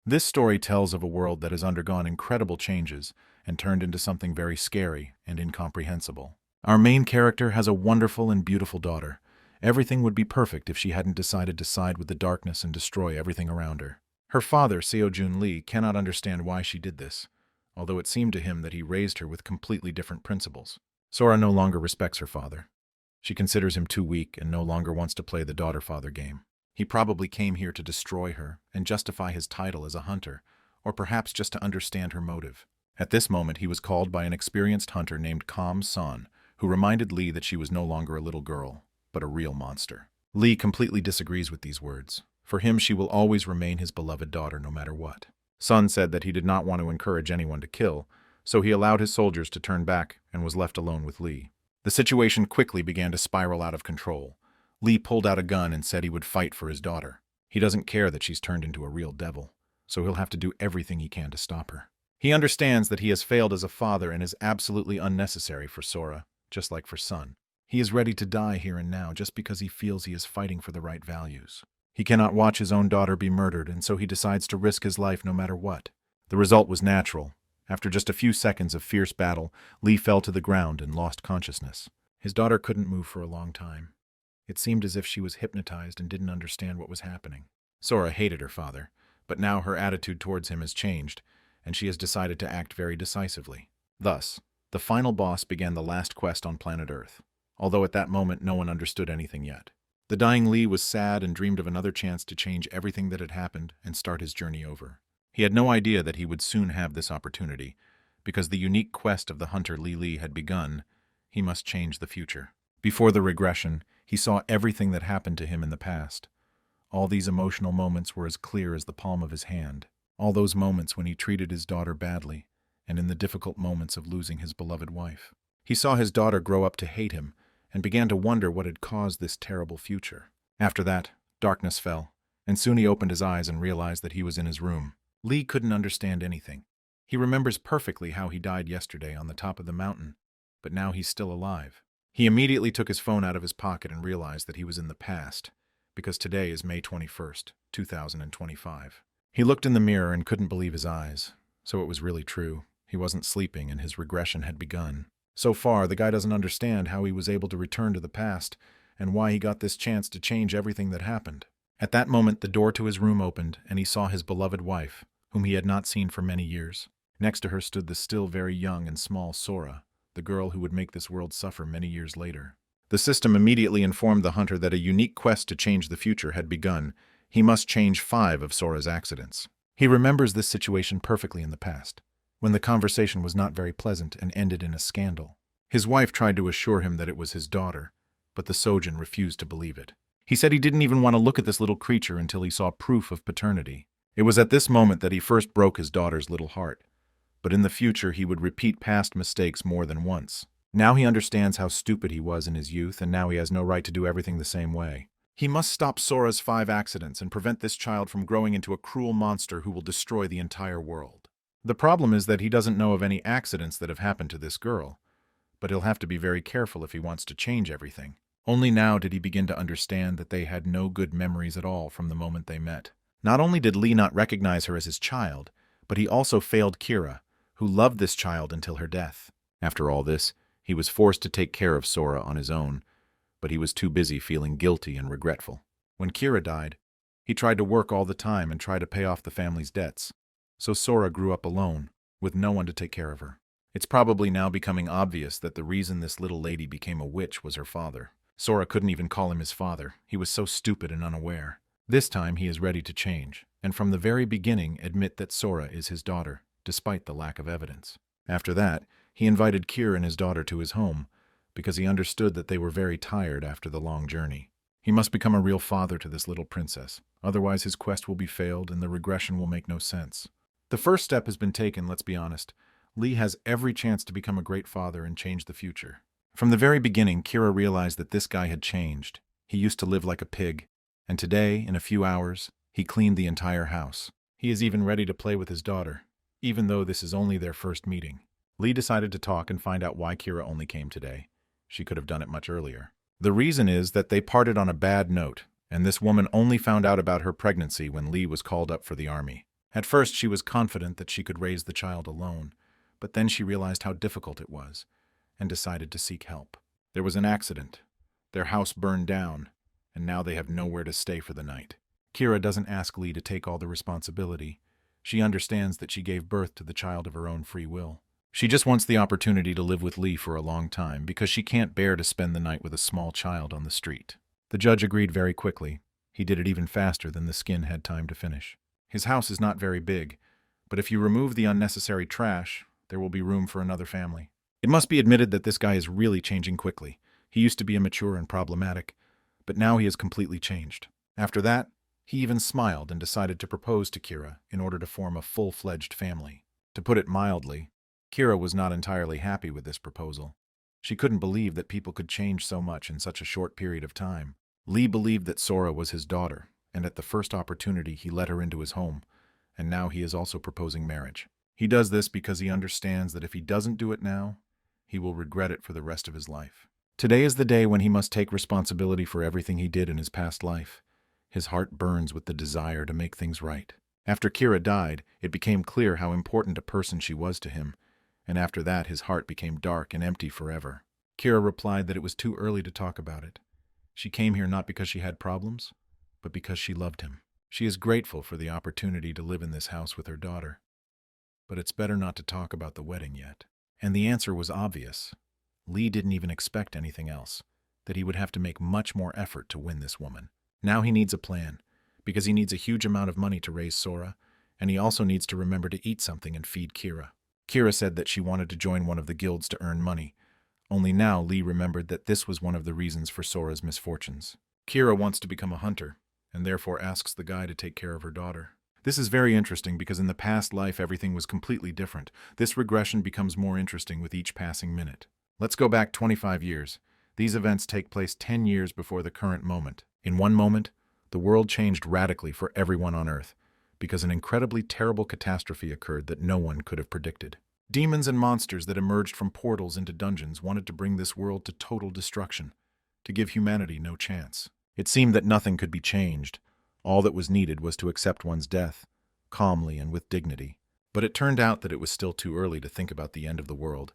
This story tells of a world that has undergone incredible changes and turned into something very scary and incomprehensible. Our main character has a wonderful and beautiful daughter. Everything would be perfect if she hadn't decided to side with the darkness and destroy everything around her. Her father, Seo-jun Lee, cannot understand why she did this, although it seemed to him that he raised her with completely different principles. Sora no longer respects her father. She considers him too weak and no longer wants to play the daughter-father game. He probably came here to destroy her and justify his title as a hunter, or perhaps just to understand her motive. At this moment, he was called by an experienced hunter named Kam Son, who reminded Lee that she was no longer a little girl, but a real monster. Lee completely disagrees with these words. For him, she will always remain his beloved daughter no matter what. Sun said that he did not want to encourage anyone to kill, so he allowed his soldiers to turn back and was left alone with Lee. The situation quickly began to spiral out of control. Lee pulled out a gun and said he would fight for his daughter. He doesn't care that she's turned into a real devil, so he'll have to do everything he can to stop her. He understands that he has failed as a father and is absolutely unnecessary for Sora, just like for Sun. He is ready to die here and now just because he feels he is fighting for the right values. He cannot watch his own daughter be murdered, and so he decides to risk his life no matter what. The result was natural. After just a few seconds of fierce battle, Lee fell to the ground and lost consciousness. His daughter couldn't move for a long time. It seemed as if she was hypnotized and didn't understand what was happening. Sora hated her father, but now her attitude towards him has changed, and she has decided to act very decisively. Thus, the final boss began the last quest on planet Earth, although at that moment no one understood anything yet. The dying Lee was sad and dreamed of another chance to change everything that had happened and start his journey over. He had no idea that he would soon have this opportunity. Because the unique quest of the hunter Lee had begun, he must change the future. Before the regression, he saw everything that happened to him in the past. All these emotional moments were as clear as the palm of his hand. All those moments when he treated his daughter badly, and in the difficult moments of losing his beloved wife. He saw his daughter grow up to hate him, and began to wonder what had caused this terrible future. After that, darkness fell, and soon he opened his eyes and realized that he was in his room. Lee couldn't understand anything. He remembers perfectly how he died yesterday on the top of the mountain, but now he's still alive. He immediately took his phone out of his pocket and realized that he was in the past, because today is May 21st, 2025. He looked in the mirror and couldn't believe his eyes. So it was really true. He wasn't sleeping and his regression had begun. So far, the guy doesn't understand how he was able to return to the past and why he got this chance to change everything that happened. At that moment, the door to his room opened and he saw his beloved wife, whom he had not seen for many years. Next to her stood the still very young and small Sora, the girl who would make this world suffer many years later. The system immediately informed the hunter that a unique quest to change the future had begun. He must change 5 of Sora's accidents. He remembers this situation perfectly in the past, when the conversation was not very pleasant and ended in a scandal. His wife tried to assure him that it was his daughter, but the Sojin refused to believe it. He said he didn't even want to look at this little creature until he saw proof of paternity. It was at this moment that he first broke his daughter's little heart, but in the future he would repeat past mistakes more than once. Now he understands how stupid he was in his youth, and now he has no right to do everything the same way. He must stop Sora's 5 accidents and prevent this child from growing into a cruel monster who will destroy the entire world. The problem is that he doesn't know of any accidents that have happened to this girl, but he'll have to be very careful if he wants to change everything. Only now did he begin to understand that they had no good memories at all from the moment they met. Not only did Lee not recognize her as his child, but he also failed Kira, who loved this child until her death. After all this, he was forced to take care of Sora on his own, but he was too busy feeling guilty and regretful. When Kira died, he tried to work all the time and try to pay off the family's debts. So Sora grew up alone, with no one to take care of her. It's probably now becoming obvious that the reason this little lady became a witch was her father. Sora couldn't even call him his father. He was so stupid and unaware. This time he is ready to change, and from the very beginning admit that Sora is his daughter, despite the lack of evidence. After that, he invited Kira and his daughter to his home, because he understood that they were very tired after the long journey. He must become a real father to this little princess, otherwise his quest will be failed and the regression will make no sense. The first step has been taken, let's be honest. Lee has every chance to become a great father and change the future. From the very beginning, Kira realized that this guy had changed. He used to live like a pig, and today, in a few hours, he cleaned the entire house. He is even ready to play with his daughter, even though this is only their first meeting. Lee decided to talk and find out why Kira only came today. She could have done it much earlier. The reason is that they parted on a bad note, and this woman only found out about her pregnancy when Lee was called up for the army. At first she was confident that she could raise the child alone, but then she realized how difficult it was, and decided to seek help. There was an accident. Their house burned down, and now they have nowhere to stay for the night. Kira doesn't ask Lee to take all the responsibility. She understands that she gave birth to the child of her own free will. She just wants the opportunity to live with Lee for a long time because she can't bear to spend the night with a small child on the street. The judge agreed very quickly. He did it even faster than the skin had time to finish. His house is not very big, but if you remove the unnecessary trash, there will be room for another family. It must be admitted that this guy is really changing quickly. He used to be immature and problematic, but now he has completely changed. After that, he even smiled and decided to propose to Kira in order to form a full-fledged family. To put it mildly, Kira was not entirely happy with this proposal. She couldn't believe that people could change so much in such a short period of time. Lee believed that Sora was his daughter, and at the first opportunity he let her into his home, and now he is also proposing marriage. He does this because he understands that if he doesn't do it now, he will regret it for the rest of his life. Today is the day when he must take responsibility for everything he did in his past life. His heart burns with the desire to make things right. After Kira died, it became clear how important a person she was to him, and after that his heart became dark and empty forever. Kira replied that it was too early to talk about it. She came here not because she had problems, but because she loved him. She is grateful for the opportunity to live in this house with her daughter. But it's better not to talk about the wedding yet. And the answer was obvious. Lee didn't even expect anything else, that he would have to make much more effort to win this woman. Now he needs a plan, because he needs a huge amount of money to raise Sora, and he also needs to remember to eat something and feed Kira. Kira said that she wanted to join one of the guilds to earn money. Only now Lee remembered that this was one of the reasons for Sora's misfortunes. Kira wants to become a hunter, and therefore asks the guy to take care of her daughter. This is very interesting because in the past life everything was completely different. This regression becomes more interesting with each passing minute. Let's go back 25 years. These events take place 10 years before the current moment. In one moment, the world changed radically for everyone on Earth, because an incredibly terrible catastrophe occurred that no one could have predicted. Demons and monsters that emerged from portals into dungeons wanted to bring this world to total destruction, to give humanity no chance. It seemed that nothing could be changed. All that was needed was to accept one's death, calmly and with dignity. But it turned out that it was still too early to think about the end of the world,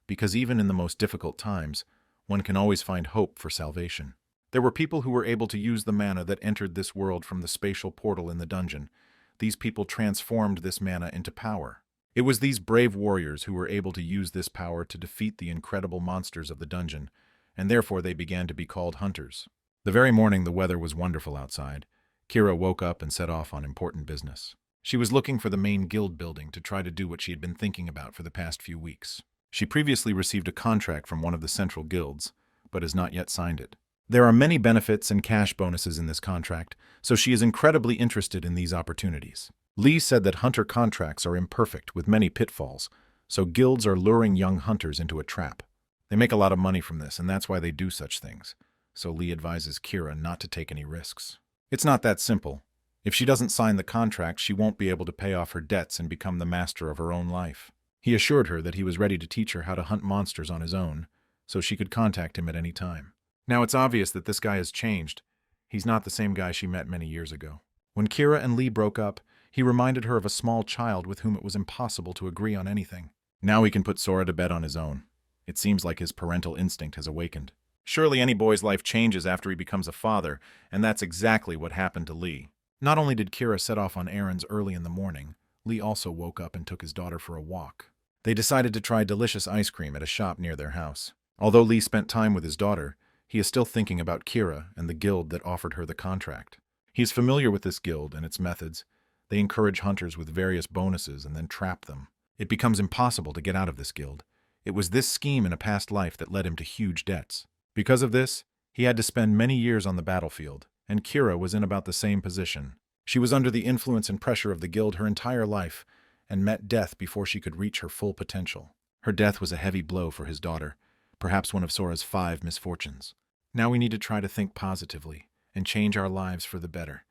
because even in the most difficult times, one can always find hope for salvation. There were people who were able to use the mana that entered this world from the spatial portal in the dungeon. These people transformed this mana into power. It was these brave warriors who were able to use this power to defeat the incredible monsters of the dungeon, and therefore they began to be called hunters. The very morning the weather was wonderful outside. Kira woke up and set off on important business. She was looking for the main guild building to try to do what she had been thinking about for the past few weeks. She previously received a contract from one of the central guilds, but has not yet signed it. There are many benefits and cash bonuses in this contract, so she is incredibly interested in these opportunities. Lee said that hunter contracts are imperfect with many pitfalls, so guilds are luring young hunters into a trap. They make a lot of money from this, and that's why they do such things. So Lee advises Kira not to take any risks. It's not that simple. If she doesn't sign the contract, she won't be able to pay off her debts and become the master of her own life. He assured her that he was ready to teach her how to hunt monsters on his own, so she could contact him at any time. Now it's obvious that this guy has changed. He's not the same guy she met many years ago. When Kira and Lee broke up, he reminded her of a small child with whom it was impossible to agree on anything. Now he can put Sora to bed on his own. It seems like his parental instinct has awakened. Surely any boy's life changes after he becomes a father, and that's exactly what happened to Lee. Not only did Kira set off on errands early in the morning, Lee also woke up and took his daughter for a walk. They decided to try delicious ice cream at a shop near their house. Although Lee spent time with his daughter, he is still thinking about Kira and the guild that offered her the contract. He is familiar with this guild and its methods. They encourage hunters with various bonuses and then trap them. It becomes impossible to get out of this guild. It was this scheme in a past life that led him to huge debts. Because of this, he had to spend many years on the battlefield, and Kira was in about the same position. She was under the influence and pressure of the guild her entire life, and met death before she could reach her full potential. Her death was a heavy blow for his daughter, perhaps one of Sora's 5 misfortunes. Now we need to try to think positively and change our lives for the better,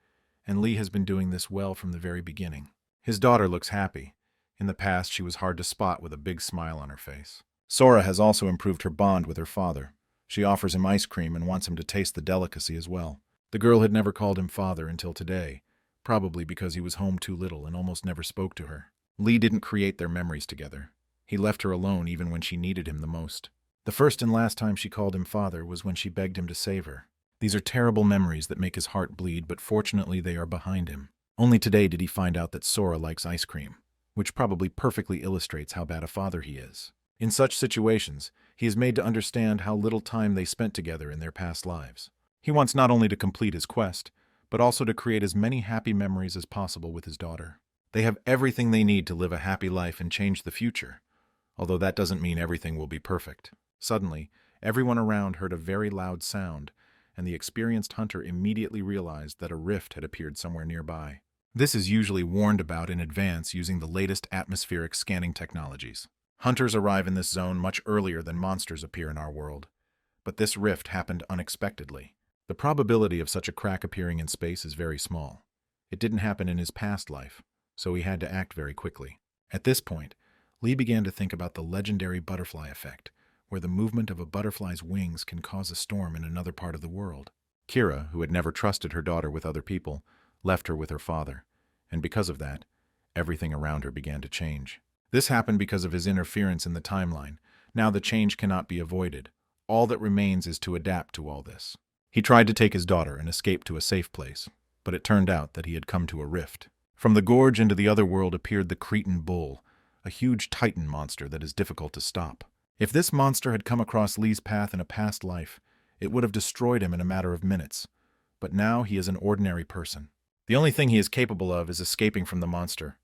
and Lee has been doing this well from the very beginning. His daughter looks happy. In the past, she was hard to spot with a big smile on her face. Sora has also improved her bond with her father. She offers him ice cream and wants him to taste the delicacy as well. The girl had never called him father until today, probably because he was home too little and almost never spoke to her. Lee didn't create their memories together. He left her alone even when she needed him the most. The first and last time she called him father was when she begged him to save her. These are terrible memories that make his heart bleed, but fortunately they are behind him. Only today did he find out that Sora likes ice cream, which probably perfectly illustrates how bad a father he is. In such situations, he is made to understand how little time they spent together in their past lives. He wants not only to complete his quest, but also to create as many happy memories as possible with his daughter. They have everything they need to live a happy life and change the future, although that doesn't mean everything will be perfect. Suddenly, everyone around heard a very loud sound, and the experienced hunter immediately realized that a rift had appeared somewhere nearby. This is usually warned about in advance using the latest atmospheric scanning technologies. Hunters arrive in this zone much earlier than monsters appear in our world, but this rift happened unexpectedly. The probability of such a crack appearing in space is very small. It didn't happen in his past life, so he had to act very quickly. At this point, Lee began to think about the legendary butterfly effect, where the movement of a butterfly's wings can cause a storm in another part of the world. Kira, who had never trusted her daughter with other people, left her with her father, and because of that, everything around her began to change. This happened because of his interference in the timeline. Now the change cannot be avoided. All that remains is to adapt to all this. He tried to take his daughter and escape to a safe place, but it turned out that he had come to a rift. From the gorge into the other world appeared the Cretan bull, a huge titan monster that is difficult to stop. If this monster had come across Lee's path in a past life, it would have destroyed him in a matter of minutes, but now he is an ordinary person. The only thing he is capable of is escaping from the monster,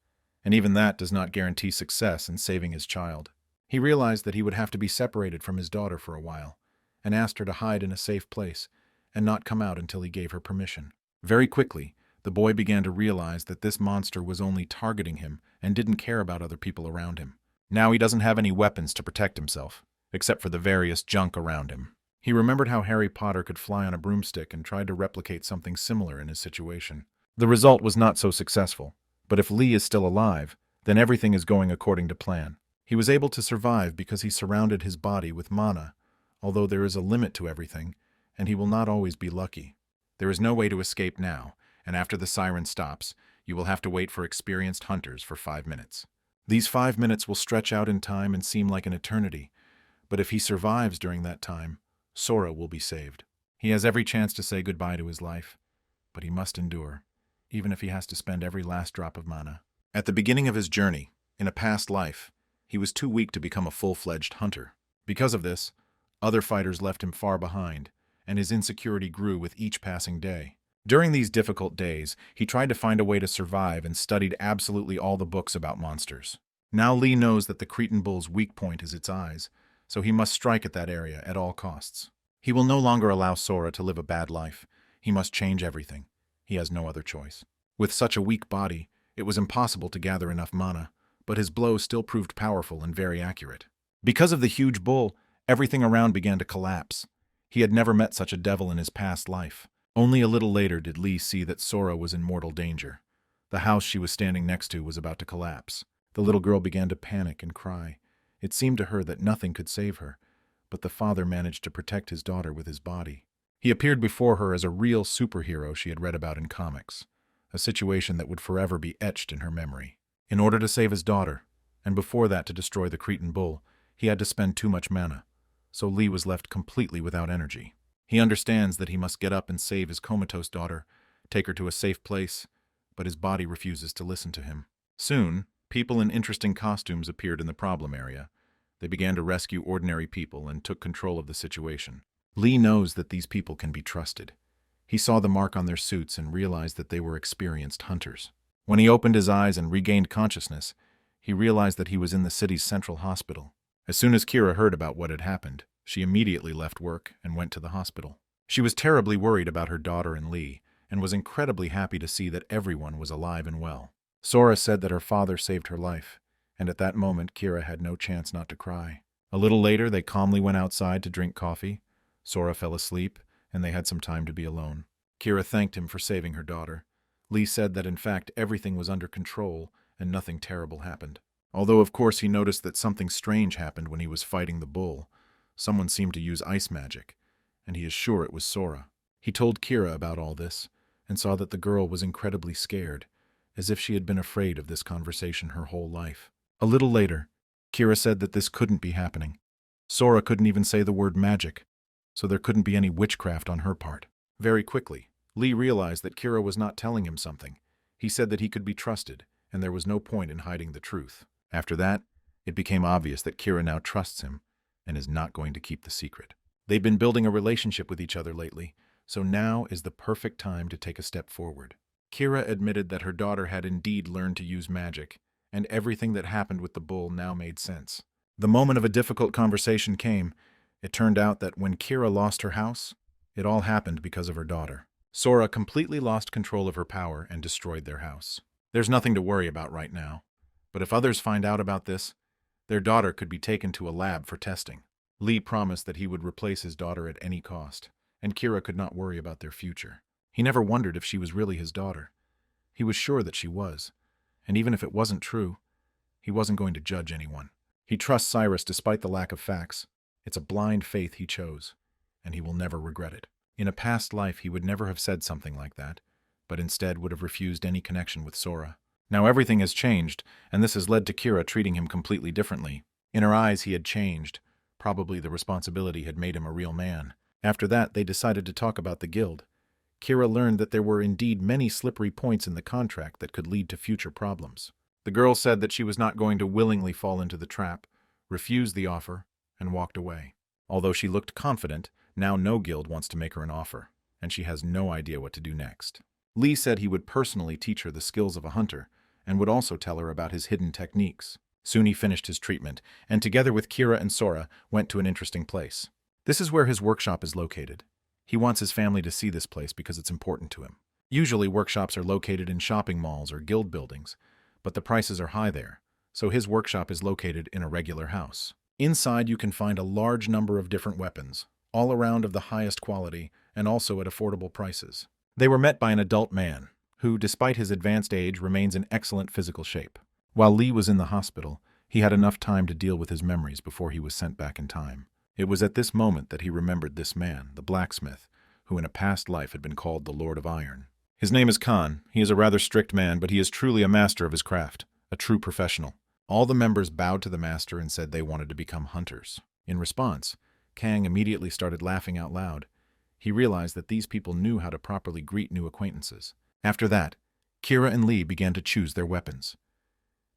and even that does not guarantee success in saving his child. He realized that he would have to be separated from his daughter for a while, and asked her to hide in a safe place and not come out until he gave her permission. Very quickly, the boy began to realize that this monster was only targeting him and didn't care about other people around him. Now he doesn't have any weapons to protect himself, except for the various junk around him. He remembered how Harry Potter could fly on a broomstick and tried to replicate something similar in his situation. The result was not so successful, but if Lee is still alive, then everything is going according to plan. He was able to survive because he surrounded his body with mana, although there is a limit to everything, and he will not always be lucky. There is no way to escape now, and after the siren stops, you will have to wait for experienced hunters for 5 minutes. These 5 minutes will stretch out in time and seem like an eternity, but if he survives during that time, Sora will be saved. He has every chance to say goodbye to his life, but he must endure, even if he has to spend every last drop of mana. At the beginning of his journey, in a past life, he was too weak to become a full-fledged hunter. Because of this, other fighters left him far behind, and his insecurity grew with each passing day. During these difficult days, he tried to find a way to survive and studied absolutely all the books about monsters. Now Lee knows that the Cretan bull's weak point is its eyes, so he must strike at that area at all costs. He will no longer allow Sora to live a bad life. He must change everything. He has no other choice. With such a weak body, it was impossible to gather enough mana, but his blow still proved powerful and very accurate. Because of the huge bull, everything around began to collapse. He had never met such a devil in his past life. Only a little later did Lee see that Sora was in mortal danger. The house she was standing next to was about to collapse. The little girl began to panic and cry. It seemed to her that nothing could save her, but the father managed to protect his daughter with his body. He appeared before her as a real superhero she had read about in comics, a situation that would forever be etched in her memory. In order to save his daughter, and before that to destroy the Cretan bull, he had to spend too much mana, so Lee was left completely without energy. He understands that he must get up and save his comatose daughter, take her to a safe place, but his body refuses to listen to him. Soon, people in interesting costumes appeared in the problem area. They began to rescue ordinary people and took control of the situation. Lee knows that these people can be trusted. He saw the mark on their suits and realized that they were experienced hunters. When he opened his eyes and regained consciousness, he realized that he was in the city's central hospital. As soon as Kira heard about what had happened, she immediately left work and went to the hospital. She was terribly worried about her daughter and Lee, and was incredibly happy to see that everyone was alive and well. Sora said that her father saved her life, and at that moment Kira had no chance not to cry. A little later, they calmly went outside to drink coffee. Sora fell asleep, and they had some time to be alone. Kira thanked him for saving her daughter. Lee said that in fact everything was under control and nothing terrible happened. Although of course he noticed that something strange happened when he was fighting the bull. Someone seemed to use ice magic, and he is sure it was Sora. He told Kira about all this, and saw that the girl was incredibly scared, as if she had been afraid of this conversation her whole life. A little later, Kira said that this couldn't be happening. Sora couldn't even say the word magic, so there couldn't be any witchcraft on her part. Very quickly, Lee realized that Kira was not telling him something. He said that he could be trusted, and there was no point in hiding the truth. After that, it became obvious that Kira now trusts him and is not going to keep the secret. They've been building a relationship with each other lately, so now is the perfect time to take a step forward. Kira admitted that her daughter had indeed learned to use magic, and everything that happened with the bull now made sense. The moment of a difficult conversation came. It turned out that when Kira lost her house, it all happened because of her daughter. Sora completely lost control of her power and destroyed their house. There's nothing to worry about right now, but if others find out about this, their daughter could be taken to a lab for testing. Lee promised that he would replace his daughter at any cost, and Kira could not worry about their future. He never wondered if she was really his daughter. He was sure that she was, and even if it wasn't true, he wasn't going to judge anyone. He trusts Cyrus despite the lack of facts. It's a blind faith he chose, and he will never regret it. In a past life, he would never have said something like that, but instead would have refused any connection with Sora. Now everything has changed, and this has led to Kira treating him completely differently. In her eyes, he had changed. Probably the responsibility had made him a real man. After that, they decided to talk about the guild. Kira learned that there were indeed many slippery points in the contract that could lead to future problems. The girl said that she was not going to willingly fall into the trap, refused the offer, and walked away. Although she looked confident, now no guild wants to make her an offer, and she has no idea what to do next. Lee said he would personally teach her the skills of a hunter, and would also tell her about his hidden techniques. Soon he finished his treatment, and together with Kira and Sora, went to an interesting place. This is where his workshop is located. He wants his family to see this place because it's important to him. Usually workshops are located in shopping malls or guild buildings, but the prices are high there, so his workshop is located in a regular house. Inside you can find a large number of different weapons, all around of the highest quality and also at affordable prices. They were met by an adult man, who, despite his advanced age, remains in excellent physical shape. While Lee was in the hospital, he had enough time to deal with his memories before he was sent back in time. It was at this moment that he remembered this man, the blacksmith, who in a past life had been called the Lord of Iron. His name is Khan. He is a rather strict man, but he is truly a master of his craft, a true professional. All the members bowed to the master and said they wanted to become hunters. In response, Kang immediately started laughing out loud. He realized that these people knew how to properly greet new acquaintances. After that, Kira and Lee began to choose their weapons.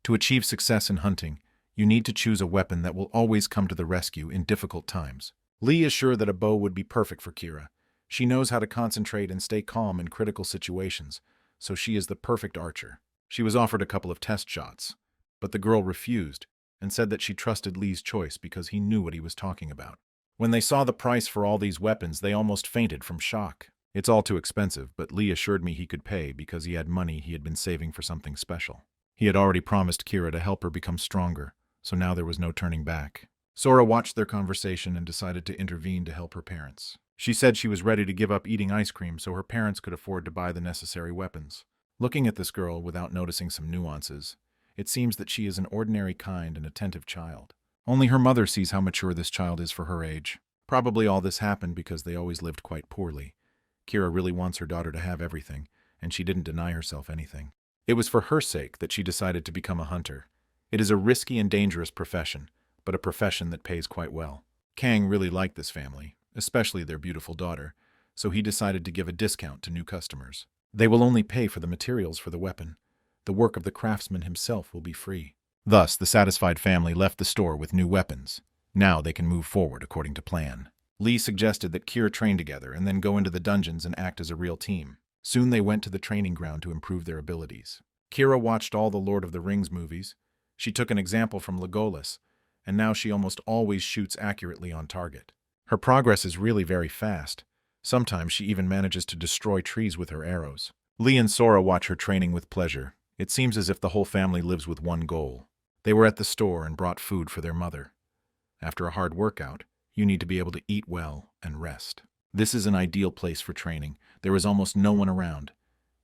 To achieve success in hunting, you need to choose a weapon that will always come to the rescue in difficult times. Lee is sure that a bow would be perfect for Kira. She knows how to concentrate and stay calm in critical situations, so she is the perfect archer. She was offered a couple of test shots, but the girl refused and said that she trusted Lee's choice because he knew what he was talking about. When they saw the price for all these weapons, they almost fainted from shock. It's all too expensive, but Lee assured me he could pay because he had money he had been saving for something special. He had already promised Kira to help her become stronger, so now there was no turning back. Sora watched their conversation and decided to intervene to help her parents. She said she was ready to give up eating ice cream so her parents could afford to buy the necessary weapons. Looking at this girl without noticing some nuances, it seems that she is an ordinary, kind, and attentive child. Only her mother sees how mature this child is for her age. Probably all this happened because they always lived quite poorly. Kira really wants her daughter to have everything, and she didn't deny herself anything. It was for her sake that she decided to become a hunter. It is a risky and dangerous profession, but a profession that pays quite well. Kang really liked this family, especially their beautiful daughter, so he decided to give a discount to new customers. They will only pay for the materials for the weapon. The work of the craftsman himself will be free. Thus, the satisfied family left the store with new weapons. Now they can move forward according to plan. Lee suggested that Kira train together and then go into the dungeons and act as a real team. Soon they went to the training ground to improve their abilities. Kira watched all the Lord of the Rings movies. She took an example from Legolas, and now she almost always shoots accurately on target. Her progress is really very fast. Sometimes she even manages to destroy trees with her arrows. Lee and Sora watch her training with pleasure. It seems as if the whole family lives with one goal. They were at the store and brought food for their mother. After a hard workout, you need to be able to eat well and rest. This is an ideal place for training. There is almost no one around,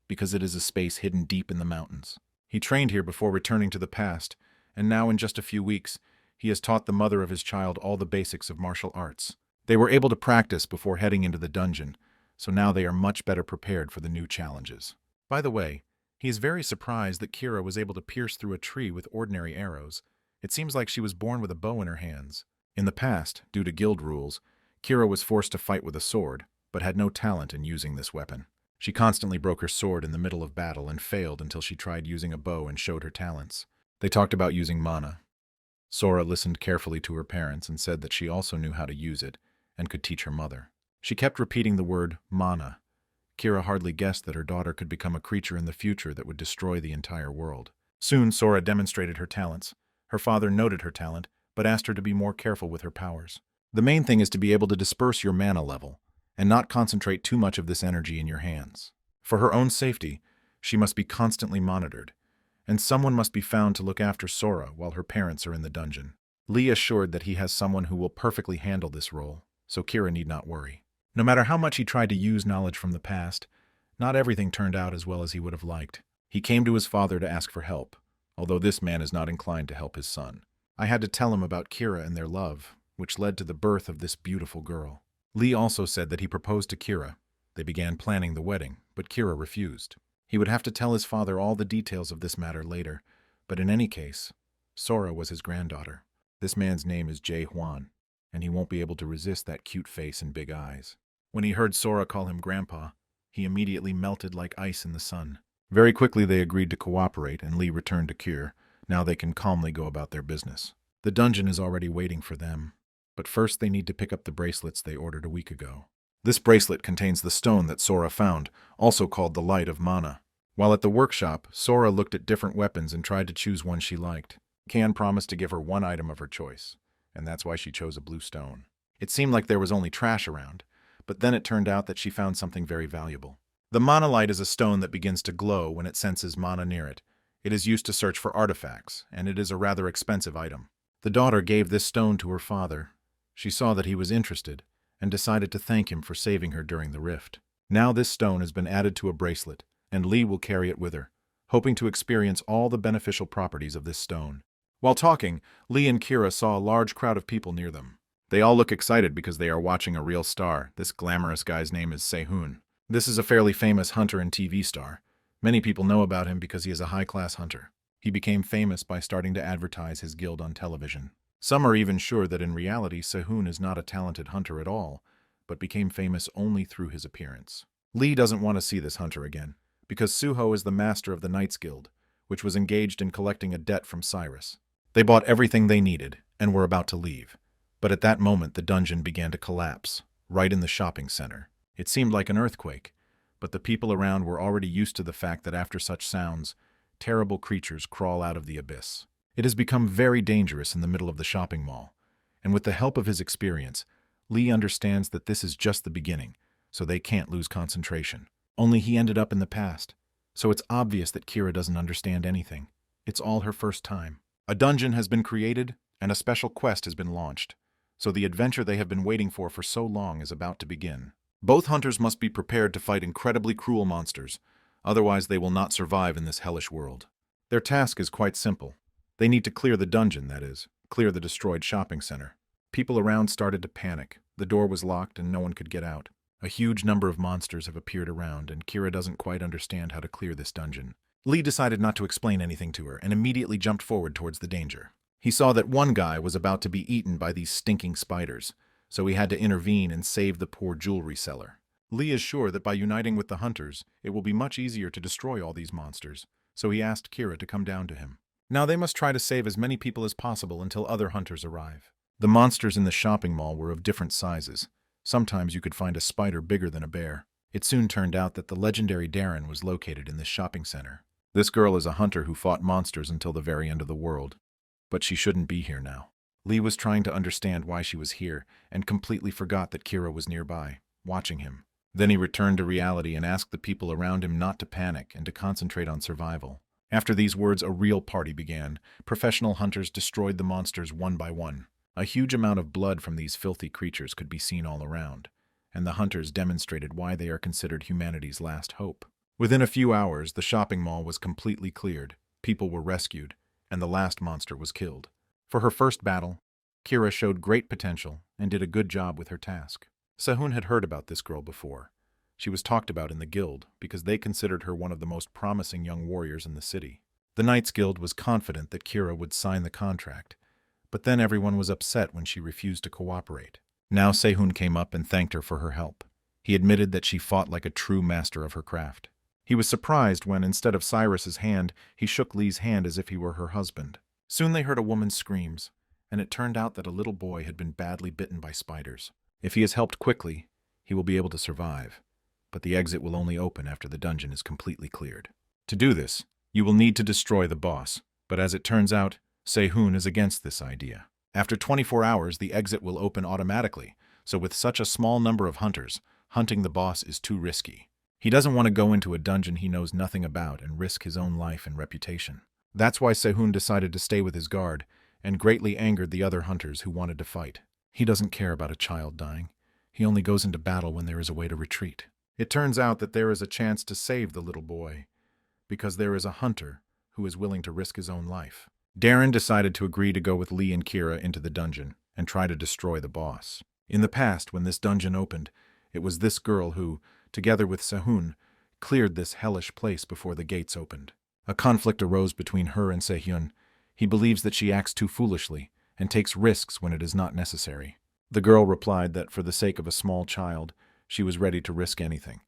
because it is a space hidden deep in the mountains. He trained here before returning to the past, and now in just a few weeks, he has taught the mother of his child all the basics of martial arts. They were able to practice before heading into the dungeon, so now they are much better prepared for the new challenges. By the way, he is very surprised that Kira was able to pierce through a tree with ordinary arrows. It seems like she was born with a bow in her hands. In the past, due to guild rules, Kira was forced to fight with a sword, but had no talent in using this weapon. She constantly broke her sword in the middle of battle and failed until she tried using a bow and showed her talents. They talked about using mana. Sora listened carefully to her parents and said that she also knew how to use it and could teach her mother. She kept repeating the word mana. Kira hardly guessed that her daughter could become a creature in the future that would destroy the entire world. Soon, Sora demonstrated her talents. Her father noted her talent, but asked her to be more careful with her powers. The main thing is to be able to disperse your mana level, and not concentrate too much of this energy in your hands. For her own safety, she must be constantly monitored, and someone must be found to look after Sora while her parents are in the dungeon. Lee assured that he has someone who will perfectly handle this role, so Kira need not worry. No matter how much he tried to use knowledge from the past, not everything turned out as well as he would have liked. He came to his father to ask for help, although this man is not inclined to help his son. I had to tell him about Kira and their love, which led to the birth of this beautiful girl. Lee also said that he proposed to Kira. They began planning the wedding, but Kira refused. He would have to tell his father all the details of this matter later, but in any case, Sora was his granddaughter. This man's name is Jae Hwan, and he won't be able to resist that cute face and big eyes. When he heard Sora call him Grandpa, he immediately melted like ice in the sun. Very quickly they agreed to cooperate, and Lee returned to Kir. Now they can calmly go about their business. The dungeon is already waiting for them, but first they need to pick up the bracelets they ordered a week ago. This bracelet contains the stone that Sora found, also called the Light of Mana. While at the workshop, Sora looked at different weapons and tried to choose one she liked. Kan promised to give her one item of her choice, and that's why she chose a blue stone. It seemed like there was only trash around, but then it turned out that she found something very valuable. The Mana Light is a stone that begins to glow when it senses mana near it. It is used to search for artifacts, and it is a rather expensive item. The daughter gave this stone to her father. She saw that he was interested, and decided to thank him for saving her during the rift. Now this stone has been added to a bracelet, and Lee will carry it with her, hoping to experience all the beneficial properties of this stone. While talking, Lee and Kira saw a large crowd of people near them. They all look excited because they are watching a real star. This glamorous guy's name is Sehun. This is a fairly famous hunter and TV star. Many people know about him because he is a high-class hunter. He became famous by starting to advertise his guild on television. Some are even sure that in reality Sehun is not a talented hunter at all, but became famous only through his appearance. Lee doesn't want to see this hunter again, because Suho is the master of the Knights Guild, which was engaged in collecting a debt from Cyrus. They bought everything they needed, and were about to leave. But at that moment the dungeon began to collapse, right in the shopping center. It seemed like an earthquake, but the people around were already used to the fact that after such sounds, terrible creatures crawl out of the abyss. It has become very dangerous in the middle of the shopping mall, and with the help of his experience, Lee understands that this is just the beginning, so they can't lose concentration. Only he ended up in the past, so it's obvious that Kira doesn't understand anything. It's all her first time. A dungeon has been created, and a special quest has been launched, so the adventure they have been waiting for so long is about to begin. Both hunters must be prepared to fight incredibly cruel monsters, otherwise they will not survive in this hellish world. Their task is quite simple. They need to clear the dungeon, that is, clear the destroyed shopping center. People around started to panic. The door was locked and no one could get out. A huge number of monsters have appeared around, and Kira doesn't quite understand how to clear this dungeon. Lee decided not to explain anything to her and immediately jumped forward towards the danger. He saw that one guy was about to be eaten by these stinking spiders, so he had to intervene and save the poor jewelry seller. Lee is sure that by uniting with the hunters, it will be much easier to destroy all these monsters, so he asked Kira to come down to him. Now they must try to save as many people as possible until other hunters arrive. The monsters in the shopping mall were of different sizes. Sometimes you could find a spider bigger than a bear. It soon turned out that the legendary Darren was located in this shopping center. This girl is a hunter who fought monsters until the very end of the world. But she shouldn't be here now. Lee was trying to understand why she was here and completely forgot that Kira was nearby, watching him. Then he returned to reality and asked the people around him not to panic and to concentrate on survival. After these words, a real party began. Professional hunters destroyed the monsters one by one. A huge amount of blood from these filthy creatures could be seen all around, and the hunters demonstrated why they are considered humanity's last hope. Within a few hours, the shopping mall was completely cleared, people were rescued, and the last monster was killed. For her first battle, Kira showed great potential and did a good job with her task. Sehun had heard about this girl before. She was talked about in the guild because they considered her one of the most promising young warriors in the city. The Knights Guild was confident that Kira would sign the contract, but then everyone was upset when she refused to cooperate. Now Sehun came up and thanked her for her help. He admitted that she fought like a true master of her craft. He was surprised when, instead of Cyrus's hand, he shook Lee's hand as if he were her husband. Soon they heard a woman's screams, and it turned out that a little boy had been badly bitten by spiders. If he is helped quickly, he will be able to survive, but the exit will only open after the dungeon is completely cleared. To do this, you will need to destroy the boss, but as it turns out, Sehun is against this idea. After 24 hours, the exit will open automatically, so with such a small number of hunters, hunting the boss is too risky. He doesn't want to go into a dungeon he knows nothing about and risk his own life and reputation. That's why Sehun decided to stay with his guard, and greatly angered the other hunters who wanted to fight. He doesn't care about a child dying. He only goes into battle when there is a way to retreat. It turns out that there is a chance to save the little boy, because there is a hunter who is willing to risk his own life. Darren decided to agree to go with Lee and Kira into the dungeon and try to destroy the boss. In the past, when this dungeon opened, it was this girl who, together with Sehun, cleared this hellish place before the gates opened. A conflict arose between her and Sehun. He believes that she acts too foolishly and takes risks when it is not necessary. The girl replied that for the sake of a small child, she was ready to risk anything,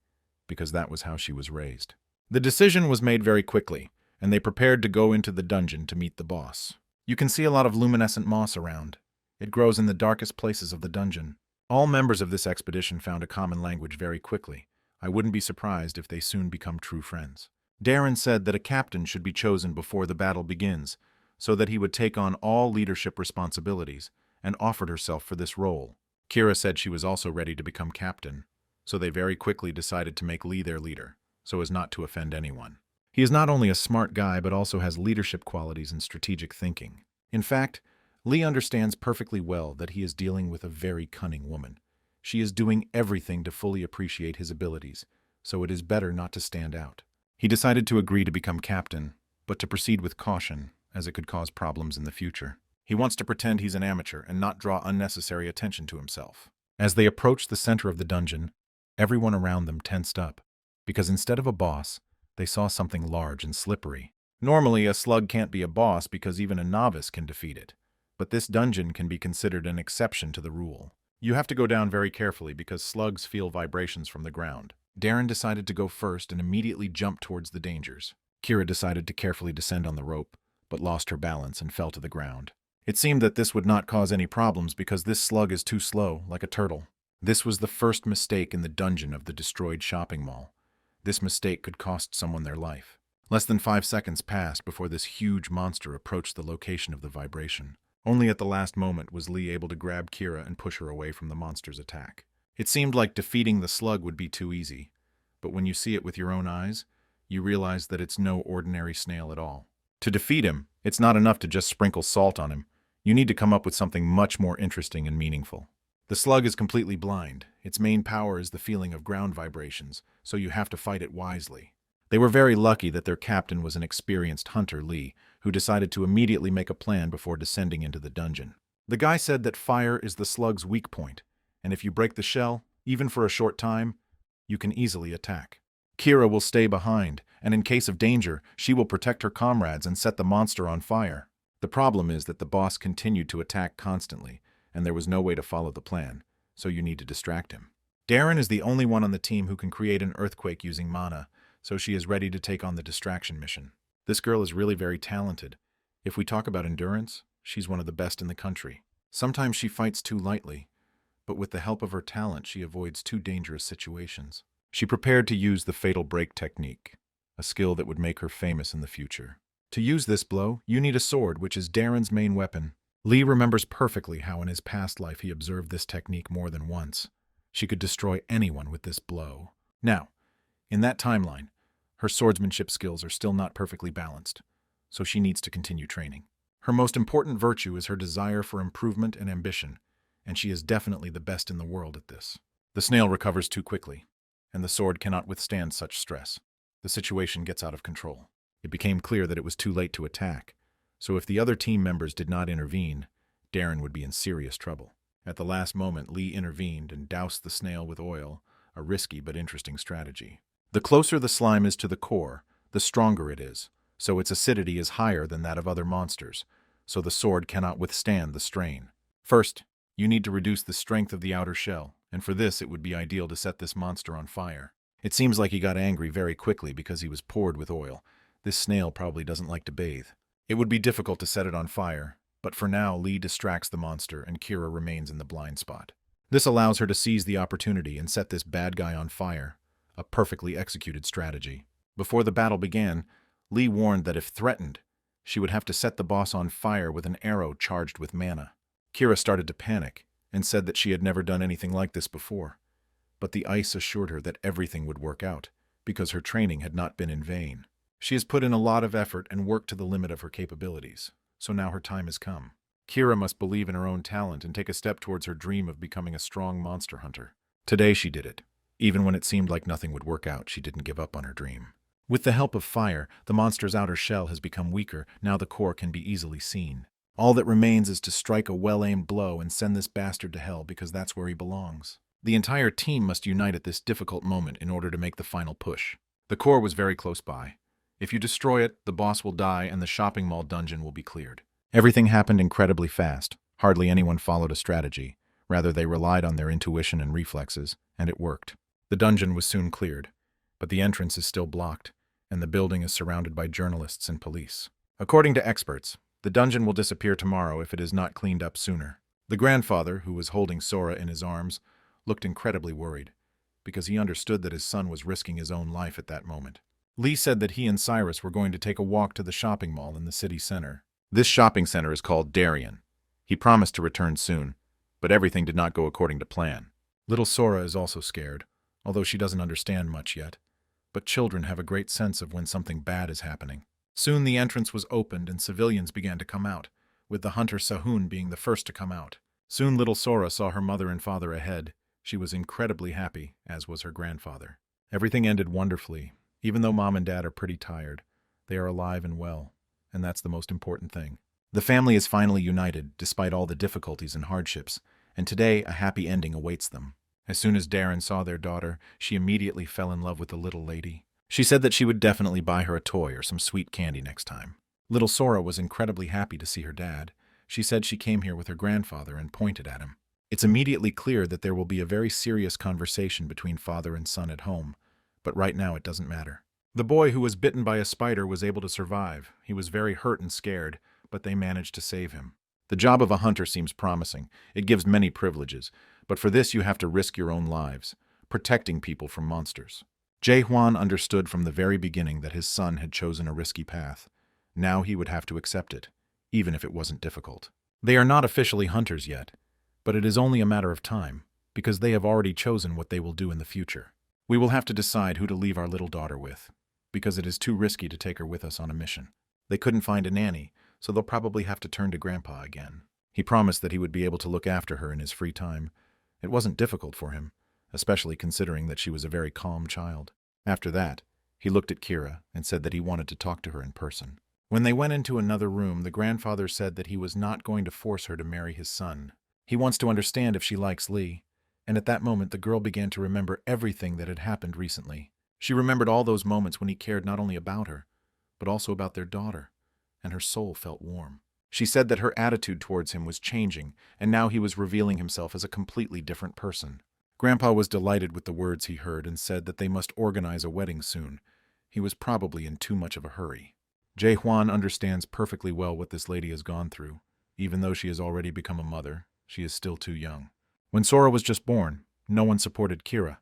because that was how she was raised. The decision was made very quickly, and they prepared to go into the dungeon to meet the boss. You can see a lot of luminescent moss around. It grows in the darkest places of the dungeon. All members of this expedition found a common language very quickly. I wouldn't be surprised if they soon become true friends. Darren said that a captain should be chosen before the battle begins, so that he would take on all leadership responsibilities, and offered herself for this role. Kira said she was also ready to become captain, so they very quickly decided to make Lee their leader, so as not to offend anyone. He is not only a smart guy but also has leadership qualities and strategic thinking. In fact, Lee understands perfectly well that he is dealing with a very cunning woman. She is doing everything to fully appreciate his abilities, so it is better not to stand out. He decided to agree to become captain, but to proceed with caution, as it could cause problems in the future. He wants to pretend he's an amateur and not draw unnecessary attention to himself. As they approached the center of the dungeon, everyone around them tensed up, because instead of a boss, they saw something large and slippery. Normally, a slug can't be a boss because even a novice can defeat it, but this dungeon can be considered an exception to the rule. You have to go down very carefully because slugs feel vibrations from the ground. Darren decided to go first and immediately jumped towards the dangers. Kira decided to carefully descend on the rope, but lost her balance and fell to the ground. It seemed that this would not cause any problems because this slug is too slow, like a turtle. This was the first mistake in the dungeon of the destroyed shopping mall. This mistake could cost someone their life. Less than 5 seconds passed before this huge monster approached the location of the vibration. Only at the last moment was Lee able to grab Kira and push her away from the monster's attack. It seemed like defeating the slug would be too easy, but when you see it with your own eyes, you realize that it's no ordinary snail at all. To defeat him, it's not enough to just sprinkle salt on him. You need to come up with something much more interesting and meaningful. The slug is completely blind. Its main power is the feeling of ground vibrations, so you have to fight it wisely. They were very lucky that their captain was an experienced hunter, Lee, who decided to immediately make a plan before descending into the dungeon. The guy said that fire is the slug's weak point, and if you break the shell, even for a short time, you can easily attack. Kira will stay behind, and in case of danger, she will protect her comrades and set the monster on fire. The problem is that the boss continued to attack constantly, and there was no way to follow the plan, so you need to distract him. Darren is the only one on the team who can create an earthquake using mana, so she is ready to take on the distraction mission. This girl is really very talented. If we talk about endurance, she's one of the best in the country. Sometimes she fights too lightly, but with the help of her talent, she avoids too dangerous situations. She prepared to use the fatal break technique, a skill that would make her famous in the future. To use this blow, you need a sword, which is Darren's main weapon. Lee remembers perfectly how in his past life he observed this technique more than once. She could destroy anyone with this blow. Now, in that timeline, her swordsmanship skills are still not perfectly balanced, so she needs to continue training. Her most important virtue is her desire for improvement and ambition, and she is definitely the best in the world at this. The snail recovers too quickly, and the sword cannot withstand such stress. The situation gets out of control. It became clear that it was too late to attack, so if the other team members did not intervene, Darren would be in serious trouble. At the last moment, Lee intervened and doused the snail with oil, a risky but interesting strategy. The closer the slime is to the core, the stronger it is, so its acidity is higher than that of other monsters, so the sword cannot withstand the strain. First, you need to reduce the strength of the outer shell, and for this it would be ideal to set this monster on fire. It seems like he got angry very quickly because he was poured with oil. This snail probably doesn't like to bathe. It would be difficult to set it on fire, but for now Lee distracts the monster and Kira remains in the blind spot. This allows her to seize the opportunity and set this bad guy on fire, a perfectly executed strategy. Before the battle began, Lee warned that if threatened, she would have to set the boss on fire with an arrow charged with mana. Kira started to panic and said that she had never done anything like this before, but the ice assured her that everything would work out because her training had not been in vain. She has put in a lot of effort and worked to the limit of her capabilities, so now her time has come. Kira must believe in her own talent and take a step towards her dream of becoming a strong monster hunter. Today she did it. Even when it seemed like nothing would work out, she didn't give up on her dream. With the help of fire, the monster's outer shell has become weaker. Now the core can be easily seen. All that remains is to strike a well-aimed blow and send this bastard to hell because that's where he belongs. The entire team must unite at this difficult moment in order to make the final push. The core was very close by. If you destroy it, the boss will die and the shopping mall dungeon will be cleared. Everything happened incredibly fast. Hardly anyone followed a strategy. Rather, they relied on their intuition and reflexes, and it worked. The dungeon was soon cleared, but the entrance is still blocked, and the building is surrounded by journalists and police. According to experts, the dungeon will disappear tomorrow if it is not cleaned up sooner. The grandfather, who was holding Sora in his arms, looked incredibly worried, because he understood that his son was risking his own life at that moment. Lee said that he and Cyrus were going to take a walk to the shopping mall in the city center. This shopping center is called Darien. He promised to return soon, but everything did not go according to plan. Little Sora is also scared, although she doesn't understand much yet. But children have a great sense of when something bad is happening. Soon the entrance was opened and civilians began to come out, with the hunter Sahun being the first to come out. Soon little Sora saw her mother and father ahead. She was incredibly happy, as was her grandfather. Everything ended wonderfully. Even though Mom and Dad are pretty tired, they are alive and well, and that's the most important thing. The family is finally united, despite all the difficulties and hardships, and today a happy ending awaits them. As soon as Darren saw their daughter, she immediately fell in love with the little lady. She said that she would definitely buy her a toy or some sweet candy next time. Little Sora was incredibly happy to see her dad. She said she came here with her grandfather and pointed at him. It's immediately clear that there will be a very serious conversation between father and son at home, but right now it doesn't matter. The boy who was bitten by a spider was able to survive. He was very hurt and scared, but they managed to save him. The job of a hunter seems promising. It gives many privileges, but for this you have to risk your own lives, protecting people from monsters. Jae Hwan understood from the very beginning that his son had chosen a risky path. Now he would have to accept it, even if it wasn't difficult. They are not officially hunters yet, but it is only a matter of time, because they have already chosen what they will do in the future. We will have to decide who to leave our little daughter with, because it is too risky to take her with us on a mission. They couldn't find a nanny, so they'll probably have to turn to Grandpa again. He promised that he would be able to look after her in his free time. It wasn't difficult for him, especially considering that she was a very calm child. After that, he looked at Kira and said that he wanted to talk to her in person. When they went into another room, the grandfather said that he was not going to force her to marry his son. He wants to understand if she likes Lee, and at that moment the girl began to remember everything that had happened recently. She remembered all those moments when he cared not only about her, but also about their daughter, and her soul felt warm. She said that her attitude towards him was changing, and now he was revealing himself as a completely different person. Grandpa was delighted with the words he heard and said that they must organize a wedding soon. He was probably in too much of a hurry. Jae Hwan understands perfectly well what this lady has gone through. Even though she has already become a mother, she is still too young. When Sora was just born, no one supported Kira.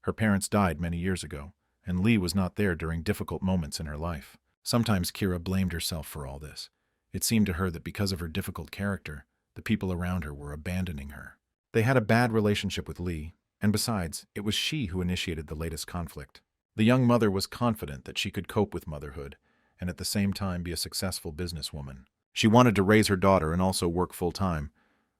Her parents died many years ago, and Lee was not there during difficult moments in her life. Sometimes Kira blamed herself for all this. It seemed to her that because of her difficult character, the people around her were abandoning her. They had a bad relationship with Lee, and besides, it was she who initiated the latest conflict. The young mother was confident that she could cope with motherhood, and at the same time be a successful businesswoman. She wanted to raise her daughter and also work full-time,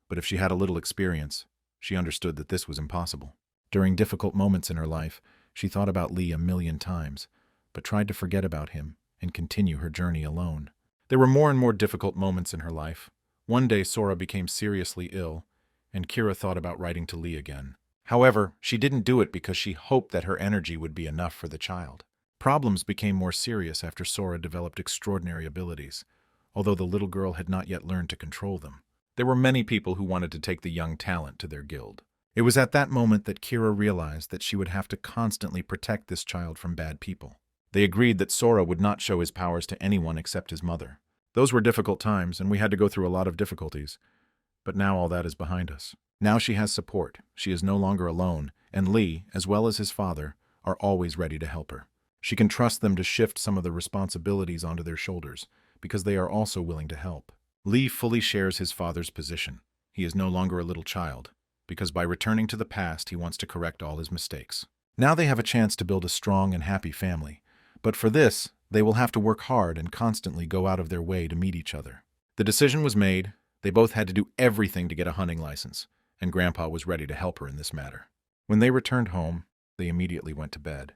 but if she had a little experience, she understood that this was impossible. During difficult moments in her life, she thought about Lee a million times, but tried to forget about him and continue her journey alone. There were more and more difficult moments in her life. One day Sora became seriously ill, and Kira thought about writing to Lee again. However, she didn't do it because she hoped that her energy would be enough for the child. Problems became more serious after Sora developed extraordinary abilities, although the little girl had not yet learned to control them. There were many people who wanted to take the young talent to their guild. It was at that moment that Kira realized that she would have to constantly protect this child from bad people. They agreed that Sora would not show his powers to anyone except his mother. Those were difficult times, and we had to go through a lot of difficulties. But now all that is behind us. Now she has support, she is no longer alone, and Lee, as well as his father, are always ready to help her. She can trust them to shift some of the responsibilities onto their shoulders, because they are also willing to help. Lee fully shares his father's position. He is no longer a little child, because by returning to the past he wants to correct all his mistakes. Now they have a chance to build a strong and happy family, but for this, they will have to work hard and constantly go out of their way to meet each other. The decision was made. They both had to do everything to get a hunting license, and Grandpa was ready to help her in this matter. When they returned home, they immediately went to bed.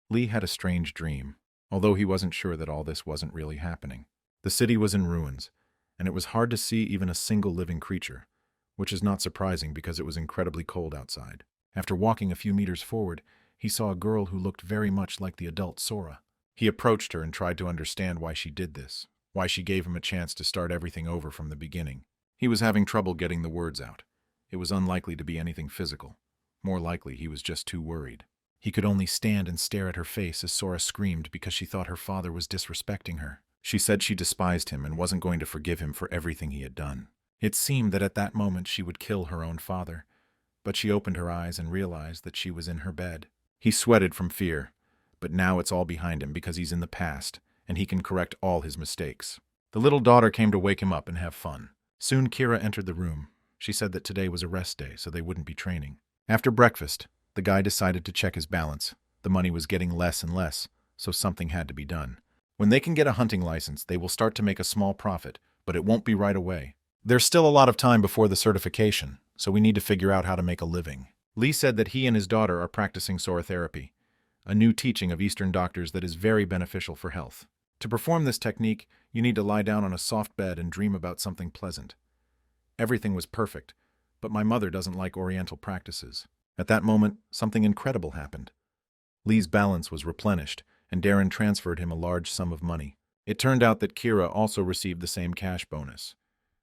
Lee had a strange dream, although he wasn't sure that all this wasn't really happening. The city was in ruins, and it was hard to see even a single living creature, which is not surprising because it was incredibly cold outside. After walking a few meters forward, he saw a girl who looked very much like the adult Sora. He approached her and tried to understand why she did this, why she gave him a chance to start everything over from the beginning. He was having trouble getting the words out. It was unlikely to be anything physical. More likely, he was just too worried. He could only stand and stare at her face as Sora screamed because she thought her father was disrespecting her. She said she despised him and wasn't going to forgive him for everything he had done. It seemed that at that moment she would kill her own father, but she opened her eyes and realized that she was in her bed. He sweated from fear, but now it's all behind him because he's in the past, and he can correct all his mistakes. The little daughter came to wake him up and have fun. Soon Kira entered the room. She said that today was a rest day, so they wouldn't be training. After breakfast, the guy decided to check his balance. The money was getting less and less, so something had to be done. When they can get a hunting license, they will start to make a small profit, but it won't be right away. There's still a lot of time before the certification, so we need to figure out how to make a living. Lee said that he and his daughter are practicing Sora therapy, a new teaching of Eastern doctors that is very beneficial for health. To perform this technique, you need to lie down on a soft bed and dream about something pleasant. Everything was perfect, but my mother doesn't like Oriental practices. At that moment, something incredible happened. Lee's balance was replenished, and Darren transferred him a large sum of money. It turned out that Kira also received the same cash bonus.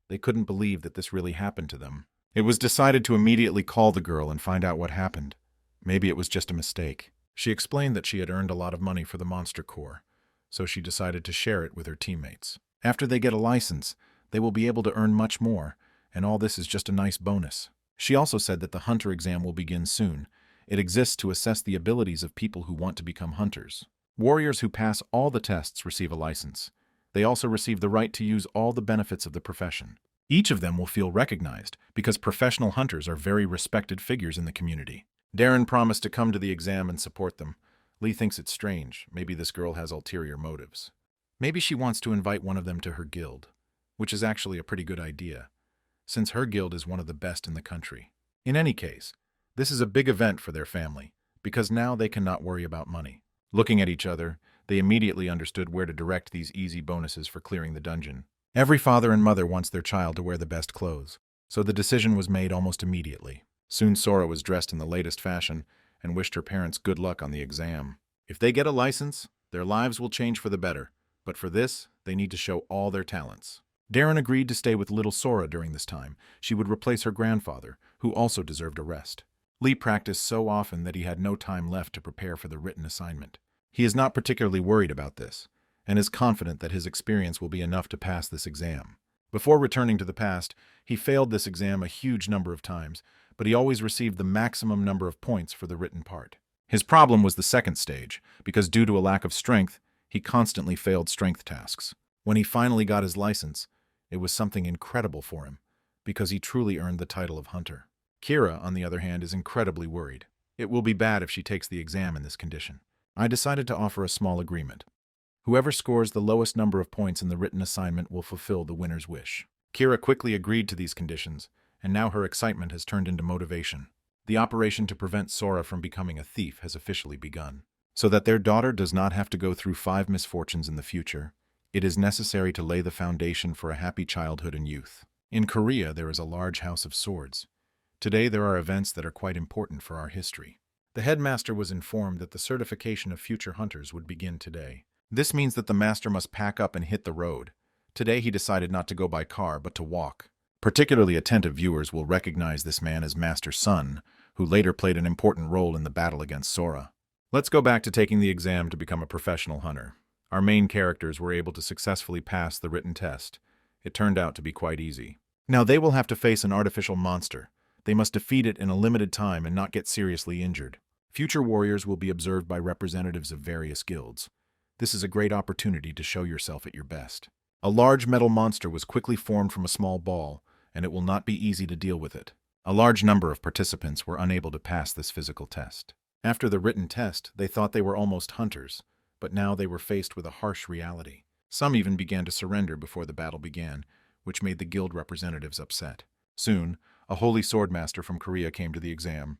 They couldn't believe that this really happened to them. It was decided to immediately call the girl and find out what happened. Maybe it was just a mistake. She explained that she had earned a lot of money for the Monster Corps, so she decided to share it with her teammates. After they get a license, they will be able to earn much more, and all this is just a nice bonus. She also said that the hunter exam will begin soon. It exists to assess the abilities of people who want to become hunters. Warriors who pass all the tests receive a license. They also receive the right to use all the benefits of the profession. Each of them will feel recognized because professional hunters are very respected figures in the community. Darren promised to come to the exam and support them. Lee thinks it's strange. Maybe this girl has ulterior motives. Maybe she wants to invite one of them to her guild, which is actually a pretty good idea, since her guild is one of the best in the country. In any case, this is a big event for their family, because now they cannot worry about money. Looking at each other, they immediately understood where to direct these easy bonuses for clearing the dungeon. Every father and mother wants their child to wear the best clothes, so the decision was made almost immediately. Soon Sora was dressed in the latest fashion and wished her parents good luck on the exam. If they get a license, their lives will change for the better, but for this, they need to show all their talents. Darren agreed to stay with little Sora during this time. She would replace her grandfather, who also deserved a rest. Lee practiced so often that he had no time left to prepare for the written assignment. He is not particularly worried about this, and is confident that his experience will be enough to pass this exam. Before returning to the past, he failed this exam a huge number of times, but he always received the maximum number of points for the written part. His problem was the second stage, because due to a lack of strength, he constantly failed strength tasks. When he finally got his license, it was something incredible for him, because he truly earned the title of hunter. Kira, on the other hand, is incredibly worried. It will be bad if she takes the exam in this condition. I decided to offer a small agreement. Whoever scores the lowest number of points in the written assignment will fulfill the winner's wish. Kira quickly agreed to these conditions, and now her excitement has turned into motivation. The operation to prevent Sora from becoming a thief has officially begun. So that their daughter does not have to go through 5 misfortunes in the future, it is necessary to lay the foundation for a happy childhood and youth. In Korea, there is a large house of swords. Today there are events that are quite important for our history. The headmaster was informed that the certification of future hunters would begin today. This means that the master must pack up and hit the road. Today he decided not to go by car, but to walk. Particularly attentive viewers will recognize this man as Master Sun, who later played an important role in the battle against Sora. Let's go back to taking the exam to become a professional hunter. Our main characters were able to successfully pass the written test. It turned out to be quite easy. Now they will have to face an artificial monster. They must defeat it in a limited time and not get seriously injured. Future warriors will be observed by representatives of various guilds. This is a great opportunity to show yourself at your best. A large metal monster was quickly formed from a small ball, and it will not be easy to deal with it. A large number of participants were unable to pass this physical test. After the written test, they thought they were almost hunters, but now they were faced with a harsh reality. Some even began to surrender before the battle began, which made the guild representatives upset. Soon, a holy swordmaster from Korea came to the exam.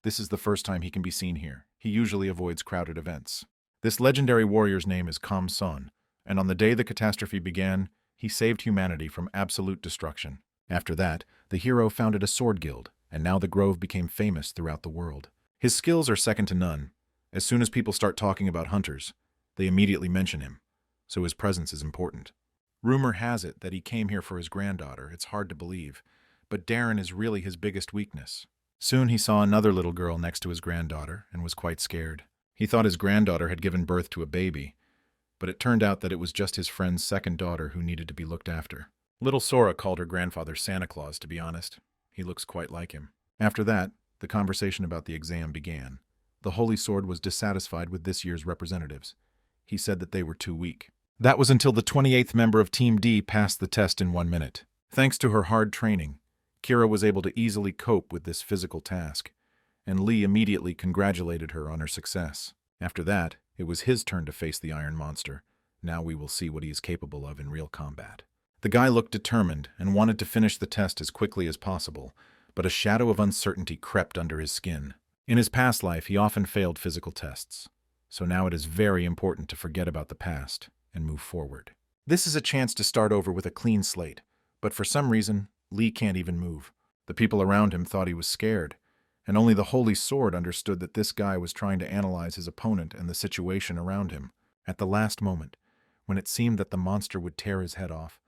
This is the first time he can be seen here. He usually avoids crowded events. This legendary warrior's name is Kam Son, and on the day the catastrophe began, he saved humanity from absolute destruction. After that, the hero founded a sword guild, and now the grove became famous throughout the world. His skills are second to none. As soon as people start talking about hunters, they immediately mention him, so his presence is important. Rumor has it that he came here for his granddaughter. It's hard to believe, but Darren is really his biggest weakness. Soon he saw another little girl next to his granddaughter and was quite scared. He thought his granddaughter had given birth to a baby, but it turned out that it was just his friend's second daughter who needed to be looked after. Little Sora called her grandfather Santa Claus, to be honest. He looks quite like him. After that, the conversation about the exam began. The Holy Sword was dissatisfied with this year's representatives. He said that they were too weak. That was until the 28th member of Team D passed the test in 1 minute. Thanks to her hard training, Kira was able to easily cope with this physical task, and Lee immediately congratulated her on her success. After that, it was his turn to face the Iron Monster. Now we will see what he is capable of in real combat. The guy looked determined and wanted to finish the test as quickly as possible, but a shadow of uncertainty crept under his skin. In his past life, he often failed physical tests, so now it is very important to forget about the past and move forward. This is a chance to start over with a clean slate, but for some reason, Lee can't even move. The people around him thought he was scared, and only the Holy Sword understood that this guy was trying to analyze his opponent and the situation around him. At the last moment, when it seemed that the monster would tear his head off,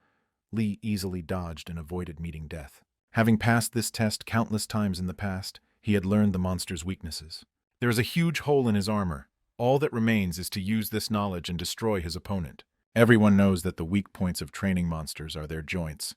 Lee easily dodged and avoided meeting death. Having passed this test countless times in the past, he had learned the monster's weaknesses. There is a huge hole in his armor. All that remains is to use this knowledge and destroy his opponent. Everyone knows that the weak points of training monsters are their joints,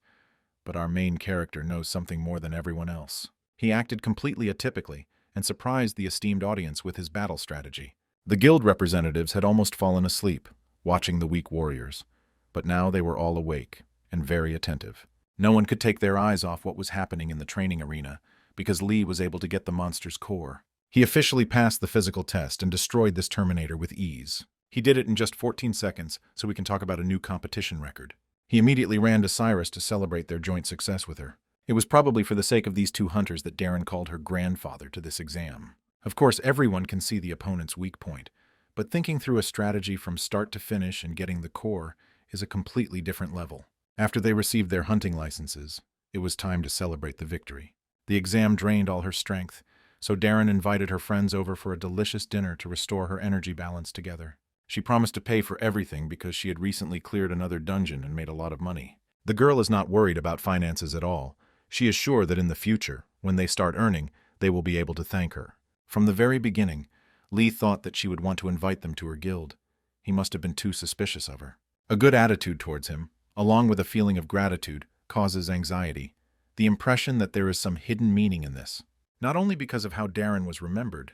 but our main character knows something more than everyone else. He acted completely atypically and surprised the esteemed audience with his battle strategy. The guild representatives had almost fallen asleep, watching the weak warriors, but now they were all awake and very attentive. No one could take their eyes off what was happening in the training arena, because Lee was able to get the monster's core. He officially passed the physical test and destroyed this Terminator with ease. He did it in just 14 seconds, so we can talk about a new competition record. He immediately ran to Cyrus to celebrate their joint success with her. It was probably for the sake of these two hunters that Darren called her grandfather to this exam. Of course, everyone can see the opponent's weak point, but thinking through a strategy from start to finish and getting the core is a completely different level. After they received their hunting licenses, it was time to celebrate the victory. The exam drained all her strength, so Darren invited her friends over for a delicious dinner to restore her energy balance together. She promised to pay for everything because she had recently cleared another dungeon and made a lot of money. The girl is not worried about finances at all. She is sure that in the future, when they start earning, they will be able to thank her. From the very beginning, Lee thought that she would want to invite them to her guild. He must have been too suspicious of her. A good attitude towards him, along with a feeling of gratitude, causes anxiety. The impression that there is some hidden meaning in this. Not only because of how Darren was remembered,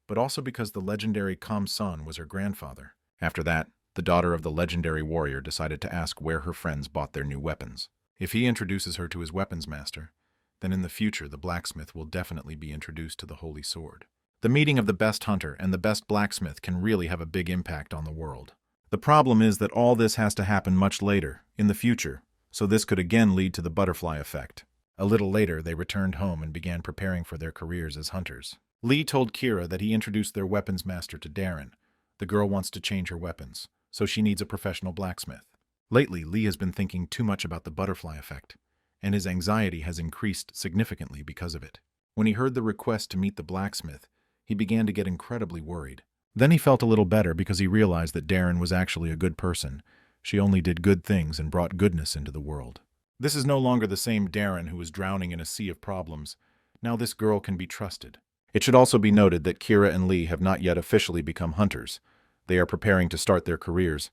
but also because the legendary Kam Son was her grandfather. After that, the daughter of the legendary warrior decided to ask where her friends bought their new weapons. If he introduces her to his weapons master, then in the future the blacksmith will definitely be introduced to the Holy Sword. The meeting of the best hunter and the best blacksmith can really have a big impact on the world. The problem is that all this has to happen much later, in the future, so this could again lead to the butterfly effect. A little later, they returned home and began preparing for their careers as hunters. Lee told Kira that he introduced their weapons master to Darren. The girl wants to change her weapons, so she needs a professional blacksmith. Lately, Lee has been thinking too much about the butterfly effect, and his anxiety has increased significantly because of it. When he heard the request to meet the blacksmith, he began to get incredibly worried. Then he felt a little better because he realized that Darren was actually a good person. She only did good things and brought goodness into the world. This is no longer the same Darren who was drowning in a sea of problems. Now this girl can be trusted. It should also be noted that Kira and Lee have not yet officially become hunters. They are preparing to start their careers,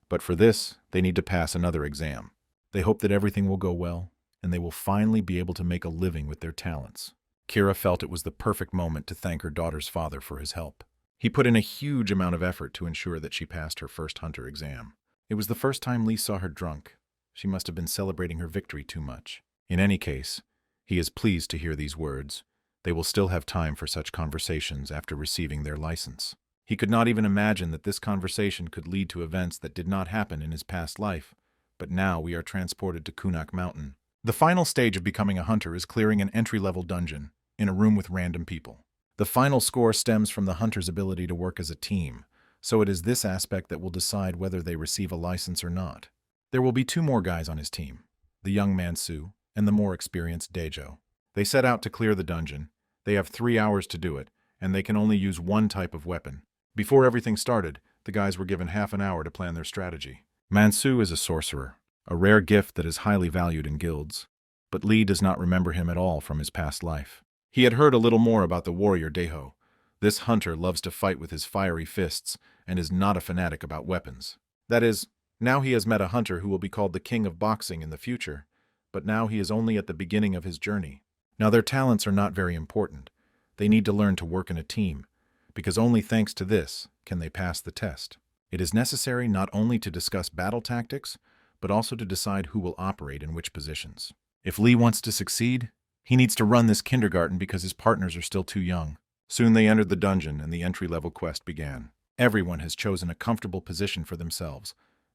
but for this, they need to pass another exam. They hope that everything will go well, and they will finally be able to make a living with their talents. Kira felt it was the perfect moment to thank her daughter's father for his help. He put in a huge amount of effort to ensure that she passed her first hunter exam. It was the first time Lee saw her drunk. She must have been celebrating her victory too much. In any case, he is pleased to hear these words. They will still have time for such conversations after receiving their license. He could not even imagine that this conversation could lead to events that did not happen in his past life, but now we are transported to Kunak Mountain. The final stage of becoming a hunter is clearing an entry-level dungeon in a room with random people. The final score stems from the hunter's ability to work as a team, so it is this aspect that will decide whether they receive a license or not. There will be 2 more guys on his team, the young Mansu and the more experienced Daejo. They set out to clear the dungeon. They have 3 hours to do it, and they can only use one type of weapon. Before everything started, the guys were given half an hour to plan their strategy. Mansu is a sorcerer, a rare gift that is highly valued in guilds, but Lee does not remember him at all from his past life. He had heard a little more about the warrior Daeho. This hunter loves to fight with his fiery fists and is not a fanatic about weapons. That is, now he has met a hunter who will be called the king of boxing in the future, but now he is only at the beginning of his journey. Now their talents are not very important. They need to learn to work in a team, because only thanks to this can they pass the test. It is necessary not only to discuss battle tactics, but also to decide who will operate in which positions. If Lee wants to succeed, he needs to run this kindergarten because his partners are still too young. Soon they entered the dungeon and the entry-level quest began. Everyone has chosen a comfortable position for themselves.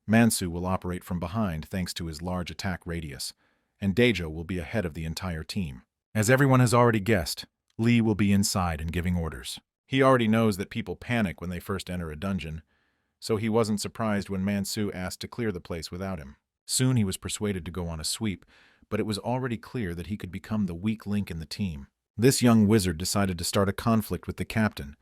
Mansu will operate from behind thanks to his large attack radius, and Daejo will be ahead of the entire team. As everyone has already guessed, Lee will be inside and giving orders. He already knows that people panic when they first enter a dungeon, so he wasn't surprised when Mansu asked to clear the place without him. Soon he was persuaded to go on a sweep, but it was already clear that he could become the weak link in the team. This young wizard decided to start a conflict with the captain,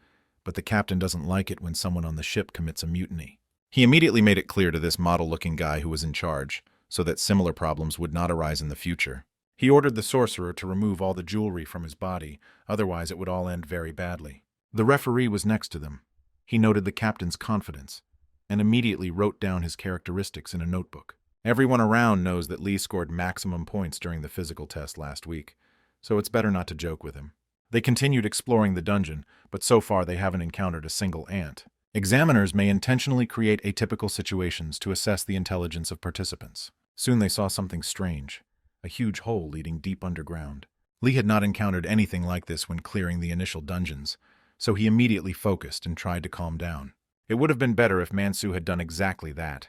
but the captain doesn't like it when someone on the ship commits a mutiny. He immediately made it clear to this model-looking guy who was in charge, so that similar problems would not arise in the future. He ordered the sorcerer to remove all the jewelry from his body, otherwise it would all end very badly. The referee was next to them. He noted the captain's confidence, and immediately wrote down his characteristics in a notebook. Everyone around knows that Lee scored maximum points during the physical test last week, so it's better not to joke with him. They continued exploring the dungeon, but so far they haven't encountered a single ant. Examiners may intentionally create atypical situations to assess the intelligence of participants. Soon they saw something strange, a huge hole leading deep underground. Lee had not encountered anything like this when clearing the initial dungeons, so he immediately focused and tried to calm down. It would have been better if Mansu had done exactly that,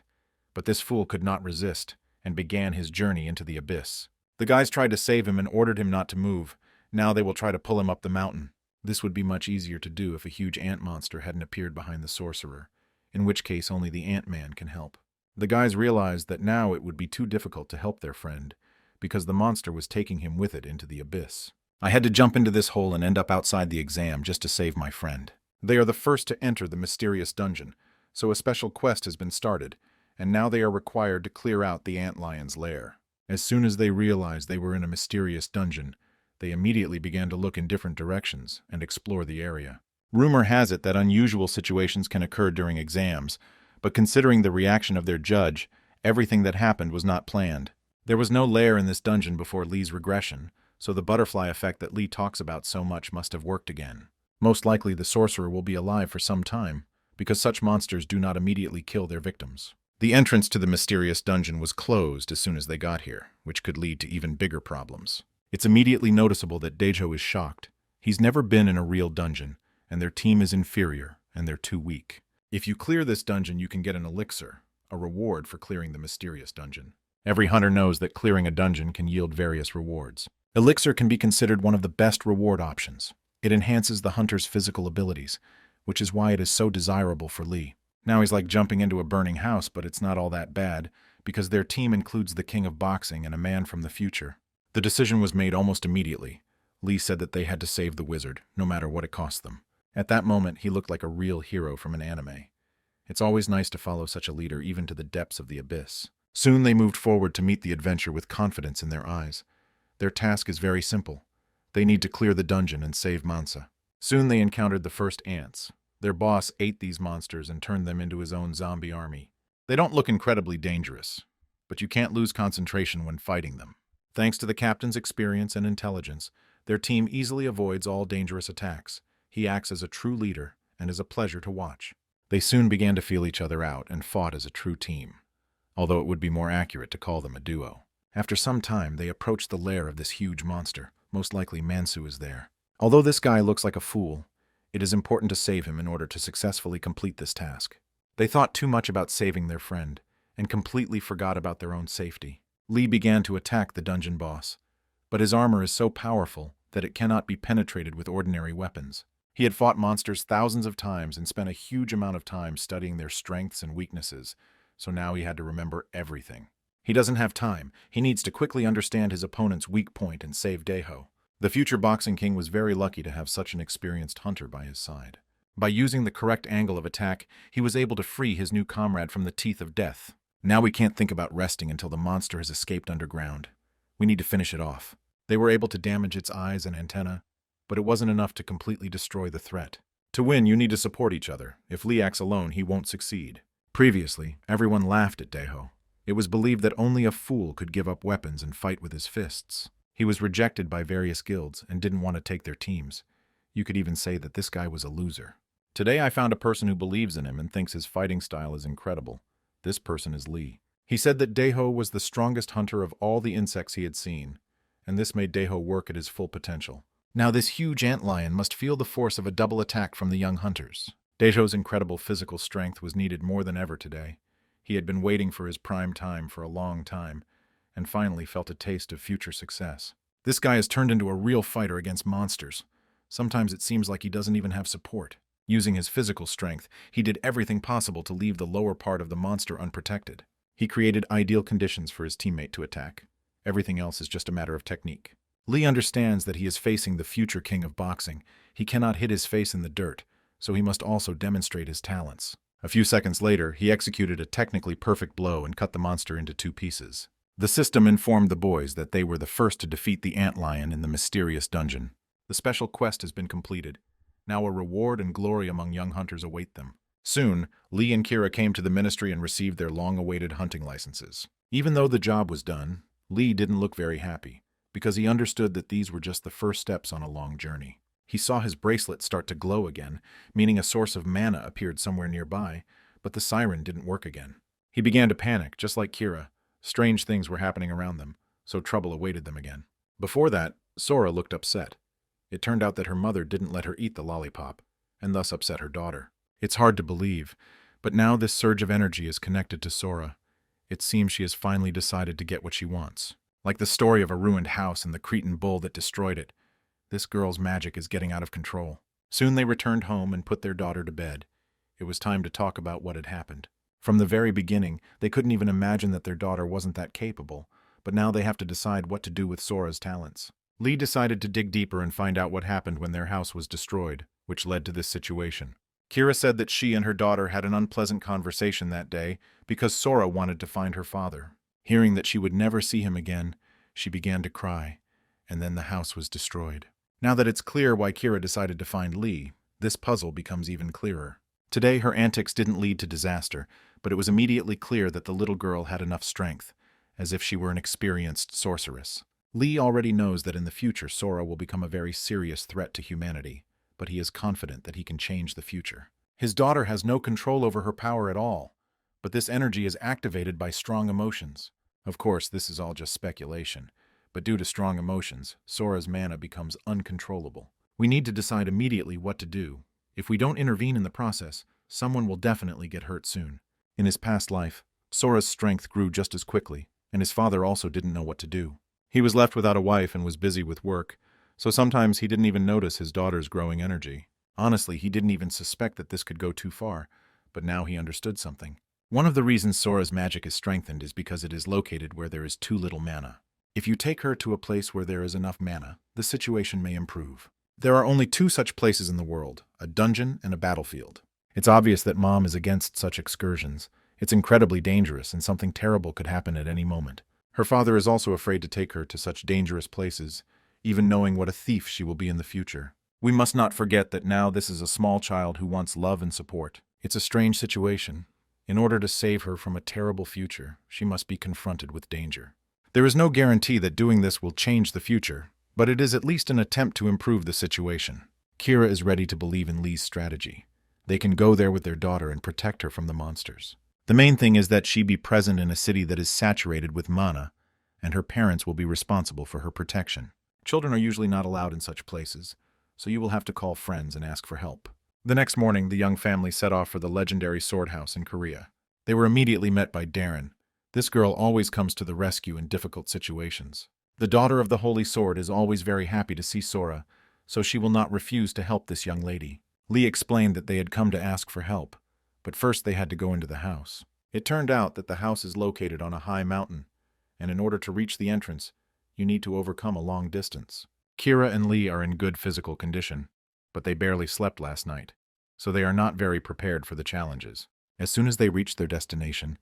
but this fool could not resist and began his journey into the abyss. The guys tried to save him and ordered him not to move. Now they will try to pull him up the mountain. This would be much easier to do if a huge ant monster hadn't appeared behind the sorcerer, in which case only the Ant-Man can help. The guys realized that now it would be too difficult to help their friend, because the monster was taking him with it into the abyss. I had to jump into this hole and end up outside the exam just to save my friend. They are the first to enter the mysterious dungeon, so a special quest has been started, and now they are required to clear out the Ant-Lion's lair. As soon as they realized they were in a mysterious dungeon, they immediately began to look in different directions and explore the area. Rumor has it that unusual situations can occur during exams, but considering the reaction of their judge, everything that happened was not planned. There was no lair in this dungeon before Lee's regression, so the butterfly effect that Lee talks about so much must have worked again. Most likely the sorcerer will be alive for some time, because such monsters do not immediately kill their victims. The entrance to the mysterious dungeon was closed as soon as they got here, which could lead to even bigger problems. It's immediately noticeable that Daejo is shocked. He's never been in a real dungeon, and their team is inferior, and they're too weak. If you clear this dungeon, you can get an elixir, a reward for clearing the mysterious dungeon. Every hunter knows that clearing a dungeon can yield various rewards. Elixir can be considered one of the best reward options. It enhances the hunter's physical abilities, which is why it is so desirable for Lee. Now he's like jumping into a burning house, but it's not all that bad, because their team includes the king of boxing and a man from the future. The decision was made almost immediately. Lee said that they had to save the wizard, no matter what it cost them. At that moment, he looked like a real hero from an anime. It's always nice to follow such a leader even to the depths of the abyss. Soon they moved forward to meet the adventure with confidence in their eyes. Their task is very simple. They need to clear the dungeon and save Mansa. Soon they encountered the first ants. Their boss ate these monsters and turned them into his own zombie army. They don't look incredibly dangerous, but you can't lose concentration when fighting them. Thanks to the captain's experience and intelligence, their team easily avoids all dangerous attacks. He acts as a true leader and is a pleasure to watch. They soon began to feel each other out and fought as a true team, although it would be more accurate to call them a duo. After some time, they approached the lair of this huge monster. Most likely Mansu is there. Although this guy looks like a fool, it is important to save him in order to successfully complete this task. They thought too much about saving their friend and completely forgot about their own safety. Lee began to attack the dungeon boss, but his armor is so powerful that it cannot be penetrated with ordinary weapons. He had fought monsters thousands of times and spent a huge amount of time studying their strengths and weaknesses, so now he had to remember everything. He doesn't have time. He needs to quickly understand his opponent's weak point and save Daeho. The future boxing king was very lucky to have such an experienced hunter by his side. By using the correct angle of attack, he was able to free his new comrade from the teeth of death. Now we can't think about resting until the monster has escaped underground. We need to finish it off. They were able to damage its eyes and antenna, but it wasn't enough to completely destroy the threat. To win, you need to support each other. If Lee acts alone, he won't succeed. Previously, everyone laughed at Daeho. It was believed that only a fool could give up weapons and fight with his fists. He was rejected by various guilds and didn't want to take their teams. You could even say that this guy was a loser. Today I found a person who believes in him and thinks his fighting style is incredible. This person is Lee. He said that Daeho was the strongest hunter of all the insects he had seen, and this made Daeho work at his full potential. Now this huge antlion must feel the force of a double attack from the young hunters. Daeho's incredible physical strength was needed more than ever today. He had been waiting for his prime time for a long time, and finally felt a taste of future success. This guy has turned into a real fighter against monsters. Sometimes it seems like he doesn't even have support. Using his physical strength, he did everything possible to leave the lower part of the monster unprotected. He created ideal conditions for his teammate to attack. Everything else is just a matter of technique. Lee understands that he is facing the future king of boxing. He cannot hit his face in the dirt, so he must also demonstrate his talents. A few seconds later, he executed a technically perfect blow and cut the monster into 2 pieces. The system informed the boys that they were the first to defeat the antlion in the mysterious dungeon. The special quest has been completed. Now a reward and glory among young hunters await them. Soon, Lee and Kira came to the ministry and received their long-awaited hunting licenses. Even though the job was done, Lee didn't look very happy, because he understood that these were just the first steps on a long journey. He saw his bracelet start to glow again, meaning a source of mana appeared somewhere nearby, but the siren didn't work again. He began to panic, just like Kira. Strange things were happening around them, so trouble awaited them again. Before that, Sora looked upset. It turned out that her mother didn't let her eat the lollipop, and thus upset her daughter. It's hard to believe, but now this surge of energy is connected to Sora. It seems she has finally decided to get what she wants. Like the story of a ruined house and the Cretan bull that destroyed it, this girl's magic is getting out of control. Soon they returned home and put their daughter to bed. It was time to talk about what had happened. From the very beginning, they couldn't even imagine that their daughter wasn't that capable, but now they have to decide what to do with Sora's talents. Lee decided to dig deeper and find out what happened when their house was destroyed, which led to this situation. Kira said that she and her daughter had an unpleasant conversation that day because Sora wanted to find her father. Hearing that she would never see him again, she began to cry, and then the house was destroyed. Now that it's clear why Kira decided to find Lee, this puzzle becomes even clearer. Today, her antics didn't lead to disaster, but it was immediately clear that the little girl had enough strength, as if she were an experienced sorceress. Lee already knows that in the future Sora will become a very serious threat to humanity, but he is confident that he can change the future. His daughter has no control over her power at all, but this energy is activated by strong emotions. Of course, this is all just speculation, but due to strong emotions, Sora's mana becomes uncontrollable. We need to decide immediately what to do. If we don't intervene in the process, someone will definitely get hurt soon. In his past life, Sora's strength grew just as quickly, and his father also didn't know what to do. He was left without a wife and was busy with work, so sometimes he didn't even notice his daughter's growing energy. Honestly, he didn't even suspect that this could go too far, but now he understood something. One of the reasons Sora's magic is strengthened is because it is located where there is too little mana. If you take her to a place where there is enough mana, the situation may improve. There are only two such places in the world, a dungeon and a battlefield. It's obvious that Mom is against such excursions. It's incredibly dangerous and something terrible could happen at any moment. Her father is also afraid to take her to such dangerous places, even knowing what a thief she will be in the future. We must not forget that now this is a small child who wants love and support. It's a strange situation. In order to save her from a terrible future, she must be confronted with danger. There is no guarantee that doing this will change the future, but it is at least an attempt to improve the situation. Kira is ready to believe in Lee's strategy. They can go there with their daughter and protect her from the monsters. The main thing is that she be present in a city that is saturated with mana, and her parents will be responsible for her protection. Children are usually not allowed in such places, so you will have to call friends and ask for help. The next morning, the young family set off for the legendary sword house in Korea. They were immediately met by Darren. This girl always comes to the rescue in difficult situations. The daughter of the Holy Sword is always very happy to see Sora, so she will not refuse to help this young lady. Lee explained that they had come to ask for help, but first they had to go into the house. It turned out that the house is located on a high mountain, and in order to reach the entrance, you need to overcome a long distance. Kira and Lee are in good physical condition, but they barely slept last night, so they are not very prepared for the challenges. As soon as they reached their destination,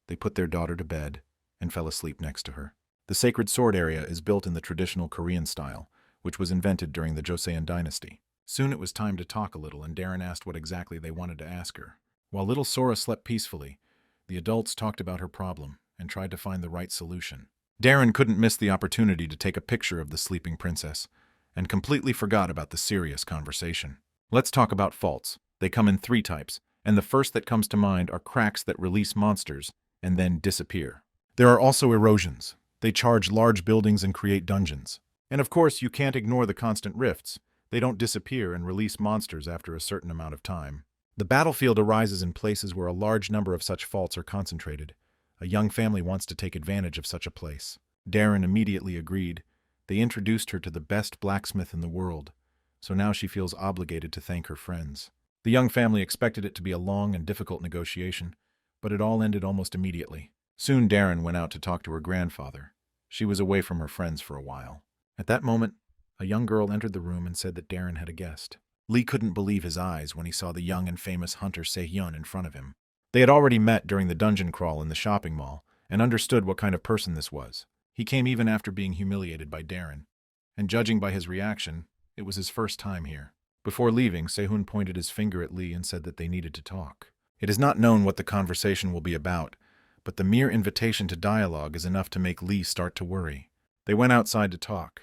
they put their daughter to bed and fell asleep next to her. The sacred sword area is built in the traditional Korean style, which was invented during the Joseon dynasty. Soon it was time to talk a little, and Darren asked what exactly they wanted to ask her. While little Sora slept peacefully, the adults talked about her problem and tried to find the right solution. Darren couldn't miss the opportunity to take a picture of the sleeping princess, and completely forgot about the serious conversation. Let's talk about faults. They come in 3 types, and the first that comes to mind are cracks that release monsters and then disappear. There are also erosions. They charge large buildings and create dungeons. And of course, you can't ignore the constant rifts. They don't disappear and release monsters after a certain amount of time. The battlefield arises in places where a large number of such faults are concentrated. A young family wants to take advantage of such a place. Darren immediately agreed. They introduced her to the best blacksmith in the world, so now she feels obligated to thank her friends. The young family expected it to be a long and difficult negotiation, but it all ended almost immediately. Soon Darren went out to talk to her grandfather. She was away from her friends for a while. At that moment, a young girl entered the room and said that Darren had a guest. Lee couldn't believe his eyes when he saw the young and famous hunter Se-hyun in front of him. They had already met during the dungeon crawl in the shopping mall and understood what kind of person this was. He came even after being humiliated by Darren, and judging by his reaction, it was his first time here. Before leaving, Se-hyun pointed his finger at Lee and said that they needed to talk. It is not known what the conversation will be about, but the mere invitation to dialogue is enough to make Lee start to worry. They went outside to talk,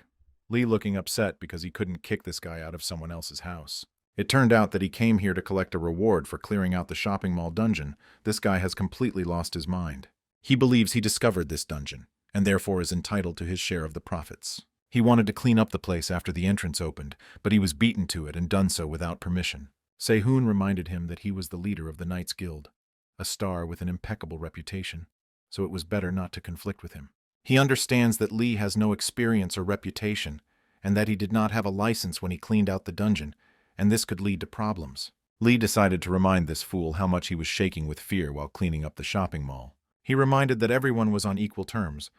Lee looking upset because he couldn't kick this guy out of someone else's house. It turned out that he came here to collect a reward for clearing out the shopping mall dungeon. This guy has completely lost his mind. He believes he discovered this dungeon, and therefore is entitled to his share of the profits. He wanted to clean up the place after the entrance opened, but he was beaten to it and done so without permission. Se-hyun reminded him that he was the leader of the Knights Guild, a star with an impeccable reputation, so it was better not to conflict with him. He understands that Lee has no experience or reputation, and that he did not have a license when he cleaned out the dungeon, and this could lead to problems. Lee decided to remind this fool how much he was shaking with fear while cleaning up the shopping mall. He reminded that everyone was on equal terms,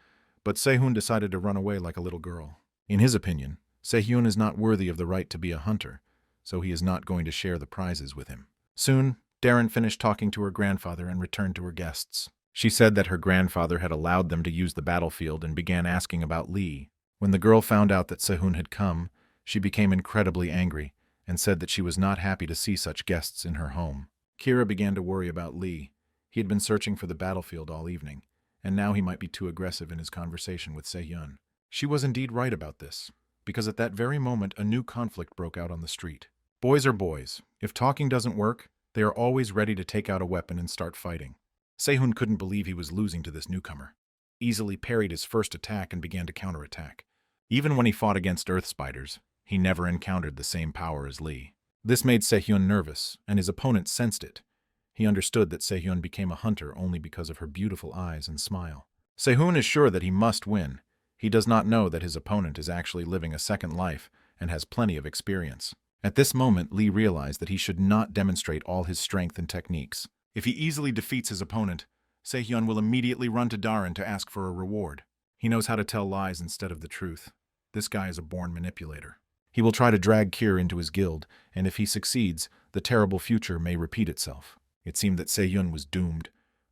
but Se-hyun decided to run away like a little girl. In his opinion, Se-hyun is not worthy of the right to be a hunter, so he is not going to share the prizes with him. Soon, Darren finished talking to her grandfather and returned to her guests. She said that her grandfather had allowed them to use the battlefield and began asking about Lee. When the girl found out that Se-hyun had come, she became incredibly angry and said that she was not happy to see such guests in her home. Kira began to worry about Lee. He had been searching for the battlefield all evening, and now he might be too aggressive in his conversation with Se-hyun. She was indeed right about this, because at that very moment a new conflict broke out on the street. Boys are boys. If talking doesn't work, they are always ready to take out a weapon and start fighting. Se-hyun couldn't believe he was losing to this newcomer. Easily parried his first attack and began to counterattack. Even when he fought against earth spiders, he never encountered the same power as Lee. This made Se-hyun nervous, and his opponent sensed it. He understood that Se-hyun became a hunter only because of her beautiful eyes and smile. Se-hyun is sure that he must win. He does not know that his opponent is actually living a second life and has plenty of experience. At this moment, Lee realized that he should not demonstrate all his strength and techniques. If he easily defeats his opponent, Se-hyun will immediately run to Darren to ask for a reward. He knows how to tell lies instead of the truth. This guy is a born manipulator. He will try to drag Kira into his guild, and if he succeeds, the terrible future may repeat itself. It seemed that Se-yun was doomed,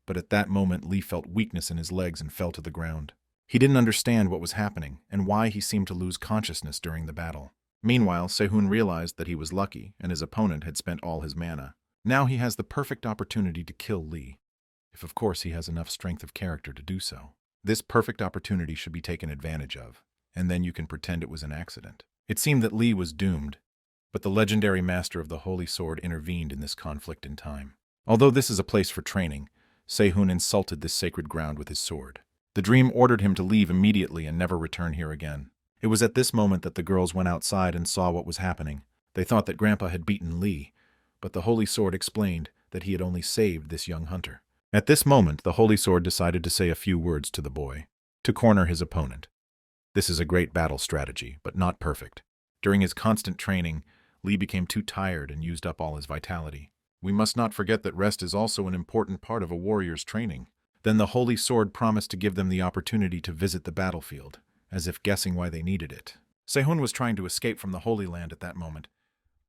but at that moment Lee felt weakness in his legs and fell to the ground. He didn't understand what was happening and why he seemed to lose consciousness during the battle. Meanwhile, Se-hun realized that he was lucky and his opponent had spent all his mana. Now he has the perfect opportunity to kill Lee, if of course he has enough strength of character to do so. This perfect opportunity should be taken advantage of, and then you can pretend it was an accident. It seemed that Lee was doomed, but the legendary master of the Holy Sword intervened in this conflict in time. Although this is a place for training, Se-hun insulted this sacred ground with his sword. The dream ordered him to leave immediately and never return here again. It was at this moment that the girls went outside and saw what was happening. They thought that Grandpa had beaten Lee, but the Holy Sword explained that he had only saved this young hunter. At this moment, the Holy Sword decided to say a few words to the boy, to corner his opponent. This is a great battle strategy, but not perfect. During his constant training, Lee became too tired and used up all his vitality. We must not forget that rest is also an important part of a warrior's training. Then the Holy Sword promised to give them the opportunity to visit the battlefield, as if guessing why they needed it. Se-hun was trying to escape from the Holy Land at that moment,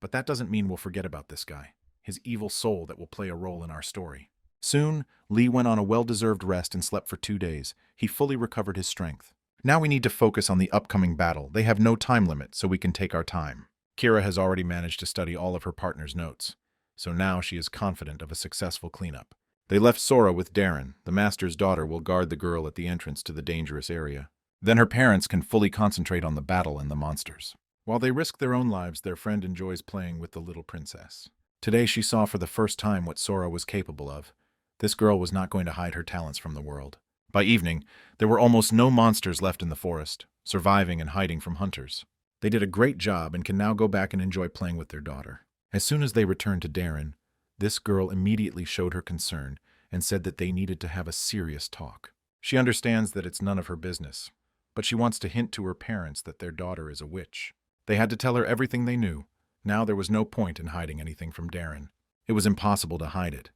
but that doesn't mean we'll forget about this guy, his evil soul that will play a role in our story. Soon, Lee went on a well-deserved rest and slept for 2 days. He fully recovered his strength. Now we need to focus on the upcoming battle. They have no time limit, so we can take our time. Kira has already managed to study all of her partner's notes, so now she is confident of a successful cleanup. They left Sora with Darren. The master's daughter will guard the girl at the entrance to the dangerous area. Then her parents can fully concentrate on the battle and the monsters. While they risk their own lives, their friend enjoys playing with the little princess. Today she saw for the first time what Sora was capable of. This girl was not going to hide her talents from the world. By evening, there were almost no monsters left in the forest, surviving and hiding from hunters. They did a great job and can now go back and enjoy playing with their daughter. As soon as they returned to Darren, this girl immediately showed her concern and said that they needed to have a serious talk. She understands that it's none of her business, but she wants to hint to her parents that their daughter is a witch. They had to tell her everything they knew. Now there was no point in hiding anything from Darren. It was impossible to hide it.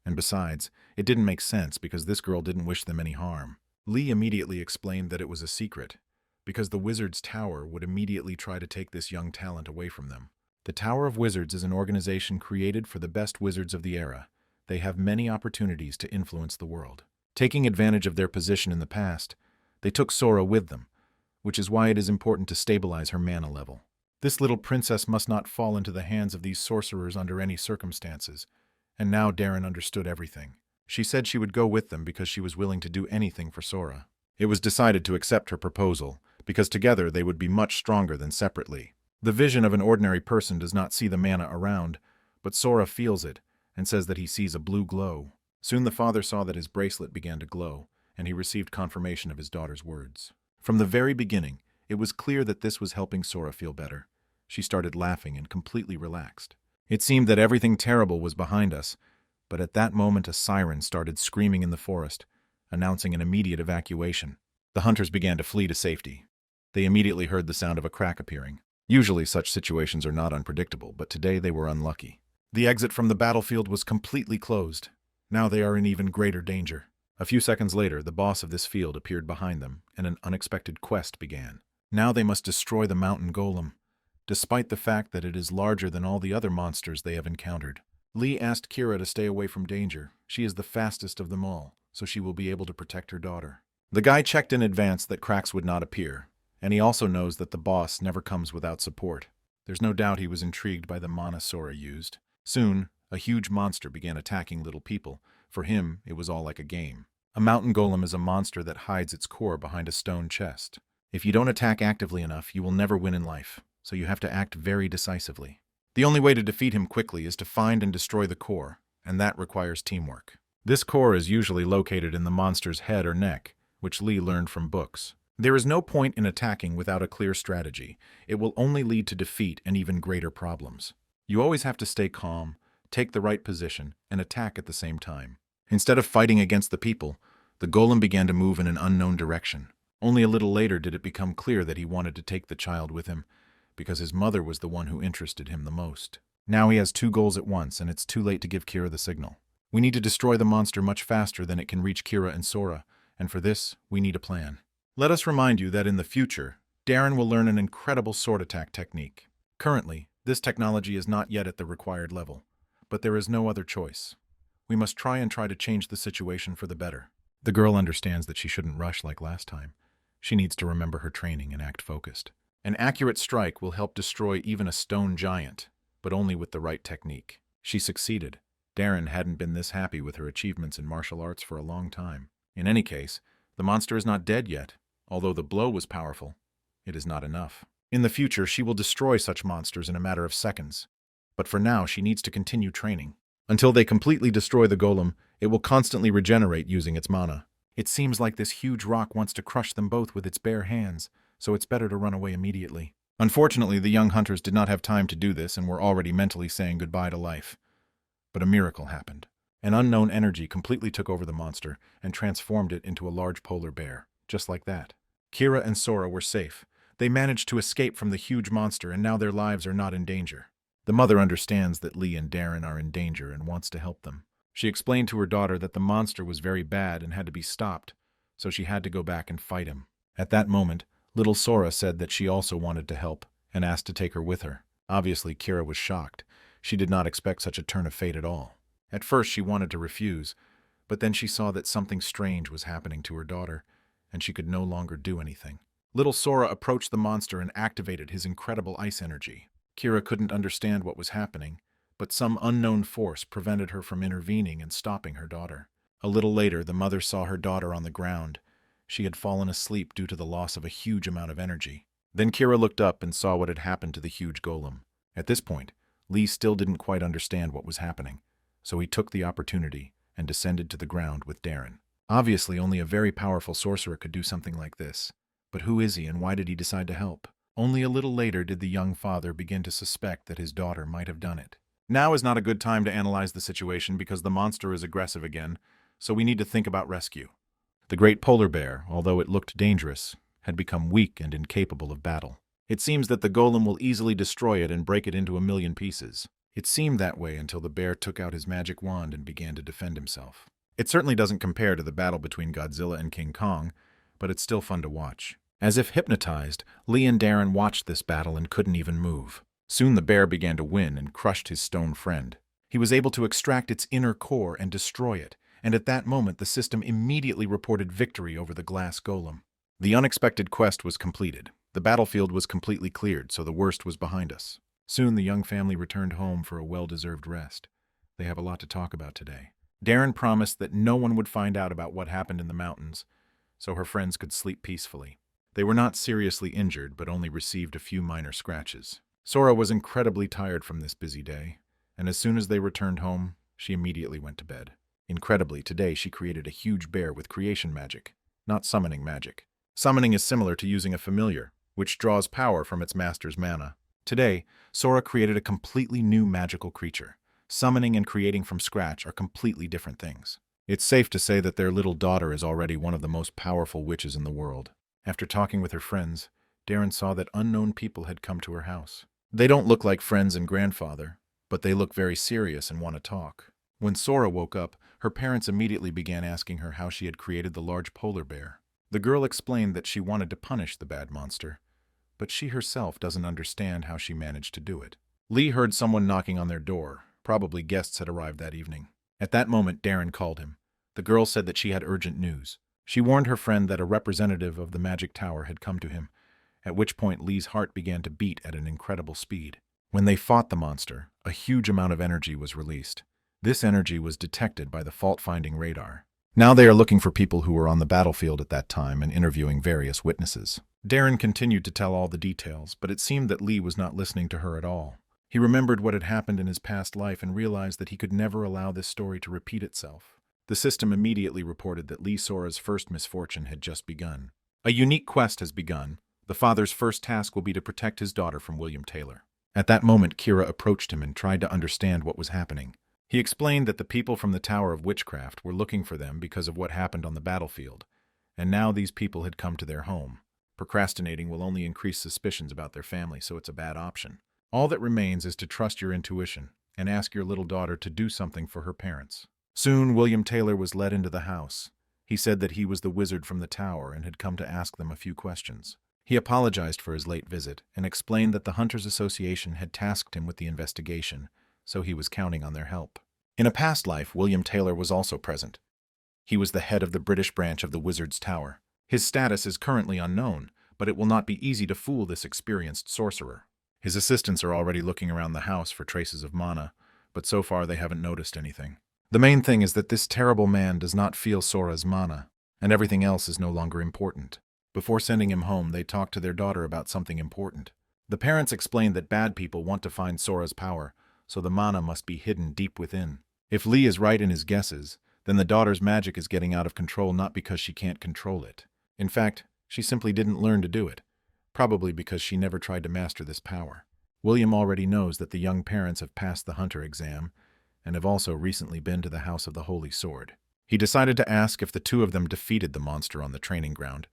And besides, it didn't make sense because this girl didn't wish them any harm. Lee immediately explained that it was a secret, because the Wizard's Tower would immediately try to take this young talent away from them. The Tower of Wizards is an organization created for the best wizards of the era. They have many opportunities to influence the world. Taking advantage of their position in the past, they took Sora with them, which is why it is important to stabilize her mana level. This little princess must not fall into the hands of these sorcerers under any circumstances. And now Darren understood everything. She said she would go with them because she was willing to do anything for Sora. It was decided to accept her proposal, because together they would be much stronger than separately. The vision of an ordinary person does not see the mana around, but Sora feels it, and says that he sees a blue glow. Soon the father saw that his bracelet began to glow, and he received confirmation of his daughter's words. From the very beginning, it was clear that this was helping Sora feel better. She started laughing and completely relaxed. It seemed that everything terrible was behind us, but at that moment a siren started screaming in the forest, announcing an immediate evacuation. The hunters began to flee to safety. They immediately heard the sound of a crack appearing. Usually such situations are not unpredictable, but today they were unlucky. The exit from the battlefield was completely closed. Now they are in even greater danger. A few seconds later, the boss of this field appeared behind them, and an unexpected quest began. Now they must destroy the mountain golem, despite the fact that it is larger than all the other monsters they have encountered. Lee asked Kira to stay away from danger. She is the fastest of them all, so she will be able to protect her daughter. The guy checked in advance that cracks would not appear, and he also knows that the boss never comes without support. There's no doubt he was intrigued by the mana Sora used. Soon, a huge monster began attacking little people. For him, it was all like a game. A mountain golem is a monster that hides its core behind a stone chest. If you don't attack actively enough, you will never win in life, so you have to act very decisively. The only way to defeat him quickly is to find and destroy the core, and that requires teamwork. This core is usually located in the monster's head or neck, which Lee learned from books. There is no point in attacking without a clear strategy. It will only lead to defeat and even greater problems. You always have to stay calm, take the right position, and attack at the same time. Instead of fighting against the people, the golem began to move in an unknown direction. Only a little later did it become clear that he wanted to take the child with him, because his mother was the one who interested him the most. Now he has 2 goals at once, and it's too late to give Kira the signal. We need to destroy the monster much faster than it can reach Kira and Sora, and for this, we need a plan. Let us remind you that in the future, Darren will learn an incredible sword attack technique. Currently, this technology is not yet at the required level, but there is no other choice. We must try to change the situation for the better. The girl understands that she shouldn't rush like last time. She needs to remember her training and act focused. An accurate strike will help destroy even a stone giant, but only with the right technique. She succeeded. Darren hadn't been this happy with her achievements in martial arts for a long time. In any case, the monster is not dead yet. Although the blow was powerful, it is not enough. In the future, she will destroy such monsters in a matter of seconds. But for now, she needs to continue training. Until they completely destroy the golem, it will constantly regenerate using its mana. It seems like this huge rock wants to crush them both with its bare hands, so it's better to run away immediately. Unfortunately, the young hunters did not have time to do this and were already mentally saying goodbye to life. But a miracle happened. An unknown energy completely took over the monster and transformed it into a large polar bear. Just like that. Kira and Sora were safe. They managed to escape from the huge monster and now their lives are not in danger. The mother understands that Lee and Darren are in danger and wants to help them. She explained to her daughter that the monster was very bad and had to be stopped, so she had to go back and fight him. At that moment, little Sora said that she also wanted to help and asked to take her with her. Obviously, Kira was shocked. She did not expect such a turn of fate at all. At first, she wanted to refuse, but then she saw that something strange was happening to her daughter, and she could no longer do anything. Little Sora approached the monster and activated his incredible ice energy. Kira couldn't understand what was happening, but some unknown force prevented her from intervening and stopping her daughter. A little later, the mother saw her daughter on the ground. She had fallen asleep due to the loss of a huge amount of energy. Then Kira looked up and saw what had happened to the huge golem. At this point, Lee still didn't quite understand what was happening, so he took the opportunity and descended to the ground with Darren. Obviously, only a very powerful sorcerer could do something like this. But who is he and why did he decide to help? Only a little later did the young father begin to suspect that his daughter might have done it. Now is not a good time to analyze the situation because the monster is aggressive again, so we need to think about rescue. The great polar bear, although it looked dangerous, had become weak and incapable of battle. It seems that the golem will easily destroy it and break it into a million pieces. It seemed that way until the bear took out his magic wand and began to defend himself. It certainly doesn't compare to the battle between Godzilla and King Kong, but it's still fun to watch. As if hypnotized, Lee and Darren watched this battle and couldn't even move. Soon the bear began to win and crushed his stone friend. He was able to extract its inner core and destroy it, and at that moment the system immediately reported victory over the glass golem. The unexpected quest was completed. The battlefield was completely cleared, so the worst was behind us. Soon the young family returned home for a well-deserved rest. They have a lot to talk about today. Darren promised that no one would find out about what happened in the mountains, so her friends could sleep peacefully. They were not seriously injured, but only received a few minor scratches. Sora was incredibly tired from this busy day, and as soon as they returned home, she immediately went to bed. Incredibly, today she created a huge bear with creation magic, not summoning magic. Summoning is similar to using a familiar, which draws power from its master's mana. Today, Sora created a completely new magical creature. Summoning and creating from scratch are completely different things. It's safe to say that their little daughter is already one of the most powerful witches in the world. After talking with her friends, Darren saw that unknown people had come to her house. They don't look like friends and grandfather, but they look very serious and want to talk. When Sora woke up, her parents immediately began asking her how she had created the large polar bear. The girl explained that she wanted to punish the bad monster, but she herself doesn't understand how she managed to do it. Lee heard someone knocking on their door. Probably guests had arrived that evening. At that moment, Darren called him. The girl said that she had urgent news. She warned her friend that a representative of the magic tower had come to him, at which point Lee's heart began to beat at an incredible speed. When they fought the monster, a huge amount of energy was released. This energy was detected by the fault-finding radar. Now they are looking for people who were on the battlefield at that time and interviewing various witnesses. Darren continued to tell all the details, but it seemed that Lee was not listening to her at all. He remembered what had happened in his past life and realized that he could never allow this story to repeat itself. The system immediately reported that Lee Sora's first misfortune had just begun. A unique quest has begun. The father's first task will be to protect his daughter from William Taylor. At that moment, Kira approached him and tried to understand what was happening. He explained that the people from the Tower of Witchcraft were looking for them because of what happened on the battlefield, and now these people had come to their home. Procrastinating will only increase suspicions about their family, so it's a bad option. All that remains is to trust your intuition and ask your little daughter to do something for her parents. Soon, William Taylor was led into the house. He said that he was the wizard from the tower and had come to ask them a few questions. He apologized for his late visit and explained that the Hunters Association had tasked him with the investigation, so he was counting on their help. In a past life, William Taylor was also present. He was the head of the British branch of the Wizard's Tower. His status is currently unknown, but it will not be easy to fool this experienced sorcerer. His assistants are already looking around the house for traces of mana, but so far they haven't noticed anything. The main thing is that this terrible man does not feel Sora's mana, and everything else is no longer important. Before sending him home, they talked to their daughter about something important. The parents explained that bad people want to find Sora's power, so the mana must be hidden deep within. If Lee is right in his guesses, then the daughter's magic is getting out of control not because she can't control it. In fact, she simply didn't learn to do it, probably because she never tried to master this power. William already knows that the young parents have passed the hunter exam, and have also recently been to the House of the Holy Sword. He decided to ask if the two of them defeated the monster on the training ground.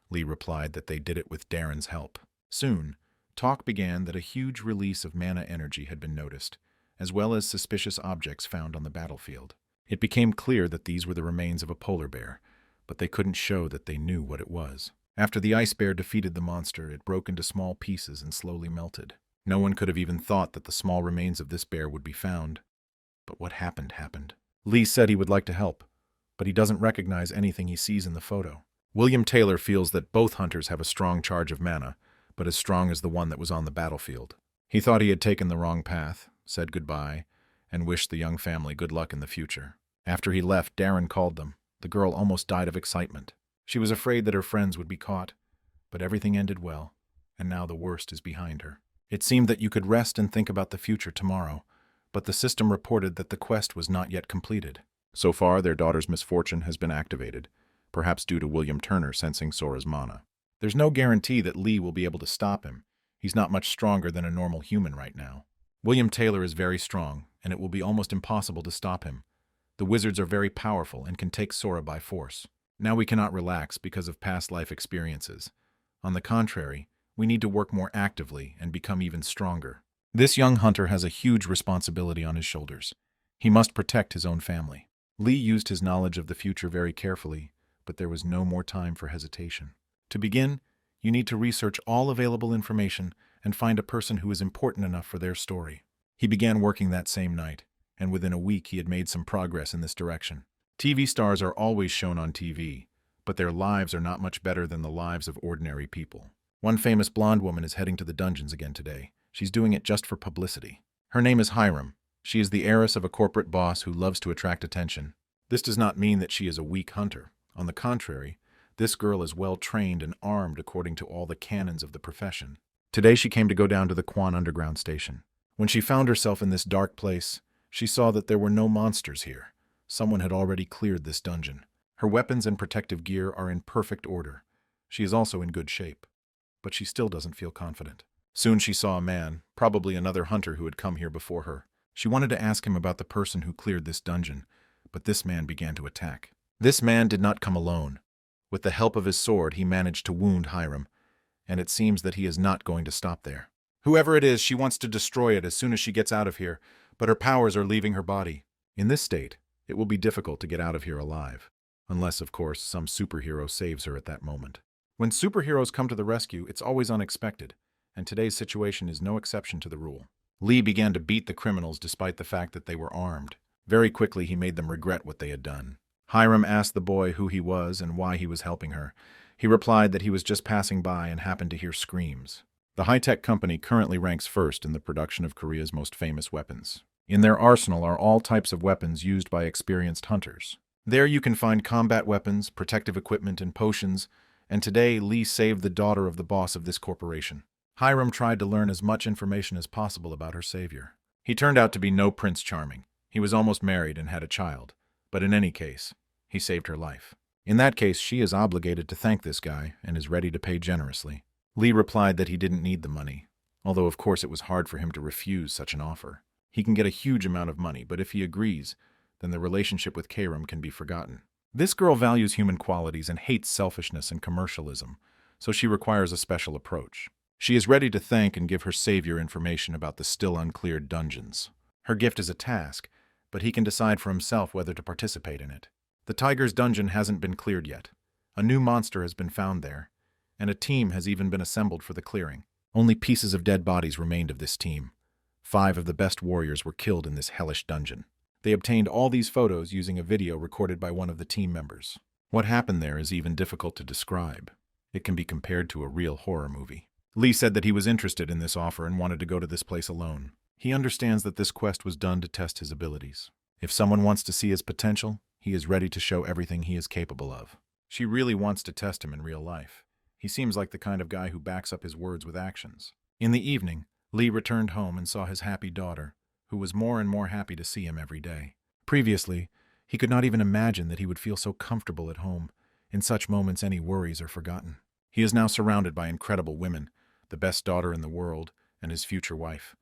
Lee replied that they did it with Darren's help. Soon, talk began that a huge release of mana energy had been noticed, as well as suspicious objects found on the battlefield. It became clear that these were the remains of a polar bear, but they couldn't show that they knew what it was. After the ice bear defeated the monster, it broke into small pieces and slowly melted. No one could have even thought that the small remains of this bear would be found. But what happened happened. Lee said he would like to help, but he doesn't recognize anything he sees in the photo. William Taylor feels that both hunters have a strong charge of mana, but as strong as the one that was on the battlefield. He thought he had taken the wrong path, said goodbye, and wished the young family good luck in the future. After he left, Darren called them. The girl almost died of excitement. She was afraid that her friends would be caught, but everything ended well, and now the worst is behind her. It seemed that you could rest and think about the future tomorrow, but the system reported that the quest was not yet completed. So far, their daughter's misfortune has been activated, perhaps due to William Turner sensing Sora's mana. There's no guarantee that Lee will be able to stop him. He's not much stronger than a normal human right now. William Taylor is very strong, and it will be almost impossible to stop him. The wizards are very powerful and can take Sora by force. Now we cannot relax because of past life experiences. On the contrary, we need to work more actively and become even stronger. This young hunter has a huge responsibility on his shoulders. He must protect his own family. Lee used his knowledge of the future very carefully, but there was no more time for hesitation. To begin, you need to research all available information and find a person who is important enough for their story. He began working that same night, and within a week he had made some progress in this direction. TV stars are always shown on TV, but their lives are not much better than the lives of ordinary people. One famous blonde woman is heading to the dungeons again today. She's doing it just for publicity. Her name is Hiram. She is the heiress of a corporate boss who loves to attract attention. This does not mean that she is a weak hunter. On the contrary, this girl is well trained and armed according to all the canons of the profession. Today she came to go down to the Quan underground station. When she found herself in this dark place, she saw that there were no monsters here. Someone had already cleared this dungeon. Her weapons and protective gear are in perfect order. She is also in good shape, but she still doesn't feel confident. Soon she saw a man, probably another hunter who had come here before her. She wanted to ask him about the person who cleared this dungeon, but this man began to attack. This man did not come alone. With the help of his sword, he managed to wound Hiram, and it seems that he is not going to stop there. Whoever it is, she wants to destroy it as soon as she gets out of here, but her powers are leaving her body. In this state, it will be difficult to get out of here alive, unless, of course, some superhero saves her at that moment. When superheroes come to the rescue, it's always unexpected, and today's situation is no exception to the rule. Lee began to beat the criminals despite the fact that they were armed. Very quickly, he made them regret what they had done. Hiram asked the boy who he was and why he was helping her. He replied that he was just passing by and happened to hear screams. The high-tech company currently ranks first in the production of Korea's most famous weapons. In their arsenal are all types of weapons used by experienced hunters. There you can find combat weapons, protective equipment, and potions, and today Lee saved the daughter of the boss of this corporation. Hiram tried to learn as much information as possible about her savior. He turned out to be no Prince Charming. He was almost married and had a child. But in any case, he saved her life. In that case, she is obligated to thank this guy and is ready to pay generously. Lee replied that he didn't need the money, although of course it was hard for him to refuse such an offer. He can get a huge amount of money, but if he agrees, then the relationship with Kairam can be forgotten. This girl values human qualities and hates selfishness and commercialism, so she requires a special approach. She is ready to thank and give her savior information about the still uncleared dungeons. Her gift is a task, but he can decide for himself whether to participate in it. The tiger's dungeon hasn't been cleared yet. A new monster has been found there, and a team has even been assembled for the clearing. Only pieces of dead bodies remained of this team. 5 of the best warriors were killed in this hellish dungeon. They obtained all these photos using a video recorded by one of the team members. What happened there is even difficult to describe. It can be compared to a real horror movie. Lee said that he was interested in this offer and wanted to go to this place alone. He understands that this quest was done to test his abilities. If someone wants to see his potential, he is ready to show everything he is capable of. She really wants to test him in real life. He seems like the kind of guy who backs up his words with actions. In the evening, Lee returned home and saw his happy daughter, who was more and more happy to see him every day. Previously, he could not even imagine that he would feel so comfortable at home. In such moments, any worries are forgotten. He is now surrounded by incredible women, the best daughter in the world, and his future wife.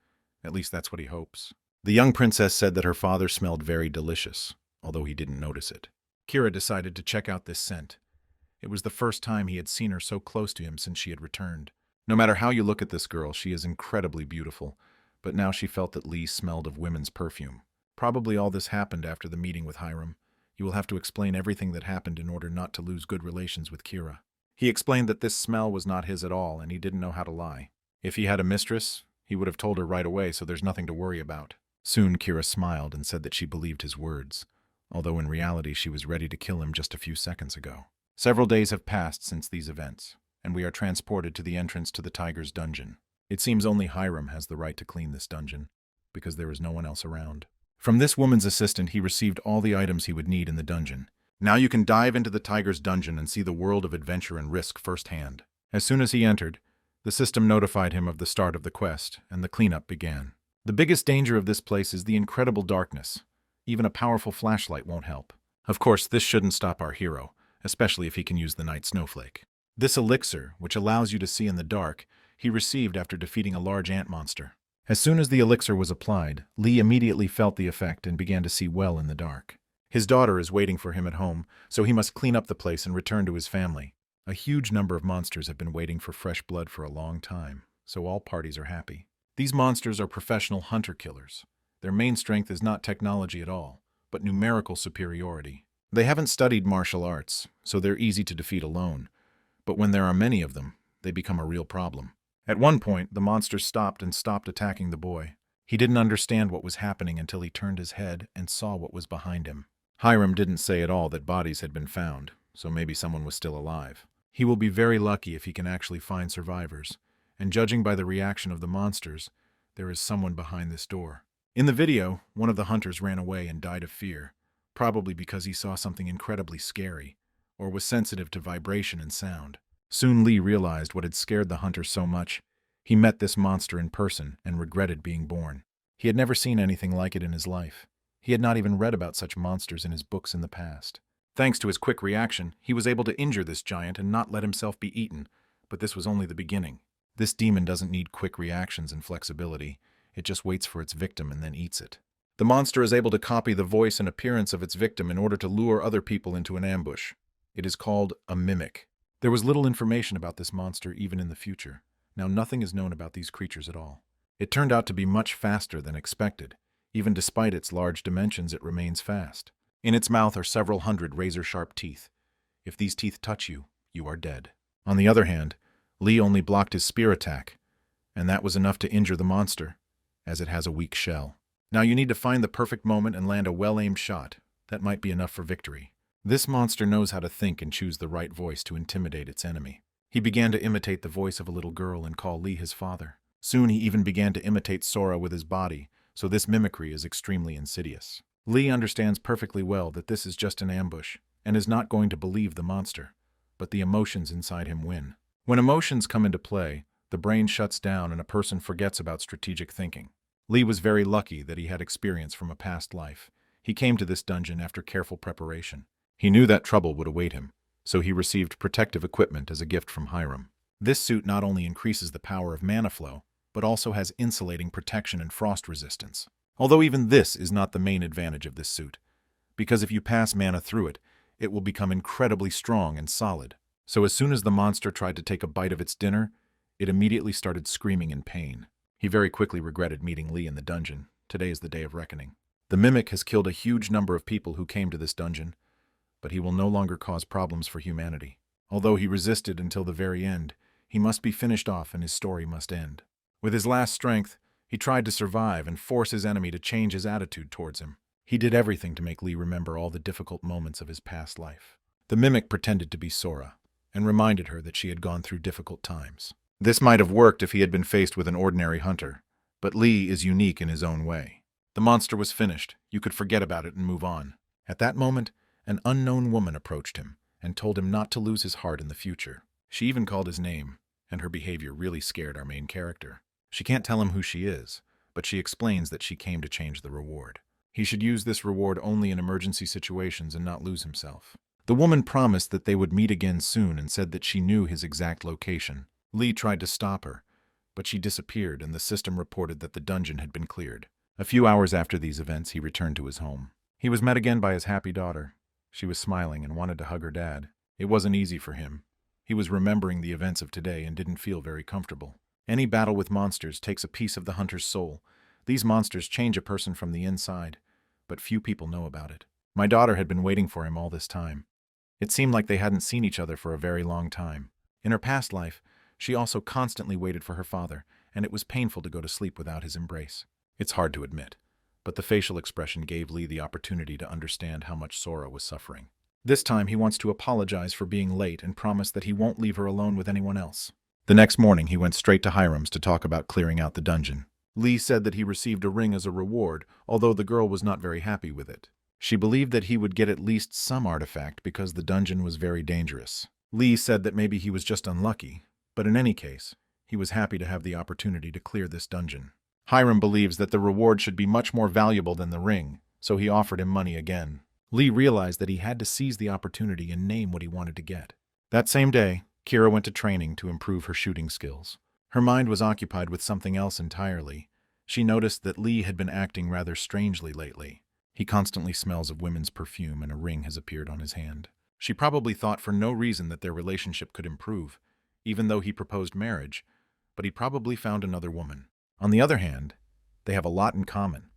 At least that's what he hopes. The young princess said that her father smelled very delicious, although he didn't notice it. Kira decided to check out this scent. It was the first time he had seen her so close to him since she had returned. No matter how you look at this girl, she is incredibly beautiful, but now she felt that Lee smelled of women's perfume. Probably all this happened after the meeting with Hiram. You will have to explain everything that happened in order not to lose good relations with Kira. He explained that this smell was not his at all, and he didn't know how to lie. If he had a mistress, he would have told her right away, so there's nothing to worry about. Soon Kira smiled and said that she believed his words, although in reality she was ready to kill him just a few seconds ago. Several days have passed since these events, and we are transported to the entrance to the tiger's dungeon. It seems only Hiram has the right to clean this dungeon, because there is no one else around. From this woman's assistant, he received all the items he would need in the dungeon. Now you can dive into the tiger's dungeon and see the world of adventure and risk firsthand. As soon as he entered, the system notified him of the start of the quest, and the cleanup began. The biggest danger of this place is the incredible darkness. Even a powerful flashlight won't help. Of course, this shouldn't stop our hero, especially if he can use the night snowflake. This elixir, which allows you to see in the dark, he received after defeating a large ant monster. As soon as the elixir was applied, Lee immediately felt the effect and began to see well in the dark. His daughter is waiting for him at home, so he must clean up the place and return to his family. A huge number of monsters have been waiting for fresh blood for a long time, so all parties are happy. These monsters are professional hunter-killers. Their main strength is not technology at all, but numerical superiority. They haven't studied martial arts, so they're easy to defeat alone. But when there are many of them, they become a real problem. At one point, the monsters stopped attacking the boy. He didn't understand what was happening until he turned his head and saw what was behind him. Hiram didn't say at all that bodies had been found, so maybe someone was still alive. He will be very lucky if he can actually find survivors, and judging by the reaction of the monsters, there is someone behind this door. In the video, one of the hunters ran away and died of fear, probably because he saw something incredibly scary, or was sensitive to vibration and sound. Soon Lee realized what had scared the hunter so much. He met this monster in person and regretted being born. He had never seen anything like it in his life. He had not even read about such monsters in his books in the past. Thanks to his quick reaction, he was able to injure this giant and not let himself be eaten, but this was only the beginning. This demon doesn't need quick reactions and flexibility. It just waits for its victim and then eats it. The monster is able to copy the voice and appearance of its victim in order to lure other people into an ambush. It is called a mimic. There was little information about this monster even in the future. Now nothing is known about these creatures at all. It turned out to be much faster than expected. Even despite its large dimensions, it remains fast. In its mouth are several hundred razor-sharp teeth. If these teeth touch you, you are dead. On the other hand, Lee only blocked his spear attack, and that was enough to injure the monster, as it has a weak shell. Now you need to find the perfect moment and land a well-aimed shot. That might be enough for victory. This monster knows how to think and choose the right voice to intimidate its enemy. He began to imitate the voice of a little girl and call Lee his father. Soon he even began to imitate Sora with his body, so this mimicry is extremely insidious. Lee understands perfectly well that this is just an ambush, and is not going to believe the monster, but the emotions inside him win. When emotions come into play, the brain shuts down and a person forgets about strategic thinking. Lee was very lucky that he had experience from a past life. He came to this dungeon after careful preparation. He knew that trouble would await him, so he received protective equipment as a gift from Hiram. This suit not only increases the power of mana flow, but also has insulating protection and frost resistance. Although even this is not the main advantage of this suit, because if you pass mana through it, it will become incredibly strong and solid. So as soon as the monster tried to take a bite of its dinner, it immediately started screaming in pain. He very quickly regretted meeting Lee in the dungeon. Today is the day of reckoning. The mimic has killed a huge number of people who came to this dungeon. but he will no longer cause problems for humanity. Although he resisted until the very end, he must be finished off and his story must end. With his last strength, he tried to survive and force his enemy to change his attitude towards him. He did everything to make Lee remember all the difficult moments of his past life. The mimic pretended to be Sora, and reminded her that she had gone through difficult times. This might have worked if he had been faced with an ordinary hunter, but Lee is unique in his own way. The monster was finished. You could forget about it and move on. At that moment, an unknown woman approached him and told him not to lose his heart in the future. She even called his name, and her behavior really scared our main character. She can't tell him who she is, but she explains that she came to change the reward. He should use this reward only in emergency situations and not lose himself. The woman promised that they would meet again soon and said that she knew his exact location. Lee tried to stop her, but she disappeared and the system reported that the dungeon had been cleared. A few hours after these events, he returned to his home. He was met again by his happy daughter. She was smiling and wanted to hug her dad. It wasn't easy for him. He was remembering the events of today and didn't feel very comfortable. Any battle with monsters takes a piece of the hunter's soul. These monsters change a person from the inside, but few people know about it. My daughter had been waiting for him all this time. It seemed like they hadn't seen each other for a very long time. In her past life, she also constantly waited for her father, and it was painful to go to sleep without his embrace. It's hard to admit, but the facial expression gave Lee the opportunity to understand how much Sora was suffering. This time he wants to apologize for being late and promise that he won't leave her alone with anyone else. The next morning he went straight to Hiram's to talk about clearing out the dungeon. Lee said that he received a ring as a reward, although the girl was not very happy with it. She believed that he would get at least some artifact because the dungeon was very dangerous. Lee said that maybe he was just unlucky, but in any case, he was happy to have the opportunity to clear this dungeon. Hiram believes that the reward should be much more valuable than the ring, so he offered him money again. Lee realized that he had to seize the opportunity and name what he wanted to get. That same day, Kira went to training to improve her shooting skills. Her mind was occupied with something else entirely. She noticed that Lee had been acting rather strangely lately. He constantly smells of women's perfume and a ring has appeared on his hand. She probably thought for no reason that their relationship could improve, even though he proposed marriage, but he probably found another woman. On the other hand, they have a lot in common.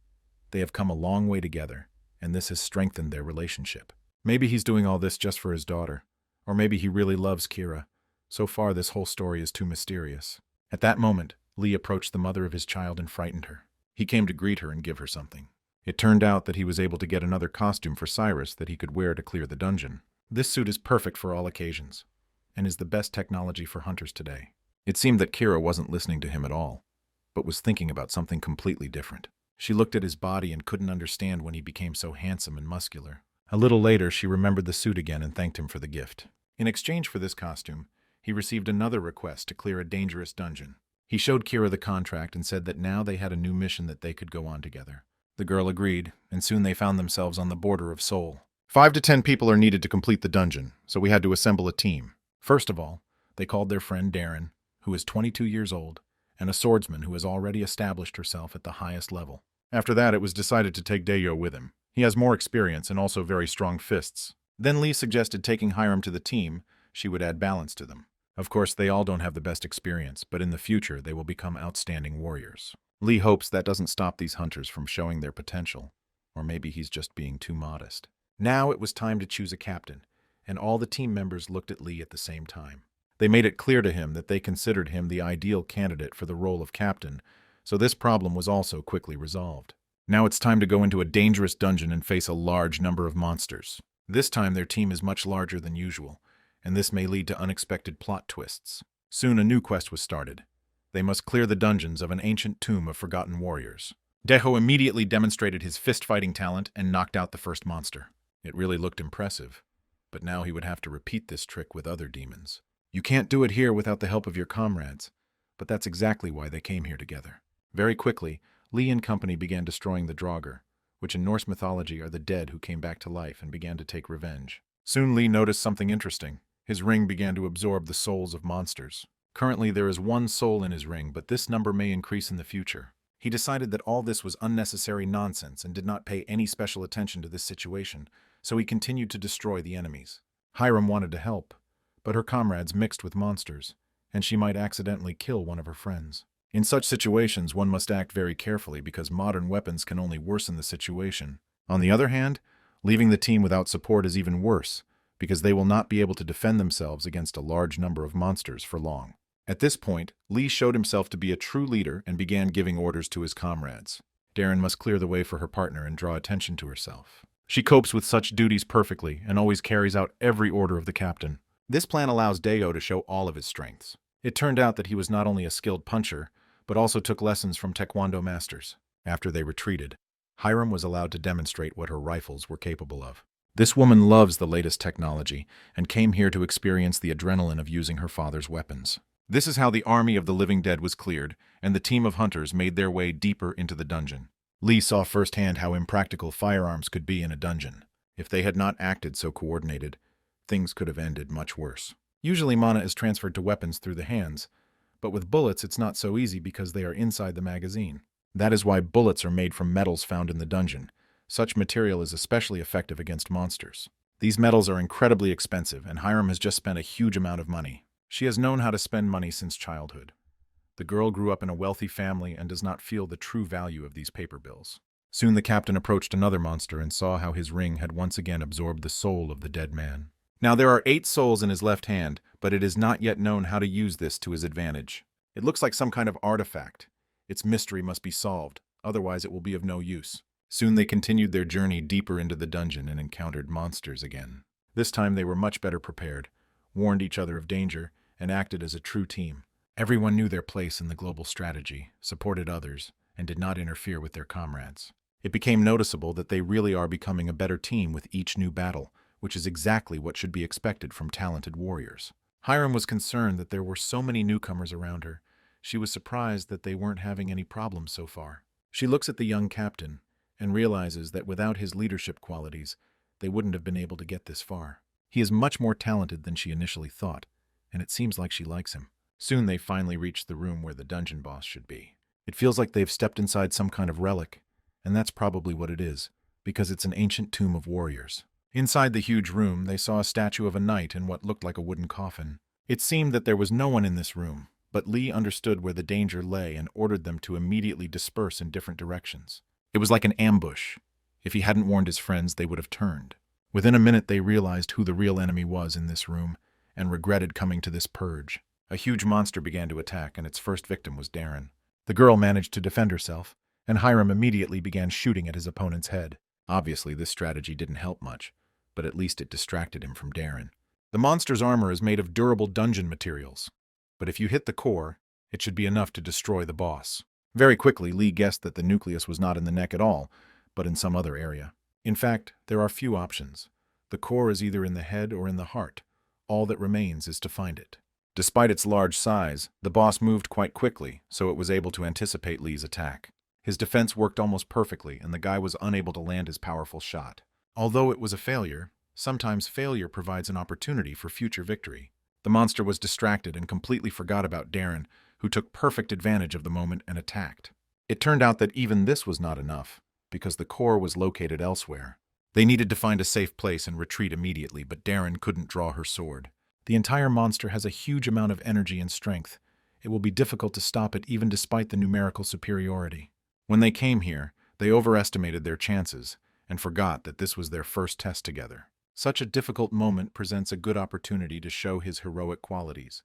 They have come a long way together, and this has strengthened their relationship. Maybe he's doing all this just for his daughter, or maybe he really loves Kira. So far, this whole story is too mysterious. At that moment, Lee approached the mother of his child and frightened her. He came to greet her and give her something. It turned out that he was able to get another costume for Cyrus that he could wear to clear the dungeon. This suit is perfect for all occasions, and is the best technology for hunters today. It seemed that Kira wasn't listening to him at all, but was thinking about something completely different. She looked at his body and couldn't understand when he became so handsome and muscular. A little later, she remembered the suit again and thanked him for the gift. In exchange for this costume, he received another request to clear a dangerous dungeon. He showed Kira the contract and said that now they had a new mission that they could go on together. The girl agreed, and soon they found themselves on the border of Seoul. 5 to 10 people are needed to complete the dungeon, so we had to assemble a team. First of all, they called their friend Darren, who is 22 years old, and a swordsman who has already established herself at the highest level. After that, it was decided to take Dayo with him. He has more experience and also very strong fists. Then Lee suggested taking Hiram to the team. She would add balance to them. Of course, they all don't have the best experience, but in the future they will become outstanding warriors. Lee hopes that doesn't stop these hunters from showing their potential, or maybe he's just being too modest. Now it was time to choose a captain, and all the team members looked at Lee at the same time. They made it clear to him that they considered him the ideal candidate for the role of captain, so this problem was also quickly resolved. Now it's time to go into a dangerous dungeon and face a large number of monsters. This time their team is much larger than usual, and this may lead to unexpected plot twists. Soon a new quest was started. They must clear the dungeons of an ancient tomb of forgotten warriors. Deho immediately demonstrated his fist-fighting talent and knocked out the first monster. It really looked impressive, but now he would have to repeat this trick with other demons. You can't do it here without the help of your comrades, but that's exactly why they came here together. Very quickly, Lee and company began destroying the Draugr, which in Norse mythology are the dead who came back to life and began to take revenge. Soon Lee noticed something interesting. His ring began to absorb the souls of monsters. Currently there is 1 soul in his ring, but this number may increase in the future. He decided that all this was unnecessary nonsense and did not pay any special attention to this situation, so he continued to destroy the enemies. Hiram wanted to help, but her comrades mixed with monsters, and she might accidentally kill one of her friends. In such situations, one must act very carefully because modern weapons can only worsen the situation. On the other hand, Leaving the team without support is even worse, because they will not be able to defend themselves against a large number of monsters for long. At this point, Lee showed himself to be a true leader and began giving orders to his comrades. Darren must clear the way for her partner and draw attention to herself. She copes with such duties perfectly and always carries out every order of the captain. This plan allows Dayo to show all of his strengths. It turned out that he was not only a skilled puncher, but also took lessons from Taekwondo masters. After they retreated, Hiram was allowed to demonstrate what her rifles were capable of. This woman loves the latest technology and came here to experience the adrenaline of using her father's weapons. This is how the army of the living dead was cleared, and the team of hunters made their way deeper into the dungeon. Lee saw firsthand how impractical firearms could be in a dungeon. If they had not acted so coordinated, things could have ended much worse. Usually mana is transferred to weapons through the hands, but with bullets it's not so easy because they are inside the magazine. That is why bullets are made from metals found in the dungeon. Such material is especially effective against monsters. These metals are incredibly expensive, and Hiram has just spent a huge amount of money. She has known how to spend money since childhood. The girl grew up in a wealthy family and does not feel the true value of these paper bills. Soon the captain approached another monster and saw how his ring had once again absorbed the soul of the dead man. Now there are 8 souls in his left hand, but it is not yet known how to use this to his advantage. It looks like some kind of artifact. Its mystery must be solved, otherwise it will be of no use. Soon they continued their journey deeper into the dungeon and encountered monsters again. This time they were much better prepared, warned each other of danger, and acted as a true team. Everyone knew their place in the global strategy, supported others, and did not interfere with their comrades. It became noticeable that they really are becoming a better team with each new battle, which is exactly what should be expected from talented warriors. Hiram was concerned that there were so many newcomers around her. She was surprised that they weren't having any problems so far. She looks at the young captain and realizes that without his leadership qualities, they wouldn't have been able to get this far. He is much more talented than she initially thought, and it seems like she likes him. Soon they finally reach the room where the dungeon boss should be. It feels like they've stepped inside some kind of relic, and that's probably what it is, because it's an ancient tomb of warriors. Inside the huge room, they saw a statue of a knight in what looked like a wooden coffin. It seemed that there was no one in this room, but Lee understood where the danger lay and ordered them to immediately disperse in different directions. It was like an ambush. If he hadn't warned his friends, they would have turned. Within a minute, they realized who the real enemy was in this room and regretted coming to this purge. A huge monster began to attack, and its first victim was Darren. The girl managed to defend herself, and Hiram immediately began shooting at his opponent's head. Obviously, this strategy didn't help much, but at least it distracted him from Darren. The monster's armor is made of durable dungeon materials, but if you hit the core, it should be enough to destroy the boss. Very quickly, Lee guessed that the nucleus was not in the neck at all, but in some other area. In fact, there are few options. The core is either in the head or in the heart. All that remains is to find it. Despite its large size, the boss moved quite quickly, so it was able to anticipate Lee's attack. His defense worked almost perfectly, and the guy was unable to land his powerful shot. Although it was a failure, sometimes failure provides an opportunity for future victory. The monster was distracted and completely forgot about Darren, who took perfect advantage of the moment and attacked. It turned out that even this was not enough, because the core was located elsewhere. They needed to find a safe place and retreat immediately, but Darren couldn't draw her sword. The entire monster has a huge amount of energy and strength. It will be difficult to stop it even despite the numerical superiority. When they came here, they overestimated their chances and forgot that this was their first test together. Such a difficult moment presents a good opportunity to show his heroic qualities,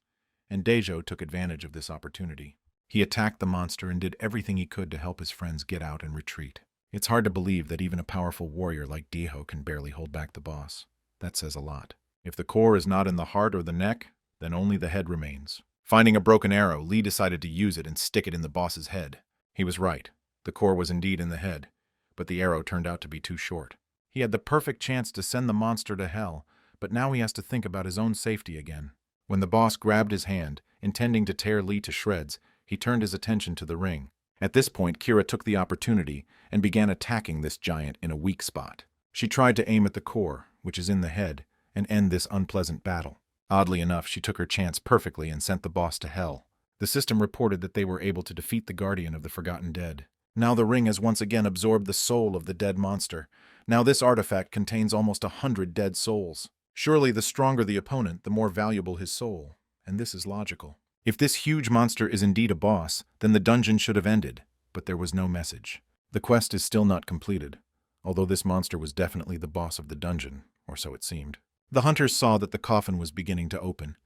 and Daejo took advantage of this opportunity. He attacked the monster and did everything he could to help his friends get out and retreat. It's hard to believe that even a powerful warrior like Daejo can barely hold back the boss. That says a lot. If the core is not in the heart or the neck, then only the head remains. Finding a broken arrow, Lee decided to use it and stick it in the boss's head. He was right. The core was indeed in the head, but the arrow turned out to be too short. He had the perfect chance to send the monster to hell, but now he has to think about his own safety again. When the boss grabbed his hand, intending to tear Lee to shreds, he turned his attention to the ring. At this point, Kira took the opportunity and began attacking this giant in a weak spot. She tried to aim at the core, which is in the head, and end this unpleasant battle. Oddly enough, she took her chance perfectly and sent the boss to hell. The system reported that they were able to defeat the guardian of the forgotten dead. Now the ring has once again absorbed the soul of the dead monster. Now this artifact contains almost 100 dead souls. Surely the stronger the opponent, the more valuable his soul. And this is logical. If this huge monster is indeed a boss, then the dungeon should have ended. But there was no message. The quest is still not completed. although this monster was definitely the boss of the dungeon, or so it seemed. The hunters saw that the coffin was beginning to open.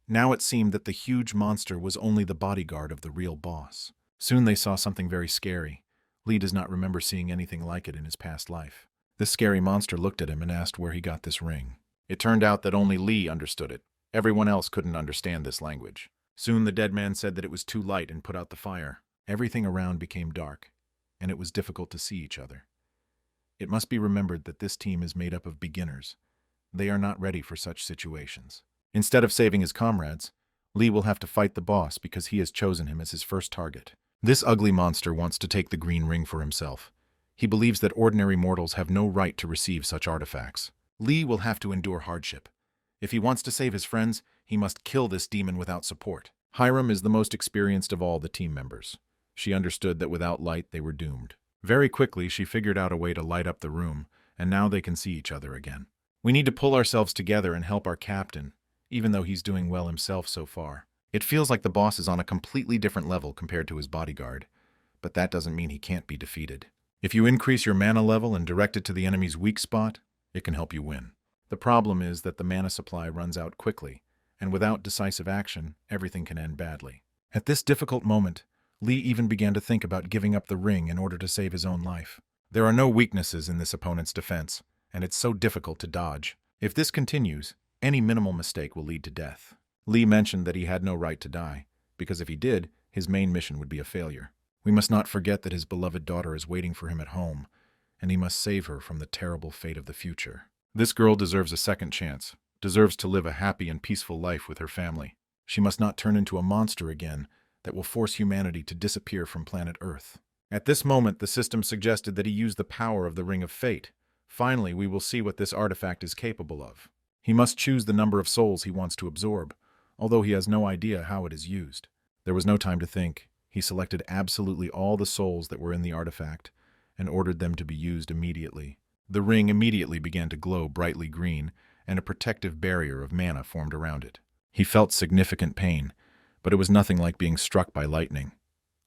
Now it seemed that the huge monster was only the bodyguard of the real boss. Soon they saw something very scary. Lee does not remember seeing anything like it in his past life. This scary monster looked at him and asked where he got this ring. It turned out that only Lee understood it. Everyone else couldn't understand this language. Soon the dead man said that it was too light and put out the fire. Everything around became dark, and it was difficult to see each other. It must be remembered that this team is made up of beginners. They are not ready for such situations. Instead of saving his comrades, Lee will have to fight the boss because he has chosen him as his first target. This ugly monster wants to take the green ring for himself. He believes that ordinary mortals have no right to receive such artifacts. Lee will have to endure hardship. If he wants to save his friends, he must kill this demon without support. Hiram is the most experienced of all the team members. She understood that without light they were doomed. Very quickly she figured out a way to light up the room, and now they can see each other again. We need to pull ourselves together and help our captain, even though he's doing well himself so far. It feels like the boss is on a completely different level compared to his bodyguard, but that doesn't mean he can't be defeated. If you increase your mana level and direct it to the enemy's weak spot, it can help you win. The problem is that the mana supply runs out quickly, and without decisive action, everything can end badly. At this difficult moment, Lee even began to think about giving up the ring in order to save his own life. There are no weaknesses in this opponent's defense, and it's so difficult to dodge. If this continues, any minimal mistake will lead to death. Lee mentioned that he had no right to die, because if he did, his main mission would be a failure. We must not forget that his beloved daughter is waiting for him at home, and he must save her from the terrible fate of the future. This girl deserves a second chance, deserves to live a happy and peaceful life with her family. She must not turn into a monster again that will force humanity to disappear from planet Earth. At this moment, the system suggested that he use the power of the Ring of Fate. Finally, we will see what this artifact is capable of. He must choose the number of souls he wants to absorb, although he has no idea how it is used. There was no time to think. He selected absolutely all the souls that were in the artifact and ordered them to be used immediately. The ring immediately began to glow brightly green, and a protective barrier of mana formed around it. He felt significant pain, but it was nothing like being struck by lightning.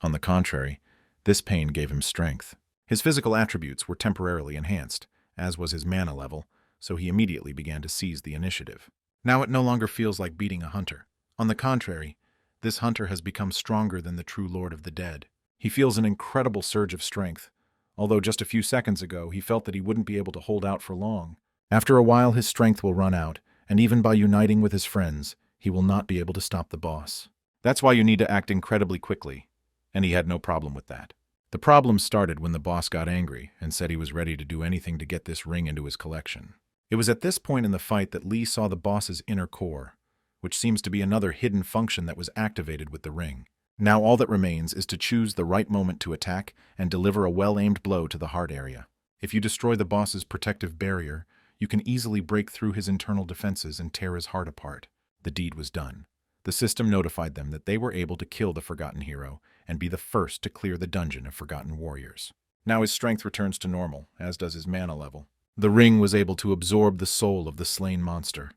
On the contrary, this pain gave him strength. His physical attributes were temporarily enhanced, as was his mana level, so he immediately began to seize the initiative. Now it no longer feels like beating a hunter. On the contrary, this hunter has become stronger than the true Lord of the Dead. He feels an incredible surge of strength, although just a few seconds ago he felt that he wouldn't be able to hold out for long. After a while his strength will run out, and even by uniting with his friends, he will not be able to stop the boss. That's why you need to act incredibly quickly, and he had no problem with that. The problem started when the boss got angry and said he was ready to do anything to get this ring into his collection. It was at this point in the fight that Lee saw the boss's inner core, which seems to be another hidden function that was activated with the ring. Now all that remains is to choose the right moment to attack and deliver a well-aimed blow to the heart area. If you destroy the boss's protective barrier, you can easily break through his internal defenses and tear his heart apart. The deed was done. The system notified them that they were able to kill the Forgotten Hero and be the first to clear the dungeon of Forgotten Warriors. Now his strength returns to normal, as does his mana level. The ring was able to absorb the soul of the slain monster,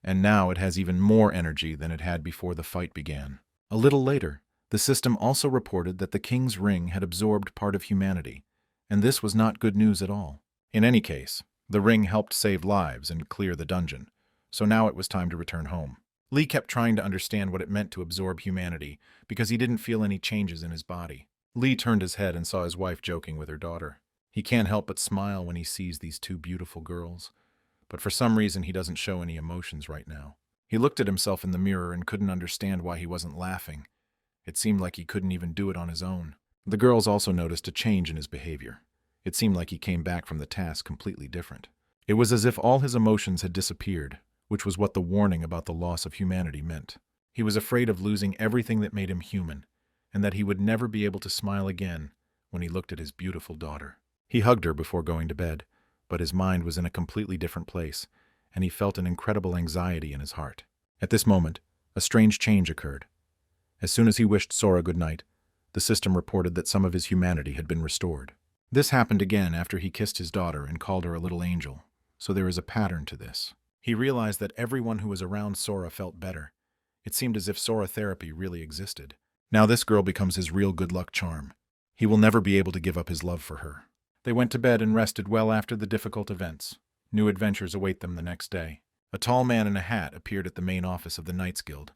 and now it has even more energy than it had before the fight began. A little later, the system also reported that the king's ring had absorbed part of humanity, and this was not good news at all. In any case, the ring helped save lives and clear the dungeon, so now it was time to return home. Lee kept trying to understand what it meant to absorb humanity, because he didn't feel any changes in his body. Lee turned his head and saw his wife joking with her daughter. He can't help but smile when he sees these two beautiful girls, but for some reason he doesn't show any emotions right now. He looked at himself in the mirror and couldn't understand why he wasn't laughing. It seemed like he couldn't even do it on his own. The girls also noticed a change in his behavior. It seemed like he came back from the task completely different. It was as if all his emotions had disappeared, which was what the warning about the loss of humanity meant. He was afraid of losing everything that made him human, and that he would never be able to smile again when he looked at his beautiful daughter. He hugged her before going to bed, but his mind was in a completely different place, and he felt an incredible anxiety in his heart. At this moment, a strange change occurred. As soon as he wished Sora good night, the system reported that some of his humanity had been restored. This happened again after he kissed his daughter and called her a little angel, so there is a pattern to this. He realized that everyone who was around Sora felt better. It seemed as if Sora therapy really existed. Now this girl becomes his real good luck charm. He will never be able to give up his love for her. They went to bed and rested well after the difficult events. New adventures await them the next day. A tall man in a hat appeared at the main office of the Knights Guild.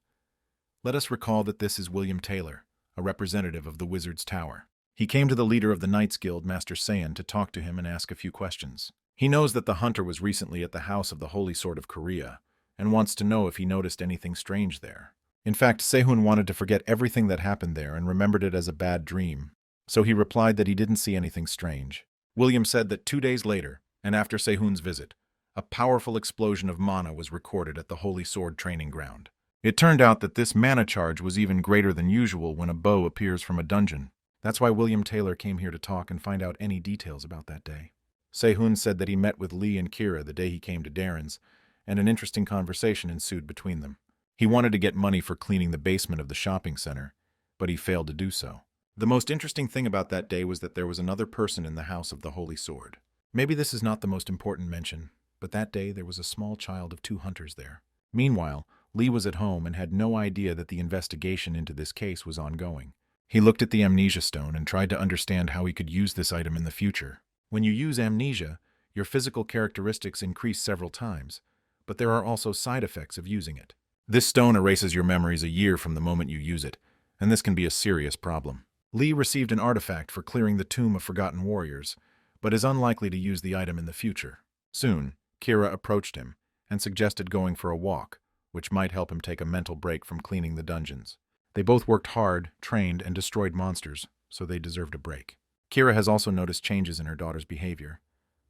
Let us recall that this is William Taylor, a representative of the Wizard's Tower. He came to the leader of the Knights Guild, Master Saiyan, to talk to him and ask a few questions. He knows that the hunter was recently at the house of the Holy Sword of Korea, and wants to know if he noticed anything strange there. In fact, Sehun wanted to forget everything that happened there and remembered it as a bad dream, so he replied that he didn't see anything strange. William said that 2 days later, and after Sehun's visit, a powerful explosion of mana was recorded at the Holy Sword training ground. It turned out that this mana charge was even greater than usual when a bow appears from a dungeon. That's why William Taylor came here to talk and find out any details about that day. Sehun said that he met with Lee and Kira the day he came to Darren's, and an interesting conversation ensued between them. He wanted to get money for cleaning the basement of the shopping center, but he failed to do so. The most interesting thing about that day was that there was another person in the House of the Holy Sword. Maybe this is not the most important mention, but that day there was a small child of 2 hunters there. Meanwhile, Lee was at home and had no idea that the investigation into this case was ongoing. He looked at the amnesia stone and tried to understand how he could use this item in the future. When you use amnesia, your physical characteristics increase several times, but there are also side effects of using it. This stone erases your memories a year from the moment you use it, and this can be a serious problem. Lee received an artifact for clearing the Tomb of Forgotten Warriors, but is unlikely to use the item in the future. Soon, Kira approached him and suggested going for a walk, which might help him take a mental break from cleaning the dungeons. They both worked hard, trained, and destroyed monsters, so they deserved a break. Kira has also noticed changes in her daughter's behavior,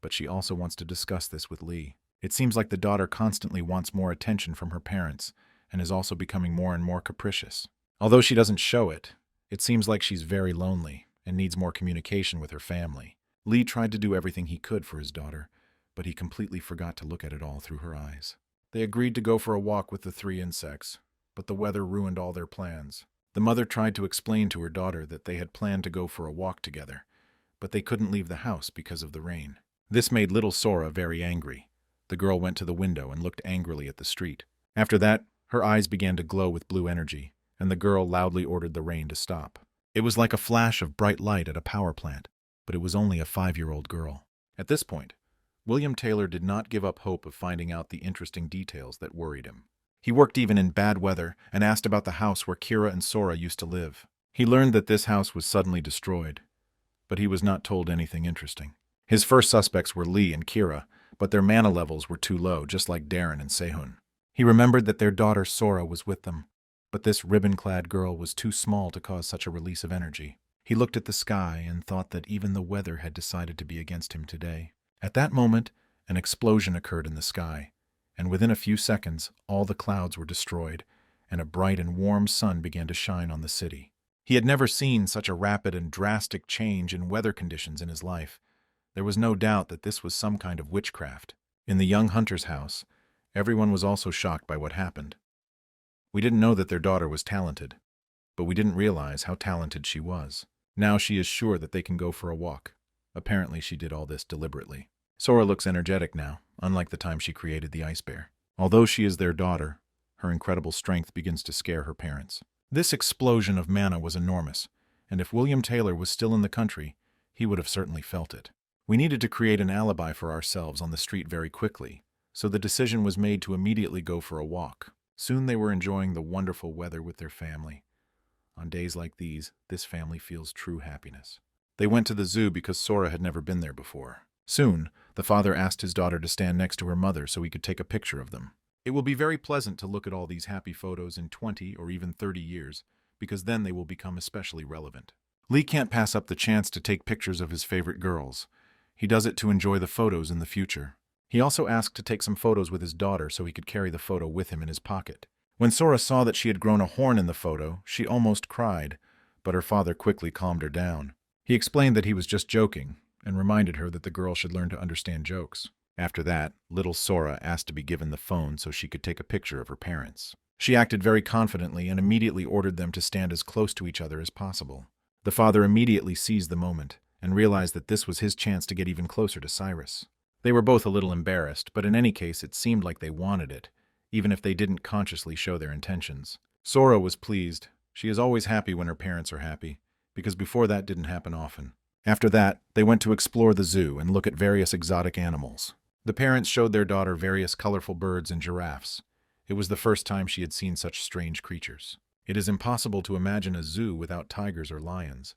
but she also wants to discuss this with Lee. It seems like the daughter constantly wants more attention from her parents and is also becoming more and more capricious. Although she doesn't show it, it seems like she's very lonely and needs more communication with her family. Lee tried to do everything he could for his daughter, but he completely forgot to look at it all through her eyes. They agreed to go for a walk with the 3 insects, but the weather ruined all their plans. The mother tried to explain to her daughter that they had planned to go for a walk together, but they couldn't leave the house because of the rain. This made little Sora very angry. The girl went to the window and looked angrily at the street. After that, her eyes began to glow with blue energy, and the girl loudly ordered the rain to stop. It was like a flash of bright light at a power plant, but it was only a 5-year-old girl. At this point, William Taylor did not give up hope of finding out the interesting details that worried him. He worked even in bad weather and asked about the house where Kira and Sora used to live. He learned that this house was suddenly destroyed, but he was not told anything interesting. His first suspects were Lee and Kira, but their mana levels were too low, just like Darren and Sehun. He remembered that their daughter Sora was with them, but this ribbon-clad girl was too small to cause such a release of energy. He looked at the sky and thought that even the weather had decided to be against him today. At that moment, an explosion occurred in the sky, and within a few seconds, all the clouds were destroyed, and a bright and warm sun began to shine on the city. He had never seen such a rapid and drastic change in weather conditions in his life. There was no doubt that this was some kind of witchcraft. In the young hunter's house, everyone was also shocked by what happened. We didn't know that their daughter was talented, but we didn't realize how talented she was. Now she is sure that they can go for a walk. Apparently she did all this deliberately. Sora looks energetic now, unlike the time she created the ice bear. Although she is their daughter, her incredible strength begins to scare her parents. This explosion of mana was enormous, and if William Taylor was still in the country, he would have certainly felt it. We needed to create an alibi for ourselves on the street very quickly, so the decision was made to immediately go for a walk. Soon they were enjoying the wonderful weather with their family. On days like these, this family feels true happiness. They went to the zoo because Sora had never been there before. Soon, the father asked his daughter to stand next to her mother so he could take a picture of them. It will be very pleasant to look at all these happy photos in 20 or even 30 years, because then they will become especially relevant. Lee can't pass up the chance to take pictures of his favorite girls. He does it to enjoy the photos in the future. He also asked to take some photos with his daughter so he could carry the photo with him in his pocket. When Sora saw that she had grown a horn in the photo, she almost cried, but her father quickly calmed her down. He explained that he was just joking, and reminded her that the girl should learn to understand jokes. After that, little Sora asked to be given the phone so she could take a picture of her parents. She acted very confidently and immediately ordered them to stand as close to each other as possible. The father immediately seized the moment and realized that this was his chance to get even closer to Cyrus. They were both a little embarrassed, but in any case it seemed like they wanted it, even if they didn't consciously show their intentions. Sora was pleased. She is always happy when her parents are happy, because before that didn't happen often. After that, they went to explore the zoo and look at various exotic animals. The parents showed their daughter various colorful birds and giraffes. It was the first time she had seen such strange creatures. It is impossible to imagine a zoo without tigers or lions.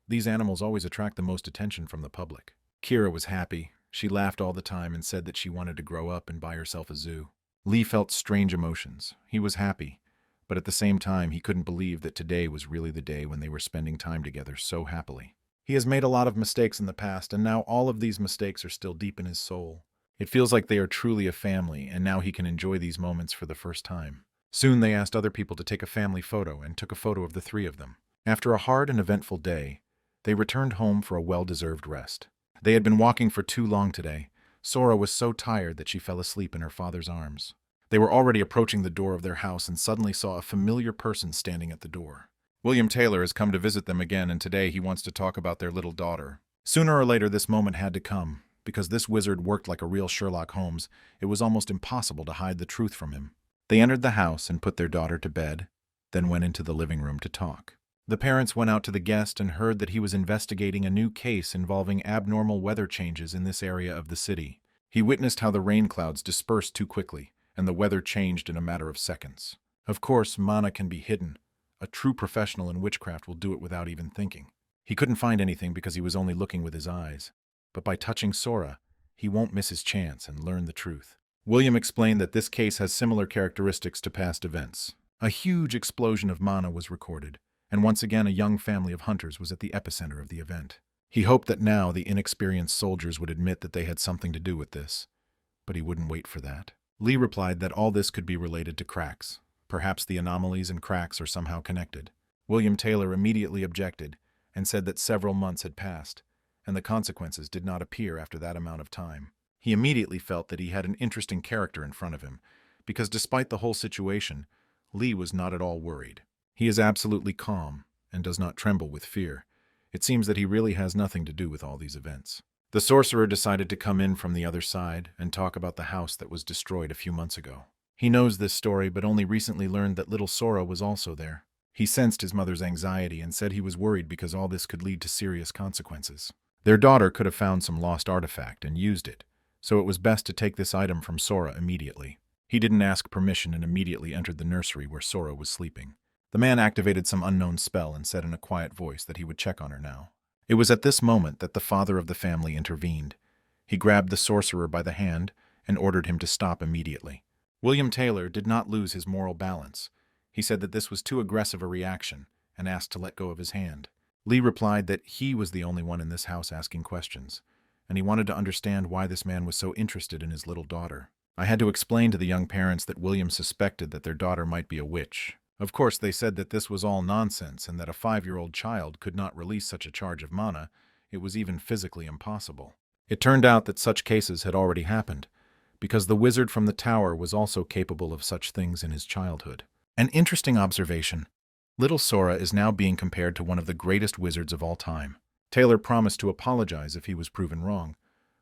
These animals always attract the most attention from the public. Kira was happy. She laughed all the time and said that she wanted to grow up and buy herself a zoo. Lee felt strange emotions. He was happy, but at the same time he couldn't believe that today was really the day when they were spending time together so happily. He has made a lot of mistakes in the past, and now all of these mistakes are still deep in his soul. It feels like they are truly a family, and now he can enjoy these moments for the first time. Soon they asked other people to take a family photo and took a photo of the three of them. After a hard and eventful day, they returned home for a well-deserved rest. They had been walking for too long today. Sora was so tired that she fell asleep in her father's arms. They were already approaching the door of their house and suddenly saw a familiar person standing at the door. William Taylor has come to visit them again, and today he wants to talk about their little daughter. Sooner or later this moment had to come. Because this wizard worked like a real Sherlock Holmes, it was almost impossible to hide the truth from him. They entered the house and put their daughter to bed, then went into the living room to talk. The parents went out to the guest and heard that he was investigating a new case involving abnormal weather changes in this area of the city. He witnessed how the rain clouds dispersed too quickly, and the weather changed in a matter of seconds. Of course, mana can be hidden. A true professional in witchcraft will do it without even thinking. He couldn't find anything because he was only looking with his eyes. But by touching Sora, he won't miss his chance and learn the truth. William explained that this case has similar characteristics to past events. A huge explosion of mana was recorded, and once again a young family of hunters was at the epicenter of the event. He hoped that now the inexperienced soldiers would admit that they had something to do with this. But he wouldn't wait for that. Lee replied that all this could be related to cracks. Perhaps the anomalies and cracks are somehow connected. William Taylor immediately objected and said that several months had passed, and the consequences did not appear after that amount of time. He immediately felt that he had an interesting character in front of him, because despite the whole situation, Lee was not at all worried. He is absolutely calm and does not tremble with fear. It seems that he really has nothing to do with all these events. The sorcerer decided to come in from the other side and talk about the house that was destroyed a few months ago. He knows this story, but only recently learned that little Sora was also there. He sensed his mother's anxiety and said he was worried because all this could lead to serious consequences. Their daughter could have found some lost artifact and used it, so it was best to take this item from Sora immediately. He didn't ask permission and immediately entered the nursery where Sora was sleeping. The man activated some unknown spell and said in a quiet voice that he would check on her now. It was at this moment that the father of the family intervened. He grabbed the sorcerer by the hand and ordered him to stop immediately. William Taylor did not lose his moral balance. He said that this was too aggressive a reaction and asked to let go of his hand. Lee replied that he was the only one in this house asking questions, and he wanted to understand why this man was so interested in his little daughter. I had to explain to the young parents that William suspected that their daughter might be a witch. Of course, they said that this was all nonsense and that a 5-year-old child could not release such a charge of mana. It was even physically impossible. It turned out that such cases had already happened, because the wizard from the tower was also capable of such things in his childhood. An interesting observation. Little Sora is now being compared to one of the greatest wizards of all time. Taylor promised to apologize if he was proven wrong,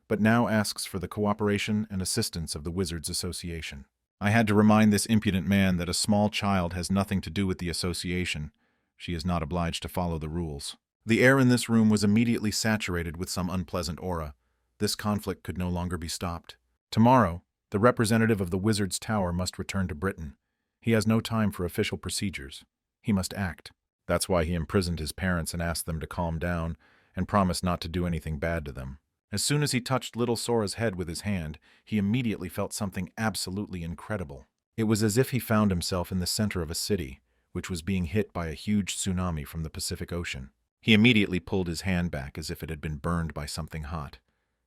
but now asks for the cooperation and assistance of the Wizards Association. I had to remind this impudent man that a small child has nothing to do with the association. She is not obliged to follow the rules. The air in this room was immediately saturated with some unpleasant aura. This conflict could no longer be stopped. Tomorrow, the representative of the Wizard's Tower must return to Britain. He has no time for official procedures. He must act. That's why he imprisoned his parents and asked them to calm down and promised not to do anything bad to them. As soon as he touched little Sora's head with his hand, he immediately felt something absolutely incredible. It was as if he found himself in the center of a city, which was being hit by a huge tsunami from the Pacific Ocean. He immediately pulled his hand back as if it had been burned by something hot.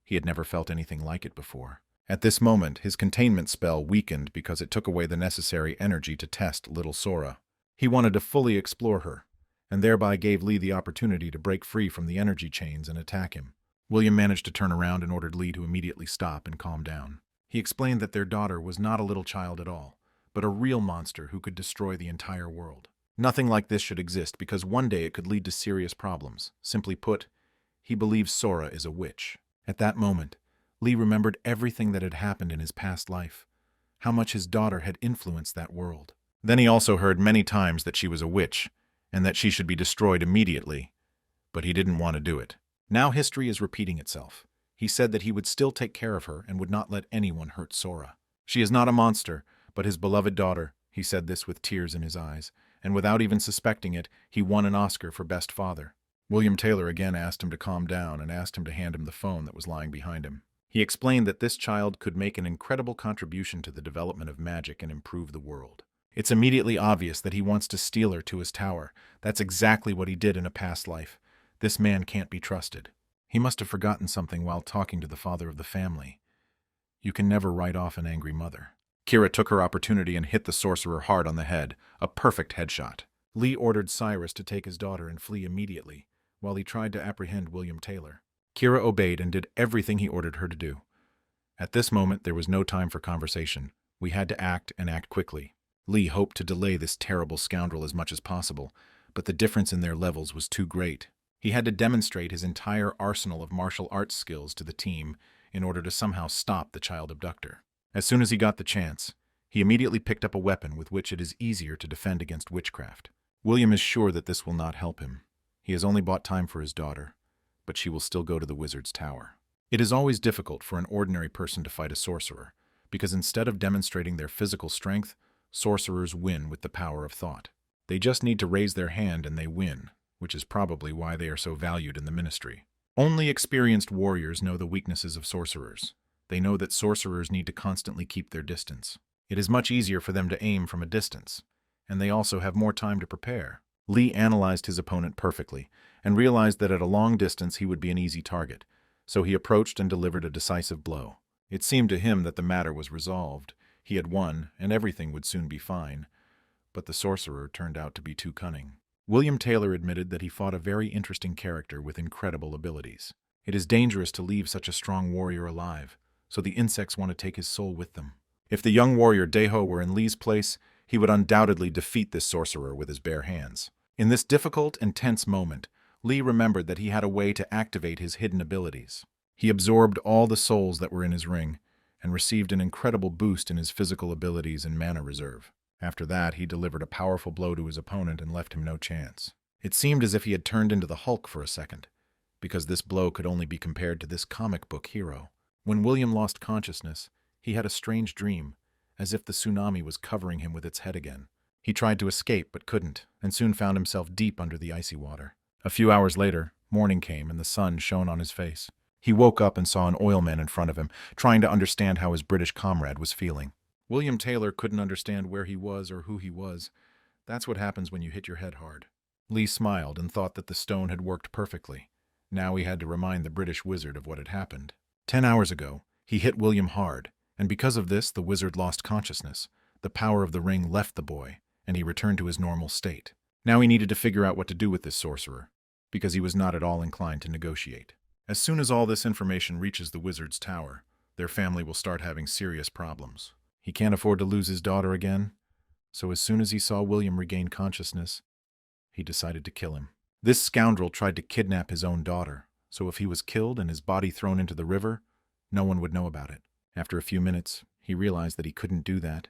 He had never felt anything like it before. At this moment, his containment spell weakened because it took away the necessary energy to test little Sora. He wanted to fully explore her, and thereby gave Lee the opportunity to break free from the energy chains and attack him. William managed to turn around and ordered Lee to immediately stop and calm down. He explained that their daughter was not a little child at all, but a real monster who could destroy the entire world. Nothing like this should exist because one day it could lead to serious problems. Simply put, he believes Sora is a witch. At that moment, Lee remembered everything that had happened in his past life, how much his daughter had influenced that world. Then he also heard many times that she was a witch, and that she should be destroyed immediately, but he didn't want to do it. Now history is repeating itself. He said that he would still take care of her and would not let anyone hurt Sora. She is not a monster, but his beloved daughter. He said this with tears in his eyes, and without even suspecting it, he won an Oscar for Best Father. William Taylor again asked him to calm down and asked him to hand him the phone that was lying behind him. He explained that this child could make an incredible contribution to the development of magic and improve the world. It's immediately obvious that he wants to steal her to his tower. That's exactly what he did in a past life. This man can't be trusted. He must have forgotten something while talking to the father of the family. You can never write off an angry mother. Kira took her opportunity and hit the sorcerer hard on the head, a perfect headshot. Lee ordered Cyrus to take his daughter and flee immediately, while he tried to apprehend William Taylor. Kira obeyed and did everything he ordered her to do. At this moment, there was no time for conversation. We had to act and act quickly. Lee hoped to delay this terrible scoundrel as much as possible, but the difference in their levels was too great. He had to demonstrate his entire arsenal of martial arts skills to the team in order to somehow stop the child abductor. As soon as he got the chance, he immediately picked up a weapon with which it is easier to defend against witchcraft. William is sure that this will not help him. He has only bought time for his daughter, but she will still go to the wizard's tower. It is always difficult for an ordinary person to fight a sorcerer, because instead of demonstrating their physical strength, sorcerers win with the power of thought. They just need to raise their hand and they win, which is probably why they are so valued in the ministry. Only experienced warriors know the weaknesses of sorcerers. They know that sorcerers need to constantly keep their distance. It is much easier for them to aim from a distance, and they also have more time to prepare. Lee analyzed his opponent perfectly, and realized that at a long distance he would be an easy target, so he approached and delivered a decisive blow. It seemed to him that the matter was resolved. He had won, and everything would soon be fine. But the sorcerer turned out to be too cunning. William Taylor admitted that he fought a very interesting character with incredible abilities. It is dangerous to leave such a strong warrior alive, so the insects want to take his soul with them. If the young warrior Daeho were in Lee's place, he would undoubtedly defeat this sorcerer with his bare hands. In this difficult and tense moment, Lee remembered that he had a way to activate his hidden abilities. He absorbed all the souls that were in his ring, and received an incredible boost in his physical abilities and mana reserve. After that, he delivered a powerful blow to his opponent and left him no chance. It seemed as if he had turned into the Hulk for a second, because this blow could only be compared to this comic book hero. When William lost consciousness, he had a strange dream, as if the tsunami was covering him with its head again. He tried to escape but couldn't, and soon found himself deep under the icy water. A few hours later, morning came and the sun shone on his face. He woke up and saw an oilman in front of him, trying to understand how his British comrade was feeling. William Taylor couldn't understand where he was or who he was. That's what happens when you hit your head hard. Lee smiled and thought that the stone had worked perfectly. Now he had to remind the British wizard of what had happened. 10 hours ago, he hit William hard, and because of this, the wizard lost consciousness. The power of the ring left the boy, and he returned to his normal state. Now he needed to figure out what to do with this sorcerer, because he was not at all inclined to negotiate. As soon as all this information reaches the wizard's tower, their family will start having serious problems. He can't afford to lose his daughter again, so as soon as he saw William regain consciousness, he decided to kill him. This scoundrel tried to kidnap his own daughter, so if he was killed and his body thrown into the river, no one would know about it. After a few minutes, he realized that he couldn't do that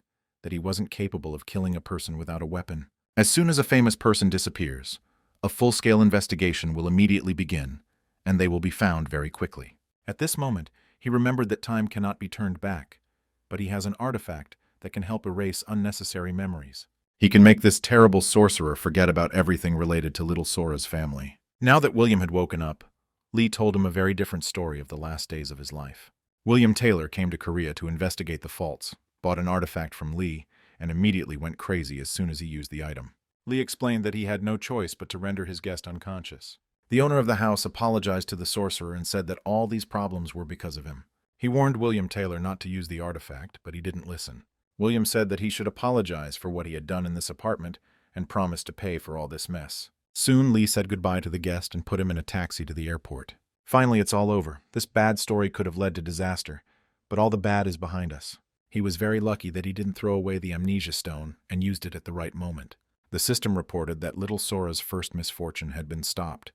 he wasn't capable of killing a person without a weapon. As soon as a famous person disappears, a full-scale investigation will immediately begin, and they will be found very quickly. At this moment, he remembered that time cannot be turned back, but he has an artifact that can help erase unnecessary memories. He can make this terrible sorcerer forget about everything related to little Sora's family. Now that William had woken up, Lee told him a very different story of the last days of his life. William Taylor came to Korea to investigate the faults, bought an artifact from Lee, and immediately went crazy as soon as he used the item. Lee explained that he had no choice but to render his guest unconscious. The owner of the house apologized to the sorcerer and said that all these problems were because of him. He warned William Taylor not to use the artifact, but he didn't listen. William said that he should apologize for what he had done in this apartment and promised to pay for all this mess. Soon, Lee said goodbye to the guest and put him in a taxi to the airport. Finally, it's all over. This bad story could have led to disaster, but all the bad is behind us. He was very lucky that he didn't throw away the amnesia stone and used it at the right moment. The system reported that little Sora's first misfortune had been stopped,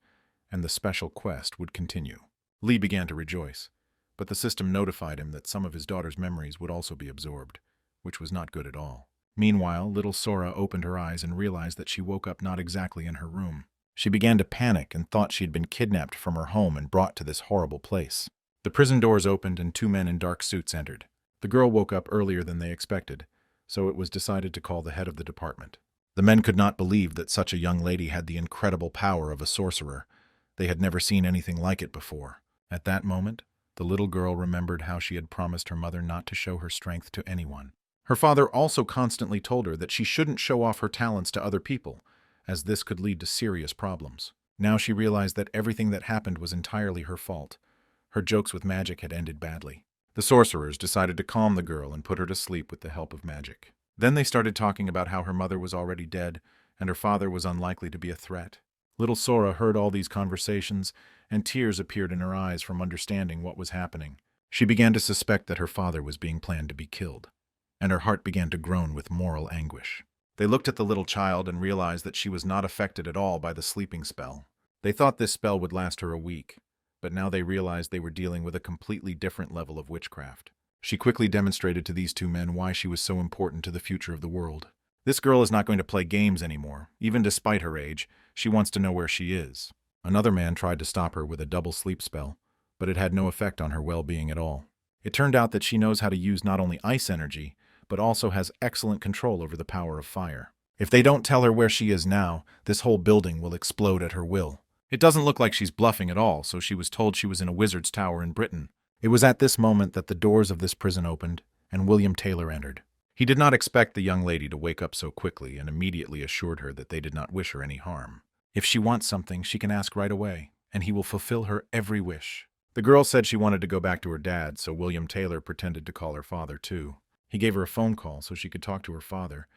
and the special quest would continue. Lee began to rejoice, but the system notified him that some of his daughter's memories would also be absorbed, which was not good at all. Meanwhile, little Sora opened her eyes and realized that she woke up not exactly in her room. She began to panic and thought she'd been kidnapped from her home and brought to this horrible place. The prison doors opened and two men in dark suits entered. The girl woke up earlier than they expected, so it was decided to call the head of the department. The men could not believe that such a young lady had the incredible power of a sorcerer. They had never seen anything like it before. At that moment, the little girl remembered how she had promised her mother not to show her strength to anyone. Her father also constantly told her that she shouldn't show off her talents to other people, as this could lead to serious problems. Now she realized that everything that happened was entirely her fault. Her jokes with magic had ended badly. The sorcerers decided to calm the girl and put her to sleep with the help of magic. Then they started talking about how her mother was already dead and her father was unlikely to be a threat. Little Sora heard all these conversations, and tears appeared in her eyes from understanding what was happening. She began to suspect that her father was being planned to be killed, and her heart began to groan with moral anguish. They looked at the little child and realized that she was not affected at all by the sleeping spell. They thought this spell would last her a week, but now they realized they were dealing with a completely different level of witchcraft. She quickly demonstrated to these two men why she was so important to the future of the world. This girl is not going to play games anymore, even despite her age. She wants to know where she is. Another man tried to stop her with a double sleep spell, but it had no effect on her well-being at all. It turned out that she knows how to use not only ice energy, but also has excellent control over the power of fire. If they don't tell her where she is now, this whole building will explode at her will. It doesn't look like she's bluffing at all, so she was told she was in a wizard's tower in Britain. It was at this moment that the doors of this prison opened, and William Taylor entered. He did not expect the young lady to wake up so quickly and immediately assured her that they did not wish her any harm. If she wants something, she can ask right away, and he will fulfill her every wish. The girl said she wanted to go back to her dad, so William Taylor pretended to call her father too. He gave her a phone call so she could talk to her father,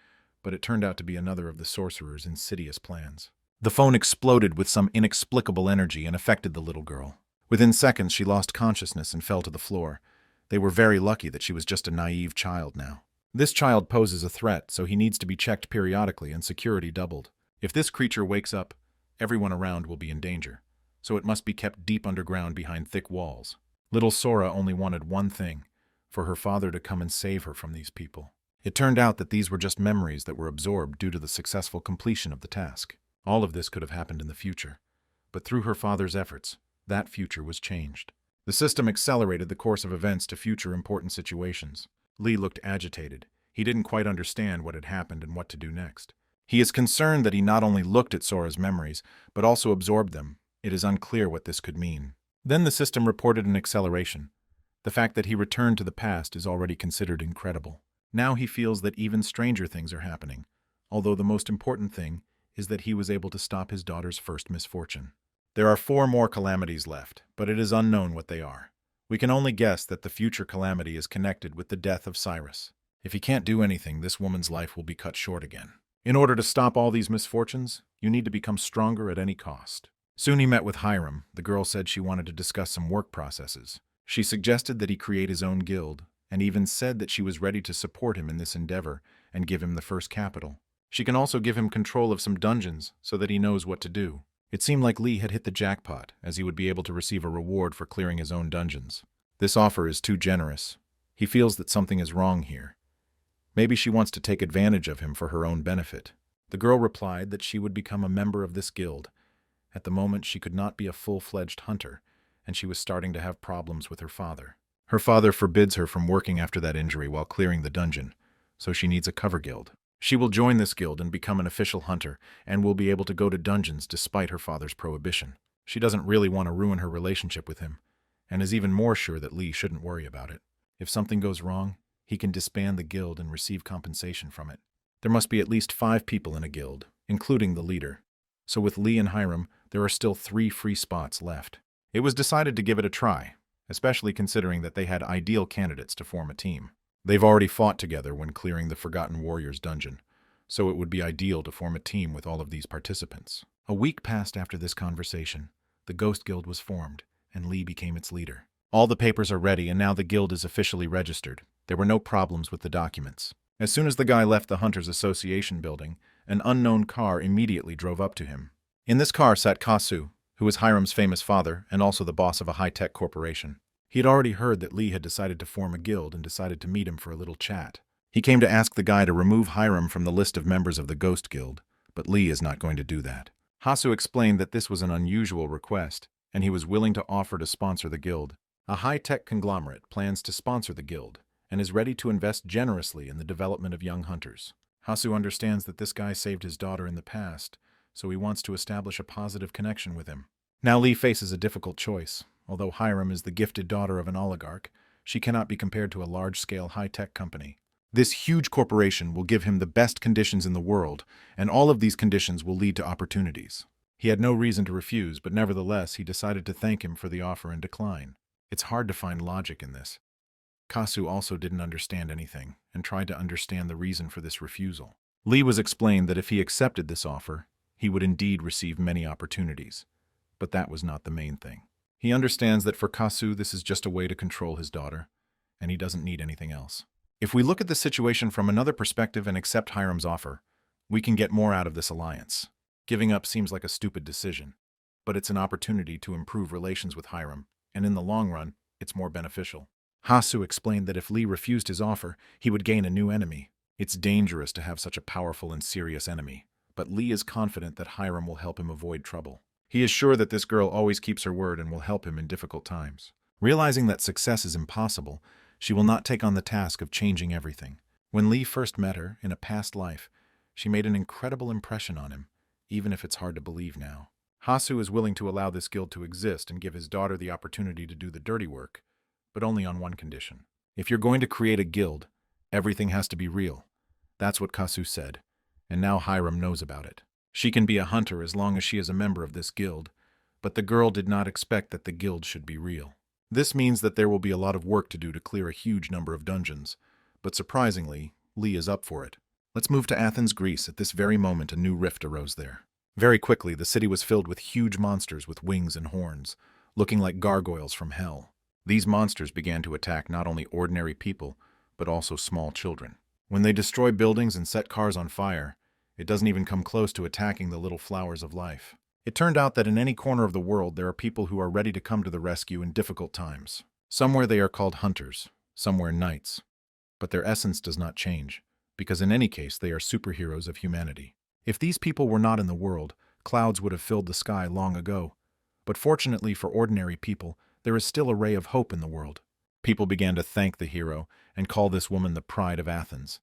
but it turned out to be another of the sorcerer's insidious plans. The phone exploded with some inexplicable energy and affected the little girl. Within seconds, she lost consciousness and fell to the floor. They were very lucky that she was just a naive child now. This child poses a threat, so he needs to be checked periodically and security doubled. If this creature wakes up, everyone around will be in danger, so it must be kept deep underground behind thick walls. Little Sora only wanted one thing, for her father to come and save her from these people. It turned out that these were just memories that were absorbed due to the successful completion of the task. All of this could have happened in the future, but through her father's efforts, that future was changed. The system accelerated the course of events to future important situations. Lee looked agitated. He didn't quite understand what had happened and what to do next. He is concerned that he not only looked at Sora's memories, but also absorbed them. It is unclear what this could mean. Then the system reported an acceleration. The fact that he returned to the past is already considered incredible. Now he feels that even stranger things are happening, although the most important thing is that he was able to stop his daughter's first misfortune. There are 4 more calamities left, but it is unknown what they are. We can only guess that the future calamity is connected with the death of Cyrus. If he can't do anything, this woman's life will be cut short again. In order to stop all these misfortunes, you need to become stronger at any cost. Soon he met with Hiram. The girl said she wanted to discuss some work processes. She suggested that he create his own guild, and even said that she was ready to support him in this endeavor and give him the first capital. She can also give him control of some dungeons so that he knows what to do. It seemed like Lee had hit the jackpot, as he would be able to receive a reward for clearing his own dungeons. This offer is too generous. He feels that something is wrong here. Maybe she wants to take advantage of him for her own benefit. The girl replied that she would become a member of this guild. At the moment, she could not be a full-fledged hunter, and she was starting to have problems with her father. Her father forbids her from working after that injury while clearing the dungeon, so she needs a cover guild. She will join this guild and become an official hunter, and will be able to go to dungeons despite her father's prohibition. She doesn't really want to ruin her relationship with him, and is even more sure that Lee shouldn't worry about it. If something goes wrong, he can disband the guild and receive compensation from it. There must be at least 5 people in a guild, including the leader. So with Lee and Hiram, there are still 3 free spots left. It was decided to give it a try, especially considering that they had ideal candidates to form a team. They've already fought together when clearing the Forgotten Warriors dungeon, so it would be ideal to form a team with all of these participants. A week passed after this conversation. The Ghost Guild was formed, and Lee became its leader. All the papers are ready, and now the guild is officially registered. There were no problems with the documents. As soon as the guy left the Hunters Association building, an unknown car immediately drove up to him. In this car sat Kasu, who was Hiram's famous father and also the boss of a high-tech corporation. He had already heard that Lee had decided to form a guild and decided to meet him for a little chat. He came to ask the guy to remove Hiram from the list of members of the Ghost Guild, but Lee is not going to do that. Hasu explained that this was an unusual request, and he was willing to offer to sponsor the guild. A high-tech conglomerate plans to sponsor the guild, and is ready to invest generously in the development of young hunters. Hasu understands that this guy saved his daughter in the past, so he wants to establish a positive connection with him. Now Lee faces a difficult choice. Although Hiram is the gifted daughter of an oligarch, she cannot be compared to a large-scale high-tech company. This huge corporation will give him the best conditions in the world, and all of these conditions will lead to opportunities. He had no reason to refuse, but nevertheless he decided to thank him for the offer and decline. It's hard to find logic in this. Kasu also didn't understand anything, and tried to understand the reason for this refusal. Lee was explained that if he accepted this offer, he would indeed receive many opportunities. But that was not the main thing. He understands that for Kasu this is just a way to control his daughter, and he doesn't need anything else. If we look at the situation from another perspective and accept Hiram's offer, we can get more out of this alliance. Giving up seems like a stupid decision, but it's an opportunity to improve relations with Hiram, and in the long run, it's more beneficial. Hasu explained that if Lee refused his offer, he would gain a new enemy. It's dangerous to have such a powerful and serious enemy, but Lee is confident that Hiram will help him avoid trouble. He is sure that this girl always keeps her word and will help him in difficult times. Realizing that success is impossible, she will not take on the task of changing everything. When Lee first met her, in a past life, she made an incredible impression on him, even if it's hard to believe now. Hasu is willing to allow this guild to exist and give his daughter the opportunity to do the dirty work, but only on one condition. If you're going to create a guild, everything has to be real. That's what Kasu said, and now Hiram knows about it. She can be a hunter as long as she is a member of this guild, but the girl did not expect that the guild should be real. This means that there will be a lot of work to do to clear a huge number of dungeons, but surprisingly, Lee is up for it. Let's move to Athens, Greece. At this very moment, a new rift arose there. Very quickly, the city was filled with huge monsters with wings and horns, looking like gargoyles from hell. These monsters began to attack not only ordinary people, but also small children. When they destroy buildings and set cars on fire, it doesn't even come close to attacking the little flowers of life. It turned out that in any corner of the world there are people who are ready to come to the rescue in difficult times. Somewhere they are called hunters, somewhere knights. But their essence does not change, because in any case they are superheroes of humanity. If these people were not in the world, clouds would have filled the sky long ago. But fortunately for ordinary people, there is still a ray of hope in the world. People began to thank the hero and call this woman the pride of Athens.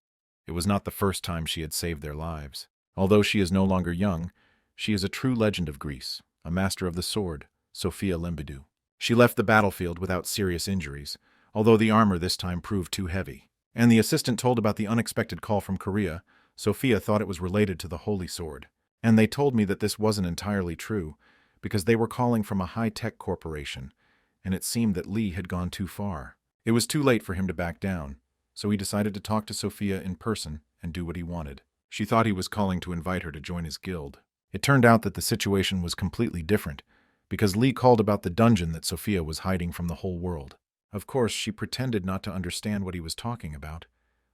It was not the first time she had saved their lives. Although she is no longer young, she is a true legend of Greece, a master of the sword, Sophia Lembedou. She left the battlefield without serious injuries, although the armor this time proved too heavy. And the assistant told about the unexpected call from Korea. Sophia thought it was related to the holy sword. And they told me that this wasn't entirely true, because they were calling from a high-tech corporation, and it seemed that Lee had gone too far. It was too late for him to back down, so he decided to talk to Sophia in person and do what he wanted. She thought he was calling to invite her to join his guild. It turned out that the situation was completely different, because Lee called about the dungeon that Sophia was hiding from the whole world. Of course, she pretended not to understand what he was talking about,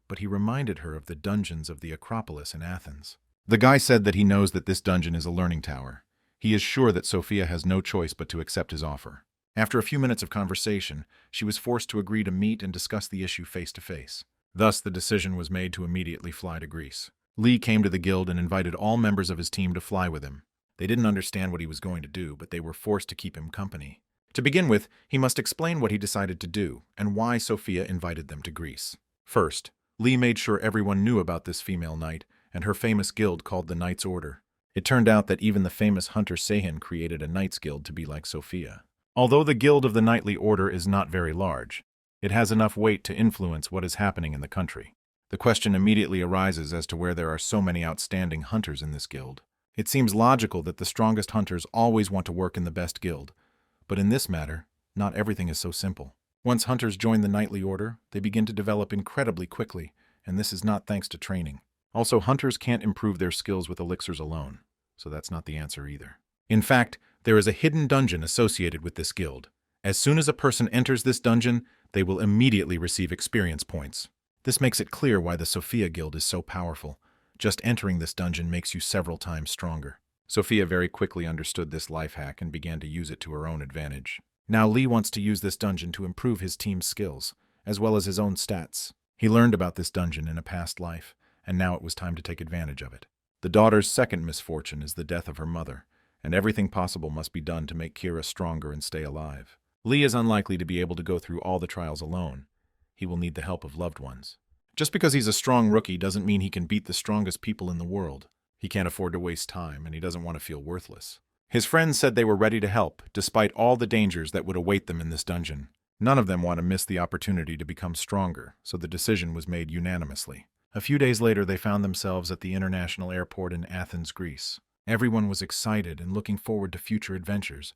but he reminded her of the dungeons of the Acropolis in Athens. The guy said that he knows that this dungeon is a learning tower. He is sure that Sophia has no choice but to accept his offer. After a few minutes of conversation, she was forced to agree to meet and discuss the issue face to face. Thus, the decision was made to immediately fly to Greece. Lee came to the guild and invited all members of his team to fly with him. They didn't understand what he was going to do, but they were forced to keep him company. To begin with, he must explain what he decided to do and why Sophia invited them to Greece. First, Lee made sure everyone knew about this female knight and her famous guild called the Knights' Order. It turned out that even the famous hunter Seihin created a knights guild to be like Sophia. Although the guild of the Knightly Order is not very large, it has enough weight to influence what is happening in the country. The question immediately arises as to where there are so many outstanding hunters in this guild. It seems logical that the strongest hunters always want to work in the best guild, but in this matter, not everything is so simple. Once hunters join the Knightly Order, they begin to develop incredibly quickly, and this is not thanks to training. Also, hunters can't improve their skills with elixirs alone, so that's not the answer either. In fact, there is a hidden dungeon associated with this guild. As soon as a person enters this dungeon, they will immediately receive experience points. This makes it clear why the Sophia Guild is so powerful. Just entering this dungeon makes you several times stronger. Sophia very quickly understood this life hack and began to use it to her own advantage. Now Lee wants to use this dungeon to improve his team's skills, as well as his own stats. He learned about this dungeon in a past life, and now it was time to take advantage of it. The daughter's second misfortune is the death of her mother, and everything possible must be done to make Kira stronger and stay alive. Lee is unlikely to be able to go through all the trials alone. He will need the help of loved ones. Just because he's a strong rookie doesn't mean he can beat the strongest people in the world. He can't afford to waste time, and he doesn't want to feel worthless. His friends said they were ready to help, despite all the dangers that would await them in this dungeon. None of them want to miss the opportunity to become stronger, so the decision was made unanimously. A few days later, they found themselves at the international airport in Athens, Greece. Everyone was excited and looking forward to future adventures.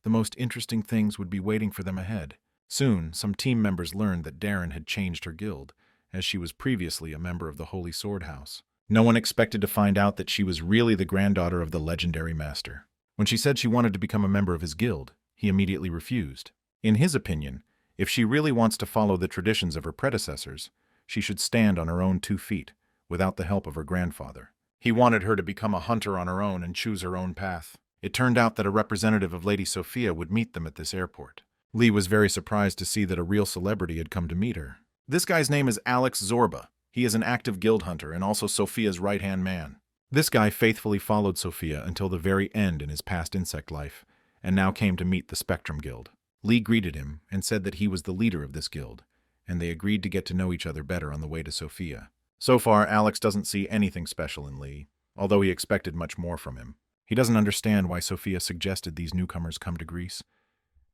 The most interesting things would be waiting for them ahead. Soon, some team members learned that Darren had changed her guild, as she was previously a member of the Holy Sword House. No one expected to find out that she was really the granddaughter of the legendary master. When she said she wanted to become a member of his guild, he immediately refused. In his opinion, if she really wants to follow the traditions of her predecessors, she should stand on her own 2 feet, without the help of her grandfather. He wanted her to become a hunter on her own and choose her own path. It turned out that a representative of Lady Sophia would meet them at this airport. Lee was very surprised to see that a real celebrity had come to meet her. This guy's name is Alex Zorba. He is an active guild hunter and also Sophia's right-hand man. This guy faithfully followed Sophia until the very end in his past insect life, and now came to meet the Spectrum Guild. Lee greeted him and said that he was the leader of this guild, and they agreed to get to know each other better on the way to Sophia. So far, Alex doesn't see anything special in Lee, although he expected much more from him. He doesn't understand why Sophia suggested these newcomers come to Greece.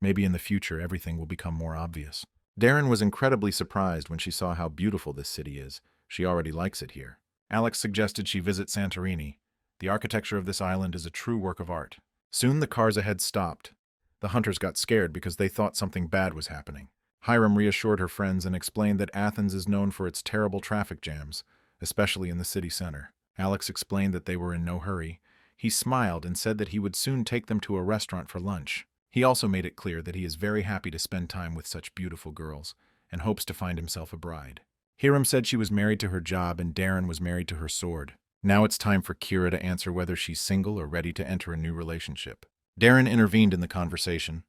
Maybe in the future everything will become more obvious. Darren was incredibly surprised when she saw how beautiful this city is. She already likes it here. Alex suggested she visit Santorini. The architecture of this island is a true work of art. Soon the cars ahead stopped. The hunters got scared because they thought something bad was happening. Hiram reassured her friends and explained that Athens is known for its terrible traffic jams, especially in the city center. Alex explained that they were in no hurry. He smiled and said that he would soon take them to a restaurant for lunch. He also made it clear that he is very happy to spend time with such beautiful girls and hopes to find himself a bride. Hiram said she was married to her job and Darren was married to her sword. Now it's time for Kira to answer whether she's single or ready to enter a new relationship. Darren intervened in the conversation.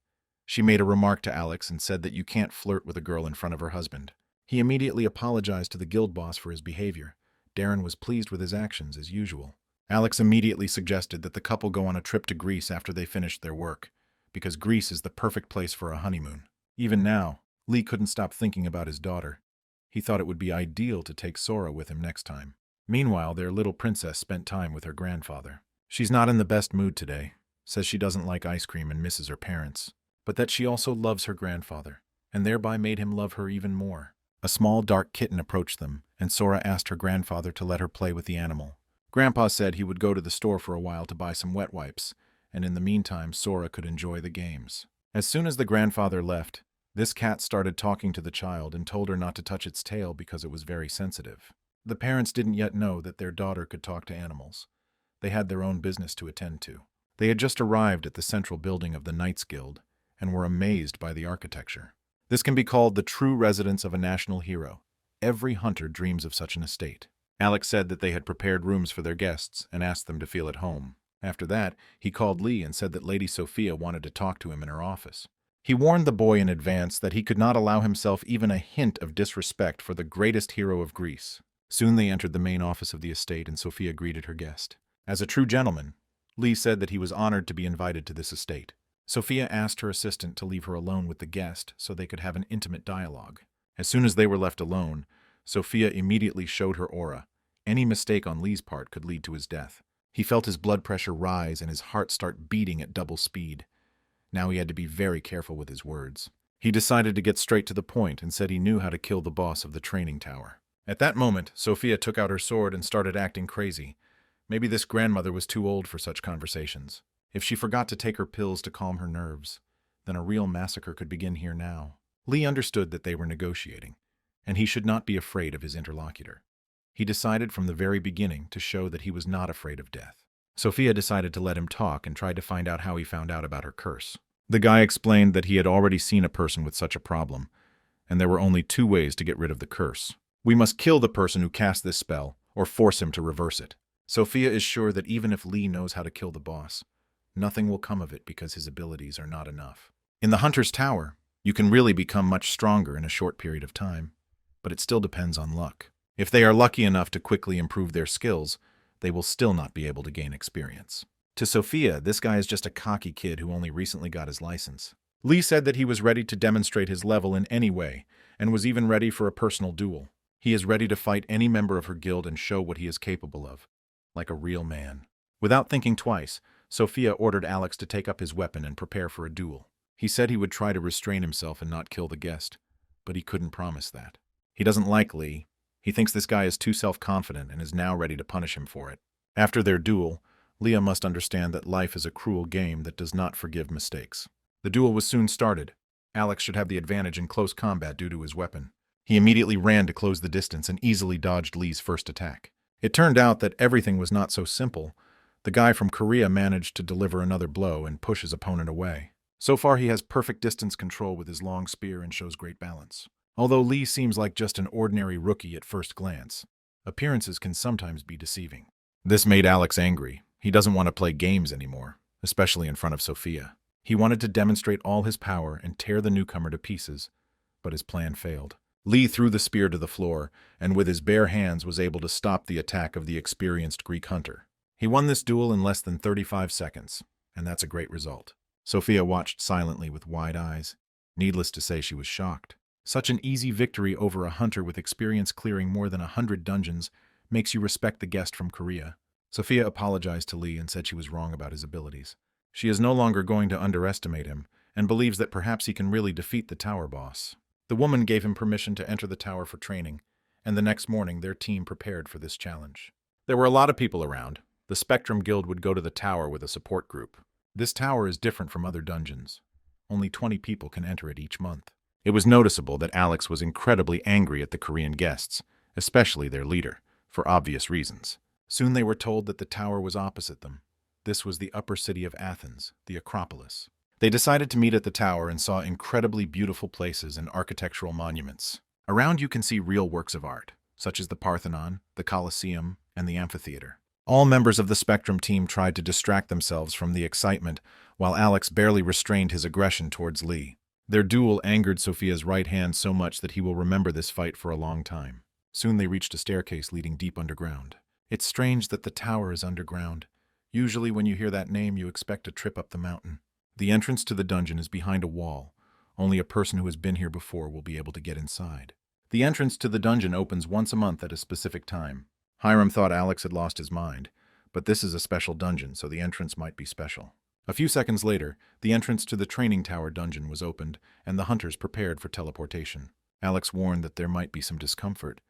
She made a remark to Alex and said that you can't flirt with a girl in front of her husband. He immediately apologized to the guild boss for his behavior. Darren was pleased with his actions as usual. Alex immediately suggested that the couple go on a trip to Greece after they finished their work, because Greece is the perfect place for a honeymoon. Even now, Lee couldn't stop thinking about his daughter. He thought it would be ideal to take Sora with him next time. Meanwhile, their little princess spent time with her grandfather. She's not in the best mood today, says she doesn't like ice cream and misses her parents, but that she also loves her grandfather, and thereby made him love her even more. A small dark kitten approached them, and Sora asked her grandfather to let her play with the animal. Grandpa said he would go to the store for a while to buy some wet wipes, and in the meantime Sora could enjoy the games. As soon as the grandfather left, this cat started talking to the child and told her not to touch its tail because it was very sensitive. The parents didn't yet know that their daughter could talk to animals. They had their own business to attend to. They had just arrived at the central building of the Knights Guild and were amazed by the architecture. This can be called the true residence of a national hero. Every hunter dreams of such an estate. Alex said that they had prepared rooms for their guests and asked them to feel at home. After that, he called Lee and said that Lady Sophia wanted to talk to him in her office. He warned the boy in advance that he could not allow himself even a hint of disrespect for the greatest hero of Greece. Soon they entered the main office of the estate and Sophia greeted her guest. As a true gentleman, Lee said that he was honored to be invited to this estate. Sophia asked her assistant to leave her alone with the guest so they could have an intimate dialogue. As soon as they were left alone, Sophia immediately showed her aura. Any mistake on Lee's part could lead to his death. He felt his blood pressure rise and his heart start beating at double speed. Now he had to be very careful with his words. He decided to get straight to the point and said he knew how to kill the boss of the training tower. At that moment, Sophia took out her sword and started acting crazy. Maybe this grandmother was too old for such conversations. If she forgot to take her pills to calm her nerves, then a real massacre could begin here now. Lee understood that they were negotiating, and he should not be afraid of his interlocutor. He decided from the very beginning to show that he was not afraid of death. Sophia decided to let him talk and tried to find out how he found out about her curse. The guy explained that he had already seen a person with such a problem, and there were only 2 ways to get rid of the curse. We must kill the person who cast this spell, or force him to reverse it. Sophia is sure that even if Lee knows how to kill the boss, nothing will come of it because his abilities are not enough. In the Hunter's Tower, you can really become much stronger in a short period of time, but it still depends on luck. If they are lucky enough to quickly improve their skills, they will still not be able to gain experience. To Sophia, this guy is just a cocky kid who only recently got his license. Lee said that he was ready to demonstrate his level in any way, and was even ready for a personal duel. He is ready to fight any member of her guild and show what he is capable of, like a real man. Without thinking twice, Sophia ordered Alex to take up his weapon and prepare for a duel. He said he would try to restrain himself and not kill the guest, but he couldn't promise that. He doesn't like Lee. He thinks this guy is too self-confident and is now ready to punish him for it. After their duel, Leah must understand that life is a cruel game that does not forgive mistakes. The duel was soon started. Alex should have the advantage in close combat due to his weapon. He immediately ran to close the distance and easily dodged Lee's first attack. It turned out that everything was not so simple. The guy from Korea managed to deliver another blow and push his opponent away. So far, he has perfect distance control with his long spear and shows great balance. Although Lee seems like just an ordinary rookie at first glance, appearances can sometimes be deceiving. This made Alex angry. He doesn't want to play games anymore, especially in front of Sophia. He wanted to demonstrate all his power and tear the newcomer to pieces, but his plan failed. Lee threw the spear to the floor, and with his bare hands was able to stop the attack of the experienced Greek hunter. He won this duel in less than 35 seconds, and that's a great result. Sophia watched silently with wide eyes. Needless to say, she was shocked. Such an easy victory over a hunter with experience clearing more than 100 dungeons makes you respect the guest from Korea. Sophia apologized to Lee and said she was wrong about his abilities. She is no longer going to underestimate him, and believes that perhaps he can really defeat the tower boss. The woman gave him permission to enter the tower for training, and the next morning their team prepared for this challenge. There were a lot of people around. The Spectrum Guild would go to the tower with a support group. This tower is different from other dungeons. Only 20 people can enter it each month. It was noticeable that Alex was incredibly angry at the Korean guests, especially their leader, for obvious reasons. Soon they were told that the tower was opposite them. This was the upper city of Athens, the Acropolis. They decided to meet at the tower and saw incredibly beautiful places and architectural monuments. Around you can see real works of art, such as the Parthenon, the Colosseum, and the amphitheater. All members of the Spectrum team tried to distract themselves from the excitement, while Alex barely restrained his aggression towards Lee. Their duel angered Sophia's right hand so much that he will remember this fight for a long time. Soon they reached a staircase leading deep underground. It's strange that the tower is underground. Usually when you hear that name, you expect to trip up the mountain. The entrance to the dungeon is behind a wall. Only a person who has been here before will be able to get inside. The entrance to the dungeon opens once a month at a specific time. Hiram thought Alex had lost his mind, but this is a special dungeon, so the entrance might be special. A few seconds later, the entrance to the training tower dungeon was opened, and the hunters prepared for teleportation. Alex warned that there might be some discomfort,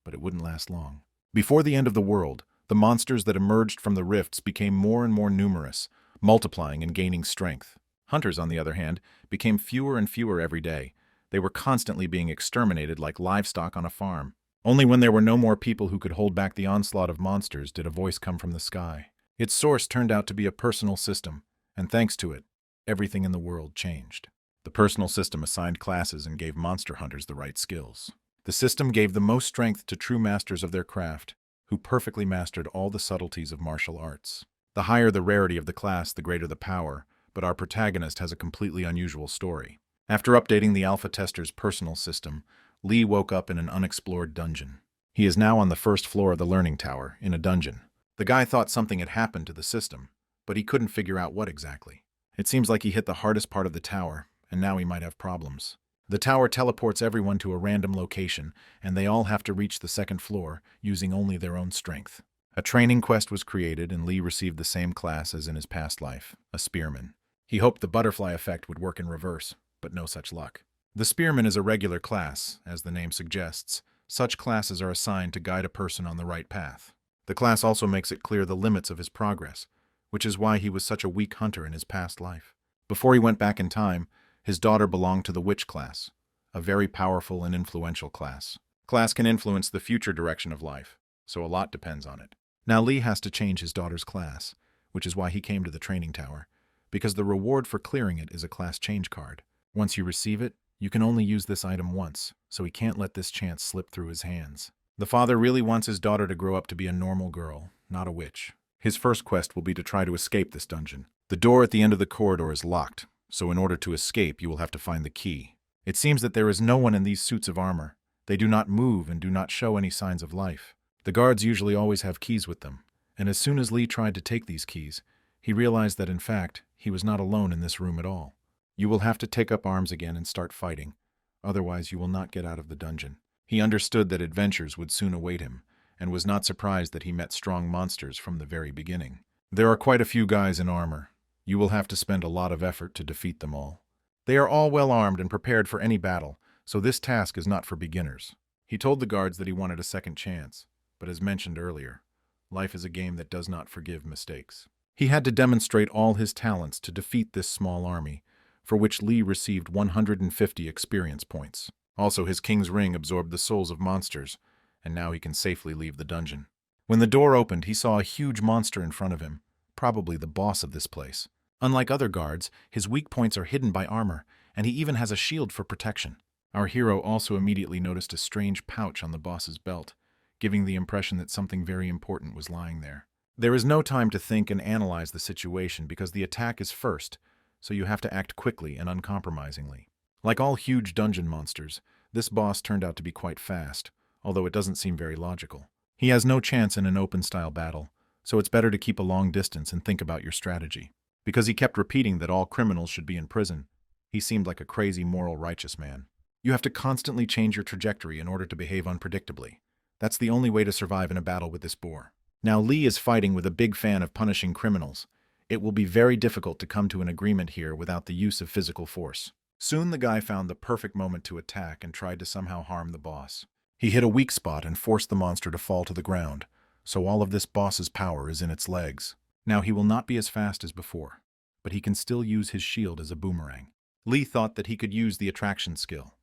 but it wouldn't last long. Before the end of the world, the monsters that emerged from the rifts became more and more numerous, multiplying and gaining strength. Hunters, on the other hand, became fewer and fewer every day. They were constantly being exterminated like livestock on a farm. Only when there were no more people who could hold back the onslaught of monsters did a voice come from the sky. Its source turned out to be a personal system, and thanks to it, everything in the world changed. The personal system assigned classes and gave monster hunters the right skills. The system gave the most strength to true masters of their craft, who perfectly mastered all the subtleties of martial arts. The higher the rarity of the class, the greater the power, but our protagonist has a completely unusual story. After updating the alpha tester's personal system, Lee woke up in an unexplored dungeon. He is now on the first floor of the learning tower, in a dungeon. The guy thought something had happened to the system, but he couldn't figure out what exactly. It seems like he hit the hardest part of the tower, and now he might have problems. The tower teleports everyone to a random location, and they all have to reach the second floor, using only their own strength. A training quest was created, and Lee received the same class as in his past life, a spearman. He hoped the butterfly effect would work in reverse, but no such luck. The spearman is a regular class, as the name suggests. Such classes are assigned to guide a person on the right path. The class also makes it clear the limits of his progress, which is why he was such a weak hunter in his past life. Before he went back in time, his daughter belonged to the witch class, a very powerful and influential class. Class can influence the future direction of life, so a lot depends on it. Now Lee has to change his daughter's class, which is why he came to the training tower, because the reward for clearing it is a class change card. Once you receive it, you can only use this item once, so he can't let this chance slip through his hands. The father really wants his daughter to grow up to be a normal girl, not a witch. His first quest will be to try to escape this dungeon. The door at the end of the corridor is locked, so in order to escape, you will have to find the key. It seems that there is no one in these suits of armor. They do not move and do not show any signs of life. The guards usually always have keys with them, and as soon as Lee tried to take these keys, He realized that, in fact, he was not alone in this room at all. You will have to take up arms again and start fighting. Otherwise, you will not get out of the dungeon. He understood that adventures would soon await him, and was not surprised that he met strong monsters from the very beginning. There are quite a few guys in armor. You will have to spend a lot of effort to defeat them all. They are all well armed and prepared for any battle, so this task is not for beginners. He told the guards that he wanted a second chance, but as mentioned earlier, life is a game that does not forgive mistakes. He had to demonstrate all his talents to defeat this small army, for which Lee received 150 experience points. Also, his King's Ring absorbed the souls of monsters, and now he can safely leave the dungeon. When the door opened, he saw a huge monster in front of him, probably the boss of this place. Unlike other guards, his weak points are hidden by armor, and he even has a shield for protection. Our hero also immediately noticed a strange pouch on the boss's belt, giving the impression that something very important was lying there. There is no time to think and analyze the situation because the attack is first, so you have to act quickly and uncompromisingly. Like all huge dungeon monsters, this boss turned out to be quite fast, although it doesn't seem very logical. He has no chance in an open-style battle, so it's better to keep a long distance and think about your strategy. Because he kept repeating that all criminals should be in prison, he seemed like a crazy, moral, righteous man. You have to constantly change your trajectory in order to behave unpredictably. That's the only way to survive in a battle with this boar. Now Lee is fighting with a big fan of punishing criminals. It will be very difficult to come to an agreement here without the use of physical force. Soon the guy found the perfect moment to attack and tried to somehow harm the boss. He hit a weak spot and forced the monster to fall to the ground, so all of this boss's power is in its legs. Now he will not be as fast as before, but he can still use his shield as a boomerang. Lee thought that he could use the attraction skill.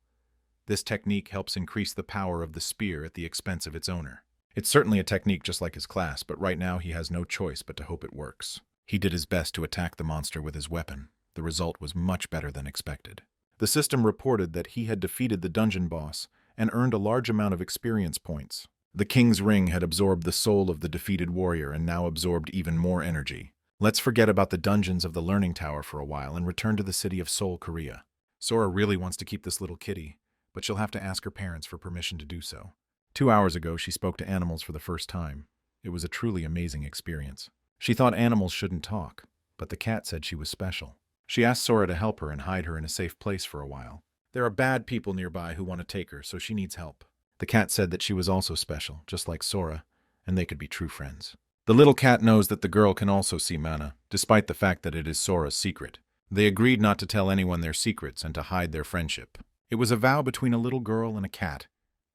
This technique helps increase the power of the spear at the expense of its owner. It's certainly a technique just like his class, but right now he has no choice but to hope it works. He did his best to attack the monster with his weapon. The result was much better than expected. The system reported that he had defeated the dungeon boss and earned a large amount of experience points. The King's Ring had absorbed the soul of the defeated warrior and now absorbed even more energy. Let's forget about the dungeons of the Learning Tower for a while and return to the city of Seoul, Korea. Sora really wants to keep this little kitty, but she'll have to ask her parents for permission to do so. 2 hours ago, she spoke to animals for the first time. It was a truly amazing experience. She thought animals shouldn't talk, but the cat said she was special. She asked Sora to help her and hide her in a safe place for a while. There are bad people nearby who want to take her, so she needs help. The cat said that she was also special, just like Sora, and they could be true friends. The little cat knows that the girl can also see Mana, despite the fact that it is Sora's secret. They agreed not to tell anyone their secrets and to hide their friendship. It was a vow between a little girl and a cat.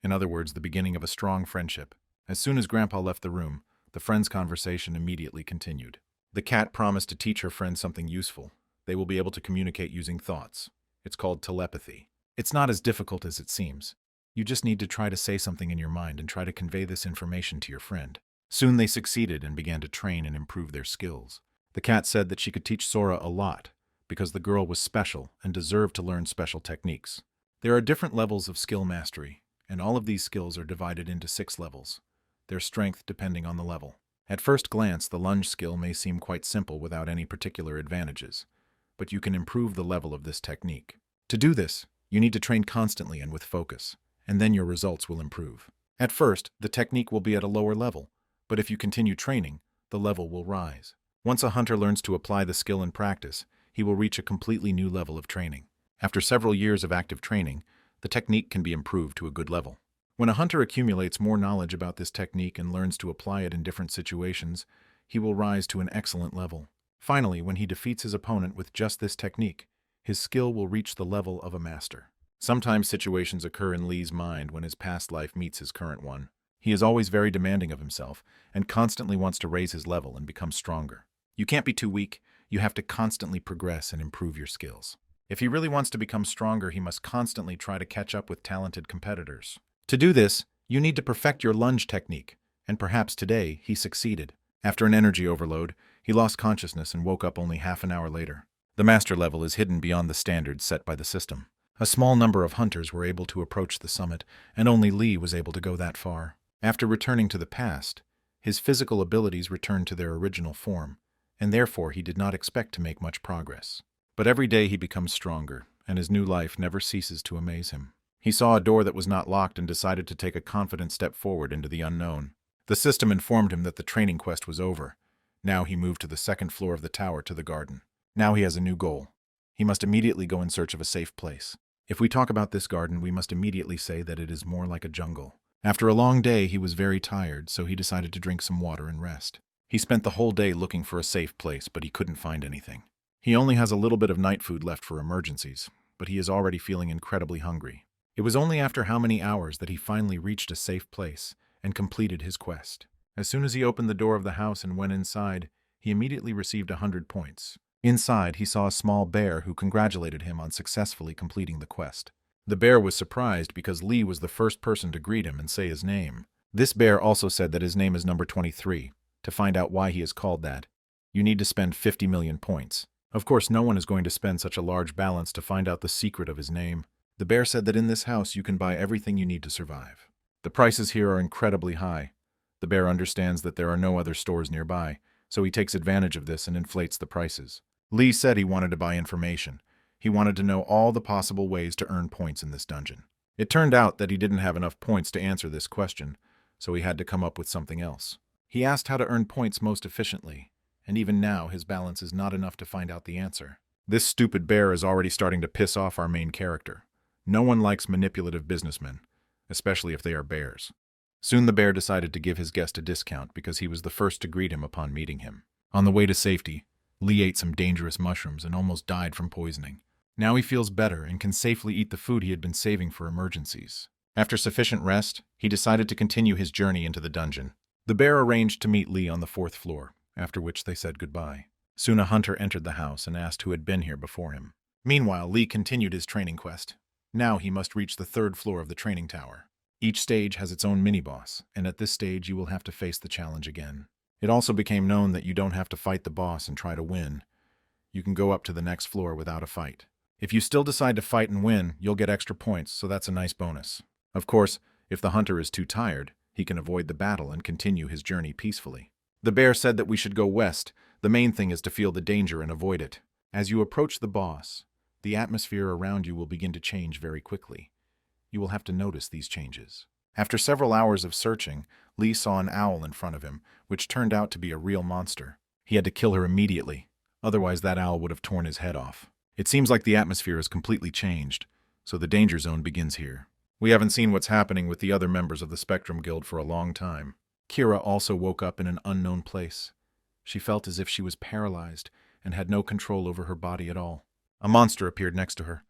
In other words, the beginning of a strong friendship. As soon as Grandpa left the room, the friends' conversation immediately continued. The cat promised to teach her friend something useful. They will be able to communicate using thoughts. It's called telepathy. It's not as difficult as it seems. You just need to try to say something in your mind and try to convey this information to your friend. Soon they succeeded and began to train and improve their skills. The cat said that she could teach Sora a lot, because the girl was special and deserved to learn special techniques. There are different levels of skill mastery, and all of these skills are divided into 6 levels, their strength depending on the level. At first glance, the lunge skill may seem quite simple without any particular advantages, but you can improve the level of this technique. To do this, you need to train constantly and with focus, and then your results will improve. At first, the technique will be at a lower level, but if you continue training, the level will rise. Once a hunter learns to apply the skill in practice, he will reach a completely new level of training. After several years of active training, the technique can be improved to a good level. When a hunter accumulates more knowledge about this technique and learns to apply it in different situations, he will rise to an excellent level. Finally, when he defeats his opponent with just this technique, his skill will reach the level of a master. Sometimes situations occur in Lee's mind when his past life meets his current one. He is always very demanding of himself and constantly wants to raise his level and become stronger. You can't be too weak. You have to constantly progress and improve your skills. If he really wants to become stronger, he must constantly try to catch up with talented competitors. To do this, you need to perfect your lunge technique, and perhaps today he succeeded. After an energy overload, he lost consciousness and woke up only half an hour later. The master level is hidden beyond the standards set by the system. A small number of hunters were able to approach the summit, and only Lee was able to go that far. After returning to the past, his physical abilities returned to their original form, and therefore he did not expect to make much progress. But every day he becomes stronger, and his new life never ceases to amaze him. He saw a door that was not locked and decided to take a confident step forward into the unknown. The system informed him that the training quest was over, Now he moved to the second floor of the tower to the garden. Now he has a new goal. He must immediately go in search of a safe place. If we talk about this garden, we must immediately say that it is more like a jungle. After a long day, he was very tired, so he decided to drink some water and rest. He spent the whole day looking for a safe place, but he couldn't find anything. He only has a little bit of night food left for emergencies, but he is already feeling incredibly hungry. It was only after how many hours that he finally reached a safe place and completed his quest. As soon as he opened the door of the house and went inside, he immediately received 100 points. Inside, he saw a small bear who congratulated him on successfully completing the quest. The bear was surprised because Lee was the first person to greet him and say his name. This bear also said that his name is number 23. To find out why he is called that, you need to spend 50 million points. Of course, no one is going to spend such a large balance to find out the secret of his name. The bear said that in this house you can buy everything you need to survive. The prices here are incredibly high. The bear understands that there are no other stores nearby, so he takes advantage of this and inflates the prices. Lee said he wanted to buy information. He wanted to know all the possible ways to earn points in this dungeon. It turned out that he didn't have enough points to answer this question, so he had to come up with something else. He asked how to earn points most efficiently, and even now his balance is not enough to find out the answer. This stupid bear is already starting to piss off our main character. No one likes manipulative businessmen, especially if they are bears. Soon the bear decided to give his guest a discount because he was the first to greet him upon meeting him. On the way to safety, Lee ate some dangerous mushrooms and almost died from poisoning. Now he feels better and can safely eat the food he had been saving for emergencies. After sufficient rest, he decided to continue his journey into the dungeon. The bear arranged to meet Lee on the 4th floor, after which they said goodbye. Soon a hunter entered the house and asked who had been here before him. Meanwhile, Lee continued his training quest. Now he must reach the 3rd floor of the training tower. Each stage has its own mini-boss, and at this stage you will have to face the challenge again. It also became known that you don't have to fight the boss and try to win. You can go up to the next floor without a fight. If you still decide to fight and win, you'll get extra points, so that's a nice bonus. Of course, if the hunter is too tired, he can avoid the battle and continue his journey peacefully. The bear said that we should go west. The main thing is to feel the danger and avoid it. As you approach the boss, the atmosphere around you will begin to change very quickly. You will have to notice these changes. After several hours of searching, Lee saw an owl in front of him, which turned out to be a real monster. He had to kill her immediately, otherwise that owl would have torn his head off. It seems like the atmosphere has completely changed, so the danger zone begins here. We haven't seen what's happening with the other members of the Spectrum Guild for a long time. Kira also woke up in an unknown place. She felt as if she was paralyzed and had no control over her body at all. A monster appeared next to her,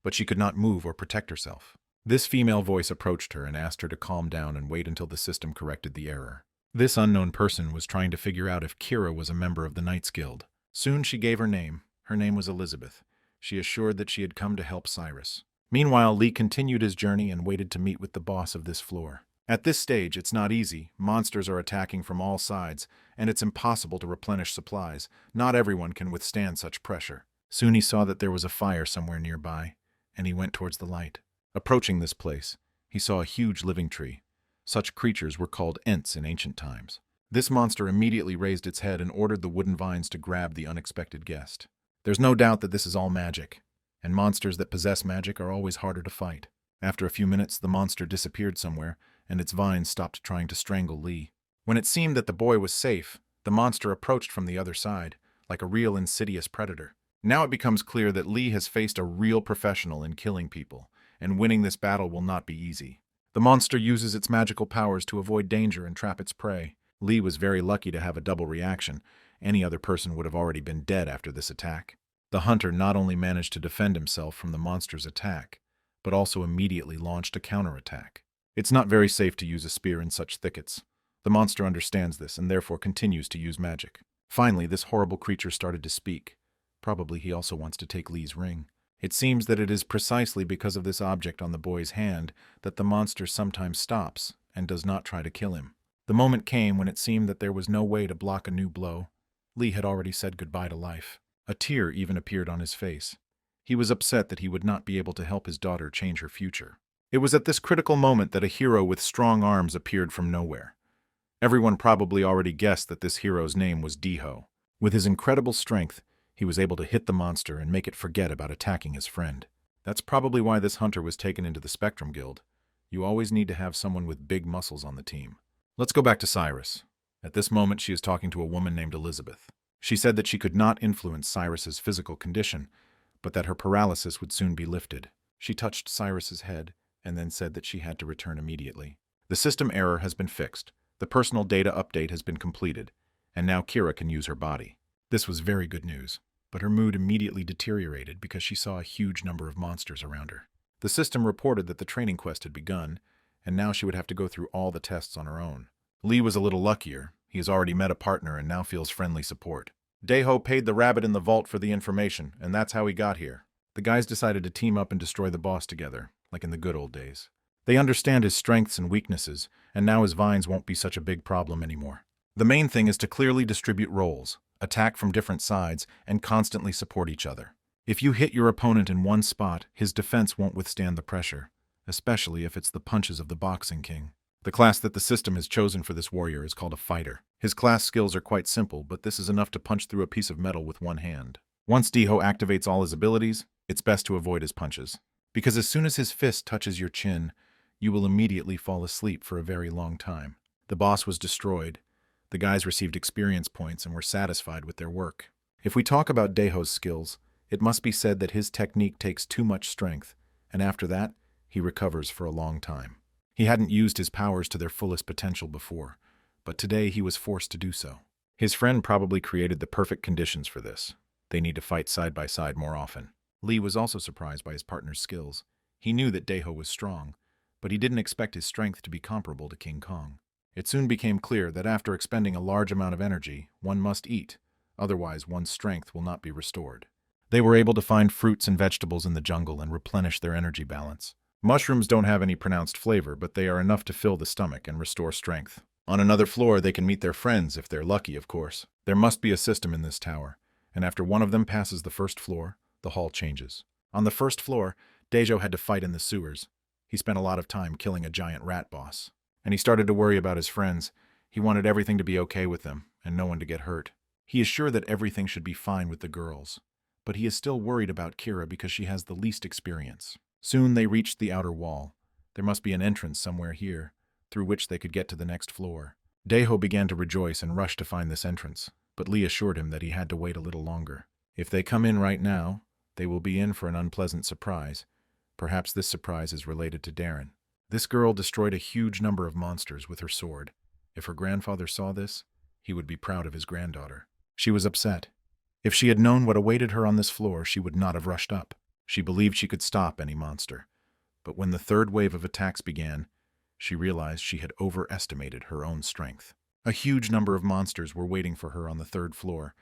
but she could not move or protect herself. This female voice approached her and asked her to calm down and wait until the system corrected the error. This unknown person was trying to figure out if Kira was a member of the Knights Guild. Soon she gave her name. Her name was Elizabeth. She assured that she had come to help Cyrus. Meanwhile, Lee continued his journey and waited to meet with the boss of this floor. At this stage, it's not easy. Monsters are attacking from all sides, and it's impossible to replenish supplies. Not everyone can withstand such pressure. Soon he saw that there was a fire somewhere nearby, and he went towards the light. Approaching this place, he saw a huge living tree. Such creatures were called Ents in ancient times. This monster immediately raised its head and ordered the wooden vines to grab the unexpected guest. There's no doubt that this is all magic, and monsters that possess magic are always harder to fight. After a few minutes, the monster disappeared somewhere, and its vines stopped trying to strangle Lee. When it seemed that the boy was safe, the monster approached from the other side, like a real insidious predator. Now it becomes clear that Lee has faced a real professional in killing people, and winning this battle will not be easy. The monster uses its magical powers to avoid danger and trap its prey. Lee was very lucky to have a double reaction. Any other person would have already been dead after this attack. The hunter not only managed to defend himself from the monster's attack, but also immediately launched a counterattack. It's not very safe to use a spear in such thickets. The monster understands this and therefore continues to use magic. Finally, this horrible creature started to speak. Probably he also wants to take Lee's ring. It seems that it is precisely because of this object on the boy's hand that the monster sometimes stops and does not try to kill him. The moment came when it seemed that there was no way to block a new blow. Lee had already said goodbye to life. A tear even appeared on his face. He was upset that he would not be able to help his daughter change her future. It was at this critical moment that a hero with strong arms appeared from nowhere. Everyone probably already guessed that this hero's name was Diho. With his incredible strength, he was able to hit the monster and make it forget about attacking his friend. That's probably why this hunter was taken into the Spectrum Guild. You always need to have someone with big muscles on the team. Let's go back to Cyrus. At this moment, she is talking to a woman named Elizabeth. She said that she could not influence Cyrus's physical condition, but that her paralysis would soon be lifted. She touched Cyrus's head and then said that she had to return immediately. The system error has been fixed, the personal data update has been completed, and now Kira can use her body. This was very good news, but her mood immediately deteriorated because she saw a huge number of monsters around her. The system reported that the training quest had begun, and now she would have to go through all the tests on her own. Lee was a little luckier. He has already met a partner and now feels friendly support. Daeho paid the rabbit in the vault for the information, and that's how he got here. The guys decided to team up and destroy the boss together, like in the good old days. They understand his strengths and weaknesses, and now his vines won't be such a big problem anymore. The main thing is to clearly distribute roles, attack from different sides, and constantly support each other. If you hit your opponent in one spot, his defense won't withstand the pressure, especially if it's the punches of the Boxing King. The class that the system has chosen for this warrior is called a fighter. His class skills are quite simple, but this is enough to punch through a piece of metal with one hand. Once Daeho activates all his abilities, it's best to avoid his punches, because as soon as his fist touches your chin, you will immediately fall asleep for a very long time. The boss was destroyed. The guys received experience points and were satisfied with their work. If we talk about Daeho's skills, it must be said that his technique takes too much strength, and after that, he recovers for a long time. He hadn't used his powers to their fullest potential before, but today he was forced to do so. His friend probably created the perfect conditions for this. They need to fight side by side more often. Lee was also surprised by his partner's skills. He knew that Daeho was strong, but he didn't expect his strength to be comparable to King Kong. It soon became clear that after expending a large amount of energy, one must eat, otherwise one's strength will not be restored. They were able to find fruits and vegetables in the jungle and replenish their energy balance. Mushrooms don't have any pronounced flavor, but they are enough to fill the stomach and restore strength. On another floor, they can meet their friends, if they're lucky, of course. There must be a system in this tower, and after one of them passes the first floor, the hall changes. On the first floor, Daeho had to fight in the sewers. He spent a lot of time killing a giant rat boss, and he started to worry about his friends. He wanted everything to be okay with them, and no one to get hurt. He is sure that everything should be fine with the girls, but he is still worried about Kira because she has the least experience. Soon they reached the outer wall. There must be an entrance somewhere here, through which they could get to the next floor. Daeho began to rejoice and rushed to find this entrance, but Lee assured him that he had to wait a little longer. If they come in right now, they will be in for an unpleasant surprise. Perhaps this surprise is related to Darren. This girl destroyed a huge number of monsters with her sword. If her grandfather saw this, he would be proud of his granddaughter. She was upset. If she had known what awaited her on this floor, she would not have rushed up. She believed she could stop any monster. But when the third wave of attacks began, she realized she had overestimated her own strength. A huge number of monsters were waiting for her on the third floor.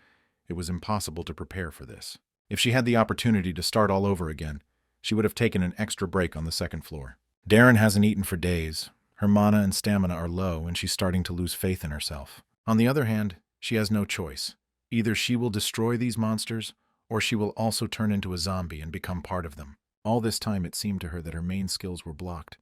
It was impossible to prepare for this. If she had the opportunity to start all over again, she would have taken an extra break on the second floor. Darren hasn't eaten for days. Her mana and stamina are low, and she's starting to lose faith in herself. On the other hand, she has no choice. Either she will destroy these monsters, or she will also turn into a zombie and become part of them. All this time it seemed to her that her main skills were blocked,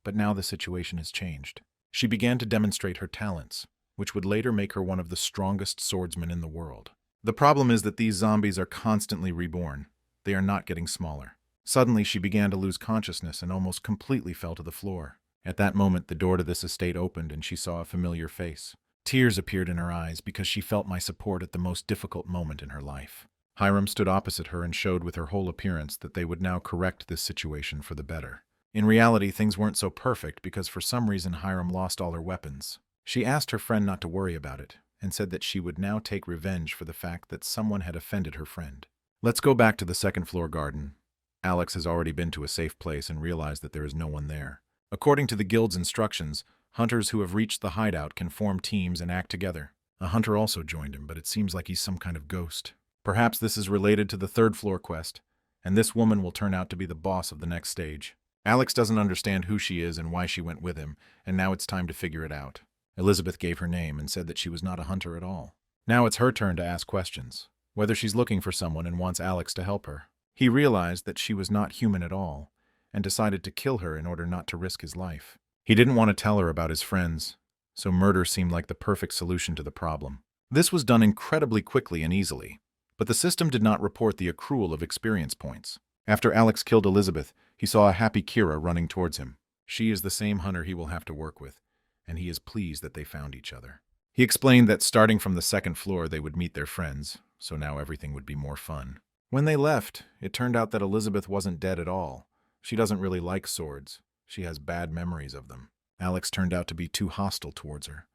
but now the situation has changed. She began to demonstrate her talents, which would later make her one of the strongest swordsmen in the world. The problem is that these zombies are constantly reborn. They are not getting smaller. Suddenly she began to lose consciousness and almost completely fell to the floor. At that moment, the door to this estate opened and she saw a familiar face. Tears appeared in her eyes because she felt my support at the most difficult moment in her life. Hiram stood opposite her and showed with her whole appearance that they would now correct this situation for the better. In reality, things weren't so perfect because for some reason Hiram lost all her weapons. She asked her friend not to worry about it and said that she would now take revenge for the fact that someone had offended her friend. Let's go back to the second floor garden. Alex has already been to a safe place and realized that there is no one there. According to the guild's instructions, hunters who have reached the hideout can form teams and act together. A hunter also joined him, but it seems like he's some kind of ghost. Perhaps this is related to the third floor quest, and this woman will turn out to be the boss of the next stage. Alex doesn't understand who she is and why she went with him, and now it's time to figure it out. Elizabeth gave her name and said that she was not a hunter at all. Now it's her turn to ask questions, whether she's looking for someone and wants Alex to help her. He realized that she was not human at all, and decided to kill her in order not to risk his life. He didn't want to tell her about his friends, so murder seemed like the perfect solution to the problem. This was done incredibly quickly and easily, but the system did not report the accrual of experience points. After Alex killed Elizabeth, he saw a happy Kira running towards him. She is the same hunter he will have to work with, and he is pleased that they found each other. He explained that starting from the second floor they would meet their friends, so now everything would be more fun. When they left, it turned out that Elizabeth wasn't dead at all. She doesn't really like swords. She has bad memories of them. Alex turned out to be too hostile towards her.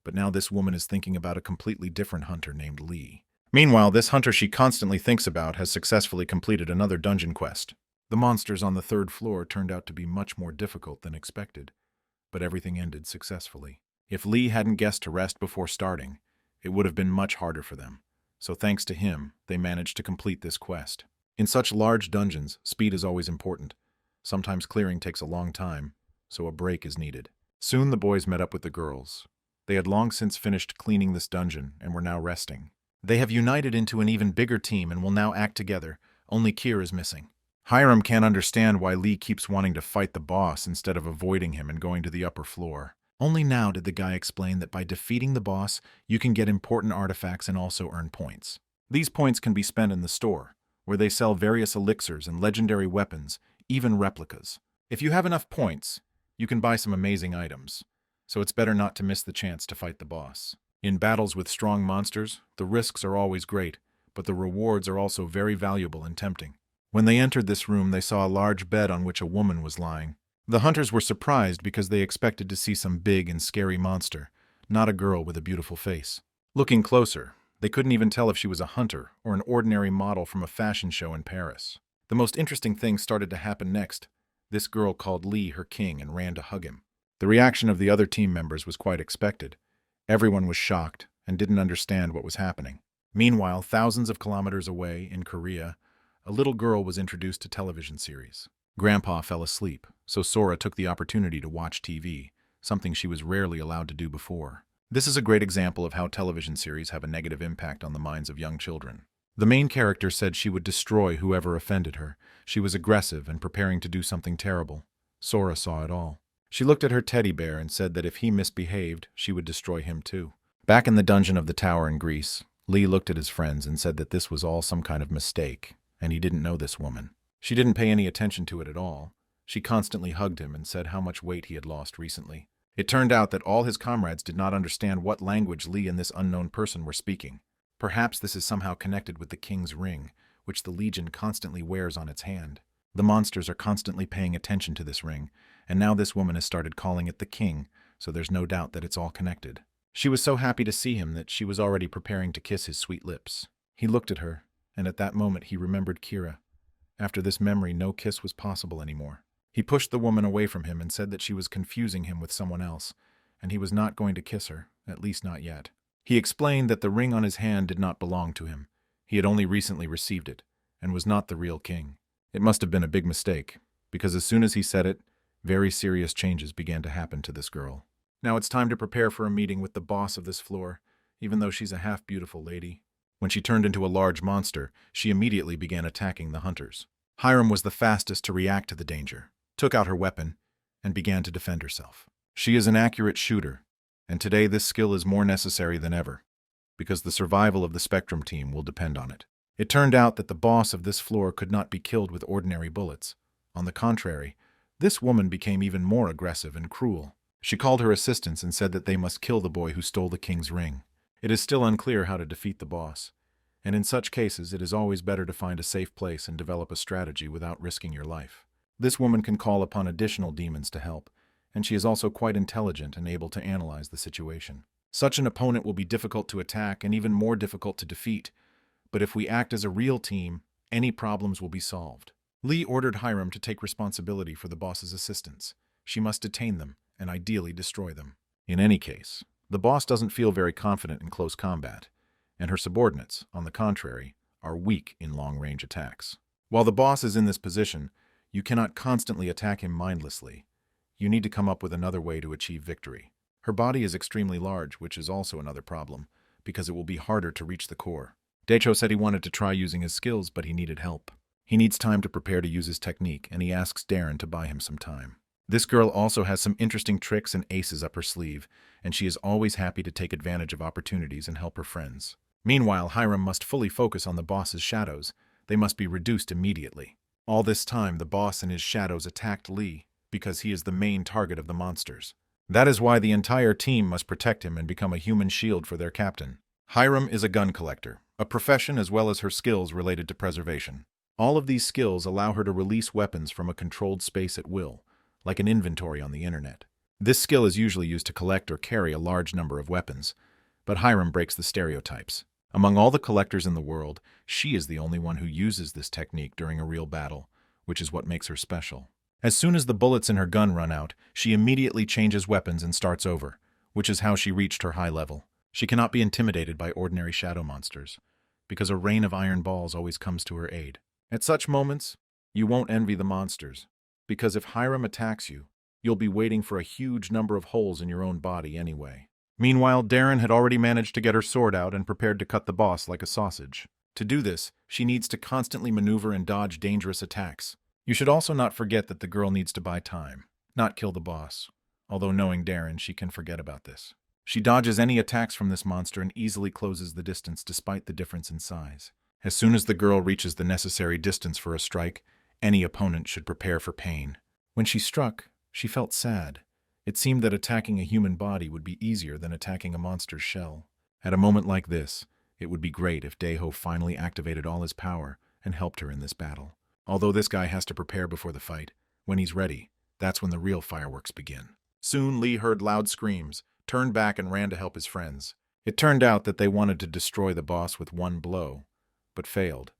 But now this woman is thinking about a completely different hunter named Lee. Meanwhile, this hunter she constantly thinks about has successfully completed another dungeon quest. The monsters on the third floor turned out to be much more difficult than expected, but everything ended successfully. If Lee hadn't guessed to rest before starting, it would have been much harder for them. So thanks to him, they managed to complete this quest. In such large dungeons, speed is always important. Sometimes clearing takes a long time, so a break is needed. Soon the boys met up with the girls. They had long since finished cleaning this dungeon and were now resting. They have united into an even bigger team and will now act together. Only Kier is missing. Hiram can't understand why Lee keeps wanting to fight the boss instead of avoiding him and going to the upper floor. Only now did the guy explain that by defeating the boss, you can get important artifacts and also earn points. These points can be spent in the store, where they sell various elixirs and legendary weapons, even replicas. If you have enough points, you can buy some amazing items, so it's better not to miss the chance to fight the boss. In battles with strong monsters, the risks are always great, but the rewards are also very valuable and tempting. When they entered this room, they saw a large bed on which a woman was lying. The hunters were surprised because they expected to see some big and scary monster, not a girl with a beautiful face. Looking closer, they couldn't even tell if she was a hunter or an ordinary model from a fashion show in Paris. The most interesting thing started to happen next. This girl called Lee her king and ran to hug him. The reaction of the other team members was quite expected. Everyone was shocked and didn't understand what was happening. Meanwhile, thousands of kilometers away, in Korea, a little girl was introduced to television series. Grandpa fell asleep, so Sora took the opportunity to watch TV, something she was rarely allowed to do before. This is a great example of how television series have a negative impact on the minds of young children. The main character said she would destroy whoever offended her. She was aggressive and preparing to do something terrible. Sora saw it all. She looked at her teddy bear and said that if he misbehaved, she would destroy him too. Back in the dungeon of the tower in Greece, Lee looked at his friends and said that this was all some kind of mistake, and he didn't know this woman. She didn't pay any attention to it at all. She constantly hugged him and said how much weight he had lost recently. It turned out that all his comrades did not understand what language Lee and this unknown person were speaking. Perhaps this is somehow connected with the king's ring, which the Legion constantly wears on its hand. The monsters are constantly paying attention to this ring, and now this woman has started calling it the king, so there's no doubt that it's all connected. She was so happy to see him that she was already preparing to kiss his sweet lips. He looked at her, and at that moment he remembered Kira. After this memory, no kiss was possible anymore. He pushed the woman away from him and said that she was confusing him with someone else, and he was not going to kiss her, at least not yet. He explained that the ring on his hand did not belong to him. He had only recently received it, and was not the real king. It must have been a big mistake, because as soon as he said it, very serious changes began to happen to this girl. Now it's time to prepare for a meeting with the boss of this floor, even though she's a half-beautiful lady. When she turned into a large monster, she immediately began attacking the hunters. Hiram was the fastest to react to the danger, took out her weapon, and began to defend herself. She is an accurate shooter, and today this skill is more necessary than ever, because the survival of the Spectrum team will depend on it. It turned out that the boss of this floor could not be killed with ordinary bullets. On the contrary, this woman became even more aggressive and cruel. She called her assistants and said that they must kill the boy who stole the king's ring. It is still unclear how to defeat the boss, and in such cases it is always better to find a safe place and develop a strategy without risking your life. This woman can call upon additional demons to help, and she is also quite intelligent and able to analyze the situation. Such an opponent will be difficult to attack and even more difficult to defeat, but if we act as a real team, any problems will be solved. Lee ordered Hiram to take responsibility for the boss's assistants. She must detain them and ideally destroy them. In any case, the boss doesn't feel very confident in close combat, and her subordinates, on the contrary, are weak in long-range attacks. While the boss is in this position, you cannot constantly attack him mindlessly. You need to come up with another way to achieve victory. Her body is extremely large, which is also another problem, because it will be harder to reach the core. Daecho said he wanted to try using his skills, but he needed help. He needs time to prepare to use his technique, and he asks Darren to buy him some time. This girl also has some interesting tricks and aces up her sleeve, and she is always happy to take advantage of opportunities and help her friends. Meanwhile, Hiram must fully focus on the boss's shadows. They must be reduced immediately. All this time, the boss and his shadows attacked Lee, because he is the main target of the monsters. That is why the entire team must protect him and become a human shield for their captain. Hiram is a gun collector, a profession as well as her skills related to preservation. All of these skills allow her to release weapons from a controlled space at will, like an inventory on the internet. This skill is usually used to collect or carry a large number of weapons, but Hiram breaks the stereotypes. Among all the collectors in the world, she is the only one who uses this technique during a real battle, which is what makes her special. As soon as the bullets in her gun run out, she immediately changes weapons and starts over, which is how she reached her high level. She cannot be intimidated by ordinary shadow monsters, because a rain of iron balls always comes to her aid. At such moments, you won't envy the monsters, because if Hiram attacks you, you'll be waiting for a huge number of holes in your own body anyway. Meanwhile, Darren had already managed to get her sword out and prepared to cut the boss like a sausage. To do this, she needs to constantly maneuver and dodge dangerous attacks. You should also not forget that the girl needs to buy time, not kill the boss, although knowing Darren, she can forget about this. She dodges any attacks from this monster and easily closes the distance despite the difference in size. As soon as the girl reaches the necessary distance for a strike, any opponent should prepare for pain. When she struck, she felt sad. It seemed that attacking a human body would be easier than attacking a monster's shell. At a moment like this, it would be great if Daeho finally activated all his power and helped her in this battle. Although this guy has to prepare before the fight, when he's ready, that's when the real fireworks begin. Soon Lee heard loud screams, turned back and ran to help his friends. It turned out that they wanted to destroy the boss with one blow, but failed.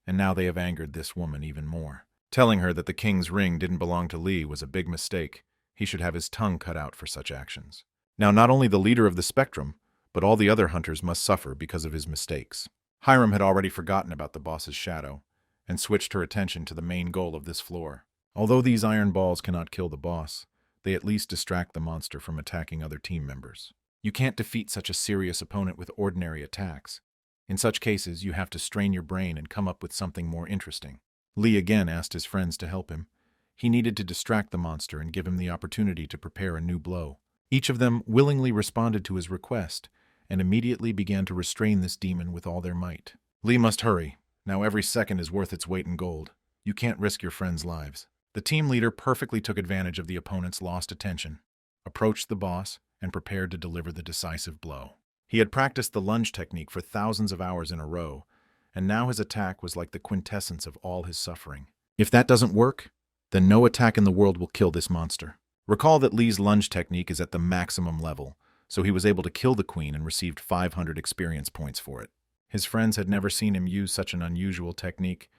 And now they have angered this woman even more. Telling her that the king's ring didn't belong to Lee was a big mistake. He should have his tongue cut out for such actions. Now not only the leader of the spectrum, but all the other hunters must suffer because of his mistakes. Hiram had already forgotten about the boss's shadow, and switched her attention to the main goal of this floor. Although these iron balls cannot kill the boss, they at least distract the monster from attacking other team members. You can't defeat such a serious opponent with ordinary attacks. In such cases, you have to strain your brain and come up with something more interesting. Lee again asked his friends to help him. He needed to distract the monster and give him the opportunity to prepare a new blow. Each of them willingly responded to his request, and immediately began to restrain this demon with all their might. Lee must hurry. Now every second is worth its weight in gold. You can't risk your friends' lives. The team leader perfectly took advantage of the opponent's lost attention, approached the boss, and prepared to deliver the decisive blow. He had practiced the lunge technique for thousands of hours in a row, and now his attack was like the quintessence of all his suffering. If that doesn't work, then no attack in the world will kill this monster. Recall that Lee's lunge technique is at the maximum level, so he was able to kill the queen and received 500 experience points for it. His friends had never seen him use such an unusual technique.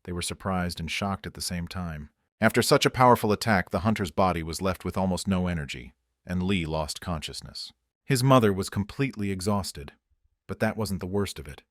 They were surprised and shocked at the same time. After such a powerful attack, the hunter's body was left with almost no energy, and Lee lost consciousness. His mother was completely exhausted, but that wasn't the worst of it,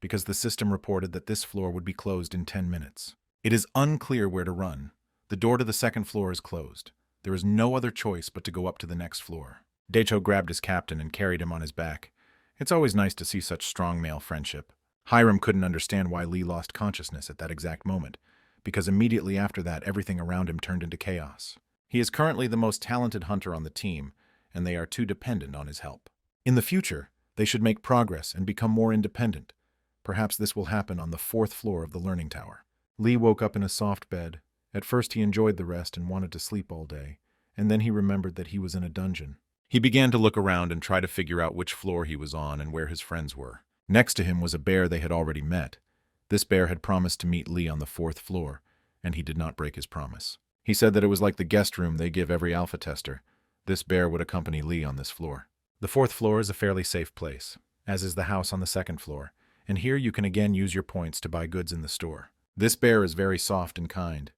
because the system reported that this floor would be closed in 10 minutes. It is unclear where to run. The door to the second floor is closed. There is no other choice but to go up to the next floor. Daecho grabbed his captain and carried him on his back. It's always nice to see such strong male friendship. Hiram couldn't understand why Lee lost consciousness at that exact moment, because immediately after that, everything around him turned into chaos. He is currently the most talented hunter on the team, and they are too dependent on his help. In the future, they should make progress and become more independent. Perhaps this will happen on the 4th floor of the learning tower. Lee woke up in a soft bed. At first he enjoyed the rest and wanted to sleep all day, and then he remembered that he was in a dungeon. He began to look around and try to figure out which floor he was on and where his friends were. Next to him was a bear they had already met. This bear had promised to meet Lee on the 4th floor, and he did not break his promise. He said that it was like the guest room they give every alpha tester. This bear would accompany Lee on this floor. The 4th floor is a fairly safe place, as is the house on the 2nd floor, and here you can again use your points to buy goods in the store. This bear is very soft and kind,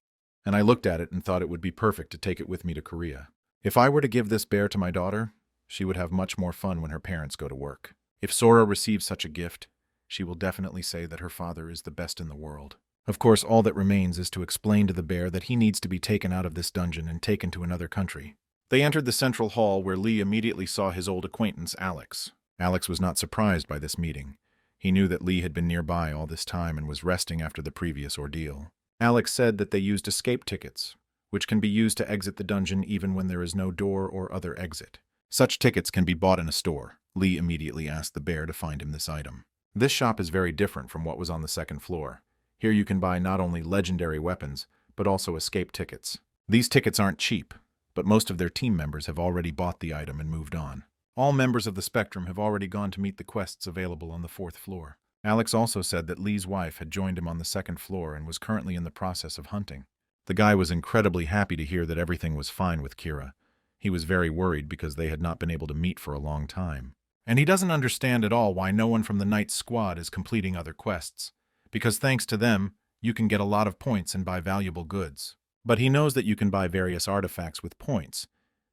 and I looked at it and thought it would be perfect to take it with me to Korea. If I were to give this bear to my daughter, she would have much more fun when her parents go to work. If Sora receives such a gift, she will definitely say that her father is the best in the world. Of course, all that remains is to explain to the bear that he needs to be taken out of this dungeon and taken to another country. They entered the central hall where Lee immediately saw his old acquaintance, Alex. Alex was not surprised by this meeting. He knew that Lee had been nearby all this time and was resting after the previous ordeal. Alex said that they used escape tickets, which can be used to exit the dungeon even when there is no door or other exit. Such tickets can be bought in a store. Lee immediately asked the bear to find him this item. This shop is very different from what was on the 2nd floor. Here you can buy not only legendary weapons, but also escape tickets. These tickets aren't cheap, but most of their team members have already bought the item and moved on. All members of the Spectrum have already gone to meet the quests available on the 4th floor. Alex also said that Lee's wife had joined him on the 2nd floor and was currently in the process of hunting. The guy was incredibly happy to hear that everything was fine with Kira. He was very worried because they had not been able to meet for a long time. And he doesn't understand at all why no one from the Knight's squad is completing other quests, because thanks to them, you can get a lot of points and buy valuable goods. But he knows that you can buy various artifacts with points,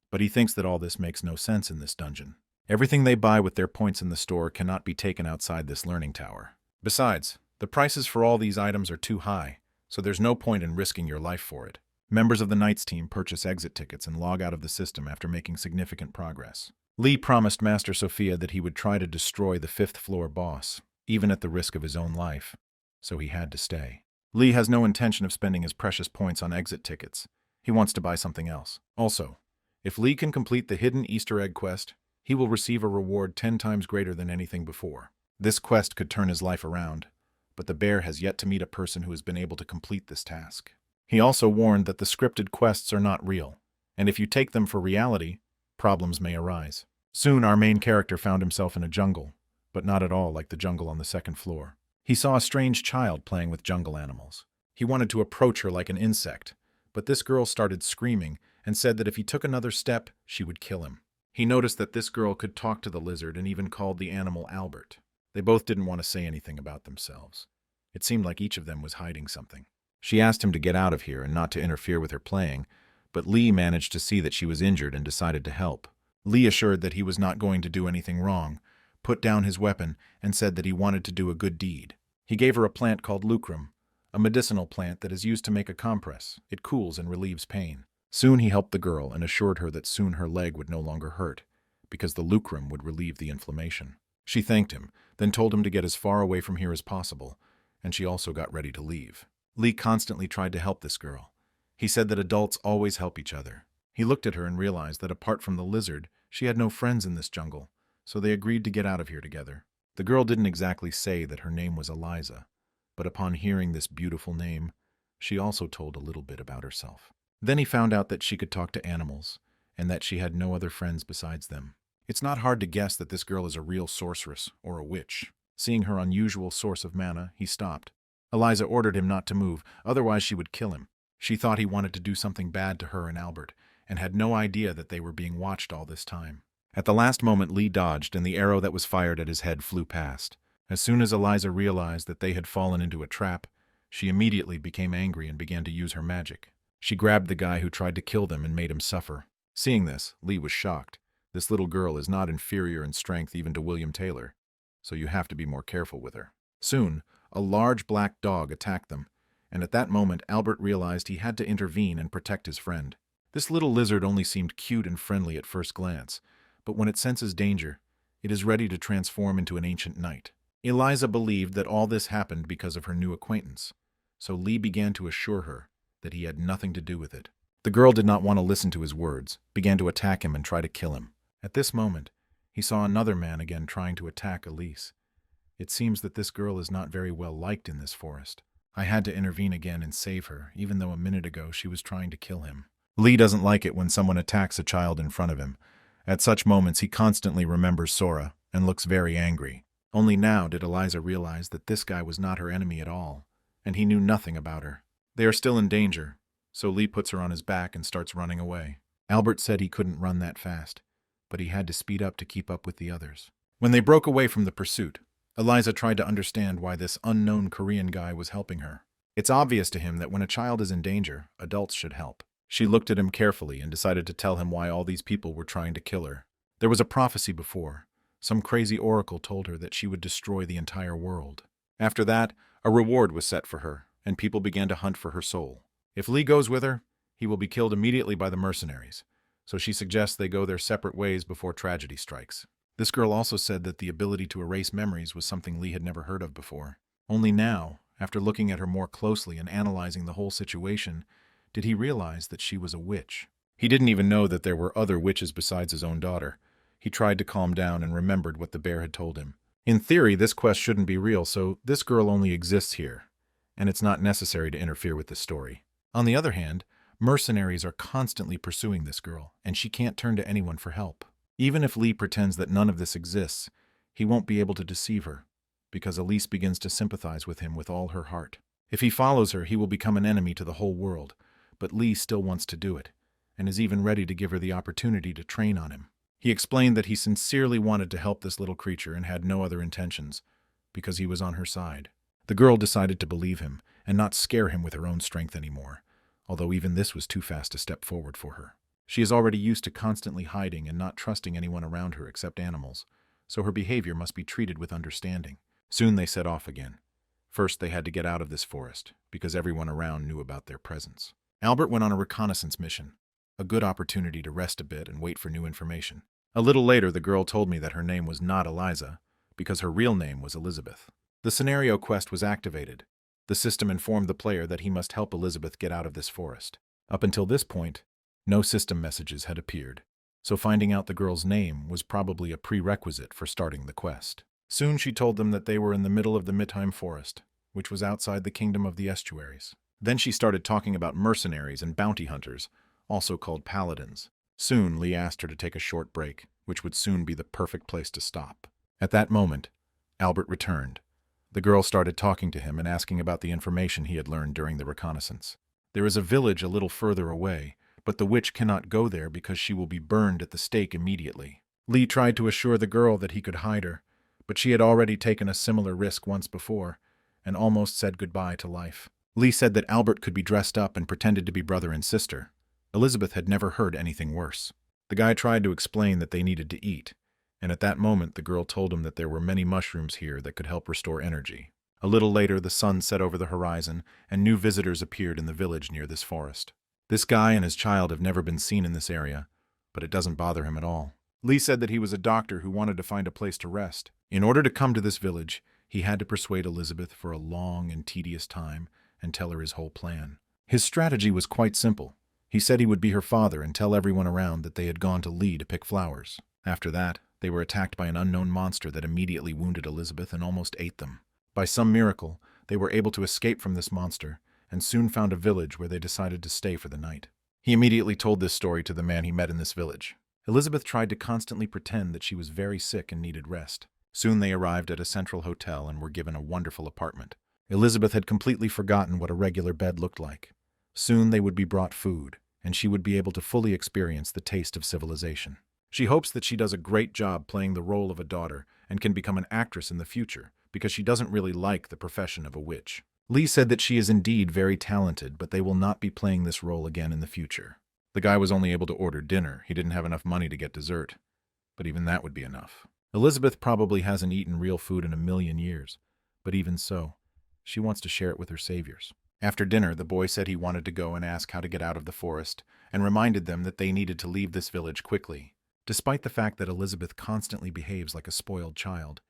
but he thinks that all this makes no sense in this dungeon. Everything they buy with their points in the store cannot be taken outside this learning tower. Besides, the prices for all these items are too high, so there's no point in risking your life for it. Members of the Knights team purchase exit tickets and log out of the system after making significant progress. Lee promised Master Sophia that he would try to destroy the 5th floor boss, even at the risk of his own life, so he had to stay. Lee has no intention of spending his precious points on exit tickets. He wants to buy something else. Also, if Lee can complete the hidden Easter egg quest, he will receive a reward 10 times greater than anything before. This quest could turn his life around, but the bear has yet to meet a person who has been able to complete this task. He also warned that the scripted quests are not real, and if you take them for reality, problems may arise. Soon our main character found himself in a jungle, but not at all like the jungle on the 2nd floor. He saw a strange child playing with jungle animals. He wanted to approach her like an insect, but this girl started screaming and said that if he took another step, she would kill him. He noticed that this girl could talk to the lizard and even called the animal Albert. They both didn't want to say anything about themselves. It seemed like each of them was hiding something. She asked him to get out of here and not to interfere with her playing, but Lee managed to see that she was injured and decided to help. Lee assured that he was not going to do anything wrong, put down his weapon, and said that he wanted to do a good deed. He gave her a plant called lucrum, a medicinal plant that is used to make a compress. It cools and relieves pain. Soon he helped the girl and assured her that soon her leg would no longer hurt, because the lucrum would relieve the inflammation. She thanked him, then told him to get as far away from here as possible, and she also got ready to leave. Lee constantly tried to help this girl. He said that adults always help each other. He looked at her and realized that apart from the lizard, she had no friends in this jungle, so they agreed to get out of here together. The girl didn't exactly say that her name was Eliza, but upon hearing this beautiful name, she also told a little bit about herself. Then he found out that she could talk to animals, and that she had no other friends besides them. It's not hard to guess that this girl is a real sorceress or a witch. Seeing her unusual source of mana, he stopped. Eliza ordered him not to move, otherwise she would kill him. She thought he wanted to do something bad to her and Albert, and had no idea that they were being watched all this time. At the last moment, Lee dodged, and the arrow that was fired at his head flew past. As soon as Eliza realized that they had fallen into a trap, she immediately became angry and began to use her magic. She grabbed the guy who tried to kill them and made him suffer. Seeing this, Lee was shocked. This little girl is not inferior in strength even to William Taylor, so you have to be more careful with her. Soon, a large black dog attacked them, and at that moment Albert realized he had to intervene and protect his friend. This little lizard only seemed cute and friendly at first glance, but when it senses danger, it is ready to transform into an ancient knight. Eliza believed that all this happened because of her new acquaintance, so Lee began to assure her that he had nothing to do with it. The girl did not want to listen to his words, began to attack him and try to kill him. At this moment, he saw another man again trying to attack Elise. It seems that this girl is not very well liked in this forest. I had to intervene again and save her, even though a minute ago she was trying to kill him. Lee doesn't like it when someone attacks a child in front of him. At such moments, he constantly remembers Sora and looks very angry. Only now did Eliza realize that this guy was not her enemy at all, and he knew nothing about her. They are still in danger, so Lee puts her on his back and starts running away. Albert said he couldn't run that fast, but he had to speed up to keep up with the others. When they broke away from the pursuit, Eliza tried to understand why this unknown Korean guy was helping her. It's obvious to him that when a child is in danger, adults should help. She looked at him carefully and decided to tell him why all these people were trying to kill her. There was a prophecy before. Some crazy oracle told her that she would destroy the entire world. After that, a reward was set for her, and people began to hunt for her soul. If Lee goes with her, he will be killed immediately by the mercenaries, so she suggests they go their separate ways before tragedy strikes. This girl also said that the ability to erase memories was something Lee had never heard of before. Only now, after looking at her more closely and analyzing the whole situation, did he realize that she was a witch. He didn't even know that there were other witches besides his own daughter. He tried to calm down and remembered what the bear had told him. In theory, this quest shouldn't be real, so this girl only exists here, and it's not necessary to interfere with this story. On the other hand, Mercenaries are constantly pursuing this girl, and she can't turn to anyone for help. Even if Lee pretends that none of this exists, he won't be able to deceive her, because Elise begins to sympathize with him with all her heart. If he follows her, he will become an enemy to the whole world, but Lee still wants to do it, and is even ready to give her the opportunity to train on him. He explained that he sincerely wanted to help this little creature and had no other intentions, because he was on her side. The girl decided to believe him and not scare him with her own strength anymore, although even this was too fast a step forward for her. She is already used to constantly hiding and not trusting anyone around her except animals, so her behavior must be treated with understanding. Soon they set off again. First, they had to get out of this forest, because everyone around knew about their presence. Albert went on a reconnaissance mission, a good opportunity to rest a bit and wait for new information. A little later, the girl told me that her name was not Eliza, because her real name was Elizabeth. The scenario quest was activated. The system informed the player that he must help Elizabeth get out of this forest. Up until this point, no system messages had appeared, so finding out the girl's name was probably a prerequisite for starting the quest. Soon she told them that they were in the middle of the Midheim Forest, which was outside the Kingdom of the Estuaries. Then she started talking about mercenaries and bounty hunters, also called Paladins. Soon Lee asked her to take a short break, which would soon be the perfect place to stop. At that moment, Albert returned. The girl started talking to him and asking about the information he had learned during the reconnaissance. There is a village a little further away, but the witch cannot go there because she will be burned at the stake immediately. Lee tried to assure the girl that he could hide her, but she had already taken a similar risk once before, and almost said goodbye to life. Lee said that Albert could be dressed up and pretended to be brother and sister. Elizabeth had never heard anything worse. The guy tried to explain that they needed to eat, and at that moment the girl told him that there were many mushrooms here that could help restore energy. A little later, the sun set over the horizon, and new visitors appeared in the village near this forest. This guy and his child have never been seen in this area, but it doesn't bother him at all. Lee said that he was a doctor who wanted to find a place to rest. In order to come to this village, he had to persuade Elizabeth for a long and tedious time and tell her his whole plan. His strategy was quite simple. He said he would be her father and tell everyone around that they had gone to Lee to pick flowers. After that, they were attacked by an unknown monster that immediately wounded Elizabeth and almost ate them. By some miracle, they were able to escape from this monster and soon found a village where they decided to stay for the night. He immediately told this story to the man he met in this village. Elizabeth tried to constantly pretend that she was very sick and needed rest. Soon they arrived at a central hotel and were given a wonderful apartment. Elizabeth had completely forgotten what a regular bed looked like. Soon they would be brought food, and she would be able to fully experience the taste of civilization. She hopes that she does a great job playing the role of a daughter and can become an actress in the future, because she doesn't really like the profession of a witch. Lee said that she is indeed very talented, but they will not be playing this role again in the future. The guy was only able to order dinner. He didn't have enough money to get dessert, but even that would be enough. Elizabeth probably hasn't eaten real food in a million years, but even so, she wants to share it with her saviors. After dinner, the boy said he wanted to go and ask how to get out of the forest, and reminded them that they needed to leave this village quickly. Despite the fact that Elizabeth constantly behaves like a spoiled child,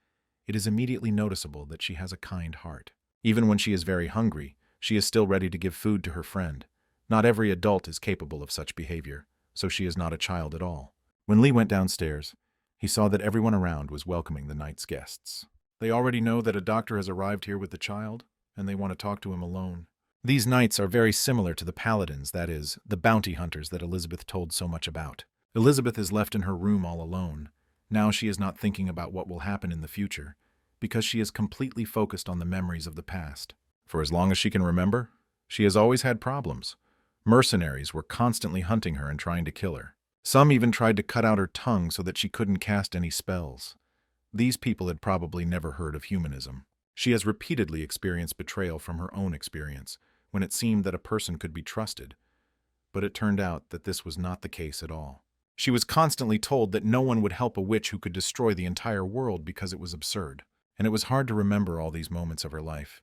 it is immediately noticeable that she has a kind heart. Even when she is very hungry, she is still ready to give food to her friend. Not every adult is capable of such behavior, so she is not a child at all. When Lee went downstairs, he saw that everyone around was welcoming the night's guests. They already know that a doctor has arrived here with the child, and they want to talk to him alone. These knights are very similar to the paladins, that is, the bounty hunters that Elizabeth told so much about. Elizabeth is left in her room all alone. Now she is not thinking about what will happen in the future, because she is completely focused on the memories of the past. For as long as she can remember, she has always had problems. Mercenaries were constantly hunting her and trying to kill her. Some even tried to cut out her tongue so that she couldn't cast any spells. These people had probably never heard of humanism. She has repeatedly experienced betrayal from her own experience, when it seemed that a person could be trusted. But it turned out that this was not the case at all. She was constantly told that no one would help a witch who could destroy the entire world because it was absurd. And it was hard to remember all these moments of her life.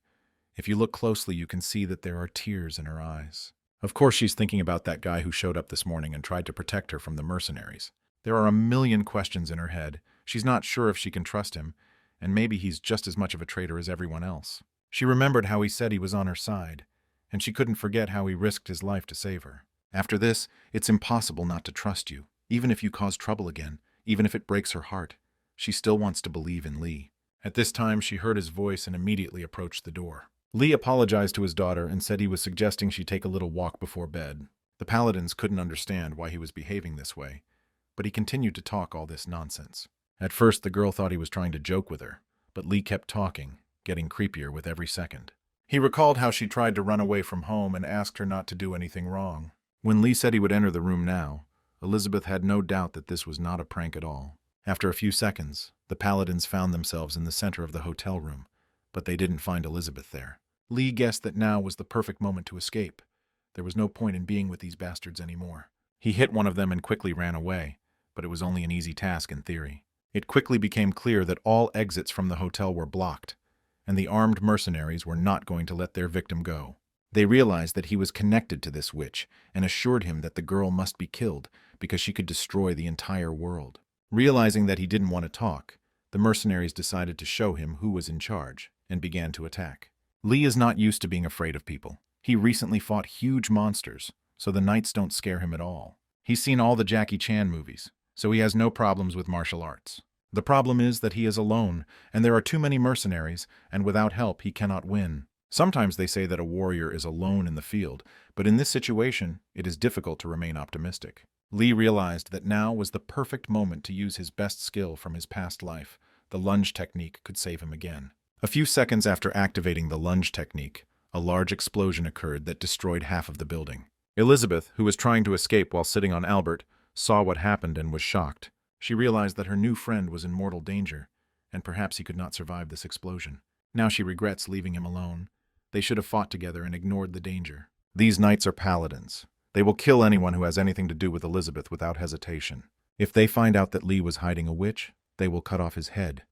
If you look closely, you can see that there are tears in her eyes. Of course, she's thinking about that guy who showed up this morning and tried to protect her from the mercenaries. There are a million questions in her head. She's not sure if she can trust him, and maybe he's just as much of a traitor as everyone else. She remembered how he said he was on her side, and she couldn't forget how he risked his life to save her. After this, it's impossible not to trust you. Even if you cause trouble again, even if it breaks her heart, she still wants to believe in Lee. At this time, she heard his voice and immediately approached the door. Lee apologized to his daughter and said he was suggesting she take a little walk before bed. The The Paladins couldn't understand why he was behaving this way, but he continued to talk all this nonsense. At first, the girl thought he was trying to joke with her, but Lee kept talking, getting creepier with every second. He recalled how she tried to run away from home and asked her not to do anything wrong. When Lee said he would enter the room now, Elizabeth had no doubt that this was not a prank at all. After a few seconds, the Paladins found themselves in the center of the hotel room, but they didn't find Elizabeth there. Lee guessed that now was the perfect moment to escape. There was no point in being with these bastards anymore. He hit one of them and quickly ran away, but it was only an easy task in theory. It quickly became clear that all exits from the hotel were blocked, and the armed mercenaries were not going to let their victim go. They realized that he was connected to this witch and assured him that the girl must be killed because she could destroy the entire world. Realizing that he didn't want to talk, the mercenaries decided to show him who was in charge and began to attack. Lee is not used to being afraid of people. He recently fought huge monsters, so the knights don't scare him at all. He's seen all the Jackie Chan movies, so he has no problems with martial arts. The problem is that he is alone, and there are too many mercenaries, and without help he cannot win. Sometimes they say that a warrior is alone in the field, but in this situation, it is difficult to remain optimistic. Lee realized that now was the perfect moment to use his best skill from his past life. The lunge technique could save him again. A few seconds after activating the lunge technique, a large explosion occurred that destroyed half of the building. Elizabeth, who was trying to escape while sitting on Albert, saw what happened and was shocked. She realized that her new friend was in mortal danger, and perhaps he could not survive this explosion. Now she regrets leaving him alone. They should have fought together and ignored the danger. These knights are paladins. They will kill anyone who has anything to do with Elizabeth without hesitation. If they find out that Lee was hiding a witch, they will cut off his head.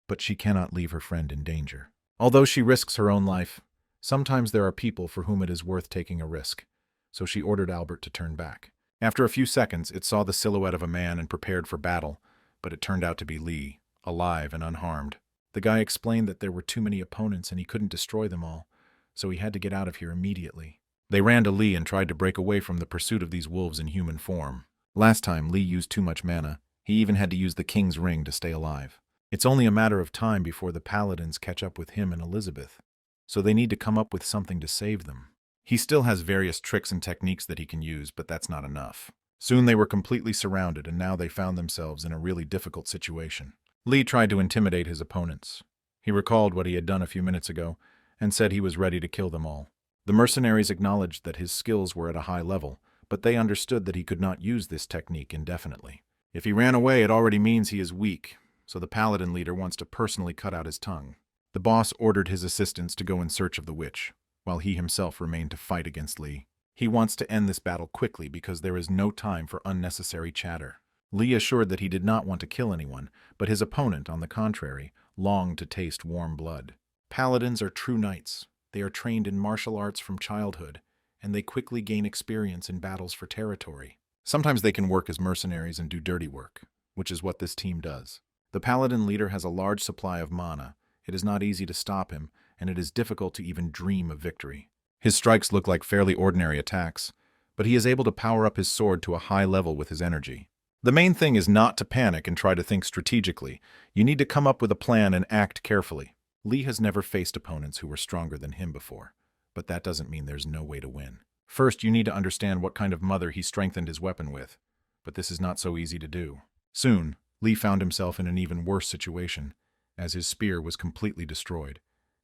But she cannot leave her friend in danger. Although she risks her own life, sometimes there are people for whom it is worth taking a risk, so she ordered Albert to turn back. After a few seconds, it saw the silhouette of a man and prepared for battle, but it turned out to be Lee, alive and unharmed. The guy explained that there were too many opponents and he couldn't destroy them all, so he had to get out of here immediately. They ran to Lee and tried to break away from the pursuit of these wolves in human form. Last time, Lee used too much mana. He even had to use the king's ring to stay alive. It's only a matter of time before the paladins catch up with him and Elizabeth, so they need to come up with something to save them. He still has various tricks and techniques that he can use, but that's not enough. Soon they were completely surrounded, and now they found themselves in a really difficult situation. Lee tried to intimidate his opponents. He recalled what he had done a few minutes ago and said he was ready to kill them all. The mercenaries acknowledged that his skills were at a high level, but they understood that he could not use this technique indefinitely. If he ran away, it already means he is weak, so the paladin leader wants to personally cut out his tongue. The boss ordered his assistants to go in search of the witch, while he himself remained to fight against Lee. He wants to end this battle quickly because there is no time for unnecessary chatter. Lee assured that he did not want to kill anyone, but his opponent, on the contrary, longed to taste warm blood. Paladins are true knights. They are trained in martial arts from childhood, and they quickly gain experience in battles for territory. Sometimes they can work as mercenaries and do dirty work, which is what this team does. The paladin leader has a large supply of mana. It is not easy to stop him, and it is difficult to even dream of victory. His strikes look like fairly ordinary attacks, but he is able to power up his sword to a high level with his energy. The main thing is not to panic and try to think strategically. You need to come up with a plan and act carefully. Lee has never faced opponents who were stronger than him before, but that doesn't mean there's no way to win. First, you need to understand what kind of mother he strengthened his weapon with, but this is not so easy to do. Soon, Lee found himself in an even worse situation, as his spear was completely destroyed,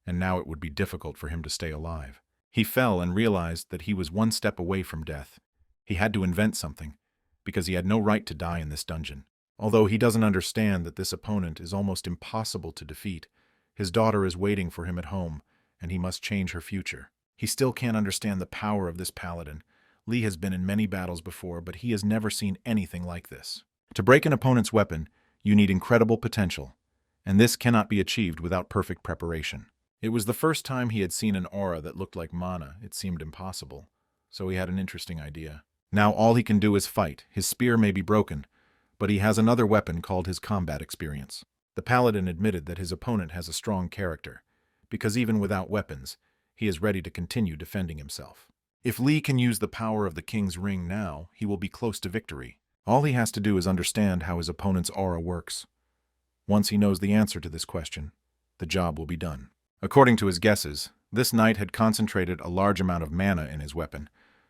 and now it would be difficult for him to stay alive. He fell and realized that he was one step away from death. He had to invent something, because he had no right to die in this dungeon. Although he doesn't understand that this opponent is almost impossible to defeat, his daughter is waiting for him at home, and he must change her future. He still can't understand the power of this paladin. Lee has been in many battles before, but he has never seen anything like this. To break an opponent's weapon, you need incredible potential, and this cannot be achieved without perfect preparation. It was the first time he had seen an aura that looked like mana. It seemed impossible, so he had an interesting idea. Now all he can do is fight. His spear may be broken, but he has another weapon called his combat experience. The paladin admitted that his opponent has a strong character, because even without weapons, he is ready to continue defending himself. If Lee can use the power of the king's ring now, he will be close to victory. All he has to do is understand how his opponent's aura works. Once he knows the answer to this question, the job will be done. According to his guesses, this knight had concentrated a large amount of mana in his weapon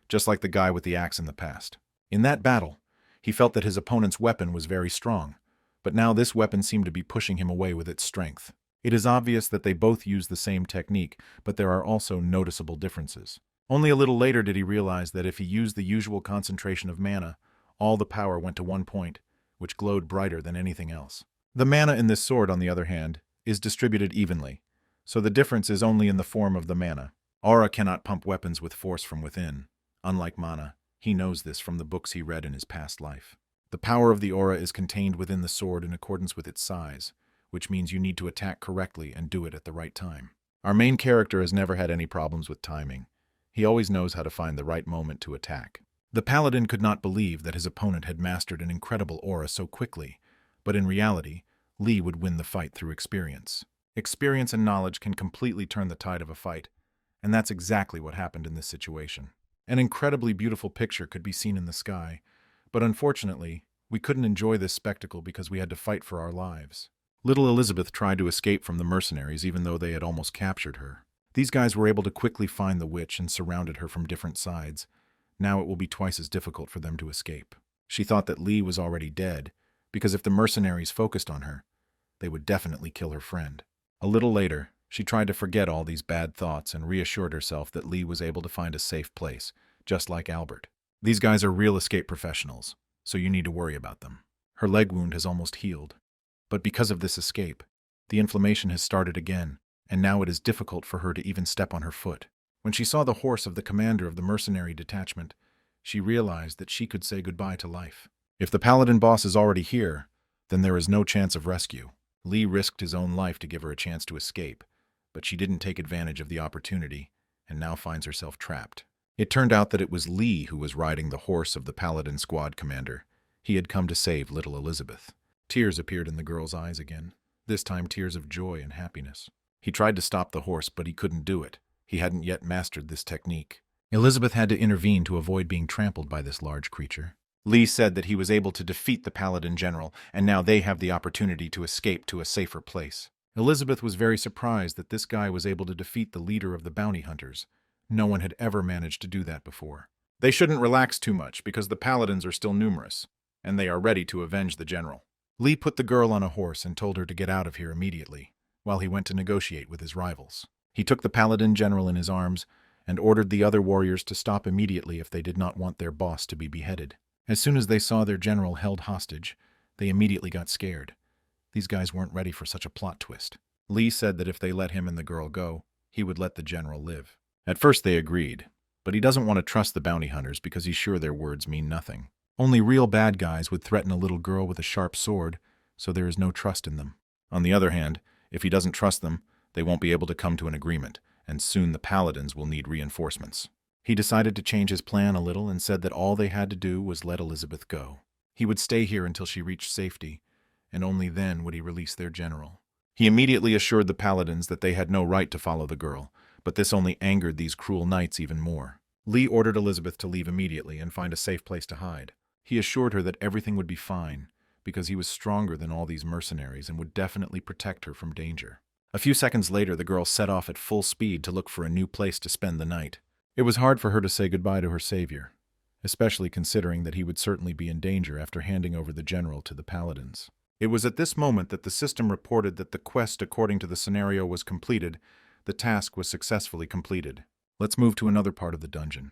just like the guy with the axe in the past. In that battle, he felt that his opponent's weapon was very strong, but now this weapon seemed to be pushing him away with its strength. It is obvious that they both use the same technique, but there are also noticeable differences. Only a little later did he realize that if he used the usual concentration of mana, all the power went to one point, which glowed brighter than anything else. The mana in this sword, on the other hand, is distributed evenly, so the difference is only in the form of the mana. Aura cannot pump weapons with force from within. Unlike mana, he knows this from the books he read in his past life. The power of the aura is contained within the sword in accordance with its size, which means you need to attack correctly and do it at the right time. Our main character has never had any problems with timing. He always knows how to find the right moment to attack. The Paladin could not believe that his opponent had mastered an incredible aura so quickly, but in reality, Lee would win the fight through experience. Experience and knowledge can completely turn the tide of a fight, and that's exactly what happened in this situation. An incredibly beautiful picture could be seen in the sky, but unfortunately, we couldn't enjoy this spectacle because we had to fight for our lives. Little Elizabeth tried to escape from the mercenaries even though they had almost captured her. These guys were able to quickly find the witch and surrounded her from different sides. Now it will be twice as difficult for them to escape. She thought that Lee was already dead, because if the mercenaries focused on her, they would definitely kill her friend. A little later, she tried to forget all these bad thoughts and reassured herself that Lee was able to find a safe place, just like Albert. These guys are real escape professionals, so you need to worry about them. Her leg wound has almost healed, but because of this escape, the inflammation has started again, and now it is difficult for her to even step on her foot. When she saw the horse of the commander of the mercenary detachment, she realized that she could say goodbye to life. If the Paladin boss is already here, then there is no chance of rescue. Lee risked his own life to give her a chance to escape, but she didn't take advantage of the opportunity, and now finds herself trapped. It turned out that it was Lee who was riding the horse of the Paladin squad commander. He had come to save little Elizabeth. Tears appeared in the girl's eyes again, this time tears of joy and happiness. He tried to stop the horse, but he couldn't do it. He hadn't yet mastered this technique. Elizabeth had to intervene to avoid being trampled by this large creature. Lee said that he was able to defeat the Paladin general, and now they have the opportunity to escape to a safer place. Elizabeth was very surprised that this guy was able to defeat the leader of the bounty hunters. No one had ever managed to do that before. They shouldn't relax too much because the Paladins are still numerous, and they are ready to avenge the general. Lee put the girl on a horse and told her to get out of here immediately, while he went to negotiate with his rivals. He took the Paladin general in his arms and ordered the other warriors to stop immediately if they did not want their boss to be beheaded. As soon as they saw their general held hostage, they immediately got scared. These guys weren't ready for such a plot twist. Lee said that if they let him and the girl go, he would let the general live. At first they agreed, but he doesn't want to trust the bounty hunters because he's sure their words mean nothing. Only real bad guys would threaten a little girl with a sharp sword, so there is no trust in them. On the other hand, if he doesn't trust them, they won't be able to come to an agreement, and soon the Paladins will need reinforcements. He decided to change his plan a little and said that all they had to do was let Elizabeth go. He would stay here until she reached safety, and only then would he release their general. He immediately assured the Paladins that they had no right to follow the girl, but this only angered these cruel knights even more. Lee ordered Elizabeth to leave immediately and find a safe place to hide. He assured her that everything would be fine, because he was stronger than all these mercenaries and would definitely protect her from danger. A few seconds later, the girl set off at full speed to look for a new place to spend the night. It was hard for her to say goodbye to her savior, especially considering that he would certainly be in danger after handing over the general to the Paladins. It was at this moment that the system reported that the quest according to the scenario was completed. The task was successfully completed. Let's move to another part of the dungeon.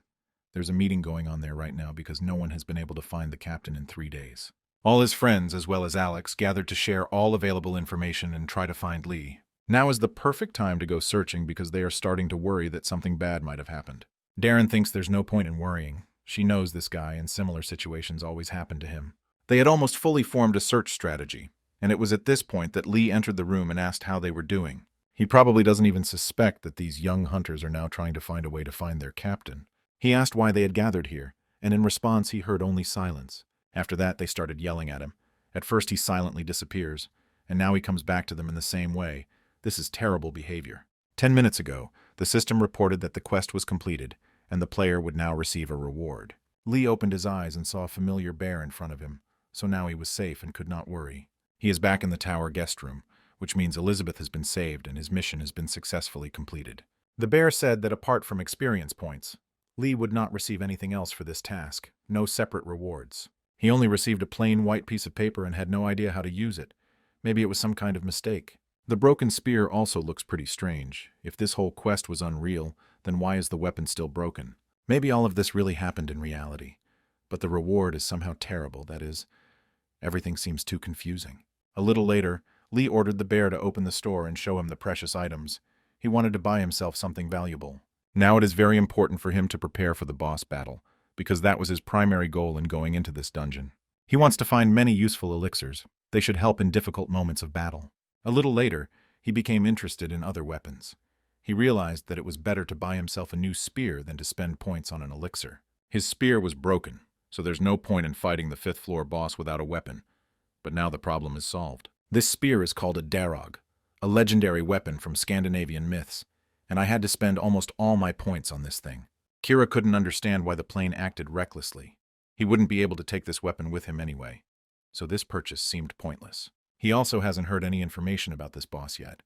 There's a meeting going on there right now because no one has been able to find the captain in 3 days. All his friends, as well as Alex, gathered to share all available information and try to find Lee. Now is the perfect time to go searching because they are starting to worry that something bad might have happened. Darren thinks there's no point in worrying. She knows this guy and similar situations always happen to him. They had almost fully formed a search strategy, and it was at this point that Lee entered the room and asked how they were doing. He probably doesn't even suspect that these young hunters are now trying to find a way to find their captain. He asked why they had gathered here, and in response he heard only silence. After that they started yelling at him. At first he silently disappears, and now he comes back to them in the same way. This is terrible behavior. 10 minutes ago, the system reported that the quest was completed, and the player would now receive a reward. Lee opened his eyes and saw a familiar bear in front of him, so now he was safe and could not worry. He is back in the tower guest room, which means Elizabeth has been saved and his mission has been successfully completed. The bear said that apart from experience points, Lee would not receive anything else for this task, no separate rewards. He only received a plain white piece of paper and had no idea how to use it. Maybe it was some kind of mistake. The broken spear also looks pretty strange. If this whole quest was unreal, then why is the weapon still broken? Maybe all of this really happened in reality. But the reward is somehow terrible, that is, everything seems too confusing. A little later, Lee ordered the bear to open the store and show him the precious items. He wanted to buy himself something valuable. Now it is very important for him to prepare for the boss battle, because that was his primary goal in going into this dungeon. He wants to find many useful elixirs. They should help in difficult moments of battle. A little later, he became interested in other weapons. He realized that it was better to buy himself a new spear than to spend points on an elixir. His spear was broken, so there's no point in fighting the 5th floor boss without a weapon. But now the problem is solved. This spear is called a darog, a legendary weapon from Scandinavian myths, and I had to spend almost all my points on this thing. Kira couldn't understand why the plane acted recklessly. He wouldn't be able to take this weapon with him anyway, so this purchase seemed pointless. He also hasn't heard any information about this boss yet,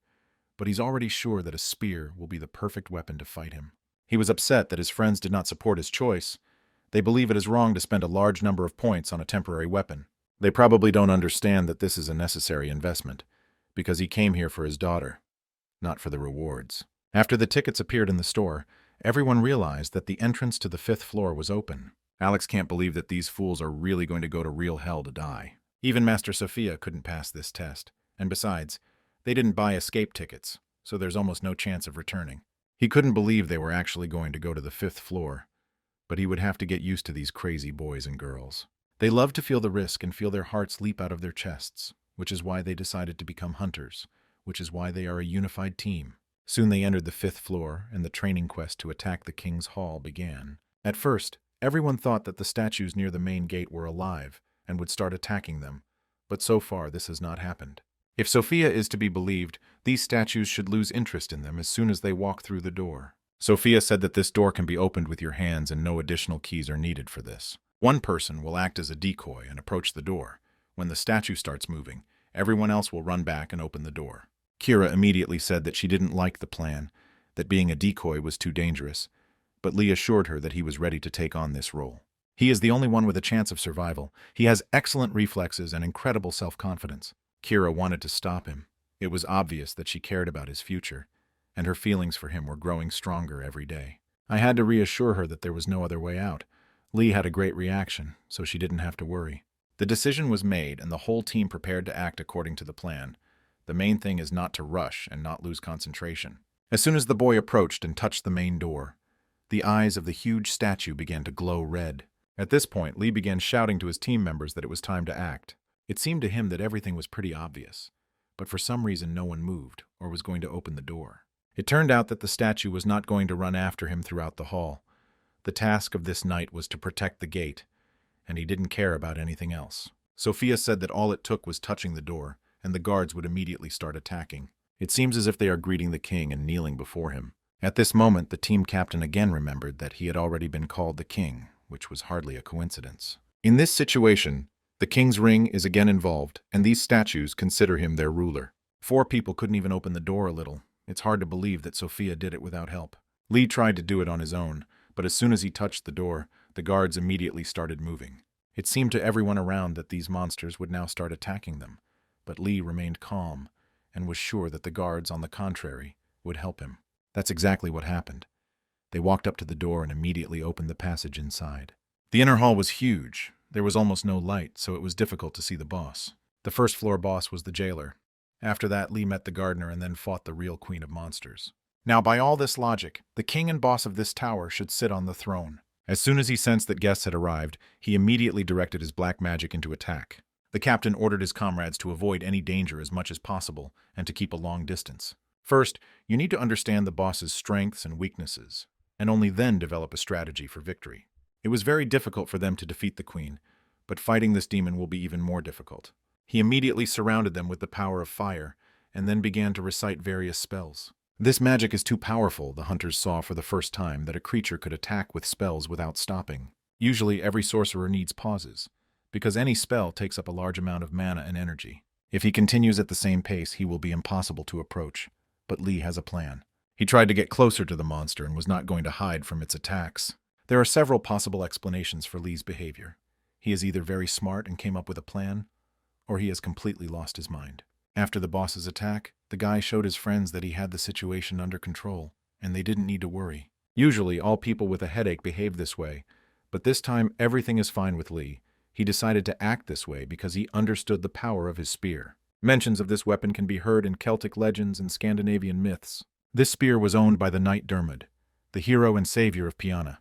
but he's already sure that a spear will be the perfect weapon to fight him. He was upset that his friends did not support his choice. They believe it is wrong to spend a large number of points on a temporary weapon. They probably don't understand that this is a necessary investment, because he came here for his daughter, not for the rewards. After the tickets appeared in the store, everyone realized that the entrance to the 5th floor was open. Alex can't believe that these fools are really going to go to real hell to die. Even Master Sophia couldn't pass this test, and besides, they didn't buy escape tickets, so there's almost no chance of returning. He couldn't believe they were actually going to go to the 5th floor, but he would have to get used to these crazy boys and girls. They love to feel the risk and feel their hearts leap out of their chests, which is why they decided to become hunters, which is why they are a unified team. Soon they entered the 5th floor, and the training quest to attack the king's hall began. At first, everyone thought that the statues near the main gate were alive and would start attacking them, but so far this has not happened. If Sophia is to be believed, these statues should lose interest in them as soon as they walk through the door. Sophia said that this door can be opened with your hands and no additional keys are needed for this. One person will act as a decoy and approach the door. When the statue starts moving, everyone else will run back and open the door. Kira immediately said that she didn't like the plan, that being a decoy was too dangerous, but Lee assured her that he was ready to take on this role. He is the only one with a chance of survival. He has excellent reflexes and incredible self-confidence. Kira wanted to stop him. It was obvious that she cared about his future, and her feelings for him were growing stronger every day. I had to reassure her that there was no other way out. Lee had a great reaction, so she didn't have to worry. The decision was made, and the whole team prepared to act according to the plan. The main thing is not to rush and not lose concentration. As soon as the boy approached and touched the main door, the eyes of the huge statue began to glow red. At this point, Lee began shouting to his team members that it was time to act. It seemed to him that everything was pretty obvious, but for some reason no one moved or was going to open the door. It turned out that the statue was not going to run after him throughout the hall. The task of this night was to protect the gate, and he didn't care about anything else. Sophia said that all it took was touching the door, and the guards would immediately start attacking. It seems as if they are greeting the king and kneeling before him. At this moment, the team captain again remembered that he had already been called the king, which was hardly a coincidence. In this situation, the king's ring is again involved, and these statues consider him their ruler. 4 people couldn't even open the door a little. It's hard to believe that Sophia did it without help. Lee tried to do it on his own, but as soon as he touched the door, the guards immediately started moving. It seemed to everyone around that these monsters would now start attacking them, but Lee remained calm and was sure that the guards, on the contrary, would help him. That's exactly what happened. They walked up to the door and immediately opened the passage inside. The inner hall was huge. There was almost no light, so it was difficult to see the boss. The first floor boss was the jailer. After that, Lee met the gardener and then fought the real queen of monsters. Now, by all this logic, the king and boss of this tower should sit on the throne. As soon as he sensed that guests had arrived, he immediately directed his black magic into attack. The captain ordered his comrades to avoid any danger as much as possible and to keep a long distance. First, you need to understand the boss's strengths and weaknesses, and only then develop a strategy for victory. It was very difficult for them to defeat the queen, but fighting this demon will be even more difficult. He immediately surrounded them with the power of fire, and then began to recite various spells. This magic is too powerful, the hunters saw for the first time, that a creature could attack with spells without stopping. Usually, every sorcerer needs pauses, because any spell takes up a large amount of mana and energy. If he continues at the same pace, he will be impossible to approach. But Lee has a plan. He tried to get closer to the monster and was not going to hide from its attacks. There are several possible explanations for Lee's behavior. He is either very smart and came up with a plan, or he has completely lost his mind. After the boss's attack, the guy showed his friends that he had the situation under control, and they didn't need to worry. Usually, all people with a headache behave this way, but this time everything is fine with Lee. He decided to act this way because he understood the power of his spear. Mentions of this weapon can be heard in Celtic legends and Scandinavian myths. This spear was owned by the knight Dermod, the hero and savior of Piana,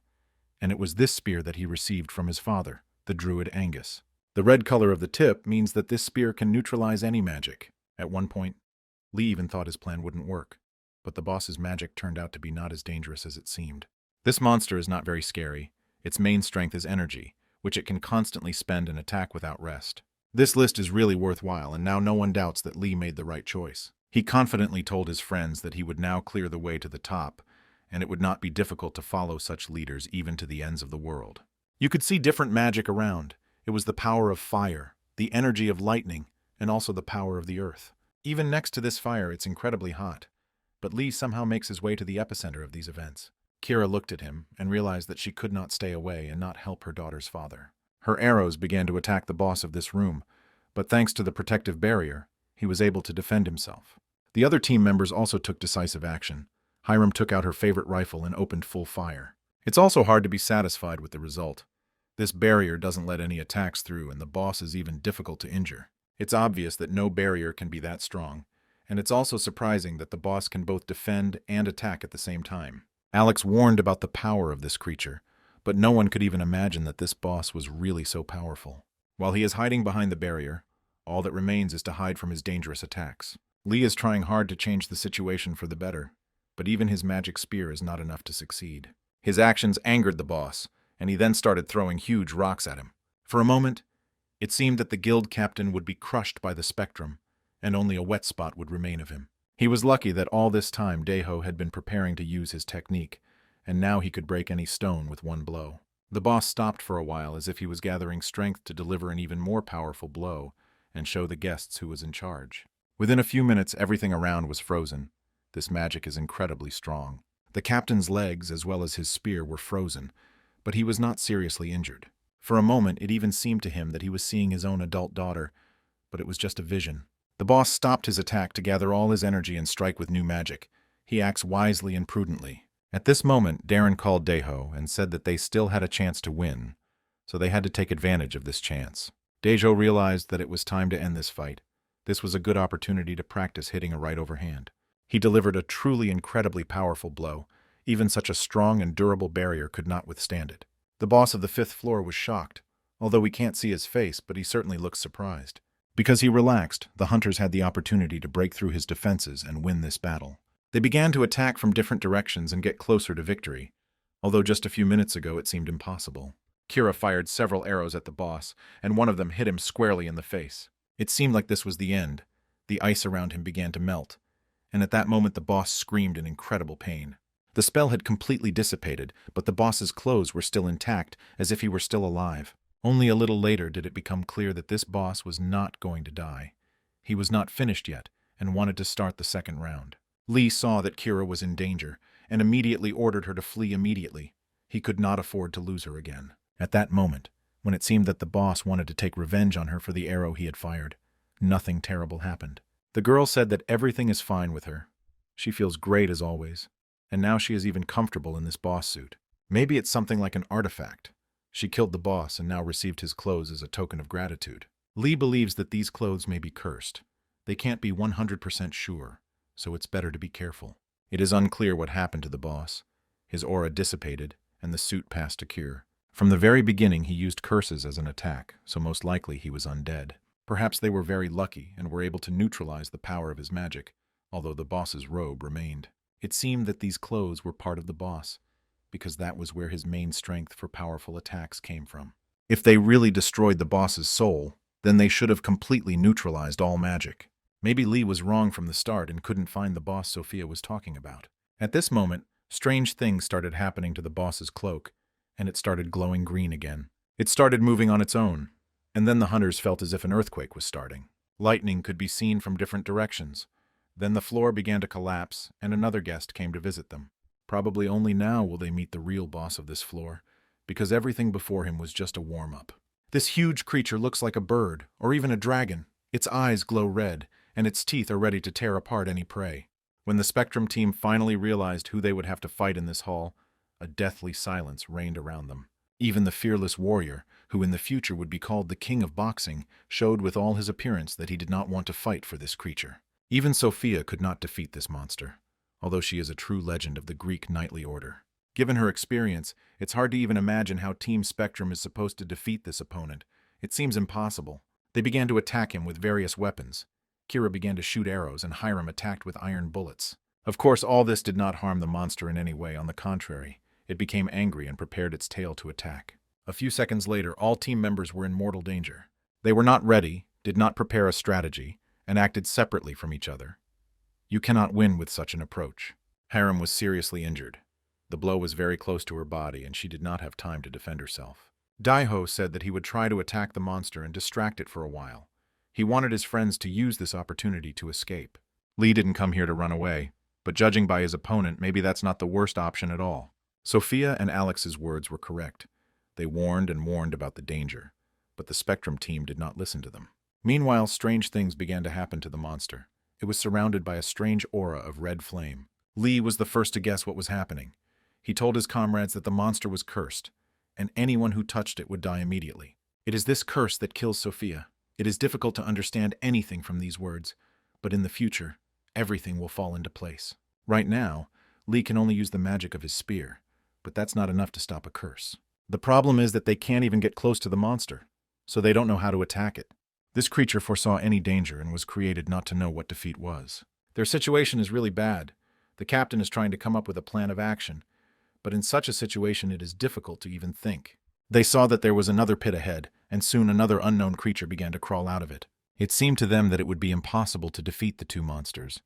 and it was this spear that he received from his father, the druid Angus. The red color of the tip means that this spear can neutralize any magic. At one point, Lee even thought his plan wouldn't work, but the boss's magic turned out to be not as dangerous as it seemed. This monster is not very scary. Its main strength is energy, which it can constantly spend and attack without rest. This list is really worthwhile, and now no one doubts that Lee made the right choice. He confidently told his friends that he would now clear the way to the top, and it would not be difficult to follow such leaders even to the ends of the world. You could see different magic around. It was the power of fire, the energy of lightning, and also the power of the earth. Even next to this fire, it's incredibly hot. But Lee somehow makes his way to the epicenter of these events. Kira looked at him and realized that she could not stay away and not help her daughter's father. Her arrows began to attack the boss of this room, but thanks to the protective barrier, he was able to defend himself. The other team members also took decisive action. Hiram took out her favorite rifle and opened full fire. It's also hard to be satisfied with the result. This barrier doesn't let any attacks through, and the boss is even difficult to injure. It's obvious that no barrier can be that strong, and it's also surprising that the boss can both defend and attack at the same time. Alex warned about the power of this creature, but no one could even imagine that this boss was really so powerful. While he is hiding behind the barrier, all that remains is to hide from his dangerous attacks. Lee is trying hard to change the situation for the better, but even his magic spear is not enough to succeed. His actions angered the boss, and he then started throwing huge rocks at him. For a moment, it seemed that the guild captain would be crushed by the spectrum, and only a wet spot would remain of him. He was lucky that all this time Daeho had been preparing to use his technique, and now he could break any stone with one blow. The boss stopped for a while as if he was gathering strength to deliver an even more powerful blow and show the guests who was in charge. Within a few minutes, everything around was frozen. This magic is incredibly strong. The captain's legs, as well as his spear, were frozen, but he was not seriously injured. For a moment, it even seemed to him that he was seeing his own adult daughter, but it was just a vision. The boss stopped his attack to gather all his energy and strike with new magic. He acts wisely and prudently. At this moment, Darren called Daeho and said that they still had a chance to win, so they had to take advantage of this chance. Daeho realized that it was time to end this fight. This was a good opportunity to practice hitting a right overhand. He delivered a truly incredibly powerful blow. Even such a strong and durable barrier could not withstand it. The boss of the 5th floor was shocked, although we can't see his face, but he certainly looks surprised. Because he relaxed, the hunters had the opportunity to break through his defenses and win this battle. They began to attack from different directions and get closer to victory, although just a few minutes ago it seemed impossible. Kira fired several arrows at the boss, and one of them hit him squarely in the face. It seemed like this was the end. The ice around him began to melt, and at that moment the boss screamed in incredible pain. The spell had completely dissipated, but the boss's clothes were still intact, as if he were still alive. Only a little later did it become clear that this boss was not going to die. He was not finished yet, and wanted to start the second round. Lee saw that Kira was in danger, and immediately ordered her to flee immediately. He could not afford to lose her again. At that moment, when it seemed that the boss wanted to take revenge on her for the arrow he had fired, nothing terrible happened. The girl said that everything is fine with her. She feels great as always, and now she is even comfortable in this boss suit. Maybe it's something like an artifact. She killed the boss and now received his clothes as a token of gratitude. Lee believes that these clothes may be cursed. They can't be 100% sure, so it's better to be careful. It is unclear what happened to the boss. His aura dissipated, and the suit passed a cure. From the very beginning, he used curses as an attack, so most likely he was undead. Perhaps they were very lucky and were able to neutralize the power of his magic, although the boss's robe remained. It seemed that these clothes were part of the boss, because that was where his main strength for powerful attacks came from. If they really destroyed the boss's soul, then they should have completely neutralized all magic. Maybe Lee was wrong from the start and couldn't find the boss Sophia was talking about. At this moment, strange things started happening to the boss's cloak, and it started glowing green again. It started moving on its own, and then the hunters felt as if an earthquake was starting. Lightning could be seen from different directions. Then the floor began to collapse, and another guest came to visit them. Probably only now will they meet the real boss of this floor, because everything before him was just a warm-up. This huge creature looks like a bird, or even a dragon. Its eyes glow red, and its teeth are ready to tear apart any prey. When the Spectrum team finally realized who they would have to fight in this hall, a deathly silence reigned around them. Even the fearless warrior, who in the future would be called the King of Boxing, showed with all his appearance that he did not want to fight for this creature. Even Sophia could not defeat this monster, although she is a true legend of the Greek knightly order. Given her experience, it's hard to even imagine how Team Spectrum is supposed to defeat this opponent. It seems impossible. They began to attack him with various weapons. Kira began to shoot arrows, and Hiram attacked with iron bullets. Of course, all this did not harm the monster in any way. On the contrary, it became angry and prepared its tail to attack. A few seconds later, all team members were in mortal danger. They were not ready, did not prepare a strategy, and acted separately from each other. You cannot win with such an approach. Hiram was seriously injured. The blow was very close to her body, and she did not have time to defend herself. Daiho said that he would try to attack the monster and distract it for a while. He wanted his friends to use this opportunity to escape. Lee didn't come here to run away, but judging by his opponent, maybe that's not the worst option at all. Sophia and Alex's words were correct. They warned and warned about the danger, but the Spectrum team did not listen to them. Meanwhile, strange things began to happen to the monster. It was surrounded by a strange aura of red flame. Lee was the first to guess what was happening. He told his comrades that the monster was cursed, and anyone who touched it would die immediately. It is this curse that kills Sophia. It is difficult to understand anything from these words, but in the future, everything will fall into place. Right now, Lee can only use the magic of his spear, but that's not enough to stop a curse. The problem is that they can't even get close to the monster, so they don't know how to attack it. This creature foresaw any danger and was created not to know what defeat was. Their situation is really bad. The captain is trying to come up with a plan of action, but in such a situation it is difficult to even think. They saw that there was another pit ahead, and soon another unknown creature began to crawl out of it. It seemed to them that it would be impossible to defeat the two monsters,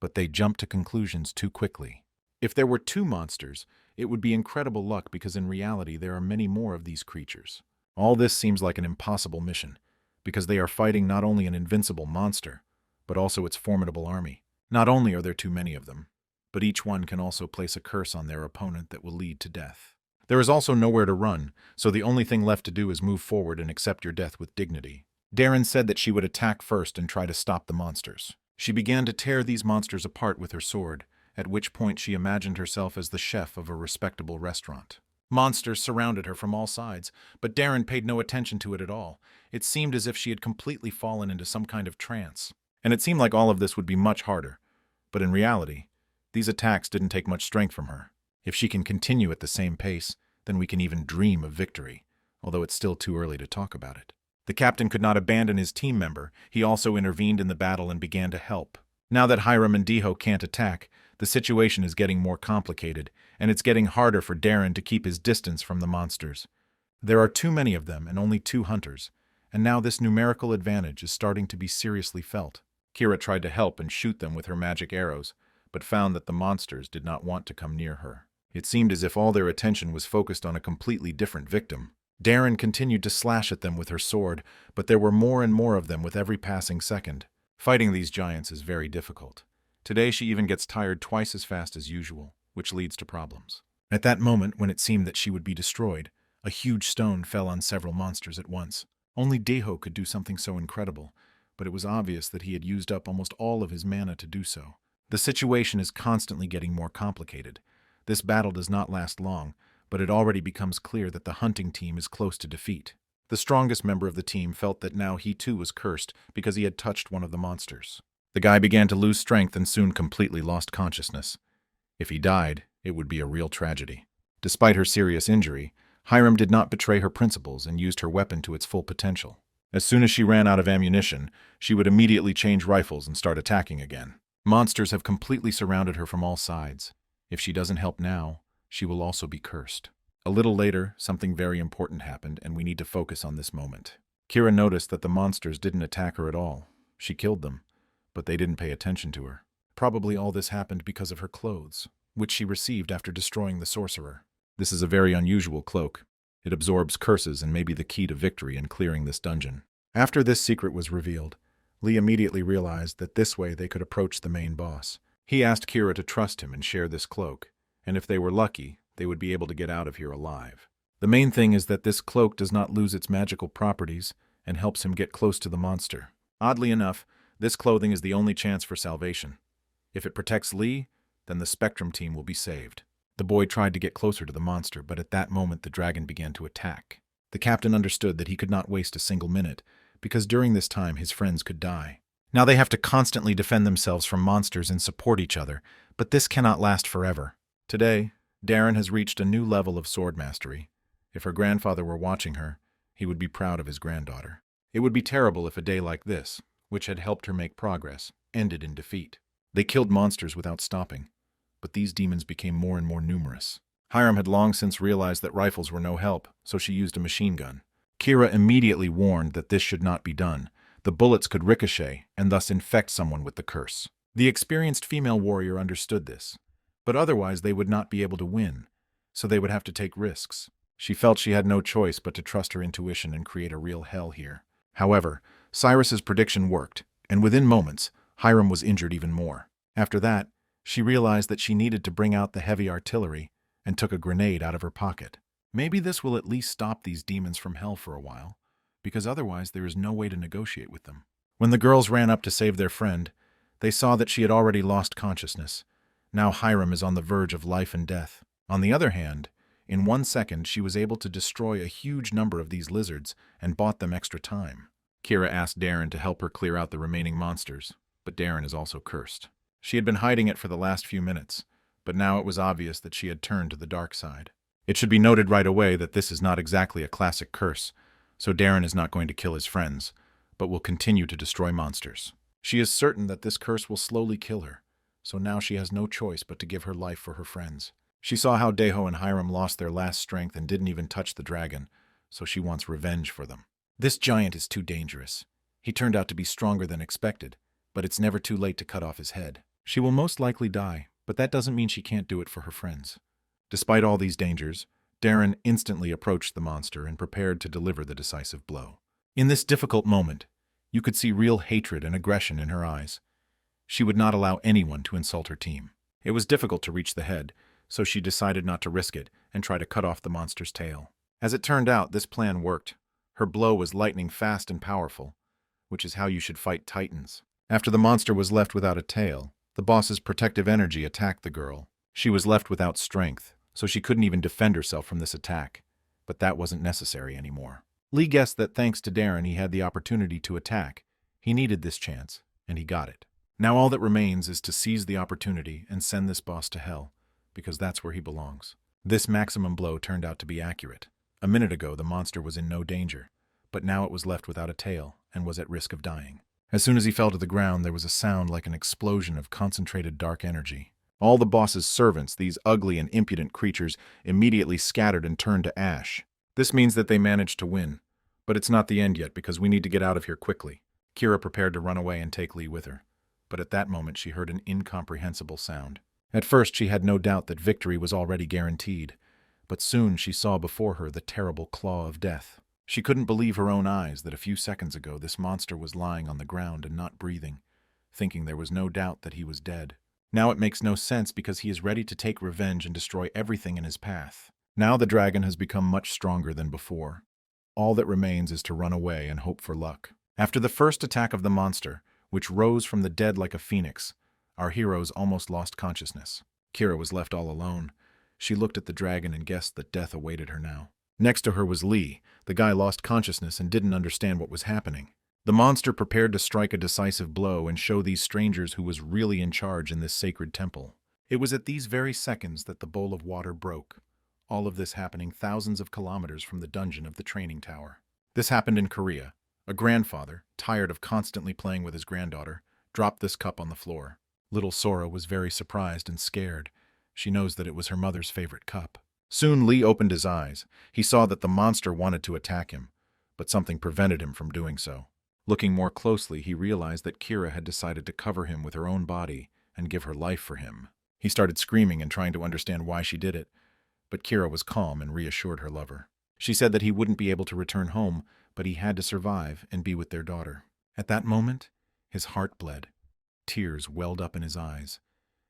but they jumped to conclusions too quickly. If there were two monsters, it would be incredible luck because in reality there are many more of these creatures. All this seems like an impossible mission, because they are fighting not only an invincible monster, but also its formidable army. Not only are there too many of them, but each one can also place a curse on their opponent that will lead to death. There is also nowhere to run, so the only thing left to do is move forward and accept your death with dignity. Darren said that she would attack first and try to stop the monsters. She began to tear these monsters apart with her sword, at which point she imagined herself as the chef of a respectable restaurant. Monsters surrounded her from all sides, but Darren paid no attention to it at all. It seemed as if she had completely fallen into some kind of trance. And it seemed like all of this would be much harder. But in reality, these attacks didn't take much strength from her. If she can continue at the same pace, then we can even dream of victory, although it's still too early to talk about it. The captain could not abandon his team member. He also intervened in the battle and began to help. Now that Hiram and Diho can't attack, the situation is getting more complicated, and it's getting harder for Darren to keep his distance from the monsters. There are too many of them and only 2 hunters, and now this numerical advantage is starting to be seriously felt. Kira tried to help and shoot them with her magic arrows, but found that the monsters did not want to come near her. It seemed as if all their attention was focused on a completely different victim. Darren continued to slash at them with her sword, but there were more and more of them with every passing second. Fighting these giants is very difficult. Today she even gets tired twice as fast as usual, which leads to problems. At that moment, when it seemed that she would be destroyed, a huge stone fell on several monsters at once. Only Deho could do something so incredible, but it was obvious that he had used up almost all of his mana to do so. The situation is constantly getting more complicated. This battle does not last long, but it already becomes clear that the hunting team is close to defeat. The strongest member of the team felt that now he too was cursed because he had touched one of the monsters. The guy began to lose strength and soon completely lost consciousness. If he died, it would be a real tragedy. Despite her serious injury, Hiram did not betray her principles and used her weapon to its full potential. As soon as she ran out of ammunition, she would immediately change rifles and start attacking again. Monsters have completely surrounded her from all sides. If she doesn't help now, she will also be cursed. A little later, something very important happened, and we need to focus on this moment. Kira noticed that the monsters didn't attack her at all. She killed them, but they didn't pay attention to her. Probably all this happened because of her clothes, which she received after destroying the sorcerer. This is a very unusual cloak. It absorbs curses and may be the key to victory in clearing this dungeon. After this secret was revealed, Lee immediately realized that this way they could approach the main boss. He asked Kira to trust him and share this cloak, and if they were lucky, they would be able to get out of here alive. The main thing is that this cloak does not lose its magical properties and helps him get close to the monster. Oddly enough, this clothing is the only chance for salvation. If it protects Lee, then the Spectrum team will be saved. The boy tried to get closer to the monster, but at that moment the dragon began to attack. The captain understood that he could not waste a single minute, because during this time his friends could die. Now they have to constantly defend themselves from monsters and support each other, but this cannot last forever. Today, Darren has reached a new level of sword mastery. If her grandfather were watching her, he would be proud of his granddaughter. It would be terrible if a day like this, which had helped her make progress, ended in defeat. They killed monsters without stopping, but these demons became more and more numerous. Hiram had long since realized that rifles were no help, so she used a machine gun. Kira immediately warned that this should not be done. The bullets could ricochet and thus infect someone with the curse. The experienced female warrior understood this, but otherwise they would not be able to win, so they would have to take risks. She felt she had no choice but to trust her intuition and create a real hell here. However, Cyrus's prediction worked, and within moments, Hiram was injured even more. After that, she realized that she needed to bring out the heavy artillery and took a grenade out of her pocket. Maybe this will at least stop these demons from hell for a while, because otherwise there is no way to negotiate with them. When the girls ran up to save their friend, they saw that she had already lost consciousness. Now Hiram is on the verge of life and death. On the other hand, in 1 second she was able to destroy a huge number of these lizards and bought them extra time. Kira asked Darren to help her clear out the remaining monsters, but Darren is also cursed. She had been hiding it for the last few minutes, but now it was obvious that she had turned to the dark side. It should be noted right away that this is not exactly a classic curse, so Darren is not going to kill his friends, but will continue to destroy monsters. She is certain that this curse will slowly kill her, so now she has no choice but to give her life for her friends. She saw how Deho and Hiram lost their last strength and didn't even touch the dragon, so she wants revenge for them. This giant is too dangerous. He turned out to be stronger than expected, but it's never too late to cut off his head. She will most likely die, but that doesn't mean she can't do it for her friends. Despite all these dangers, Darren instantly approached the monster and prepared to deliver the decisive blow. In this difficult moment, you could see real hatred and aggression in her eyes. She would not allow anyone to insult her team. It was difficult to reach the head, so she decided not to risk it and try to cut off the monster's tail. As it turned out, this plan worked. Her blow was lightning fast and powerful, which is how you should fight titans. After the monster was left without a tail, the boss's protective energy attacked the girl. She was left without strength, so she couldn't even defend herself from this attack. But that wasn't necessary anymore. Lee guessed that thanks to Darren he had the opportunity to attack. He needed this chance, and he got it. Now all that remains is to seize the opportunity and send this boss to hell, because that's where he belongs. This maximum blow turned out to be accurate. A minute ago the monster was in no danger, but now it was left without a tail and was at risk of dying. As soon as he fell to the ground, there was a sound like an explosion of concentrated dark energy. All the boss's servants, these ugly and impudent creatures, immediately scattered and turned to ash. This means that they managed to win, but it's not the end yet because we need to get out of here quickly. Kira prepared to run away and take Lee with her, but at that moment she heard an incomprehensible sound. At first she had no doubt that victory was already guaranteed, but soon she saw before her the terrible claw of death. She couldn't believe her own eyes that a few seconds ago this monster was lying on the ground and not breathing, thinking there was no doubt that he was dead. Now it makes no sense because he is ready to take revenge and destroy everything in his path. Now the dragon has become much stronger than before. All that remains is to run away and hope for luck. After the first attack of the monster, which rose from the dead like a phoenix, our heroes almost lost consciousness. Kira was left all alone. She looked at the dragon and guessed that death awaited her now. Next to her was Lee. The guy lost consciousness and didn't understand what was happening. The monster prepared to strike a decisive blow and show these strangers who was really in charge in this sacred temple. It was at these very seconds that the bowl of water broke. All of this happening thousands of kilometers from the dungeon of the training tower. This happened in Korea. A grandfather, tired of constantly playing with his granddaughter, dropped this cup on the floor. Little Sora was very surprised and scared. She knows that it was her mother's favorite cup. Soon Lee opened his eyes. He saw that the monster wanted to attack him, but something prevented him from doing so. Looking more closely, he realized that Kira had decided to cover him with her own body and give her life for him. He started screaming and trying to understand why she did it, but Kira was calm and reassured her lover. She said that he wouldn't be able to return home, but he had to survive and be with their daughter. At that moment, his heart bled. Tears welled up in his eyes,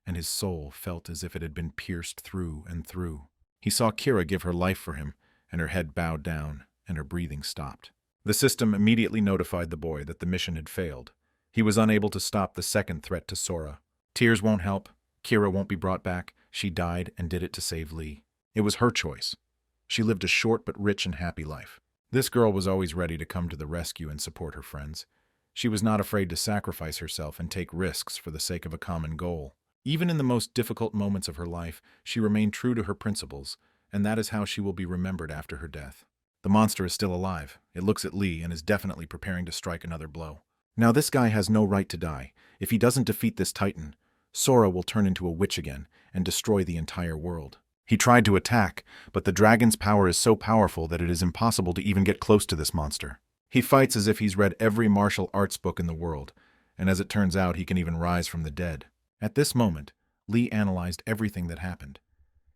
and his soul felt as if it had been pierced through and through. He saw Kira give her life for him, and her head bowed down, and her breathing stopped. The system immediately notified the boy that the mission had failed. He was unable to stop the second threat to Sora. Tears won't help. Kira won't be brought back. She died and did it to save Lee. It was her choice. She lived a short but rich and happy life. This girl was always ready to come to the rescue and support her friends. She was not afraid to sacrifice herself and take risks for the sake of a common goal. Even in the most difficult moments of her life, she remained true to her principles, and that is how she will be remembered after her death. The monster is still alive. It looks at Lee and is definitely preparing to strike another blow. Now this guy has no right to die. If he doesn't defeat this Titan, Sora will turn into a witch again and destroy the entire world. He tried to attack, but the dragon's power is so powerful that it is impossible to even get close to this monster. He fights as if he's read every martial arts book in the world, and as it turns out, he can even rise from the dead. At this moment, Lee analyzed everything that happened.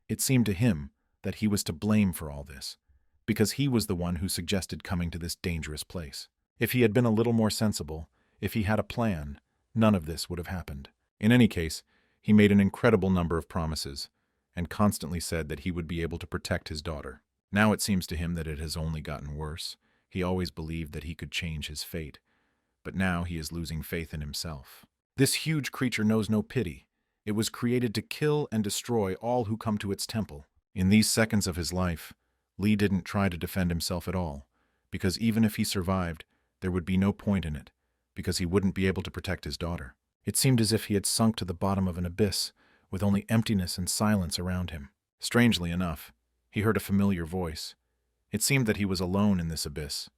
It seemed to him that he was to blame for all this, because he was the one who suggested coming to this dangerous place. If he had been a little more sensible, if he had a plan, none of this would have happened. In any case, he made an incredible number of promises, and constantly said that he would be able to protect his daughter. Now it seems to him that it has only gotten worse. He always believed that he could change his fate, but now he is losing faith in himself. This huge creature knows no pity. It was created to kill and destroy all who come to its temple. In these seconds of his life, Lee didn't try to defend himself at all, because even if he survived, there would be no point in it, because he wouldn't be able to protect his daughter. It seemed as if he had sunk to the bottom of an abyss, with only emptiness and silence around him. Strangely enough, he heard a familiar voice. It seemed that he was alone in this abyss,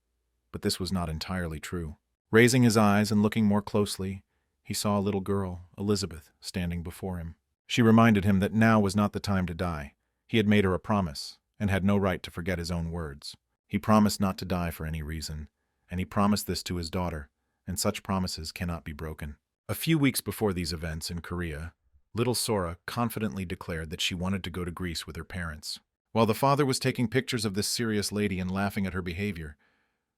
but this was not entirely true. Raising his eyes and looking more closely, he saw a little girl, Elizabeth, standing before him. She reminded him that now was not the time to die. He had made her a promise, and had no right to forget his own words. He promised not to die for any reason, and he promised this to his daughter, and such promises cannot be broken. A few weeks before these events in Korea, little Sora confidently declared that she wanted to go to Greece with her parents. While the father was taking pictures of this serious lady and laughing at her behavior,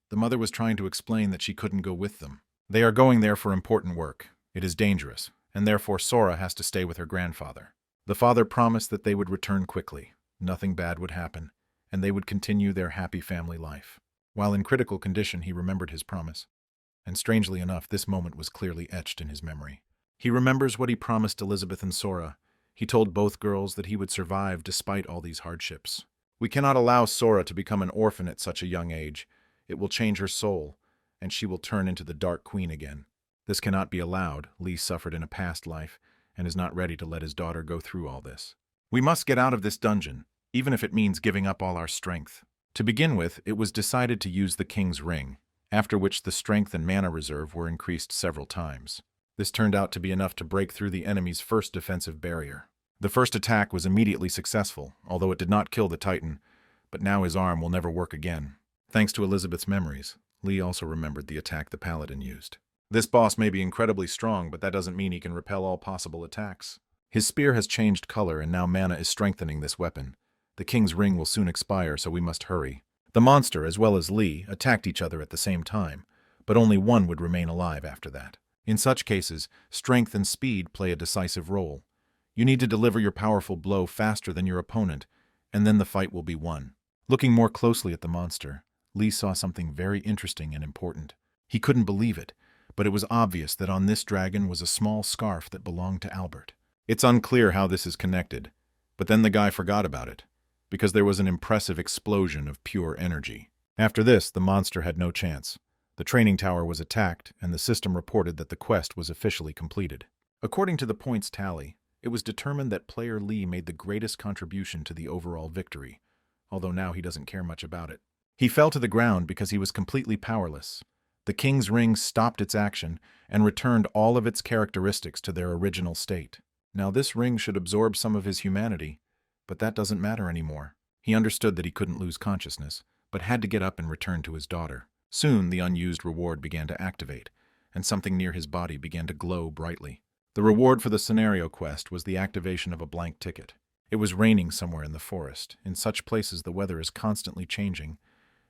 the mother was trying to explain that she couldn't go with them. They are going there for important work. It is dangerous, and therefore Sora has to stay with her grandfather. The father promised that they would return quickly. Nothing bad would happen, and they would continue their happy family life. While in critical condition, he remembered his promise. And strangely enough, this moment was clearly etched in his memory. He remembers what he promised Elizabeth and Sora. He told both girls that he would survive despite all these hardships. We cannot allow Sora to become an orphan at such a young age. It will change her soul, and she will turn into the Dark Queen again. This cannot be allowed. Lee suffered in a past life, and is not ready to let his daughter go through all this. We must get out of this dungeon, even if it means giving up all our strength. To begin with, it was decided to use the King's Ring, after which the strength and mana reserve were increased several times. This turned out to be enough to break through the enemy's first defensive barrier. The first attack was immediately successful, although it did not kill the Titan, but now his arm will never work again. Thanks to Elizabeth's memories, Lee also remembered the attack the Paladin used. This boss may be incredibly strong, but that doesn't mean he can repel all possible attacks. His spear has changed color, and now mana is strengthening this weapon. The King's Ring will soon expire, so we must hurry. The monster, as well as Lee, attacked each other at the same time, but only one would remain alive after that. In such cases, strength and speed play a decisive role. You need to deliver your powerful blow faster than your opponent, and then the fight will be won. Looking more closely at the monster, Lee saw something very interesting and important. He couldn't believe it, but it was obvious that on this dragon was a small scarf that belonged to Albert. It's unclear how this is connected, but then the guy forgot about it, because there was an impressive explosion of pure energy. After this, the monster had no chance. The training tower was attacked, and the system reported that the quest was officially completed. According to the points tally, it was determined that player Lee made the greatest contribution to the overall victory, although now he doesn't care much about it. He fell to the ground because he was completely powerless. The King's Ring stopped its action and returned all of its characteristics to their original state. Now this ring should absorb some of his humanity, but that doesn't matter anymore. He understood that he couldn't lose consciousness, but had to get up and return to his daughter. Soon the unused reward began to activate, and something near his body began to glow brightly. The reward for the scenario quest was the activation of a blank ticket. It was raining somewhere in the forest. In such places the weather is constantly changing,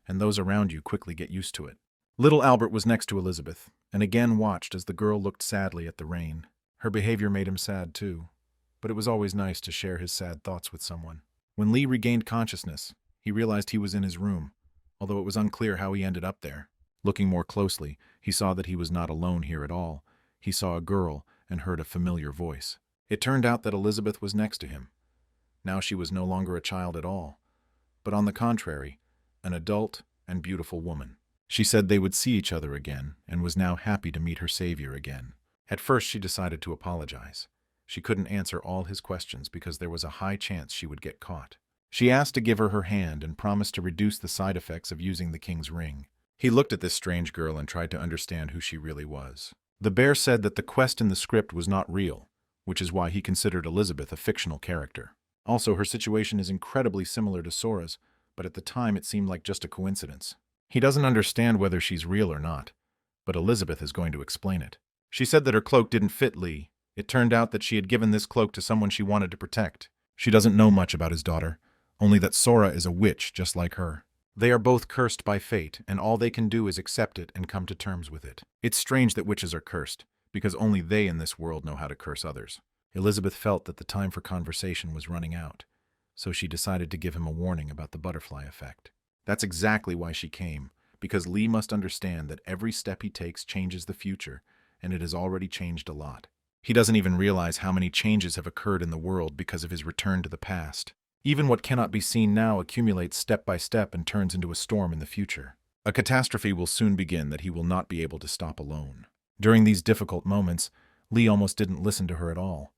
and those around you quickly get used to it. Little Albert was next to Elizabeth, and again watched as the girl looked sadly at the rain. Her behavior made him sad too, but it was always nice to share his sad thoughts with someone. When Lee regained consciousness, He realized he was in his room, although it was unclear how he ended up there. Looking more closely, he saw that he was not alone here at all. He saw a girl and heard a familiar voice. It turned out that Elizabeth was next to him. Now she was no longer a child at all, but on the contrary, an adult and beautiful woman. She said they would see each other again and was now happy to meet her savior again. At first she decided to apologize. She couldn't answer all his questions because there was a high chance she would get caught. She asked to give her her hand and promised to reduce the side effects of using the king's ring. He looked at this strange girl and tried to understand who she really was. The bear said that the quest in the script was not real, which is why he considered Elizabeth a fictional character. Also, her situation is incredibly similar to Sora's, but at the time it seemed like just a coincidence. He doesn't understand whether she's real or not, but Elizabeth is going to explain it. She said that her cloak didn't fit Lee. It turned out that she had given this cloak to someone she wanted to protect. She doesn't know much about his daughter, only that Sora is a witch just like her. They are both cursed by fate, and all they can do is accept it and come to terms with it. It's strange that witches are cursed, because only they in this world know how to curse others. Elizabeth felt that the time for conversation was running out, so she decided to give him a warning about the butterfly effect. That's exactly why she came, because Lee must understand that every step he takes changes the future, and it has already changed a lot. He doesn't even realize how many changes have occurred in the world because of his return to the past. Even what cannot be seen now accumulates step by step and turns into a storm in the future. A catastrophe will soon begin that he will not be able to stop alone. During these difficult moments, Lee almost didn't listen to her at all,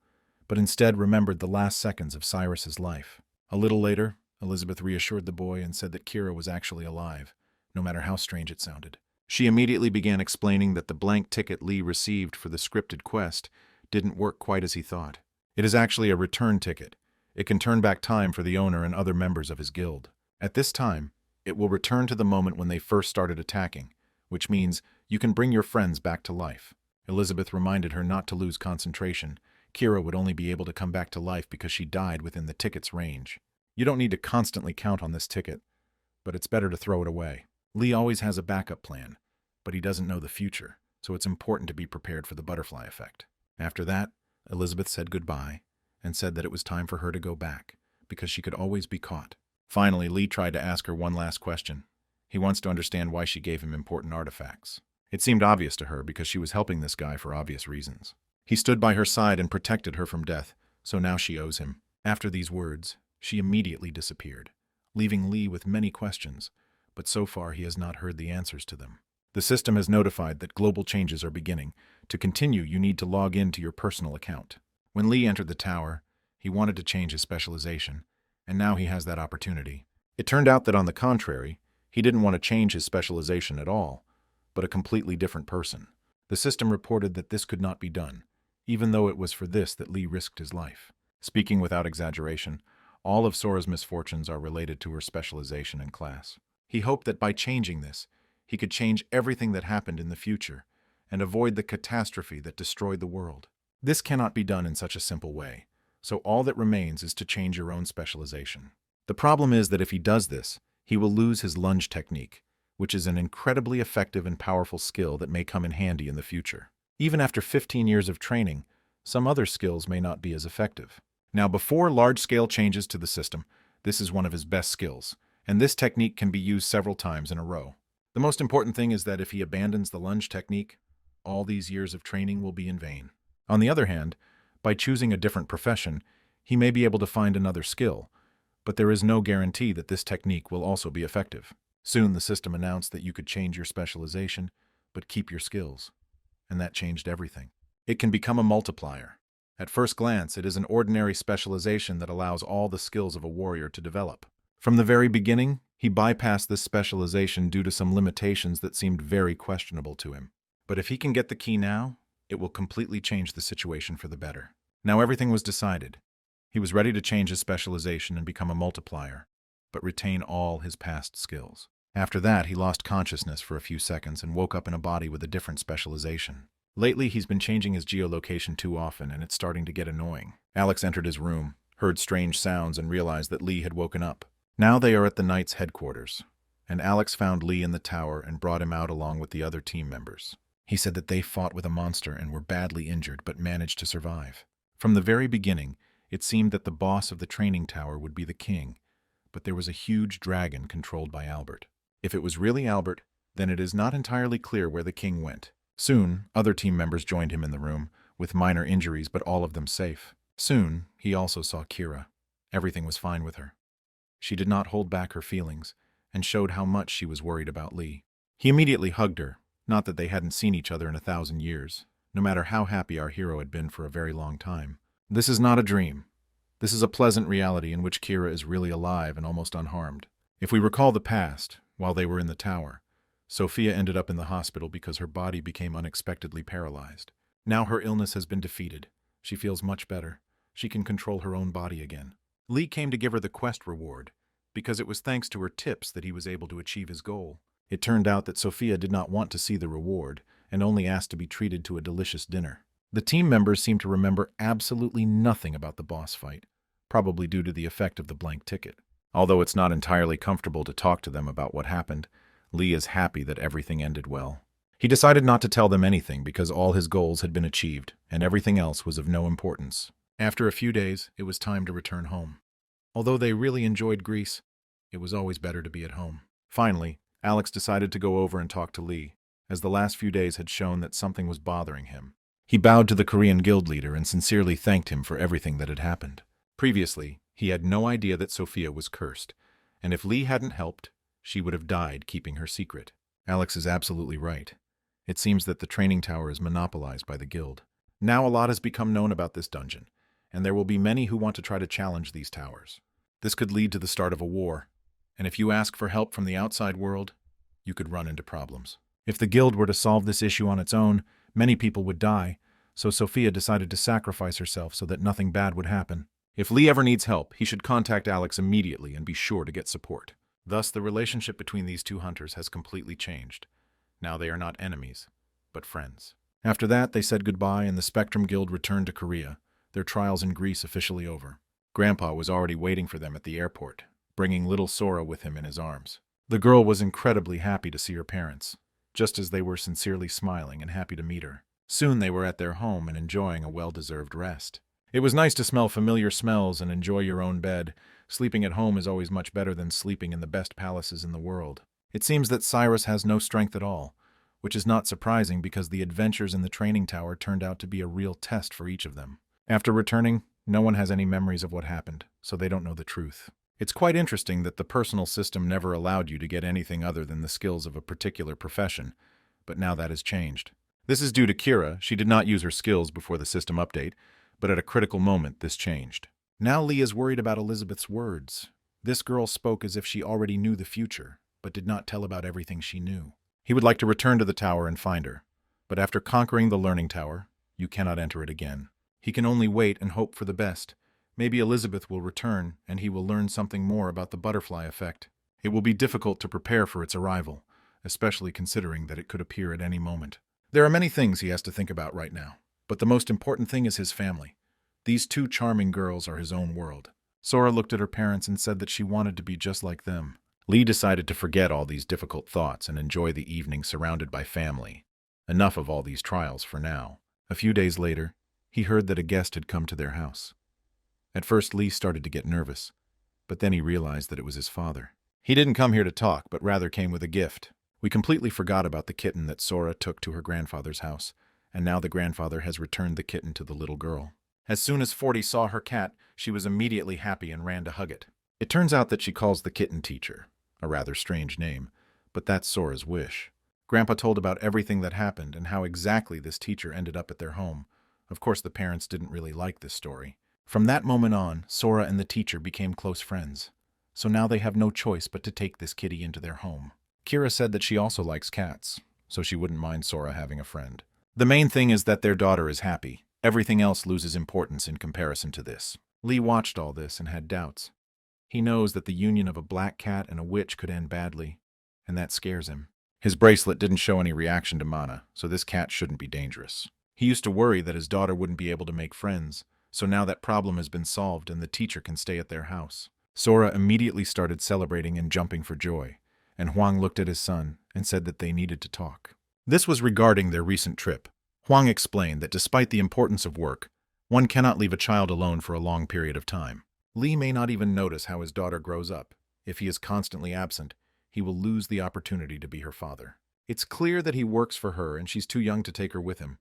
but instead remembered the last seconds of Cyrus's life. A little later, Elizabeth reassured the boy and said that Kira was actually alive, no matter how strange it sounded. She immediately began explaining that the blank ticket Lee received for the scripted quest didn't work quite as he thought. It is actually a return ticket. It can turn back time for the owner and other members of his guild. At this time, it will return to the moment when they first started attacking, which means you can bring your friends back to life. Elizabeth reminded her not to lose concentration. Kira would only be able to come back to life because she died within the ticket's range. You don't need to constantly count on this ticket, but it's better to throw it away. Lee always has a backup plan, but he doesn't know the future, so it's important to be prepared for the butterfly effect. After that, Elizabeth said goodbye and said that it was time for her to go back, because she could always be caught. Finally, Lee tried to ask her one last question. He wants to understand why she gave him important artifacts. It seemed obvious to her because she was helping this guy for obvious reasons. He stood by her side and protected her from death, so now she owes him. After these words, she immediately disappeared, leaving Lee with many questions, but so far he has not heard the answers to them. The system has notified that global changes are beginning. To continue, you need to log in to your personal account. When Lee entered the tower, he wanted to change his specialization, and now he has that opportunity. It turned out that on the contrary, he didn't want to change his specialization at all, but a completely different person. The system reported that this could not be done, even though it was for this that Lee risked his life. Speaking without exaggeration, all of Sora's misfortunes are related to her specialization and class. He hoped that by changing this, he could change everything that happened in the future and avoid the catastrophe that destroyed the world. This cannot be done in such a simple way, so all that remains is to change your own specialization. The problem is that if he does this, he will lose his lunge technique, which is an incredibly effective and powerful skill that may come in handy in the future. Even after 15 years of training, some other skills may not be as effective. Now, before large-scale changes to the system, this is one of his best skills, and this technique can be used several times in a row. The most important thing is that if he abandons the lunge technique, all these years of training will be in vain. On the other hand, by choosing a different profession, he may be able to find another skill, but there is no guarantee that this technique will also be effective. Soon the system announced that you could change your specialization, but keep your skills. And that changed everything. It can become a multiplier. At first glance, it is an ordinary specialization that allows all the skills of a warrior to develop. From the very beginning, he bypassed this specialization due to some limitations that seemed very questionable to him. But if he can get the key now, it will completely change the situation for the better. Now everything was decided. He was ready to change his specialization and become a multiplier, but retain all his past skills. After that, he lost consciousness for a few seconds and woke up in a body with a different specialization. Lately, he's been changing his geolocation too often, and it's starting to get annoying. Alex entered his room, heard strange sounds, and realized that Lee had woken up. Now they are at the Knight's headquarters, and Alex found Lee in the tower and brought him out along with the other team members. He said that they fought with a monster and were badly injured but managed to survive. From the very beginning, it seemed that the boss of the training tower would be the king, but there was a huge dragon controlled by Albert. If it was really Albert, then it is not entirely clear where the king went. Soon, other team members joined him in the room, with minor injuries but all of them safe. Soon, he also saw Kira. Everything was fine with her. She did not hold back her feelings, and showed how much she was worried about Lee. He immediately hugged her, not that they hadn't seen each other in 1,000 years, no matter how happy our hero had been for a very long time. This is not a dream. This is a pleasant reality in which Kira is really alive and almost unharmed. If we recall the past, while they were in the tower, Sophia ended up in the hospital because her body became unexpectedly paralyzed. Now her illness has been defeated. She feels much better. She can control her own body again. Lee came to give her the quest reward, because it was thanks to her tips that he was able to achieve his goal. It turned out that Sophia did not want to see the reward, and only asked to be treated to a delicious dinner. The team members seemed to remember absolutely nothing about the boss fight, probably due to the effect of the blank ticket. Although it's not entirely comfortable to talk to them about what happened, Lee is happy that everything ended well. He decided not to tell them anything because all his goals had been achieved, and everything else was of no importance. After a few days, it was time to return home. Although they really enjoyed Greece, it was always better to be at home. Finally, Alex decided to go over and talk to Lee, as the last few days had shown that something was bothering him. He bowed to the Korean guild leader and sincerely thanked him for everything that had happened. Previously, he had no idea that Sophia was cursed, and if Lee hadn't helped, she would have died keeping her secret. Alex is absolutely right. It seems that the training tower is monopolized by the guild. Now a lot has become known about this dungeon, and there will be many who want to try to challenge these towers. This could lead to the start of a war, and if you ask for help from the outside world, you could run into problems. If the guild were to solve this issue on its own, many people would die, so Sophia decided to sacrifice herself so that nothing bad would happen. If Lee ever needs help, he should contact Alex immediately and be sure to get support. Thus, the relationship between these two hunters has completely changed. Now they are not enemies, but friends. After that, they said goodbye and the Spectrum Guild returned to Korea, their trials in Greece officially over. Grandpa was already waiting for them at the airport, bringing little Sora with him in his arms. The girl was incredibly happy to see her parents, just as they were sincerely smiling and happy to meet her. Soon they were at their home and enjoying a well-deserved rest. It was nice to smell familiar smells and enjoy your own bed. Sleeping at home is always much better than sleeping in the best palaces in the world. It seems that Cyrus has no strength at all, which is not surprising because the adventures in the training tower turned out to be a real test for each of them. After returning, no one has any memories of what happened, so they don't know the truth. It's quite interesting that the personal system never allowed you to get anything other than the skills of a particular profession, but now that has changed. This is due to Kira. She did not use her skills before the system update, but at a critical moment this changed. Now Lee is worried about Elizabeth's words. This girl spoke as if she already knew the future, but did not tell about everything she knew. He would like to return to the tower and find her, but after conquering the learning tower, you cannot enter it again. He can only wait and hope for the best. Maybe Elizabeth will return, and he will learn something more about the butterfly effect. It will be difficult to prepare for its arrival, especially considering that it could appear at any moment. There are many things he has to think about right now, but the most important thing is his family. These two charming girls are his own world. Sora looked at her parents and said that she wanted to be just like them. Lee decided to forget all these difficult thoughts and enjoy the evening surrounded by family. Enough of all these trials for now. A few days later, he heard that a guest had come to their house. At first, Lee started to get nervous, but then he realized that it was his father. He didn't come here to talk, but rather came with a gift. We completely forgot about the kitten that Sora took to her grandfather's house, and now the grandfather has returned the kitten to the little girl. As soon as 40 saw her cat, she was immediately happy and ran to hug it. It turns out that she calls the kitten Teacher, a rather strange name, but that's Sora's wish. Grandpa told about everything that happened and how exactly this teacher ended up at their home. Of course, the parents didn't really like this story. From that moment on, Sora and the teacher became close friends. So now they have no choice but to take this kitty into their home. Kira said that she also likes cats, so she wouldn't mind Sora having a friend. The main thing is that their daughter is happy. Everything else loses importance in comparison to this. Lee watched all this and had doubts. He knows that the union of a black cat and a witch could end badly, and that scares him. His bracelet didn't show any reaction to mana, so this cat shouldn't be dangerous. He used to worry that his daughter wouldn't be able to make friends, so now that problem has been solved and the teacher can stay at their house. Sora immediately started celebrating and jumping for joy, and Huang looked at his son and said that they needed to talk. This was regarding their recent trip. Huang explained that despite the importance of work, one cannot leave a child alone for a long period of time. Lee may not even notice how his daughter grows up, If he is constantly absent, he will lose the opportunity to be her father. It's clear that he works for her and she's too young to take her with him,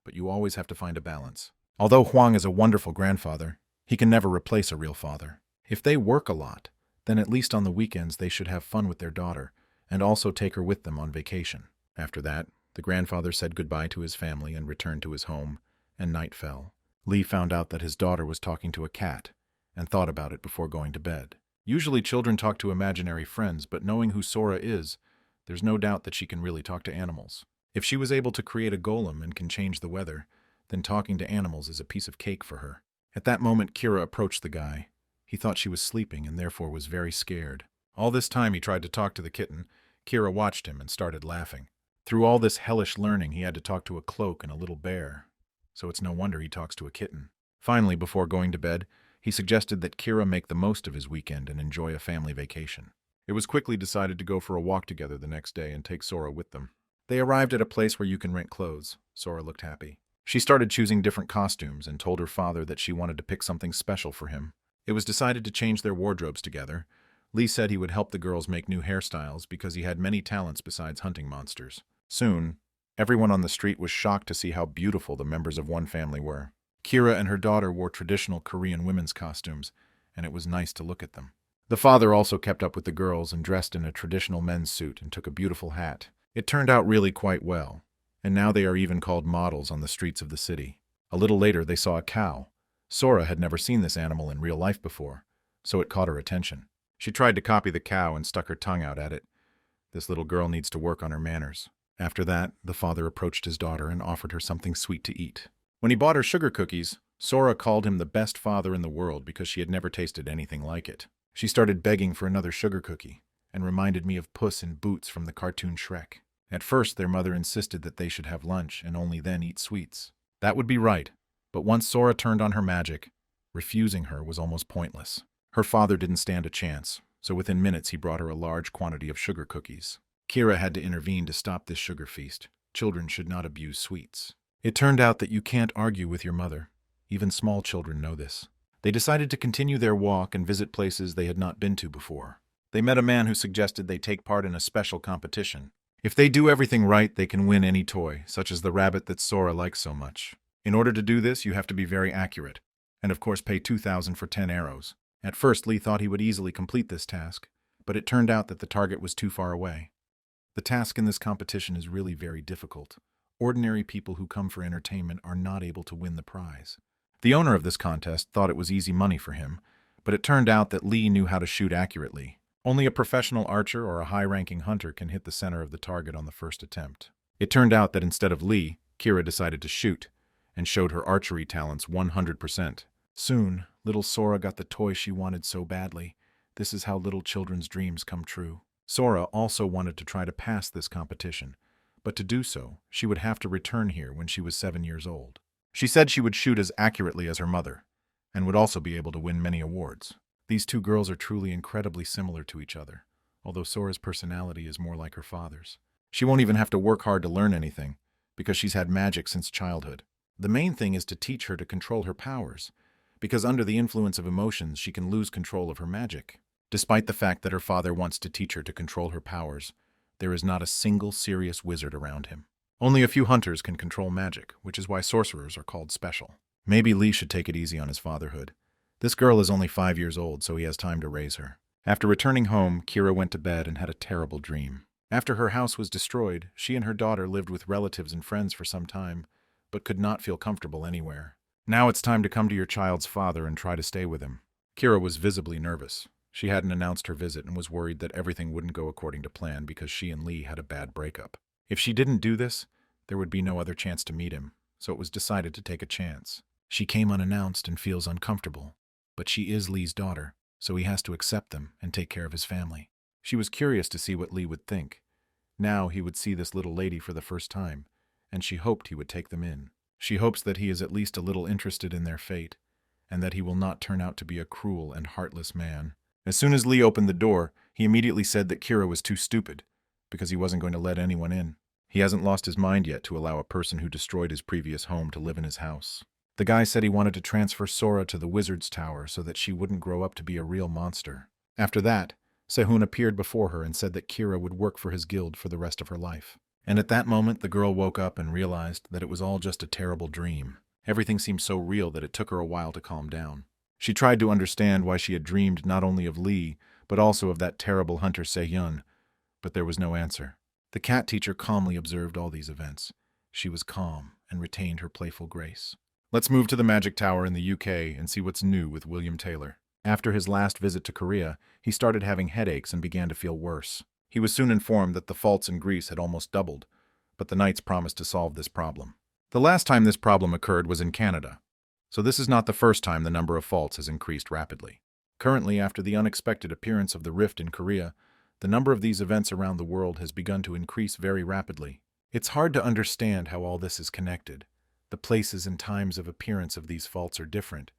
but you always have to find a balance. Although Huang is a wonderful grandfather, he can never replace a real father. If they work a lot, then at least on the weekends they should have fun with their daughter and also take her with them on vacation. After that, the grandfather said goodbye to his family and returned to his home, and night fell. Lee found out that his daughter was talking to a cat and thought about it before going to bed. Usually children talk to imaginary friends, but knowing who Sora is, there's no doubt that she can really talk to animals. If she was able to create a golem and can change the weather, then talking to animals is a piece of cake for her. At that moment, Kira approached the guy. He thought she was sleeping and therefore was very scared. All this time he tried to talk to the kitten. Kira watched him and started laughing. Through all this hellish learning, he had to talk to a cloak and a little bear, so it's no wonder he talks to a kitten. Finally, before going to bed, he suggested that Kira make the most of his weekend and enjoy a family vacation. It was quickly decided to go for a walk together the next day and take Sora with them. They arrived at a place where you can rent clothes. Sora looked happy. She started choosing different costumes and told her father that she wanted to pick something special for him. It was decided to change their wardrobes together. Lee said he would help the girls make new hairstyles because he had many talents besides hunting monsters. Soon, everyone on the street was shocked to see how beautiful the members of one family were. Kira and her daughter wore traditional Korean women's costumes, and it was nice to look at them. The father also kept up with the girls and dressed in a traditional men's suit and took a beautiful hat. It turned out really quite well, and now they are even called models on the streets of the city. A little later, they saw a cow. Sora had never seen this animal in real life before, so it caught her attention. She tried to copy the cow and stuck her tongue out at it. This little girl needs to work on her manners. After that, the father approached his daughter and offered her something sweet to eat. When he bought her sugar cookies, Sora called him the best father in the world because she had never tasted anything like it. She started begging for another sugar cookie and reminded me of Puss in Boots from the cartoon Shrek. At first, their mother insisted that they should have lunch and only then eat sweets. That would be right, but once Sora turned on her magic, refusing her was almost pointless. Her father didn't stand a chance, so within minutes he brought her a large quantity of sugar cookies. Kira had to intervene to stop this sugar feast. Children should not abuse sweets. It turned out that you can't argue with your mother. Even small children know this. They decided to continue their walk and visit places they had not been to before. They met a man who suggested they take part in a special competition. If they do everything right, they can win any toy, such as the rabbit that Sora likes so much. In order to do this, you have to be very accurate, and of course pay 2,000 for 10 arrows. At first, Lee thought he would easily complete this task, but it turned out that the target was too far away. The task in this competition is really very difficult. Ordinary people who come for entertainment are not able to win the prize. The owner of this contest thought it was easy money for him, but it turned out that Lee knew how to shoot accurately. Only a professional archer or a high-ranking hunter can hit the center of the target on the first attempt. It turned out that instead of Lee, Kira decided to shoot, and showed her archery talents 100%. Soon, little Sora got the toy she wanted so badly. This is how little children's dreams come true. Sora also wanted to try to pass this competition, but to do so, she would have to return here when she was 7 years old. She said she would shoot as accurately as her mother, and would also be able to win many awards. These two girls are truly incredibly similar to each other, although Sora's personality is more like her father's. She won't even have to work hard to learn anything, because she's had magic since childhood. The main thing is to teach her to control her powers, because under the influence of emotions she can lose control of her magic. Despite the fact that her father wants to teach her to control her powers, there is not a single serious wizard around him. Only a few hunters can control magic, which is why sorcerers are called special. Maybe Lee should take it easy on his fatherhood. This girl is only 5 years old, so he has time to raise her. After returning home, Kira went to bed and had a terrible dream. After her house was destroyed, she and her daughter lived with relatives and friends for some time, but could not feel comfortable anywhere. Now it's time to come to your child's father and try to stay with him. Kira was visibly nervous. She hadn't announced her visit and was worried that everything wouldn't go according to plan because she and Lee had a bad breakup. If she didn't do this, there would be no other chance to meet him, so it was decided to take a chance. She came unannounced and feels uncomfortable, but she is Lee's daughter, so he has to accept them and take care of his family. She was curious to see what Lee would think. Now he would see this little lady for the first time, and she hoped he would take them in. She hopes that he is at least a little interested in their fate, and that he will not turn out to be a cruel and heartless man. As soon as Lee opened the door, he immediately said that Kira was too stupid, because he wasn't going to let anyone in. He hasn't lost his mind yet to allow a person who destroyed his previous home to live in his house. The guy said he wanted to transfer Sora to the wizard's tower so that she wouldn't grow up to be a real monster. After that, Sehun appeared before her and said that Kira would work for his guild for the rest of her life. And at that moment, the girl woke up and realized that it was all just a terrible dream. Everything seemed so real that it took her a while to calm down. She tried to understand why she had dreamed not only of Lee, but also of that terrible hunter Sehun, but there was no answer. The cat teacher calmly observed all these events. She was calm and retained her playful grace. Let's move to the Magic Tower in the UK and see what's new with William Taylor. After his last visit to Korea, he started having headaches and began to feel worse. He was soon informed that the faults in Greece had almost doubled, but the knights promised to solve this problem. The last time this problem occurred was in Canada, so this is not the first time the number of faults has increased rapidly. Currently, after the unexpected appearance of the rift in Korea, the number of these events around the world has begun to increase very rapidly. It's hard to understand how all this is connected. The places and times of appearance of these faults are different,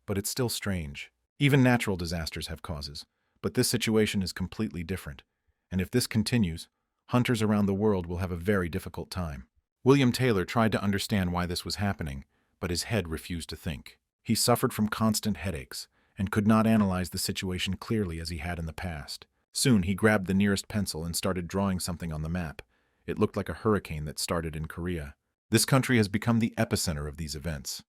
but it's still strange. Even natural disasters have causes, but this situation is completely different. And if this continues, hunters around the world will have a very difficult time. William Taylor tried to understand why this was happening, but his head refused to think. He suffered from constant headaches and could not analyze the situation clearly as he had in the past. Soon he grabbed the nearest pencil and started drawing something on the map. It looked like a hurricane that started in Korea. This country has become the epicenter of these events.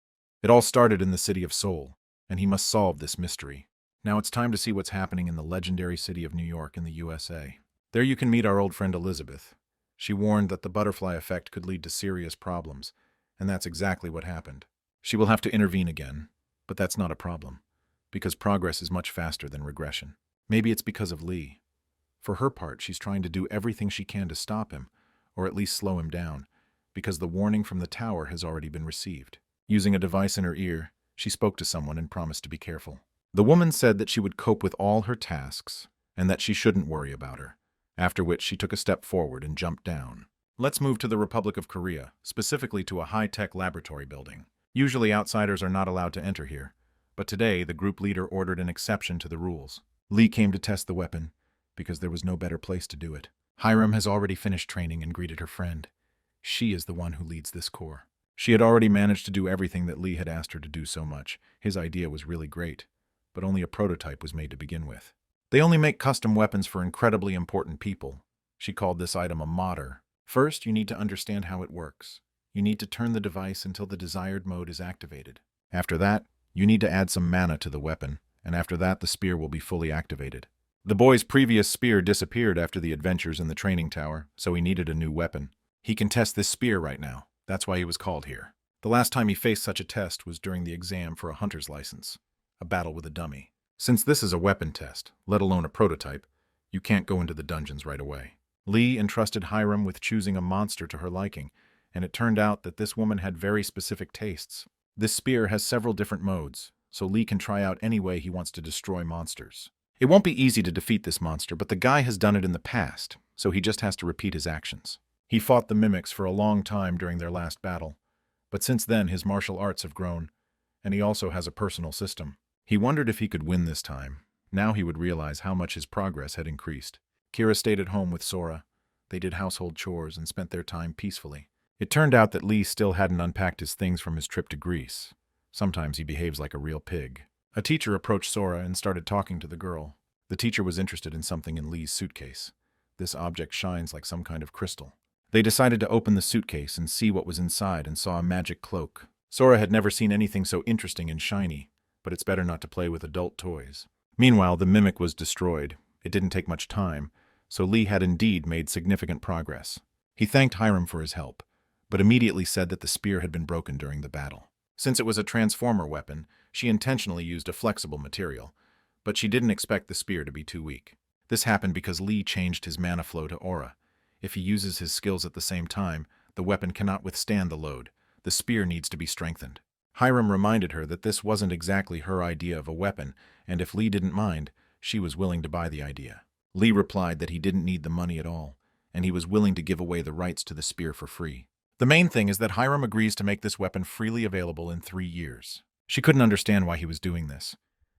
It all started in the city of Seoul, and he must solve this mystery. Now it's time to see what's happening in the legendary city of New York in the USA. There you can meet our old friend Elizabeth. She warned that the butterfly effect could lead to serious problems, and that's exactly what happened. She will have to intervene again, but that's not a problem, because progress is much faster than regression. Maybe it's because of Lee. For her part, she's trying to do everything she can to stop him, or at least slow him down, because the warning from the tower has already been received. Using a device in her ear, she spoke to someone and promised to be careful. The woman said that she would cope with all her tasks, and that she shouldn't worry about her, after which she took a step forward and jumped down. Let's move to the Republic of Korea, specifically to a high-tech laboratory building. Usually outsiders are not allowed to enter here, but today the group leader ordered an exception to the rules. Lee came to test the weapon, because there was no better place to do it. Hiram has already finished training and greeted her friend. She is the one who leads this corps. She had already managed to do everything that Lee had asked her to do so much. His idea was really great, but only a prototype was made to begin with. They only make custom weapons for incredibly important people. She called this item a modder. First, you need to understand how it works. You need to turn the device until the desired mode is activated. After that, you need to add some mana to the weapon, and after that the spear will be fully activated. The boy's previous spear disappeared after the adventures in the training tower, so he needed a new weapon. He can test this spear right now. That's why he was called here. The last time he faced such a test was during the exam for a hunter's license, a battle with a dummy. Since this is a weapon test, let alone a prototype, you can't go into the dungeons right away. Lee entrusted Hiram with choosing a monster to her liking, and it turned out that this woman had very specific tastes. This spear has several different modes, so Lee can try out any way he wants to destroy monsters. It won't be easy to defeat this monster, but the guy has done it in the past, so he just has to repeat his actions. He fought the mimics for a long time during their last battle, but since then his martial arts have grown, and he also has a personal system. He wondered if he could win this time. Now he would realize how much his progress had increased. Kira stayed at home with Sora. They did household chores and spent their time peacefully. It turned out that Lee still hadn't unpacked his things from his trip to Greece. Sometimes he behaves like a real pig. A teacher approached Sora and started talking to the girl. The teacher was interested in something in Lee's suitcase. This object shines like some kind of crystal. They decided to open the suitcase and see what was inside and saw a magic cloak. Sora had never seen anything so interesting and shiny, but it's better not to play with adult toys. Meanwhile, the mimic was destroyed. It didn't take much time, so Lee had indeed made significant progress. He thanked Hiram for his help, but immediately said that the spear had been broken during the battle. Since it was a transformer weapon, she intentionally used a flexible material, but she didn't expect the spear to be too weak. This happened because Lee changed his mana flow to aura. If he uses his skills at the same time, the weapon cannot withstand the load. The spear needs to be strengthened. Hiram reminded her that this wasn't exactly her idea of a weapon, and if Lee didn't mind, she was willing to buy the idea. Lee replied that he didn't need the money at all, and he was willing to give away the rights to the spear for free. The main thing is that Hiram agrees to make this weapon freely available in 3 years. She couldn't understand why he was doing this.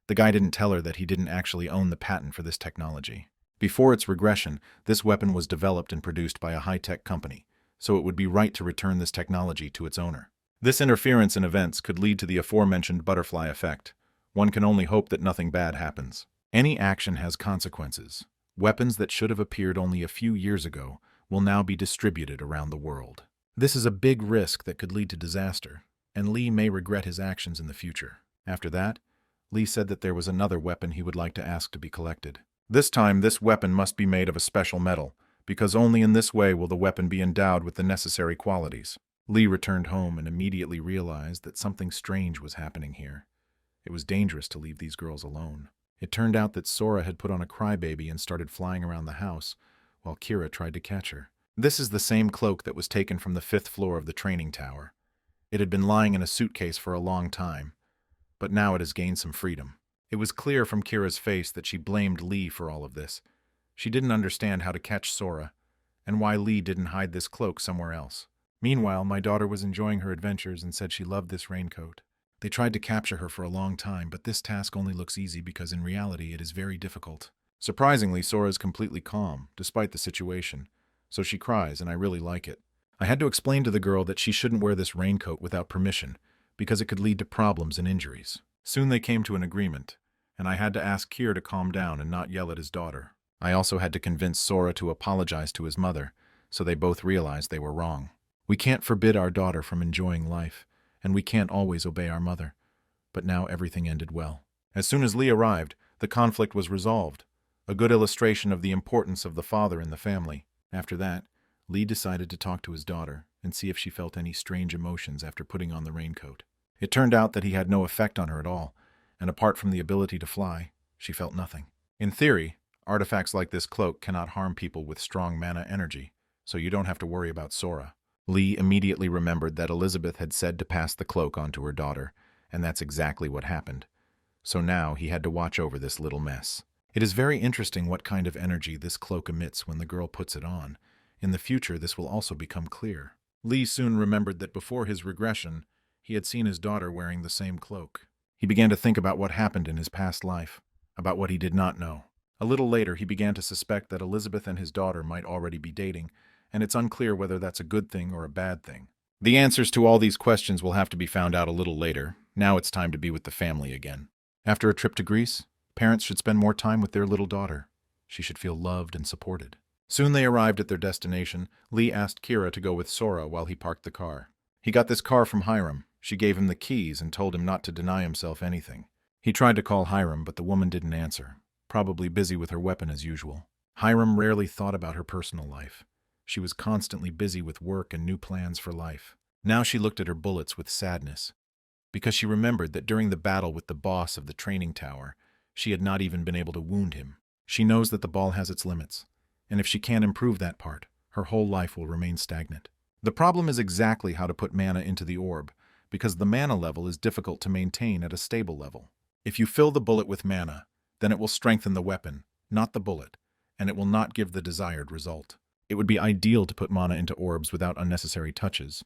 The guy didn't tell her that he didn't actually own the patent for this technology. Before its regression, this weapon was developed and produced by a high-tech company, so it would be right to return this technology to its owner. This interference in events could lead to the aforementioned butterfly effect. One can only hope that nothing bad happens. Any action has consequences. Weapons that should have appeared only a few years ago will now be distributed around the world. This is a big risk that could lead to disaster, and Lee may regret his actions in the future. After that, Lee said that there was another weapon he would like to ask to be collected. This time, this weapon must be made of a special metal, because only in this way will the weapon be endowed with the necessary qualities. Lee returned home and immediately realized that something strange was happening here. It was dangerous to leave these girls alone. It turned out that Sora had put on a crybaby and started flying around the house, while Kira tried to catch her. This is the same cloak that was taken from the 5th floor of the training tower. It had been lying in a suitcase for a long time, but now it has gained some freedom. It was clear from Kira's face that she blamed Lee for all of this. She didn't understand how to catch Sora, and why Lee didn't hide this cloak somewhere else. Meanwhile, my daughter was enjoying her adventures and said she loved this raincoat. They tried to capture her for a long time, but this task only looks easy because in reality it is very difficult. Surprisingly, Sora is completely calm, despite the situation, so she cries, and I really like it. I had to explain to the girl that she shouldn't wear this raincoat without permission, because it could lead to problems and injuries. Soon they came to an agreement, and I had to ask Kira to calm down and not yell at his daughter. I also had to convince Sora to apologize to his mother, so they both realized they were wrong. We can't forbid our daughter from enjoying life, and we can't always obey our mother. But now everything ended well. As soon as Lee arrived, the conflict was resolved, a good illustration of the importance of the father in the family. After that, Lee decided to talk to his daughter and see if she felt any strange emotions after putting on the raincoat. It turned out that he had no effect on her at all, and apart from the ability to fly, she felt nothing. In theory, artifacts like this cloak cannot harm people with strong mana energy, so you don't have to worry about Sora. Lee immediately remembered that Elizabeth had said to pass the cloak on to her daughter, and that's exactly what happened. So now he had to watch over this little mess. It is very interesting what kind of energy this cloak emits when the girl puts it on. In the future, this will also become clear. Lee soon remembered that before his regression, he had seen his daughter wearing the same cloak. He began to think about what happened in his past life, about what he did not know. A little later, he began to suspect that Elizabeth and his daughter might already be dating, and it's unclear whether that's a good thing or a bad thing. The answers to all these questions will have to be found out a little later. Now it's time to be with the family again. After a trip to Greece, parents should spend more time with their little daughter. She should feel loved and supported. Soon they arrived at their destination. Lee asked Kira to go with Sora while he parked the car. He got this car from Hiram. She gave him the keys and told him not to deny himself anything. He tried to call Hiram, but the woman didn't answer, probably busy with her weapon as usual. Hiram rarely thought about her personal life. She was constantly busy with work and new plans for life. Now she looked at her bullets with sadness, because she remembered that during the battle with the boss of the training tower, she had not even been able to wound him. She knows that the ball has its limits, and if she can't improve that part, her whole life will remain stagnant. The problem is exactly how to put mana into the orb, because the mana level is difficult to maintain at a stable level. If you fill the bullet with mana, then it will strengthen the weapon, not the bullet, and it will not give the desired result. It would be ideal to put mana into orbs without unnecessary touches,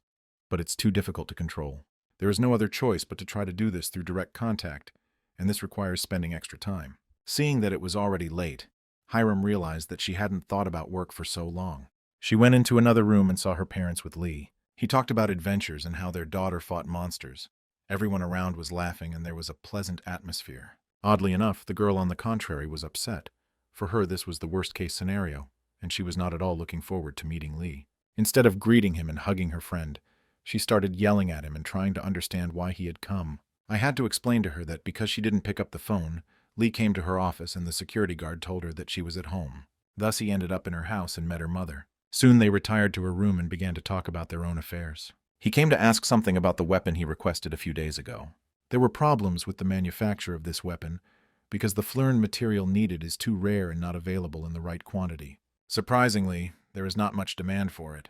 but it's too difficult to control. There is no other choice but to try to do this through direct contact, and this requires spending extra time. Seeing that it was already late, Hiram realized that she hadn't thought about work for so long. She went into another room and saw her parents with Lee. He talked about adventures and how their daughter fought monsters. Everyone around was laughing and there was a pleasant atmosphere. Oddly enough, the girl on the contrary was upset. For her, this was the worst-case scenario, and she was not at all looking forward to meeting Lee. Instead of greeting him and hugging her friend, she started yelling at him and trying to understand why he had come. I had to explain to her that because she didn't pick up the phone, Lee came to her office and the security guard told her that she was at home. Thus he ended up in her house and met her mother. Soon they retired to her room and began to talk about their own affairs. He came to ask something about the weapon he requested a few days ago. There were problems with the manufacture of this weapon because the Flurn material needed is too rare and not available in the right quantity. Surprisingly, there is not much demand for it.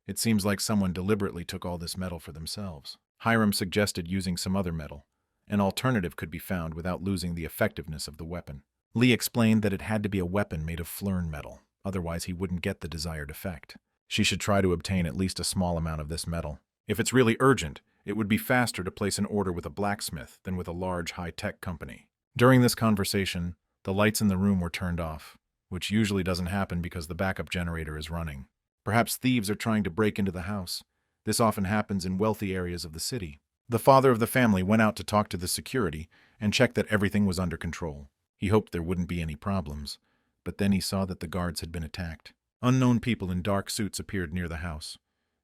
It seems like someone deliberately took all this metal for themselves. Hiram suggested using some other metal. An alternative could be found without losing the effectiveness of the weapon. Lee explained that it had to be a weapon made of Flurn metal, otherwise he wouldn't get the desired effect. She should try to obtain at least a small amount of this metal. If it's really urgent, it would be faster to place an order with a blacksmith than with a large high-tech company. During this conversation, the lights in the room were turned off, which usually doesn't happen because the backup generator is running. Perhaps thieves are trying to break into the house. This often happens in wealthy areas of the city. The father of the family went out to talk to the security and check that everything was under control. He hoped there wouldn't be any problems, but then he saw that the guards had been attacked. Unknown people in dark suits appeared near the house.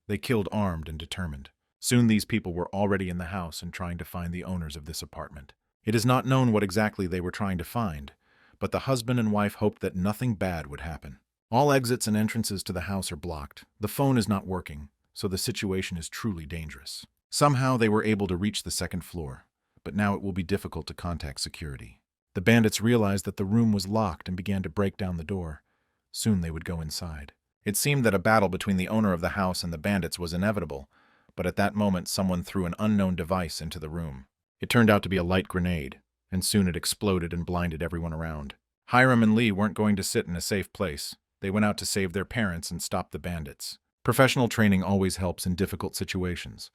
They killed armed and determined. Soon these people were already in the house and trying to find the owners of this apartment. It is not known what exactly they were trying to find, but the husband and wife hoped that nothing bad would happen. All exits and entrances to the house are blocked. The phone is not working, so the situation is truly dangerous. Somehow they were able to reach the second floor, but now it will be difficult to contact security. The bandits realized that the room was locked and began to break down the door. Soon they would go inside. It seemed that a battle between the owner of the house and the bandits was inevitable, but at that moment someone threw an unknown device into the room. It turned out to be a light grenade, and soon it exploded and blinded everyone around. Hiram and Lee weren't going to sit in a safe place. They went out to save their parents and stop the bandits. Professional training always helps in difficult situations.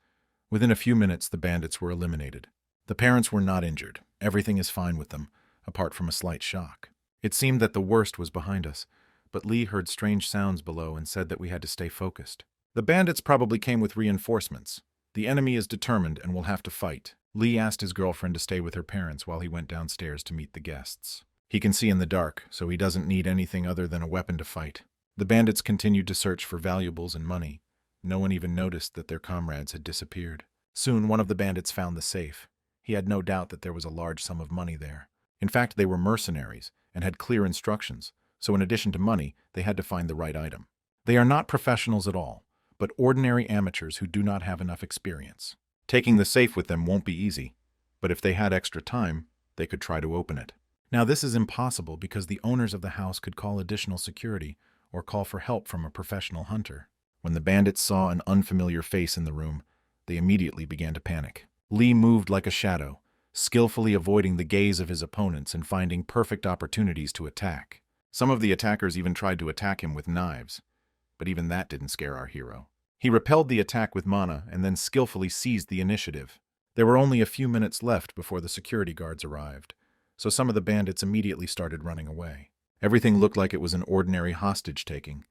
Within a few minutes, the bandits were eliminated. The parents were not injured. Everything is fine with them, apart from a slight shock. It seemed that the worst was behind us, but Lee heard strange sounds below and said that we had to stay focused. The bandits probably came with reinforcements. The enemy is determined and will have to fight. Lee asked his girlfriend to stay with her parents while he went downstairs to meet the guests. He can see in the dark, so he doesn't need anything other than a weapon to fight. The bandits continued to search for valuables and money. No one even noticed that their comrades had disappeared. Soon one of the bandits found the safe. He had no doubt that there was a large sum of money there. In fact, they were mercenaries and had clear instructions, so in addition to money, they had to find the right item. They are not professionals at all, but ordinary amateurs who do not have enough experience. Taking the safe with them won't be easy, but if they had extra time, they could try to open it. Now this is impossible because the owners of the house could call additional security or call for help from a professional hunter. When the bandits saw an unfamiliar face in the room, they immediately began to panic. Lee moved like a shadow, skillfully avoiding the gaze of his opponents and finding perfect opportunities to attack. Some of the attackers even tried to attack him with knives, but even that didn't scare our hero. He repelled the attack with mana and then skillfully seized the initiative. There were only a few minutes left before the security guards arrived, so some of the bandits immediately started running away. Everything looked like it was an ordinary hostage-taking.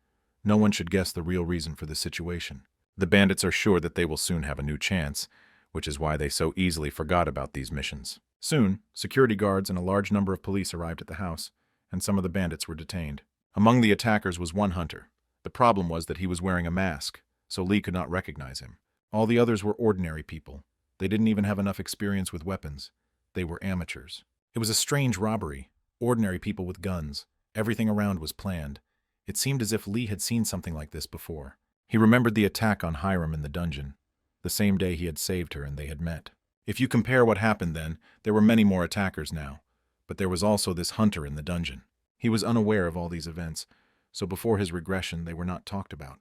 No one should guess the real reason for the situation. The bandits are sure that they will soon have a new chance, which is why they so easily forgot about these missions. Soon, security guards and a large number of police arrived at the house, and some of the bandits were detained. Among the attackers was one hunter. The problem was that he was wearing a mask, so Lee could not recognize him. All the others were ordinary people. They didn't even have enough experience with weapons. They were amateurs. It was a strange robbery. Ordinary people with guns. Everything around was planned. It seemed as if Lee had seen something like this before. He remembered the attack on Hiram in the dungeon, the same day he had saved her and they had met. If you compare what happened then, there were many more attackers now, but there was also this hunter in the dungeon. He was unaware of all these events, so before his regression they were not talked about.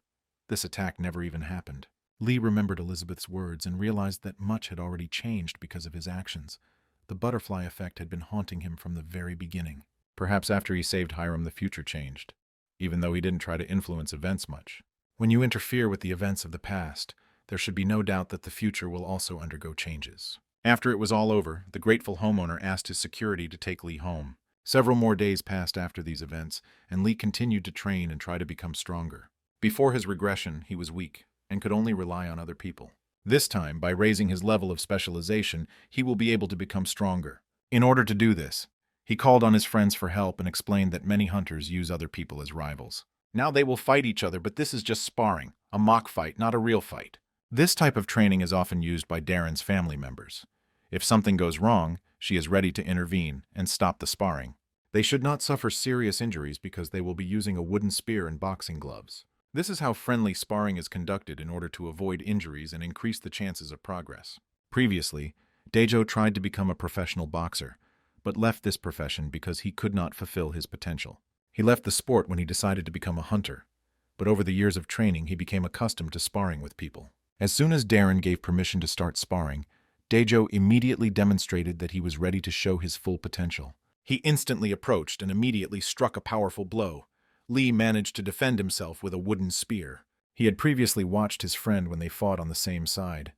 This attack never even happened. Lee remembered Elizabeth's words and realized that much had already changed because of his actions. The butterfly effect had been haunting him from the very beginning. Perhaps after he saved Hiram the future changed, even though he didn't try to influence events much. When you interfere with the events of the past, there should be no doubt that the future will also undergo changes. After it was all over, the grateful homeowner asked his security to take Lee home. Several more days passed after these events, and Lee continued to train and try to become stronger. Before his regression, he was weak and could only rely on other people. This time, by raising his level of specialization, he will be able to become stronger. In order to do this, he called on his friends for help and explained that many hunters use other people as rivals. Now they will fight each other, but this is just sparring, a mock fight, not a real fight. This type of training is often used by Darren's family members. If something goes wrong, she is ready to intervene and stop the sparring. They should not suffer serious injuries because they will be using a wooden spear and boxing gloves. This is how friendly sparring is conducted in order to avoid injuries and increase the chances of progress. Previously, Daejo tried to become a professional boxer, but left this profession because he could not fulfill his potential. He left the sport when he decided to become a hunter, but over the years of training he became accustomed to sparring with people. As soon as Darren gave permission to start sparring, Daejo immediately demonstrated that he was ready to show his full potential. He instantly approached and immediately struck a powerful blow. Lee managed to defend himself with a wooden spear. He had previously watched his friend when they fought on the same side,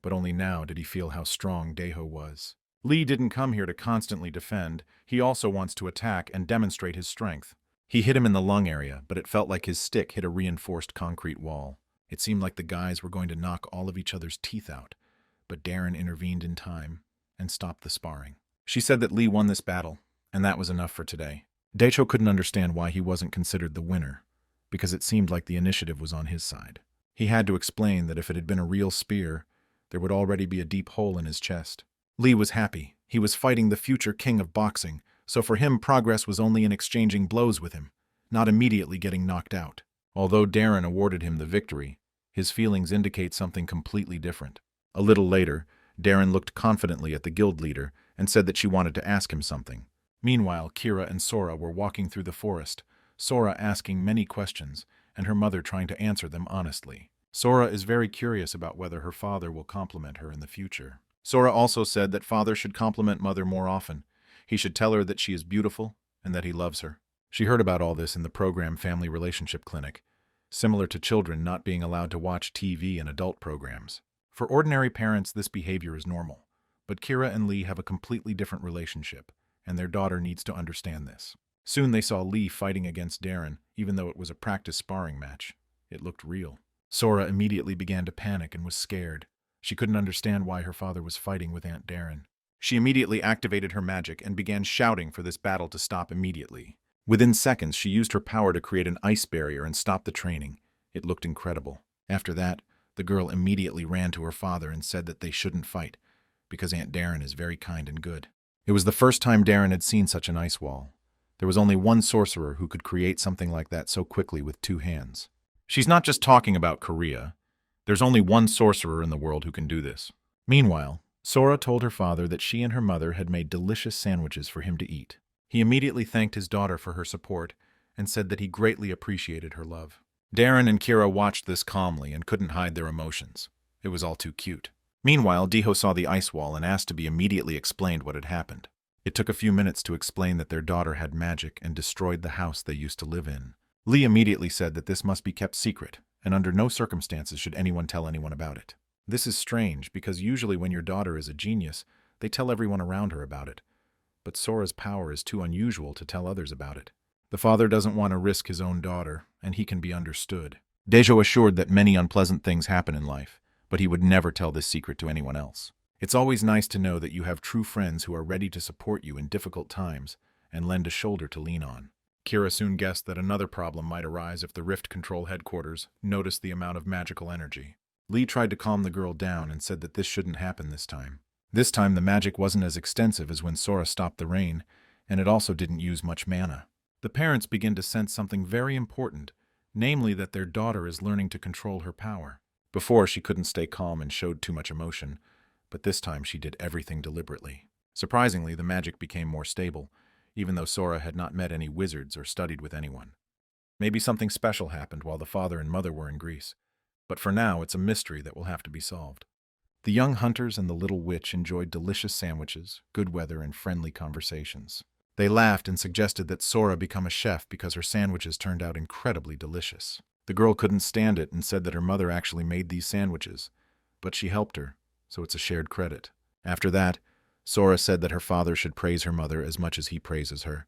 but only now did he feel how strong Daejo was. Lee didn't come here to constantly defend, he also wants to attack and demonstrate his strength. He hit him in the lung area, but it felt like his stick hit a reinforced concrete wall. It seemed like the guys were going to knock all of each other's teeth out, but Darren intervened in time and stopped the sparring. She said that Lee won this battle, And that was enough for today. Daicho couldn't understand why he wasn't considered the winner, because it seemed like the initiative was on his side. He had to explain that if it had been a real spear, there would already be a deep hole in his chest. Lee was happy. He was fighting the future king of boxing, so for him progress was only in exchanging blows with him, not immediately getting knocked out. Although Darren awarded him the victory, his feelings indicate something completely different. A little later, Darren looked confidently at the guild leader and said that she wanted to ask him something. Meanwhile, Kira and Sora were walking through the forest, Sora asking many questions, and her mother trying to answer them honestly. Sora is very curious about whether her father will compliment her in the future. Sora also said that father should compliment mother more often. He should tell her that she is beautiful and that he loves her. She heard about all this in the program Family Relationship Clinic, similar to children not being allowed to watch TV and adult programs. For ordinary parents, this behavior is normal, but Kira and Lee have a completely different relationship, and their daughter needs to understand this. Soon they saw Lee fighting against Darren, even though it was a practice sparring match. It looked real. Sora immediately began to panic and was scared. She couldn't understand why her father was fighting with Aunt Darren. She immediately activated her magic and began shouting for this battle to stop immediately. Within seconds, she used her power to create an ice barrier and stop the training. It looked incredible. After that, the girl immediately ran to her father and said that they shouldn't fight, because Aunt Darren is very kind and good. It was the first time Darren had seen such an ice wall. There was only one sorcerer who could create something like that so quickly with 2 hands. She's not just talking about Korea. There's only one sorcerer in the world who can do this. Meanwhile, Sora told her father that she and her mother had made delicious sandwiches for him to eat. He immediately thanked his daughter for her support and said that he greatly appreciated her love. Darren and Kira watched this calmly and couldn't hide their emotions. It was all too cute. Meanwhile, Diho saw the ice wall and asked to be immediately explained what had happened. It took a few minutes to explain that their daughter had magic and destroyed the house they used to live in. Lee immediately said that this must be kept secret, and under no circumstances should anyone tell anyone about it. This is strange, because usually when your daughter is a genius, they tell everyone around her about it. But Sora's power is too unusual to tell others about it. The father doesn't want to risk his own daughter, and he can be understood. Daijo assured that many unpleasant things happen in life, but he would never tell this secret to anyone else. It's always nice to know that you have true friends who are ready to support you in difficult times and lend a shoulder to lean on. Kira soon guessed that another problem might arise if the Rift Control headquarters noticed the amount of magical energy. Lee tried to calm the girl down and said that this shouldn't happen this time. This time the magic wasn't as extensive as when Sora stopped the rain, and it also didn't use much mana. The parents begin to sense something very important, namely that their daughter is learning to control her power. Before, she couldn't stay calm and showed too much emotion, but this time she did everything deliberately. Surprisingly, the magic became more stable, even though Sora had not met any wizards or studied with anyone. Maybe something special happened while the father and mother were in Greece, but for now it's a mystery that will have to be solved. The young hunters and the little witch enjoyed delicious sandwiches, good weather, and friendly conversations. They laughed and suggested that Sora become a chef because her sandwiches turned out incredibly delicious. The girl couldn't stand it and said that her mother actually made these sandwiches, but she helped her, so it's a shared credit. After that, Sora said that her father should praise her mother as much as he praises her,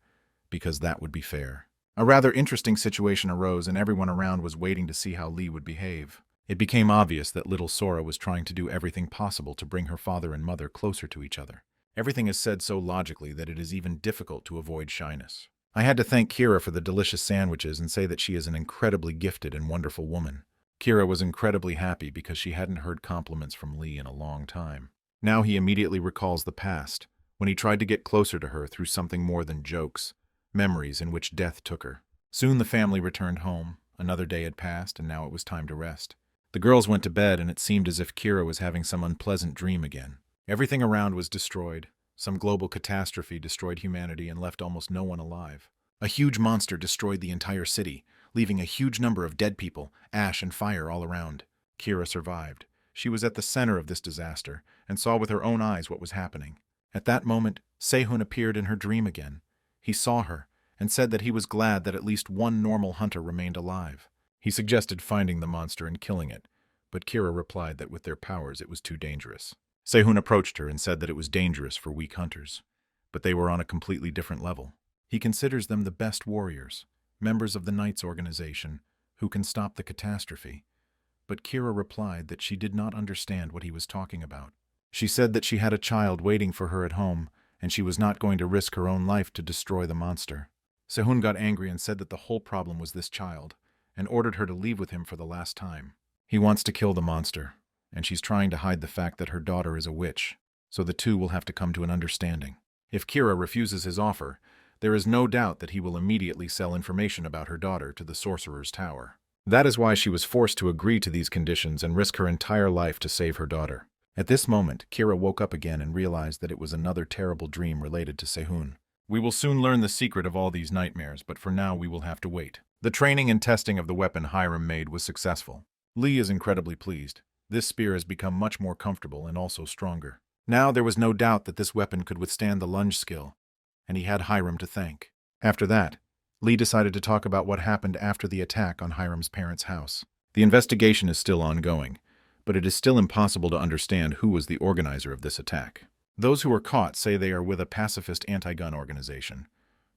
because that would be fair. A rather interesting situation arose and everyone around was waiting to see how Lee would behave. It became obvious that little Sora was trying to do everything possible to bring her father and mother closer to each other. Everything is said so logically that it is even difficult to avoid shyness. I had to thank Kira for the delicious sandwiches and say that she is an incredibly gifted and wonderful woman. Kira was incredibly happy because she hadn't heard compliments from Lee in a long time. Now he immediately recalls the past, when he tried to get closer to her through something more than jokes, memories in which death took her. Soon the family returned home. Another day had passed, and now it was time to rest. The girls went to bed, and it seemed as if Kira was having some unpleasant dream again. Everything around was destroyed. Some global catastrophe destroyed humanity and left almost no one alive. A huge monster destroyed the entire city, leaving a huge number of dead people, ash and fire all around. Kira survived. She was at the center of this disaster, and saw with her own eyes what was happening. At that moment, Sehun appeared in her dream again. He saw her, and said that he was glad that at least one normal hunter remained alive. He suggested finding the monster and killing it, but Kira replied that with their powers it was too dangerous. Sehun approached her and said that it was dangerous for weak hunters, but they were on a completely different level. He considers them the best warriors, members of the Knights organization, who can stop the catastrophe. But Kira replied that she did not understand what he was talking about. She said that she had a child waiting for her at home, and she was not going to risk her own life to destroy the monster. Sehun got angry and said that the whole problem was this child, and ordered her to leave with him for the last time. He wants to kill the monster, and she's trying to hide the fact that her daughter is a witch, so the two will have to come to an understanding. If Kira refuses his offer, there is no doubt that he will immediately sell information about her daughter to the Sorcerer's Tower. That is why she was forced to agree to these conditions and risk her entire life to save her daughter. At this moment, Kira woke up again and realized that it was another terrible dream related to Sehun. We will soon learn the secret of all these nightmares, but for now we will have to wait. The training and testing of the weapon Hiram made was successful. Lee is incredibly pleased. This spear has become much more comfortable and also stronger. Now there was no doubt that this weapon could withstand the lunge skill, and he had Hiram to thank. After that, Lee decided to talk about what happened after the attack on Hiram's parents' house. The investigation is still ongoing, but it is still impossible to understand who was the organizer of this attack. Those who were caught say they are with a pacifist anti-gun organization,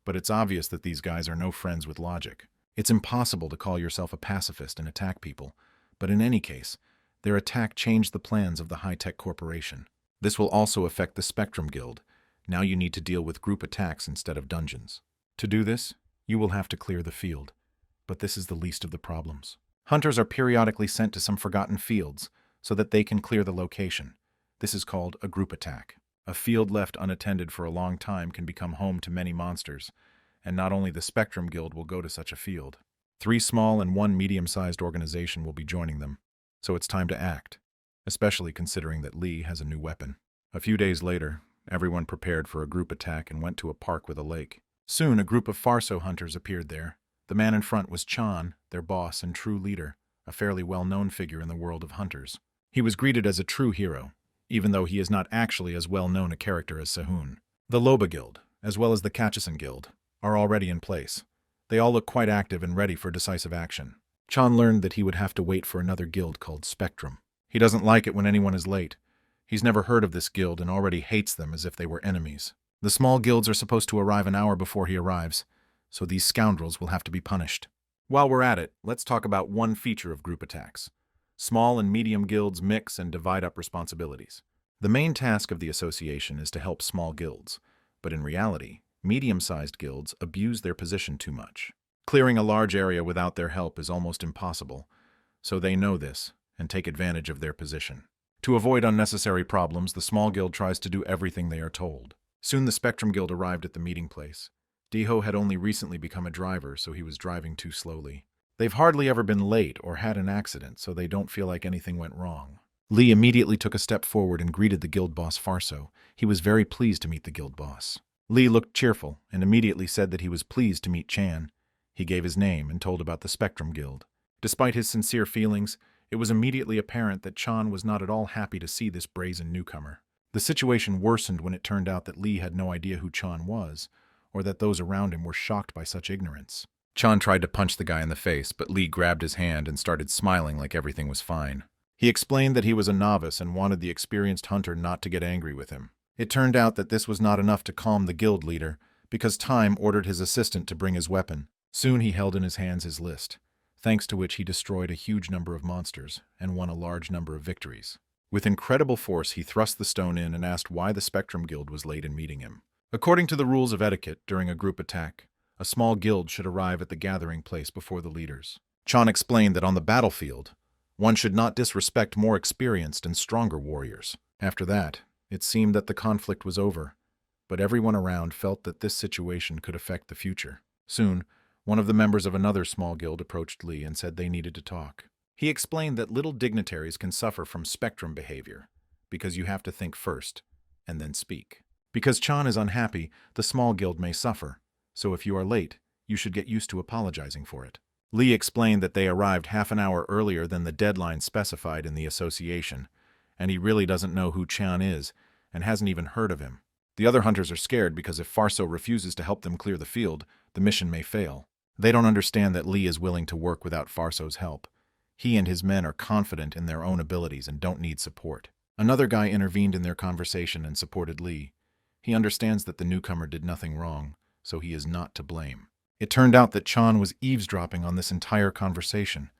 but it's obvious that these guys are no friends with logic. It's impossible to call yourself a pacifist and attack people, but in any case, their attack changed the plans of the high-tech corporation. This will also affect the Spectrum Guild. Now you need to deal with group attacks instead of dungeons. To do this, you will have to clear the field, but this is the least of the problems. Hunters are periodically sent to some forgotten fields so that they can clear the location. This is called a group attack. A field left unattended for a long time can become home to many monsters, and not only the Spectrum Guild will go to such a field. 3 small and 1 medium-sized organization will be joining them, so it's time to act, especially considering that Lee has a new weapon. A few days later, everyone prepared for a group attack and went to a park with a lake. Soon, a group of Farso hunters appeared there. The man in front was Chan, their boss and true leader, a fairly well-known figure in the world of hunters. He was greeted as a true hero, even though he is not actually as well-known a character as Sehun. The Loba Guild, as well as the Kachisan Guild, are already in place. They all look quite active and ready for decisive action. Chan learned that he would have to wait for another guild called Spectrum. He doesn't like it when anyone is late. He's never heard of this guild and already hates them as if they were enemies. The small guilds are supposed to arrive an hour before he arrives, so these scoundrels will have to be punished. While we're at it, let's talk about one feature of group attacks. Small and medium guilds mix and divide up responsibilities. The main task of the association is to help small guilds, but in reality, medium-sized guilds abuse their position too much. Clearing a large area without their help is almost impossible, so they know this and take advantage of their position. To avoid unnecessary problems, the small guild tries to do everything they are told. Soon the Spectrum Guild arrived at the meeting place. Diho had only recently become a driver, so he was driving too slowly. They've hardly ever been late or had an accident, so they don't feel like anything went wrong. Lee immediately took a step forward and greeted the guild boss Farso. He was very pleased to meet the guild boss. Lee looked cheerful and immediately said that he was pleased to meet Chan. He gave his name and told about the Spectrum Guild. Despite his sincere feelings, it was immediately apparent that Chan was not at all happy to see this brazen newcomer. The situation worsened when it turned out that Lee had no idea who Chan was, or that those around him were shocked by such ignorance. Chan tried to punch the guy in the face, but Lee grabbed his hand and started smiling like everything was fine. He explained that he was a novice and wanted the experienced hunter not to get angry with him. It turned out that this was not enough to calm the guild leader, because Time ordered his assistant to bring his weapon. Soon he held in his hands his list, thanks to which he destroyed a huge number of monsters and won a large number of victories. With incredible force, he thrust the stone in and asked why the Spectrum Guild was late in meeting him. According to the rules of etiquette during a group attack, a small guild should arrive at the gathering place before the leaders. Chan explained that on the battlefield, one should not disrespect more experienced and stronger warriors. After that, it seemed that the conflict was over, but everyone around felt that this situation could affect the future. Soon, one of the members of another small guild approached Lee and said they needed to talk. He explained that little dignitaries can suffer from spectrum behavior, because you have to think first, and then speak. Because Chan is unhappy, the small guild may suffer, so if you are late, you should get used to apologizing for it. Lee explained that they arrived half an hour earlier than the deadline specified in the association, and he really doesn't know who Chan is, and hasn't even heard of him. The other hunters are scared because if Farso refuses to help them clear the field, the mission may fail. They don't understand that Lee is willing to work without Farso's help. He and his men are confident in their own abilities and don't need support. Another guy intervened in their conversation and supported Lee. He understands that the newcomer did nothing wrong, so he is not to blame. It turned out that Chan was eavesdropping on this entire conversation.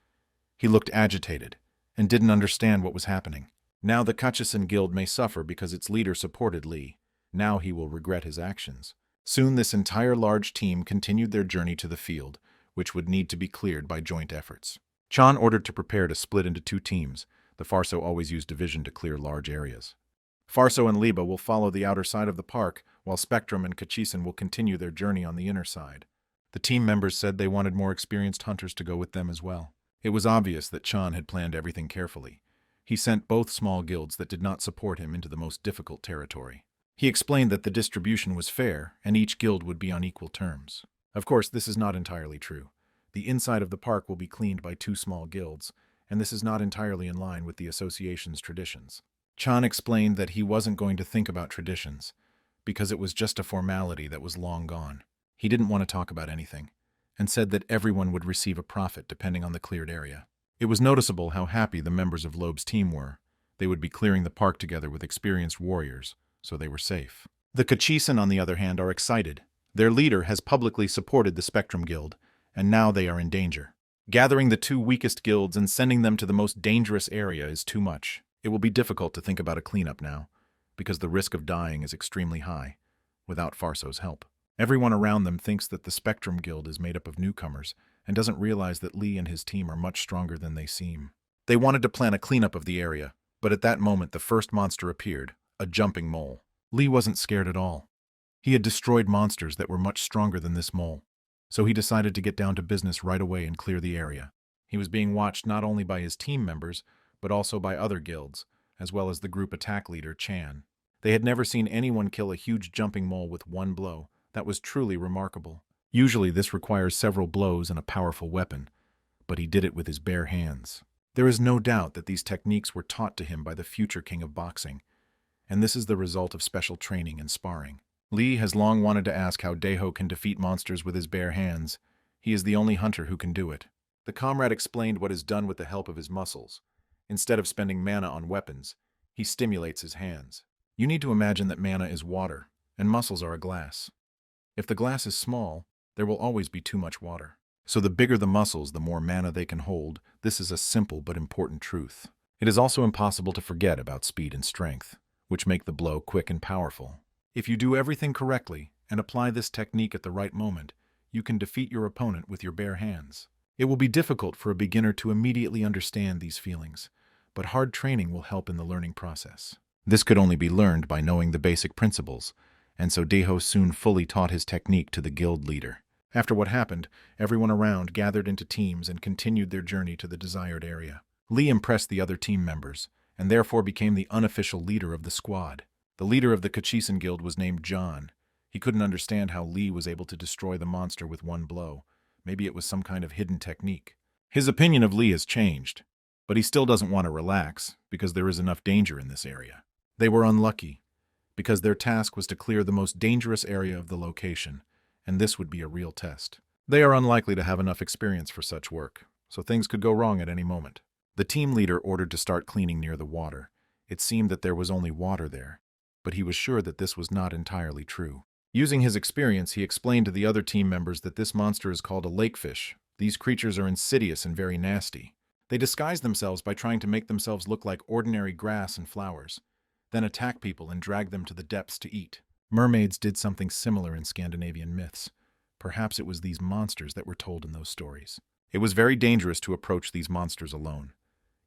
He looked agitated and didn't understand what was happening. Now the Kachisan Guild may suffer because its leader supported Lee. Now he will regret his actions. Soon this entire large team continued their journey to the field, which would need to be cleared by joint efforts. Chan ordered to prepare to split into 2 teams. The Farso always used division to clear large areas. Farso and Liba will follow the outer side of the park, while Spectrum and Kachisen will continue their journey on the inner side. The team members said they wanted more experienced hunters to go with them as well. It was obvious that Chan had planned everything carefully. He sent both small guilds that did not support him into the most difficult territory. He explained that the distribution was fair, and each guild would be on equal terms. Of course, this is not entirely true. The inside of the park will be cleaned by 2 small guilds, and this is not entirely in line with the association's traditions. Chan explained that he wasn't going to think about traditions, because it was just a formality that was long gone. He didn't want to talk about anything, and said that everyone would receive a profit depending on the cleared area. It was noticeable how happy the members of Loeb's team were. They would be clearing the park together with experienced warriors, so they were safe. The Kachisen, on the other hand, are excited. Their leader has publicly supported the Spectrum Guild, and now they are in danger. Gathering the 2 weakest guilds and sending them to the most dangerous area is too much. It will be difficult to think about a cleanup now, because the risk of dying is extremely high, without Farso's help. Everyone around them thinks that the Spectrum Guild is made up of newcomers, and doesn't realize that Lee and his team are much stronger than they seem. They wanted to plan a cleanup of the area, but at that moment the first monster appeared, a jumping mole. Lee wasn't scared at all. He had destroyed monsters that were much stronger than this mole, so he decided to get down to business right away and clear the area. He was being watched not only by his team members, but also by other guilds, as well as the group attack leader, Chan. They had never seen anyone kill a huge jumping mole with one blow. That was truly remarkable. Usually this requires several blows and a powerful weapon, but he did it with his bare hands. There is no doubt that these techniques were taught to him by the future king of boxing, and this is the result of special training and sparring. Lee has long wanted to ask how Daeho can defeat monsters with his bare hands. He is the only hunter who can do it. The comrade explained what is done with the help of his muscles. Instead of spending mana on weapons, he stimulates his hands. You need to imagine that mana is water, and muscles are a glass. If the glass is small, there will always be too much water. So the bigger the muscles, the more mana they can hold. This is a simple but important truth. It is also impossible to forget about speed and strength, which make the blow quick and powerful. If you do everything correctly and apply this technique at the right moment, you can defeat your opponent with your bare hands. It will be difficult for a beginner to immediately understand these feelings, but hard training will help in the learning process. This could only be learned by knowing the basic principles, and so Daeho soon fully taught his technique to the guild leader. After what happened, everyone around gathered into teams and continued their journey to the desired area. Lee impressed the other team members, and therefore became the unofficial leader of the squad. The leader of the Kachisen Guild was named John. He couldn't understand how Lee was able to destroy the monster with one blow. Maybe it was some kind of hidden technique. His opinion of Lee has changed, but he still doesn't want to relax because there is enough danger in this area. They were unlucky, because their task was to clear the most dangerous area of the location, and this would be a real test. They are unlikely to have enough experience for such work, so things could go wrong at any moment. The team leader ordered to start cleaning near the water. It seemed that there was only water there, but he was sure that this was not entirely true. Using his experience, he explained to the other team members that this monster is called a lakefish. These creatures are insidious and very nasty. They disguise themselves by trying to make themselves look like ordinary grass and flowers, then attack people and drag them to the depths to eat. Mermaids did something similar in Scandinavian myths. Perhaps it was these monsters that were told in those stories. It was very dangerous to approach these monsters alone.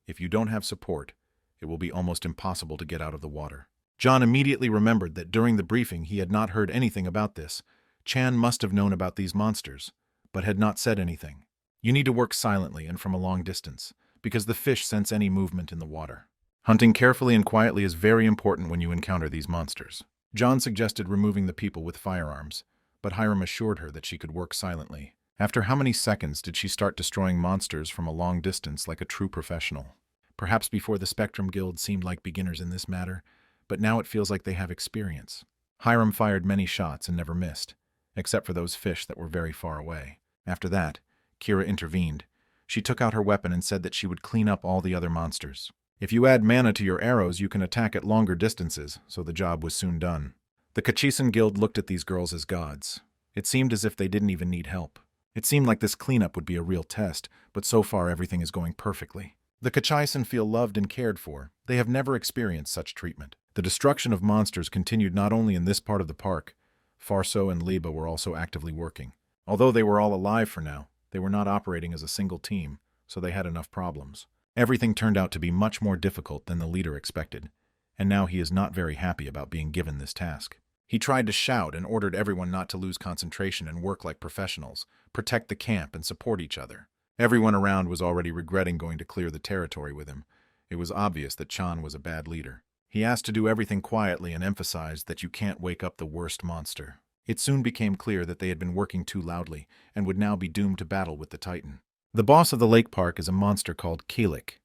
If you don't have support, it will be almost impossible to get out of the water. John immediately remembered that during the briefing he had not heard anything about this. Chan must have known about these monsters, but had not said anything. You need to work silently and from a long distance, because the fish sense any movement in the water. Hunting carefully and quietly is very important when you encounter these monsters. John suggested removing the people with firearms, but Hiram assured her that she could work silently. After how many seconds did she start destroying monsters from a long distance like a true professional? Perhaps before the Spectrum Guild seemed like beginners in this matter, but now it feels like they have experience. Hiram fired many shots and never missed, except for those fish that were very far away. After that, Kira intervened. She took out her weapon and said that she would clean up all the other monsters. If you add mana to your arrows, you can attack at longer distances, so the job was soon done. The Kachisen Guild looked at these girls as gods. It seemed as if they didn't even need help. It seemed like this cleanup would be a real test, but so far everything is going perfectly. The Kachisen feel loved and cared for. They have never experienced such treatment. The destruction of monsters continued not only in this part of the park. Farso and Liba were also actively working. Although they were all alive for now, they were not operating as a single team, so they had enough problems. Everything turned out to be much more difficult than the leader expected, and now he is not very happy about being given this task. He tried to shout and ordered everyone not to lose concentration and work like professionals, protect the camp and support each other. Everyone around was already regretting going to clear the territory with him. It was obvious that Chan was a bad leader. He asked to do everything quietly and emphasized that you can't wake up the worst monster. It soon became clear that they had been working too loudly and would now be doomed to battle with the Titan. The boss of the lake park is a monster called Kelik.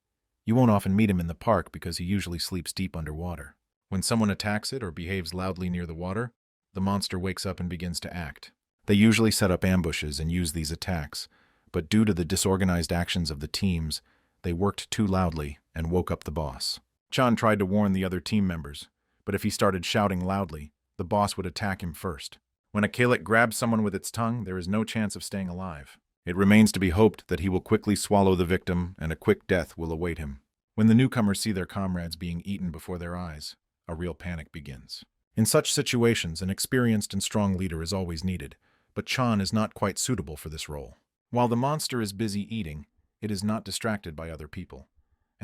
You won't often meet him in the park because he usually sleeps deep underwater. When someone attacks it or behaves loudly near the water, the monster wakes up and begins to act. They usually set up ambushes and use these attacks, but due to the disorganized actions of the teams, they worked too loudly and woke up the boss. Chan tried to warn the other team members, but if he started shouting loudly, the boss would attack him first. When a Kelik grabs someone with its tongue, there is no chance of staying alive. It remains to be hoped that he will quickly swallow the victim and a quick death will await him. When the newcomers see their comrades being eaten before their eyes, a real panic begins. In such situations, an experienced and strong leader is always needed, but Chan is not quite suitable for this role. While the monster is busy eating, it is not distracted by other people,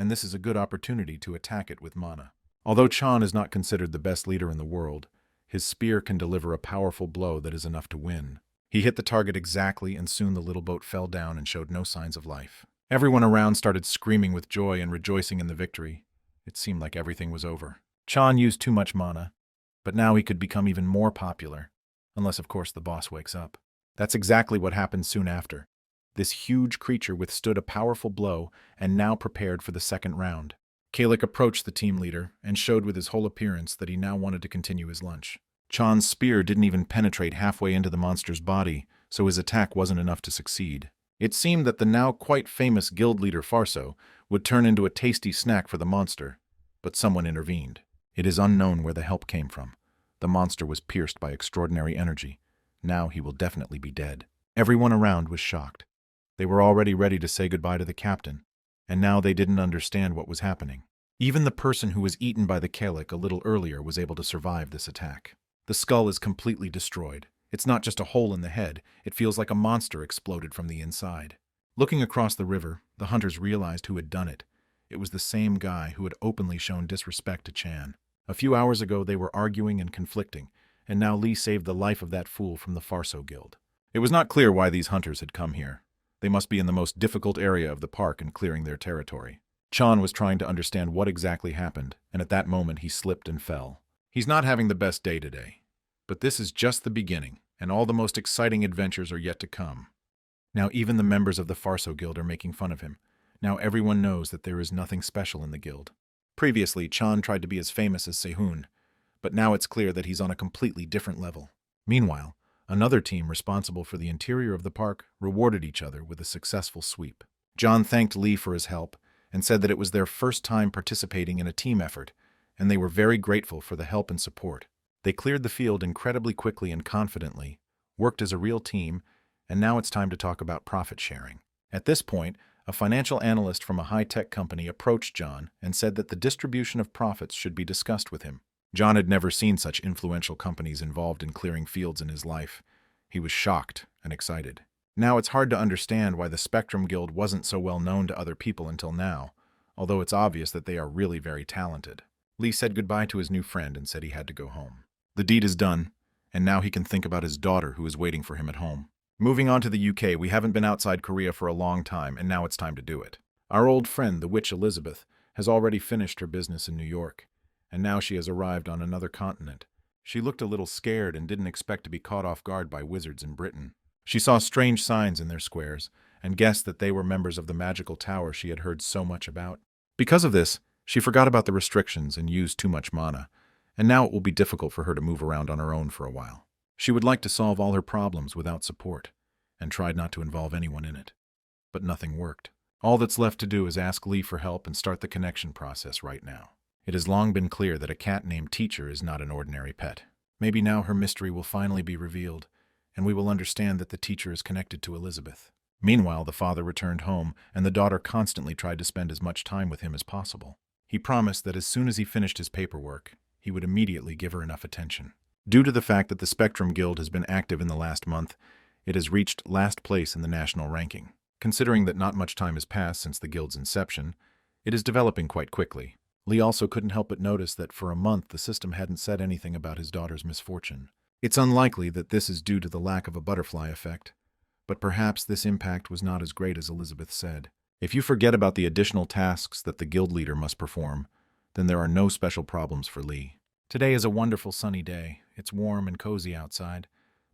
and this is a good opportunity to attack it with mana. Although Chan is not considered the best leader in the world, his spear can deliver a powerful blow that is enough to win. He hit the target exactly, and soon the little boat fell down and showed no signs of life. Everyone around started screaming with joy and rejoicing in the victory. It seemed like everything was over. Chan used too much mana, but now he could become even more popular, unless of course the boss wakes up. That's exactly what happened soon after. This huge creature withstood a powerful blow and now prepared for the second round. Kelik approached the team leader and showed with his whole appearance that he now wanted to continue his lunch. Chan's spear didn't even penetrate halfway into the monster's body, so his attack wasn't enough to succeed. It seemed that the now quite famous guild leader Farso would turn into a tasty snack for the monster, but someone intervened. It is unknown where the help came from. The monster was pierced by extraordinary energy. Now he will definitely be dead. Everyone around was shocked. They were already ready to say goodbye to the captain, and now they didn't understand what was happening. Even the person who was eaten by the Kelik a little earlier was able to survive this attack. The skull is completely destroyed. It's not just a hole in the head, it feels like a monster exploded from the inside. Looking across the river, the hunters realized who had done it. It was the same guy who had openly shown disrespect to Chan. A few hours ago they were arguing and conflicting, and now Lee saved the life of that fool from the Farso Guild. It was not clear why these hunters had come here. They must be in the most difficult area of the park and clearing their territory. Chan was trying to understand what exactly happened, and at that moment he slipped and fell. He's not having the best day today. But this is just the beginning, and all the most exciting adventures are yet to come. Now even the members of the Farso Guild are making fun of him. Now everyone knows that there is nothing special in the guild. Previously, Chan tried to be as famous as Sehun, but now it's clear that he's on a completely different level. Meanwhile, another team responsible for the interior of the park rewarded each other with a successful sweep. John thanked Lee for his help and said that it was their first time participating in a team effort, and they were very grateful for the help and support. They cleared the field incredibly quickly and confidently, worked as a real team, and now it's time to talk about profit sharing. At this point, a financial analyst from a high-tech company approached John and said that the distribution of profits should be discussed with him. John had never seen such influential companies involved in clearing fields in his life. He was shocked and excited. Now it's hard to understand why the Spectrum Guild wasn't so well known to other people until now, although it's obvious that they are really very talented. Lee said goodbye to his new friend and said he had to go home. The deed is done, and now he can think about his daughter who is waiting for him at home. Moving on to the UK, we haven't been outside Korea for a long time, and now it's time to do it. Our old friend, the witch Elizabeth, has already finished her business in New York, and now she has arrived on another continent. She looked a little scared and didn't expect to be caught off guard by wizards in Britain. She saw strange signs in their squares, and guessed that they were members of the magical tower she had heard so much about. Because of this, she forgot about the restrictions and used too much mana, and now it will be difficult for her to move around on her own for a while. She would like to solve all her problems without support, and tried not to involve anyone in it. But nothing worked. All that's left to do is ask Lee for help and start the connection process right now. It has long been clear that a cat named Teacher is not an ordinary pet. Maybe now her mystery will finally be revealed, and we will understand that the teacher is connected to Elizabeth. Meanwhile, the father returned home, and the daughter constantly tried to spend as much time with him as possible. He promised that as soon as he finished his paperwork, he would immediately give her enough attention. Due to the fact that the Spectrum Guild has been active in the last month, it has reached last place in the national ranking. Considering that not much time has passed since the guild's inception, it is developing quite quickly. Lee also couldn't help but notice that for a month the system hadn't said anything about his daughter's misfortune. It's unlikely that this is due to the lack of a butterfly effect, but perhaps this impact was not as great as Elizabeth said. If you forget about the additional tasks that the guild leader must perform, then there are no special problems for Lee. Today is a wonderful sunny day. It's warm and cozy outside,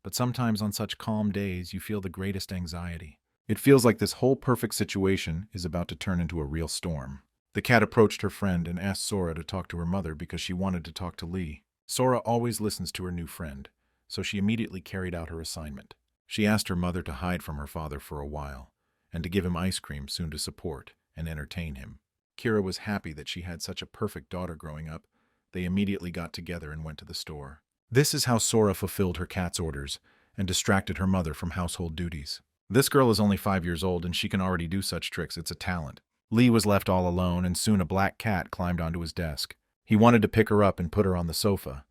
but sometimes on such calm days you feel the greatest anxiety. It feels like this whole perfect situation is about to turn into a real storm. The cat approached her friend and asked Sora to talk to her mother because she wanted to talk to Lee. Sora always listens to her new friend, so she immediately carried out her assignment. She asked her mother to hide from her father for a while, and to give him ice cream soon to support and entertain him. Kira was happy that she had such a perfect daughter growing up. They immediately got together and went to the store. This is how Sora fulfilled her cat's orders and distracted her mother from household duties. This girl is only 5 years old and she can already do such tricks. It's a talent. Lee was left all alone and soon a black cat climbed onto his desk. He wanted to pick her up and put her on the sofa,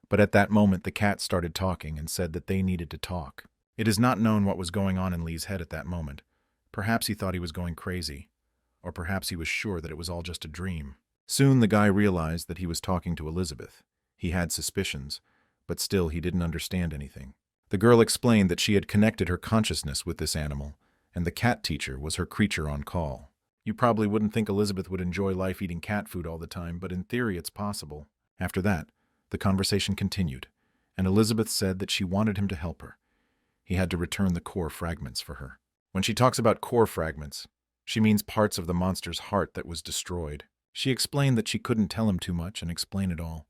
but at that moment the cat started talking and said that they needed to talk. It is not known what was going on in Lee's head at that moment. Perhaps he thought he was going crazy, or perhaps he was sure that it was all just a dream. Soon the guy realized that he was talking to Elizabeth. He had suspicions, but still he didn't understand anything. The girl explained that she had connected her consciousness with this animal, and the cat teacher was her creature on call. You probably wouldn't think Elizabeth would enjoy life eating cat food all the time, but in theory it's possible. After that, the conversation continued, and Elizabeth said that she wanted him to help her. He had to return the core fragments for her. When she talks about core fragments, she means parts of the monster's heart that was destroyed. She explained that she couldn't tell him too much and explain it all,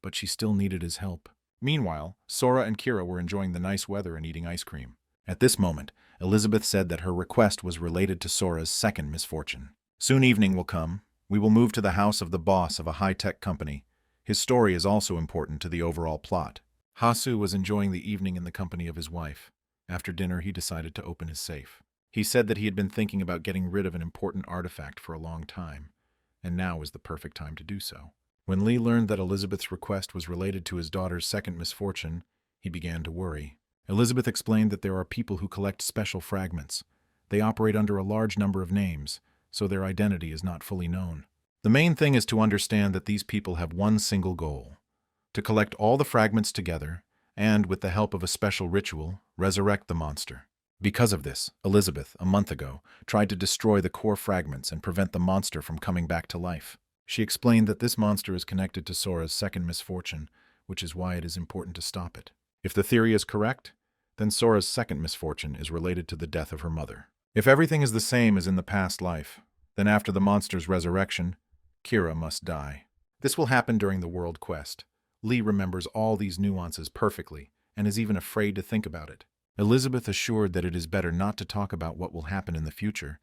but she still needed his help. Meanwhile, Sora and Kira were enjoying the nice weather and eating ice cream. At this moment, Elizabeth said that her request was related to Sora's second misfortune. Soon evening will come. We will move to the house of the boss of a high-tech company. His story is also important to the overall plot. Hasu was enjoying the evening in the company of his wife. After dinner, he decided to open his safe. He said that he had been thinking about getting rid of an important artifact for a long time, and now was the perfect time to do so. When Lee learned that Elizabeth's request was related to his daughter's second misfortune, he began to worry. Elizabeth explained that there are people who collect special fragments. They operate under a large number of names, so their identity is not fully known. The main thing is to understand that these people have one single goal: to collect all the fragments together and, with the help of a special ritual, resurrect the monster. Because of this, Elizabeth, a month ago, tried to destroy the core fragments and prevent the monster from coming back to life. She explained that this monster is connected to Sora's second misfortune, which is why it is important to stop it. If the theory is correct, then Sora's second misfortune is related to the death of her mother. If everything is the same as in the past life, then after the monster's resurrection, Kira must die. This will happen during the world quest. Lee remembers all these nuances perfectly and is even afraid to think about it. Elizabeth assured that it is better not to talk about what will happen in the future,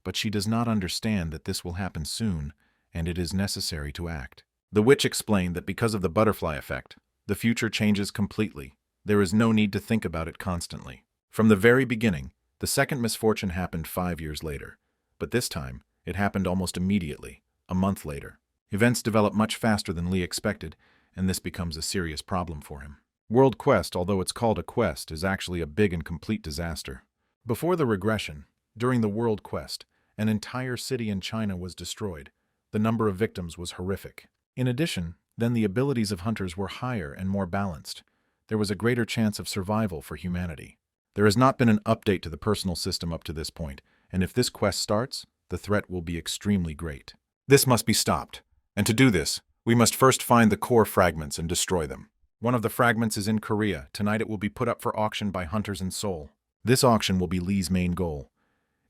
but she does not understand that this will happen soon, and it is necessary to act. The witch explained that because of the butterfly effect, the future changes completely. There is no need to think about it constantly. From the very beginning, the second misfortune happened 5 years later, but this time, it happened almost immediately, a month later. Events develop much faster than Lee expected, and this becomes a serious problem for him. World Quest, although it's called a quest, is actually a big and complete disaster. Before the regression, during the World Quest, an entire city in China was destroyed. The number of victims was horrific. In addition, then the abilities of hunters were higher and more balanced. There was a greater chance of survival for humanity. There has not been an update to the personal system up to this point, and if this quest starts, the threat will be extremely great. This must be stopped, and to do this, we must first find the core fragments and destroy them. One of the fragments is in Korea. Tonight it will be put up for auction by hunters in Seoul. This auction will be Lee's main goal.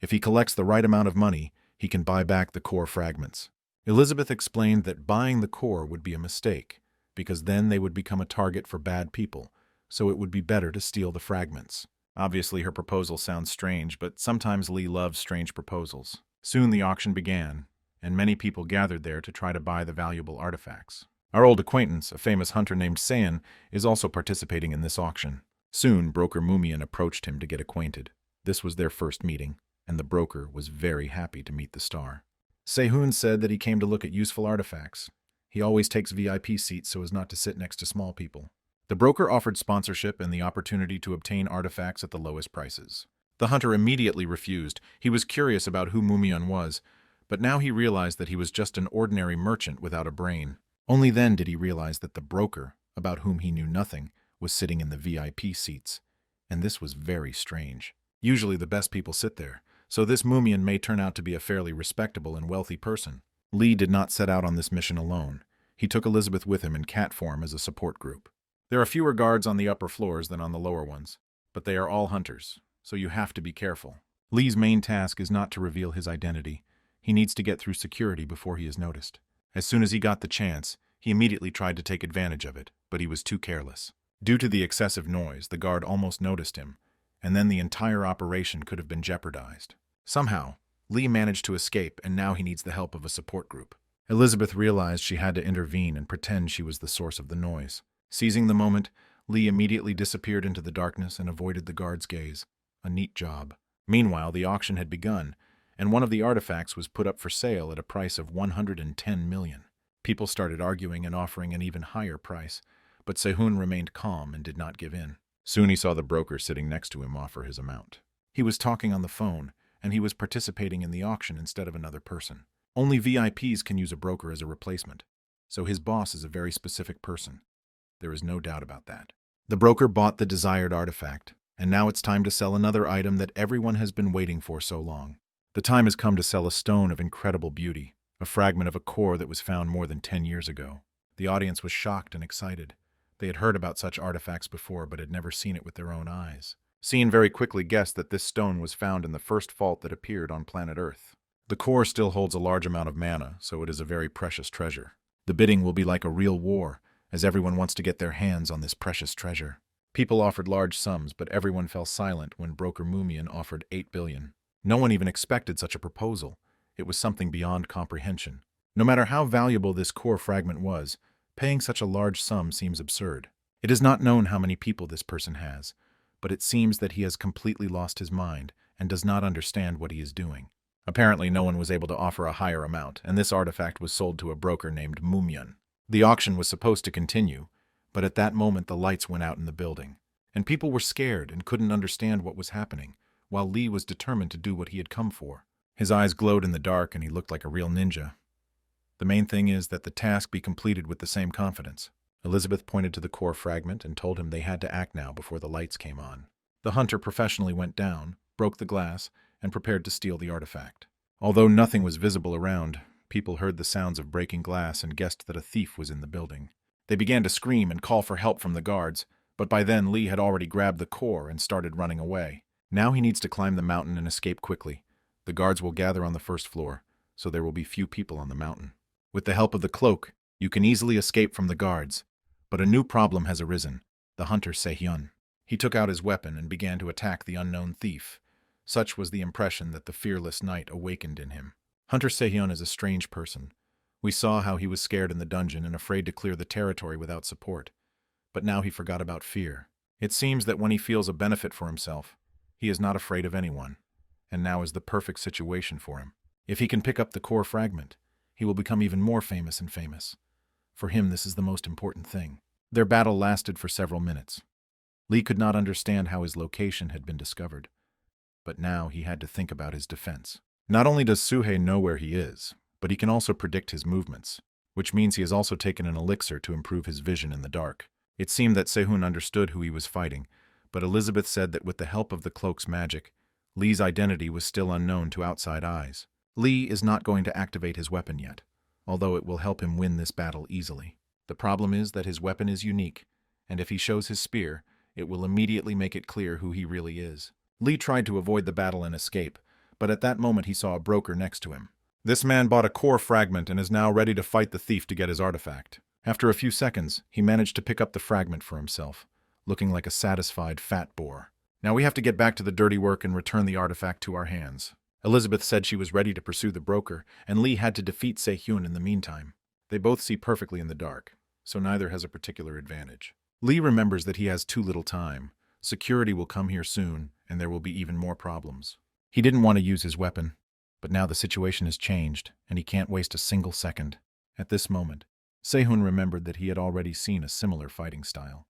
If he collects the right amount of money, he can buy back the core fragments. Elizabeth explained that buying the core would be a mistake, because then they would become a target for bad people, so it would be better to steal the fragments. Obviously, her proposal sounds strange, but sometimes Lee loves strange proposals. Soon the auction began, and many people gathered there to try to buy the valuable artifacts. Our old acquaintance, a famous hunter named Saiyan, is also participating in this auction. Soon, broker Mumian approached him to get acquainted. This was their first meeting, and the broker was very happy to meet the star. Sehun said that he came to look at useful artifacts. He always takes VIP seats so as not to sit next to small people. The broker offered sponsorship and the opportunity to obtain artifacts at the lowest prices. The hunter immediately refused. He was curious about who Mumyon was, but now he realized that he was just an ordinary merchant without a brain. Only then did he realize that the broker, about whom he knew nothing, was sitting in the VIP seats. And this was very strange. Usually the best people sit there, so this Mumyon may turn out to be a fairly respectable and wealthy person. Lee did not set out on this mission alone. He took Elizabeth with him in cat form as a support group. There are fewer guards on the upper floors than on the lower ones, but they are all hunters, so you have to be careful. Lee's main task is not to reveal his identity. He needs to get through security before he is noticed. As soon as he got the chance, he immediately tried to take advantage of it, but he was too careless. Due to the excessive noise, the guard almost noticed him, and then the entire operation could have been jeopardized. Somehow, Lee managed to escape, and now he needs the help of a support group. Elizabeth realized she had to intervene and pretend she was the source of the noise. Seizing the moment, Lee immediately disappeared into the darkness and avoided the guard's gaze. A neat job. Meanwhile, the auction had begun, and one of the artifacts was put up for sale at a price of 110 million. People started arguing and offering an even higher price, but Sehun remained calm and did not give in. Soon he saw the broker sitting next to him offer his amount. He was talking on the phone, and he was participating in the auction instead of another person. Only VIPs can use a broker as a replacement, so his boss is a very specific person. There is no doubt about that. The broker bought the desired artifact, and now it's time to sell another item that everyone has been waiting for so long. The time has come to sell a stone of incredible beauty, a fragment of a core that was found more than 10 years ago. The audience was shocked and excited. They had heard about such artifacts before, but had never seen it with their own eyes. Cian very quickly guessed that this stone was found in the first fault that appeared on planet Earth. The core still holds a large amount of mana, so it is a very precious treasure. The bidding will be like a real war, as everyone wants to get their hands on this precious treasure. People offered large sums, but everyone fell silent when broker Mumyon offered 8 billion. No one even expected such a proposal. It was something beyond comprehension. No matter how valuable this core fragment was, paying such a large sum seems absurd. It is not known how many people this person has, but it seems that he has completely lost his mind and does not understand what he is doing. Apparently no one was able to offer a higher amount, and this artifact was sold to a broker named Mumyon. The auction was supposed to continue, but at that moment the lights went out in the building, and people were scared and couldn't understand what was happening, while Lee was determined to do what he had come for. His eyes glowed in the dark and he looked like a real ninja. The main thing is that the task be completed with the same confidence. Elizabeth pointed to the core fragment and told him they had to act now before the lights came on. The hunter professionally went down, broke the glass, and prepared to steal the artifact. Although nothing was visible around, people heard the sounds of breaking glass and guessed that a thief was in the building. They began to scream and call for help from the guards, but by then Lee had already grabbed the core and started running away. Now he needs to climb the mountain and escape quickly. The guards will gather on the first floor, so there will be few people on the mountain. With the help of the cloak, you can easily escape from the guards. But a new problem has arisen, the hunter Sehyun. He took out his weapon and began to attack the unknown thief. Such was the impression that the fearless knight awakened in him. Hunter Sehyun is a strange person. We saw how he was scared in the dungeon and afraid to clear the territory without support. But now he forgot about fear. It seems that when he feels a benefit for himself, he is not afraid of anyone, and now is the perfect situation for him. If he can pick up the core fragment, he will become even more famous and famous. For him, this is the most important thing. Their battle lasted for several minutes. Lee could not understand how his location had been discovered, but now he had to think about his defense. Not only does Suhei know where he is, but he can also predict his movements, which means he has also taken an elixir to improve his vision in the dark. It seemed that Sehun understood who he was fighting, but Elizabeth said that with the help of the cloak's magic, Lee's identity was still unknown to outside eyes. Lee is not going to activate his weapon yet, although it will help him win this battle easily. The problem is that his weapon is unique, and if he shows his spear, it will immediately make it clear who he really is. Lee tried to avoid the battle and escape, but at that moment he saw a broker next to him. This man bought a core fragment and is now ready to fight the thief to get his artifact. After a few seconds, he managed to pick up the fragment for himself, looking like a satisfied fat boar. Now we have to get back to the dirty work and return the artifact to our hands. Elizabeth said she was ready to pursue the broker, and Lee had to defeat Sehyun in the meantime. They both see perfectly in the dark, so neither has a particular advantage. Lee remembers that he has too little time. Security will come here soon, and there will be even more problems. He didn't want to use his weapon, but now the situation has changed, and he can't waste a single second. At this moment, Sehun remembered that he had already seen a similar fighting style.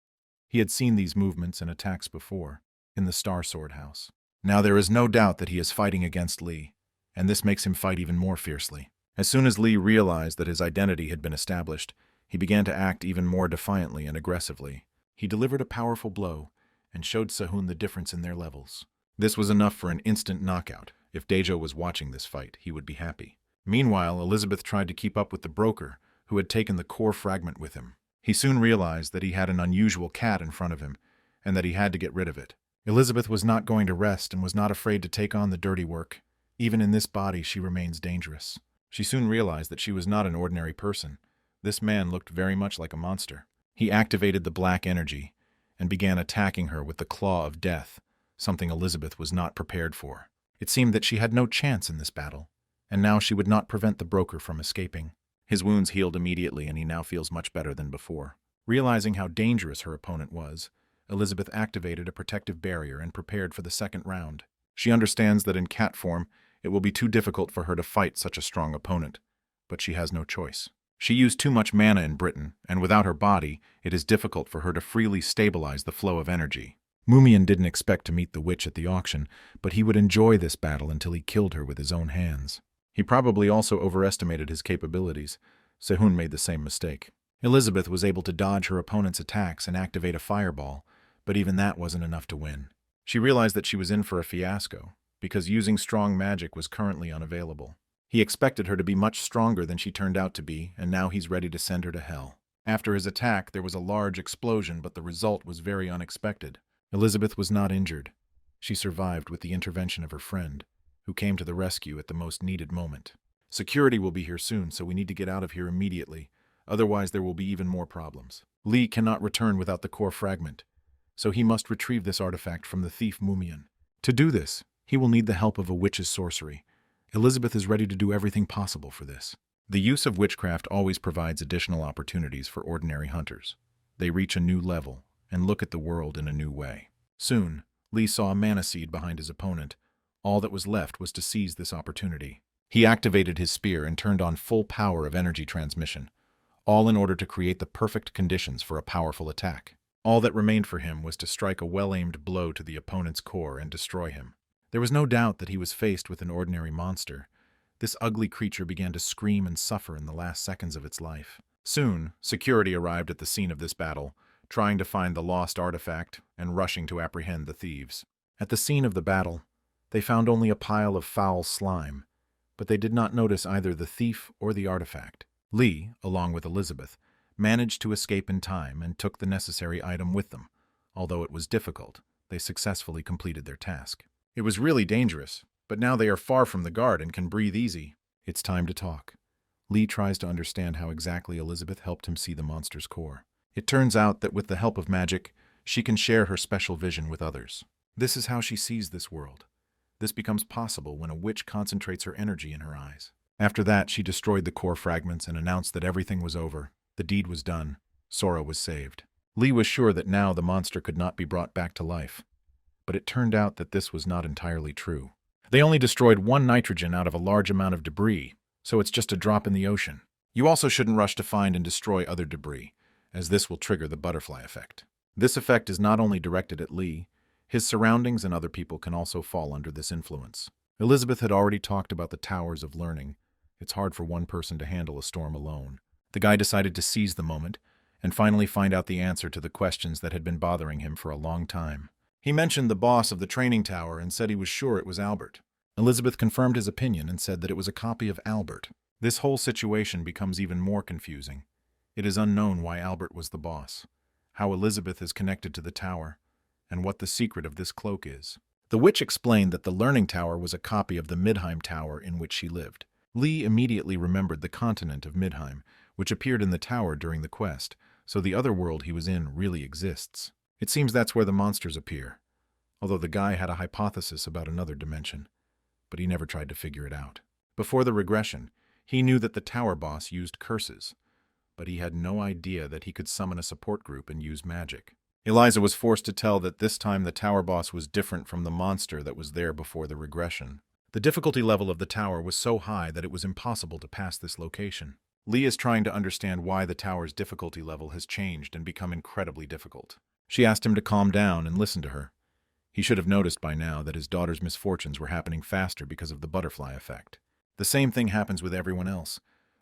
He had seen these movements and attacks before, in the Star Sword House. Now there is no doubt that he is fighting against Li, and this makes him fight even more fiercely. As soon as Li realized that his identity had been established, he began to act even more defiantly and aggressively. He delivered a powerful blow and showed Sehun the difference in their levels. This was enough for an instant knockout. If Daejo was watching this fight, he would be happy. Meanwhile, Elizabeth tried to keep up with the broker, who had taken the core fragment with him. He soon realized that he had an unusual cat in front of him, and that he had to get rid of it. Elizabeth was not going to rest and was not afraid to take on the dirty work. Even in this body, she remains dangerous. She soon realized that she was not an ordinary person. This man looked very much like a monster. He activated the black energy and began attacking her with the claw of death, something Elizabeth was not prepared for. It seemed that she had no chance in this battle, and now she would not prevent the broker from escaping. His wounds healed immediately, and he now feels much better than before. Realizing how dangerous her opponent was, Elizabeth activated a protective barrier and prepared for the second round. She understands that in cat form, it will be too difficult for her to fight such a strong opponent, but she has no choice. She used too much mana in Britain, and without her body, it is difficult for her to freely stabilize the flow of energy. Mumian didn't expect to meet the witch at the auction, but he would enjoy this battle until he killed her with his own hands. He probably also overestimated his capabilities. Sehun made the same mistake. Elizabeth was able to dodge her opponent's attacks and activate a fireball, but even that wasn't enough to win. She realized that she was in for a fiasco, because using strong magic was currently unavailable. He expected her to be much stronger than she turned out to be, and now he's ready to send her to hell. After his attack, there was a large explosion, but the result was very unexpected. Elizabeth was not injured. She survived with the intervention of her friend, who came to the rescue at the most needed moment. Security will be here soon, so we need to get out of here immediately. Otherwise, there will be even more problems. Li cannot return without the core fragment, so he must retrieve this artifact from the thief Mumian. To do this, he will need the help of a witch's sorcery. Elizabeth is ready to do everything possible for this. The use of witchcraft always provides additional opportunities for ordinary hunters. They reach a new level and look at the world in a new way. Soon, Li saw a mana seed behind his opponent. All that was left was to seize this opportunity. He activated his spear and turned on full power of energy transmission, all in order to create the perfect conditions for a powerful attack. All that remained for him was to strike a well-aimed blow to the opponent's core and destroy him. There was no doubt that he was faced with an ordinary monster. This ugly creature began to scream and suffer in the last seconds of its life. Soon, security arrived at the scene of this battle, trying to find the lost artifact and rushing to apprehend the thieves. At the scene of the battle, they found only a pile of foul slime, but they did not notice either the thief or the artifact. Li, along with Elizabeth, managed to escape in time and took the necessary item with them. Although it was difficult, they successfully completed their task. It was really dangerous, but now they are far from the guard and can breathe easy. It's time to talk. Li tries to understand how exactly Elizabeth helped him see the monster's core. It turns out that with the help of magic, she can share her special vision with others. This is how she sees this world. This becomes possible when a witch concentrates her energy in her eyes. After that, she destroyed the core fragments and announced that everything was over. The deed was done. Sora was saved. Li was sure that now the monster could not be brought back to life. But it turned out that this was not entirely true. They only destroyed 1 nitrogen out of a large amount of debris, so it's just a drop in the ocean. You also shouldn't rush to find and destroy other debris, as this will trigger the butterfly effect. This effect is not only directed at Li, his surroundings and other people can also fall under this influence. Elizabeth had already talked about the towers of learning. It's hard for one person to handle a storm alone. The guy decided to seize the moment and finally find out the answer to the questions that had been bothering him for a long time. He mentioned the boss of the training tower and said he was sure it was Albert. Elizabeth confirmed his opinion and said that it was a copy of Albert. This whole situation becomes even more confusing. It is unknown why Albert was the boss, how Elizabeth is connected to the tower, and what the secret of this cloak is. The witch explained that the learning tower was a copy of the Midheim tower in which she lived. Li immediately remembered the continent of Midheim, which appeared in the tower during the quest, so the other world he was in really exists. It seems that's where the monsters appear, although the guy had a hypothesis about another dimension, but he never tried to figure it out. Before the regression, he knew that the tower boss used curses, but he had no idea that he could summon a support group and use magic. Eliza was forced to tell that this time the tower boss was different from the monster that was there before the regression. The difficulty level of the tower was so high that it was impossible to pass this location. Lee is trying to understand why the tower's difficulty level has changed and become incredibly difficult. She asked him to calm down and listen to her. He should have noticed by now that his daughter's misfortunes were happening faster because of the butterfly effect. The same thing happens with everyone else.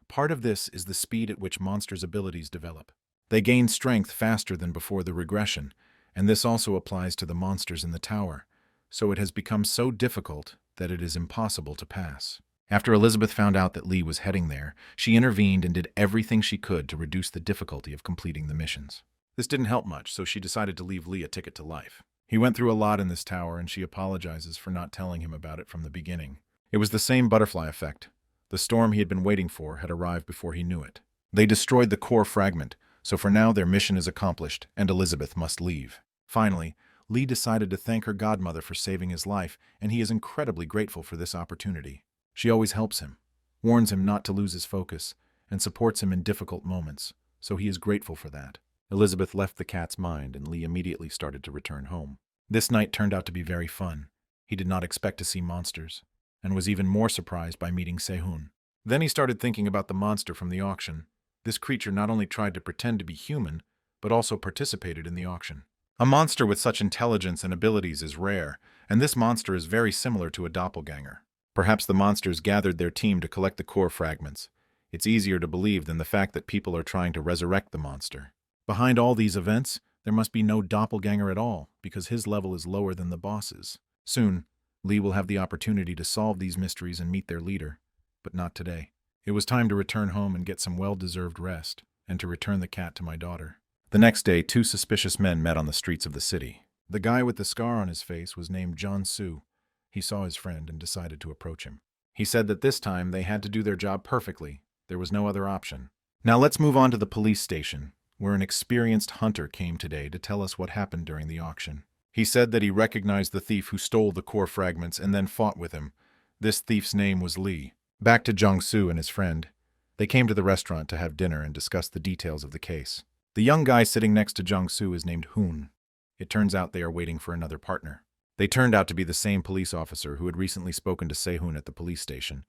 Part of this is the speed at which monsters' abilities develop. They gain strength faster than before the regression, and this also applies to the monsters in the tower, so it has become so difficult that it is impossible to pass. After Elizabeth found out that Lee was heading there, she intervened and did everything she could to reduce the difficulty of completing the missions. This didn't help much, so she decided to leave Lee a ticket to life. He went through a lot in this tower, and she apologizes for not telling him about it from the beginning. It was the same butterfly effect. The storm he had been waiting for had arrived before he knew it. They destroyed the core fragment, so for now their mission is accomplished, and Elizabeth must leave. Finally, Lee decided to thank her godmother for saving his life, and he is incredibly grateful for this opportunity. She always helps him, warns him not to lose his focus, and supports him in difficult moments, so he is grateful for that. Elizabeth left the cat's mind, and Lee immediately started to return home. This night turned out to be very fun. He did not expect to see monsters, and was even more surprised by meeting Sehun. Then he started thinking about the monster from the auction. This creature not only tried to pretend to be human, but also participated in the auction. A monster with such intelligence and abilities is rare, and this monster is very similar to a doppelganger. Perhaps the monsters gathered their team to collect the core fragments. It's easier to believe than the fact that people are trying to resurrect the monster. Behind all these events, there must be no doppelganger at all, because his level is lower than the boss's. Soon, Lee will have the opportunity to solve these mysteries and meet their leader, but not today. It was time to return home and get some well-deserved rest, and to return the cat to my daughter. The next day, two suspicious men met on the streets of the city. The guy with the scar on his face was named Jong-soo. He saw his friend and decided to approach him. He said that this time they had to do their job perfectly. There was no other option. Now let's move on to the police station, where an experienced hunter came today to tell us what happened during the auction. He said that he recognized the thief who stole the core fragments and then fought with him. This thief's name was Lee. Back to Jong-soo and his friend. They came to the restaurant to have dinner and discuss the details of the case. The young guy sitting next to Jong-soo is named Hoon. It turns out they are waiting for another partner. They turned out to be the same police officer who had recently spoken to Sehun at the police station.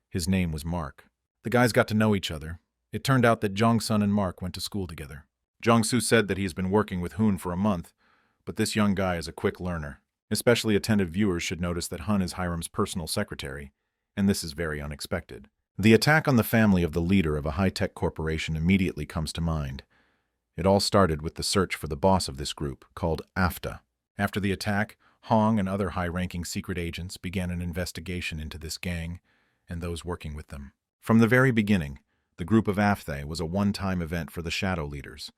His name was Mark. The guys got to know each other. It turned out that Jong-sun and Mark went to school together. Jong-soo said that he has been working with Hoon for a month, but this young guy is a quick learner. Especially attentive viewers should notice that Hun is Hiram's personal secretary, and this is very unexpected. The attack on the family of the leader of a high-tech corporation immediately comes to mind. It all started with the search for the boss of this group, called AFTA. After the attack, Hong and other high-ranking secret agents began an investigation into this gang and those working with them. From the very beginning, the group of AFTA was a one-time event for the shadow leaders,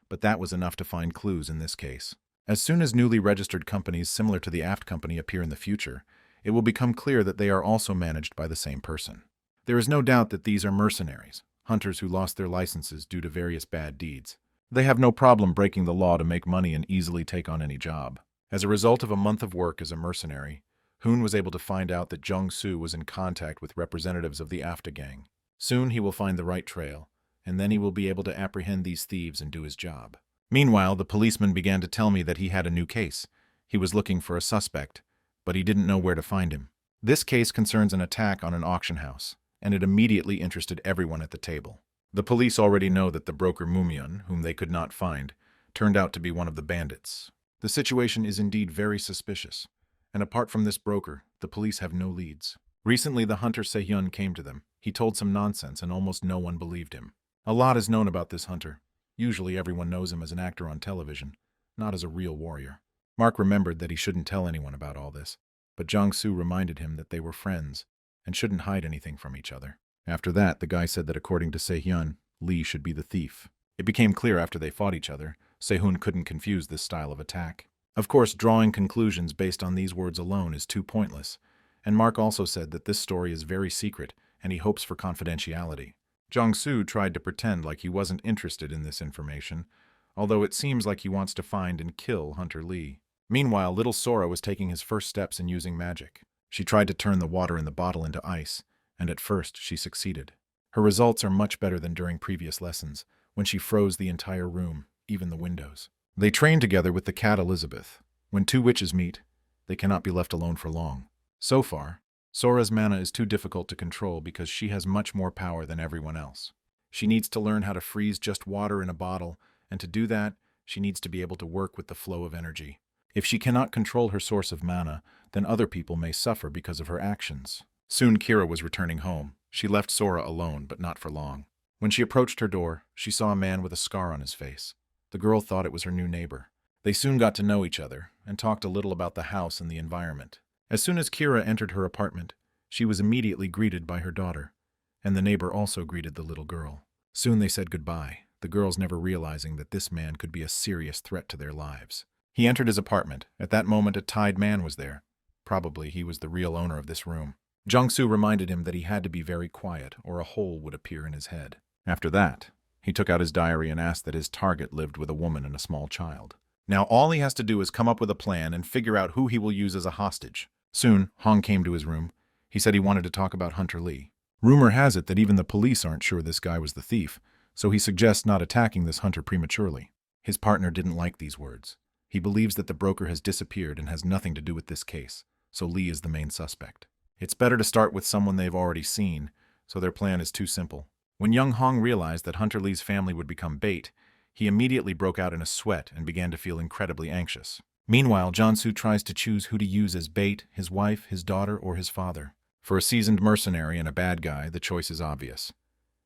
but that was enough to find clues in this case. As soon as newly registered companies similar to the AFT company appear in the future, it will become clear that they are also managed by the same person. There is no doubt that these are mercenaries, hunters who lost their licenses due to various bad deeds. They have no problem breaking the law to make money and easily take on any job. As a result of a month of work as a mercenary, Hoon was able to find out that Jong-soo was in contact with representatives of the AFTA gang. Soon he will find the right trail, and then he will be able to apprehend these thieves and do his job. Meanwhile, the policeman began to tell me that he had a new case. He was looking for a suspect, but he didn't know where to find him. This case concerns an attack on an auction house, and it immediately interested everyone at the table. The police already know that the broker Mumyun, whom they could not find, turned out to be one of the bandits. The situation is indeed very suspicious, and apart from this broker, the police have no leads. Recently, the hunter Sehyun came to them. He told some nonsense, and almost no one believed him. A lot is known about this hunter. Usually everyone knows him as an actor on television, not as a real warrior. Mark remembered that he shouldn't tell anyone about all this, but Jong-soo reminded him that they were friends and shouldn't hide anything from each other. After that, the guy said that according to Sehyun, Lee should be the thief. It became clear after they fought each other, Sehun couldn't confuse this style of attack. Of course, drawing conclusions based on these words alone is too pointless, and Mark also said that this story is very secret and he hopes for confidentiality. Jong-soo tried to pretend like he wasn't interested in this information, although it seems like he wants to find and kill Hunter Lee. Meanwhile, little Sora was taking his first steps in using magic. She tried to turn the water in the bottle into ice, and at first she succeeded. Her results are much better than during previous lessons, when she froze the entire room, even the windows. They train together with the cat Elizabeth. When two witches meet, they cannot be left alone for long. So far, Sora's mana is too difficult to control because she has much more power than everyone else. She needs to learn how to freeze just water in a bottle, and to do that, she needs to be able to work with the flow of energy. If she cannot control her source of mana, then other people may suffer because of her actions. Soon Kira was returning home. She left Sora alone, but not for long. When she approached her door, she saw a man with a scar on his face. The girl thought it was her new neighbor. They soon got to know each other, and talked a little about the house and the environment. As soon as Kira entered her apartment, she was immediately greeted by her daughter, and the neighbor also greeted the little girl. Soon they said goodbye, the girls never realizing that this man could be a serious threat to their lives. He entered his apartment. At that moment, a tied man was there. Probably he was the real owner of this room. Jungsu reminded him that he had to be very quiet, or a hole would appear in his head. After that, he took out his diary and asked that his target lived with a woman and a small child. Now all he has to do is come up with a plan and figure out who he will use as a hostage. Soon, Hong came to his room. He said he wanted to talk about Hunter Lee. Rumor has it that even the police aren't sure this guy was the thief, so he suggests not attacking this hunter prematurely. His partner didn't like these words. He believes that the broker has disappeared and has nothing to do with this case, so Lee is the main suspect. It's better to start with someone they've already seen, so their plan is too simple. When young Hong realized that Hunter Lee's family would become bait, he immediately broke out in a sweat and began to feel incredibly anxious. Meanwhile, Jansu tries to choose who to use as bait, his wife, his daughter, or his father. For a seasoned mercenary and a bad guy, the choice is obvious.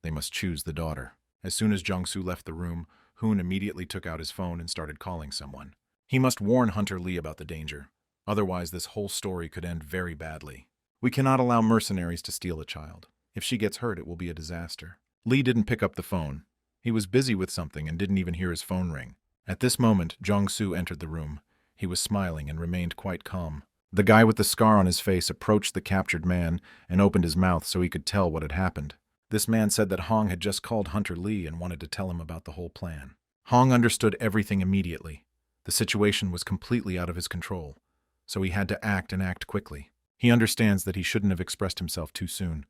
They must choose the daughter. As soon as Jungsu left the room, Hoon immediately took out his phone and started calling someone. He must warn Hunter Lee about the danger. Otherwise, this whole story could end very badly. We cannot allow mercenaries to steal a child. If she gets hurt, it will be a disaster. Lee didn't pick up the phone. He was busy with something and didn't even hear his phone ring. At this moment, Jungsu entered the room. He was smiling and remained quite calm. The guy with the scar on his face approached the captured man and opened his mouth so he could tell what had happened. This man said that Hong had just called Hunter Lee and wanted to tell him about the whole plan. Hong understood everything immediately. The situation was completely out of his control, so he had to act and act quickly. He understands that he shouldn't have expressed himself too soon,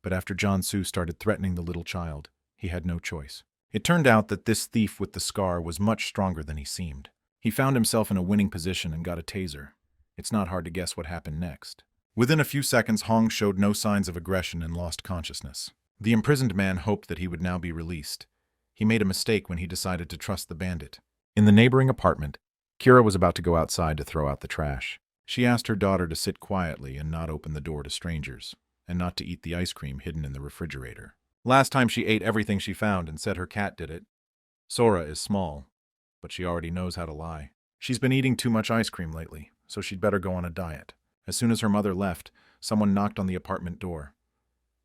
but after Jansu started threatening the little child, he had no choice. It turned out that this thief with the scar was much stronger than he seemed. He found himself in a winning position and got a taser. It's not hard to guess what happened next. Within a few seconds, Hong showed no signs of aggression and lost consciousness. The imprisoned man hoped that he would now be released. He made a mistake when he decided to trust the bandit. In the neighboring apartment, Kira was about to go outside to throw out the trash. She asked her daughter to sit quietly and not open the door to strangers, and not to eat the ice cream hidden in the refrigerator. Last time she ate everything she found and said her cat did it. Sora is small, but she already knows how to lie. She's been eating too much ice cream lately, so she'd better go on a diet. As soon as her mother left, someone knocked on the apartment door.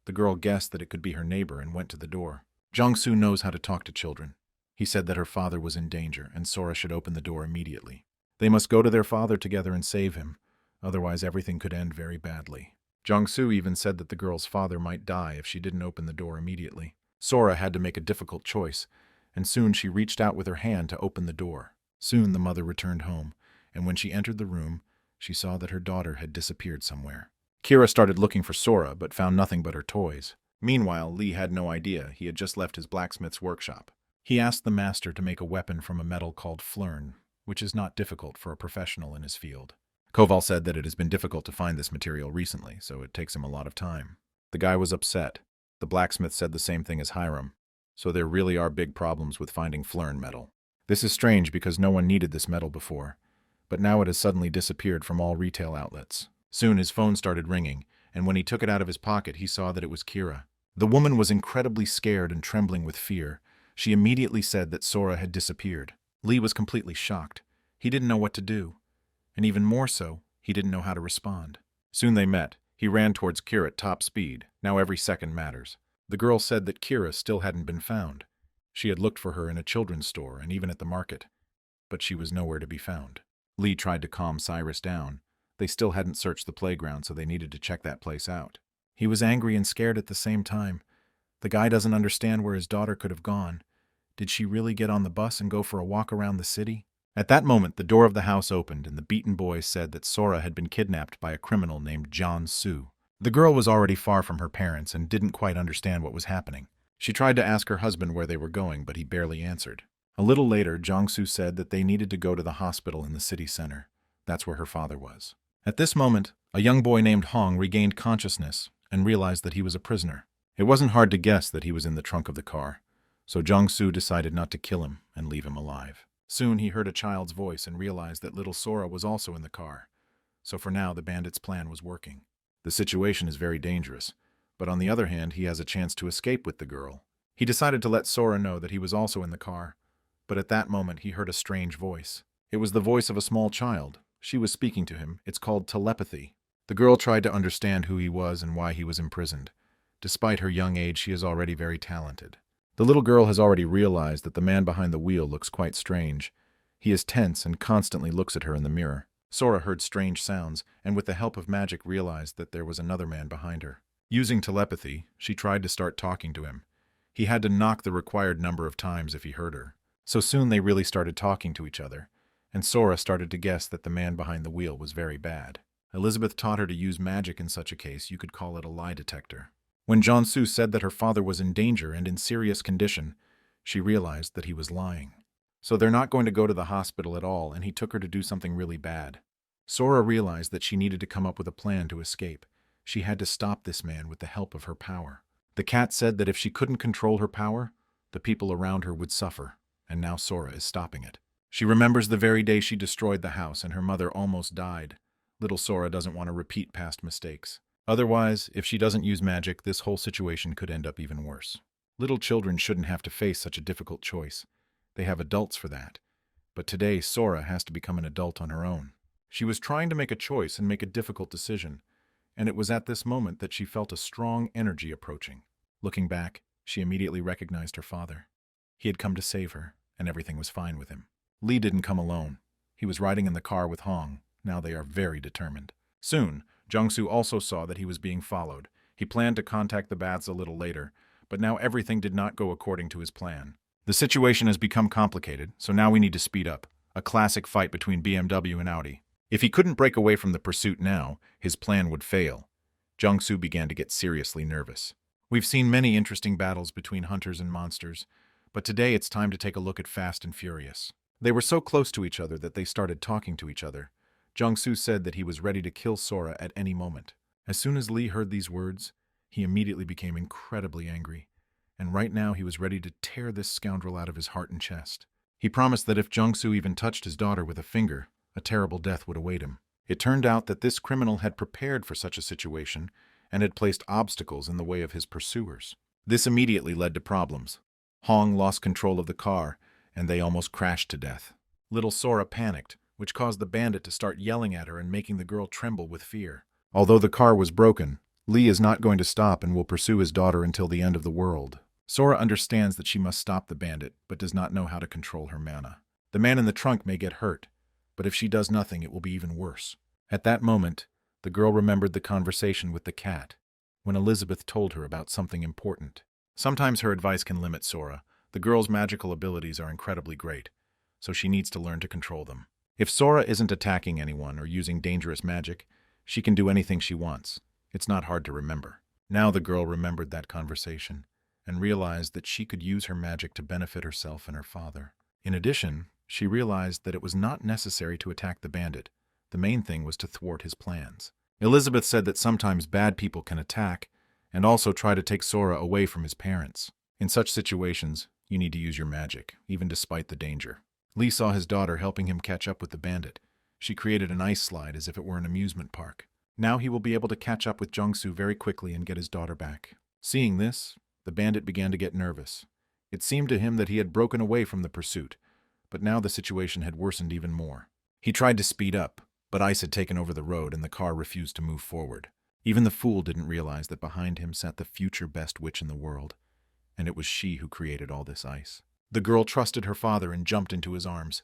The girl guessed that it could be her neighbor and went to the door. Jungsu knows how to talk to children. He said that her father was in danger and Sora should open the door immediately. They must go to their father together and save him, otherwise everything could end very badly. Jungsu even said that the girl's father might die if she didn't open the door immediately. Sora had to make a difficult choice, and soon she reached out with her hand to open the door. Soon the mother returned home, and when she entered the room, she saw that her daughter had disappeared somewhere. Kira started looking for Sora, but found nothing but her toys. Meanwhile, Lee had no idea. He had just left his blacksmith's workshop. He asked the master to make a weapon from a metal called flern, which is not difficult for a professional in his field. Koval said that it has been difficult to find this material recently, so it takes him a lot of time. The guy was upset. The blacksmith said the same thing as Hiram, so there really are big problems with finding flern metal. This is strange because no one needed this metal before, but now it has suddenly disappeared from all retail outlets. Soon his phone started ringing, and when he took it out of his pocket, he saw that it was Kira. The woman was incredibly scared and trembling with fear. She immediately said that Sora had disappeared. Lee was completely shocked. He didn't know what to do, and even more so, he didn't know how to respond. Soon they met. He ran towards Kira at top speed. Now every second matters. The girl said that Kira still hadn't been found. She had looked for her in a children's store and even at the market, but she was nowhere to be found. Lee tried to calm Cyrus down. They still hadn't searched the playground, so they needed to check that place out. He was angry and scared at the same time. The guy doesn't understand where his daughter could have gone. Did she really get on the bus and go for a walk around the city? At that moment, the door of the house opened, and the beaten boy said that Sora had been kidnapped by a criminal named John Su. The girl was already far from her parents and didn't quite understand what was happening. She tried to ask her husband where they were going, but he barely answered. A little later, Jongsu said that they needed to go to the hospital in the city center. That's where her father was. At this moment, a young boy named Hong regained consciousness and realized that he was a prisoner. It wasn't hard to guess that he was in the trunk of the car, so Jung-soo decided not to kill him and leave him alive. Soon he heard a child's voice and realized that little Sora was also in the car, so for now the bandit's plan was working. The situation is very dangerous, but on the other hand he has a chance to escape with the girl. He decided to let Sora know that he was also in the car, but at that moment he heard a strange voice. It was the voice of a small child. She was speaking to him. It's called telepathy. The girl tried to understand who he was and why he was imprisoned. Despite her young age, she is already very talented. The little girl has already realized that the man behind the wheel looks quite strange. He is tense and constantly looks at her in the mirror. Sora heard strange sounds, and with the help of magic realized that there was another man behind her. Using telepathy, she tried to start talking to him. He had to knock the required number of times if he heard her. So soon they really started talking to each other, and Sora started to guess that the man behind the wheel was very bad. Elizabeth taught her to use magic in such a case. You could call it a lie detector. When Jong-soo said that her father was in danger and in serious condition, she realized that he was lying. So they're not going to go to the hospital at all, and he took her to do something really bad. Sora realized that she needed to come up with a plan to escape. She had to stop this man with the help of her power. The cat said that if she couldn't control her power, the people around her would suffer, and now Sora is stopping it. She remembers the very day she destroyed the house and her mother almost died. Little Sora doesn't want to repeat past mistakes. Otherwise, if she doesn't use magic, this whole situation could end up even worse. Little children shouldn't have to face such a difficult choice. They have adults for that. But today, Sora has to become an adult on her own. She was trying to make a choice and make a difficult decision, and it was at this moment that she felt a strong energy approaching. Looking back, she immediately recognized her father. He had come to save her, and everything was fine with him. Lee didn't come alone. He was riding in the car with Hong. Now they are very determined. Soon, Jung-soo also saw that he was being followed. He planned to contact the baths a little later, but now everything did not go according to his plan. The situation has become complicated, so now we need to speed up. A classic fight between BMW and Audi. If he couldn't break away from the pursuit now, his plan would fail. Jung-soo began to get seriously nervous. We've seen many interesting battles between hunters and monsters, but today it's time to take a look at Fast and Furious. They were so close to each other that they started talking to each other. Jung-soo said that he was ready to kill Sora at any moment. As soon as Lee heard these words, he immediately became incredibly angry, and right now he was ready to tear this scoundrel out of his heart and chest. He promised that if Jung-soo even touched his daughter with a finger, a terrible death would await him. It turned out that this criminal had prepared for such a situation and had placed obstacles in the way of his pursuers. This immediately led to problems. Hong lost control of the car, and they almost crashed to death. Little Sora panicked, which caused the bandit to start yelling at her and making the girl tremble with fear. Although the car was broken, Lee is not going to stop and will pursue his daughter until the end of the world. Sora understands that she must stop the bandit, but does not know how to control her mana. The man in the trunk may get hurt, but if she does nothing, it will be even worse. At that moment, the girl remembered the conversation with the cat, when Elizabeth told her about something important. Sometimes her advice can limit Sora. The girl's magical abilities are incredibly great, so she needs to learn to control them. If Sora isn't attacking anyone or using dangerous magic, she can do anything she wants. It's not hard to remember. Now the girl remembered that conversation and realized that she could use her magic to benefit herself and her father. In addition, she realized that it was not necessary to attack the bandit. The main thing was to thwart his plans. Elizabeth said that sometimes bad people can attack and also try to take Sora away from his parents. In such situations, you need to use your magic, even despite the danger. Lee saw his daughter helping him catch up with the bandit. She created an ice slide as if it were an amusement park. Now he will be able to catch up with Jung-soo very quickly and get his daughter back. Seeing this, the bandit began to get nervous. It seemed to him that he had broken away from the pursuit, but now the situation had worsened even more. He tried to speed up, but ice had taken over the road and the car refused to move forward. Even the fool didn't realize that behind him sat the future best witch in the world, and it was she who created all this ice. The girl trusted her father and jumped into his arms.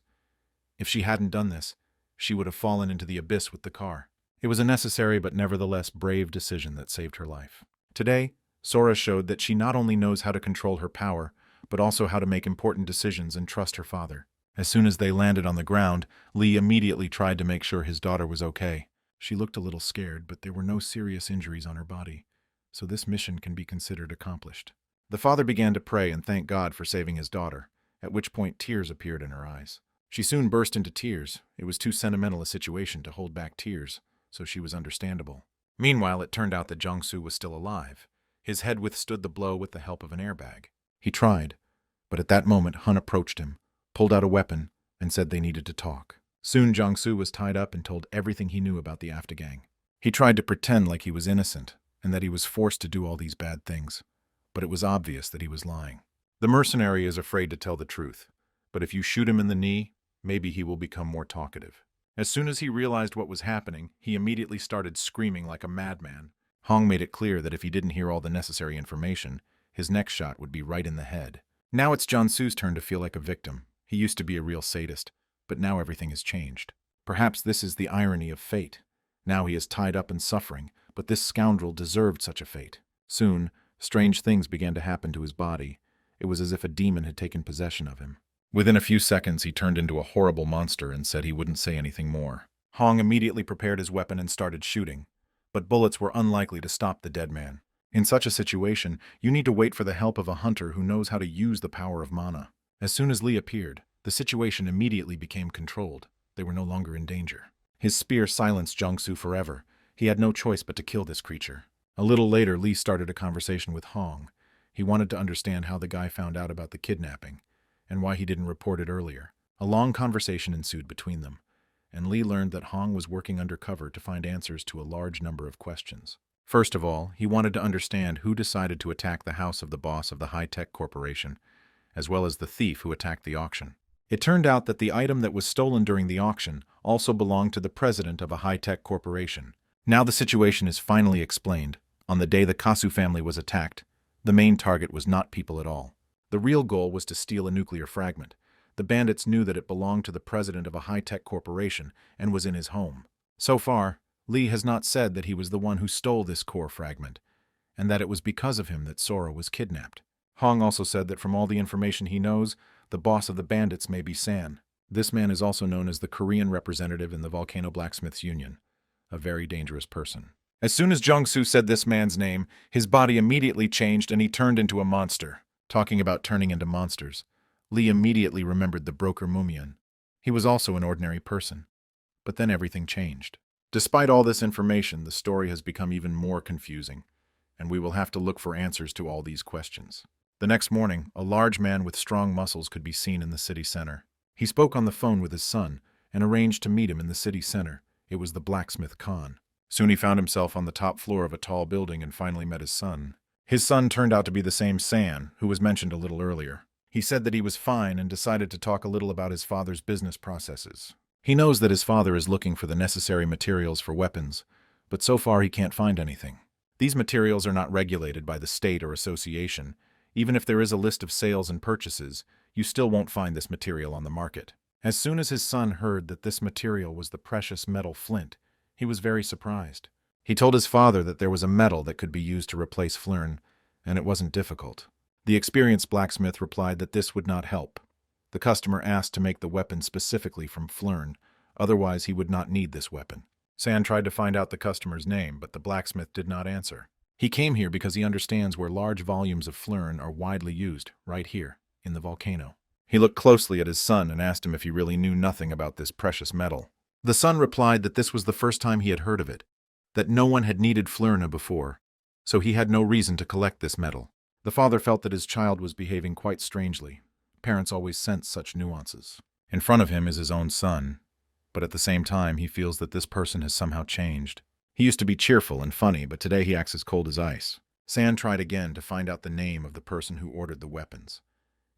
If she hadn't done this, she would have fallen into the abyss with the car. It was a necessary but nevertheless brave decision that saved her life. Today, Sora showed that she not only knows how to control her power, but also how to make important decisions and trust her father. As soon as they landed on the ground, Lee immediately tried to make sure his daughter was okay. She looked a little scared, but there were no serious injuries on her body, so this mission can be considered accomplished. The father began to pray and thank God for saving his daughter, at which point tears appeared in her eyes. She soon burst into tears. It was too sentimental a situation to hold back tears, so she was understandable. Meanwhile, it turned out that Jung-soo was still alive. His head withstood the blow with the help of an airbag. He tried, but at that moment Hun approached him, pulled out a weapon, and said they needed to talk. Soon Jiangsu was tied up and told everything he knew about the aftergang. He tried to pretend like he was innocent and that he was forced to do all these bad things, but it was obvious that he was lying. The mercenary is afraid to tell the truth, but if you shoot him in the knee, maybe he will become more talkative. As soon as he realized what was happening, he immediately started screaming like a madman. Hong made it clear that if he didn't hear all the necessary information, his next shot would be right in the head. Now it's Jiangsu's turn to feel like a victim. He used to be a real sadist, but now everything has changed. Perhaps this is the irony of fate. Now he is tied up and suffering, but this scoundrel deserved such a fate. Soon, strange things began to happen to his body. It was as if a demon had taken possession of him. Within a few seconds, he turned into a horrible monster and said he wouldn't say anything more. Hong immediately prepared his weapon and started shooting, but bullets were unlikely to stop the dead man. In such a situation, you need to wait for the help of a hunter who knows how to use the power of mana. As soon as Li appeared, the situation immediately became controlled. They were no longer in danger. His spear silenced Jiangsu forever. He had no choice but to kill this creature. A little later, Li started a conversation with Hong. He wanted to understand how the guy found out about the kidnapping, and why he didn't report it earlier. A long conversation ensued between them, and Li learned that Hong was working undercover to find answers to a large number of questions. First of all, he wanted to understand who decided to attack the house of the boss of the high-tech corporation, as well as the thief who attacked the auction. It turned out that the item that was stolen during the auction also belonged to the president of a high-tech corporation. Now the situation is finally explained. On the day the Kasu family was attacked, the main target was not people at all. The real goal was to steal a nuclear fragment. The bandits knew that it belonged to the president of a high-tech corporation and was in his home. So far, Li has not said that he was the one who stole this core fragment, and that it was because of him that Sora was kidnapped. Hong also said that from all the information he knows, the boss of the bandits may be San. This man is also known as the Korean representative in the Volcano Blacksmiths Union, a very dangerous person. As soon as Jiangsu said this man's name, his body immediately changed and he turned into a monster. Talking about turning into monsters, Li immediately remembered the broker Mumian. He was also an ordinary person. But then everything changed. Despite all this information, the story has become even more confusing, and we will have to look for answers to all these questions. The next morning, a large man with strong muscles could be seen in the city center. He spoke on the phone with his son and arranged to meet him in the city center. It was the Blacksmith Khan. Soon he found himself on the top floor of a tall building and finally met his son. His son turned out to be the same San, who was mentioned a little earlier. He said that he was fine and decided to talk a little about his father's business processes. He knows that his father is looking for the necessary materials for weapons, but so far he can't find anything. These materials are not regulated by the state or association. Even if there is a list of sales and purchases, you still won't find this material on the market. As soon as his son heard that this material was the precious metal flint, he was very surprised. He told his father that there was a metal that could be used to replace flint, and it wasn't difficult. The experienced blacksmith replied that this would not help. The customer asked to make the weapon specifically from flint, otherwise he would not need this weapon. San tried to find out the customer's name, but the blacksmith did not answer. He came here because he understands where large volumes of flint are widely used, right here, in the volcano. He looked closely at his son and asked him if he really knew nothing about this precious metal. The son replied that this was the first time he had heard of it, that no one had needed flint before, so he had no reason to collect this metal. The father felt that his child was behaving quite strangely. Parents always sense such nuances. In front of him is his own son, but at the same time he feels that this person has somehow changed. He used to be cheerful and funny, but today he acts as cold as ice. San tried again to find out the name of the person who ordered the weapons.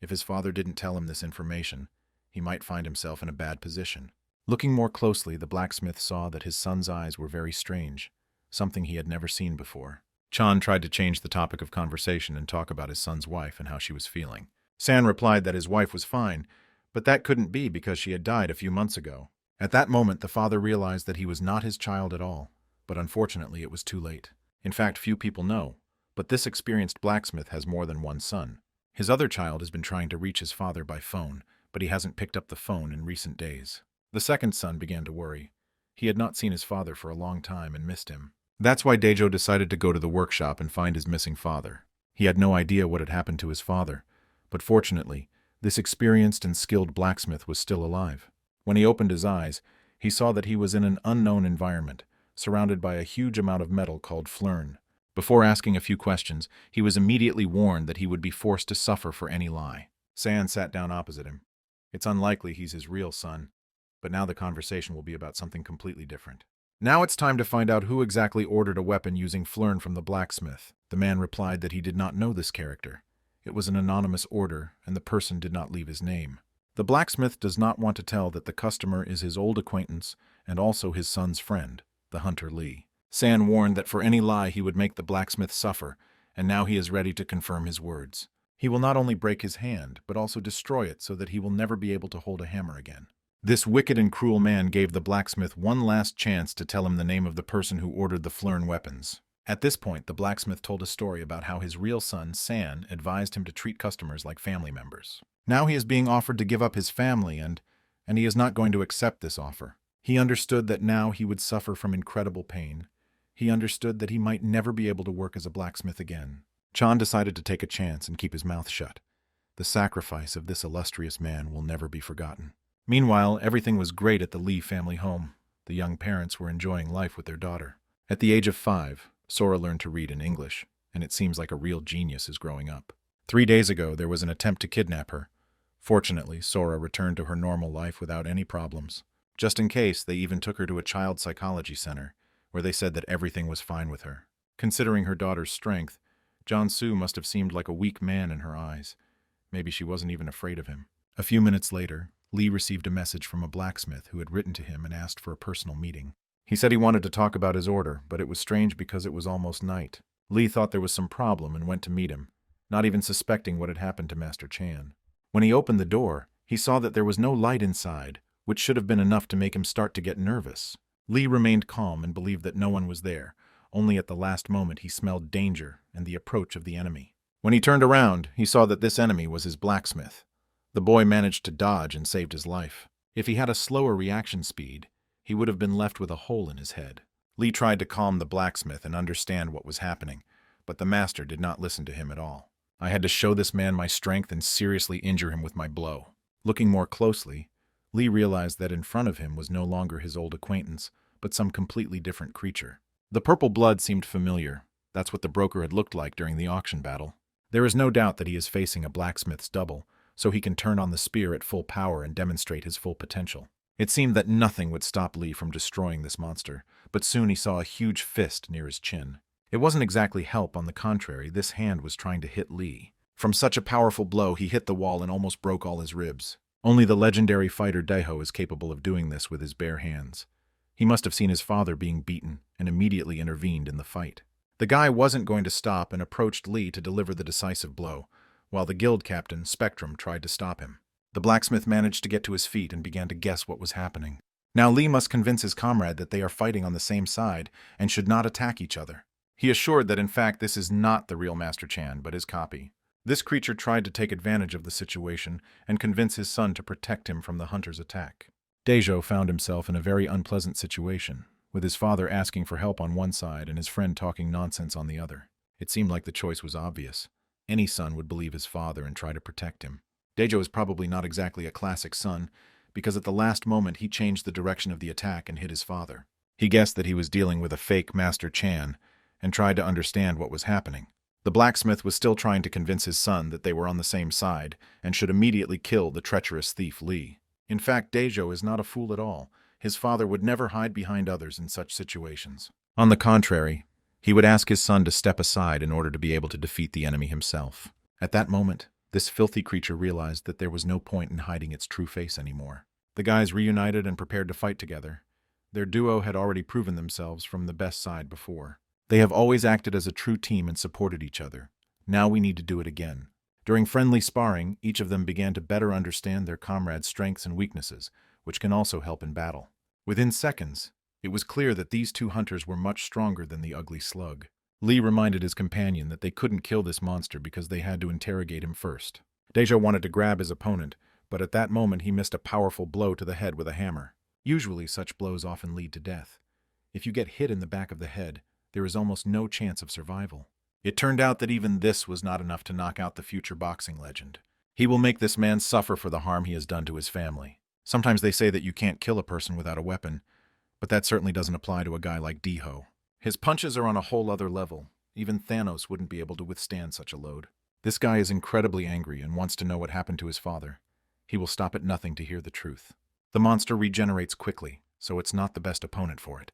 If his father didn't tell him this information, he might find himself in a bad position. Looking more closely, the blacksmith saw that his son's eyes were very strange, something he had never seen before. Chan tried to change the topic of conversation and talk about his son's wife and how she was feeling. San replied that his wife was fine, but that couldn't be because she had died a few months ago. At that moment, the father realized that he was not his child at all, but unfortunately it was too late. In fact, few people know, but this experienced blacksmith has more than one son. His other child has been trying to reach his father by phone, but he hasn't picked up the phone in recent days. The second son began to worry. He had not seen his father for a long time and missed him. That's why Daejo decided to go to the workshop and find his missing father. He had no idea what had happened to his father, but fortunately, this experienced and skilled blacksmith was still alive. When he opened his eyes, he saw that he was in an unknown environment, surrounded by a huge amount of metal called flint. Before asking a few questions, he was immediately warned that he would be forced to suffer for any lie. San sat down opposite him. It's unlikely he's his real son, but now the conversation will be about something completely different. Now it's time to find out who exactly ordered a weapon using Flurn from the blacksmith. The man replied that he did not know this character. It was an anonymous order, and the person did not leave his name. The blacksmith does not want to tell that the customer is his old acquaintance and also his son's friend, the hunter Lee. San warned that for any lie he would make the blacksmith suffer, and now he is ready to confirm his words. He will not only break his hand, but also destroy it so that he will never be able to hold a hammer again. This wicked and cruel man gave the blacksmith one last chance to tell him the name of the person who ordered the Flurn weapons. At this point, the blacksmith told a story about how his real son, San, advised him to treat customers like family members. Now he is being offered to give up his family, and he is not going to accept this offer. He understood that now he would suffer from incredible pain. He understood that he might never be able to work as a blacksmith again. Chan decided to take a chance and keep his mouth shut. The sacrifice of this illustrious man will never be forgotten. Meanwhile, everything was great at the Lee family home. The young parents were enjoying life with their daughter. At the age of 5, Sora learned to read in English, and it seems like a real genius is growing up. 3 days ago, there was an attempt to kidnap her. Fortunately, Sora returned to her normal life without any problems. Just in case, they even took her to a child psychology center, where they said that everything was fine with her. Considering her daughter's strength, Jansu must have seemed like a weak man in her eyes. Maybe she wasn't even afraid of him. A few minutes later, Lee received a message from a blacksmith who had written to him and asked for a personal meeting. He said he wanted to talk about his order, but it was strange because it was almost night. Lee thought there was some problem and went to meet him, not even suspecting what had happened to Master Chan. When he opened the door, he saw that there was no light inside, which should have been enough to make him start to get nervous. Lee remained calm and believed that no one was there. Only at the last moment he smelled danger and the approach of the enemy. When he turned around, he saw that this enemy was his blacksmith. The boy managed to dodge and saved his life. If he had a slower reaction speed, he would have been left with a hole in his head. Lee tried to calm the blacksmith and understand what was happening, but the master did not listen to him at all. I had to show this man my strength and seriously injure him with my blow. Looking more closely, Lee realized that in front of him was no longer his old acquaintance, but some completely different creature. The purple blood seemed familiar. That's what the broker had looked like during the auction battle. There is no doubt that he is facing a blacksmith's double, so he can turn on the spear at full power and demonstrate his full potential. It seemed that nothing would stop Lee from destroying this monster, but soon he saw a huge fist near his chin. It wasn't exactly help, on the contrary, this hand was trying to hit Lee. From such a powerful blow, he hit the wall and almost broke all his ribs. Only the legendary fighter Daiho is capable of doing this with his bare hands. He must have seen his father being beaten and immediately intervened in the fight. The guy wasn't going to stop and approached Lee to deliver the decisive blow, while the guild captain, Spectrum, tried to stop him. The blacksmith managed to get to his feet and began to guess what was happening. Now Lee must convince his comrade that they are fighting on the same side and should not attack each other. He assured that in fact this is not the real Master Chan, but his copy. This creature tried to take advantage of the situation and convince his son to protect him from the hunter's attack. Daijo found himself in a very unpleasant situation, with his father asking for help on one side and his friend talking nonsense on the other. It seemed like the choice was obvious. Any son would believe his father and try to protect him. Daijo is probably not exactly a classic son, because at the last moment he changed the direction of the attack and hit his father. He guessed that he was dealing with a fake Master Chan, and tried to understand what was happening. The blacksmith was still trying to convince his son that they were on the same side, and should immediately kill the treacherous thief Lee. In fact, Daijo is not a fool at all. His father would never hide behind others in such situations. On the contrary, he would ask his son to step aside in order to be able to defeat the enemy himself. At that moment, this filthy creature realized that there was no point in hiding its true face anymore. The guys reunited and prepared to fight together. Their duo had already proven themselves from the best side before. They have always acted as a true team and supported each other. Now we need to do it again. During friendly sparring, each of them began to better understand their comrade's strengths and weaknesses, which can also help in battle. Within seconds, it was clear that these two hunters were much stronger than the ugly slug. Lee reminded his companion that they couldn't kill this monster because they had to interrogate him first. Daijo wanted to grab his opponent, but at that moment he missed a powerful blow to the head with a hammer. Usually such blows often lead to death. If you get hit in the back of the head, there is almost no chance of survival. It turned out that even this was not enough to knock out the future boxing legend. He will make this man suffer for the harm he has done to his family. Sometimes they say that you can't kill a person without a weapon, but that certainly doesn't apply to a guy like Daiho. His punches are on a whole other level. Even Thanos wouldn't be able to withstand such a load. This guy is incredibly angry and wants to know what happened to his father. He will stop at nothing to hear the truth. The monster regenerates quickly, so it's not the best opponent for it.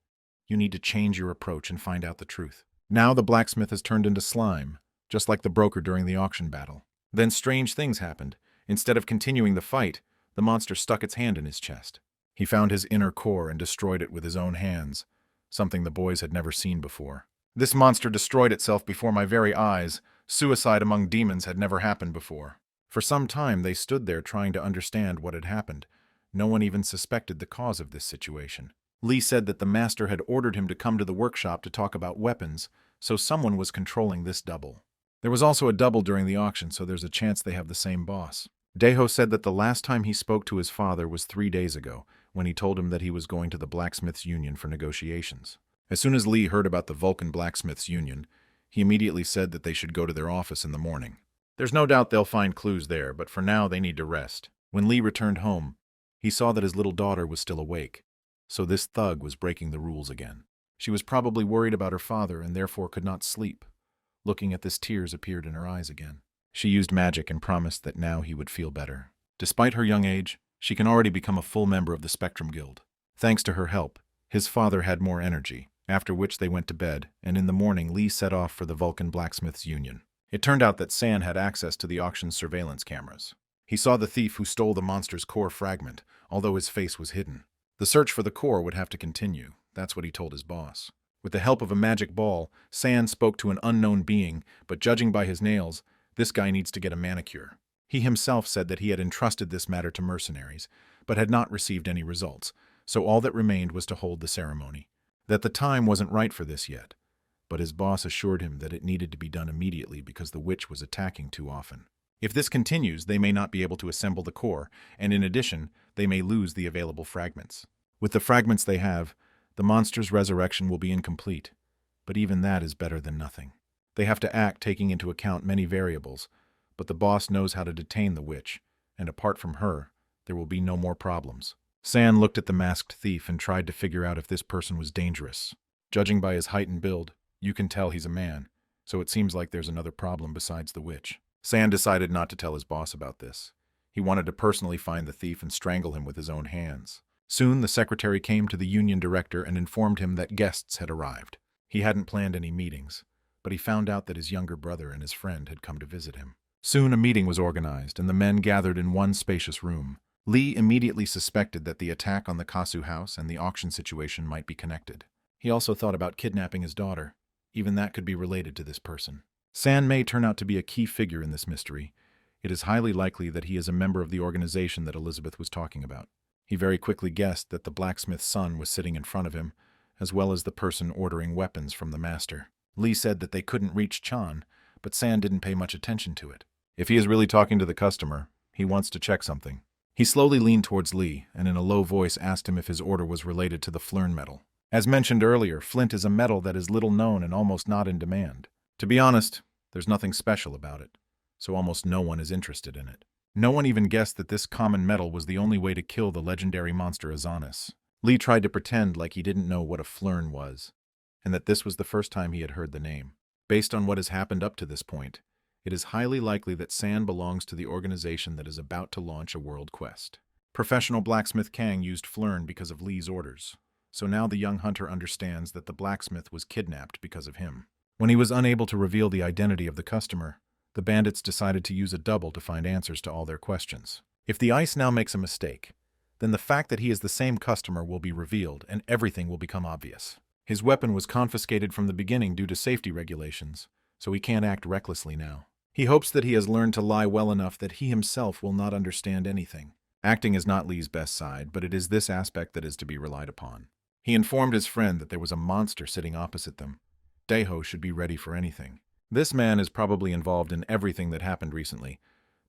You need to change your approach and find out the truth. Now the blacksmith has turned into slime, just like the broker during the auction battle. Then strange things happened. Instead of continuing the fight, the monster stuck its hand in his chest. He found his inner core and destroyed it with his own hands, something the boys had never seen before. This monster destroyed itself before my very eyes. Suicide among demons had never happened before. For some time they stood there trying to understand what had happened. No one even suspected the cause of this situation. Lee said that the master had ordered him to come to the workshop to talk about weapons, so someone was controlling this double. There was also a double during the auction, so there's a chance they have the same boss. Daeho said that the last time he spoke to his father was 3 days ago, when he told him that he was going to the Blacksmiths' Union for negotiations. As soon as Lee heard about the Vulcan Blacksmiths' Union, he immediately said that they should go to their office in the morning. There's no doubt they'll find clues there, but for now they need to rest. When Lee returned home, he saw that his little daughter was still awake, so this thug was breaking the rules again. She was probably worried about her father and therefore could not sleep. Looking at this, tears appeared in her eyes again. She used magic and promised that now he would feel better. Despite her young age, she can already become a full member of the Spectrum Guild. Thanks to her help, his father had more energy, after which they went to bed, and in the morning Lee set off for the Vulcan Blacksmiths' Union. It turned out that San had access to the auction's surveillance cameras. He saw the thief who stole the monster's core fragment, although his face was hidden. The search for the core would have to continue. That's what he told his boss. With the help of a magic ball, San spoke to an unknown being, but judging by his nails, this guy needs to get a manicure. He himself said that he had entrusted this matter to mercenaries, but had not received any results, so all that remained was to hold the ceremony. That the time wasn't right for this yet, but his boss assured him that it needed to be done immediately because the witch was attacking too often. If this continues, they may not be able to assemble the core, and in addition, they may lose the available fragments. With the fragments they have, the monster's resurrection will be incomplete, but even that is better than nothing. They have to act taking into account many variables, but the boss knows how to detain the witch, and apart from her, there will be no more problems. San looked at the masked thief and tried to figure out if this person was dangerous. Judging by his height and build, you can tell he's a man, so it seems like there's another problem besides the witch. San decided not to tell his boss about this. He wanted to personally find the thief and strangle him with his own hands. Soon the secretary came to the union director and informed him that guests had arrived. He hadn't planned any meetings, but he found out that his younger brother and his friend had come to visit him. Soon a meeting was organized, and the men gathered in one spacious room. Lee immediately suspected that the attack on the Kasu house and the auction situation might be connected. He also thought about kidnapping his daughter. Even that could be related to this person. San may turn out to be a key figure in this mystery. It is highly likely that he is a member of the organization that Elizabeth was talking about. He very quickly guessed that the blacksmith's son was sitting in front of him, as well as the person ordering weapons from the master. Lee said that they couldn't reach Chan, but San didn't pay much attention to it. If he is really talking to the customer, he wants to check something. He slowly leaned towards Lee, and in a low voice asked him if his order was related to the Flern metal. As mentioned earlier, flint is a metal that is little known and almost not in demand. To be honest, there's nothing special about it, so almost no one is interested in it. No one even guessed that this common metal was the only way to kill the legendary monster Azanis. Lee tried to pretend like he didn't know what a Flern was, and that this was the first time he had heard the name. Based on what has happened up to this point, it is highly likely that San belongs to the organization that is about to launch a world quest. Professional blacksmith Kang used Flern because of Lee's orders, so now the young hunter understands that the blacksmith was kidnapped because of him. When he was unable to reveal the identity of the customer, the bandits decided to use a double to find answers to all their questions. If the ice now makes a mistake, then the fact that he is the same customer will be revealed and everything will become obvious. His weapon was confiscated from the beginning due to safety regulations, so he can't act recklessly now. He hopes that he has learned to lie well enough that he himself will not understand anything. Acting is not Lee's best side, but it is this aspect that is to be relied upon. He informed his friend that there was a monster sitting opposite them. Daeho should be ready for anything. This man is probably involved in everything that happened recently,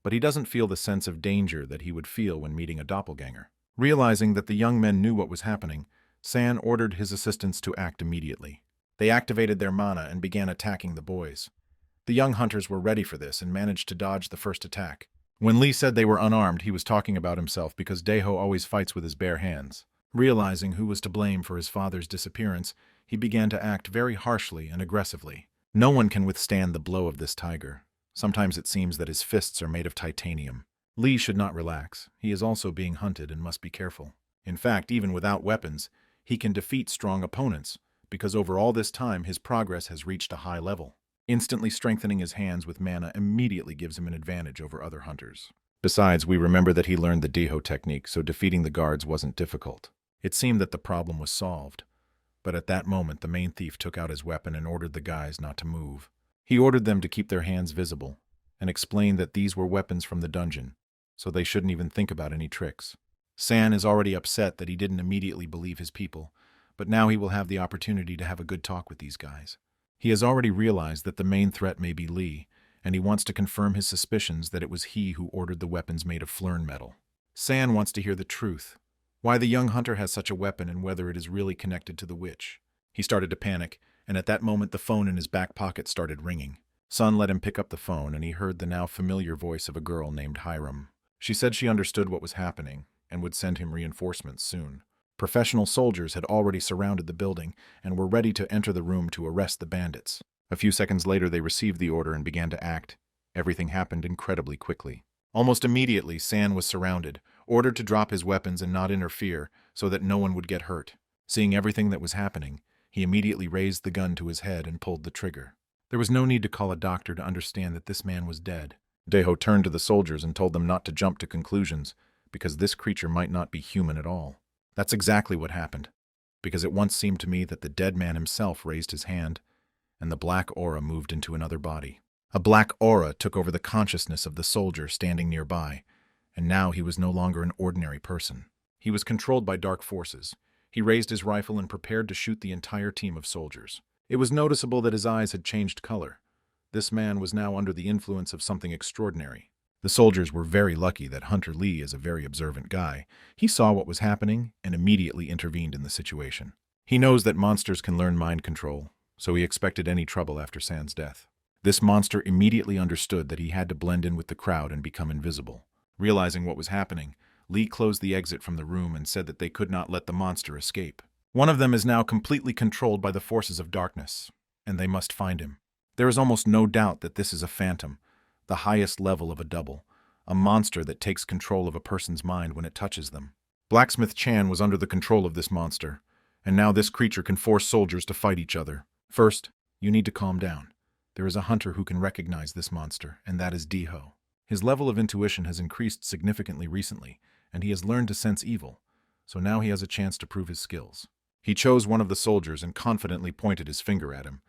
but he doesn't feel the sense of danger that he would feel when meeting a doppelganger. Realizing that the young men knew what was happening, San ordered his assistants to act immediately. They activated their mana and began attacking the boys. The young hunters were ready for this and managed to dodge the first attack. When Lee said they were unarmed, he was talking about himself because Daeho always fights with his bare hands. Realizing who was to blame for his father's disappearance, he began to act very harshly and aggressively. No one can withstand the blow of this tiger. Sometimes it seems that his fists are made of titanium. Lee should not relax. He is also being hunted and must be careful. In fact, even without weapons, he can defeat strong opponents, because over all this time his progress has reached a high level. Instantly strengthening his hands with mana immediately gives him an advantage over other hunters. Besides, we remember that he learned the Deho technique, so defeating the guards wasn't difficult. It seemed that the problem was solved. But at that moment, the main thief took out his weapon and ordered the guys not to move. He ordered them to keep their hands visible, and explained that these were weapons from the dungeon, so they shouldn't even think about any tricks. San is already upset that he didn't immediately believe his people, but now he will have the opportunity to have a good talk with these guys. He has already realized that the main threat may be Lee, and he wants to confirm his suspicions that it was he who ordered the weapons made of flern metal. San wants to hear the truth, why the young hunter has such a weapon and whether it is really connected to the witch. He started to panic, and at that moment the phone in his back pocket started ringing. Sun let him pick up the phone, and he heard the now familiar voice of a girl named Hiram. She said she understood what was happening and would send him reinforcements soon. Professional soldiers had already surrounded the building and were ready to enter the room to arrest the bandits. A few seconds later they received the order and began to act. Everything happened incredibly quickly. Almost immediately, San was surrounded, ordered to drop his weapons and not interfere so that no one would get hurt. Seeing everything that was happening, he immediately raised the gun to his head and pulled the trigger. There was no need to call a doctor to understand that this man was dead. Deho turned to the soldiers and told them not to jump to conclusions, because this creature might not be human at all. That's exactly what happened, because it once seemed to me that the dead man himself raised his hand, and the black aura moved into another body. A black aura took over the consciousness of the soldier standing nearby, and now he was no longer an ordinary person. He was controlled by dark forces. He raised his rifle and prepared to shoot the entire team of soldiers. It was noticeable that his eyes had changed color. This man was now under the influence of something extraordinary. The soldiers were very lucky that Hunter Lee is a very observant guy. He saw what was happening and immediately intervened in the situation. He knows that monsters can learn mind control, so he expected any trouble after San's death. This monster immediately understood that he had to blend in with the crowd and become invisible. Realizing what was happening, Lee closed the exit from the room and said that they could not let the monster escape. One of them is now completely controlled by the forces of darkness, and they must find him. There is almost no doubt that this is a phantom, the highest level of a double, a monster that takes control of a person's mind when it touches them. Blacksmith Chan was under the control of this monster, and now this creature can force soldiers to fight each other. First, you need to calm down. There is a hunter who can recognize this monster, and that is Deho. His level of intuition has increased significantly recently, and he has learned to sense evil, so now he has a chance to prove his skills. He chose one of the soldiers and confidently pointed his finger at him,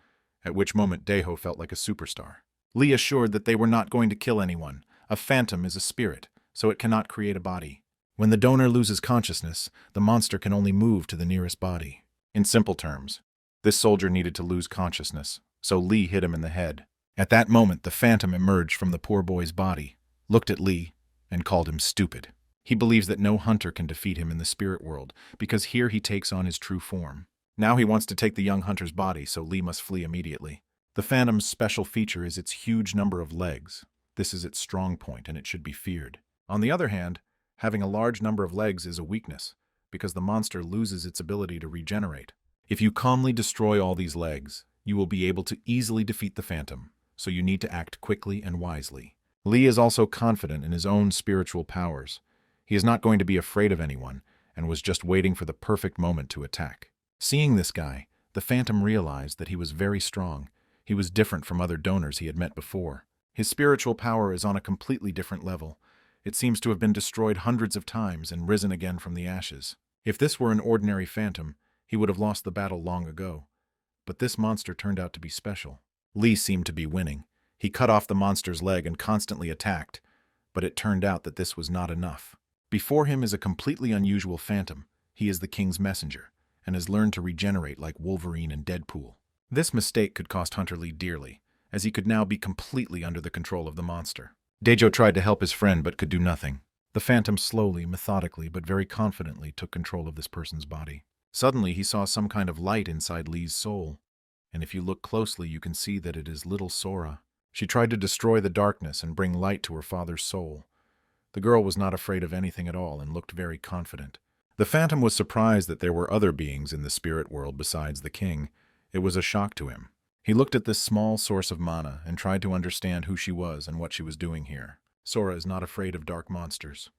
at which moment Deho felt like a superstar. Lee assured that they were not going to kill anyone. A phantom is a spirit, so it cannot create a body. When the donor loses consciousness, the monster can only move to the nearest body. In simple terms, this soldier needed to lose consciousness, so Lee hit him in the head. At that moment, the phantom emerged from the poor boy's body, looked at Lee, and called him stupid. He believes that no hunter can defeat him in the spirit world, because here he takes on his true form. Now he wants to take the young hunter's body, so Lee must flee immediately. The phantom's special feature is its huge number of legs. This is its strong point, and it should be feared. On the other hand, having a large number of legs is a weakness, because the monster loses its ability to regenerate. If you calmly destroy all these legs, you will be able to easily defeat the phantom, so you need to act quickly and wisely. Lee is also confident in his own spiritual powers. He is not going to be afraid of anyone, and was just waiting for the perfect moment to attack. Seeing this guy, the phantom realized that he was very strong. He was different from other donors he had met before. His spiritual power is on a completely different level. It seems to have been destroyed hundreds of times and risen again from the ashes. If this were an ordinary phantom, he would have lost the battle long ago. But this monster turned out to be special. Lee seemed to be winning. He cut off the monster's leg and constantly attacked, but it turned out that this was not enough. Before him is a completely unusual phantom. He is the king's messenger, and has learned to regenerate like Wolverine and Deadpool. This mistake could cost Hunter Lee dearly, as he could now be completely under the control of the monster. Dejo tried to help his friend but could do nothing. The phantom slowly, methodically, but very confidently took control of this person's body. Suddenly he saw some kind of light inside Lee's soul, and if you look closely you can see that it is little Sora. She tried to destroy the darkness and bring light to her father's soul. The girl was not afraid of anything at all and looked very confident. The phantom was surprised that there were other beings in the spirit world besides the king. It was a shock to him. He looked at this small source of mana and tried to understand who she was and what she was doing here. Sora is not afraid of dark monsters.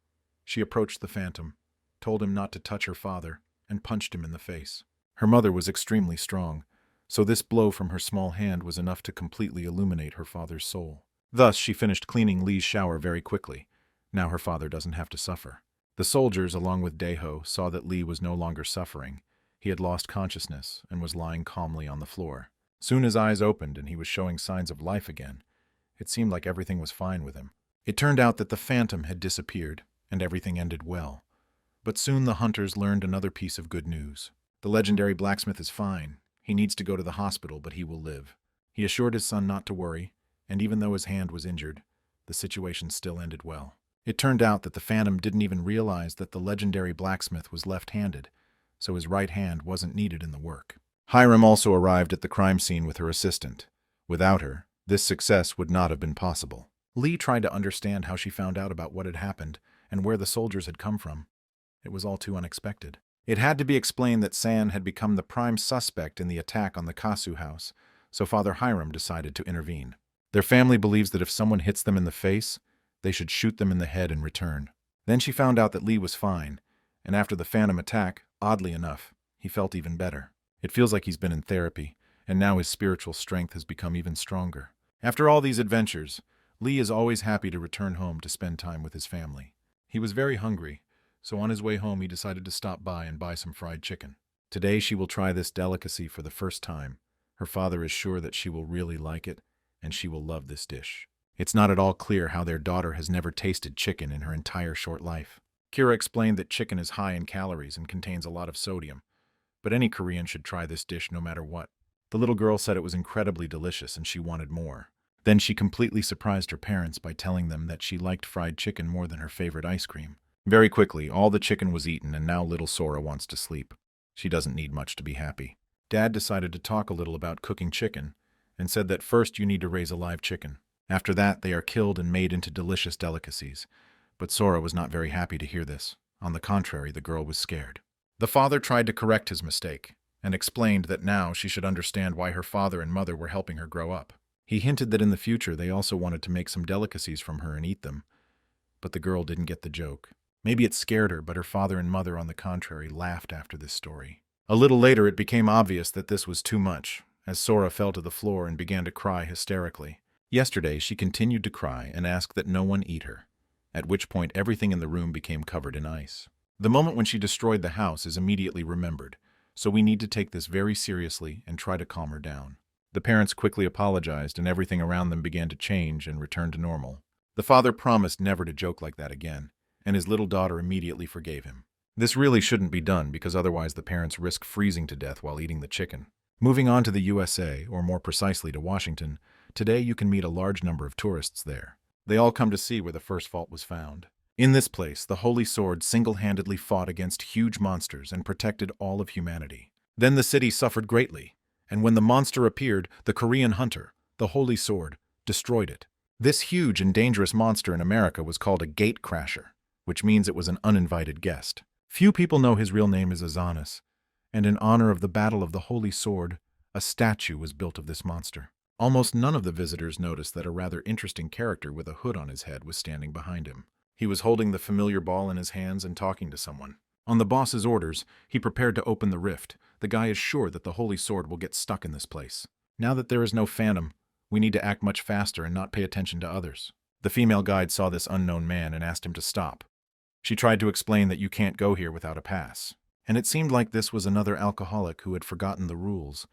She approached the phantom, told him not to touch her father, and punched him in the face. Her mother was extremely strong, so this blow from her small hand was enough to completely illuminate her father's soul. Thus, she finished cleaning Lee's shower very quickly. Now her father doesn't have to suffer. The soldiers, along with Daeho, saw that Lee was no longer suffering. He had lost consciousness and was lying calmly on the floor. Soon his eyes opened and he was showing signs of life again. It seemed like everything was fine with him. It turned out that the phantom had disappeared, and everything ended well. But soon the hunters learned another piece of good news. The legendary Blacksmith is fine. He needs to go to the hospital, but he will live. He assured his son not to worry, and even though his hand was injured, the situation still ended well. It turned out that the phantom didn't even realize that the legendary Blacksmith was left-handed, so his right hand wasn't needed in the work. Hiram also arrived at the crime scene with her assistant. Without her, this success would not have been possible. Lee tried to understand how she found out about what had happened and where the soldiers had come from. It was all too unexpected. It had to be explained that San had become the prime suspect in the attack on the Kasu house, so Father Hiram decided to intervene. Their family believes that if someone hits them in the face, they should shoot them in the head in return. Then she found out that Lee was fine, and after the phantom attack, oddly enough, he felt even better. It feels like he's been in therapy, and now his spiritual strength has become even stronger. After all these adventures, Lee is always happy to return home to spend time with his family. He was very hungry, so on his way home he decided to stop by and buy some fried chicken. Today she will try this delicacy for the first time. Her father is sure that she will really like it, and she will love this dish. It's not at all clear how their daughter has never tasted chicken in her entire short life. Kira explained that chicken is high in calories and contains a lot of sodium, but any Korean should try this dish no matter what. The little girl said it was incredibly delicious and she wanted more. Then she completely surprised her parents by telling them that she liked fried chicken more than her favorite ice cream. Very quickly, all the chicken was eaten and now little Sora wants to sleep. She doesn't need much to be happy. Dad decided to talk a little about cooking chicken and said that first you need to raise a live chicken. After that, they are killed and made into delicious delicacies. But Sora was not very happy to hear this. On the contrary, the girl was scared. The father tried to correct his mistake and explained that now she should understand why her father and mother were helping her grow up. He hinted that in the future they also wanted to make some delicacies from her and eat them. But the girl didn't get the joke. Maybe it scared her, but her father and mother, on the contrary, laughed after this story. A little later, it became obvious that this was too much, as Sora fell to the floor and began to cry hysterically. Yesterday, she continued to cry and asked that no one eat her, at which point everything in the room became covered in ice. The moment when she destroyed the house is immediately remembered, so we need to take this very seriously and try to calm her down. The parents quickly apologized and everything around them began to change and return to normal. The father promised never to joke like that again, and his little daughter immediately forgave him. This really shouldn't be done because otherwise the parents risk freezing to death while eating the chicken. Moving on to the USA, or more precisely to Washington, today you can meet a large number of tourists there. They all come to see where the first vault was found. In this place, the Holy Sword single-handedly fought against huge monsters and protected all of humanity. Then the city suffered greatly, and when the monster appeared, the Korean hunter, the Holy Sword, destroyed it. This huge and dangerous monster in America was called a gate crasher, which means it was an uninvited guest. Few people know his real name is Azanis, and in honor of the Battle of the Holy Sword, a statue was built of this monster. Almost none of the visitors noticed that a rather interesting character with a hood on his head was standing behind him. He was holding the familiar ball in his hands and talking to someone. On the boss's orders, he prepared to open the rift. The guy is sure that the Holy Sword will get stuck in this place. Now that there is no phantom, we need to act much faster and not pay attention to others. The female guide saw this unknown man and asked him to stop. She tried to explain that you can't go here without a pass. And it seemed like this was another alcoholic who had forgotten the rules.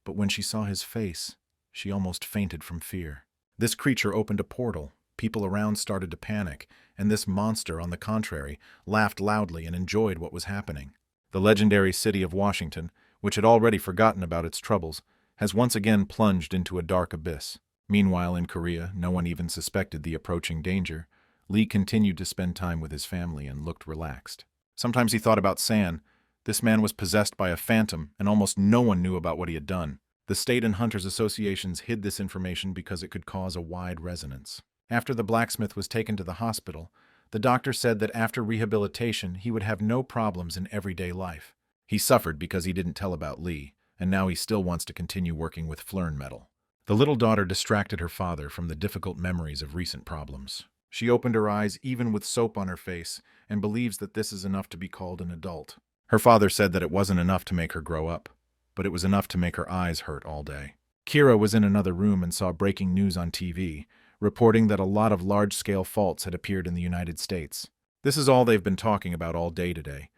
But when she saw his face, she almost fainted from fear. This creature opened a portal. People around started to panic, and this monster, on the contrary, laughed loudly and enjoyed what was happening. The legendary city of Washington, which had already forgotten about its troubles, has once again plunged into a dark abyss. Meanwhile, in Korea, no one even suspected the approaching danger. Lee continued to spend time with his family and looked relaxed. Sometimes he thought about San. This man was possessed by a phantom, and almost no one knew about what he had done. The state and hunters associations hid this information because it could cause a wide resonance. After the blacksmith was taken to the hospital, the doctor said that after rehabilitation he would have no problems in everyday life. He suffered because he didn't tell about Lee, and now he still wants to continue working with Flern metal. The little daughter distracted her father from the difficult memories of recent problems. She opened her eyes even with soap on her face and believes that this is enough to be called an adult. Her father said that it wasn't enough to make her grow up, but it was enough to make her eyes hurt all day. Kira was in another room and saw breaking news on TV, reporting that a lot of large-scale faults had appeared in the United States. This is all they've been talking about all day today,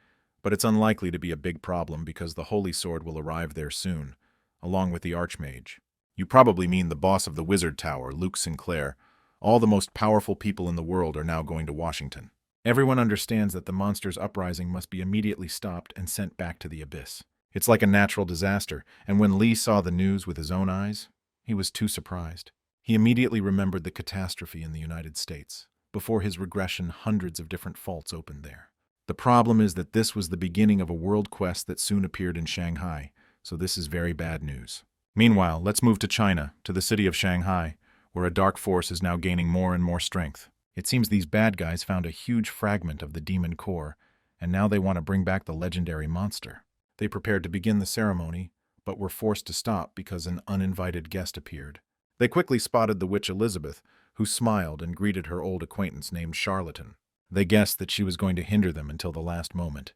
but it's unlikely to be a big problem because the Holy Sword will arrive there soon, along with the Archmage. You probably mean the boss of the Wizard Tower, Luke Sinclair. All the most powerful people in the world are now going to Washington. Everyone understands that the monster's uprising must be immediately stopped and sent back to the abyss. It's like a natural disaster, and when Lee saw the news with his own eyes, he was too surprised. He immediately remembered the catastrophe in the United States. Before his regression, hundreds of different faults opened there. The problem is that this was the beginning of a world quest that soon appeared in Shanghai, so this is very bad news. Meanwhile, let's move to China, to the city of Shanghai, where a dark force is now gaining more and more strength. It seems these bad guys found a huge fragment of the demon core, and now they want to bring back the legendary monster. They prepared to begin the ceremony, but were forced to stop because an uninvited guest appeared. They quickly spotted the witch Elizabeth, who smiled and greeted her old acquaintance named Charlatan. They guessed that she was going to hinder them until the last moment.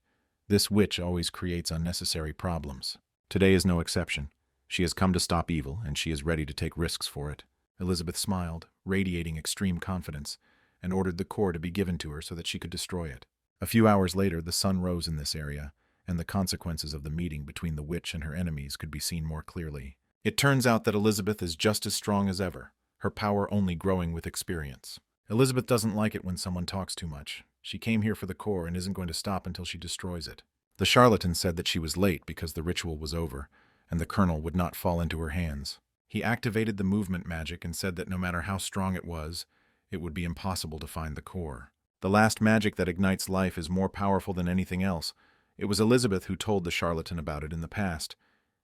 This witch always creates unnecessary problems. Today is no exception. She has come to stop evil, and she is ready to take risks for it. Elizabeth smiled, radiating extreme confidence, and ordered the core to be given to her so that she could destroy it. A few hours later, the sun rose in this area, and the consequences of the meeting between the witch and her enemies could be seen more clearly. It turns out that Elizabeth is just as strong as ever, her power only growing with experience. Elizabeth doesn't like it when someone talks too much. She came here for the core and isn't going to stop until she destroys it. The charlatan said that she was late because the ritual was over, and the kernel would not fall into her hands. He activated the movement magic and said that no matter how strong it would be impossible to find the core. The last magic that ignites life is more powerful than anything else. It was Elizabeth who told the charlatan about it in the past,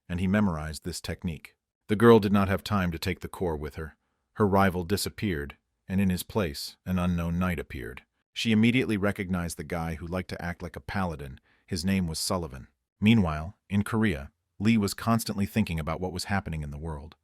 and he memorized this technique. The girl did not have time to take the core with her. Her rival disappeared, and in his place, an unknown knight appeared. She immediately recognized the guy who liked to act like a paladin. His name was Sullivan. Meanwhile, in Korea, Lee was constantly thinking about what was happening in the world.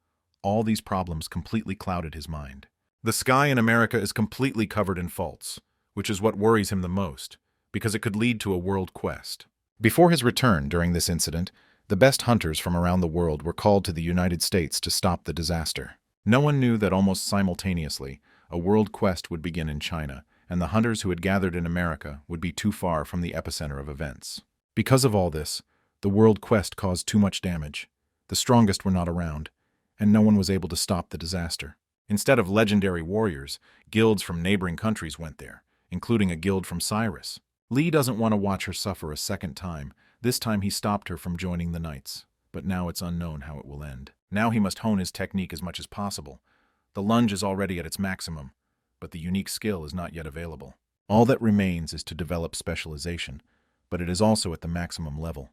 All these problems completely clouded his mind. The sky in America is completely covered in faults, which is what worries him the most, because it could lead to a world quest. Before his return during this incident, the best hunters from around the world were called to the United States to stop the disaster. No one knew that almost simultaneously, a world quest would begin in China, and the hunters who had gathered in America would be too far from the epicenter of events. Because of all this, the world quest caused too much damage. The strongest were not around, and no one was able to stop the disaster. Instead of legendary warriors, guilds from neighboring countries went there, including a guild from Cyrus. Lee doesn't want to watch her suffer a second time. This time he stopped her from joining the knights, but now it's unknown how it will end. Now he must hone his technique as much as possible. The lunge is already at its maximum, but the unique skill is not yet available. All that remains is to develop specialization, but it is also at the maximum level,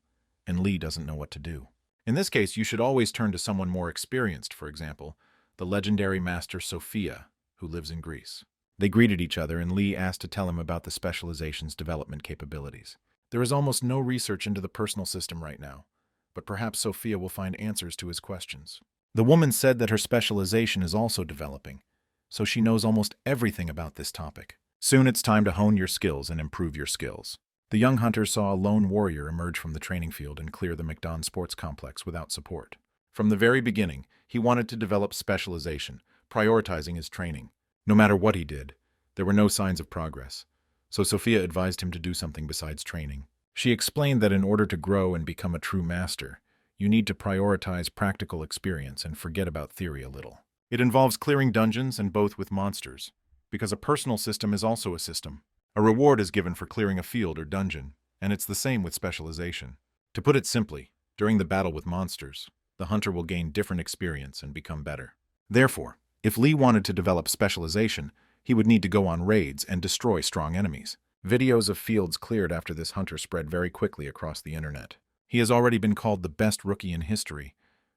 and Lee doesn't know what to do. In this case, you should always turn to someone more experienced, for example, the legendary master Sophia, who lives in Greece. They greeted each other, and Lee asked to tell him about the specialization's development capabilities. There is almost no research into the personal system right now, but perhaps Sophia will find answers to his questions. The woman said that her specialization is also developing, so she knows almost everything about this topic. Soon it's time to hone your skills and improve your skills. The young hunter saw a lone warrior emerge from the training field and clear the McDonald Sports Complex without support. From the very beginning, he wanted to develop specialization, prioritizing his training. No matter what he did, there were no signs of progress, so Sophia advised him to do something besides training. She explained that in order to grow and become a true master, you need to prioritize practical experience and forget about theory a little. It involves clearing dungeons and both with monsters, because a personal system is also a system. A reward is given for clearing a field or dungeon, and it's the same with specialization. To put it simply, during the battle with monsters, the hunter will gain different experience and become better. Therefore, if Lee wanted to develop specialization, he would need to go on raids and destroy strong enemies. Videos of fields cleared after this hunter spread very quickly across the internet. He has already been called the best rookie in history.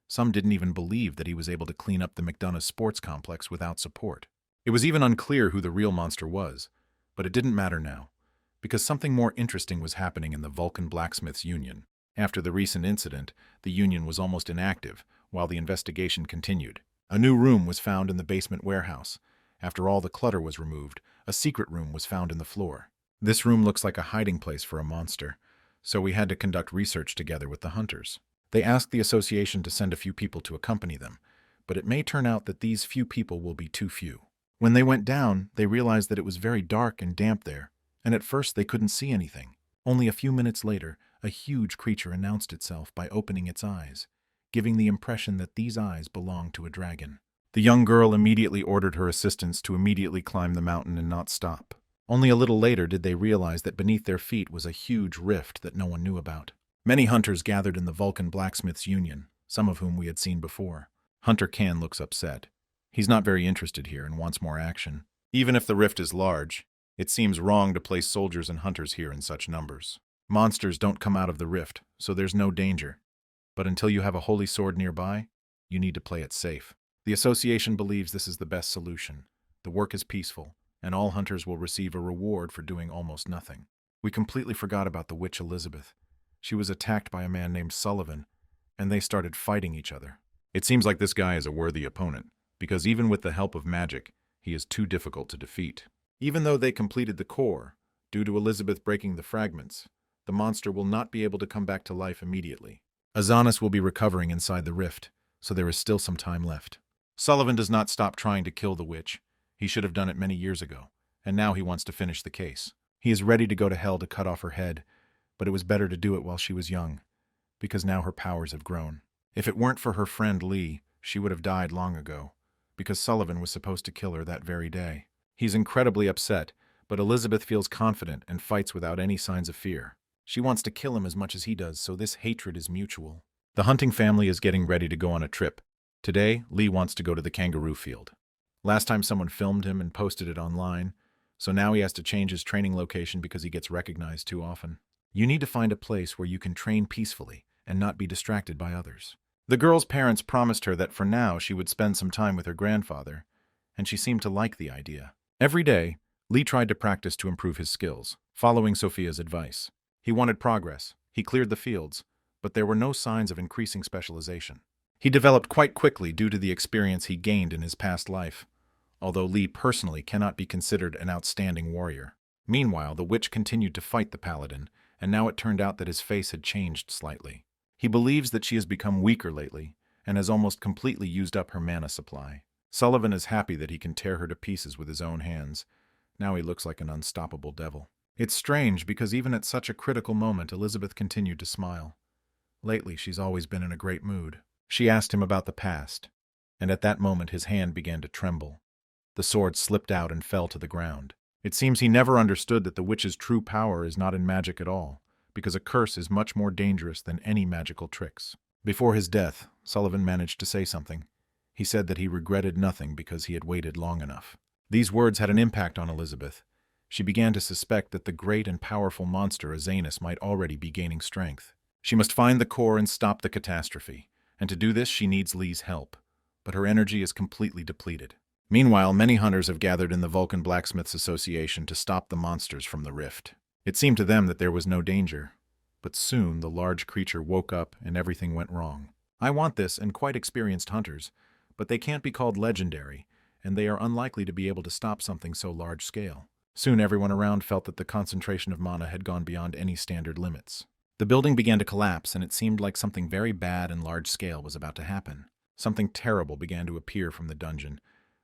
Some didn't even believe that he was able to clean up the McDonald Sports Complex without support. It was even unclear who the real monster was, but it didn't matter now, because something more interesting was happening in the Vulcan Blacksmiths Union. After the recent incident, the Union was almost inactive, while the investigation continued. A new room was found in the basement warehouse. After all the clutter was removed, a secret room was found in the floor. This room looks like a hiding place for a monster, so we had to conduct research together with the hunters. They asked the association to send a few people to accompany them, but it may turn out that these few people will be too few. When they went down, they realized that it was very dark and damp there, and at first they couldn't see anything. Only a few minutes later, a huge creature announced itself by opening its eyes, giving the impression that these eyes belonged to a dragon. The young girl immediately ordered her assistants to immediately climb the mountain and not stop. Only a little later did they realize that beneath their feet was a huge rift that no one knew about. Many hunters gathered in the Vulcan Blacksmith's Union, some of whom we had seen before. Hunter Can looks upset. He's not very interested here and wants more action. Even if the rift is large, it seems wrong to place soldiers and hunters here in such numbers. Monsters don't come out of the rift, so there's no danger. But until you have a holy sword nearby, you need to play it safe. The association believes this is the best solution. The work is peaceful, and all hunters will receive a reward for doing almost nothing. We completely forgot about the witch Elizabeth. She was attacked by a man named Sullivan, and they started fighting each other. It seems like this guy is a worthy opponent, because even with the help of magic, he is too difficult to defeat. Even though they completed the core, due to Elizabeth breaking the fragments, the monster will not be able to come back to life immediately. Azanis will be recovering inside the rift, so there is still some time left. Sullivan does not stop trying to kill the witch. He should have done it many years ago, and now he wants to finish the case. He is ready to go to hell to cut off her head, but it was better to do it while she was young, because now her powers have grown. If it weren't for her friend Lee, she would have died long ago, because Sullivan was supposed to kill her that very day. He's incredibly upset, but Elizabeth feels confident and fights without any signs of fear. She wants to kill him as much as he does, so this hatred is mutual. The hunting family is getting ready to go on a trip. Today, Lee wants to go to the kangaroo field. Last time someone filmed him and posted it online, so now he has to change his training location because he gets recognized too often. You need to find a place where you can train peacefully and not be distracted by others. The girl's parents promised her that for now she would spend some time with her grandfather, and she seemed to like the idea. Every day, Lee tried to practice to improve his skills, following Sophia's advice. He wanted progress. He cleared the fields, but there were no signs of increasing specialization. He developed quite quickly due to the experience he gained in his past life, although Lee personally cannot be considered an outstanding warrior. Meanwhile, the witch continued to fight the Paladin, and now it turned out that his face had changed slightly. He believes that she has become weaker lately, and has almost completely used up her mana supply. Sullivan is happy that he can tear her to pieces with his own hands. Now he looks like an unstoppable devil. It's strange because even at such a critical moment, Elizabeth continued to smile. Lately, she's always been in a great mood. She asked him about the past, and at that moment his hand began to tremble. The sword slipped out and fell to the ground. It seems he never understood that the witch's true power is not in magic at all, because a curse is much more dangerous than any magical tricks. Before his death, Sullivan managed to say something. He said that he regretted nothing because he had waited long enough. These words had an impact on Elizabeth. She began to suspect that the great and powerful monster Azanis might already be gaining strength. She must find the core and stop the catastrophe, and to do this she needs Lee's help, but her energy is completely depleted. Meanwhile, many hunters have gathered in the Vulcan Blacksmiths Association to stop the monsters from the rift. It seemed to them that there was no danger, but soon the large creature woke up and everything went wrong. I want this and quite experienced hunters, but they can't be called legendary, and they are unlikely to be able to stop something so large-scale. Soon everyone around felt that the concentration of mana had gone beyond any standard limits. The building began to collapse, and it seemed like something very bad and large-scale was about to happen. Something terrible began to appear from the dungeon.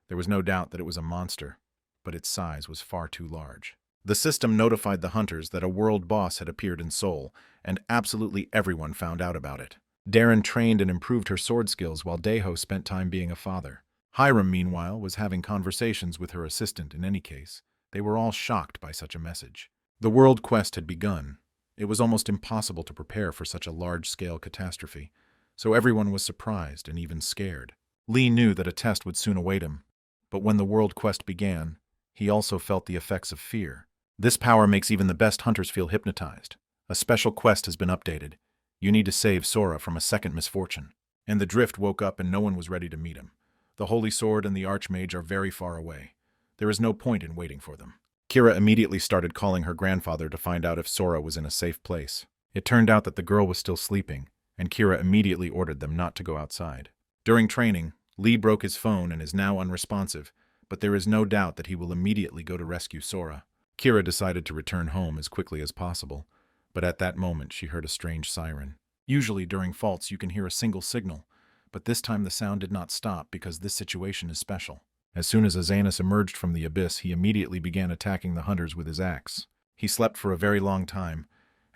There was no doubt that it was a monster, but its size was far too large. The system notified the hunters that a world boss had appeared in Seoul, and absolutely everyone found out about it. Darren trained and improved her sword skills while Daeho spent time being a father. Hiram, meanwhile, was having conversations with her assistant in any case. They were all shocked by such a message. The world quest had begun. It was almost impossible to prepare for such a large-scale catastrophe, so everyone was surprised and even scared. Lee knew that a test would soon await him, but when the world quest began, he also felt the effects of fear. This power makes even the best hunters feel hypnotized. A special quest has been updated. You need to save Sora from a second misfortune. And the drift woke up and no one was ready to meet him. The Holy Sword and the Archmage are very far away. There is no point in waiting for them. Kira immediately started calling her grandfather to find out if Sora was in a safe place. It turned out that the girl was still sleeping, and Kira immediately ordered them not to go outside. During training, Lee broke his phone and is now unresponsive, but there is no doubt that he will immediately go to rescue Sora. Kira decided to return home as quickly as possible, but at that moment she heard a strange siren. Usually during faults you can hear a single signal, but this time the sound did not stop because this situation is special. As soon as Azanus emerged from the abyss, he immediately began attacking the hunters with his axe. He slept for a very long time,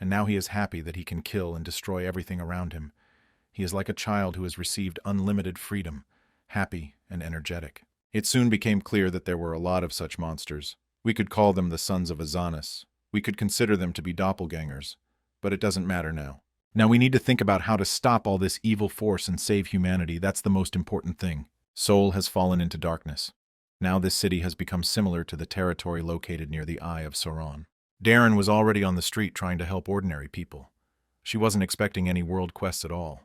and now he is happy that he can kill and destroy everything around him. He is like a child who has received unlimited freedom, happy and energetic. It soon became clear that there were a lot of such monsters. We could call them the Sons of Azanus. We could consider them to be doppelgangers, but it doesn't matter now. Now we need to think about how to stop all this evil force and save humanity. That's the most important thing. Seoul has fallen into darkness. Now this city has become similar to the territory located near the Eye of Sauron. Darren was already on the street trying to help ordinary people. She wasn't expecting any world quests at all,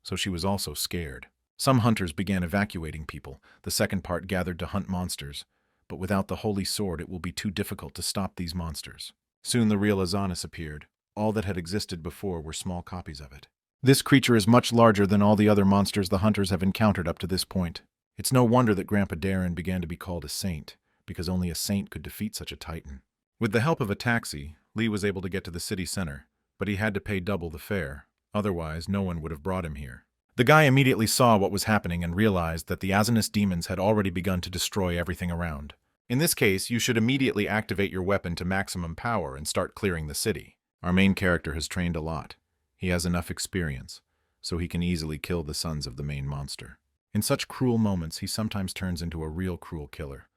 so she was also scared. Some hunters began evacuating people. The second part gathered to hunt monsters, but without the Holy Sword it will be too difficult to stop these monsters. Soon the real Azanus appeared. All that had existed before were small copies of it. This creature is much larger than all the other monsters the hunters have encountered up to this point. It's no wonder that Grandpa Darren began to be called a saint, because only a saint could defeat such a titan. With the help of a taxi, Lee was able to get to the city center, but he had to pay double the fare. Otherwise, no one would have brought him here. The guy immediately saw what was happening and realized that the Azanus demons had already begun to destroy everything around. In this case, you should immediately activate your weapon to maximum power and start clearing the city. Our main character has trained a lot. He has enough experience, so he can easily kill the sons of the main monster. In such cruel moments, he sometimes turns into a real cruel killer,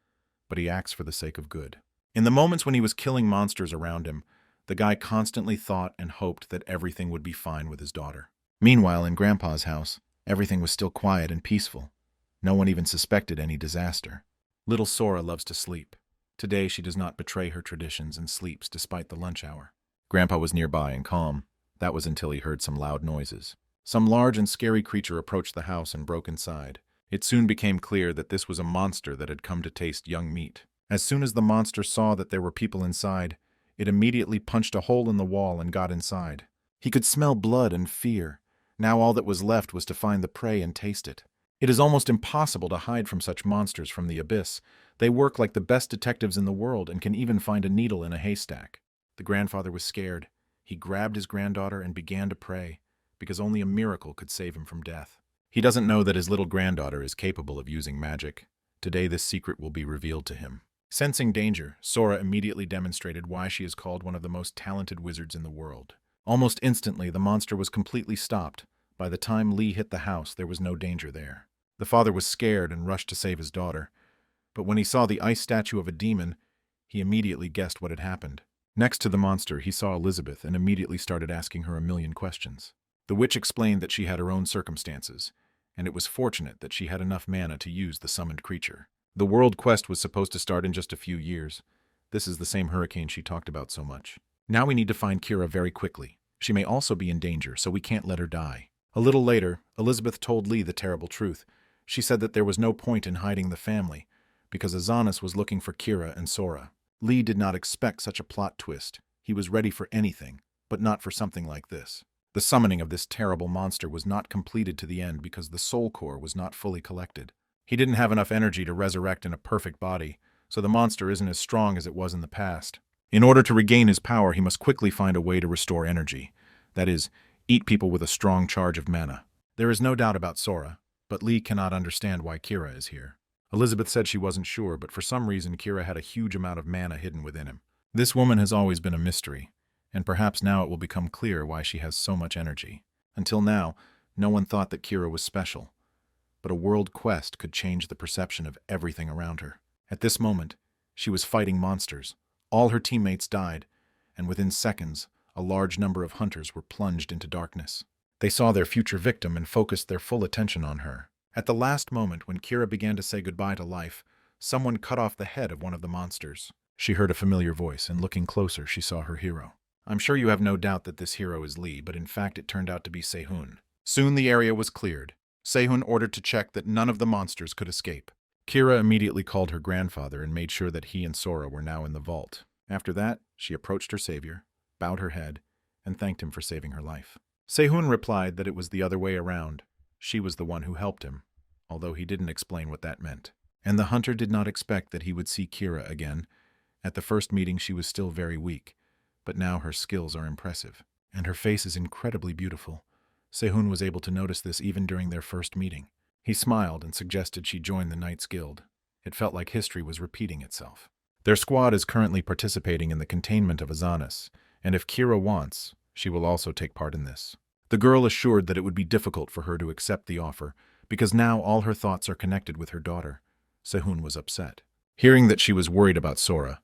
but he acts for the sake of good. In the moments when he was killing monsters around him, the guy constantly thought and hoped that everything would be fine with his daughter. Meanwhile, in Grandpa's house, everything was still quiet and peaceful. No one even suspected any disaster. Little Sora loves to sleep. Today, she does not betray her traditions and sleeps despite the lunch hour. Grandpa was nearby and calm. That was until he heard some loud noises. Some large and scary creature approached the house and broke inside. It soon became clear that this was a monster that had come to taste young meat. As soon as the monster saw that there were people inside, it immediately punched a hole in the wall and got inside. He could smell blood and fear. Now all that was left was to find the prey and taste it. It is almost impossible to hide from such monsters from the abyss. They work like the best detectives in the world and can even find a needle in a haystack. The grandfather was scared. He grabbed his granddaughter and began to pray, because only a miracle could save him from death. He doesn't know that his little granddaughter is capable of using magic. Today this secret will be revealed to him. Sensing danger, Sora immediately demonstrated why she is called one of the most talented wizards in the world. Almost instantly, the monster was completely stopped. By the time Lee hit the house, there was no danger there. The father was scared and rushed to save his daughter. But when he saw the ice statue of a demon, he immediately guessed what had happened. Next to the monster, he saw Elizabeth and immediately started asking her a million questions. The witch explained that she had her own circumstances, and it was fortunate that she had enough mana to use the summoned creature. The world quest was supposed to start in just a few years. This is the same hurricane she talked about so much. Now we need to find Kira very quickly. She may also be in danger, so we can't let her die. A little later, Elizabeth told Lee the terrible truth. She said that there was no point in hiding the family, because Azanus was looking for Kira and Sora. Lee did not expect such a plot twist. He was ready for anything, but not for something like this. The summoning of this terrible monster was not completed to the end because the soul core was not fully collected. He didn't have enough energy to resurrect in a perfect body, so the monster isn't as strong as it was in the past. In order to regain his power, he must quickly find a way to restore energy. That is, eat people with a strong charge of mana. There is no doubt about Sora, but Lee cannot understand why Kira is here. Elizabeth said she wasn't sure, but for some reason Kira had a huge amount of mana hidden within him. This woman has always been a mystery, and perhaps now it will become clear why she has so much energy. Until now, no one thought that Kira was special, but a world quest could change the perception of everything around her. At this moment, she was fighting monsters. All her teammates died, and within seconds, a large number of hunters were plunged into darkness. They saw their future victim and focused their full attention on her. At the last moment, when Kira began to say goodbye to life, someone cut off the head of one of the monsters. She heard a familiar voice, and looking closer, she saw her hero. I'm sure you have no doubt that this hero is Lee, but in fact it turned out to be Sehun. Soon the area was cleared. Sehun ordered to check that none of the monsters could escape. Kira immediately called her grandfather and made sure that he and Sora were now in the vault. After that, she approached her savior, bowed her head, and thanked him for saving her life. Sehun replied that it was the other way around. She was the one who helped him, although he didn't explain what that meant. And the hunter did not expect that he would see Kira again. At the first meeting she was still very weak, but now her skills are impressive, and her face is incredibly beautiful. Sehun was able to notice this even during their first meeting. He smiled and suggested she join the Knights Guild. It felt like history was repeating itself. Their squad is currently participating in the containment of Azanis, and if Kira wants, she will also take part in this. The girl assured that it would be difficult for her to accept the offer, because now all her thoughts are connected with her daughter. Sehun was upset. Hearing that she was worried about Sora,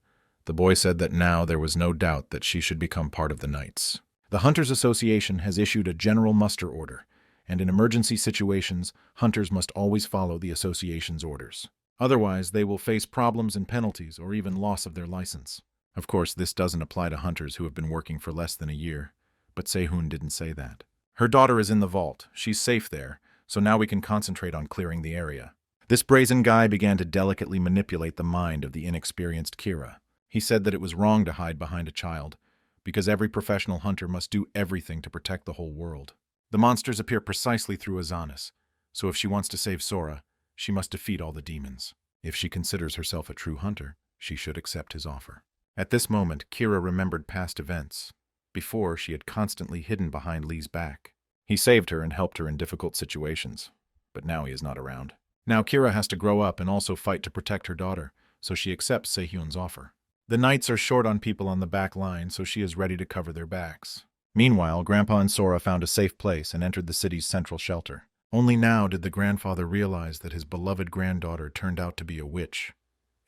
the boy said that now there was no doubt that she should become part of the Knights. The Hunters Association has issued a general muster order, and in emergency situations, hunters must always follow the association's orders. Otherwise, they will face problems and penalties or even loss of their license. Of course, this doesn't apply to hunters who have been working for less than a year, but Sehun didn't say that. Her daughter is in the vault. She's safe there, so now we can concentrate on clearing the area. This brazen guy began to delicately manipulate the mind of the inexperienced Kira. He said that it was wrong to hide behind a child, because every professional hunter must do everything to protect the whole world. The monsters appear precisely through Azanis, so if she wants to save Sora, she must defeat all the demons. If she considers herself a true hunter, she should accept his offer. At this moment, Kira remembered past events. Before, she had constantly hidden behind Lee's back. He saved her and helped her in difficult situations, but now he is not around. Now Kira has to grow up and also fight to protect her daughter, so she accepts Sehun's offer. The Knights are short on people on the back line, so she is ready to cover their backs. Meanwhile, Grandpa and Sora found a safe place and entered the city's central shelter. Only now did the grandfather realize that his beloved granddaughter turned out to be a witch.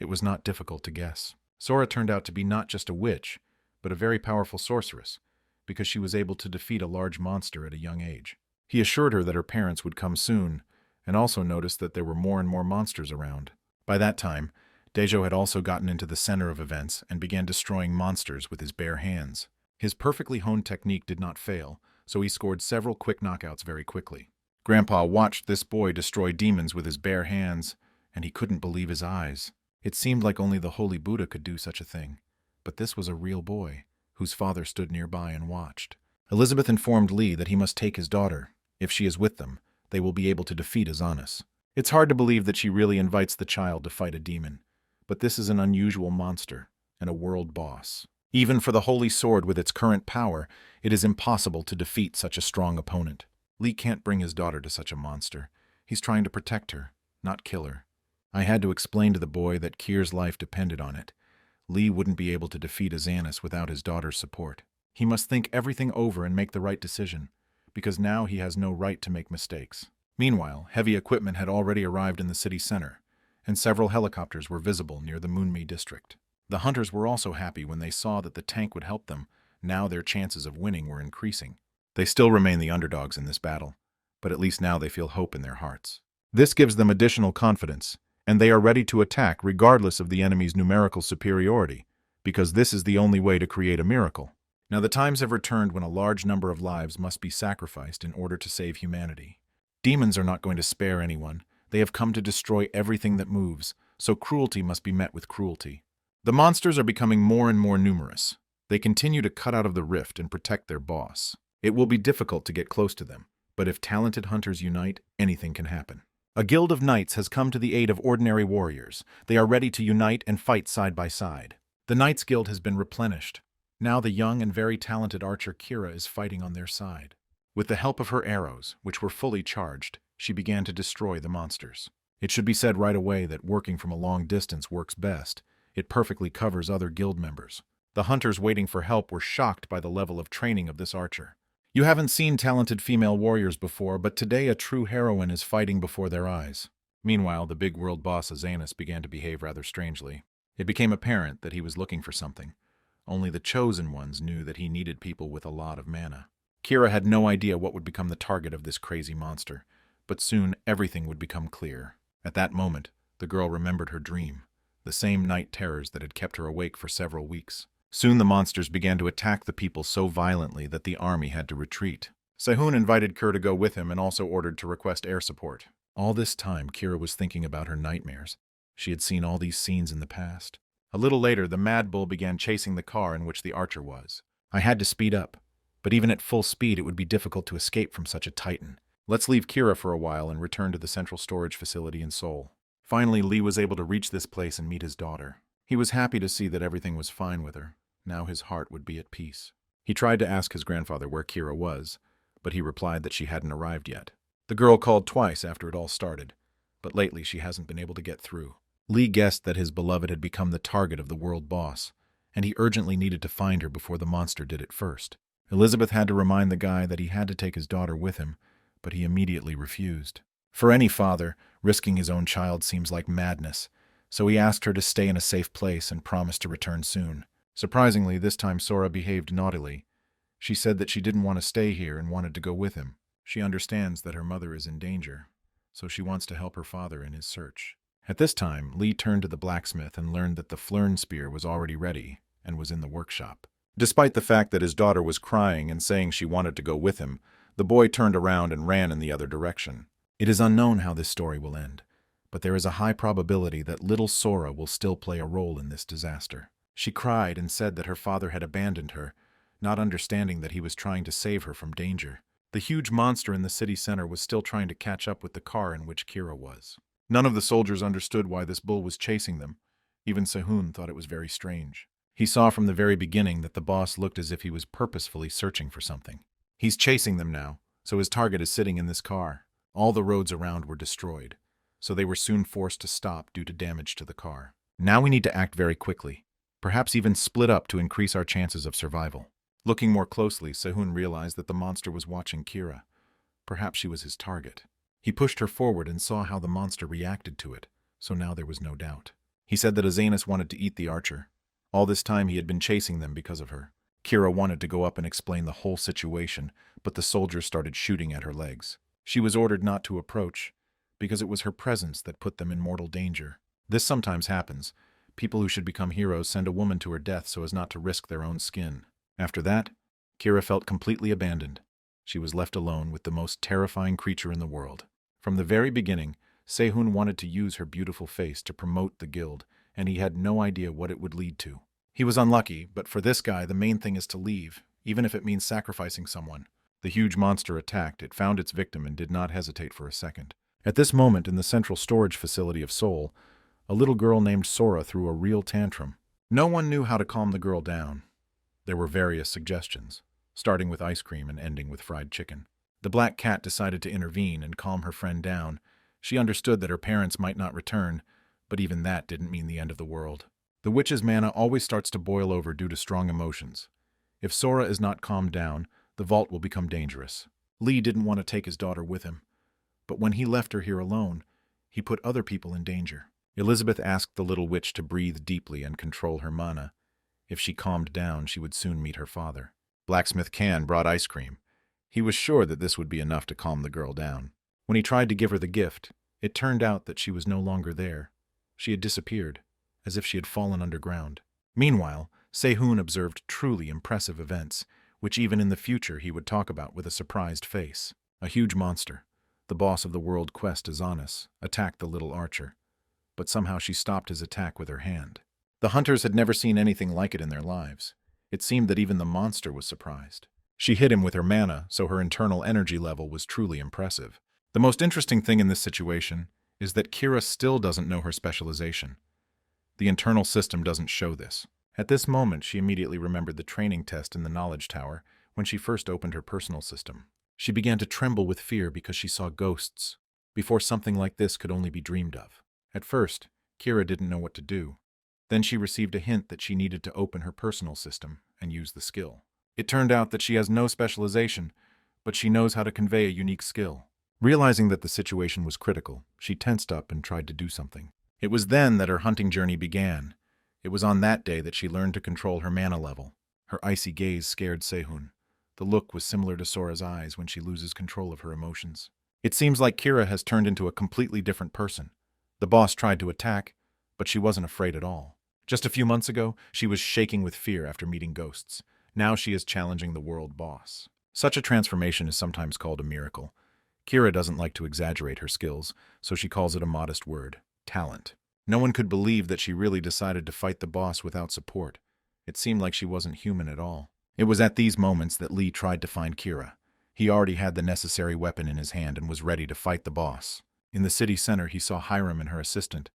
It was not difficult to guess. Sora turned out to be not just a witch, but a very powerful sorceress, because she was able to defeat a large monster at a young age. He assured her that her parents would come soon, and also noticed that there were more and more monsters around. By that time, Dejo had also gotten into the center of events and began destroying monsters with his bare hands. His perfectly honed technique did not fail, so he scored several quick knockouts very quickly. Grandpa watched this boy destroy demons with his bare hands, and he couldn't believe his eyes. It seemed like only the Holy Buddha could do such a thing. But this was a real boy, whose father stood nearby and watched. Elizabeth informed Lee that he must take his daughter. If she is with them, they will be able to defeat Azanis. It's hard to believe that she really invites the child to fight a demon, but this is an unusual monster and a world boss. Even for the Holy Sword with its current power, it is impossible to defeat such a strong opponent. Lee can't bring his daughter to such a monster. He's trying to protect her, not kill her. I had to explain to the boy that Kier's life depended on it. Lee wouldn't be able to defeat Azanis without his daughter's support. He must think everything over and make the right decision, because now he has no right to make mistakes. Meanwhile, heavy equipment had already arrived in the city center, and several helicopters were visible near the Moonmi district. The hunters were also happy when they saw that the tank would help them. Now their chances of winning were increasing. They still remain the underdogs in this battle, but at least now they feel hope in their hearts. This gives them additional confidence, and they are ready to attack regardless of the enemy's numerical superiority, because this is the only way to create a miracle. Now the times have returned when a large number of lives must be sacrificed in order to save humanity. Demons are not going to spare anyone. They have come to destroy everything that moves, so cruelty must be met with cruelty. The monsters are becoming more and more numerous. They continue to cut out of the rift and protect their boss. It will be difficult to get close to them, but if talented hunters unite, anything can happen. A guild of knights has come to the aid of ordinary warriors. They are ready to unite and fight side by side. The Knights Guild has been replenished. Now the young and very talented archer Kira is fighting on their side. With the help of her arrows, which were fully charged, she began to destroy the monsters. It should be said right away that working from a long distance works best. It perfectly covers other guild members. The hunters waiting for help were shocked by the level of training of this archer. You haven't seen talented female warriors before, but today a true heroine is fighting before their eyes. Meanwhile, the big world boss Azanis began to behave rather strangely. It became apparent that he was looking for something. Only the chosen ones knew that he needed people with a lot of mana. Kira had no idea what would become the target of this crazy monster, but soon everything would become clear. At that moment, the girl remembered her dream, the same night terrors that had kept her awake for several weeks. Soon the monsters began to attack the people so violently that the army had to retreat. Sehun invited Kira to go with him and also ordered to request air support. All this time, Kira was thinking about her nightmares. She had seen all these scenes in the past. A little later, the Mad Bull began chasing the car in which the archer was. I had to speed up, but even at full speed it would be difficult to escape from such a titan. Let's leave Kira for a while and return to the central storage facility in Seoul. Finally, Lee was able to reach this place and meet his daughter. He was happy to see that everything was fine with her. Now his heart would be at peace. He tried to ask his grandfather where Kira was, but he replied that she hadn't arrived yet. The girl called twice after it all started, but lately she hasn't been able to get through. Lee guessed that his beloved had become the target of the world boss, and he urgently needed to find her before the monster did it first. Elizabeth had to remind the guy that he had to take his daughter with him, but he immediately refused. For any father, risking his own child seems like madness, so he asked her to stay in a safe place and promised to return soon. Surprisingly, this time Sora behaved naughtily. She said that she didn't want to stay here and wanted to go with him. She understands that her mother is in danger, so she wants to help her father in his search. At this time, Lee turned to the blacksmith and learned that the Flern spear was already ready and was in the workshop. Despite the fact that his daughter was crying and saying she wanted to go with him, the boy turned around and ran in the other direction. It is unknown how this story will end, but there is a high probability that little Sora will still play a role in this disaster. She cried and said that her father had abandoned her, not understanding that he was trying to save her from danger. The huge monster in the city center was still trying to catch up with the car in which Kira was. None of the soldiers understood why this bull was chasing them. Even Sehun thought it was very strange. He saw from the very beginning that the boss looked as if he was purposefully searching for something. He's chasing them now, so his target is sitting in this car. All the roads around were destroyed, so they were soon forced to stop due to damage to the car. Now we need to act very quickly, perhaps even split up to increase our chances of survival. Looking more closely, Sehun realized that the monster was watching Kira. Perhaps she was his target. He pushed her forward and saw how the monster reacted to it, so now there was no doubt. He said that Azanus wanted to eat the archer. All this time he had been chasing them because of her. Kira wanted to go up and explain the whole situation, but the soldiers started shooting at her legs. She was ordered not to approach, because it was her presence that put them in mortal danger. This sometimes happens. People who should become heroes send a woman to her death so as not to risk their own skin. After that, Kira felt completely abandoned. She was left alone with the most terrifying creature in the world. From the very beginning, Sehun wanted to use her beautiful face to promote the guild, and he had no idea what it would lead to. He was unlucky, but for this guy, the main thing is to leave, even if it means sacrificing someone. The huge monster attacked, it found its victim and did not hesitate for a second. At this moment, in the central storage facility of Seoul, a little girl named Sora threw a real tantrum. No one knew how to calm the girl down. There were various suggestions, starting with ice cream and ending with fried chicken. The black cat decided to intervene and calm her friend down. She understood that her parents might not return, but even that didn't mean the end of the world. The witch's mana always starts to boil over due to strong emotions. If Sora is not calmed down, the vault will become dangerous. Lee didn't want to take his daughter with him, but when he left her here alone, he put other people in danger. Elizabeth asked the little witch to breathe deeply and control her mana. If she calmed down, she would soon meet her father. Blacksmith Can brought ice cream. He was sure that this would be enough to calm the girl down. When he tried to give her the gift, it turned out that she was no longer there. She had disappeared, as if she had fallen underground. Meanwhile, Sehun observed truly impressive events, which even in the future he would talk about with a surprised face. A huge monster, the boss of the world quest Azanus, attacked the little archer, but somehow she stopped his attack with her hand. The hunters had never seen anything like it in their lives. It seemed that even the monster was surprised. She hit him with her mana, so her internal energy level was truly impressive. The most interesting thing in this situation is that Kira still doesn't know her specialization. The internal system doesn't show this. At this moment, she immediately remembered the training test in the knowledge tower when she first opened her personal system. She began to tremble with fear because she saw ghosts, before something like this could only be dreamed of. At first, Kira didn't know what to do. Then she received a hint that she needed to open her personal system and use the skill. It turned out that she has no specialization, but she knows how to convey a unique skill. Realizing that the situation was critical, she tensed up and tried to do something. It was then that her hunting journey began. It was on that day that she learned to control her mana level. Her icy gaze scared Sehun. The look was similar to Sora's eyes when she loses control of her emotions. It seems like Kira has turned into a completely different person. The boss tried to attack, but she wasn't afraid at all. Just a few months ago, she was shaking with fear after meeting ghosts. Now she is challenging the world boss. Such a transformation is sometimes called a miracle. Kira doesn't like to exaggerate her skills, so she calls it a modest word: talent. No one could believe that she really decided to fight the boss without support. It seemed like she wasn't human at all. It was at these moments that Lee tried to find Kira. He already had the necessary weapon in his hand and was ready to fight the boss. In the city center, he saw Hiram and her assistant,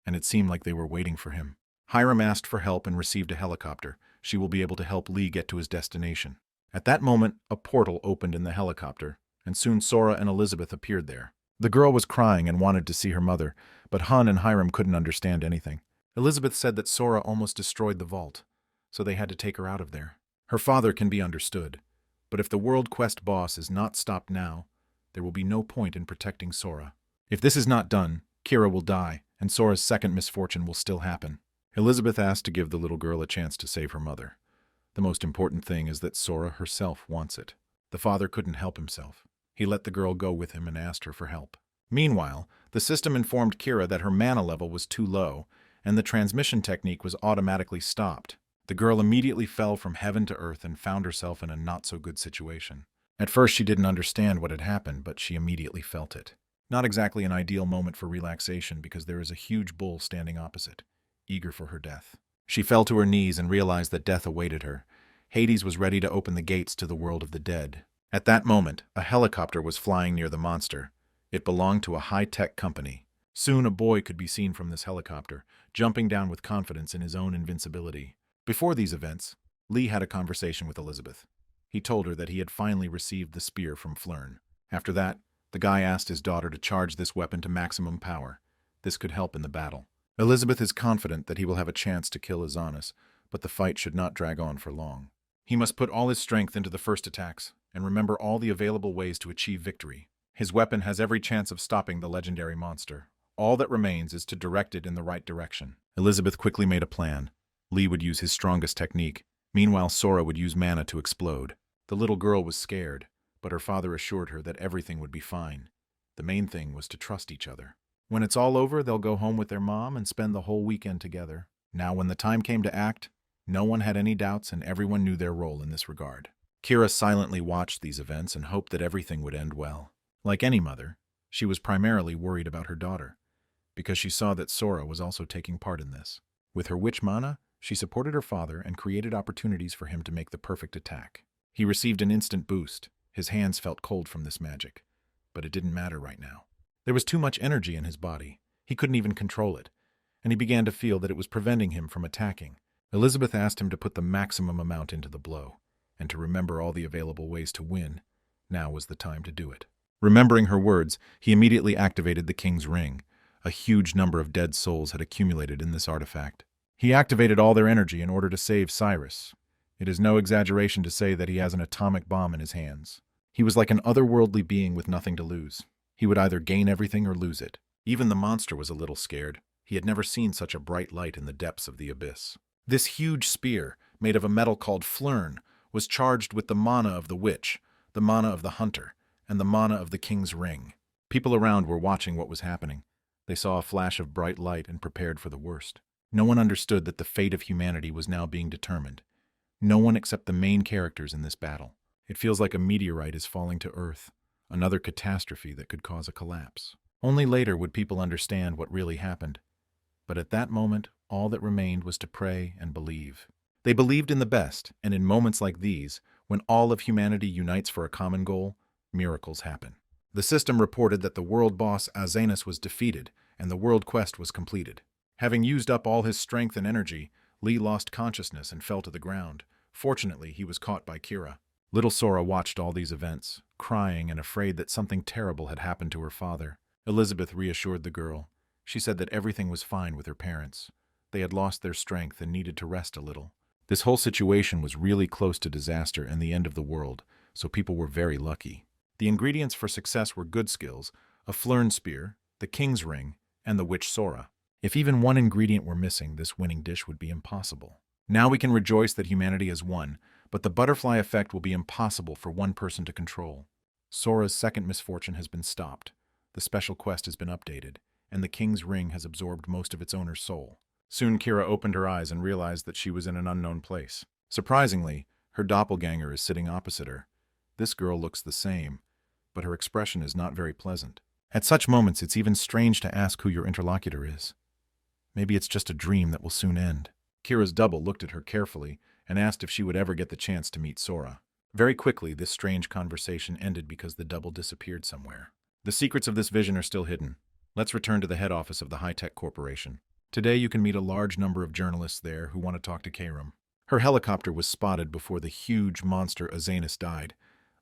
and it seemed like they were waiting for him. Hiram asked for help and received a helicopter. She will be able to help Lee get to his destination. At that moment, a portal opened in the helicopter, and soon Sora and Elizabeth appeared there. The girl was crying and wanted to see her mother, but Han and Hiram couldn't understand anything. Elizabeth said that Sora almost destroyed the vault, so they had to take her out of there. Her father can be understood, but if the World Quest boss is not stopped now, there will be no point in protecting Sora. If this is not done, Kira will die, and Sora's second misfortune will still happen. Elizabeth asked to give the little girl a chance to save her mother. The most important thing is that Sora herself wants it. The father couldn't help himself. He let the girl go with him and asked her for help. Meanwhile, the system informed Kira that her mana level was too low, and the transmission technique was automatically stopped. The girl immediately fell from heaven to earth and found herself in a not-so-good situation. At first she didn't understand what had happened, but she immediately felt it. Not exactly an ideal moment for relaxation because there is a huge bull standing opposite, eager for her death. She fell to her knees and realized that death awaited her. Hades was ready to open the gates to the world of the dead. At that moment, a helicopter was flying near the monster. It belonged to a high-tech company. Soon a boy could be seen from this helicopter, jumping down with confidence in his own invincibility. Before these events, Lee had a conversation with Elizabeth. He told her that he had finally received the spear from Flern. After that, the guy asked his daughter to charge this weapon to maximum power. This could help in the battle. Elizabeth is confident that he will have a chance to kill Azanis, but the fight should not drag on for long. He must put all his strength into the first attacks, and remember all the available ways to achieve victory. His weapon has every chance of stopping the legendary monster. All that remains is to direct it in the right direction. Elizabeth quickly made a plan. Lee would use his strongest technique. Meanwhile, Sora would use mana to explode. The little girl was scared, but her father assured her that everything would be fine. The main thing was to trust each other. When it's all over, they'll go home with their mom and spend the whole weekend together. Now, when the time came to act, no one had any doubts and everyone knew their role in this regard. Kira silently watched these events and hoped that everything would end well. Like any mother, she was primarily worried about her daughter, because she saw that Sora was also taking part in this. With her witch mana, she supported her father and created opportunities for him to make the perfect attack. He received an instant boost. His hands felt cold from this magic, but it didn't matter right now. There was too much energy in his body. He couldn't even control it, and he began to feel that it was preventing him from attacking. Elizabeth asked him to put the maximum amount into the blow, and to remember all the available ways to win. Now was the time to do it. Remembering her words, he immediately activated the King's Ring. A huge number of dead souls had accumulated in this artifact. He activated all their energy in order to save Cyrus. It is no exaggeration to say that he has an atomic bomb in his hands. He was like an otherworldly being with nothing to lose. He would either gain everything or lose it. Even the monster was a little scared. He had never seen such a bright light in the depths of the abyss. This huge spear, made of a metal called Flern, was charged with the mana of the witch, the mana of the hunter, and the mana of the King's Ring. People around were watching what was happening. They saw a flash of bright light and prepared for the worst. No one understood that the fate of humanity was now being determined. No one except the main characters in this battle. It feels like a meteorite is falling to Earth, another catastrophe that could cause a collapse. Only later would people understand what really happened. But at that moment, all that remained was to pray and believe. They believed in the best, and in moments like these, when all of humanity unites for a common goal, miracles happen. The system reported that the world boss Azanis was defeated, and the world quest was completed. Having used up all his strength and energy, Lee lost consciousness and fell to the ground. Fortunately, he was caught by Kira. Little Sora watched all these events, crying and afraid that something terrible had happened to her father. Elizabeth reassured the girl. She said that everything was fine with her parents. They had lost their strength and needed to rest a little. This whole situation was really close to disaster and the end of the world, so people were very lucky. The ingredients for success were good skills, a Flern spear, the King's Ring, and the witch Sora. If even one ingredient were missing, this winning dish would be impossible. Now we can rejoice that humanity has won, but the butterfly effect will be impossible for one person to control. Sora's second misfortune has been stopped, the special quest has been updated, and the King's Ring has absorbed most of its owner's soul. Soon Kira opened her eyes and realized that she was in an unknown place. Surprisingly, her doppelganger is sitting opposite her. This girl looks the same, but her expression is not very pleasant. At such moments, it's even strange to ask who your interlocutor is. Maybe it's just a dream that will soon end. Kira's double looked at her carefully and asked if she would ever get the chance to meet Sora. Very quickly, this strange conversation ended because the double disappeared somewhere. The secrets of this vision are still hidden. Let's return to the head office of the high-tech corporation. Today you can meet a large number of journalists there who want to talk to Kairam. Her helicopter was spotted before the huge monster Azanus died.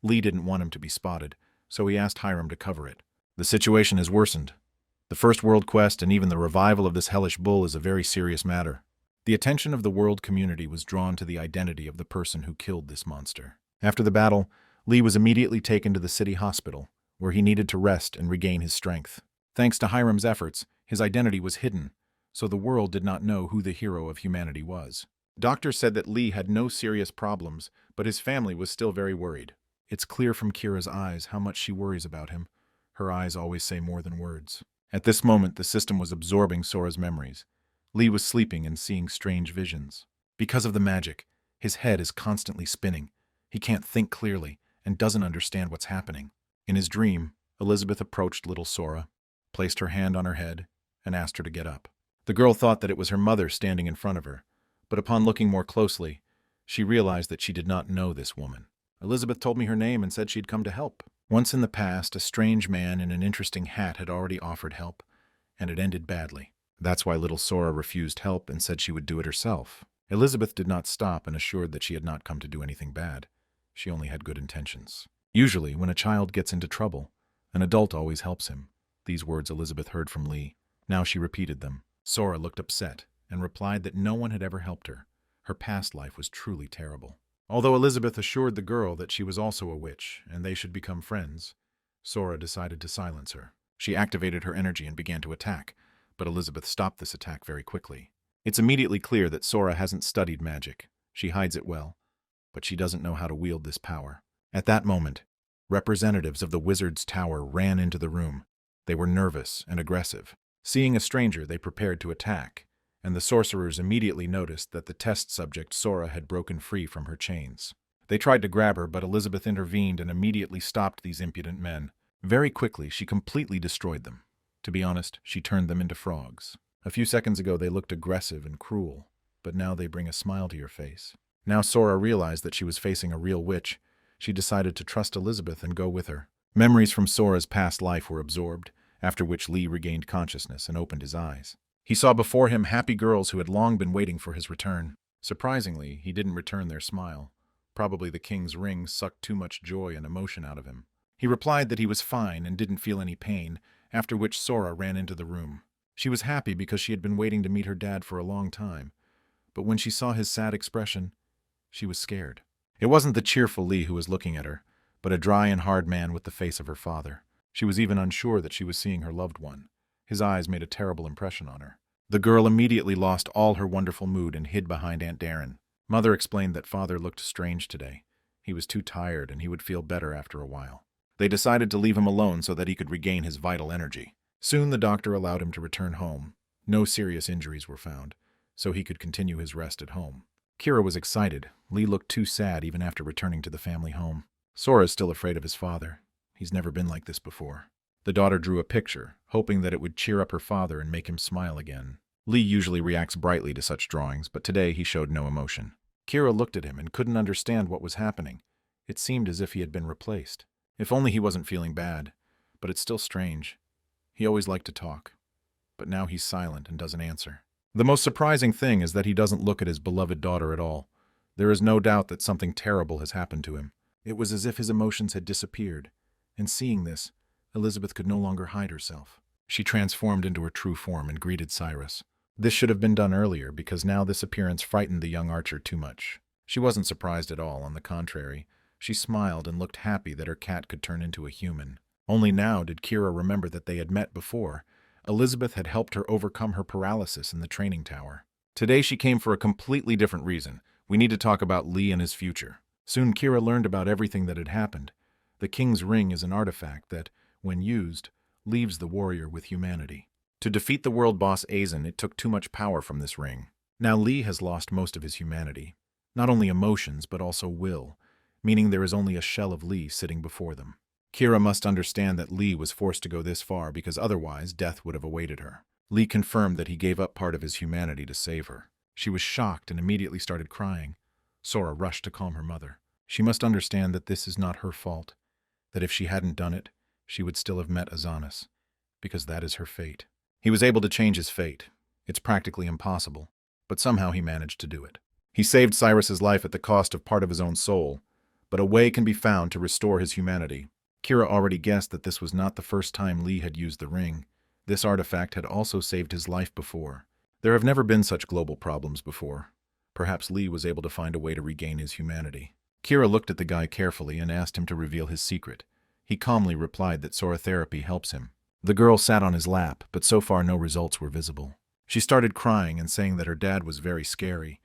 Lee didn't want him to be spotted, so he asked Hiram to cover it. The situation has worsened. The First World Quest and even the revival of this hellish bull is a very serious matter. The attention of the world community was drawn to the identity of the person who killed this monster. After the battle, Lee was immediately taken to the city hospital, where he needed to rest and regain his strength. Thanks to Hiram's efforts, his identity was hidden, so the world did not know who the hero of humanity was. Doctors said that Lee had no serious problems, but his family was still very worried. It's clear from Kira's eyes how much she worries about him. Her eyes always say more than words. At this moment, the system was absorbing Sora's memories. Lee was sleeping and seeing strange visions. Because of the magic, his head is constantly spinning. He can't think clearly and doesn't understand what's happening. In his dream, Elizabeth approached little Sora, placed her hand on her head, and asked her to get up. The girl thought that it was her mother standing in front of her, but upon looking more closely, she realized that she did not know this woman. Elizabeth told me her name and said she'd come to help. Once in the past, a strange man in an interesting hat had already offered help, and it ended badly. That's why little Sora refused help and said she would do it herself. Elizabeth did not stop and assured that she had not come to do anything bad. She only had good intentions. Usually, when a child gets into trouble, an adult always helps him. These words Elizabeth heard from Lee. Now she repeated them. Sora looked upset and replied that no one had ever helped her. Her past life was truly terrible. Although Elizabeth assured the girl that she was also a witch and they should become friends, Sora decided to silence her. She activated her energy and began to attack, but Elizabeth stopped this attack very quickly. It's immediately clear that Sora hasn't studied magic. She hides it well, but she doesn't know how to wield this power. At that moment, representatives of the wizard's tower ran into the room. They were nervous and aggressive. Seeing a stranger, they prepared to attack, and the sorcerers immediately noticed that the test subject Sora had broken free from her chains. They tried to grab her, but Elizabeth intervened and immediately stopped these impudent men. Very quickly, she completely destroyed them. To be honest, she turned them into frogs. A few seconds ago, they looked aggressive and cruel, but now they bring a smile to your face. Now Sora realized that she was facing a real witch. She decided to trust Elizabeth and go with her. Memories from Sora's past life were absorbed, after which Lee regained consciousness and opened his eyes. He saw before him happy girls who had long been waiting for his return. Surprisingly, he didn't return their smile. Probably the king's ring sucked too much joy and emotion out of him. He replied that he was fine and didn't feel any pain, after which Sora ran into the room. She was happy because she had been waiting to meet her dad for a long time. But when she saw his sad expression, she was scared. It wasn't the cheerful Lee who was looking at her, but a dry and hard man with the face of her father. She was even unsure that she was seeing her loved one. His eyes made a terrible impression on her. The girl immediately lost all her wonderful mood and hid behind Aunt Darren. Mother explained that father looked strange today. He was too tired and he would feel better after a while. They decided to leave him alone so that he could regain his vital energy. Soon the doctor allowed him to return home. No serious injuries were found, so he could continue his rest at home. Kira was excited. Lee looked too sad even after returning to the family home. Sora is still afraid of his father. He's never been like this before. The daughter drew a picture, hoping that it would cheer up her father and make him smile again. Lee usually reacts brightly to such drawings, but today he showed no emotion. Kira looked at him and couldn't understand what was happening. It seemed as if he had been replaced. If only he wasn't feeling bad, but it's still strange. He always liked to talk, but now he's silent and doesn't answer. The most surprising thing is that he doesn't look at his beloved daughter at all. There is no doubt that something terrible has happened to him. It was as if his emotions had disappeared, and seeing this, Elizabeth could no longer hide herself. She transformed into her true form and greeted Cyrus. This should have been done earlier, because now this appearance frightened the young archer too much. She wasn't surprised at all, on the contrary. She smiled and looked happy that her cat could turn into a human. Only now did Kira remember that they had met before. Elizabeth had helped her overcome her paralysis in the training tower. Today she came for a completely different reason. We need to talk about Lee and his future. Soon Kira learned about everything that had happened. The king's ring is an artifact that, when used, leaves the warrior with humanity. To defeat the world boss Aizen, it took too much power from this ring. Now Lee has lost most of his humanity. Not only emotions, but also will, meaning there is only a shell of Lee sitting before them. Kira must understand that Lee was forced to go this far because otherwise death would have awaited her. Lee confirmed that he gave up part of his humanity to save her. She was shocked and immediately started crying. Sora rushed to calm her mother. She must understand that this is not her fault, that if she hadn't done it, she would still have met Azanis, because that is her fate. He was able to change his fate. It's practically impossible, but somehow he managed to do it. He saved Cyrus's life at the cost of part of his own soul, but a way can be found to restore his humanity. Kira already guessed that this was not the first time Lee had used the ring. This artifact had also saved his life before. There have never been such global problems before. Perhaps Lee was able to find a way to regain his humanity. Kira looked at the guy carefully and asked him to reveal his secret. He calmly replied that Sora therapy helps him. The girl sat on his lap, but so far no results were visible. She started crying and saying that her dad was very scary.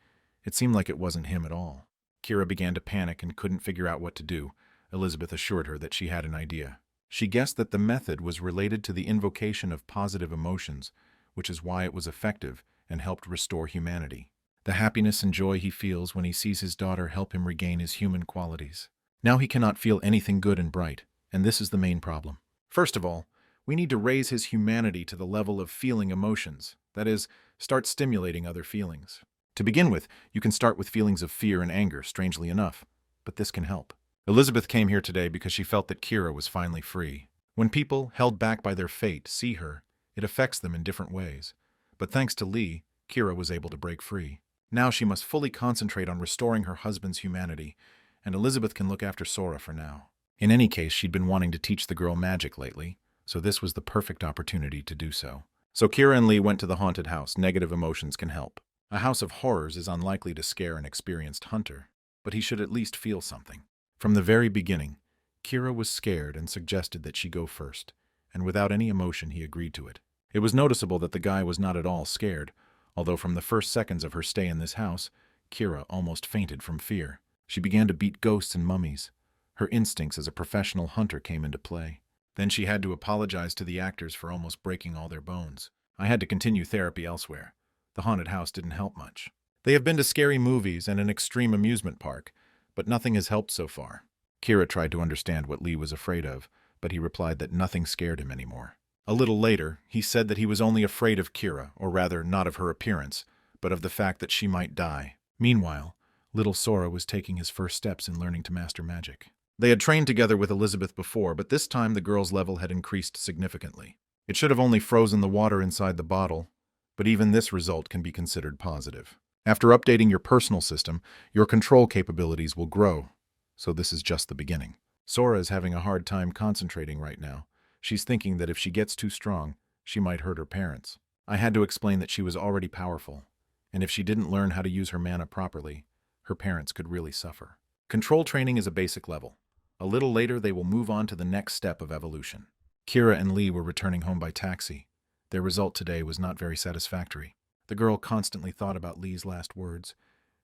It seemed like it wasn't him at all. Kira began to panic and couldn't figure out what to do. Elizabeth assured her that she had an idea. She guessed that the method was related to the invocation of positive emotions, which is why it was effective and helped restore humanity. The happiness and joy he feels when he sees his daughter help him regain his human qualities. Now he cannot feel anything good and bright, and this is the main problem. First of all, we need to raise his humanity to the level of feeling emotions, that is, start stimulating other feelings. To begin with, you can start with feelings of fear and anger, strangely enough, but this can help. Elizabeth came here today because she felt that Kira was finally free. When people, held back by their fate, see her, it affects them in different ways. But thanks to Lee, Kira was able to break free. Now she must fully concentrate on restoring her husband's humanity, and Elizabeth can look after Sora for now. In any case, she'd been wanting to teach the girl magic lately, so this was the perfect opportunity to do so. So Kira and Lee went to the haunted house. Negative emotions can help. A house of horrors is unlikely to scare an experienced hunter, but he should at least feel something. From the very beginning, Kira was scared and suggested that she go first, and without any emotion he agreed to it. It was noticeable that the guy was not at all scared, although from the first seconds of her stay in this house, Kira almost fainted from fear. She began to beat ghosts and mummies. Her instincts as a professional hunter came into play. Then she had to apologize to the actors for almost breaking all their bones. I had to continue therapy elsewhere. The haunted house didn't help much. They have been to scary movies and an extreme amusement park, but nothing has helped so far. Kira tried to understand what Lee was afraid of, but he replied that nothing scared him anymore. A little later, he said that he was only afraid of Kira, or rather not of her appearance, but of the fact that she might die. Meanwhile, little Sora was taking his first steps in learning to master magic. They had trained together with Elizabeth before, but this time the girl's level had increased significantly. It should have only frozen the water inside the bottle, but even this result can be considered positive. After updating your personal system, your control capabilities will grow, so this is just the beginning. Sora is having a hard time concentrating right now. She's thinking that if she gets too strong, she might hurt her parents. I had to explain that she was already powerful, and if she didn't learn how to use her mana properly, her parents could really suffer. Control training is a basic level. A little later, they will move on to the next step of evolution. Kira and Lee were returning home by taxi. Their result today was not very satisfactory. The girl constantly thought about Lee's last words.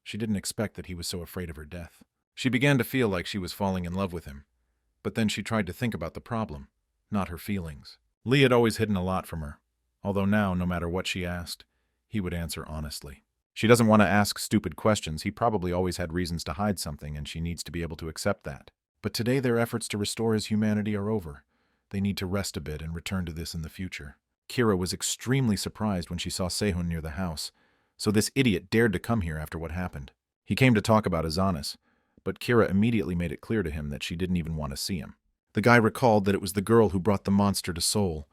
She didn't expect that he was so afraid of her death. She began to feel like she was falling in love with him, but then she tried to think about the problem, not her feelings. Lee had always hidden a lot from her, although now, no matter what she asked, he would answer honestly. She doesn't want to ask stupid questions. He probably always had reasons to hide something, and she needs to be able to accept that. But today their efforts to restore his humanity are over. They need to rest a bit and return to this in the future. Kira was extremely surprised when she saw Sehun near the house. So this idiot dared to come here after what happened. He came to talk about Azanis, but Kira immediately made it clear to him that she didn't even want to see him. The guy recalled that it was the girl who brought the monster to Seoul,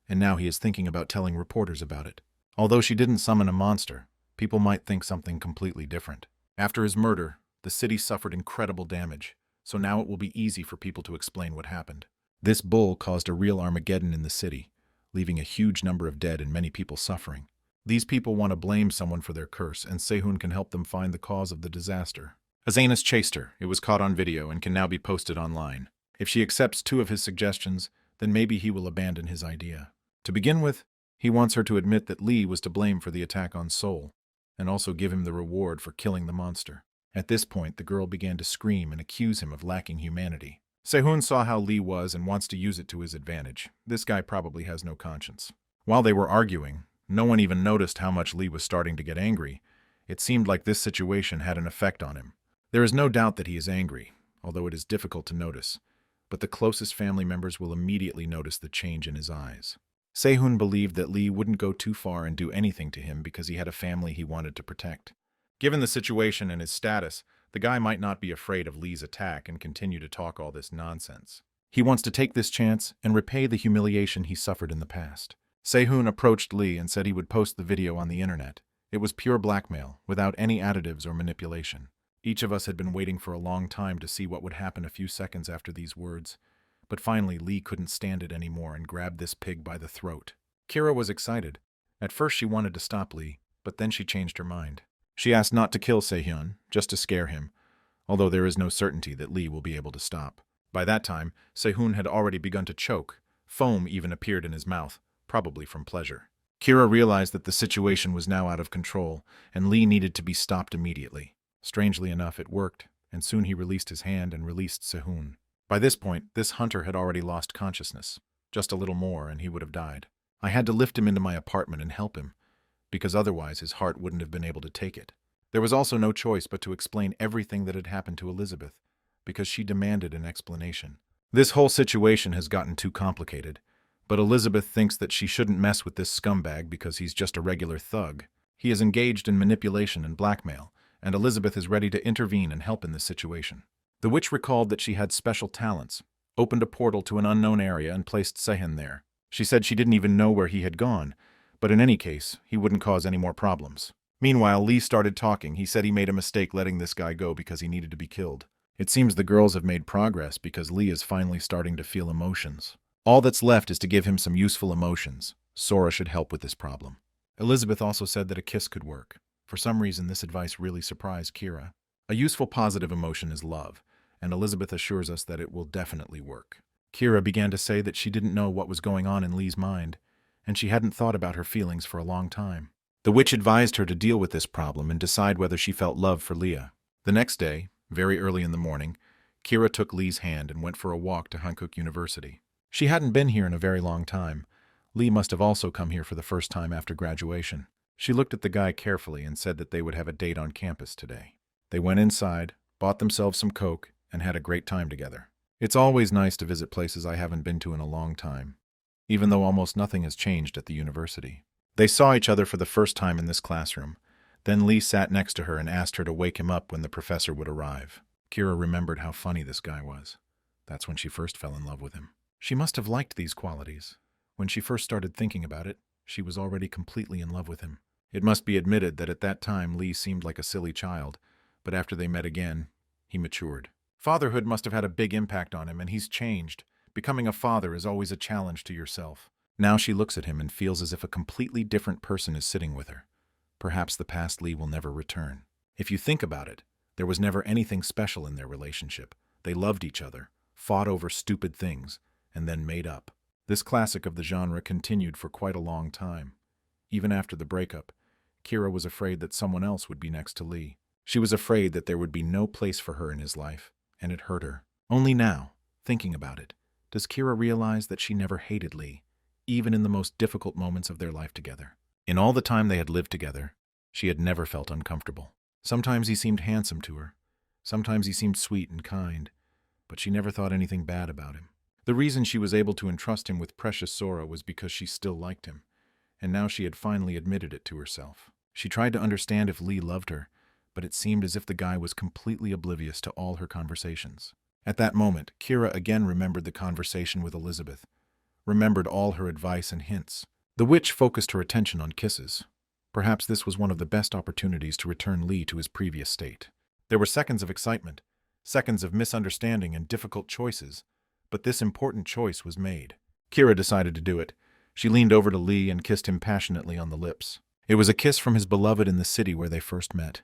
and now he is thinking about telling reporters about it. Although she didn't summon a monster, people might think something completely different. After his murder, the city suffered incredible damage, so now it will be easy for people to explain what happened. This bull caused a real Armageddon in the city, leaving a huge number of dead and many people suffering. These people want to blame someone for their curse, and Sehun can help them find the cause of the disaster. Azanis chased her. It was caught on video and can now be posted online. If she accepts 2 of his suggestions, then maybe he will abandon his idea. To begin with, he wants her to admit that Lee was to blame for the attack on Seoul, and also give him the reward for killing the monster. At this point, the girl began to scream and accuse him of lacking humanity. Sehun saw how Lee was and wants to use it to his advantage. This guy probably has no conscience. While they were arguing, no one even noticed how much Lee was starting to get angry. It seemed like this situation had an effect on him. There is no doubt that he is angry, although it is difficult to notice, but the closest family members will immediately notice the change in his eyes. Sehun believed that Lee wouldn't go too far and do anything to him because he had a family he wanted to protect. Given the situation and his status, The guy might not be afraid of Lee's attack and continue to talk all this nonsense. He wants to take this chance and repay the humiliation he suffered in the past. Sehun approached Lee and said he would post the video on the internet. It was pure blackmail, without any additives or manipulation. Each of us had been waiting for a long time to see what would happen a few seconds after these words. But finally, Lee couldn't stand it anymore and grabbed this pig by the throat. Kira was excited. At first she wanted to stop Lee, but then she changed her mind. She asked not to kill Sehun, just to scare him, although there is no certainty that Lee will be able to stop. By that time, Sehun had already begun to choke. Foam even appeared in his mouth, probably from pleasure. Kira realized that the situation was now out of control, and Lee needed to be stopped immediately. Strangely enough, it worked, and soon he released his hand and released Sehun. By this point, this hunter had already lost consciousness. Just a little more, and he would have died. I had to lift him into my apartment and help him, because otherwise his heart wouldn't have been able to take it. There was also no choice but to explain everything that had happened to Elizabeth, because she demanded an explanation. This whole situation has gotten too complicated, but Elizabeth thinks that she shouldn't mess with this scumbag because he's just a regular thug. He is engaged in manipulation and blackmail, and Elizabeth is ready to intervene and help in this situation. The witch recalled that she had special talents, opened a portal to an unknown area and placed Sehun there. She said she didn't even know where he had gone, but in any case, he wouldn't cause any more problems. Meanwhile, Lee started talking. He said he made a mistake letting this guy go because he needed to be killed. It seems the girls have made progress because Lee is finally starting to feel emotions. All that's left is to give him some useful emotions. Sora should help with this problem. Elizabeth also said that a kiss could work. For some reason, this advice really surprised Kira. A useful positive emotion is love, and Elizabeth assures us that it will definitely work. Kira began to say that she didn't know what was going on in Lee's mind, and she hadn't thought about her feelings for a long time. The witch advised her to deal with this problem and decide whether she felt love for Leah. The next day, very early in the morning, Kira took Lee's hand and went for a walk to Hankook University. She hadn't been here in a very long time. Lee must have also come here for the first time after graduation. She looked at the guy carefully and said that they would have a date on campus today. They went inside, bought themselves some Coke, and had a great time together. It's always nice to visit places I haven't been to in a long time, even though almost nothing has changed at the university. They saw each other for the first time in this classroom. Then Lee sat next to her and asked her to wake him up when the professor would arrive. Kira remembered how funny this guy was. That's when she first fell in love with him. She must have liked these qualities. When she first started thinking about it, she was already completely in love with him. It must be admitted that at that time Lee seemed like a silly child, but after they met again, he matured. Fatherhood must have had a big impact on him, and he's changed. Becoming a father is always a challenge to yourself. Now she looks at him and feels as if a completely different person is sitting with her. Perhaps the past Lee will never return. If you think about it, there was never anything special in their relationship. They loved each other, fought over stupid things, and then made up. This classic of the genre continued for quite a long time. Even after the breakup, Kira was afraid that someone else would be next to Lee. She was afraid that there would be no place for her in his life, and it hurt her. Only now, thinking about it, does Kira realize that she never hated Lee, even in the most difficult moments of their life together. In all the time they had lived together, she had never felt uncomfortable. Sometimes he seemed handsome to her. Sometimes he seemed sweet and kind, but she never thought anything bad about him. The reason she was able to entrust him with precious Sora was because she still liked him, and now she had finally admitted it to herself. She tried to understand if Lee loved her, but it seemed as if the guy was completely oblivious to all her conversations. At that moment, Kira again remembered the conversation with Elizabeth, remembered all her advice and hints. The witch focused her attention on kisses. Perhaps this was one of the best opportunities to return Lee to his previous state. There were seconds of excitement, seconds of misunderstanding and difficult choices, but this important choice was made. Kira decided to do it. She leaned over to Lee and kissed him passionately on the lips. It was a kiss from his beloved in the city where they first met,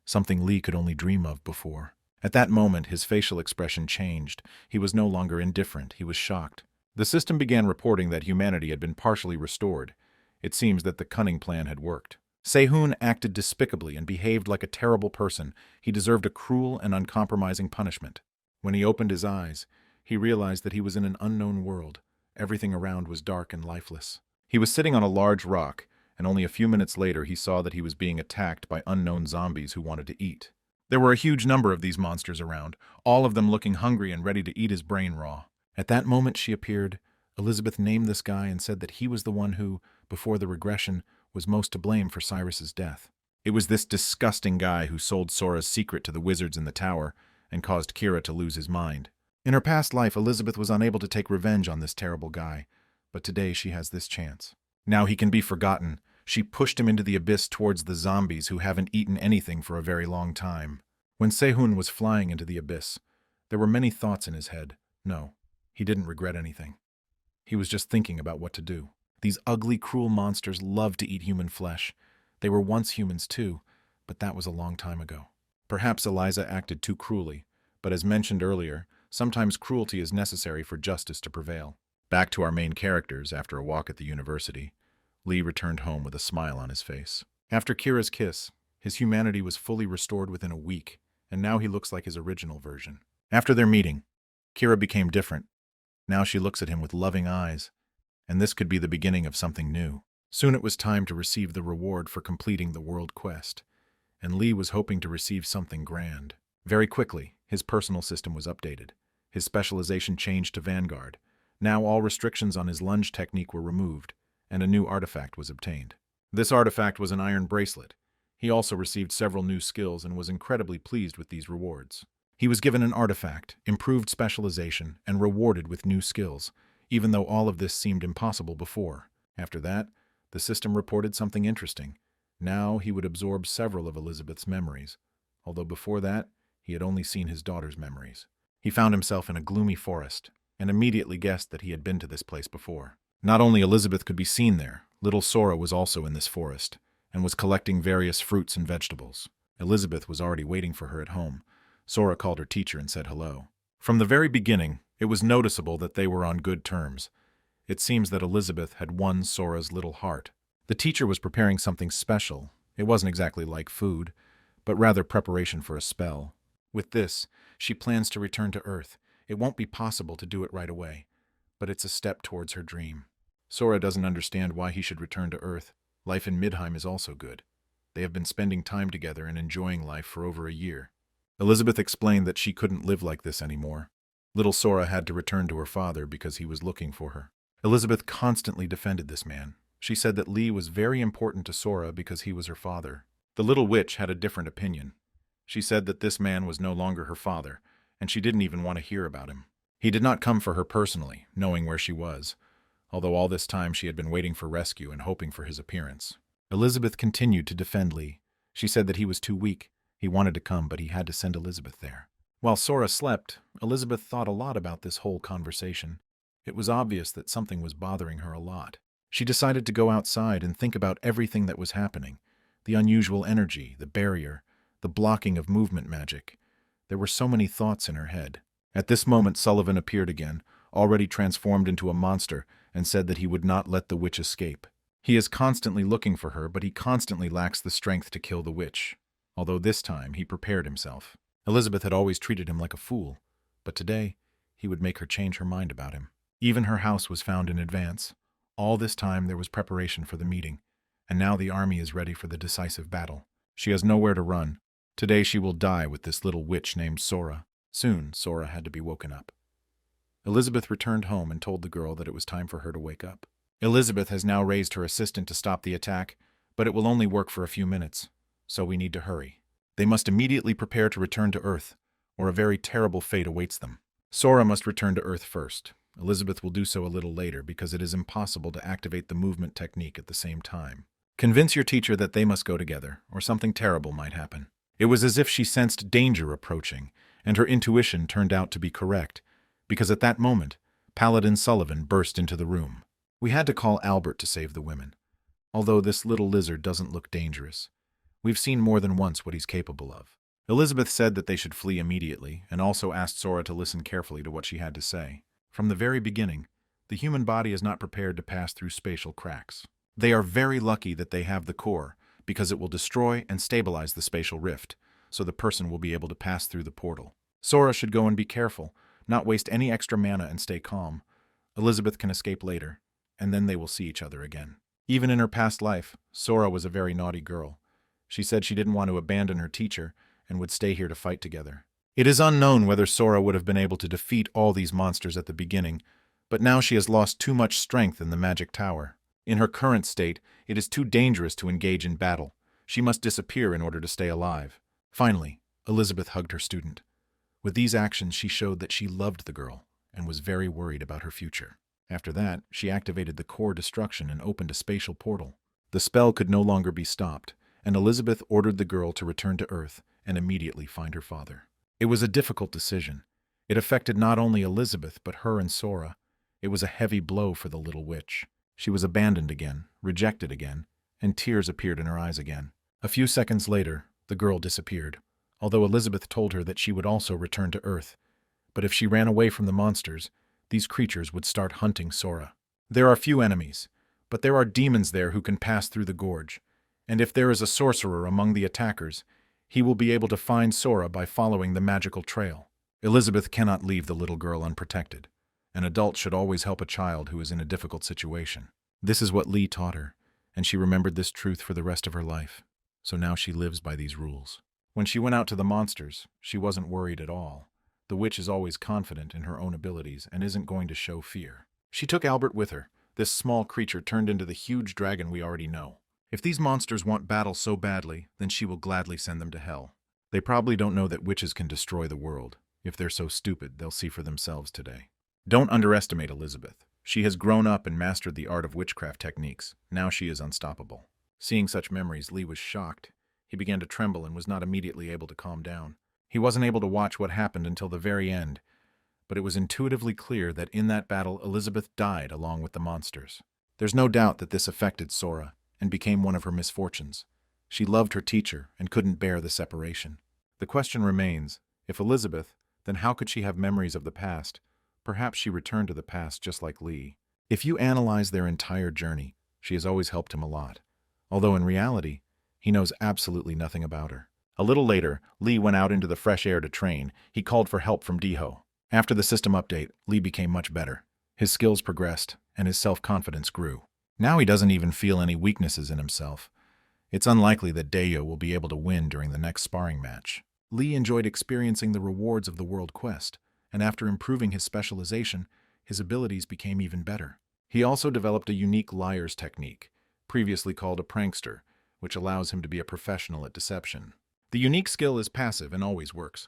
something Lee could only dream of before. At that moment, his facial expression changed. He was no longer indifferent, he was shocked. The system began reporting that humanity had been partially restored. It seems that the cunning plan had worked. Sehun acted despicably and behaved like a terrible person. He deserved a cruel and uncompromising punishment. When he opened his eyes, he realized that he was in an unknown world. Everything around was dark and lifeless. He was sitting on a large rock, and only a few minutes later he saw that he was being attacked by unknown zombies who wanted to eat. There were a huge number of these monsters around, all of them looking hungry and ready to eat his brain raw. At that moment she appeared. Elizabeth named this guy and said that he was the one who, before the regression, was most to blame for Cyrus's death. It was this disgusting guy who sold Sora's secret to the wizards in the tower and caused Kira to lose his mind. In her past life, Elizabeth was unable to take revenge on this terrible guy, but today she has this chance. Now he can be forgotten. She pushed him into the abyss towards the zombies who haven't eaten anything for a very long time. When Sehun was flying into the abyss, there were many thoughts in his head. No, he didn't regret anything. He was just thinking about what to do. These ugly, cruel monsters love to eat human flesh. They were once humans too, but that was a long time ago. Perhaps Eliza acted too cruelly, but as mentioned earlier, sometimes cruelty is necessary for justice to prevail. Back to our main characters after a walk at the university, Lee returned home with a smile on his face. After Kira's kiss, his humanity was fully restored within a week, and now he looks like his original version. After their meeting, Kira became different. Now she looks at him with loving eyes, and this could be the beginning of something new. Soon it was time to receive the reward for completing the world quest, and Lee was hoping to receive something grand. Very quickly, his personal system was updated. His specialization changed to Vanguard. Now all restrictions on his lunge technique were removed, and a new artifact was obtained. This artifact was an iron bracelet. He also received several new skills and was incredibly pleased with these rewards. He was given an artifact, improved specialization, and rewarded with new skills, even though all of this seemed impossible before. After that, the system reported something interesting. Now he would absorb several of Elizabeth's memories, although before that, he had only seen his daughter's memories. He found himself in a gloomy forest, and immediately guessed that he had been to this place before. Not only Elizabeth could be seen there, little Sora was also in this forest, and was collecting various fruits and vegetables. Elizabeth was already waiting for her at home. Sora called her teacher and said hello. From the very beginning, it was noticeable that they were on good terms. It seems that Elizabeth had won Sora's little heart. The teacher was preparing something special. It wasn't exactly like food, but rather preparation for a spell. With this, she plans to return to Earth. It won't be possible to do it right away, but it's a step towards her dream. Sora doesn't understand why he should return to Earth. Life in Midheim is also good. They have been spending time together and enjoying life for over a year. Elizabeth explained that she couldn't live like this anymore. Little Sora had to return to her father because he was looking for her. Elizabeth constantly defended this man. She said that Lee was very important to Sora because he was her father. The little witch had a different opinion. She said that this man was no longer her father, and she didn't even want to hear about him. He did not come for her personally, knowing where she was, although all this time she had been waiting for rescue and hoping for his appearance. Elizabeth continued to defend Lee. She said that he was too weak. He wanted to come, but he had to send Elizabeth there. While Sora slept, Elizabeth thought a lot about this whole conversation. It was obvious that something was bothering her a lot. She decided to go outside and think about everything that was happening. The unusual energy, the barrier, the blocking of movement magic. There were so many thoughts in her head. At this moment, Sullivan appeared again, already transformed into a monster, and said that he would not let the witch escape. He is constantly looking for her, but he constantly lacks the strength to kill the witch. Although this time, he prepared himself. Elizabeth had always treated him like a fool, but today, he would make her change her mind about him. Even her house was found in advance. All this time, there was preparation for the meeting, and now the army is ready for the decisive battle. She has nowhere to run. Today she will die with this little witch named Sora. Soon, Sora had to be woken up. Elizabeth returned home and told the girl that it was time for her to wake up. Elizabeth has now raised her assistant to stop the attack, but it will only work for a few minutes, so we need to hurry. They must immediately prepare to return to Earth, or a very terrible fate awaits them. Sora must return to Earth first. Elizabeth will do so a little later because it is impossible to activate the movement technique at the same time. Convince your teacher that they must go together, or something terrible might happen. It was as if she sensed danger approaching, and her intuition turned out to be correct, because at that moment, Paladin Sullivan burst into the room. We had to call Albert to save the women. Although this little lizard doesn't look dangerous, we've seen more than once what he's capable of. Elizabeth said that they should flee immediately, and also asked Sora to listen carefully to what she had to say. From the very beginning, the human body is not prepared to pass through spatial cracks. They are very lucky that they have the core, because it will destroy and stabilize the spatial rift, so the person will be able to pass through the portal. Sora should go and be careful, not waste any extra mana and stay calm. Elizabeth can escape later, and then they will see each other again. Even in her past life, Sora was a very naughty girl. She said she didn't want to abandon her teacher and would stay here to fight together. It is unknown whether Sora would have been able to defeat all these monsters at the beginning, but now she has lost too much strength in the magic tower. In her current state, it is too dangerous to engage in battle. She must disappear in order to stay alive. Finally, Elizabeth hugged her student. With these actions, she showed that she loved the girl and was very worried about her future. After that, she activated the core destruction and opened a spatial portal. The spell could no longer be stopped, and Elizabeth ordered the girl to return to Earth and immediately find her father. It was a difficult decision. It affected not only Elizabeth, but her and Sora. It was a heavy blow for the little witch. She was abandoned again, rejected again, and tears appeared in her eyes again. A few seconds later, the girl disappeared, although Elizabeth told her that she would also return to Earth. But if she ran away from the monsters, these creatures would start hunting Sora. There are few enemies, but there are demons there who can pass through the gorge, and if there is a sorcerer among the attackers, he will be able to find Sora by following the magical trail. Elizabeth cannot leave the little girl unprotected. An adult should always help a child who is in a difficult situation. This is what Lee taught her, and she remembered this truth for the rest of her life. So now she lives by these rules. When she went out to the monsters, she wasn't worried at all. The witch is always confident in her own abilities and isn't going to show fear. She took Albert with her. This small creature turned into the huge dragon we already know. If these monsters want battle so badly, then she will gladly send them to hell. They probably don't know that witches can destroy the world. If they're so stupid, they'll see for themselves today. Don't underestimate Elizabeth. She has grown up and mastered the art of witchcraft techniques. Now she is unstoppable. Seeing such memories, Lee was shocked. He began to tremble and was not immediately able to calm down. He wasn't able to watch what happened until the very end, but it was intuitively clear that in that battle Elizabeth died along with the monsters. There's no doubt that this affected Sora and became one of her misfortunes. She loved her teacher and couldn't bear the separation. The question remains, if Elizabeth, then how could she have memories of the past? Perhaps she returned to the past just like Lee. If you analyze their entire journey, she has always helped him a lot. Although in reality, he knows absolutely nothing about her. A little later, Lee went out into the fresh air to train. He called for help from Diho. After the system update, Lee became much better. His skills progressed, and his self-confidence grew. Now he doesn't even feel any weaknesses in himself. It's unlikely that Dayo will be able to win during the next sparring match. Lee enjoyed experiencing the rewards of the world quest, and after improving his specialization, his abilities became even better. He also developed a unique liar's technique, previously called a prankster, which allows him to be a professional at deception. The unique skill is passive and always works,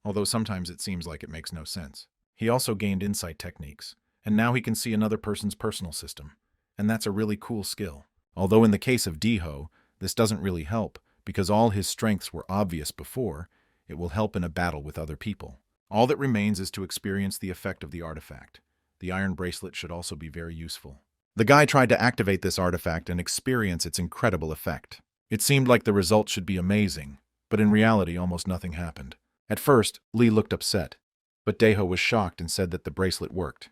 although sometimes it seems like it makes no sense. He also gained insight techniques, and now he can see another person's personal system, and that's a really cool skill. Although in the case of Diho, this doesn't really help, because all his strengths were obvious before, it will help in a battle with other people. All that remains is to experience the effect of the artifact. The iron bracelet should also be very useful. The guy tried to activate this artifact and experience its incredible effect. It seemed like the result should be amazing, but in reality almost nothing happened. At first, Lee looked upset, but Daho was shocked and said that the bracelet worked.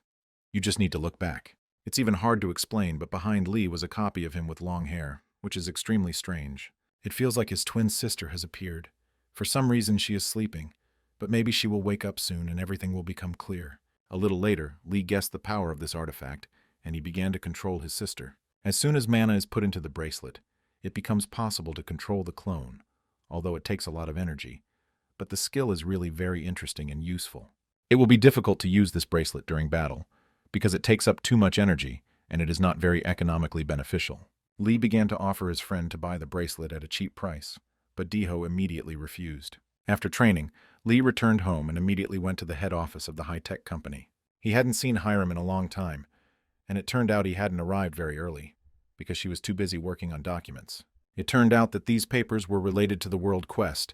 You just need to look back. It's even hard to explain, but behind Lee was a copy of him with long hair, which is extremely strange. It feels like his twin sister has appeared. For some reason she is sleeping, but maybe she will wake up soon and everything will become clear. A little later, Lee guessed the power of this artifact, and he began to control his sister. As soon as mana is put into the bracelet, it becomes possible to control the clone, although it takes a lot of energy. But the skill is really very interesting and useful. It will be difficult to use this bracelet during battle, because it takes up too much energy, and it is not very economically beneficial. Lee began to offer his friend to buy the bracelet at a cheap price, but Diho immediately refused. After training, Lee returned home and immediately went to the head office of the high-tech company. He hadn't seen Hiram in a long time, and it turned out he hadn't arrived very early, because she was too busy working on documents. It turned out that these papers were related to the World Quest.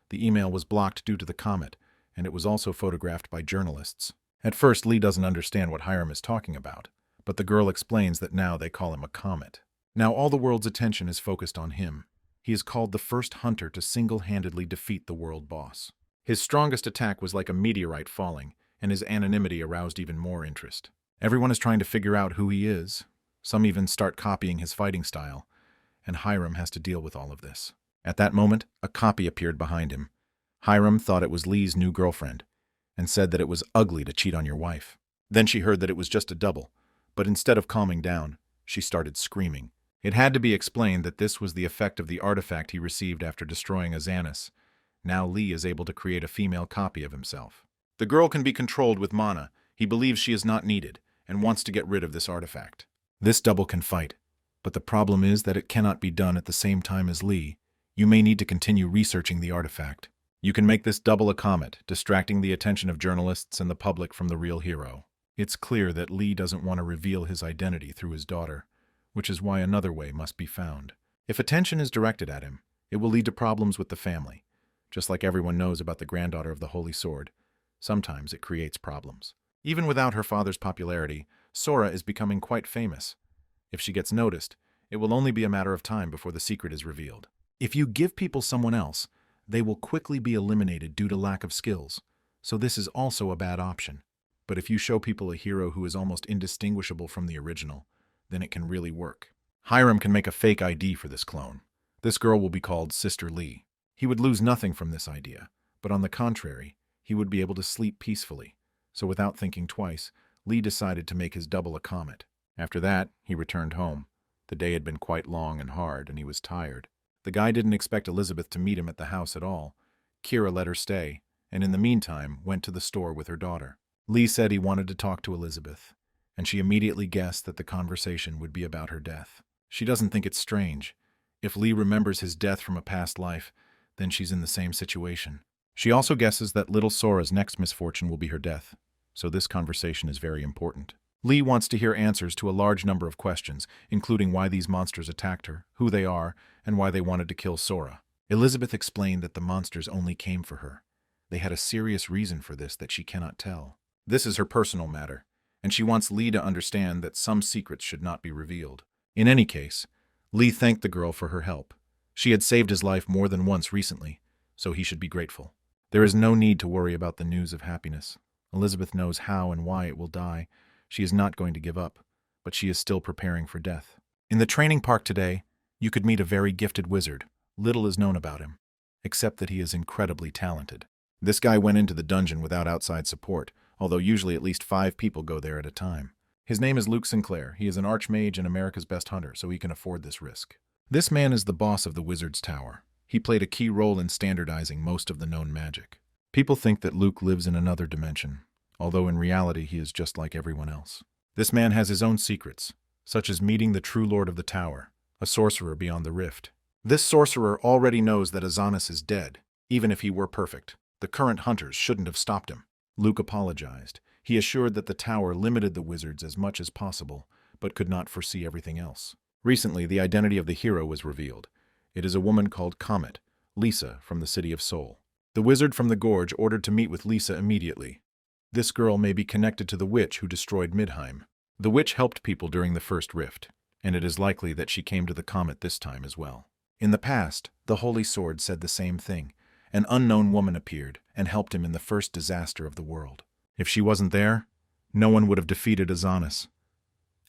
The email was blocked due to the comet, and it was also photographed by journalists. At first, Lee doesn't understand what Hiram is talking about, but the girl explains that now they call him a comet. Now all the world's attention is focused on him. He is called the first hunter to single-handedly defeat the world boss. His strongest attack was like a meteorite falling, and his anonymity aroused even more interest. Everyone is trying to figure out who he is. Some even start copying his fighting style, and Hiram has to deal with all of this. At that moment, a copy appeared behind him. Hiram thought it was Lee's new girlfriend, and said that it was ugly to cheat on your wife. Then she heard that it was just a double, but instead of calming down, she started screaming. It had to be explained that this was the effect of the artifact he received after destroying Azanus. Now Lee is able to create a female copy of himself. The girl can be controlled with mana. He believes she is not needed, and wants to get rid of this artifact. This double can fight, but the problem is that it cannot be done at the same time as Lee. You may need to continue researching the artifact. You can make this double a comet, distracting the attention of journalists and the public from the real hero. It's clear that Lee doesn't want to reveal his identity through his daughter, which is why another way must be found. If attention is directed at him, it will lead to problems with the family. Just like everyone knows about the granddaughter of the Holy Sword, sometimes it creates problems. Even without her father's popularity, Sora is becoming quite famous. If she gets noticed, it will only be a matter of time before the secret is revealed. If you give people someone else, they will quickly be eliminated due to lack of skills, so this is also a bad option. But if you show people a hero who is almost indistinguishable from the original, then it can really work. Hiram can make a fake ID for this clone. This girl will be called Sister Lee. He would lose nothing from this idea, but on the contrary, he would be able to sleep peacefully. So without thinking twice, Lee decided to make his double a comet. After that, he returned home. The day had been quite long and hard, and he was tired. The guy didn't expect Elizabeth to meet him at the house at all. Kira let her stay, and in the meantime went to the store with her daughter. Lee said he wanted to talk to Elizabeth, and she immediately guessed that the conversation would be about her death. She doesn't think it's strange. If Lee remembers his death from a past life, then she's in the same situation. She also guesses that little Sora's next misfortune will be her death, so this conversation is very important. Lee wants to hear answers to a large number of questions, including why these monsters attacked her, who they are, and why they wanted to kill Sora. Elizabeth explained that the monsters only came for her. They had a serious reason for this that she cannot tell. This is her personal matter, and she wants Lee to understand that some secrets should not be revealed. In any case, Lee thanked the girl for her help. She had saved his life more than once recently, so he should be grateful. There is no need to worry about the news of happiness. Elizabeth knows how and why it will die. She is not going to give up, but she is still preparing for death. In the training park today, you could meet a very gifted wizard. Little is known about him, except that he is incredibly talented. This guy went into the dungeon without outside support, although usually at least 5 people go there at a time. His name is Luke Sinclair. He is an archmage and America's best hunter, so he can afford this risk. This man is the boss of the Wizard's Tower. He played a key role in standardizing most of the known magic. People think that Luke lives in another dimension, although in reality he is just like everyone else. This man has his own secrets, such as meeting the true Lord of the Tower, a sorcerer beyond the rift. This sorcerer already knows that Azanis is dead, even if he were perfect. The current hunters shouldn't have stopped him. Luke apologized. He assured that the tower limited the wizards as much as possible, but could not foresee everything else. Recently, the identity of the hero was revealed. It is a woman called Comet, Lisa from the City of Soul. The wizard from the Gorge ordered to meet with Lisa immediately. This girl may be connected to the witch who destroyed Midheim. The witch helped people during the first rift, and it is likely that she came to the comet this time as well. In the past, the Holy Sword said the same thing. An unknown woman appeared and helped him in the first disaster of the world. If she wasn't there, no one would have defeated Azanis.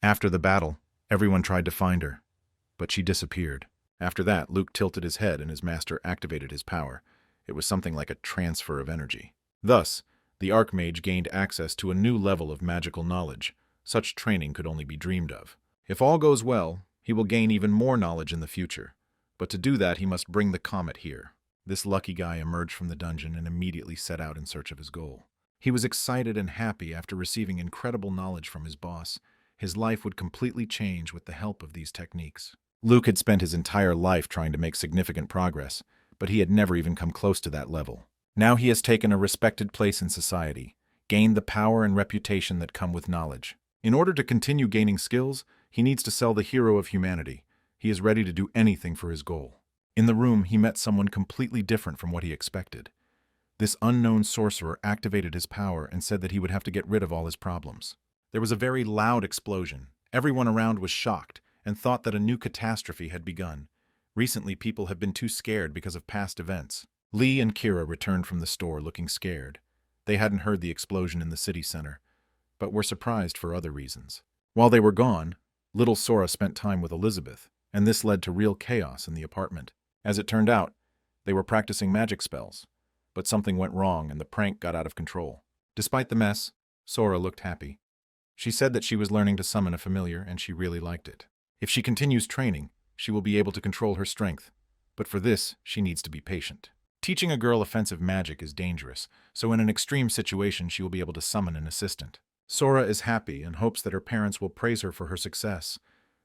After the battle, everyone tried to find her, but she disappeared. After that, Luke tilted his head and his master activated his power. It was something like a transfer of energy. Thus, the Archmage gained access to a new level of magical knowledge. Such training could only be dreamed of. If all goes well, he will gain even more knowledge in the future. But to do that, he must bring the comet here. This lucky guy emerged from the dungeon and immediately set out in search of his goal. He was excited and happy after receiving incredible knowledge from his boss. His life would completely change with the help of these techniques. Luke had spent his entire life trying to make significant progress, but he had never even come close to that level. Now he has taken a respected place in society, gained the power and reputation that come with knowledge. In order to continue gaining skills, he needs to sell the hero of humanity. He is ready to do anything for his goal. In the room, he met someone completely different from what he expected. This unknown sorcerer activated his power and said that he would have to get rid of all his problems. There was a very loud explosion. Everyone around was shocked and thought that a new catastrophe had begun. Recently, people have been too scared because of past events. Lee and Kira returned from the store looking scared. They hadn't heard the explosion in the city center, but were surprised for other reasons. While they were gone, little Sora spent time with Elizabeth, and this led to real chaos in the apartment. As it turned out, they were practicing magic spells, but something went wrong and the prank got out of control. Despite the mess, Sora looked happy. She said that she was learning to summon a familiar and she really liked it. If she continues training, she will be able to control her strength, but for this, she needs to be patient. Teaching a girl offensive magic is dangerous, so in an extreme situation she will be able to summon an assistant. Sora is happy and hopes that her parents will praise her for her success,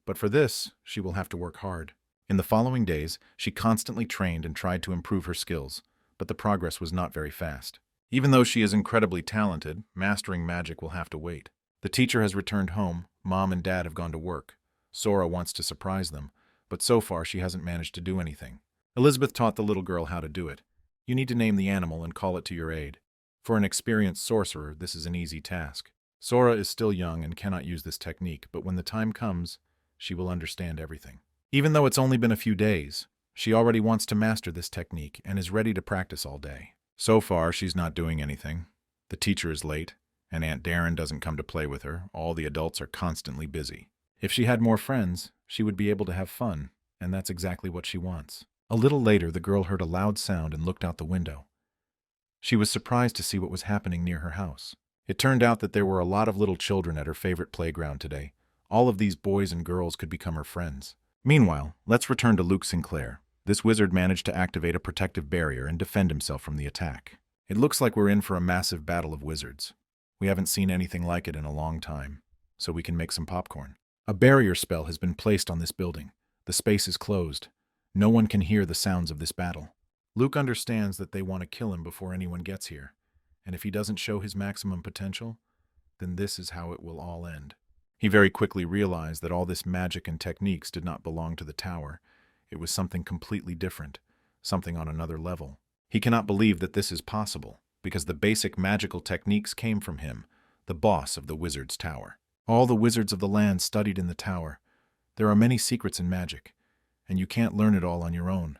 but for this, she will have to work hard. In the following days, she constantly trained and tried to improve her skills, but the progress was not very fast. Even though she is incredibly talented, mastering magic will have to wait. The teacher has returned home, Mom and Dad have gone to work. Sora wants to surprise them, but so far she hasn't managed to do anything. Elizabeth taught the little girl how to do it. You need to name the animal and call it to your aid. For an experienced sorcerer, this is an easy task. Sora is still young and cannot use this technique, but when the time comes, she will understand everything. Even though it's only been a few days, she already wants to master this technique and is ready to practice all day. So far, she's not doing anything. The teacher is late, and Aunt Darren doesn't come to play with her. All the adults are constantly busy. If she had more friends, she would be able to have fun, and that's exactly what she wants. A little later, the girl heard a loud sound and looked out the window. She was surprised to see what was happening near her house. It turned out that there were a lot of little children at her favorite playground today. All of these boys and girls could become her friends. Meanwhile, let's return to Luke Sinclair. This wizard managed to activate a protective barrier and defend himself from the attack. It looks like we're in for a massive battle of wizards. We haven't seen anything like it in a long time, so we can make some popcorn. A barrier spell has been placed on this building. The space is closed. No one can hear the sounds of this battle. Luke understands that they want to kill him before anyone gets here, and if he doesn't show his maximum potential, then this is how it will all end. He very quickly realized that all this magic and techniques did not belong to the tower. It was something completely different, something on another level. He cannot believe that this is possible, because the basic magical techniques came from him, the boss of the wizard's tower. All the wizards of the land studied in the tower. There are many secrets in magic, and you can't learn it all on your own,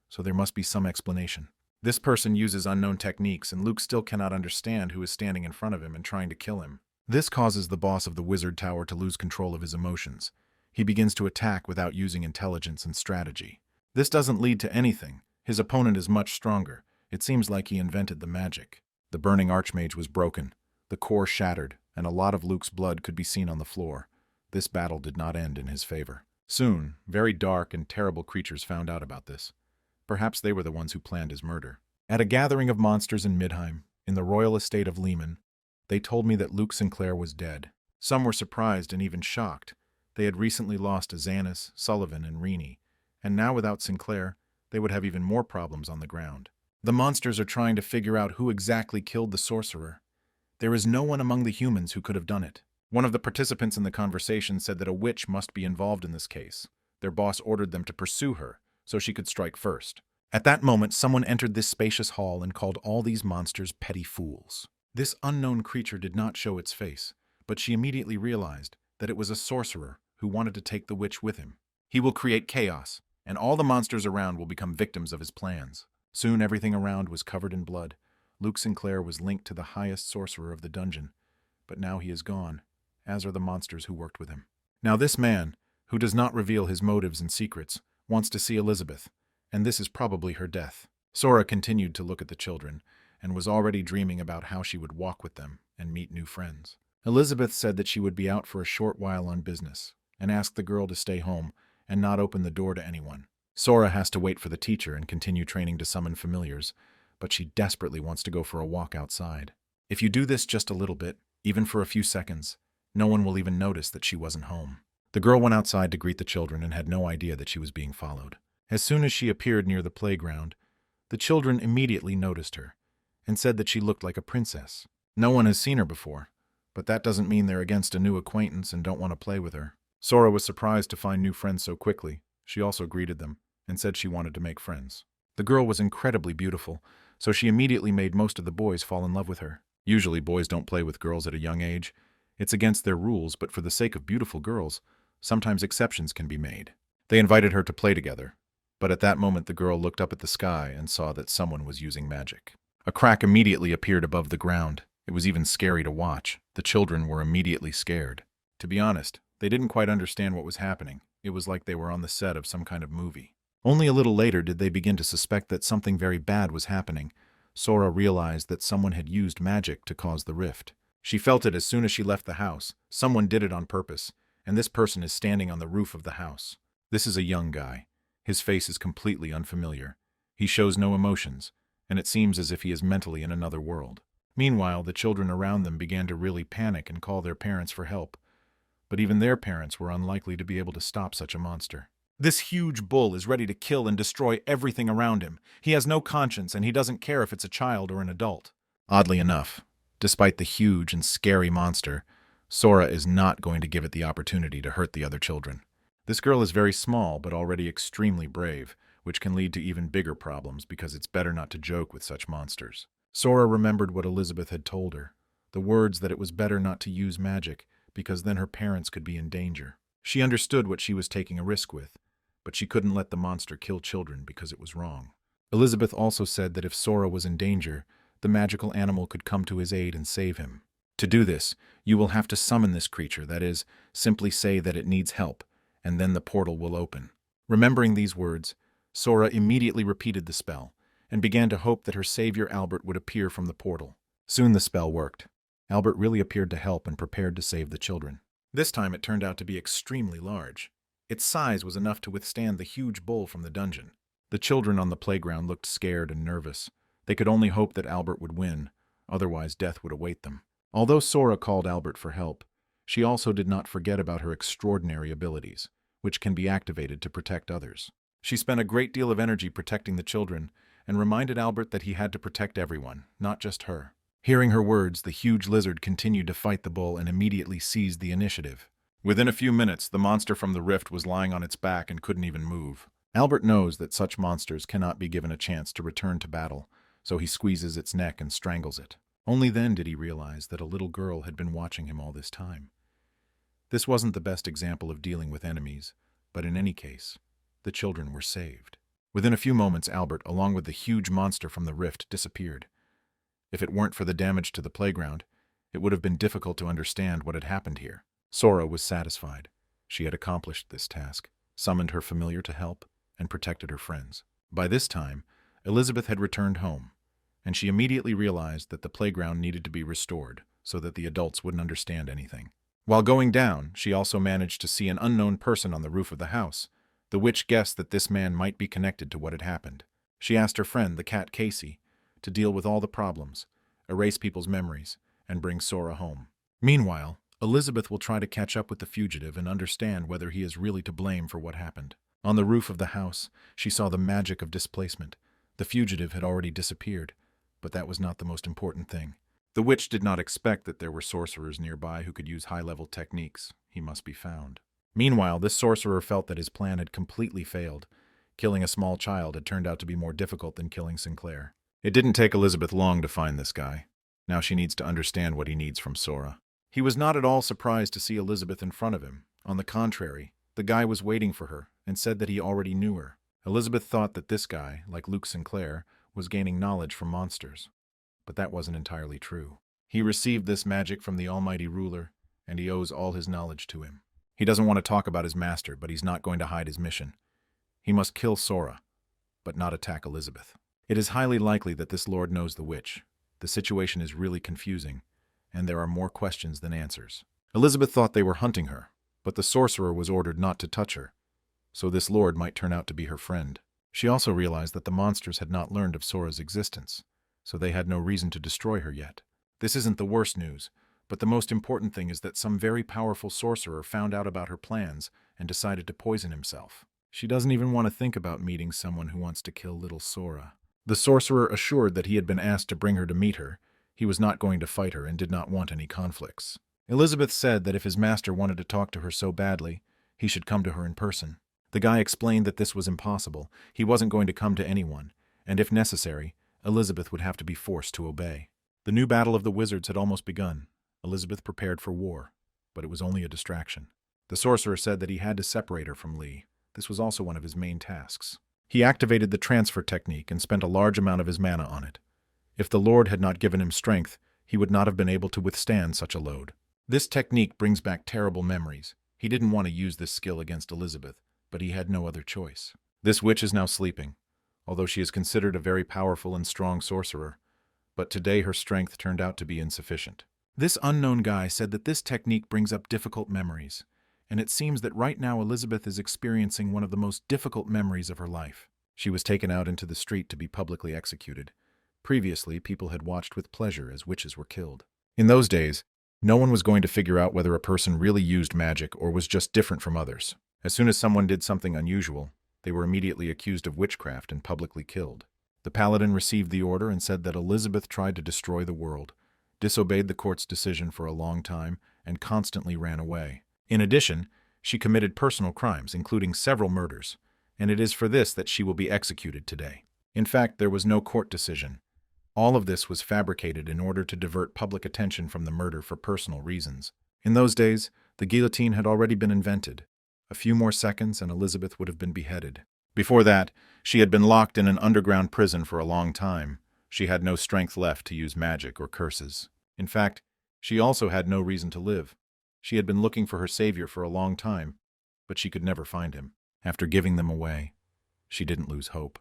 so there must be some explanation. This person uses unknown techniques, and Luke still cannot understand who is standing in front of him and trying to kill him. This causes the boss of the wizard tower to lose control of his emotions. He begins to attack without using intelligence and strategy. This doesn't lead to anything. His opponent is much stronger. It seems like he invented the magic. The burning archmage was broken, the core shattered, and a lot of Luke's blood could be seen on the floor. This battle did not end in his favor. Soon, very dark and terrible creatures found out about this. Perhaps they were the ones who planned his murder. At a gathering of monsters in Midheim, in the royal estate of Lehman, they told me that Luke Sinclair was dead. Some were surprised and even shocked. They had recently lost Azanis, Sullivan, and Reenie, and now without Sinclair, they would have even more problems on the ground. The monsters are trying to figure out who exactly killed the sorcerer. There is no one among the humans who could have done it. One of the participants in the conversation said that a witch must be involved in this case. Their boss ordered them to pursue her, so she could strike first. At that moment, someone entered this spacious hall and called all these monsters petty fools. This unknown creature did not show its face, but she immediately realized that it was a sorcerer who wanted to take the witch with him. He will create chaos, and all the monsters around will become victims of his plans. Soon everything around was covered in blood. Luke Sinclair was linked to the highest sorcerer of the dungeon, but now he is gone, as are the monsters who worked with him. Now this man, who does not reveal his motives and secrets, wants to see Elizabeth, and this is probably her death. Sora continued to look at the children, and was already dreaming about how she would walk with them and meet new friends. Elizabeth said that she would be out for a short while on business, and asked the girl to stay home and not open the door to anyone. Sora has to wait for the teacher and continue training to summon familiars, but she desperately wants to go for a walk outside. If you do this just a little bit, even for a few seconds, no one will even notice that she wasn't home. The girl went outside to greet the children and had no idea that she was being followed. As soon as she appeared near the playground, the children immediately noticed her and said that she looked like a princess. No one has seen her before, but that doesn't mean they're against a new acquaintance and don't want to play with her. Sora was surprised to find new friends so quickly. She also greeted them and said she wanted to make friends. The girl was incredibly beautiful, so she immediately made most of the boys fall in love with her. Usually boys don't play with girls at a young age. It's against their rules, but for the sake of beautiful girls, sometimes exceptions can be made. They invited her to play together, but at that moment the girl looked up at the sky and saw that someone was using magic. A crack immediately appeared above the ground. It was even scary to watch. The children were immediately scared. To be honest, they didn't quite understand what was happening. It was like they were on the set of some kind of movie. Only a little later did they begin to suspect that something very bad was happening. Sora realized that someone had used magic to cause the rift. She felt it as soon as she left the house. Someone did it on purpose, and this person is standing on the roof of the house. This is a young guy. His face is completely unfamiliar. He shows no emotions, and it seems as if he is mentally in another world. Meanwhile, the children around them began to really panic and call their parents for help. But even their parents were unlikely to be able to stop such a monster. This huge bull is ready to kill and destroy everything around him. He has no conscience and he doesn't care if it's a child or an adult. Oddly enough, despite the huge and scary monster, Sora is not going to give it the opportunity to hurt the other children. This girl is very small but already extremely brave, which can lead to even bigger problems because it's better not to joke with such monsters. Sora remembered what Elizabeth had told her, the words that it was better not to use magic because then her parents could be in danger. She understood what she was taking a risk with, but she couldn't let the monster kill children because it was wrong. Elizabeth also said that if Sora was in danger, the magical animal could come to his aid and save him. To do this, you will have to summon this creature, that is, simply say that it needs help, and then the portal will open. Remembering these words, Sora immediately repeated the spell, and began to hope that her savior Albert would appear from the portal. Soon the spell worked. Albert really appeared to help and prepared to save the children. This time it turned out to be extremely large. Its size was enough to withstand the huge bull from the dungeon. The children on the playground looked scared and nervous. They could only hope that Albert would win, otherwise death would await them. Although Sora called Albert for help, she also did not forget about her extraordinary abilities, which can be activated to protect others. She spent a great deal of energy protecting the children and reminded Albert that he had to protect everyone, not just her. Hearing her words, the huge lizard continued to fight the bull and immediately seized the initiative. Within a few minutes, the monster from the rift was lying on its back and couldn't even move. Albert knows that such monsters cannot be given a chance to return to battle, so he squeezes its neck and strangles it. Only then did he realize that a little girl had been watching him all this time. This wasn't the best example of dealing with enemies, but in any case, the children were saved. Within a few moments, Albert, along with the huge monster from the rift, disappeared. If it weren't for the damage to the playground, it would have been difficult to understand what had happened here. Sora was satisfied. She had accomplished this task, summoned her familiar to help, and protected her friends. By this time, Elizabeth had returned home, and she immediately realized that the playground needed to be restored so that the adults wouldn't understand anything. While going down, she also managed to see an unknown person on the roof of the house. The witch guessed that this man might be connected to what had happened. She asked her friend, the cat Casey, to deal with all the problems, erase people's memories, and bring Sora home. Meanwhile, Elizabeth will try to catch up with the fugitive and understand whether he is really to blame for what happened. On the roof of the house, she saw the magic of displacement. The fugitive had already disappeared, but that was not the most important thing. The witch did not expect that there were sorcerers nearby who could use high-level techniques. He must be found. Meanwhile, this sorcerer felt that his plan had completely failed. Killing a small child had turned out to be more difficult than killing Sinclair. It didn't take Elizabeth long to find this guy. Now she needs to understand what he needs from Sora. He was not at all surprised to see Elizabeth in front of him. On the contrary, the guy was waiting for her and said that he already knew her. Elizabeth thought that this guy, like Luke Sinclair, was gaining knowledge from monsters. But that wasn't entirely true. He received this magic from the Almighty Ruler, and he owes all his knowledge to him. He doesn't want to talk about his master, but he's not going to hide his mission. He must kill Sora, but not attack Elizabeth. It is highly likely that this lord knows the witch. The situation is really confusing, and there are more questions than answers. Elizabeth thought they were hunting her, but the sorcerer was ordered not to touch her, so this lord might turn out to be her friend. She also realized that the monsters had not learned of Sora's existence, so they had no reason to destroy her yet. This isn't the worst news, but the most important thing is that some very powerful sorcerer found out about her plans and decided to poison himself. She doesn't even want to think about meeting someone who wants to kill little Sora. The sorcerer assured that he had been asked to bring her to meet her. He was not going to fight her and did not want any conflicts. Elizabeth said that if his master wanted to talk to her so badly, he should come to her in person. The guy explained that this was impossible. He wasn't going to come to anyone, and if necessary, Elizabeth would have to be forced to obey. The new battle of the wizards had almost begun. Elizabeth prepared for war, but it was only a distraction. The sorcerer said that he had to separate her from Lee. This was also one of his main tasks. He activated the transfer technique and spent a large amount of his mana on it. If the Lord had not given him strength, he would not have been able to withstand such a load. This technique brings back terrible memories. He didn't want to use this skill against Elizabeth, but he had no other choice. This witch is now sleeping, although she is considered a very powerful and strong sorcerer, but today her strength turned out to be insufficient. This unknown guy said that this technique brings up difficult memories, and it seems that right now Elizabeth is experiencing one of the most difficult memories of her life. She was taken out into the street to be publicly executed. Previously, people had watched with pleasure as witches were killed. In those days, no one was going to figure out whether a person really used magic or was just different from others. As soon as someone did something unusual, they were immediately accused of witchcraft and publicly killed. The Paladin received the order and said that Elizabeth tried to destroy the world, disobeyed the court's decision for a long time, and constantly ran away. In addition, she committed personal crimes, including several murders, and it is for this that she will be executed today. In fact, there was no court decision. All of this was fabricated in order to divert public attention from the murder for personal reasons. In those days, the guillotine had already been invented. A few more seconds and Elizabeth would have been beheaded. Before that, she had been locked in an underground prison for a long time. She had no strength left to use magic or curses. In fact, she also had no reason to live. She had been looking for her savior for a long time, but she could never find him. After giving them away, she didn't lose hope.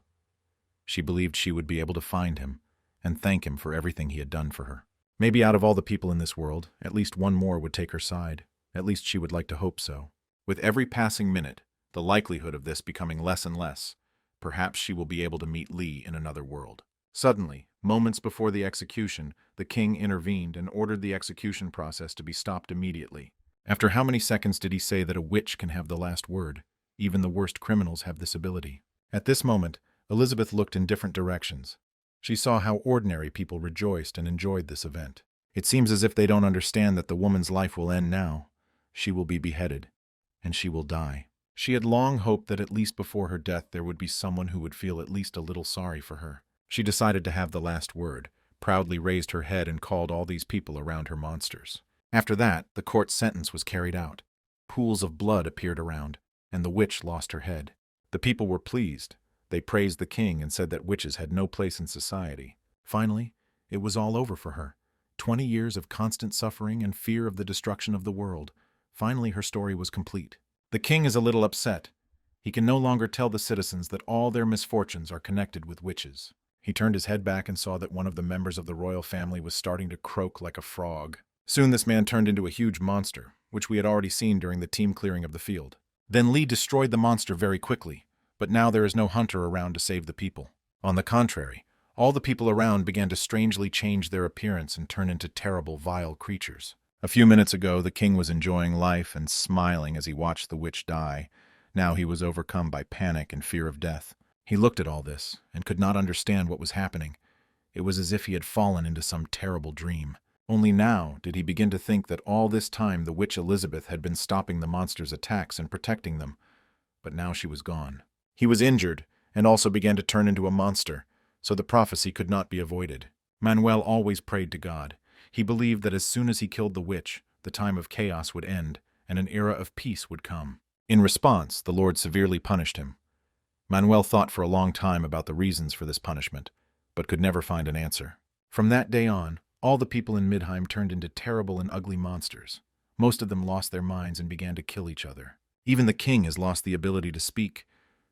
She believed she would be able to find him and thank him for everything he had done for her. Maybe out of all the people in this world, at least one more would take her side. At least she would like to hope so. With every passing minute, the likelihood of this becoming less and less. Perhaps she will be able to meet Lee in another world. Suddenly, moments before the execution, the king intervened and ordered the execution process to be stopped immediately. After how many seconds did he say that a witch can have the last word? Even the worst criminals have this ability. At this moment, Elizabeth looked in different directions. She saw how ordinary people rejoiced and enjoyed this event. It seems as if they don't understand that the woman's life will end now. She will be beheaded, and she will die. She had long hoped that at least before her death there would be someone who would feel at least a little sorry for her. She decided to have the last word, proudly raised her head and called all these people around her monsters. After that, the court's sentence was carried out. Pools of blood appeared around, and the witch lost her head. The people were pleased. They praised the king and said that witches had no place in society. Finally, it was all over for her. 20 years of constant suffering and fear of the destruction of the world. Finally, her story was complete. The king is a little upset. He can no longer tell the citizens that all their misfortunes are connected with witches. He turned his head back and saw that one of the members of the royal family was starting to croak like a frog. Soon this man turned into a huge monster, which we had already seen during the team clearing of the field. Then Lee destroyed the monster very quickly, but now there is no hunter around to save the people. On the contrary, all the people around began to strangely change their appearance and turn into terrible, vile creatures. A few minutes ago, the king was enjoying life and smiling as he watched the witch die. Now he was overcome by panic and fear of death. He looked at all this and could not understand what was happening. It was as if he had fallen into some terrible dream. Only now did he begin to think that all this time the witch Elizabeth had been stopping the monster's attacks and protecting them. But now she was gone. He was injured and also began to turn into a monster, so the prophecy could not be avoided. Manuel always prayed to God. He believed that as soon as he killed the witch, the time of chaos would end and an era of peace would come. In response, the Lord severely punished him. Manuel thought for a long time about the reasons for this punishment, but could never find an answer. From that day on, all the people in Midheim turned into terrible and ugly monsters. Most of them lost their minds and began to kill each other. Even the king has lost the ability to speak,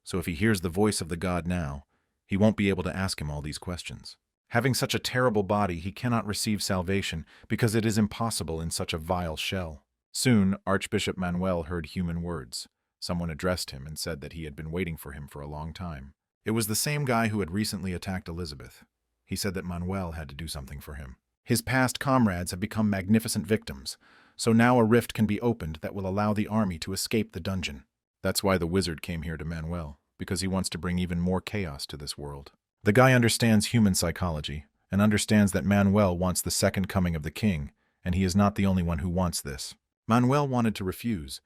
so if he hears the voice of the god now, he won't be able to ask him all these questions. Having such a terrible body, he cannot receive salvation because it is impossible in such a vile shell. Soon, Archbishop Manuel heard human words. Someone addressed him and said that he had been waiting for him for a long time. It was the same guy who had recently attacked Elizabeth. He said that Manuel had to do something for him. His past comrades have become magnificent victims, so now a rift can be opened that will allow the army to escape the dungeon. That's why the wizard came here to Manuel, because he wants to bring even more chaos to this world. The guy understands human psychology and understands that Manuel wants the second coming of the king, and he is not the only one who wants this. Manuel wanted to refuse,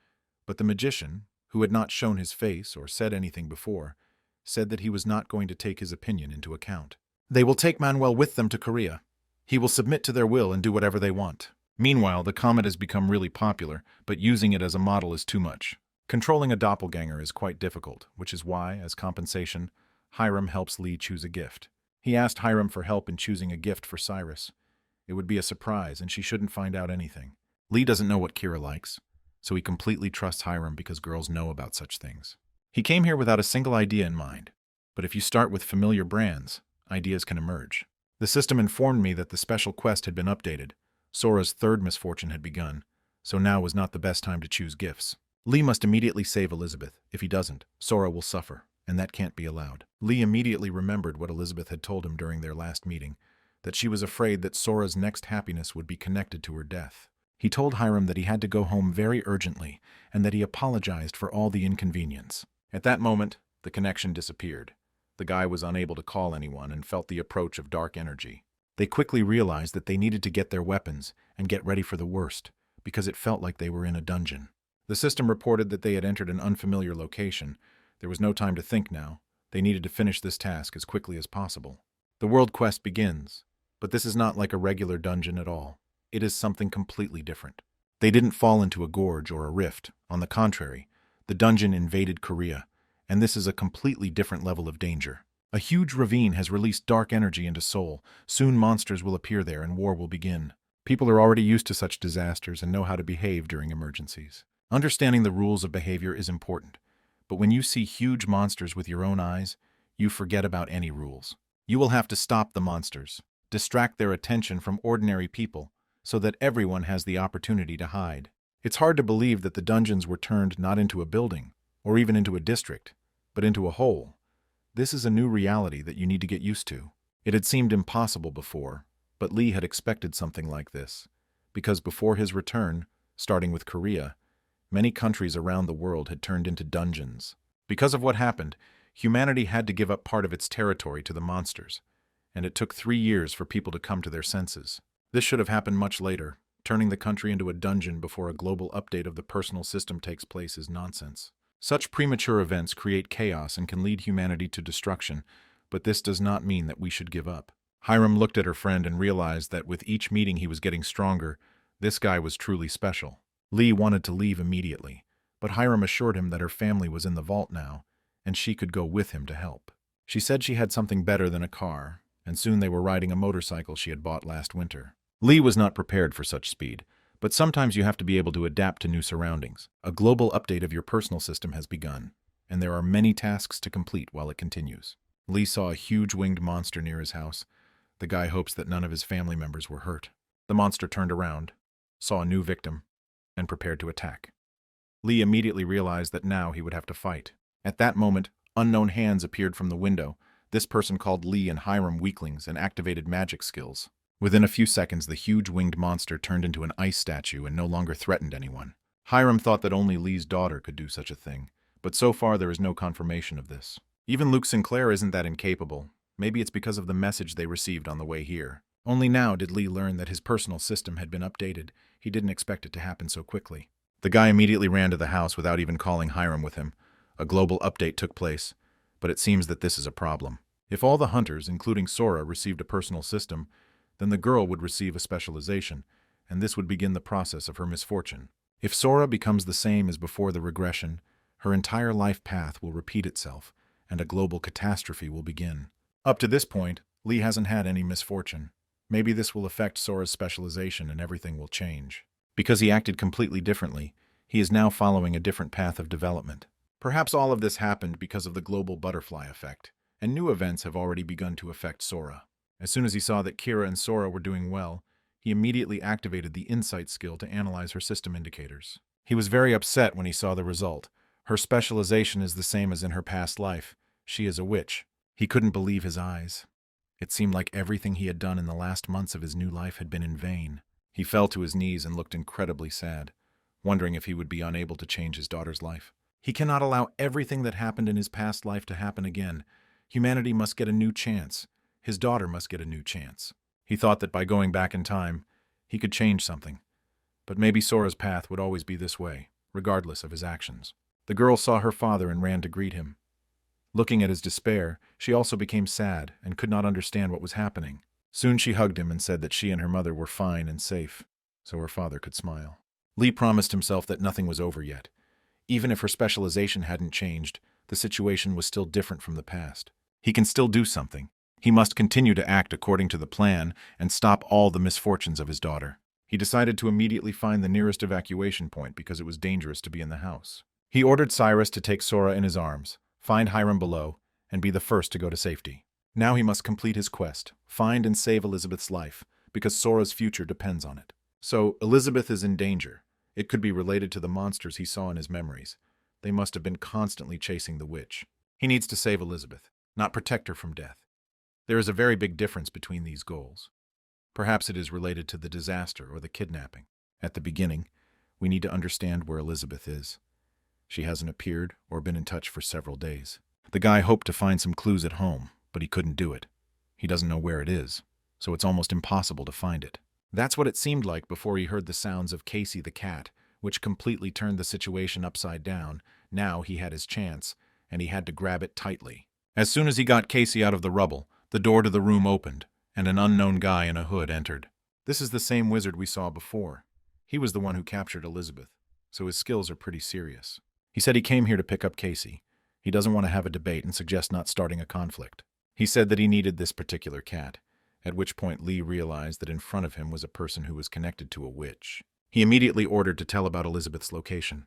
but the magician, who had not shown his face or said anything before, said that he was not going to take his opinion into account. They will take Manuel with them to Korea. He will submit to their will and do whatever they want. Meanwhile, the comet has become really popular, but using it as a model is too much. Controlling a doppelganger is quite difficult, which is why, as compensation, Hiram helps Lee choose a gift. He asked Hiram for help in choosing a gift for Cyrus. It would be a surprise, and she shouldn't find out anything. Lee doesn't know what Kira likes, so he completely trusts Hiram because girls know about such things. He came here without a single idea in mind, but if you start with familiar brands, ideas can emerge. The system informed me that the special quest had been updated. Sora's third misfortune had begun, so now was not the best time to choose gifts. Lee must immediately save Elizabeth. If he doesn't, Sora will suffer, and that can't be allowed. Lee immediately remembered what Elizabeth had told him during their last meeting, that she was afraid that Sora's next happiness would be connected to her death. He told Hiram that he had to go home very urgently and that he apologized for all the inconvenience. At that moment, the connection disappeared. The guy was unable to call anyone and felt the approach of dark energy. They quickly realized that they needed to get their weapons and get ready for the worst, because it felt like they were in a dungeon. The system reported that they had entered an unfamiliar location. There was no time to think now. They needed to finish this task as quickly as possible. The world quest begins, but this is not like a regular dungeon at all. It is something completely different. They didn't fall into a gorge or a rift. On the contrary, the dungeon invaded Korea, and this is a completely different level of danger. A huge ravine has released dark energy into Seoul. Soon monsters will appear there and war will begin. People are already used to such disasters and know how to behave during emergencies. Understanding the rules of behavior is important, but when you see huge monsters with your own eyes, you forget about any rules. You will have to stop the monsters, distract their attention from ordinary people, so that everyone has the opportunity to hide. It's hard to believe that the dungeons were turned not into a building, or even into a district, but into a whole. This is a new reality that you need to get used to. It had seemed impossible before, but Lee had expected something like this, because before his return, starting with Korea, many countries around the world had turned into dungeons. Because of what happened, humanity had to give up part of its territory to the monsters, and it took 3 years for people to come to their senses. This should have happened much later. Turning the country into a dungeon before a global update of the personal system takes place is nonsense. Such premature events create chaos and can lead humanity to destruction, but this does not mean that we should give up. Hiram looked at her friend and realized that with each meeting he was getting stronger. This guy was truly special. Lee wanted to leave immediately, but Hiram assured him that her family was in the vault now, and she could go with him to help. She said she had something better than a car, and soon they were riding a motorcycle she had bought last winter. Lee was not prepared for such speed, but sometimes you have to be able to adapt to new surroundings. A global update of your personal system has begun, and there are many tasks to complete while it continues. Lee saw a huge winged monster near his house. The guy hopes that none of his family members were hurt. The monster turned around, saw a new victim, and prepared to attack. Lee immediately realized that now he would have to fight. At that moment, unknown hands appeared from the window. This person called Lee and Hiram weaklings and activated magic skills. Within a few seconds, the huge winged monster turned into an ice statue and no longer threatened anyone. Hiram thought that only Lee's daughter could do such a thing, but so far there is no confirmation of this. Even Luke Sinclair isn't that incapable. Maybe it's because of the message they received on the way here. Only now did Lee learn that his personal system had been updated. He didn't expect it to happen so quickly. The guy immediately ran to the house without even calling Hiram with him. A global update took place, but it seems that this is a problem. If all the hunters, including Sora, received a personal system, then the girl would receive a specialization, and this would begin the process of her misfortune. If Sora becomes the same as before the regression, her entire life path will repeat itself, and a global catastrophe will begin. Up to this point, Lee hasn't had any misfortune. Maybe this will affect Sora's specialization and everything will change. Because he acted completely differently, he is now following a different path of development. Perhaps all of this happened because of the global butterfly effect, and new events have already begun to affect Sora. As soon as he saw that Kira and Sora were doing well, he immediately activated the insight skill to analyze her system indicators. He was very upset when he saw the result. Her specialization is the same as in her past life. She is a witch. He couldn't believe his eyes. It seemed like everything he had done in the last months of his new life had been in vain. He fell to his knees and looked incredibly sad, wondering if he would be unable to change his daughter's life. He cannot allow everything that happened in his past life to happen again. Humanity must get a new chance. His daughter must get a new chance. He thought that by going back in time, he could change something. But maybe Sora's path would always be this way, regardless of his actions. The girl saw her father and ran to greet him. Looking at his despair, she also became sad and could not understand what was happening. Soon she hugged him and said that she and her mother were fine and safe, so her father could smile. Lee promised himself that nothing was over yet. Even if her specialization hadn't changed, the situation was still different from the past. He can still do something. He must continue to act according to the plan and stop all the misfortunes of his daughter. He decided to immediately find the nearest evacuation point because it was dangerous to be in the house. He ordered Cyrus to take Sora in his arms, find Hiram below, and be the first to go to safety. Now he must complete his quest, find and save Elizabeth's life, because Sora's future depends on it. So, Elizabeth is in danger. It could be related to the monsters he saw in his memories. They must have been constantly chasing the witch. He needs to save Elizabeth, not protect her from death. There is a very big difference between these goals. Perhaps it is related to the disaster or the kidnapping. At the beginning, we need to understand where Elizabeth is. She hasn't appeared or been in touch for several days. The guy hoped to find some clues at home, but he couldn't do it. He doesn't know where it is, so it's almost impossible to find it. That's what it seemed like before he heard the sounds of Casey the cat, which completely turned the situation upside down. Now he had his chance, and he had to grab it tightly. As soon as he got Casey out of the rubble, the door to the room opened, and an unknown guy in a hood entered. This is the same wizard we saw before. He was the one who captured Elizabeth, so his skills are pretty serious. He said he came here to pick up Casey. He doesn't want to have a debate and suggests not starting a conflict. He said that he needed this particular cat, at which point Lee realized that in front of him was a person who was connected to a witch. He immediately ordered to tell about Elizabeth's location.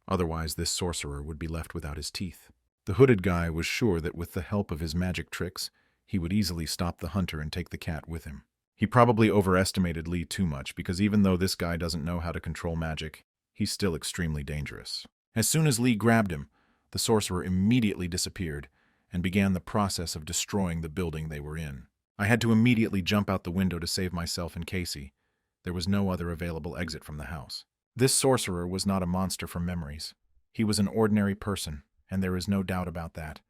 Otherwise, this sorcerer would be left without his teeth. The hooded guy was sure that with the help of his magic tricks, he would easily stop the hunter and take the cat with him. He probably overestimated Lee too much because even though this guy doesn't know how to control magic, he's still extremely dangerous. As soon as Lee grabbed him, the sorcerer immediately disappeared and began the process of destroying the building they were in. I had to immediately jump out the window to save myself and Casey. There was no other available exit from the house. This sorcerer was not a monster from memories. He was an ordinary person, and there is no doubt about that,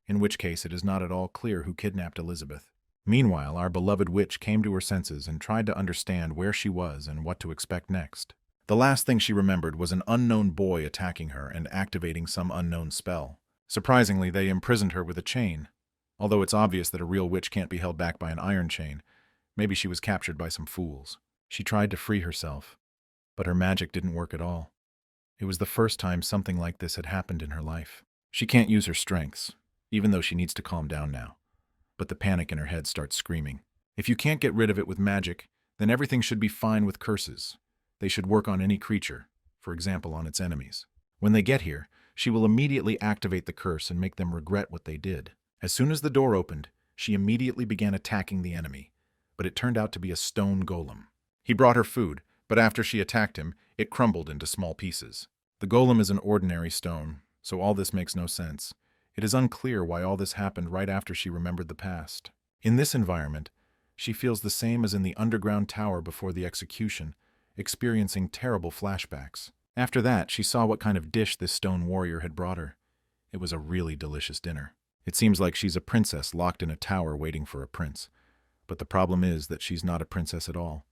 in which case it is not at all clear who kidnapped Elizabeth. Meanwhile, our beloved witch came to her senses and tried to understand where she was and what to expect next. The last thing she remembered was an unknown boy attacking her and activating some unknown spell. Surprisingly, they imprisoned her with a chain. Although it's obvious that a real witch can't be held back by an iron chain, maybe she was captured by some fools. She tried to free herself, but her magic didn't work at all. It was the first time something like this had happened in her life. She can't use her strengths, even though she needs to calm down now. But the panic in her head starts screaming. If you can't get rid of it with magic, then everything should be fine with curses. They should work on any creature, for example on its enemies. When they get here, she will immediately activate the curse and make them regret what they did. As soon as the door opened, she immediately began attacking the enemy, but it turned out to be a stone golem. He brought her food, but after she attacked him, it crumbled into small pieces. The golem is an ordinary stone, so all this makes no sense. It is unclear why all this happened right after she remembered the past. In this environment, she feels the same as in the underground tower before the execution, experiencing terrible flashbacks. After that, she saw what kind of dish this stone warrior had brought her. It was a really delicious dinner. It seems like she's a princess locked in a tower waiting for a prince. But the problem is that she's not a princess at all,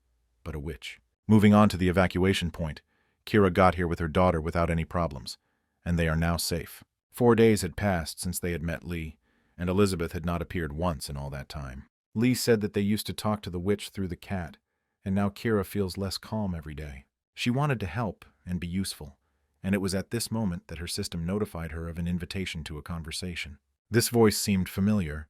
but a witch. Moving on to the evacuation point, Kira got here with her daughter without any problems, and they are now safe. 4 days had passed since they had met Lee, and Elizabeth had not appeared once in all that time. Lee said that they used to talk to the witch through the cat, and now Kira feels less calm every day. She wanted to help and be useful, and it was at this moment that her system notified her of an invitation to a conversation. This voice seemed familiar,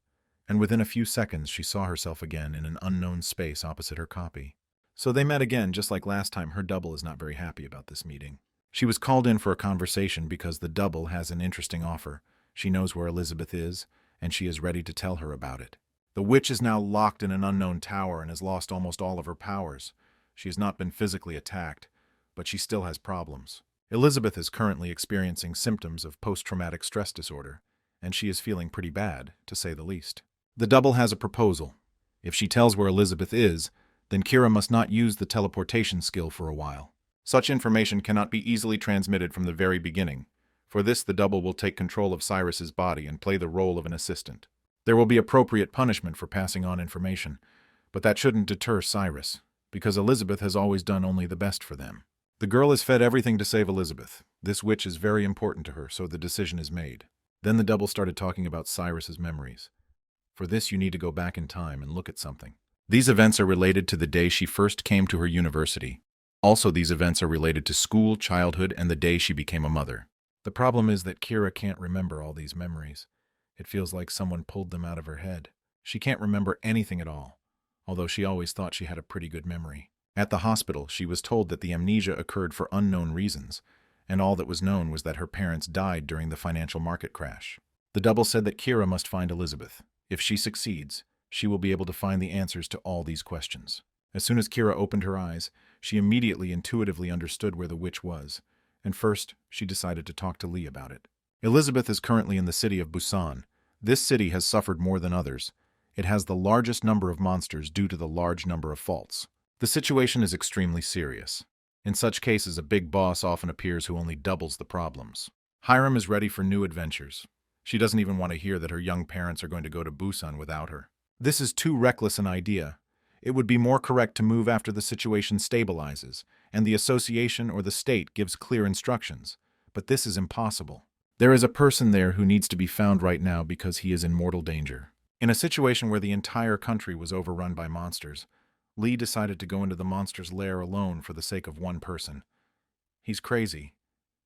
and within a few seconds she saw herself again in an unknown space opposite her copy. So they met again, just like last time. Her double is not very happy about this meeting. She was called in for a conversation because the double has an interesting offer. She knows where Elizabeth is, and she is ready to tell her about it. The witch is now locked in an unknown tower and has lost almost all of her powers. She has not been physically attacked, but she still has problems. Elizabeth is currently experiencing symptoms of post-traumatic stress disorder, and she is feeling pretty bad, to say the least. The double has a proposal. If she tells where Elizabeth is, then Kira must not use the teleportation skill for a while. Such information cannot be easily transmitted from the very beginning. For this, the double will take control of Cyrus's body and play the role of an assistant. There will be appropriate punishment for passing on information, but that shouldn't deter Cyrus, because Elizabeth has always done only the best for them. The girl is fed everything to save Elizabeth. This witch is very important to her, so the decision is made. Then the double started talking about Cyrus's memories. For this, you need to go back in time and look at something. These events are related to the day she first came to her university. Also, these events are related to school, childhood, and the day she became a mother. The problem is that Kira can't remember all these memories. It feels like someone pulled them out of her head. She can't remember anything at all, although she always thought she had a pretty good memory. At the hospital, she was told that the amnesia occurred for unknown reasons, and all that was known was that her parents died during the financial market crash. The double said that Kira must find Elizabeth. If she succeeds, she will be able to find the answers to all these questions. As soon as Kira opened her eyes, she immediately intuitively understood where the witch was, and first she decided to talk to Lee about it. Elizabeth is currently in the city of Busan. This city has suffered more than others. It has the largest number of monsters due to the large number of faults. The situation is extremely serious. In such cases, a big boss often appears who only doubles the problems. Hiram is ready for new adventures. She doesn't even want to hear that her young parents are going to go to Busan without her. This is too reckless an idea. It would be more correct to move after the situation stabilizes, and the association or the state gives clear instructions. But this is impossible. There is a person there who needs to be found right now because he is in mortal danger. In a situation where the entire country was overrun by monsters, Lee decided to go into the monster's lair alone for the sake of one person. He's crazy,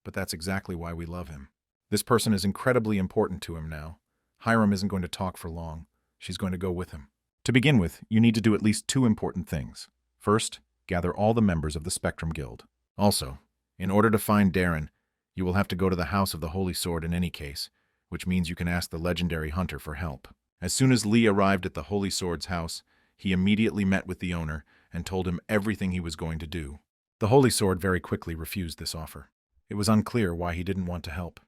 but that's exactly why we love him. This person is incredibly important to him now. Hiram isn't going to talk for long. She's going to go with him. To begin with, you need to do at least two important things. First, gather all the members of the Spectrum Guild. Also, in order to find Darren, you will have to go to the House of the Holy Sword in any case, which means you can ask the legendary hunter for help. As soon as Lee arrived at the Holy Sword's house, he immediately met with the owner and told him everything he was going to do. The Holy Sword very quickly refused this offer. It was unclear why he didn't want to help.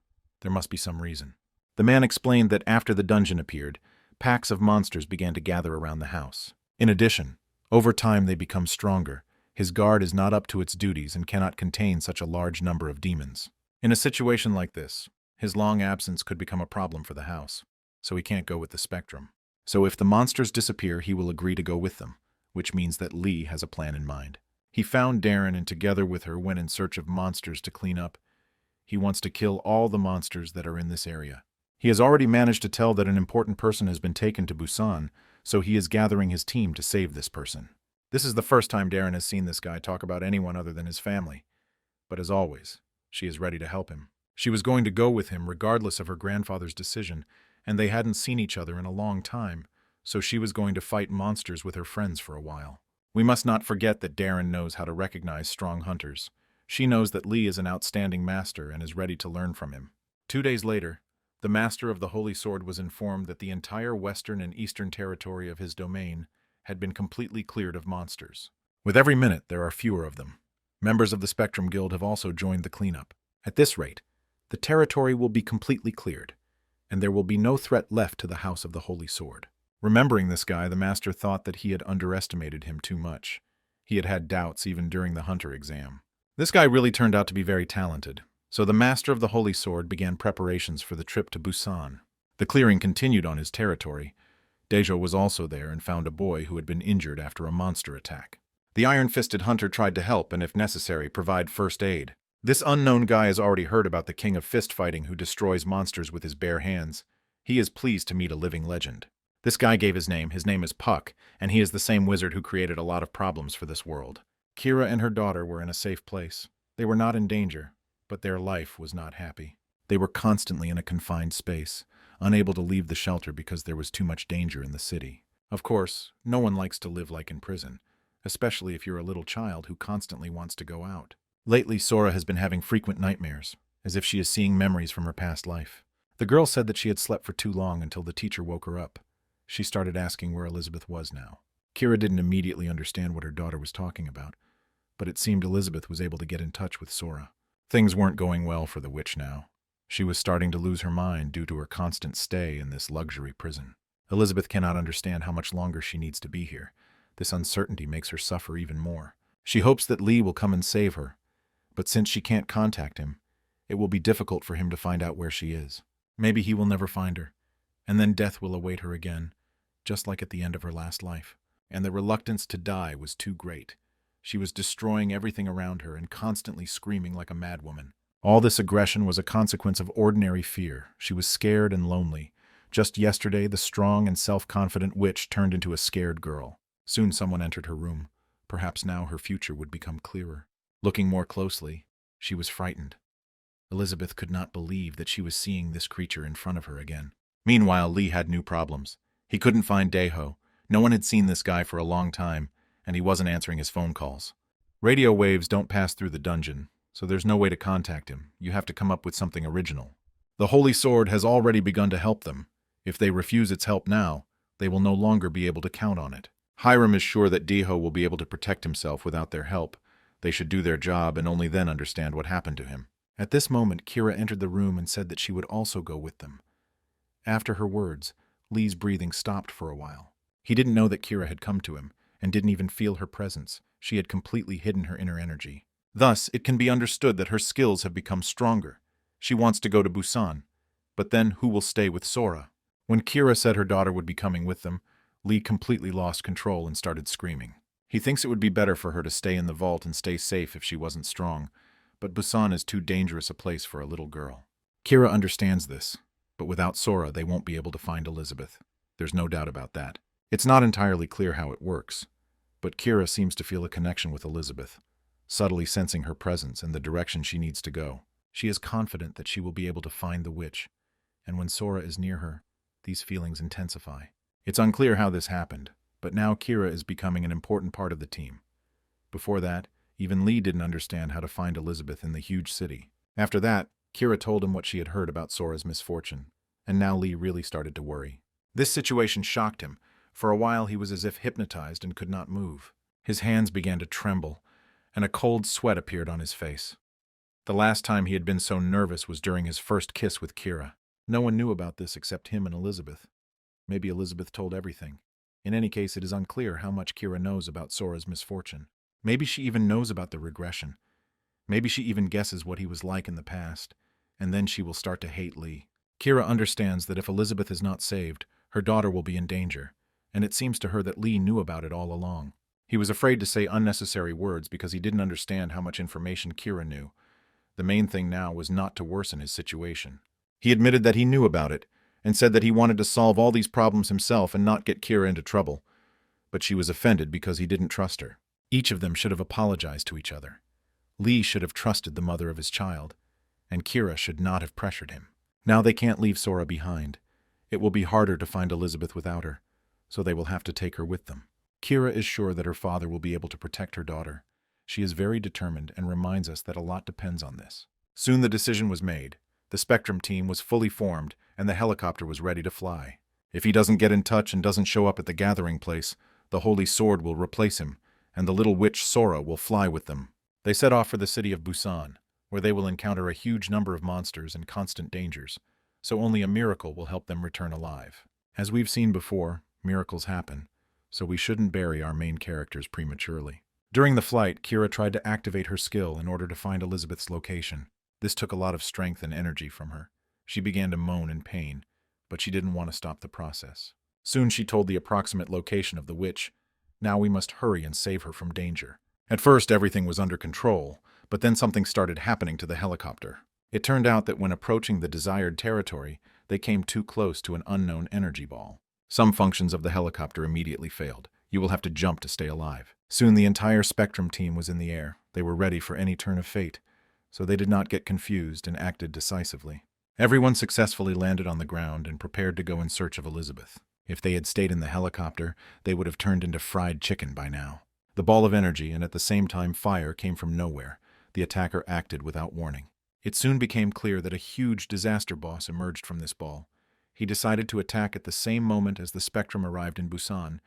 There must be some reason. The man explained that after the dungeon appeared, packs of monsters began to gather around the house. In addition, over time they become stronger. His guard is not up to its duties and cannot contain such a large number of demons. In a situation like this, his long absence could become a problem for the house, so he can't go with the Spectrum. So if the monsters disappear, he will agree to go with them, which means that Lee has a plan in mind. He found Darren and together with her went in search of monsters to clean up. He wants to kill all the monsters that are in this area. He has already managed to tell that an important person has been taken to Busan, so he is gathering his team to save this person. This is the first time Darren has seen this guy talk about anyone other than his family. But as always, she is ready to help him. She was going to go with him regardless of her grandfather's decision, and they hadn't seen each other in a long time, so she was going to fight monsters with her friends for a while. We must not forget that Darren knows how to recognize strong hunters. She knows that Lee is an outstanding master and is ready to learn from him. 2 days later, the master of the Holy Sword was informed that the entire western and eastern territory of his domain had been completely cleared of monsters. With every minute, there are fewer of them. Members of the Spectrum Guild have also joined the cleanup. At this rate, the territory will be completely cleared, and there will be no threat left to the House of the Holy Sword. Remembering this guy, the master thought that he had underestimated him too much. He had had doubts even during the hunter exam. This guy really turned out to be very talented. So the master of the Holy Sword began preparations for the trip to Busan. The clearing continued on his territory. Daejo was also there and found a boy who had been injured after a monster attack. The iron-fisted hunter tried to help and, if necessary, provide first aid. This unknown guy has already heard about the king of fist fighting who destroys monsters with his bare hands. He is pleased to meet a living legend. This guy gave his name. His name is Puck, and he is the same wizard who created a lot of problems for this world. Kira and her daughter were in a safe place. They were not in danger. But their life was not happy. They were constantly in a confined space, unable to leave the shelter because there was too much danger in the city. Of course, no one likes to live like in prison, especially if you're a little child who constantly wants to go out. Lately, Sora has been having frequent nightmares, as if she is seeing memories from her past life. The girl said that she had slept for too long until the teacher woke her up. She started asking where Elizabeth was now. Kira didn't immediately understand what her daughter was talking about, but it seemed Elizabeth was able to get in touch with Sora. Things weren't going well for the witch now. She was starting to lose her mind due to her constant stay in this luxury prison. Elizabeth cannot understand how much longer she needs to be here. This uncertainty makes her suffer even more. She hopes that Lee will come and save her, but since she can't contact him, it will be difficult for him to find out where she is. Maybe he will never find her, and then death will await her again, just like at the end of her last life. And the reluctance to die was too great. She was destroying everything around her and constantly screaming like a madwoman. All this aggression was a consequence of ordinary fear. She was scared and lonely. Just yesterday, the strong and self-confident witch turned into a scared girl. Soon someone entered her room. Perhaps now her future would become clearer. Looking more closely, she was frightened. Elizabeth could not believe that she was seeing this creature in front of her again. Meanwhile, Lee had new problems. He couldn't find Daeho. No one had seen this guy for a long time, and he wasn't answering his phone calls. Radio waves don't pass through the dungeon, so there's no way to contact him. You have to come up with something original. The Holy Sword has already begun to help them. If they refuse its help now, they will no longer be able to count on it. Hiram is sure that Daeho will be able to protect himself without their help. They should do their job and only then understand what happened to him. At this moment, Kira entered the room and said that she would also go with them. After her words, Lee's breathing stopped for a while. He didn't know that Kira had come to him, and didn't even feel her presence. She had completely hidden her inner energy. Thus, it can be understood that her skills have become stronger. She wants to go to Busan. But then, who will stay with Sora? When Kira said her daughter would be coming with them, Lee completely lost control and started screaming. He thinks it would be better for her to stay in the vault and stay safe if she wasn't strong, but Busan is too dangerous a place for a little girl. Kira understands this, but without Sora they won't be able to find Elizabeth. There's no doubt about that. It's not entirely clear how it works, but Kira seems to feel a connection with Elizabeth, subtly sensing her presence and the direction she needs to go. She is confident that she will be able to find the witch, and when Sora is near her, these feelings intensify. It's unclear how this happened, but now Kira is becoming an important part of the team. Before that, even Lee didn't understand how to find Elizabeth in the huge city. After that, Kira told him what she had heard about Sora's misfortune, and now Lee really started to worry. This situation shocked him. For a while he was as if hypnotized and could not move. His hands began to tremble, and a cold sweat appeared on his face. The last time he had been so nervous was during his first kiss with Kira. No one knew about this except him and Elizabeth. Maybe Elizabeth told everything. In any case, it is unclear how much Kira knows about Sora's misfortune. Maybe she even knows about the regression. Maybe she even guesses what he was like in the past, and then she will start to hate Lee. Kira understands that if Elizabeth is not saved, her daughter will be in danger, and it seems to her that Lee knew about it all along. He was afraid to say unnecessary words because he didn't understand how much information Kira knew. The main thing now was not to worsen his situation. He admitted that he knew about it, and said that he wanted to solve all these problems himself and not get Kira into trouble. But she was offended because he didn't trust her. Each of them should have apologized to each other. Lee should have trusted the mother of his child, and Kira should not have pressured him. Now they can't leave Sora behind. It will be harder to find Elizabeth without her, so they will have to take her with them. Kira is sure that her father will be able to protect her daughter. She is very determined and reminds us that a lot depends on this. Soon the decision was made. The Spectrum team was fully formed, and the helicopter was ready to fly. If he doesn't get in touch and doesn't show up at the gathering place, the Holy Sword will replace him, and the little witch Sora will fly with them. They set off for the city of Busan, where they will encounter a huge number of monsters and constant dangers, so only a miracle will help them return alive. As we've seen before, miracles happen, so we shouldn't bury our main characters prematurely. During the flight, Kira tried to activate her skill in order to find Elizabeth's location. This took a lot of strength and energy from her. She began to moan in pain, but she didn't want to stop the process. Soon she told the approximate location of the witch. Now we must hurry and save her from danger. At first everything was under control, but then something started happening to the helicopter. It turned out that when approaching the desired territory, they came too close to an unknown energy ball. Some functions of the helicopter immediately failed. You will have to jump to stay alive. Soon the entire Spectrum team was in the air. They were ready for any turn of fate, so they did not get confused and acted decisively. Everyone successfully landed on the ground and prepared to go in search of Elizabeth. If they had stayed in the helicopter, they would have turned into fried chicken by now. The ball of energy and at the same time fire came from nowhere. The attacker acted without warning. It soon became clear that a huge disaster boss emerged from this ball. He decided to attack at the same moment as the Spectrum arrived in Busan.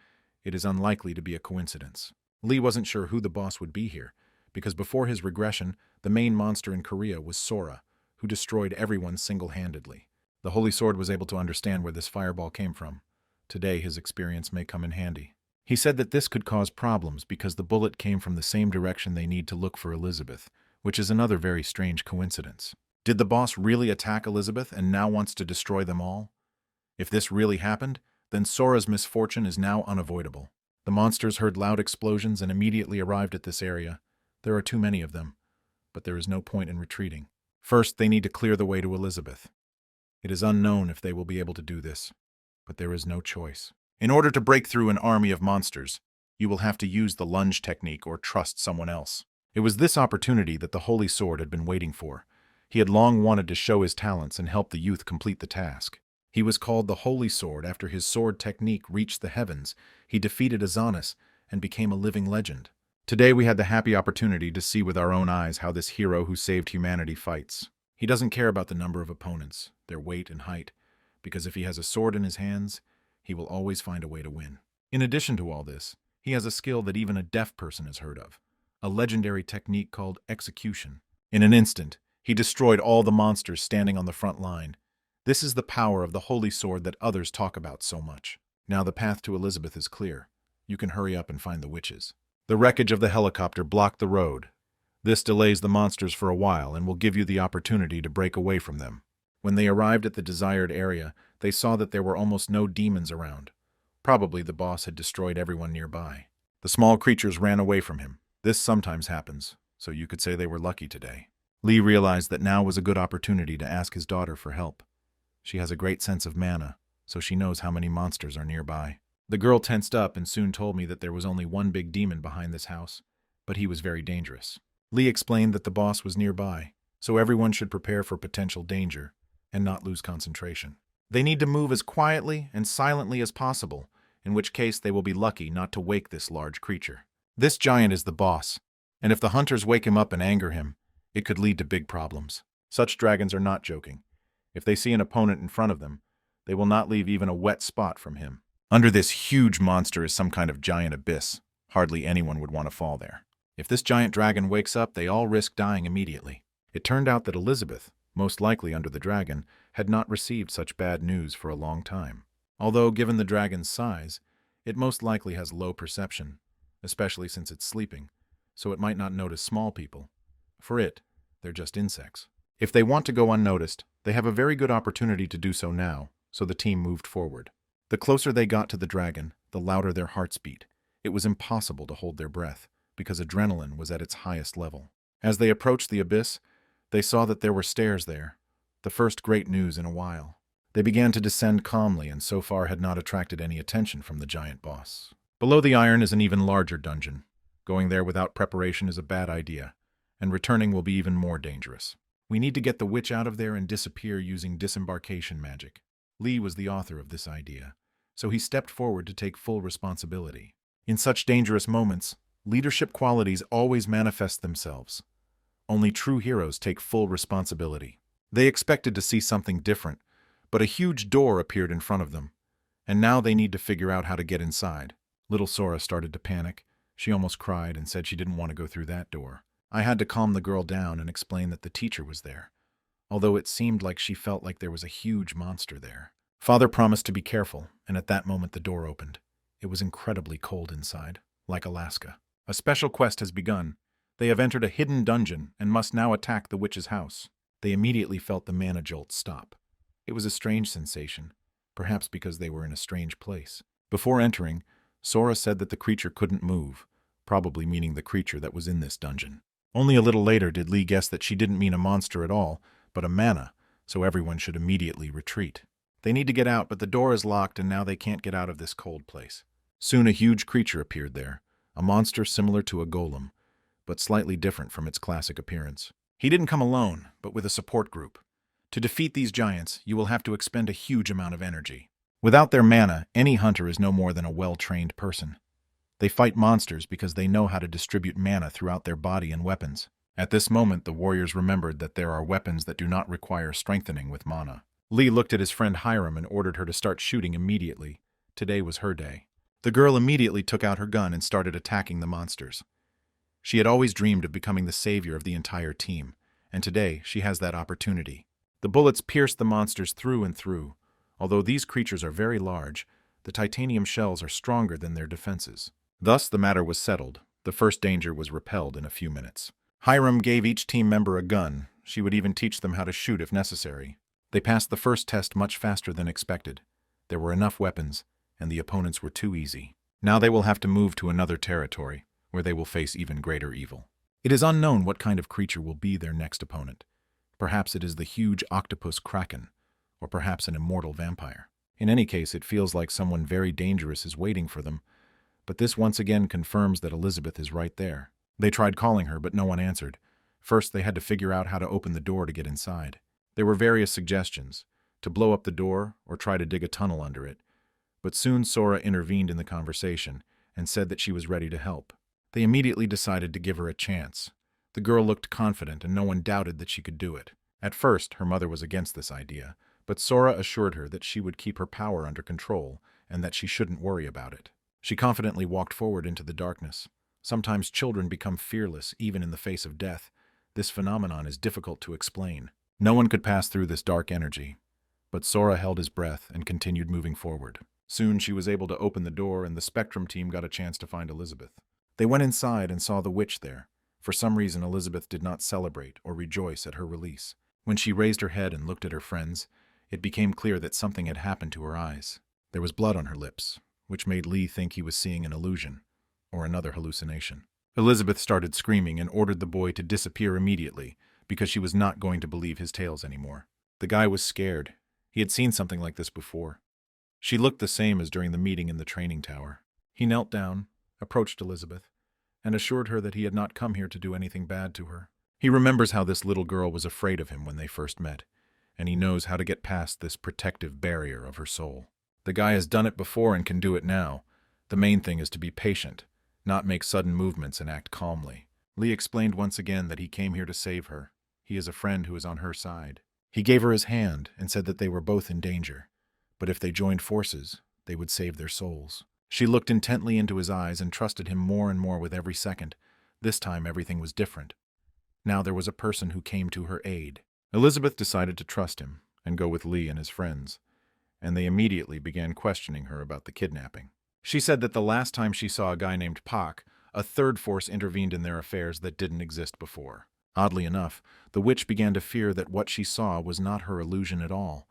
It is unlikely to be a coincidence. Lee wasn't sure who the boss would be here, because before his regression, the main monster in Korea was Sora, who destroyed everyone single-handedly. The Holy Sword was able to understand where this fireball came from. Today his experience may come in handy. He said that this could cause problems because the bullet came from the same direction they need to look for Elizabeth, which is another very strange coincidence. Did the boss really attack Elizabeth and now wants to destroy them all? If this really happened, then Sora's misfortune is now unavoidable. The monsters heard loud explosions and immediately arrived at this area. There are too many of them, but there is no point in retreating. First, they need to clear the way to Elizabeth. It is unknown if they will be able to do this, but there is no choice. In order to break through an army of monsters, you will have to use the lunge technique or trust someone else. It was this opportunity that the Holy Sword had been waiting for. He had long wanted to show his talents and help the youth complete the task. He was called the Holy Sword after his sword technique reached the heavens. He defeated Azanis and became a living legend. Today we had the happy opportunity to see with our own eyes how this hero who saved humanity fights. He doesn't care about the number of opponents, their weight and height, because if he has a sword in his hands, he will always find a way to win. In addition to all this, he has a skill that even a deaf person has heard of, a legendary technique called execution. In an instant, he destroyed all the monsters standing on the front line. This is the power of the Holy Sword that others talk about so much. Now the path to Elizabeth is clear. You can hurry up and find the witches. The wreckage of the helicopter blocked the road. This delays the monsters for a while and will give you the opportunity to break away from them. When they arrived at the desired area, they saw that there were almost no demons around. Probably the boss had destroyed everyone nearby. The small creatures ran away from him. This sometimes happens, so you could say they were lucky today. Lee realized that now was a good opportunity to ask his daughter for help. She has a great sense of mana, so she knows how many monsters are nearby. The girl tensed up and soon told me that there was only one big demon behind this house, but he was very dangerous. Lee explained that the boss was nearby, so everyone should prepare for potential danger and not lose concentration. They need to move as quietly and silently as possible, in which case they will be lucky not to wake this large creature. This giant is the boss, and if the hunters wake him up and anger him, it could lead to big problems. Such dragons are not joking. If they see an opponent in front of them, they will not leave even a wet spot from him. Under this huge monster is some kind of giant abyss. Hardly anyone would want to fall there. If this giant dragon wakes up, they all risk dying immediately. It turned out that Elizabeth, most likely under the dragon, had not received such bad news for a long time. Although, given the dragon's size, it most likely has low perception, especially since it's sleeping, so it might not notice small people. For it, they're just insects. If they want to go unnoticed, they have a very good opportunity to do so now, so the team moved forward. The closer they got to the dragon, the louder their hearts beat. It was impossible to hold their breath, because adrenaline was at its highest level. As they approached the abyss, they saw that there were stairs there, the first great news in a while. They began to descend calmly and so far had not attracted any attention from the giant boss. Below the iron is an even larger dungeon. Going there without preparation is a bad idea, and returning will be even more dangerous. We need to get the witch out of there and disappear using disembarkation magic. Lee was the author of this idea, so he stepped forward to take full responsibility. In such dangerous moments, leadership qualities always manifest themselves. Only true heroes take full responsibility. They expected to see something different, but a huge door appeared in front of them, and now they need to figure out how to get inside. Little Sora started to panic. She almost cried and said she didn't want to go through that door. I had to calm the girl down and explain that the teacher was there, although it seemed like she felt like there was a huge monster there. Father promised to be careful, and at that moment the door opened. It was incredibly cold inside, like Alaska. A special quest has begun. They have entered a hidden dungeon and must now attack the witch's house. They immediately felt the mana jolt stop. It was a strange sensation, perhaps because they were in a strange place. Before entering, Sora said that the creature couldn't move, probably meaning the creature that was in this dungeon. Only a little later did Lee guess that she didn't mean a monster at all, but a mana, so everyone should immediately retreat. They need to get out, but the door is locked and now they can't get out of this cold place. Soon a huge creature appeared there, a monster similar to a golem, but slightly different from its classic appearance. He didn't come alone, but with a support group. To defeat these giants, you will have to expend a huge amount of energy. Without their mana, any hunter is no more than a well-trained person. They fight monsters because they know how to distribute mana throughout their body and weapons. At this moment, the warriors remembered that there are weapons that do not require strengthening with mana. Lee looked at his friend Hiram and ordered her to start shooting immediately. Today was her day. The girl immediately took out her gun and started attacking the monsters. She had always dreamed of becoming the savior of the entire team, and today she has that opportunity. The bullets pierced the monsters through and through. Although these creatures are very large, the titanium shells are stronger than their defenses. Thus the matter was settled. The first danger was repelled in a few minutes. Hiram gave each team member a gun. She would even teach them how to shoot if necessary. They passed the first test much faster than expected. There were enough weapons, and the opponents were too easy. Now they will have to move to another territory, where they will face even greater evil. It is unknown what kind of creature will be their next opponent. Perhaps it is the huge octopus kraken, or perhaps an immortal vampire. In any case, it feels like someone very dangerous is waiting for them, but this once again confirms that Elizabeth is right there. They tried calling her, but no one answered. First, they had to figure out how to open the door to get inside. There were various suggestions, to blow up the door or try to dig a tunnel under it, but soon Sora intervened in the conversation and said that she was ready to help. They immediately decided to give her a chance. The girl looked confident and no one doubted that she could do it. At first, her mother was against this idea, but Sora assured her that she would keep her power under control and that she shouldn't worry about it. She confidently walked forward into the darkness. Sometimes children become fearless even in the face of death. This phenomenon is difficult to explain. No one could pass through this dark energy, but Sora held his breath and continued moving forward. Soon she was able to open the door and the Spectrum team got a chance to find Elizabeth. They went inside and saw the witch there. For some reason, Elizabeth did not celebrate or rejoice at her release. When she raised her head and looked at her friends, it became clear that something had happened to her eyes. There was blood on her lips, which made Lee think he was seeing an illusion, or another hallucination. Elizabeth started screaming and ordered the boy to disappear immediately, because she was not going to believe his tales anymore. The guy was scared. He had seen something like this before. She looked the same as during the meeting in the training tower. He knelt down, approached Elizabeth, and assured her that he had not come here to do anything bad to her. He remembers how this little girl was afraid of him when they first met, and he knows how to get past this protective barrier of her soul. The guy has done it before and can do it now. The main thing is to be patient, not make sudden movements and act calmly. Lee explained once again that he came here to save her. He is a friend who is on her side. He gave her his hand and said that they were both in danger, but if they joined forces, they would save their souls. She looked intently into his eyes and trusted him more and more with every second. This time everything was different. Now there was a person who came to her aid. Elizabeth decided to trust him and go with Lee and his friends, and they immediately began questioning her about the kidnapping. She said that the last time she saw a guy named Pak, a third force intervened in their affairs that didn't exist before. Oddly enough, the witch began to fear that what she saw was not her illusion at all,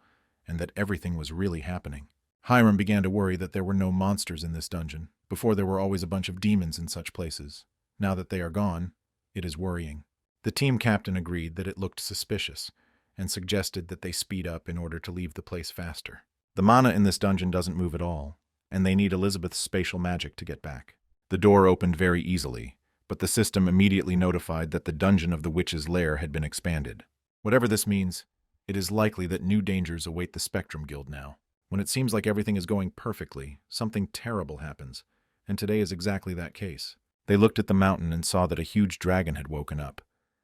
and that everything was really happening. Hiram began to worry that there were no monsters in this dungeon. Before there were always a bunch of demons in such places. Now that they are gone, it is worrying. The team captain agreed that it looked suspicious, and suggested that they speed up in order to leave the place faster. The mana in this dungeon doesn't move at all, and they need Elizabeth's spatial magic to get back. The door opened very easily, but the system immediately notified that the dungeon of the witch's lair had been expanded. Whatever this means, it is likely that new dangers await the Spectrum Guild now. When it seems like everything is going perfectly, something terrible happens, and today is exactly that case. They looked at the mountain and saw that a huge dragon had woken up.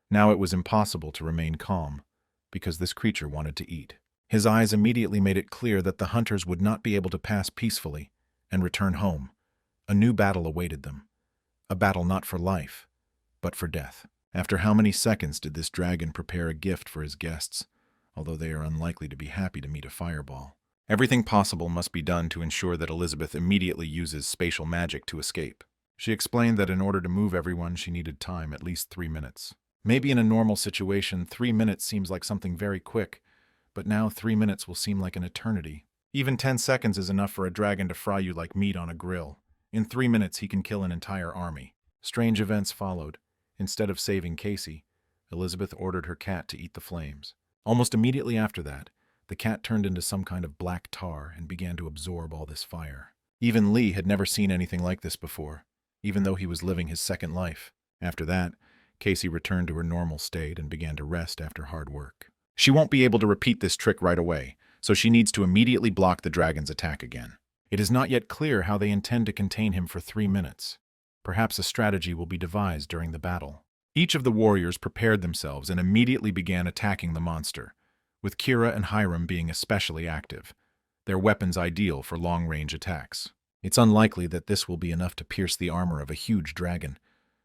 Now it was impossible to remain calm, because this creature wanted to eat. His eyes immediately made it clear that the hunters would not be able to pass peacefully and return home. A new battle awaited them. A battle not for life, but for death. After how many seconds did this dragon prepare a gift for his guests, although they are unlikely to be happy to meet a fireball? Everything possible must be done to ensure that Elizabeth immediately uses spatial magic to escape. She explained that in order to move everyone, she needed time, at least 3 minutes. Maybe in a normal situation, 3 minutes seems like something very quick, but now 3 minutes will seem like an eternity. Even 10 seconds is enough for a dragon to fry you like meat on a grill. In 3 minutes, he can kill an entire army. Strange events followed. Instead of saving Casey, Elizabeth ordered her cat to eat the flames. Almost immediately after that, the cat turned into some kind of black tar and began to absorb all this fire. Even Lee had never seen anything like this before, even though he was living his second life. After that, Casey returned to her normal state and began to rest after hard work. She won't be able to repeat this trick right away, so she needs to immediately block the dragon's attack again. It is not yet clear how they intend to contain him for 3 minutes. Perhaps a strategy will be devised during the battle. Each of the warriors prepared themselves and immediately began attacking the monster, with Kira and Hiram being especially active, their weapons ideal for long-range attacks. It's unlikely that this will be enough to pierce the armor of a huge dragon,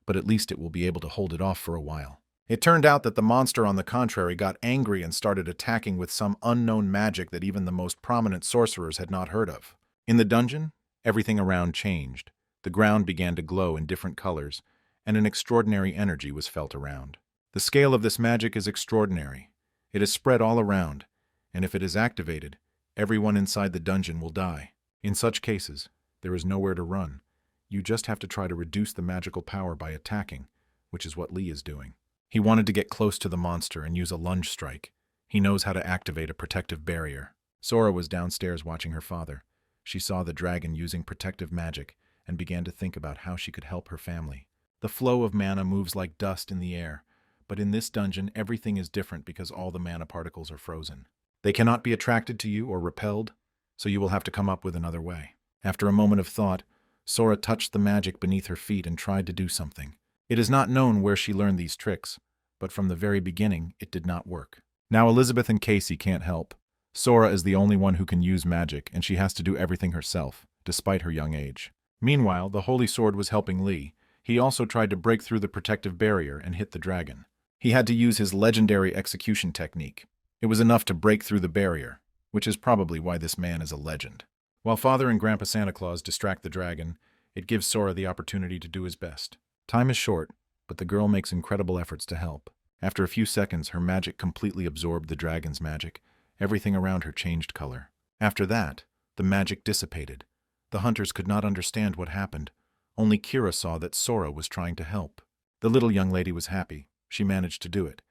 but at least it will be able to hold it off for a while. It turned out that the monster, on the contrary, got angry and started attacking with some unknown magic that even the most prominent sorcerers had not heard of. In the dungeon, everything around changed. The ground began to glow in different colors, and an extraordinary energy was felt around. The scale of this magic is extraordinary. It is spread all around, and if it is activated, everyone inside the dungeon will die. In such cases, there is nowhere to run. You just have to try to reduce the magical power by attacking, which is what Lee is doing. He wanted to get close to the monster and use a lunge strike. He knows how to activate a protective barrier. Sora was downstairs watching her father. She saw the dragon using protective magic and began to think about how she could help her family. The flow of mana moves like dust in the air, but in this dungeon everything is different because all the mana particles are frozen. They cannot be attracted to you or repelled, so you will have to come up with another way. After a moment of thought, Sora touched the magic beneath her feet and tried to do something. It is not known where she learned these tricks, but from the very beginning it did not work. Now Elizabeth and Casey can't help. Sora is the only one who can use magic, and she has to do everything herself, despite her young age. Meanwhile, the Holy Sword was helping Lee. He also tried to break through the protective barrier and hit the dragon. He had to use his legendary execution technique. It was enough to break through the barrier, which is probably why this man is a legend. While Father and Grandpa Santa Claus distract the dragon, it gives Sora the opportunity to do his best. Time is short, but the girl makes incredible efforts to help. After a few seconds, her magic completely absorbed the dragon's magic. Everything around her changed color. After that, the magic dissipated. The hunters could not understand what happened. Only Kira saw that Sora was trying to help. The little young lady was happy. She managed to do it.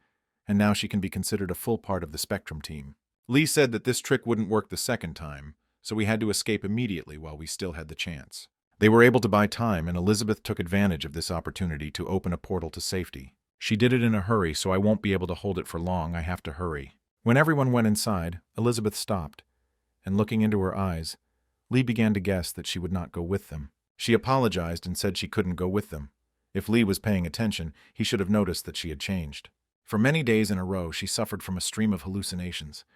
And now she can be considered a full part of the Spectrum team. Lee said that this trick wouldn't work the second time, so we had to escape immediately while we still had the chance. They were able to buy time, and Elizabeth took advantage of this opportunity to open a portal to safety. She did it in a hurry, so I won't be able to hold it for long. I have to hurry. When everyone went inside, Elizabeth stopped, and looking into her eyes, Lee began to guess that she would not go with them. She apologized and said she couldn't go with them. If Lee was paying attention, he should have noticed that she had changed. For many days in a row, she suffered from a stream of hallucinations.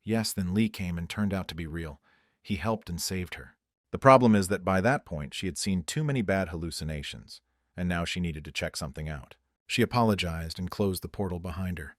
Yes, then Lee came and turned out to be real. He helped and saved her. The problem is that by that point, she had seen too many bad hallucinations, and now she needed to check something out. She apologized and closed the portal behind her.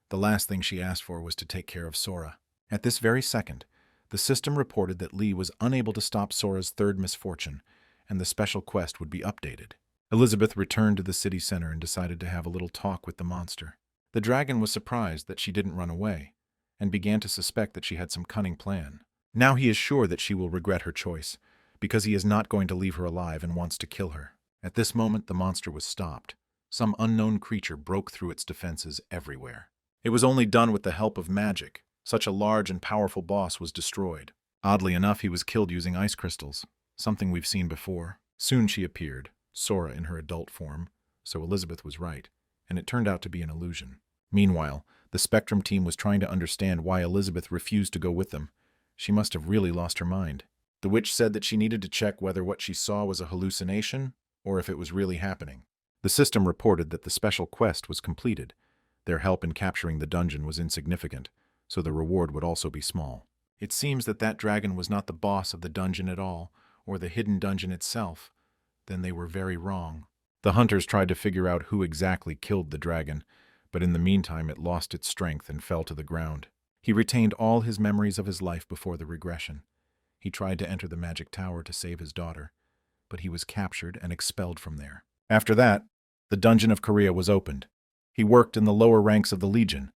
The last thing she asked for was to take care of Sora. At this very second, the system reported that Lee was unable to stop Sora's third misfortune, and the special quest would be updated. Elizabeth returned to the city center and decided to have a little talk with the monster. The dragon was surprised that she didn't run away, and began to suspect that she had some cunning plan. Now he is sure that she will regret her choice, because he is not going to leave her alive and wants to kill her. At this moment, the monster was stopped. Some unknown creature broke through its defenses everywhere. It was only done with the help of magic. Such a large and powerful boss was destroyed. Oddly enough, he was killed using ice crystals, something we've seen before. Soon she appeared, Sora in her adult form, so Elizabeth was right, and it turned out to be an illusion. Meanwhile, the Spectrum team was trying to understand why Elizabeth refused to go with them. She must have really lost her mind. The witch said that she needed to check whether what she saw was a hallucination or if it was really happening. The system reported that the special quest was completed. Their help in capturing the dungeon was insignificant, so the reward would also be small. It seems that that dragon was not the boss of the dungeon at all, or the hidden dungeon itself. Then they were very wrong. The hunters tried to figure out who exactly killed the dragon, but in the meantime it lost its strength and fell to the ground. He retained all his memories of his life before the regression. He tried to enter the magic tower to save his daughter, but he was captured and expelled from there. After that, the dungeon of Korea was opened. He worked in the lower ranks of the Legion,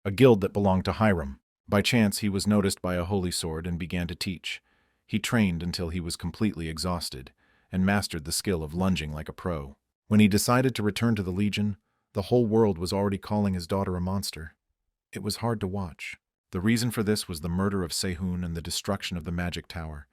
a guild that belonged to Hiram. By chance, he was noticed by a holy sword and began to teach. He trained until he was completely exhausted and mastered the skill of lunging like a pro. When he decided to return to the Legion, the whole world was already calling his daughter a monster. It was hard to watch. The reason for this was the murder of Sehun and the destruction of the magic tower.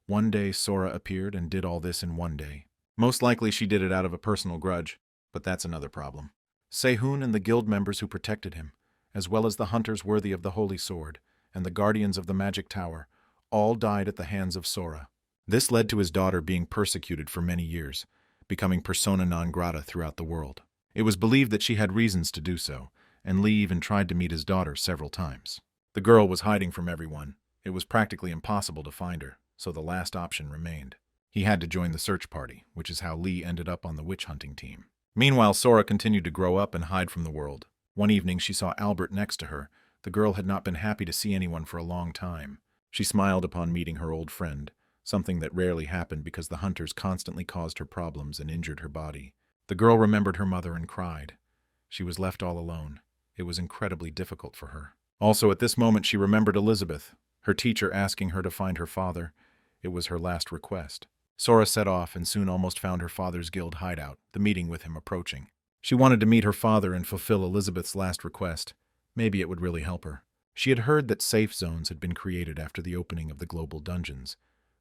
One day, Sora appeared and did all this in one day. Most likely she did it out of a personal grudge, but that's another problem. Sehun and the guild members who protected him, as well as the hunters worthy of the holy sword and the guardians of the magic tower, all died at the hands of Sora. This led to his daughter being persecuted for many years, becoming persona non grata throughout the world. It was believed that she had reasons to do so, and Lee even tried to meet his daughter several times. The girl was hiding from everyone. It was practically impossible to find her, so the last option remained. He had to join the search party, which is how Lee ended up on the witch hunting team. Meanwhile, Sora continued to grow up and hide from the world. One evening, she saw Albert next to her. The girl had not been happy to see anyone for a long time. She smiled upon meeting her old friend, something that rarely happened because the hunters constantly caused her problems and injured her body. The girl remembered her mother and cried. She was left all alone. It was incredibly difficult for her. Also, at this moment, she remembered Elizabeth, her teacher asking her to find her father. It was her last request. Sora set off and soon almost found her father's guild hideout, the meeting with him approaching. She wanted to meet her father and fulfill Elizabeth's last request. Maybe it would really help her. She had heard that safe zones had been created after the opening of the global dungeons,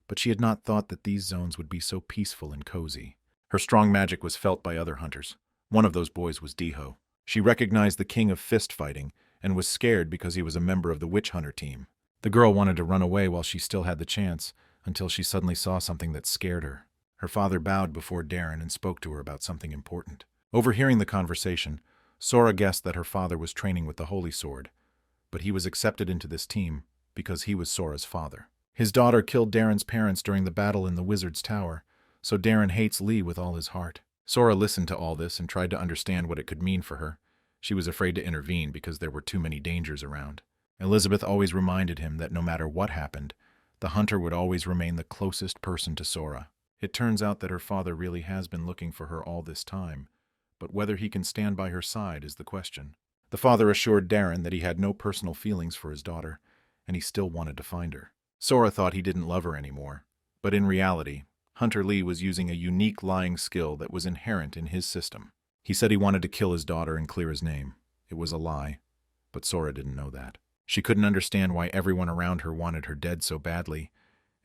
but she had not thought that these zones would be so peaceful and cozy. Her strong magic was felt by other hunters. One of those boys was Diho. She recognized the king of fist fighting and was scared because he was a member of the witch hunter team. The girl wanted to run away while she still had the chance, until she suddenly saw something that scared her. Her father bowed before Darren and spoke to her about something important. Overhearing the conversation, Sora guessed that her father was training with the Holy Sword, but he was accepted into this team because he was Sora's father. His daughter killed Darren's parents during the battle in the Wizard's Tower, so Darren hates Lee with all his heart. Sora listened to all this and tried to understand what it could mean for her. She was afraid to intervene because there were too many dangers around. Elizabeth always reminded him that no matter what happened, the hunter would always remain the closest person to Sora. It turns out that her father really has been looking for her all this time, but whether he can stand by her side is the question. The father assured Darren that he had no personal feelings for his daughter, and he still wanted to find her. Sora thought he didn't love her anymore, but in reality, Hunter Lee was using a unique lying skill that was inherent in his system. He said he wanted to kill his daughter and clear his name. It was a lie, but Sora didn't know that. She couldn't understand why everyone around her wanted her dead so badly.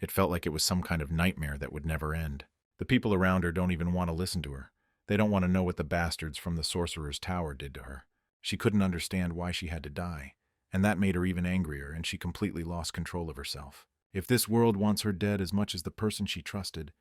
It felt like it was some kind of nightmare that would never end. The people around her don't even want to listen to her. They don't want to know what the bastards from the Sorcerer's Tower did to her. She couldn't understand why she had to die, and that made her even angrier, and she completely lost control of herself. If this world wants her dead as much as the person she trusted,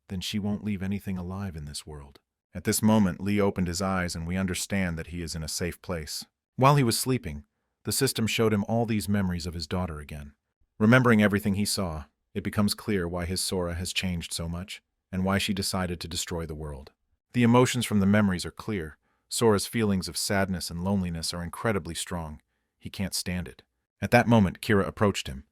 then she won't leave anything alive in this world. At this moment, Lee opened his eyes, and we understand that he is in a safe place. While he was sleeping, the system showed him all these memories of his daughter again. Remembering everything he saw, it becomes clear why his Sora has changed so much, and why she decided to destroy the world. The emotions from the memories are clear. Sora's feelings of sadness and loneliness are incredibly strong. He can't stand it. At that moment, Kira approached him.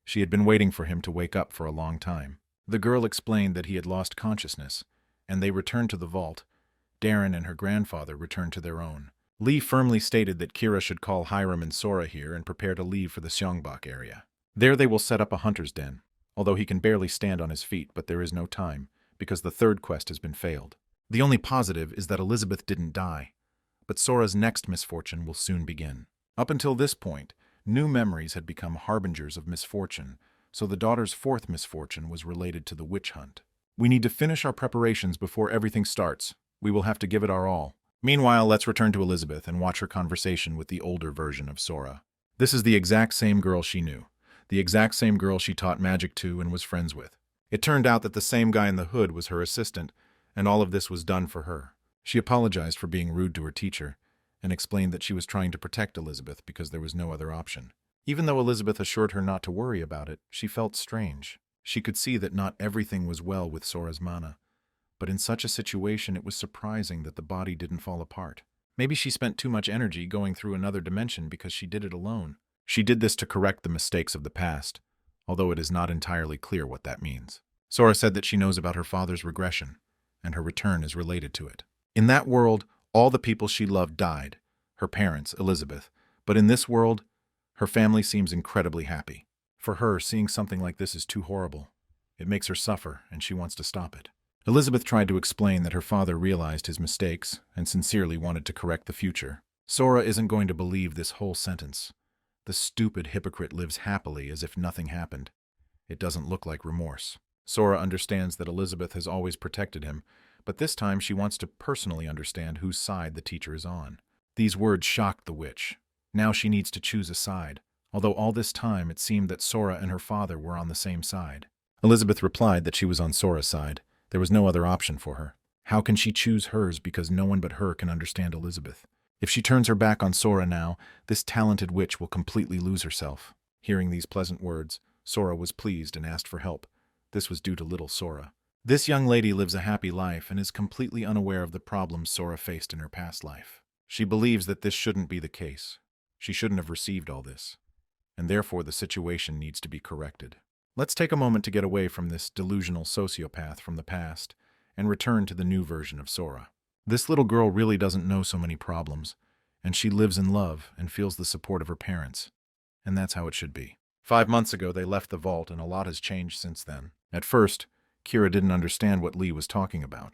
She had been waiting for him to wake up for a long time. The girl explained that he had lost consciousness, and they returned to the vault. Darren and her grandfather returned to their own. Lee firmly stated that Kira should call Hiram and Sora here and prepare to leave for the Seongbok area. There they will set up a hunter's den, although he can barely stand on his feet, but there is no time, because the third quest has been failed. The only positive is that Elizabeth didn't die, but Sora's next misfortune will soon begin. Up until this point, new memories had become harbingers of misfortune, so the daughter's fourth misfortune was related to the witch hunt. We need to finish our preparations before everything starts. We will have to give it our all. Meanwhile, let's return to Elizabeth and watch her conversation with the older version of Sora. This is the exact same girl she knew, the exact same girl she taught magic to and was friends with. It turned out that the same guy in the hood was her assistant, and all of this was done for her. She apologized for being rude to her teacher, and explained that she was trying to protect Elizabeth because there was no other option. Even though Elizabeth assured her not to worry about it, she felt strange. She could see that not everything was well with Sora's mana, but in such a situation it was surprising that the body didn't fall apart. Maybe she spent too much energy going through another dimension because she did it alone. She did this to correct the mistakes of the past, although it is not entirely clear what that means. Sora said that she knows about her father's regression, and her return is related to it. In that world, all the people she loved died, her parents, Elizabeth, but in this world, her family seems incredibly happy. For her, seeing something like this is too horrible. It makes her suffer, and she wants to stop it. Elizabeth tried to explain that her father realized his mistakes and sincerely wanted to correct the future. Sora isn't going to believe this whole sentence. The stupid hypocrite lives happily as if nothing happened. It doesn't look like remorse. Sora understands that Elizabeth has always protected him, but this time she wants to personally understand whose side the teacher is on. These words shocked the witch. Now she needs to choose a side, although all this time it seemed that Sora and her father were on the same side. Elizabeth replied that she was on Sora's side. There was no other option for her. How can she choose hers because no one but her can understand Elizabeth? If she turns her back on Sora now, this talented witch will completely lose herself. Hearing these pleasant words, Sora was pleased and asked for help. This was due to little Sora. This young lady lives a happy life and is completely unaware of the problems Sora faced in her past life. She believes that this shouldn't be the case. She shouldn't have received all this, and therefore the situation needs to be corrected. Let's take a moment to get away from this delusional sociopath from the past and return to the new version of Sora. This little girl really doesn't know so many problems, and she lives in love and feels the support of her parents. And that's how it should be. 5 months ago, they left the vault, and a lot has changed since then. At first, Kira didn't understand what Lee was talking about,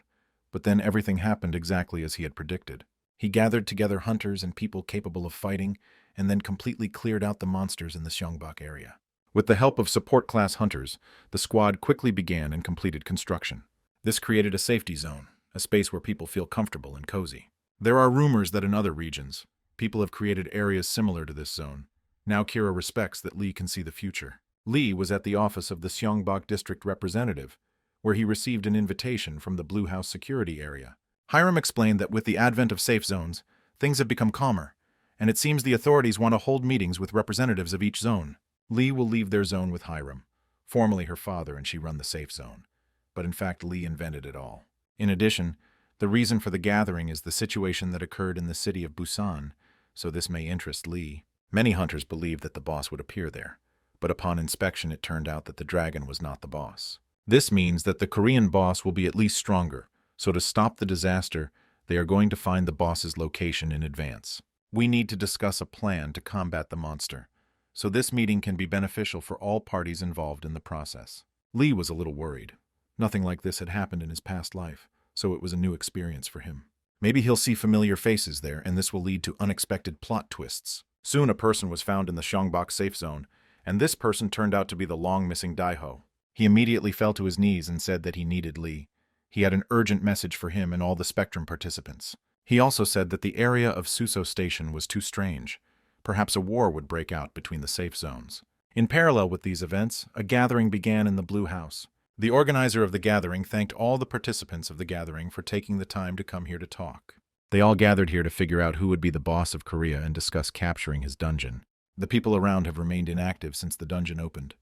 but then everything happened exactly as he had predicted. He gathered together hunters and people capable of fighting, and then completely cleared out the monsters in the Seongbok area. With the help of support-class hunters, the squad quickly began and completed construction. This created a safety zone, a space where people feel comfortable and cozy. There are rumors that in other regions, people have created areas similar to this zone. Now Kira respects that Lee can see the future. Lee was at the office of the Seongbok district representative, where he received an invitation from the Blue House security area. Hiram explained that with the advent of safe zones, things have become calmer, and it seems the authorities want to hold meetings with representatives of each zone. Lee will leave their zone with Hiram, formerly her father, and she run the safe zone. But in fact, Lee invented it all. In addition, the reason for the gathering is the situation that occurred in the city of Busan, so this may interest Lee. Many hunters believed that the boss would appear there, but upon inspection it turned out that the dragon was not the boss. This means that the Korean boss will be at least stronger, so to stop the disaster, They are going to find the boss's location in advance. We need to discuss a plan to combat the monster, so this meeting can be beneficial for all parties involved in the process. Lee was a little worried. Nothing like this had happened in his past life, so it was a new experience for him. Maybe he'll see familiar faces there, and this will lead to unexpected plot twists. Soon a person was found in the Xiangbok safe zone, and this person turned out to be the long-missing Daiho. He immediately fell to his knees and said that he needed Lee. He had an urgent message for him and all the Spectrum participants. He also said that the area of Suso Station was too strange. Perhaps a war would break out between the safe zones. In parallel with these events, a gathering began in the Blue House. The organizer of the gathering thanked all the participants of the gathering for taking the time to come here to talk. They all gathered here to figure out who would be the boss of Korea and discuss capturing his dungeon. The people around have remained inactive since the dungeon opened,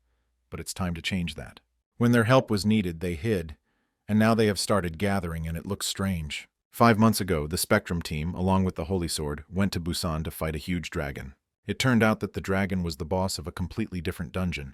but it's time to change that. When their help was needed, they hid, and now they have started gathering, and it looks strange. 5 months ago, the Spectrum team, along with the Holy Sword, went to Busan to fight a huge dragon. It turned out that the dragon was the boss of a completely different dungeon,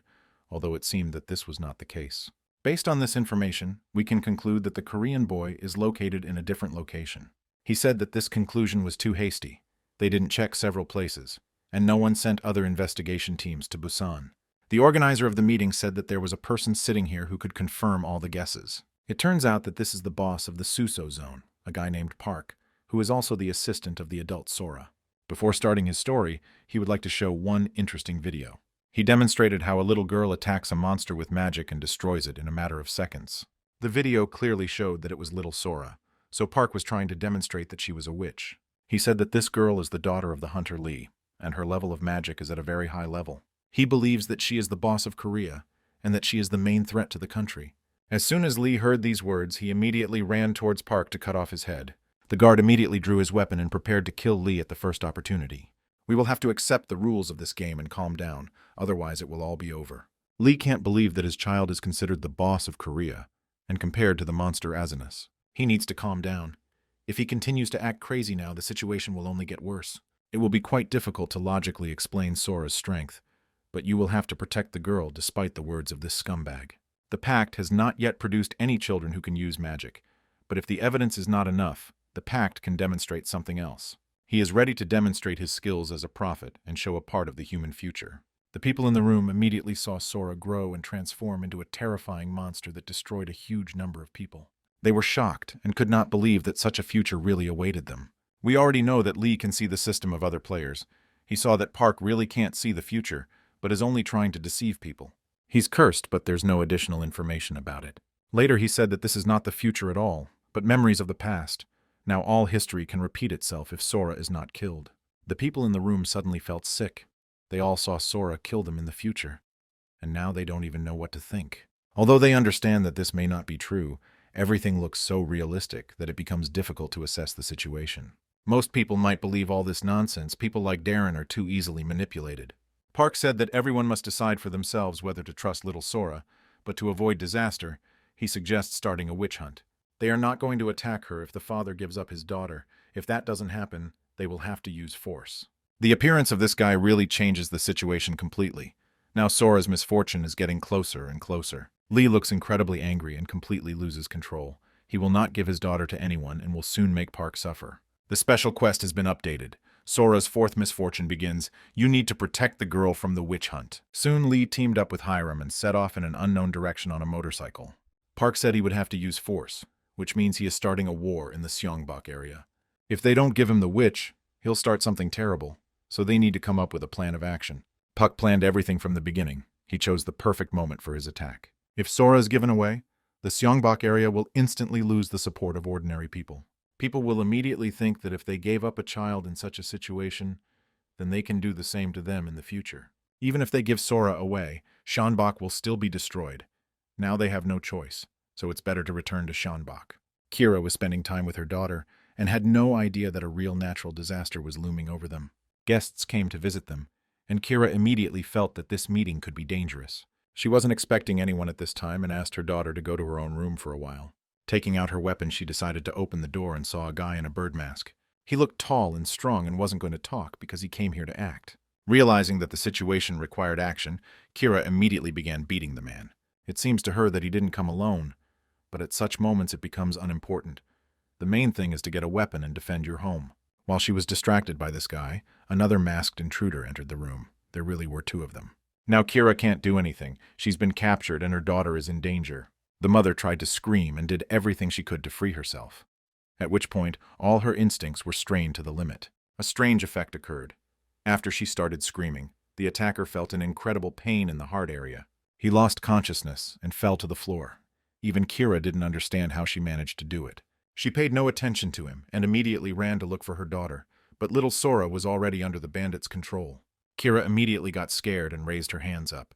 although it seemed that this was not the case. Based on this information, we can conclude that the Korean boy is located in a different location. He said that this conclusion was too hasty. They didn't check several places, and no one sent other investigation teams to Busan. The organizer of the meeting said that there was a person sitting here who could confirm all the guesses. It turns out that this is the boss of the Suso zone, a guy named Park, who is also the assistant of the adult Sora. Before starting his story, he would like to show one interesting video. He demonstrated how a little girl attacks a monster with magic and destroys it in a matter of seconds. The video clearly showed that it was little Sora, so Park was trying to demonstrate that she was a witch. He said that this girl is the daughter of the hunter Lee, and her level of magic is at a very high level. He believes that she is the boss of Korea, and that she is the main threat to the country. As soon as Lee heard these words, he immediately ran towards Park to cut off his head. The guard immediately drew his weapon and prepared to kill Lee at the first opportunity. We will have to accept the rules of this game and calm down, otherwise it will all be over. Lee can't believe that his child is considered the boss of Korea, and compared to the monster Asinus. He needs to calm down. If he continues to act crazy now, the situation will only get worse. It will be quite difficult to logically explain Sora's strength, but you will have to protect the girl despite the words of this scumbag. The Pact has not yet produced any children who can use magic, but if the evidence is not enough, the Pact can demonstrate something else. He is ready to demonstrate his skills as a prophet and show a part of the human future. The people in the room immediately saw Sora grow and transform into a terrifying monster that destroyed a huge number of people. They were shocked and could not believe that such a future really awaited them. We already know that Lee can see the system of other players. He saw that Park really can't see the future, but is only trying to deceive people. He's cursed, but there's no additional information about it. Later he said that this is not the future at all, but memories of the past. Now all history can repeat itself if Sora is not killed. The people in the room suddenly felt sick. They all saw Sora kill them in the future, and now they don't even know what to think. Although they understand that this may not be true, everything looks so realistic that it becomes difficult to assess the situation. Most people might believe all this nonsense. People like Darren are too easily manipulated. Park said that everyone must decide for themselves whether to trust little Sora, but to avoid disaster, he suggests starting a witch hunt. They are not going to attack her if the father gives up his daughter. If that doesn't happen, they will have to use force. The appearance of this guy really changes the situation completely. Now Sora's misfortune is getting closer and closer. Lee looks incredibly angry and completely loses control. He will not give his daughter to anyone and will soon make Park suffer. The special quest has been updated. Sora's fourth misfortune begins. You need to protect the girl from the witch hunt. Soon Lee teamed up with Hiram and set off in an unknown direction on a motorcycle. Park said he would have to use force, which means he is starting a war in the Xiangbok area. If they don't give him the witch, he'll start something terrible, so they need to come up with a plan of action. Puck planned everything from the beginning. He chose the perfect moment for his attack. If Sora is given away, the Xiangbok area will instantly lose the support of ordinary people. People will immediately think that if they gave up a child in such a situation, then they can do the same to them in the future. Even if they give Sora away, Xiangbok will still be destroyed. Now they have no choice, so it's better to return to Xiangbok. Kira was spending time with her daughter and had no idea that a real natural disaster was looming over them. Guests came to visit them, and Kira immediately felt that this meeting could be dangerous. She wasn't expecting anyone at this time and asked her daughter to go to her own room for a while. Taking out her weapon, she decided to open the door and saw a guy in a bird mask. He looked tall and strong and wasn't going to talk because he came here to act. Realizing that the situation required action, Kira immediately began beating the man. It seems to her that he didn't come alone, but at such moments it becomes unimportant. The main thing is to get a weapon and defend your home. While she was distracted by this guy, another masked intruder entered the room. There really were two of them. Now Kira can't do anything. She's been captured and her daughter is in danger. The mother tried to scream and did everything she could to free herself. At which point, all her instincts were strained to the limit. A strange effect occurred. After she started screaming, the attacker felt an incredible pain in the heart area. He lost consciousness and fell to the floor. Even Kira didn't understand how she managed to do it. She paid no attention to him and immediately ran to look for her daughter, but little Sora was already under the bandits' control. Kira immediately got scared and raised her hands up.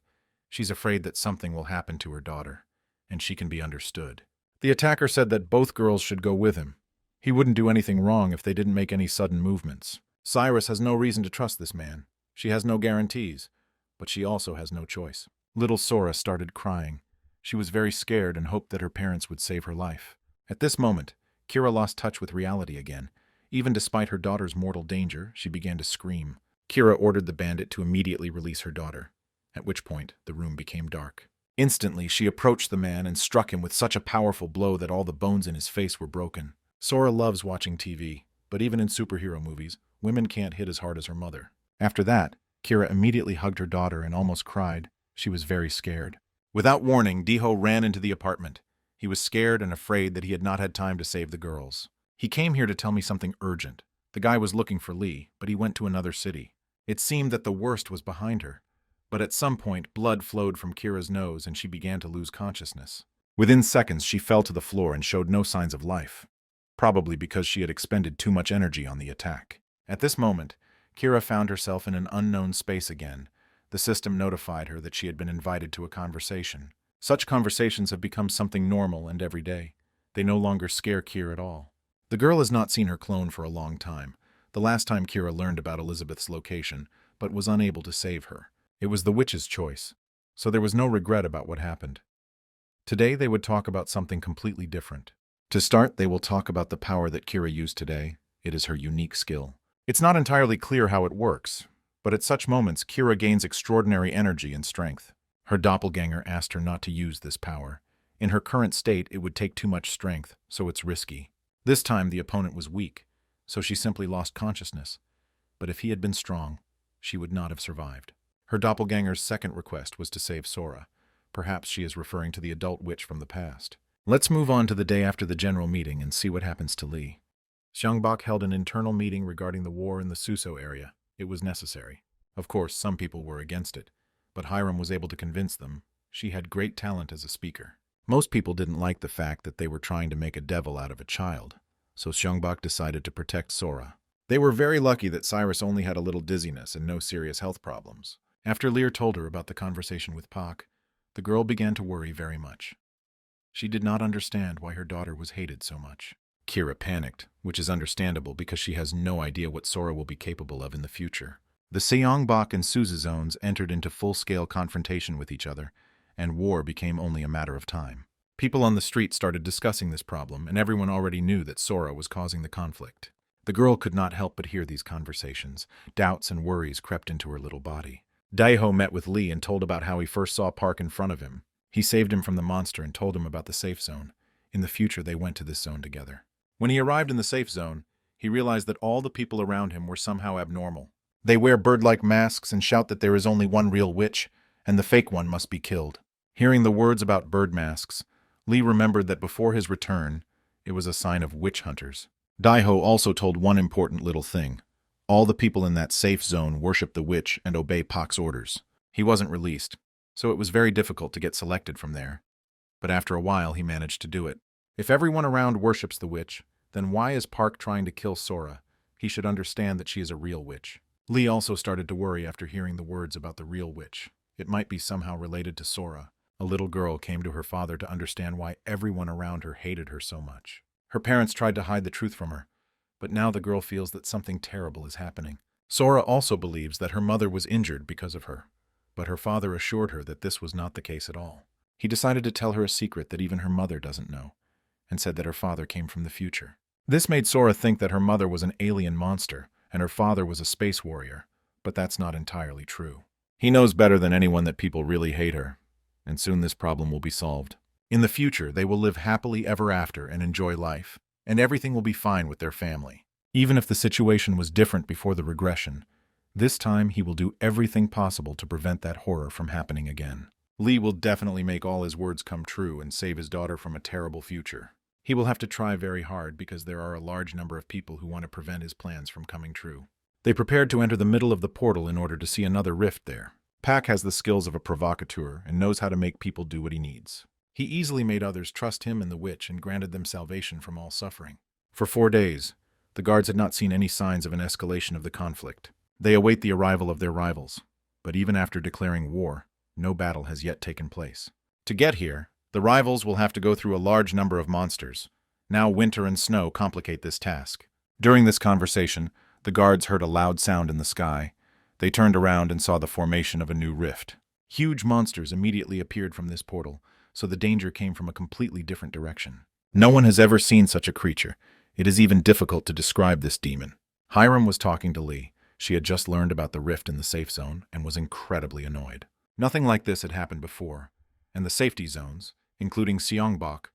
She's afraid that something will happen to her daughter, and she can be understood. The attacker said that both girls should go with him. He wouldn't do anything wrong if they didn't make any sudden movements. Cyrus has no reason to trust this man. She has no guarantees, but she also has no choice. Little Sora started crying. She was very scared and hoped that her parents would save her life. At this moment, Kira lost touch with reality again. Even despite her daughter's mortal danger, she began to scream. Kira ordered the bandit to immediately release her daughter, at which point the room became dark. Instantly, she approached the man and struck him with such a powerful blow that all the bones in his face were broken. Sora loves watching TV, but even in superhero movies, women can't hit as hard as her mother. After that, Kira immediately hugged her daughter and almost cried. She was very scared. Without warning, Diho ran into the apartment. He was scared and afraid that he had not had time to save the girls. He came here to tell me something urgent. The guy was looking for Lee, but he went to another city. It seemed that the worst was behind her. But at some point, blood flowed from Kira's nose and she began to lose consciousness. Within seconds, she fell to the floor and showed no signs of life, probably because she had expended too much energy on the attack. At this moment, Kira found herself in an unknown space again. The system notified her that she had been invited to a conversation. Such conversations have become something normal and everyday. They no longer scare Kira at all. The girl has not seen her clone for a long time. The last time Kira learned about Elizabeth's location, but was unable to save her. It was the witch's choice, so there was no regret about what happened. Today they would talk about something completely different. To start, they will talk about the power that Kira used today. It is her unique skill. It's not entirely clear how it works, but at such moments, Kira gains extraordinary energy and strength. Her doppelganger asked her not to use this power. In her current state, it would take too much strength, so it's risky. This time, the opponent was weak, so she simply lost consciousness. But if he had been strong, she would not have survived. Her doppelganger's second request was to save Sora. Perhaps she is referring to the adult witch from the past. Let's move on to the day after the general meeting and see what happens to Lee. Xiangbok held an internal meeting regarding the war in the Suso area. It was necessary. Of course, some people were against it, but Hiram was able to convince them. She had great talent as a speaker. Most people didn't like the fact that they were trying to make a devil out of a child, so Xiangbok decided to protect Sora. They were very lucky that Cyrus only had a little dizziness and no serious health problems. After Lear told her about the conversation with Pak, the girl began to worry very much. She did not understand why her daughter was hated so much. Kira panicked, which is understandable because she has no idea what Sora will be capable of in the future. The Seongbok and Suzu zones entered into full-scale confrontation with each other, and war became only a matter of time. People on the street started discussing this problem, and everyone already knew that Sora was causing the conflict. The girl could not help but hear these conversations. Doubts and worries crept into her little body. Daiho met with Lee and told about how he first saw Park in front of him. He saved him from the monster and told him about the safe zone. In the future, they went to this zone together. When he arrived in the safe zone, he realized that all the people around him were somehow abnormal. They wear bird-like masks and shout that there is only one real witch, and the fake one must be killed. Hearing the words about bird masks, Lee remembered that before his return, it was a sign of witch hunters. Daiho also told one important little thing. All the people in that safe zone worship the witch and obey Pak's orders. He wasn't released, so it was very difficult to get selected from there. But after a while, he managed to do it. If everyone around worships the witch, then why is Park trying to kill Sora? He should understand that she is a real witch. Lee also started to worry after hearing the words about the real witch. It might be somehow related to Sora. A little girl came to her father to understand why everyone around her hated her so much. Her parents tried to hide the truth from her, but now the girl feels that something terrible is happening. Sora also believes that her mother was injured because of her, but her father assured her that this was not the case at all. He decided to tell her a secret that even her mother doesn't know, and said that her father came from the future. This made Sora think that her mother was an alien monster, and her father was a space warrior, but that's not entirely true. He knows better than anyone that people really hate her, and soon this problem will be solved. In the future, they will live happily ever after and enjoy life. and everything will be fine with their family. Even if the situation was different before the regression, this time he will do everything possible to prevent that horror from happening again. Lee will definitely make all his words come true and save his daughter from a terrible future. He will have to try very hard because there are a large number of people who want to prevent his plans from coming true. They prepared to enter the middle of the portal in order to see another rift there. Pak has the skills of a provocateur and knows how to make people do what he needs. He easily made others trust him and the witch and granted them salvation from all suffering. For 4 days, the guards had not seen any signs of an escalation of the conflict. They await the arrival of their rivals, but even after declaring war, no battle has yet taken place. To get here, the rivals will have to go through a large number of monsters. Now winter and snow complicate this task. During this conversation, the guards heard a loud sound in the sky. They turned around and saw the formation of a new rift. Huge monsters immediately appeared from this portal, so the danger came from a completely different direction. No one has ever seen such a creature. It is even difficult to describe this demon. Hiram was talking to Lee. She had just learned about the rift in the safe zone and was incredibly annoyed. Nothing like this had happened before, and the safety zones, including Seongbok,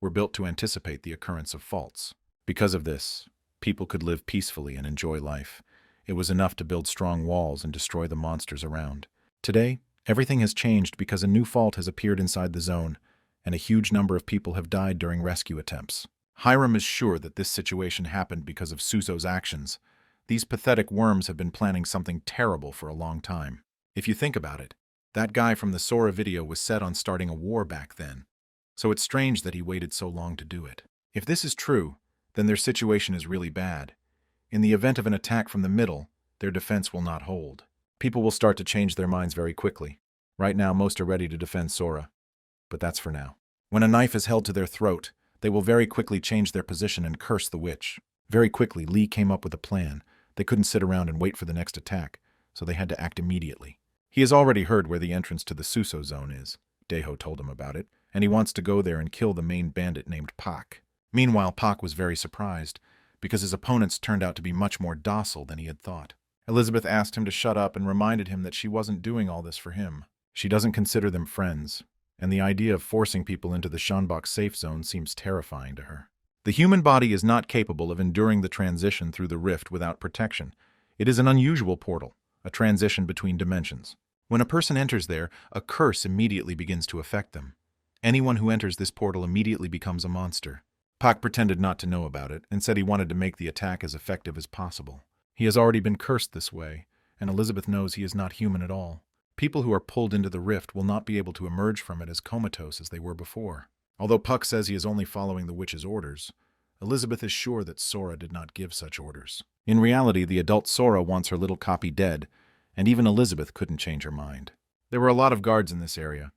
were built to anticipate the occurrence of faults. Because of this, people could live peacefully and enjoy life. It was enough to build strong walls and destroy the monsters around. Today, everything has changed because a new fault has appeared inside the zone, and a huge number of people have died during rescue attempts. Hiram is sure that this situation happened because of Suzo's actions. These pathetic worms have been planning something terrible for a long time. If you think about it, that guy from the Sora video was set on starting a war back then, so it's strange that he waited so long to do it. If this is true, then their situation is really bad. In the event of an attack from the middle, their defense will not hold. People will start to change their minds very quickly. Right now, most are ready to defend Sora, but that's for now. When a knife is held to their throat, they will very quickly change their position and curse the witch. Very quickly, Lee came up with a plan. They couldn't sit around and wait for the next attack, so they had to act immediately. He has already heard where the entrance to the Suso zone is. Daeho told him about it, and he wants to go there and kill the main bandit named Pak. Meanwhile, Pak was very surprised, because his opponents turned out to be much more docile than he had thought. Elizabeth asked him to shut up and reminded him that she wasn't doing all this for him. She doesn't consider them friends, and the idea of forcing people into the Seongbok safe zone seems terrifying to her. The human body is not capable of enduring the transition through the rift without protection. It is an unusual portal, a transition between dimensions. When a person enters there, a curse immediately begins to affect them. Anyone who enters this portal immediately becomes a monster. Pak pretended not to know about it and said he wanted to make the attack as effective as possible. He has already been cursed this way, and Elizabeth knows he is not human at all. People who are pulled into the rift will not be able to emerge from it as comatose as they were before. Although Puck says he is only following the witch's orders, Elizabeth is sure that Sora did not give such orders. In reality, the adult Sora wants her little copy dead, and even Elizabeth couldn't change her mind. There were a lot of guards in this area,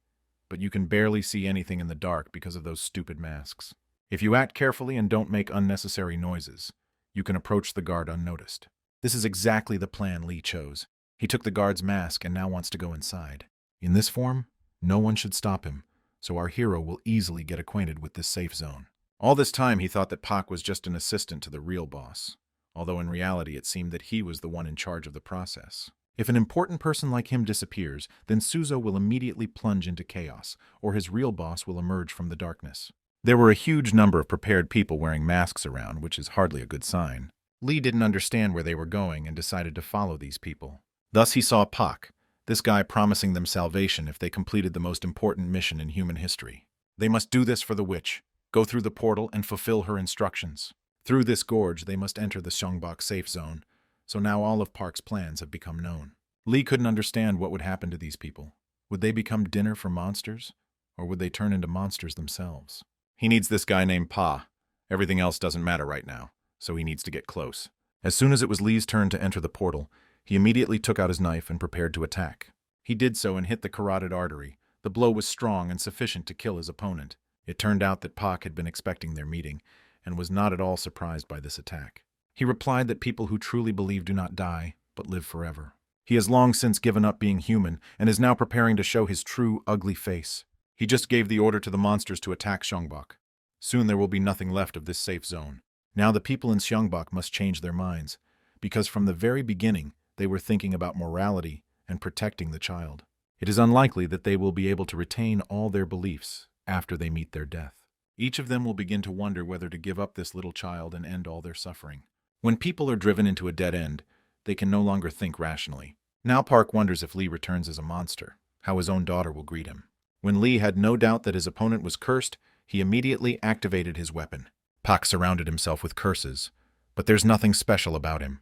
but you can barely see anything in the dark because of those stupid masks. If you act carefully and don't make unnecessary noises, you can approach the guard unnoticed. This is exactly the plan Lee chose. He took the guard's mask and now wants to go inside. In this form, no one should stop him, so our hero will easily get acquainted with this safe zone. All this time he thought that Pak was just an assistant to the real boss, although in reality it seemed that he was the one in charge of the process. If an important person like him disappears, then Suzo will immediately plunge into chaos, or his real boss will emerge from the darkness. There were a huge number of prepared people wearing masks around, which is hardly a good sign. Lee didn't understand where they were going and decided to follow these people. Thus he saw Pak, this guy promising them salvation if they completed the most important mission in human history. They must do this for the witch, go through the portal and fulfill her instructions. Through this gorge they must enter the Seongbok safe zone, so now all of Park's plans have become known. Lee couldn't understand what would happen to these people. Would they become dinner for monsters, or would they turn into monsters themselves? He needs this guy named Pa. Everything else doesn't matter right now, so he needs to get close. As soon as it was Lee's turn to enter the portal, he immediately took out his knife and prepared to attack. He did so and hit the carotid artery. The blow was strong and sufficient to kill his opponent. It turned out that Pak had been expecting their meeting, and was not at all surprised by this attack. He replied that people who truly believe do not die, but live forever. He has long since given up being human, and is now preparing to show his true, ugly face. He just gave the order to the monsters to attack Seongbok. Soon there will be nothing left of this safe zone. Now the people in Seongbok must change their minds, because from the very beginning they were thinking about morality and protecting the child. It is unlikely that they will be able to retain all their beliefs after they meet their death. Each of them will begin to wonder whether to give up this little child and end all their suffering. When people are driven into a dead end, they can no longer think rationally. Now Park wonders if Lee returns as a monster, how his own daughter will greet him. When Lee had no doubt that his opponent was cursed, he immediately activated his weapon. Park surrounded himself with curses, but there's nothing special about him.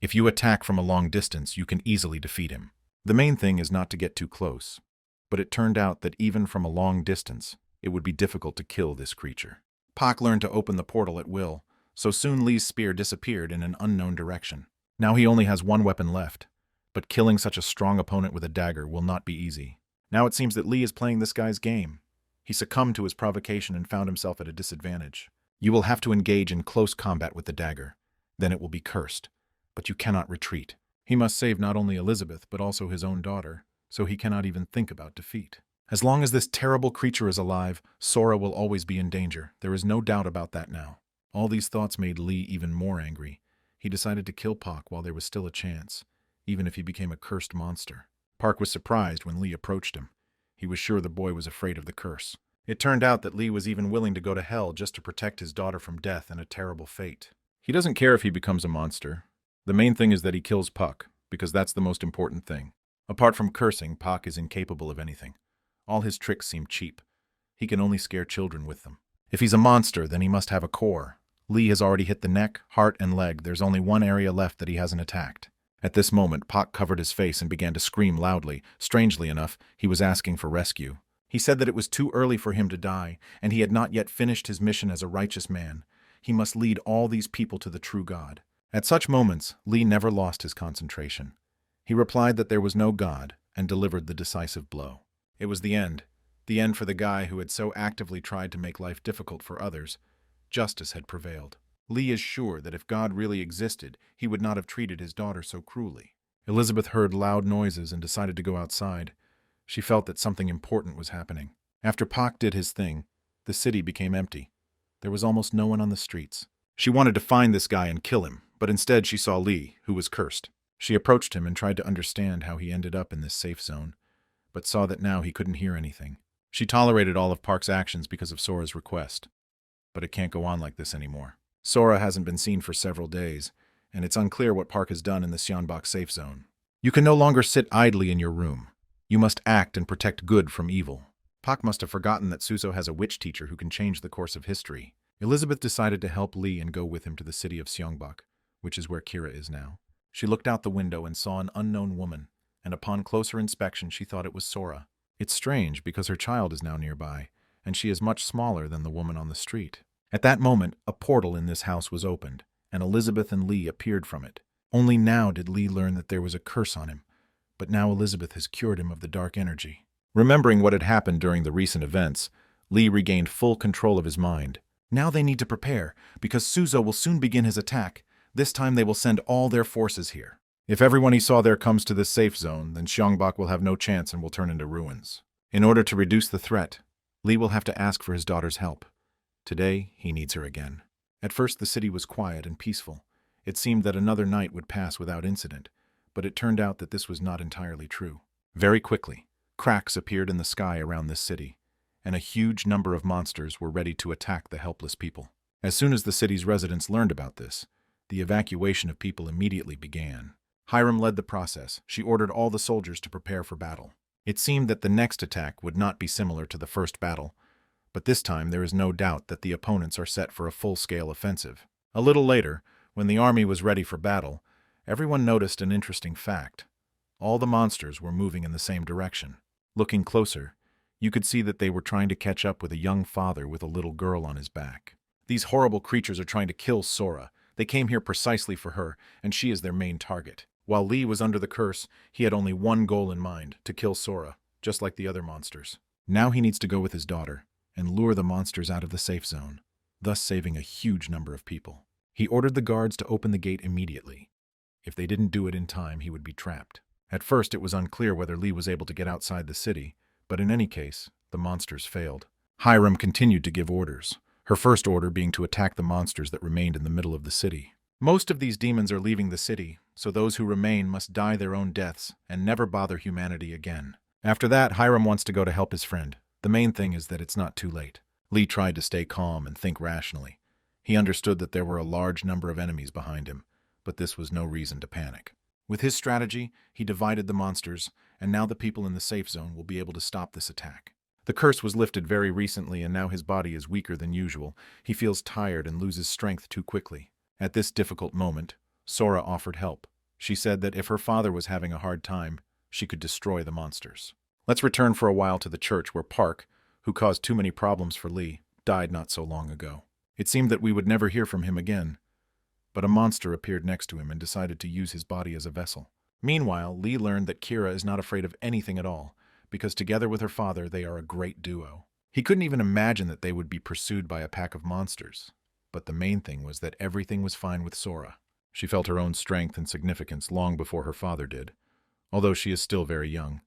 If you attack from a long distance, you can easily defeat him. The main thing is not to get too close, but it turned out that even from a long distance, it would be difficult to kill this creature. Park learned to open the portal at will, so soon Lee's spear disappeared in an unknown direction. Now he only has one weapon left, but killing such a strong opponent with a dagger will not be easy. Now it seems that Lee is playing this guy's game. He succumbed to his provocation and found himself at a disadvantage. You will have to engage in close combat with the dagger. Then it will be cursed, but you cannot retreat. He must save not only Elizabeth, but also his own daughter, so he cannot even think about defeat. As long as this terrible creature is alive, Sora will always be in danger. There is no doubt about that now. All these thoughts made Lee even more angry. He decided to kill Park while there was still a chance, even if he became a cursed monster. Park was surprised when Lee approached him. He was sure the boy was afraid of the curse. It turned out that Lee was even willing to go to hell just to protect his daughter from death and a terrible fate. He doesn't care if he becomes a monster. The main thing is that he kills Puck, because that's the most important thing. Apart from cursing, Puck is incapable of anything. All his tricks seem cheap. He can only scare children with them. If he's a monster, then he must have a core. Lee has already hit the neck, heart, and leg. There's only one area left that he hasn't attacked. At this moment, Puck covered his face and began to scream loudly. Strangely enough, he was asking for rescue. He said that it was too early for him to die, and he had not yet finished his mission as a righteous man. He must lead all these people to the true God. At such moments, Lee never lost his concentration. He replied that there was no God, and delivered the decisive blow. It was the end for the guy who had so actively tried to make life difficult for others. Justice had prevailed. Lee is sure that if God really existed, he would not have treated his daughter so cruelly. Elizabeth heard loud noises and decided to go outside. She felt that something important was happening. After Park did his thing, the city became empty. There was almost no one on the streets. She wanted to find this guy and kill him, but instead she saw Lee, who was cursed. She approached him and tried to understand how he ended up in this safe zone, but saw that now he couldn't hear anything. She tolerated all of Park's actions because of Sora's request. But it can't go on like this anymore. Sora hasn't been seen for several days, and it's unclear what Park has done in the Sionbok safe zone. You can no longer sit idly in your room. You must act and protect good from evil. Park must have forgotten that Suzo has a witch teacher who can change the course of history. Elizabeth decided to help Lee and go with him to the city of Sionbok, which is where Kira is now. She looked out the window and saw an unknown woman, and upon closer inspection she thought it was Sora. It's strange because her child is now nearby, and she is much smaller than the woman on the street. At that moment, a portal in this house was opened, and Elizabeth and Lee appeared from it. Only now did Lee learn that there was a curse on him, but now Elizabeth has cured him of the dark energy. Remembering what had happened during the recent events, Lee regained full control of his mind. Now they need to prepare, because Suzo will soon begin his attack. This time they will send all their forces here. If everyone he saw there comes to this safe zone, then Siongbok will have no chance and will turn into ruins. In order to reduce the threat, Lee will have to ask for his daughter's help. Today, he needs her again. At first the city was quiet and peaceful. It seemed that another night would pass without incident, but it turned out that this was not entirely true. Very quickly, cracks appeared in the sky around this city, and a huge number of monsters were ready to attack the helpless people. As soon as the city's residents learned about this, the evacuation of people immediately began. Hiram led the process. She ordered all the soldiers to prepare for battle. It seemed that the next attack would not be similar to the first battle, but this time there is no doubt that the opponents are set for a full-scale offensive. A little later, when the army was ready for battle, everyone noticed an interesting fact. All the monsters were moving in the same direction. Looking closer, you could see that they were trying to catch up with a young father with a little girl on his back. These horrible creatures are trying to kill Sora. They came here precisely for her, and she is their main target. While Lee was under the curse, he had only one goal in mind, to kill Sora, just like the other monsters. Now he needs to go with his daughter and lure the monsters out of the safe zone, thus saving a huge number of people. He ordered the guards to open the gate immediately. If they didn't do it in time, he would be trapped. At first, it was unclear whether Lee was able to get outside the city, but in any case, the monsters failed. Hiram continued to give orders, her first order being to attack the monsters that remained in the middle of the city. Most of these demons are leaving the city, so those who remain must die their own deaths and never bother humanity again. After that, Hiram wants to go to help his friend. The main thing is that it's not too late. Lee tried to stay calm and think rationally. He understood that there were a large number of enemies behind him, but this was no reason to panic. With his strategy, he divided the monsters, and now the people in the safe zone will be able to stop this attack. The curse was lifted very recently, and now his body is weaker than usual. He feels tired and loses strength too quickly. At this difficult moment, Sora offered help. She said that if her father was having a hard time, she could destroy the monsters. Let's return for a while to the church where Park, who caused too many problems for Lee, died not so long ago. It seemed that we would never hear from him again, but a monster appeared next to him and decided to use his body as a vessel. Meanwhile, Lee learned that Kira is not afraid of anything at all, because together with her father they are a great duo. He couldn't even imagine that they would be pursued by a pack of monsters, but the main thing was that everything was fine with Sora. She felt her own strength and significance long before her father did, although she is still very young,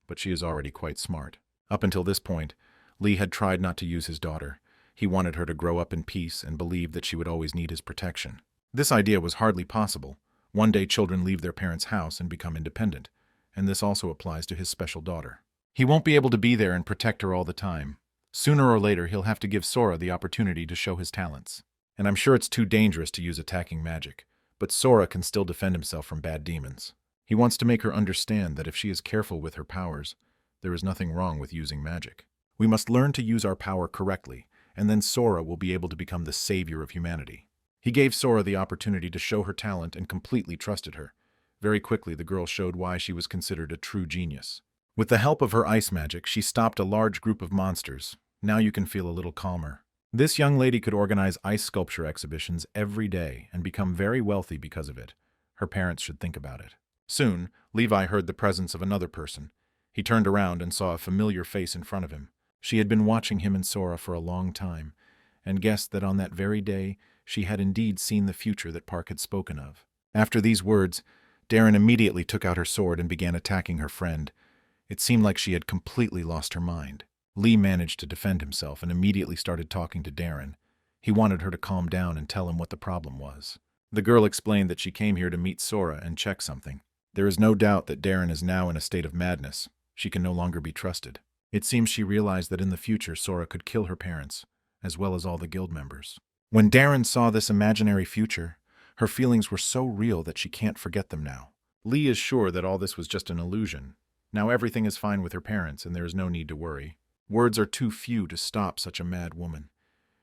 but she is already quite smart. Up until this point, Lee had tried not to use his daughter. He wanted her to grow up in peace and believed that she would always need his protection. This idea was hardly possible. One day children leave their parents' house and become independent, and this also applies to his special daughter. He won't be able to be there and protect her all the time. Sooner or later he'll have to give Sora the opportunity to show his talents. And I'm sure it's too dangerous to use attacking magic, but Sora can still defend himself from bad demons. He wants to make her understand that if she is careful with her powers, there is nothing wrong with using magic. We must learn to use our power correctly, and then Sora will be able to become the savior of humanity. He gave Sora the opportunity to show her talent and completely trusted her. Very quickly, the girl showed why she was considered a true genius. With the help of her ice magic, she stopped a large group of monsters. Now you can feel a little calmer. This young lady could organize ice sculpture exhibitions every day and become very wealthy because of it. Her parents should think about it. Soon, Levi heard the presence of another person. He turned around and saw a familiar face in front of him. She had been watching him and Sora for a long time, and guessed that on that very day she had indeed seen the future that Park had spoken of. After these words, Darren immediately took out her sword and began attacking her friend. It seemed like she had completely lost her mind. Lee managed to defend himself and immediately started talking to Darren. He wanted her to calm down and tell him what the problem was. The girl explained that she came here to meet Sora and check something. There is no doubt that Darren is now in a state of madness. She can no longer be trusted. It seems she realized that in the future Sora could kill her parents, as well as all the guild members. When Darren saw this imaginary future, her feelings were so real that she can't forget them now. Lee is sure that all this was just an illusion. Now everything is fine with her parents and there is no need to worry. Words are too few to stop such a mad woman.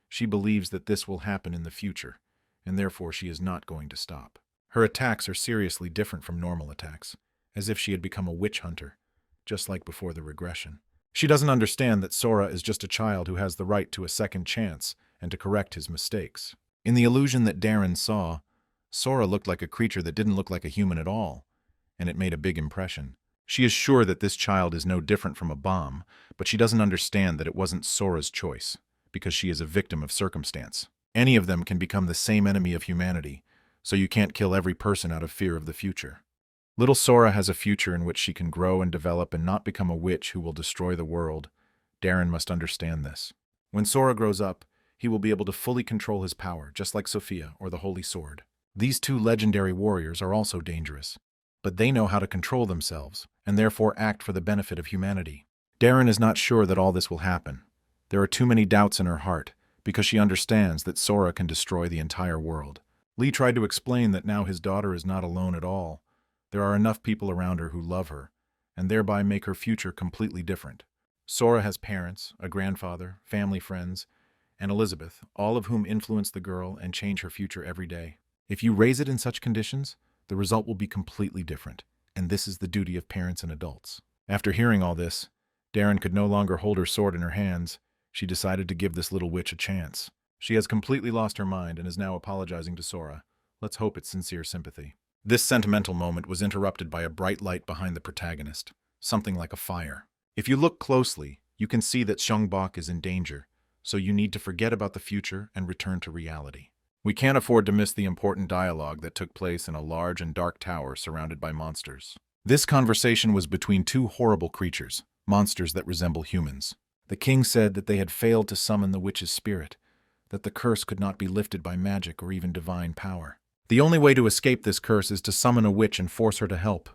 She believes that this will happen in the future, and therefore she is not going to stop. Her attacks are seriously different from normal attacks, as if she had become a witch hunter, just like before the regression. She doesn't understand that Sora is just a child who has the right to a second chance and to correct his mistakes. In the illusion that Darren saw, Sora looked like a creature that didn't look like a human at all, and it made a big impression. She is sure that this child is no different from a bomb, but she doesn't understand that it wasn't Sora's choice, because she is a victim of circumstance. Any of them can become the same enemy of humanity, so you can't kill every person out of fear of the future. Little Sora has a future in which she can grow and develop and not become a witch who will destroy the world. Darren must understand this. When Sora grows up, he will be able to fully control his power, just like Sophia or the Holy Sword. These two legendary warriors are also dangerous, but they know how to control themselves, and therefore act for the benefit of humanity. Darren is not sure that all this will happen. There are too many doubts in her heart, because she understands that Sora can destroy the entire world. Lee tried to explain that now his daughter is not alone at all. There are enough people around her who love her, and thereby make her future completely different. Sora has parents, a grandfather, family friends, and Elizabeth, all of whom influence the girl and change her future every day. If you raise it in such conditions, the result will be completely different, and this is the duty of parents and adults. After hearing all this, Darren could no longer hold her sword in her hands. She decided to give this little witch a chance. She has completely lost her mind and is now apologizing to Sora. Let's hope it's sincere sympathy. This sentimental moment was interrupted by a bright light behind the protagonist, something like a fire. If you look closely, you can see that Xiangbok is in danger, so you need to forget about the future and return to reality. We can't afford to miss the important dialogue that took place in a large and dark tower surrounded by monsters. This conversation was between two horrible creatures, monsters that resemble humans. The king said that they had failed to summon the witch's spirit, that the curse could not be lifted by magic or even divine power. The only way to escape this curse is to summon a witch and force her to help,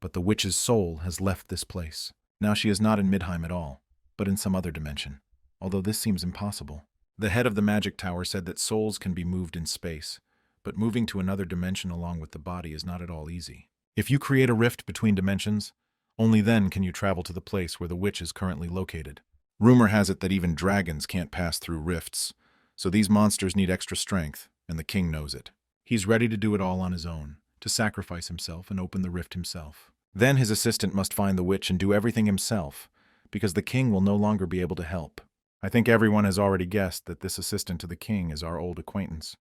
but the witch's soul has left this place. Now she is not in Midheim at all, but in some other dimension. although this seems impossible. The head of the magic tower said that souls can be moved in space, but moving to another dimension along with the body is not at all easy. If you create a rift between dimensions, only then can you travel to the place where the witch is currently located. Rumor has it that even dragons can't pass through rifts, so these monsters need extra strength, and the king knows it. He's ready to do it all on his own, to sacrifice himself and open the rift himself. Then his assistant must find the witch and do everything himself, because the king will no longer be able to help. I think everyone has already guessed that this assistant to the king is our old acquaintance.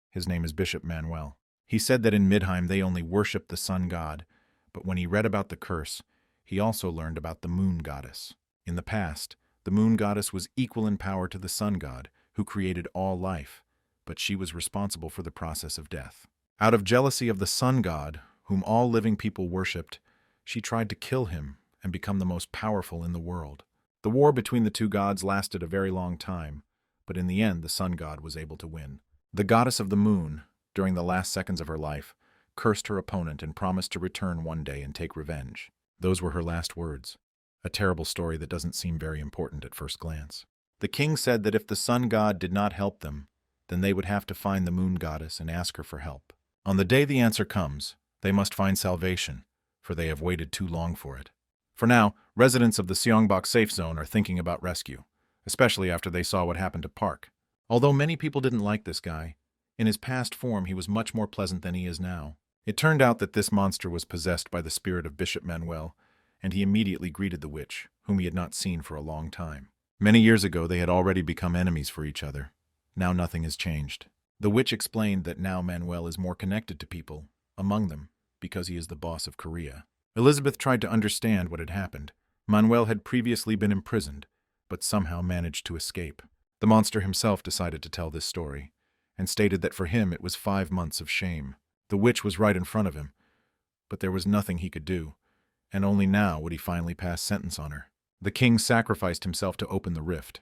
His name is Bishop Manuel. He said that in Midheim they only worshipped the sun god, but when he read about the curse, he also learned about the moon goddess. In the past, the moon goddess was equal in power to the sun god, who created all life, but she was responsible for the process of death. Out of jealousy of the sun god, whom all living people worshipped, she tried to kill him and become the most powerful in the world. The war between the two gods lasted a very long time, but in the end the sun god was able to win. The goddess of the moon, during the last seconds of her life, cursed her opponent and promised to return one day and take revenge. Those were her last words. A terrible story that doesn't seem very important at first glance. The king said that if the sun god did not help them, then they would have to find the moon goddess and ask her for help. On the day the answer comes, they must find salvation, for they have waited too long for it. For now, residents of the Seongbok safe zone are thinking about rescue, especially after they saw what happened to Park. Although many people didn't like this guy, in his past form he was much more pleasant than he is now. It turned out that this monster was possessed by the spirit of Bishop Manuel, and he immediately greeted the witch, whom he had not seen for a long time. Many years ago they had already become enemies for each other. Now nothing has changed. The witch explained that now Manuel is more connected to people, among them, because he is the boss of Korea. Elizabeth tried to understand what had happened. Manuel had previously been imprisoned, but somehow managed to escape. The monster himself decided to tell this story, and stated that for him it was 5 months of shame. The witch was right in front of him, but there was nothing he could do, and only now would he finally pass sentence on her. The king sacrificed himself to open the rift.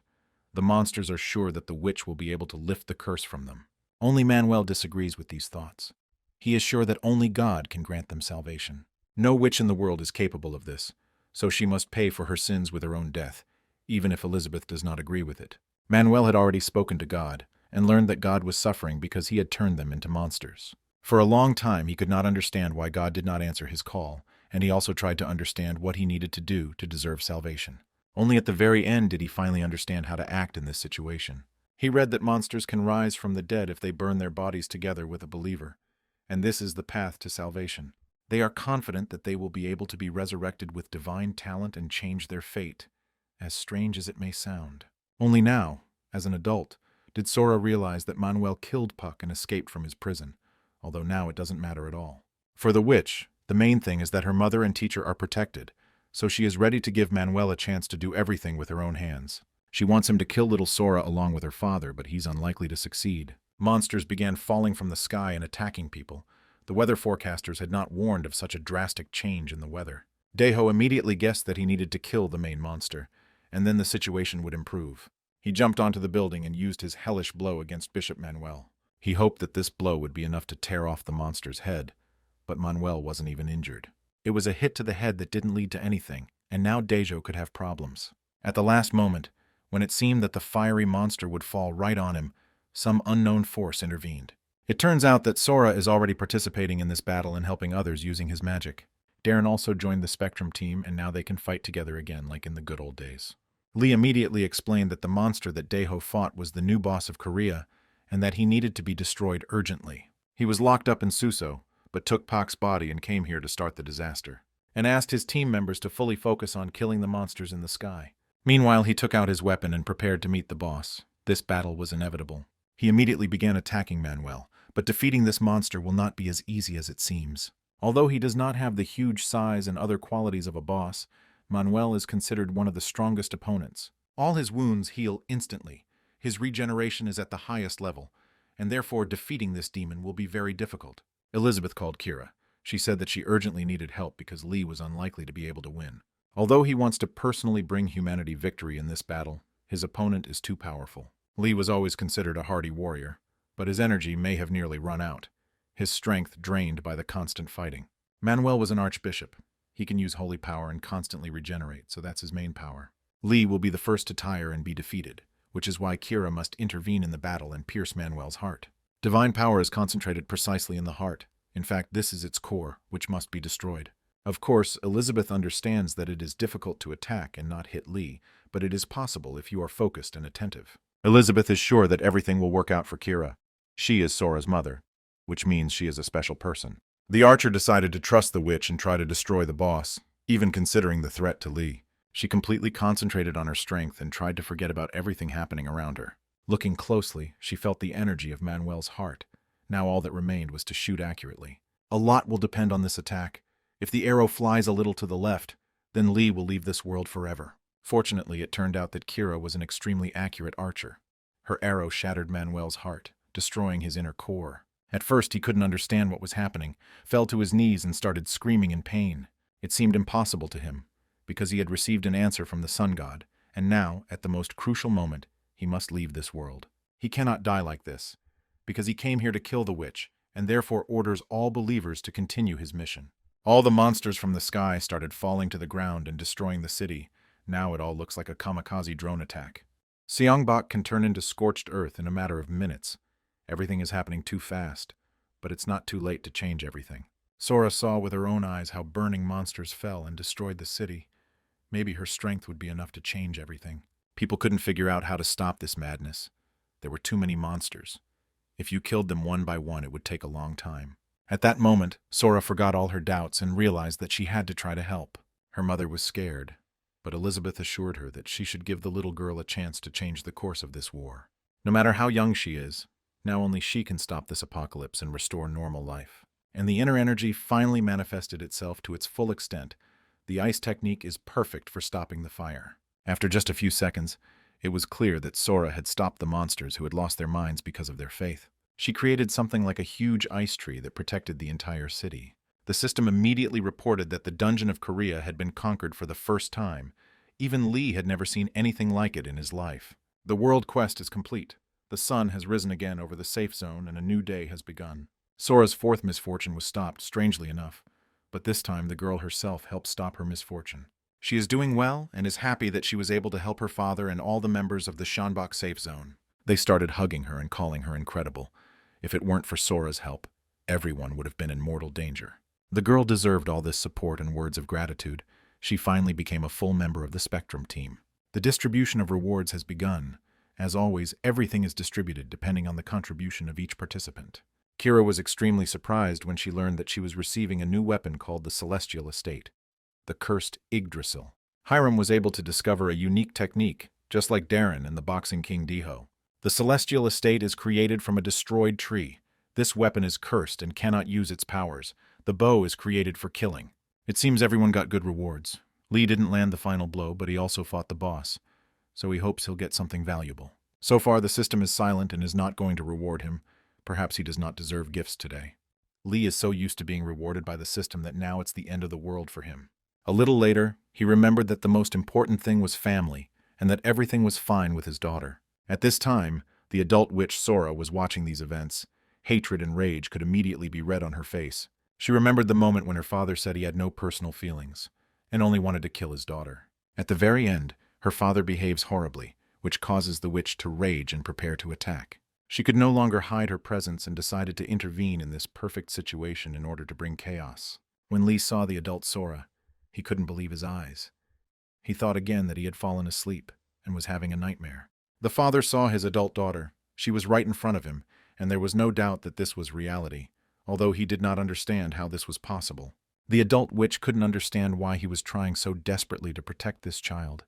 The monsters are sure that the witch will be able to lift the curse from them. Only Manuel disagrees with these thoughts. He is sure that only God can grant them salvation. No witch in the world is capable of this, so she must pay for her sins with her own death, even if Elizabeth does not agree with it. Manuel had already spoken to God, and learned that God was suffering because he had turned them into monsters. For a long time he could not understand why God did not answer his call, and he also tried to understand what he needed to do to deserve salvation. Only at the very end did he finally understand how to act in this situation. He read that monsters can rise from the dead if they burn their bodies together with a believer, and this is the path to salvation. They are confident that they will be able to be resurrected with divine talent and change their fate, as strange as it may sound. Only now, as an adult, did Sora realize that Manuel killed Puck and escaped from his prison, although now it doesn't matter at all. For the witch, the main thing is that her mother and teacher are protected, so she is ready to give Manuel a chance to do everything with her own hands. She wants him to kill little Sora along with her father, but he's unlikely to succeed. Monsters began falling from the sky and attacking people. The weather forecasters had not warned of such a drastic change in the weather. Daeho immediately guessed that he needed to kill the main monster, and then the situation would improve. He jumped onto the building and used his hellish blow against Bishop Manuel. He hoped that this blow would be enough to tear off the monster's head, but Manuel wasn't even injured. It was a hit to the head that didn't lead to anything, and now Daeho could have problems. At the last moment, when it seemed that the fiery monster would fall right on him, some unknown force intervened. It turns out that Sora is already participating in this battle and helping others using his magic. Darren also joined the Spectrum team, and now they can fight together again like in the good old days. Lee immediately explained that the monster that Daeho fought was the new boss of Korea, and that he needed to be destroyed urgently. He was locked up in Suso, but took Pak's body and came here to start the disaster, and asked his team members to fully focus on killing the monsters in the sky. Meanwhile, he took out his weapon and prepared to meet the boss. This battle was inevitable. He immediately began attacking Manuel, but defeating this monster will not be as easy as it seems. Although he does not have the huge size and other qualities of a boss, Manuel is considered one of the strongest opponents. All his wounds heal instantly. His regeneration is at the highest level, and therefore defeating this demon will be very difficult. Elizabeth called Kira. She said that she urgently needed help because Lee was unlikely to be able to win. Although he wants to personally bring humanity victory in this battle, his opponent is too powerful. Lee was always considered a hardy warrior, but his energy may have nearly run out, his strength drained by the constant fighting. Manuel was an archbishop. He can use holy power and constantly regenerate, so that's his main power. Lee will be the first to tire and be defeated, which is why Kira must intervene in the battle and pierce Manuel's heart. Divine power is concentrated precisely in the heart. In fact, this is its core, which must be destroyed. Of course, Elizabeth understands that it is difficult to attack and not hit Lee, but it is possible if you are focused and attentive. Elizabeth is sure that everything will work out for Kira. She is Sora's mother, which means she is a special person. The archer decided to trust the witch and try to destroy the boss, even considering the threat to Lee. She completely concentrated on her strength and tried to forget about everything happening around her. Looking closely, she felt the energy of Manuel's heart. Now all that remained was to shoot accurately. A lot will depend on this attack. If the arrow flies a little to the left, then Lee will leave this world forever. Fortunately, it turned out that Kira was an extremely accurate archer. Her arrow shattered Manuel's heart, destroying his inner core. At first, he couldn't understand what was happening, fell to his knees and started screaming in pain. It seemed impossible to him, because he had received an answer from the sun god, and now, at the most crucial moment, he must leave this world. He cannot die like this, because he came here to kill the witch, and therefore orders all believers to continue his mission. All the monsters from the sky started falling to the ground and destroying the city. Now it all looks like a kamikaze drone attack. Seongbok can turn into scorched earth in a matter of minutes. Everything is happening too fast, but it's not too late to change everything. Sora saw with her own eyes how burning monsters fell and destroyed the city. Maybe her strength would be enough to change everything. People couldn't figure out how to stop this madness. There were too many monsters. If you killed them one by one, it would take a long time. At that moment, Sora forgot all her doubts and realized that she had to try to help. Her mother was scared, but Elizabeth assured her that she should give the little girl a chance to change the course of this war. No matter how young she is, now only she can stop this apocalypse and restore normal life. And the inner energy finally manifested itself to its full extent. The ice technique is perfect for stopping the fire. After just a few seconds, it was clear that Sora had stopped the monsters who had lost their minds because of their faith. She created something like a huge ice tree that protected the entire city. The system immediately reported that the Dungeon of Korea had been conquered for the first time. Even Lee had never seen anything like it in his life. The world quest is complete. The sun has risen again over the safe zone and a new day has begun. Sora's fourth misfortune was stopped, strangely enough, but this time the girl herself helped stop her misfortune. She is doing well and is happy that she was able to help her father and all the members of the Shanbok safe zone. They started hugging her and calling her incredible. If it weren't for Sora's help, everyone would have been in mortal danger. The girl deserved all this support and words of gratitude. She finally became a full member of the Spectrum team. The distribution of rewards has begun. As always, everything is distributed depending on the contribution of each participant. Kira was extremely surprised when she learned that she was receiving a new weapon called the Celestial Estate, the cursed Yggdrasil. Hiram was able to discover a unique technique, just like Darren and the Boxing King Diho. The Celestial Estate is created from a destroyed tree. This weapon is cursed and cannot use its powers. The bow is created for killing. It seems everyone got good rewards. Lee didn't land the final blow, but he also fought the boss, so he hopes he'll get something valuable. So far, the system is silent and is not going to reward him. Perhaps he does not deserve gifts today. Lee is so used to being rewarded by the system that now it's the end of the world for him. A little later, he remembered that the most important thing was family, and that everything was fine with his daughter. At this time, the adult witch Sora was watching these events. Hatred and rage could immediately be read on her face. She remembered the moment when her father said he had no personal feelings, and only wanted to kill his daughter. At the very end, her father behaves horribly, which causes the witch to rage and prepare to attack. She could no longer hide her presence and decided to intervene in this perfect situation in order to bring chaos. When Lee saw the adult Sora, he couldn't believe his eyes. He thought again that he had fallen asleep and was having a nightmare. The father saw his adult daughter. She was right in front of him, and there was no doubt that this was reality, although he did not understand how this was possible. The adult witch couldn't understand why he was trying so desperately to protect this child.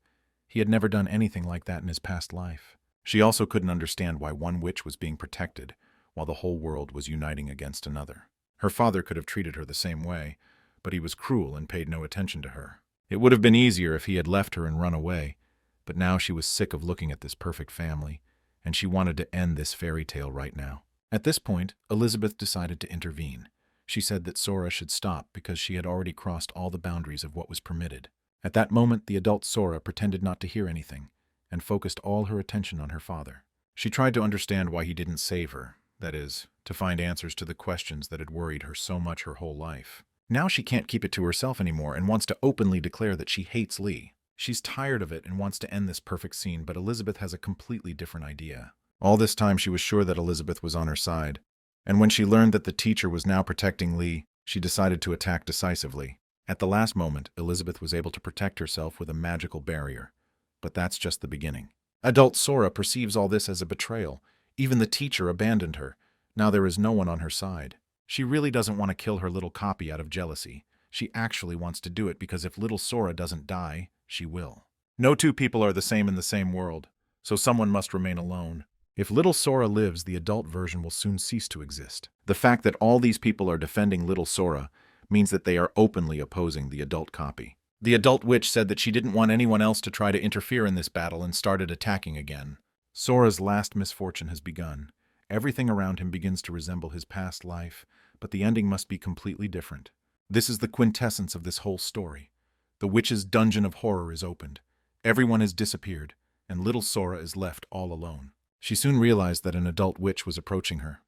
He had never done anything like that in his past life. She also couldn't understand why one witch was being protected, while the whole world was uniting against another. Her father could have treated her the same way, but he was cruel and paid no attention to her. It would have been easier if he had left her and run away, but now she was sick of looking at this perfect family, and she wanted to end this fairy tale right now. At this point, Elizabeth decided to intervene. She said that Sora should stop because she had already crossed all the boundaries of what was permitted. At that moment, the adult Sora pretended not to hear anything, and focused all her attention on her father. She tried to understand why he didn't save her, that is, to find answers to the questions that had worried her so much her whole life. Now she can't keep it to herself anymore and wants to openly declare that she hates Lee. She's tired of it and wants to end this perfect scene, but Elizabeth has a completely different idea. All this time she was sure that Elizabeth was on her side, and when she learned that the teacher was now protecting Lee, she decided to attack decisively. At the last moment, Elizabeth was able to protect herself with a magical barrier. But that's just the beginning. Adult Sora perceives all this as a betrayal. Even the teacher abandoned her. Now there is no one on her side. She really doesn't want to kill her little copy out of jealousy. She actually wants to do it because if little Sora doesn't die, she will. No two people are the same in the same world, so someone must remain alone. If little Sora lives, the adult version will soon cease to exist. The fact that all these people are defending little Sora means that they are openly opposing the adult copy. The adult witch said that she didn't want anyone else to try to interfere in this battle and started attacking again. Sora's last misfortune has begun. Everything around him begins to resemble his past life, but the ending must be completely different. This is the quintessence of this whole story. The witch's dungeon of horror is opened. Everyone has disappeared, and little Sora is left all alone. She soon realized that an adult witch was approaching her,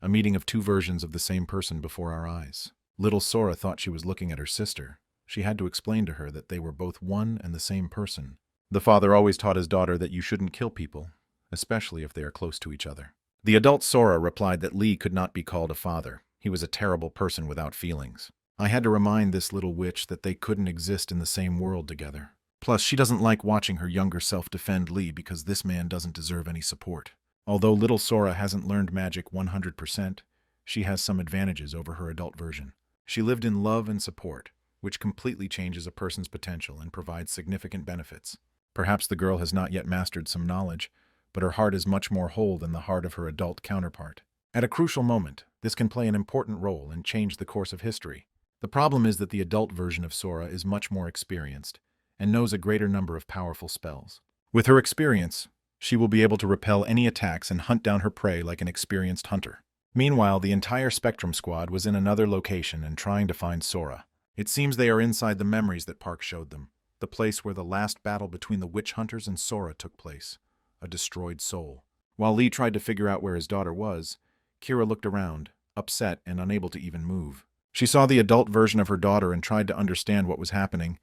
a meeting of two versions of the same person before our eyes. Little Sora thought she was looking at her sister. She had to explain to her that they were both one and the same person. The father always taught his daughter that you shouldn't kill people, especially if they are close to each other. The adult Sora replied that Lee could not be called a father. He was a terrible person without feelings. I had to remind this little witch that they couldn't exist in the same world together. Plus, she doesn't like watching her younger self defend Lee because this man doesn't deserve any support. Although little Sora hasn't learned magic 100%, she has some advantages over her adult version. She lived in love and support, which completely changes a person's potential and provides significant benefits. Perhaps the girl has not yet mastered some knowledge, but her heart is much more whole than the heart of her adult counterpart. At a crucial moment, this can play an important role and change the course of history. The problem is that the adult version of Sora is much more experienced and knows a greater number of powerful spells. With her experience, she will be able to repel any attacks and hunt down her prey like an experienced hunter. Meanwhile, the entire Spectrum squad was in another location and trying to find Sora. It seems they are inside the memories that Park showed them, the place where the last battle between the witch hunters and Sora took place, a destroyed soul. While Lee tried to figure out where his daughter was, Kira looked around, upset and unable to even move. She saw the adult version of her daughter and tried to understand what was happening,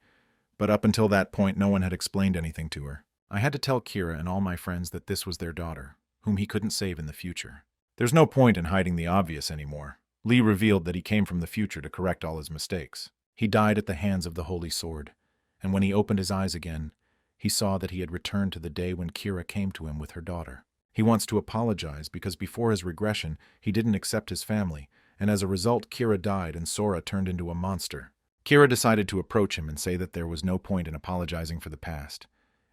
but up until that point no one had explained anything to her. I had to tell Kira and all my friends that this was their daughter, whom he couldn't save in the future. There's no point in hiding the obvious anymore. Lee revealed that he came from the future to correct all his mistakes. He died at the hands of the Holy Sword, and when he opened his eyes again, he saw that he had returned to the day when Kira came to him with her daughter. He wants to apologize because before his regression, he didn't accept his family, and as a result, Kira died and Sora turned into a monster. Kira decided to approach him and say that there was no point in apologizing for the past.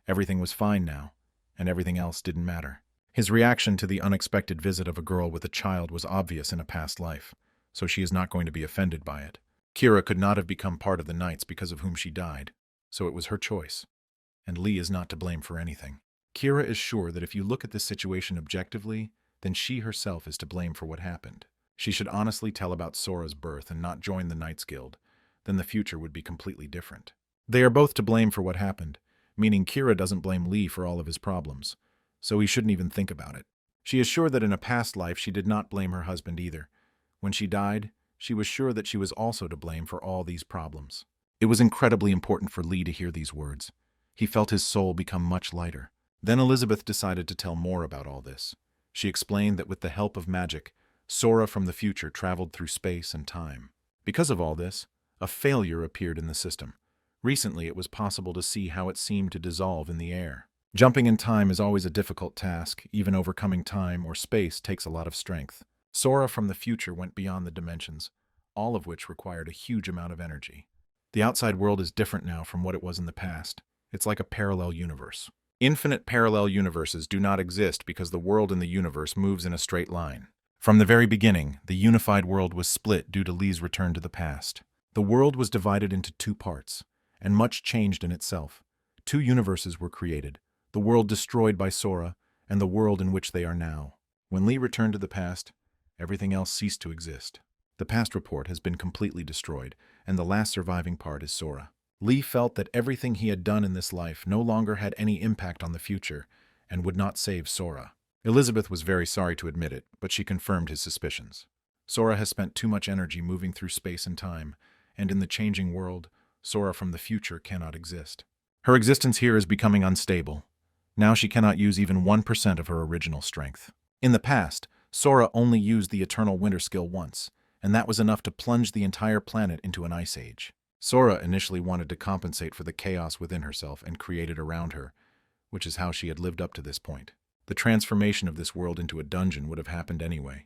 Everything was fine now, and everything else didn't matter. His reaction to the unexpected visit of a girl with a child was obvious in a past life, so she is not going to be offended by it. Kira could not have become part of the Knights because of whom she died, so it was her choice, and Lee is not to blame for anything. Kira is sure that if you look at this situation objectively, then she herself is to blame for what happened. She should honestly tell about Sora's birth and not join the Knights Guild. Then the future would be completely different. They are both to blame for what happened, meaning Kira doesn't blame Lee for all of his problems, so he shouldn't even think about it. She is sure that in a past life she did not blame her husband either. When she died, she was sure that she was also to blame for all these problems. It was incredibly important for Lee to hear these words. He felt his soul become much lighter. Then Elizabeth decided to tell more about all this. She explained that with the help of magic, Sora from the future traveled through space and time. Because of all this, a failure appeared in the system. Recently, it was possible to see how it seemed to dissolve in the air. Jumping in time is always a difficult task. Even overcoming time or space takes a lot of strength. Sora from the future went beyond the dimensions, all of which required a huge amount of energy. The outside world is different now from what it was in the past. It's like a parallel universe. Infinite parallel universes do not exist because the world in the universe moves in a straight line. From the very beginning, the unified world was split due to Lee's return to the past. The world was divided into two parts, and much changed in itself. Two universes were created, the world destroyed by Sora and the world in which they are now. When Lee returned to the past, everything else ceased to exist. The past report has been completely destroyed, and the last surviving part is Sora. Lee felt that everything he had done in this life no longer had any impact on the future and would not save Sora. Elizabeth was very sorry to admit it, but she confirmed his suspicions. Sora has spent too much energy moving through space and time, and in the changing world, Sora from the future cannot exist. Her existence here is becoming unstable. Now she cannot use even 1% of her original strength. In the past, Sora only used the Eternal Winter skill once, and that was enough to plunge the entire planet into an ice age. Sora initially wanted to compensate for the chaos within herself and create it around her, which is how she had lived up to this point. The transformation of this world into a dungeon would have happened anyway.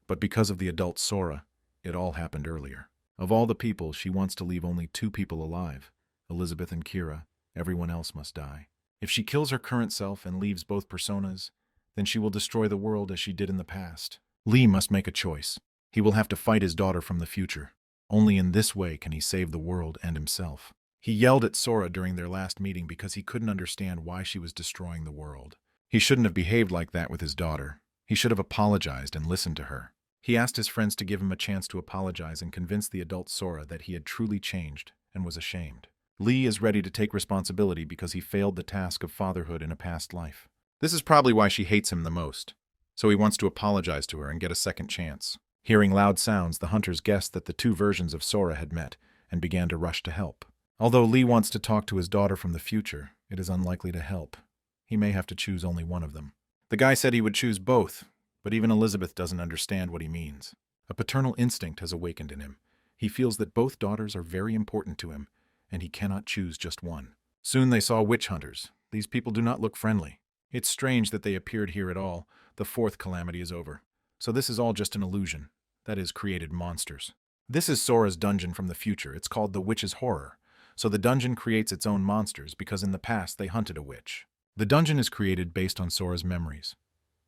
But because of the adult Sora, it all happened earlier. Of all the people, she wants to leave only 2 people alive, Elizabeth and Kira. Everyone else must die. If she kills her current self and leaves both personas, then she will destroy the world as she did in the past. Lee must make a choice. He will have to fight his daughter from the future. Only in this way can he save the world and himself. He yelled at Sora during their last meeting because he couldn't understand why she was destroying the world. He shouldn't have behaved like that with his daughter. He should have apologized and listened to her. He asked his friends to give him a chance to apologize and convince the adult Sora that he had truly changed and was ashamed. Lee is ready to take responsibility because he failed the task of fatherhood in a past life. This is probably why she hates him the most. So he wants to apologize to her and get a second chance. Hearing loud sounds, the hunters guessed that the 2 versions of Sora had met and began to rush to help. Although Lee wants to talk to his daughter from the future, it is unlikely to help. He may have to choose only one of them. The guy said he would choose both, but even Elizabeth doesn't understand what he means. A paternal instinct has awakened in him. He feels that both daughters are very important to him, and he cannot choose just one. Soon they saw witch hunters. These people do not look friendly. It's strange that they appeared here at all. The 4th calamity is over. So this is all just an illusion. That is, created monsters. This is Sora's dungeon from the future. It's called the Witch's Horror. So the dungeon creates its own monsters because in the past they hunted a witch. The dungeon is created based on Sora's memories.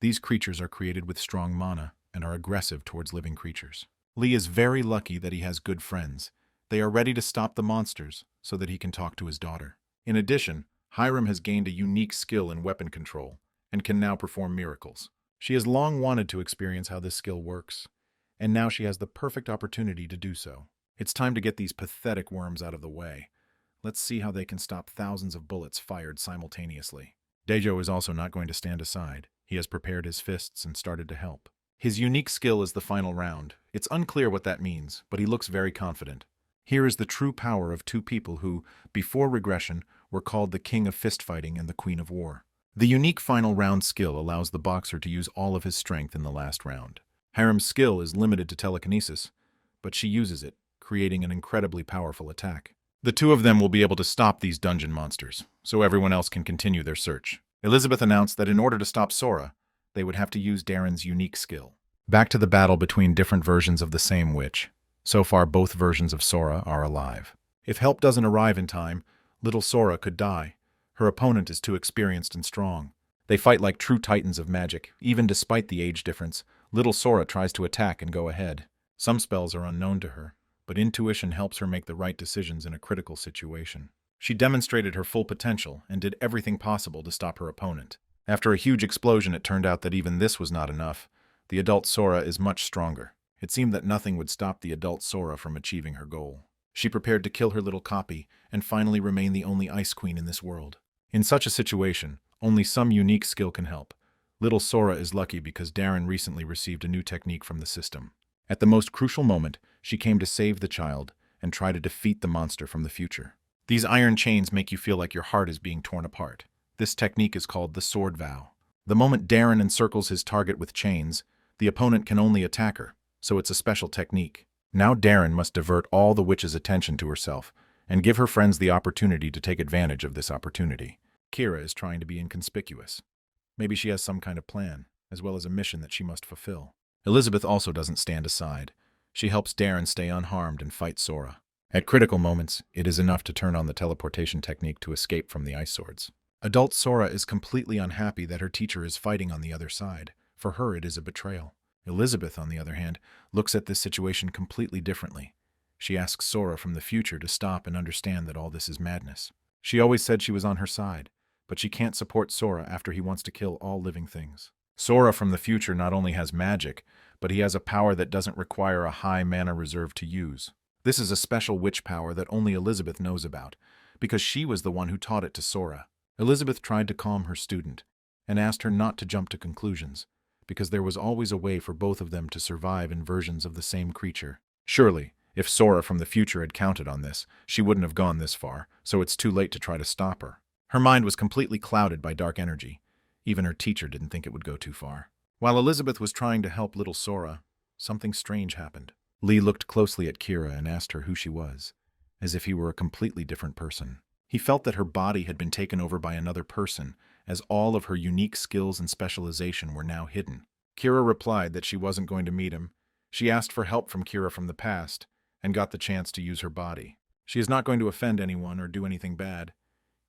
These creatures are created with strong mana and are aggressive towards living creatures. Lee is very lucky that he has good friends. They are ready to stop the monsters so that he can talk to his daughter. In addition, Hiram has gained a unique skill in weapon control and can now perform miracles. She has long wanted to experience how this skill works, and now she has the perfect opportunity to do so. It's time to get these pathetic worms out of the way. Let's see how they can stop thousands of bullets fired simultaneously. Dejo is also not going to stand aside. He has prepared his fists and started to help. His unique skill is the final round. It's unclear what that means, but he looks very confident. Here is the true power of 2 people who, before Regression, were called the King of Fistfighting and the Queen of War. The unique final round skill allows the boxer to use all of his strength in the last round. Hiram's skill is limited to telekinesis, but she uses it, creating an incredibly powerful attack. The 2 of them will be able to stop these dungeon monsters, so everyone else can continue their search. Elizabeth announced that in order to stop Sora, they would have to use Darren's unique skill. Back to the battle between different versions of the same witch. So far, both versions of Sora are alive. If help doesn't arrive in time, little Sora could die. Her opponent is too experienced and strong. They fight like true titans of magic. Even despite the age difference, little Sora tries to attack and go ahead. Some spells are unknown to her, but intuition helps her make the right decisions in a critical situation. She demonstrated her full potential and did everything possible to stop her opponent. After a huge explosion, it turned out that even this was not enough. The adult Sora is much stronger. It seemed that nothing would stop the adult Sora from achieving her goal. She prepared to kill her little copy and finally remain the only Ice Queen in this world. In such a situation, only some unique skill can help. Little Sora is lucky because Darren recently received a new technique from the system. At the most crucial moment, she came to save the child and try to defeat the monster from the future. These iron chains make you feel like your heart is being torn apart. This technique is called the Sword Vow. The moment Darren encircles his target with chains, the opponent can only attack her, so it's a special technique. Now Darren must divert all the witch's attention to herself and give her friends the opportunity to take advantage of this opportunity. Kira is trying to be inconspicuous. Maybe she has some kind of plan, as well as a mission that she must fulfill. Elizabeth also doesn't stand aside. She helps Darren stay unharmed and fight Sora. At critical moments, it is enough to turn on the teleportation technique to escape from the ice swords. Adult Sora is completely unhappy that her teacher is fighting on the other side. For her, it is a betrayal. Elizabeth, on the other hand, looks at this situation completely differently. She asks Sora from the future to stop and understand that all this is madness. She always said she was on her side, but she can't support Sora after he wants to kill all living things. Sora from the future not only has magic, but he has a power that doesn't require a high mana reserve to use. This is a special witch power that only Elizabeth knows about, because she was the one who taught it to Sora. Elizabeth tried to calm her student, and asked her not to jump to conclusions, because there was always a way for both of them to survive in versions of the same creature. Surely, If Sora from the future had counted on this, she wouldn't have gone this far, so it's too late to try to stop her. Her mind was completely clouded by dark energy. Even her teacher didn't think it would go too far. While Elizabeth was trying to help little Sora, something strange happened. Lee looked closely at Kira and asked her who she was, as if he were a completely different person. He felt that her body had been taken over by another person, as all of her unique skills and specialization were now hidden. Kira replied that she wasn't going to meet him. She asked for help from Kira from the past, and got the chance to use her body. She is not going to offend anyone or do anything bad.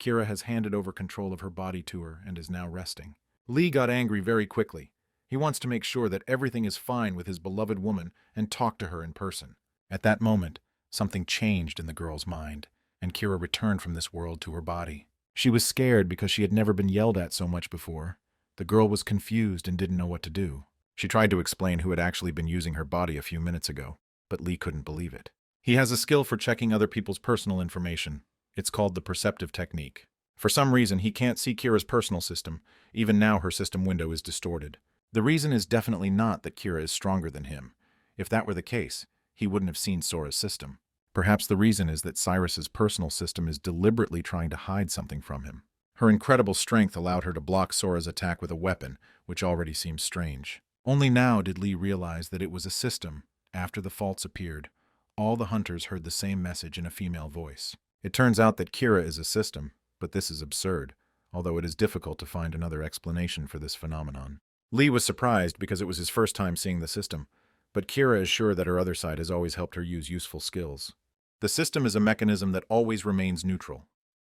Kira has handed over control of her body to her and is now resting. Lee got angry very quickly. He wants to make sure that everything is fine with his beloved woman and talk to her in person. At that moment, something changed in the girl's mind, and Kira returned from this world to her body. She was scared because she had never been yelled at so much before. The girl was confused and didn't know what to do. She tried to explain who had actually been using her body a few minutes ago, but Lee couldn't believe it. He has a skill for checking other people's personal information. It's called the perceptive technique. For some reason, he can't see Kira's personal system. Even now, her system window is distorted. The reason is definitely not that Kira is stronger than him. If that were the case, he wouldn't have seen Sora's system. Perhaps the reason is that Cyrus's personal system is deliberately trying to hide something from him. Her incredible strength allowed her to block Sora's attack with a weapon, which already seems strange. Only now did Lee realize that it was a system. After the faults appeared, all the hunters heard the same message in a female voice. It turns out that Kira is a system, but this is absurd, although it is difficult to find another explanation for this phenomenon. Lee was surprised because it was his first time seeing the system, but Kira is sure that her other side has always helped her use useful skills. The system is a mechanism that always remains neutral.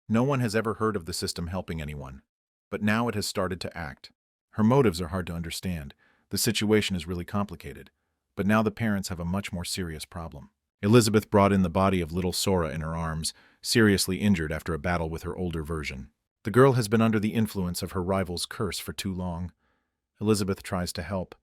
No one has ever heard of the system helping anyone, but now it has started to act. Her motives are hard to understand. The situation is really complicated, but now the parents have a much more serious problem. Elizabeth brought in the body of little Sora in her arms, seriously injured after a battle with her older version. The girl has been under the influence of her rival's curse for too long. Elizabeth tries to help,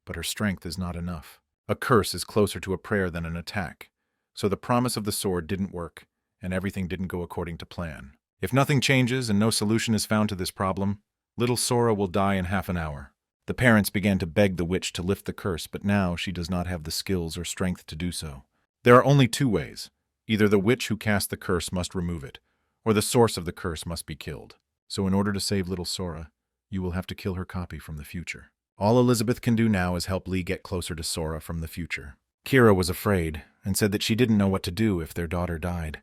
but her strength is not enough. A curse is closer to a prayer than an attack, so the promise of the sword didn't work, and everything didn't go according to plan. If nothing changes and no solution is found to this problem, little Sora will die in half an hour. The parents began to beg the witch to lift the curse, but now she does not have the skills or strength to do so. There are only two ways. Either the witch who cast the curse must remove it, or the source of the curse must be killed. So in order to save little Sora, you will have to kill her copy from the future. All Elizabeth can do now is help Lee get closer to Sora from the future. Kira was afraid, and said that she didn't know what to do if their daughter died,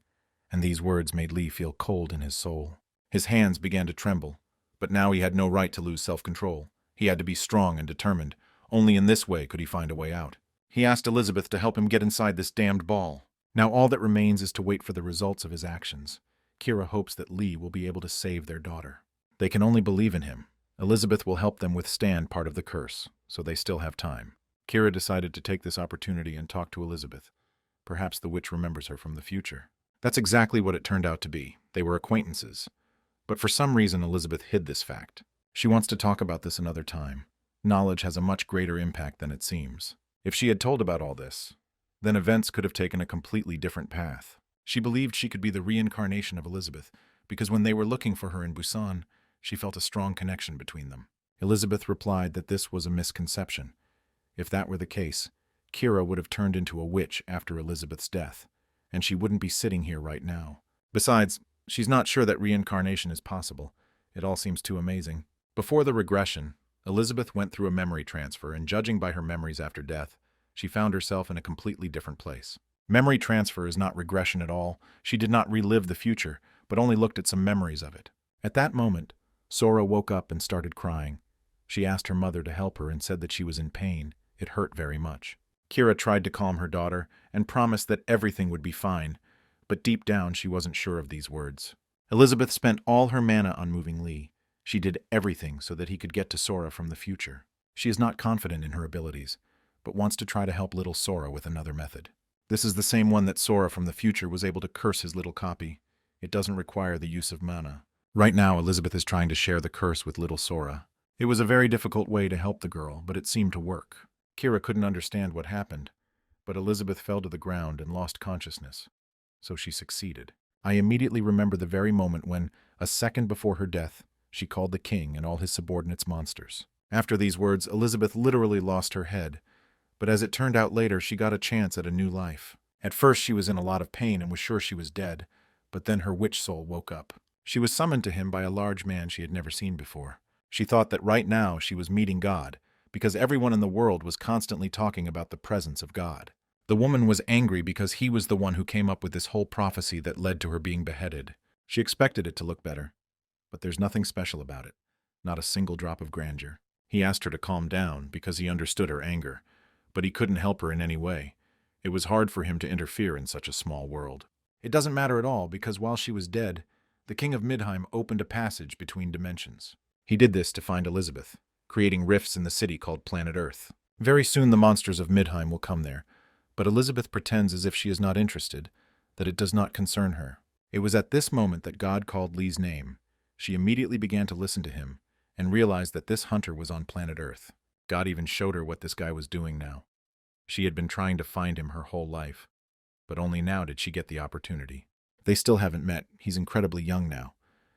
and these words made Lee feel cold in his soul. His hands began to tremble, but now he had no right to lose self-control. He had to be strong and determined. Only in this way could he find a way out. He asked Elizabeth to help him get inside this damned ball. Now all that remains is to wait for the results of his actions. Kira hopes that Lee will be able to save their daughter. They can only believe in him. Elizabeth will help them withstand part of the curse, so they still have time. Kira decided to take this opportunity and talk to Elizabeth. Perhaps the witch remembers her from the future. That's exactly what it turned out to be. They were acquaintances. But for some reason, Elizabeth hid this fact. She wants to talk about this another time. Knowledge has a much greater impact than it seems. If she had told about all this, then events could have taken a completely different path. She believed she could be the reincarnation of Elizabeth, because when they were looking for her in Busan, she felt a strong connection between them. Elizabeth replied that this was a misconception. If that were the case, Kira would have turned into a witch after Elizabeth's death, and she wouldn't be sitting here right now. Besides, she's not sure that reincarnation is possible. It all seems too amazing. Before the regression, Elizabeth went through a memory transfer, and judging by her memories after death, she found herself in a completely different place. Memory transfer is not regression at all. She did not relive the future, but only looked at some memories of it. At that moment, Sora woke up and started crying. She asked her mother to help her and said that she was in pain. It hurt very much. Kira tried to calm her daughter and promised that everything would be fine, but deep down she wasn't sure of these words. Elizabeth spent all her mana on moving Lee. She did everything so that he could get to Sora from the future. She is not confident in her abilities, but wants to try to help little Sora with another method. This is the same one that Sora from the future was able to curse his little copy. It doesn't require the use of mana. Right now, Elizabeth is trying to share the curse with little Sora. It was a very difficult way to help the girl, but it seemed to work. Kira couldn't understand what happened, but Elizabeth fell to the ground and lost consciousness. So she succeeded. I immediately remember the very moment when, a second before her death, she called the king and all his subordinates monsters. After these words, Elizabeth literally lost her head, but as it turned out later, she got a chance at a new life. At first she was in a lot of pain and was sure she was dead, but then her witch soul woke up. She was summoned to him by a large man she had never seen before. She thought that right now she was meeting God, because everyone in the world was constantly talking about the presence of God. The woman was angry because he was the one who came up with this whole prophecy that led to her being beheaded. She expected it to look better, but there's nothing special about it, not a single drop of grandeur. He asked her to calm down because he understood her anger, but he couldn't help her in any way. It was hard for him to interfere in such a small world. It doesn't matter at all because while she was dead, the king of Midheim opened a passage between dimensions. He did this to find Elizabeth, creating rifts in the city called Planet Earth. Very soon the monsters of Midheim will come there, but Elizabeth pretends as if she is not interested, that it does not concern her. It was at this moment that God called Lee's name. She immediately began to listen to him, and realized that this hunter was on planet Earth. God even showed her what this guy was doing now. She had been trying to find him her whole life, but only now did she get the opportunity. They still haven't met. He's incredibly young now,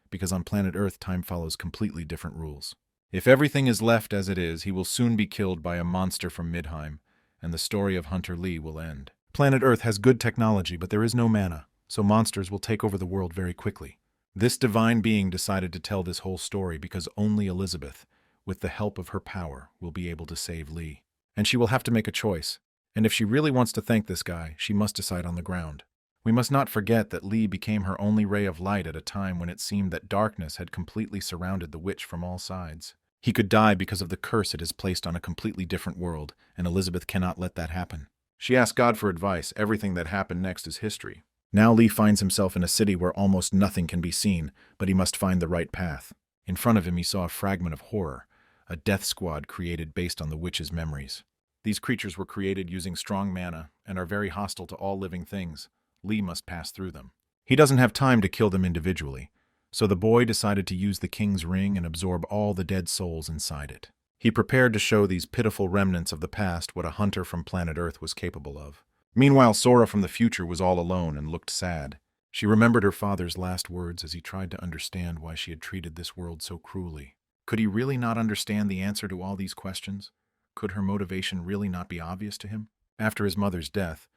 because on planet Earth time follows completely different rules. If everything is left as it is, he will soon be killed by a monster from Midheim, and the story of Hunter Lee will end. Planet Earth has good technology, but there is no mana, so monsters will take over the world very quickly. This divine being decided to tell this whole story because only Elizabeth, with the help of her power, will be able to save Lee. And she will have to make a choice. And if she really wants to thank this guy, she must decide on the ground. We must not forget that Lee became her only ray of light at a time when it seemed that darkness had completely surrounded the witch from all sides. He could die because of the curse it has placed on a completely different world, and Elizabeth cannot let that happen. She asked God for advice. Everything that happened next is history. Now Lee finds himself in a city where almost nothing can be seen, but he must find the right path. In front of him he saw a fragment of horror, a death squad created based on the witch's memories. These creatures were created using strong mana and are very hostile to all living things. Lee must pass through them. He doesn't have time to kill them individually, so the boy decided to use the king's ring and absorb all the dead souls inside it. He prepared to show these pitiful remnants of the past what a hunter from planet Earth was capable of. Meanwhile, Sora from the future was all alone and looked sad. She remembered her father's last words as he tried to understand why she had treated this world so cruelly. Could he really not understand the answer to all these questions? Could her motivation really not be obvious to him? After his mother's death,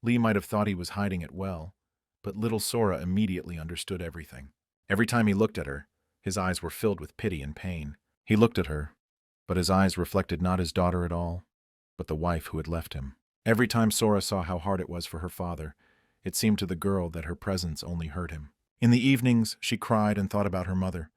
Lee might have thought he was hiding it well, but little Sora immediately understood everything. Every time he looked at her, his eyes were filled with pity and pain. He looked at her, but his eyes reflected not his daughter at all, but the wife who had left him. Every time Sora saw how hard it was for her father, it seemed to the girl that her presence only hurt him. In the evenings, she cried and thought about her mother.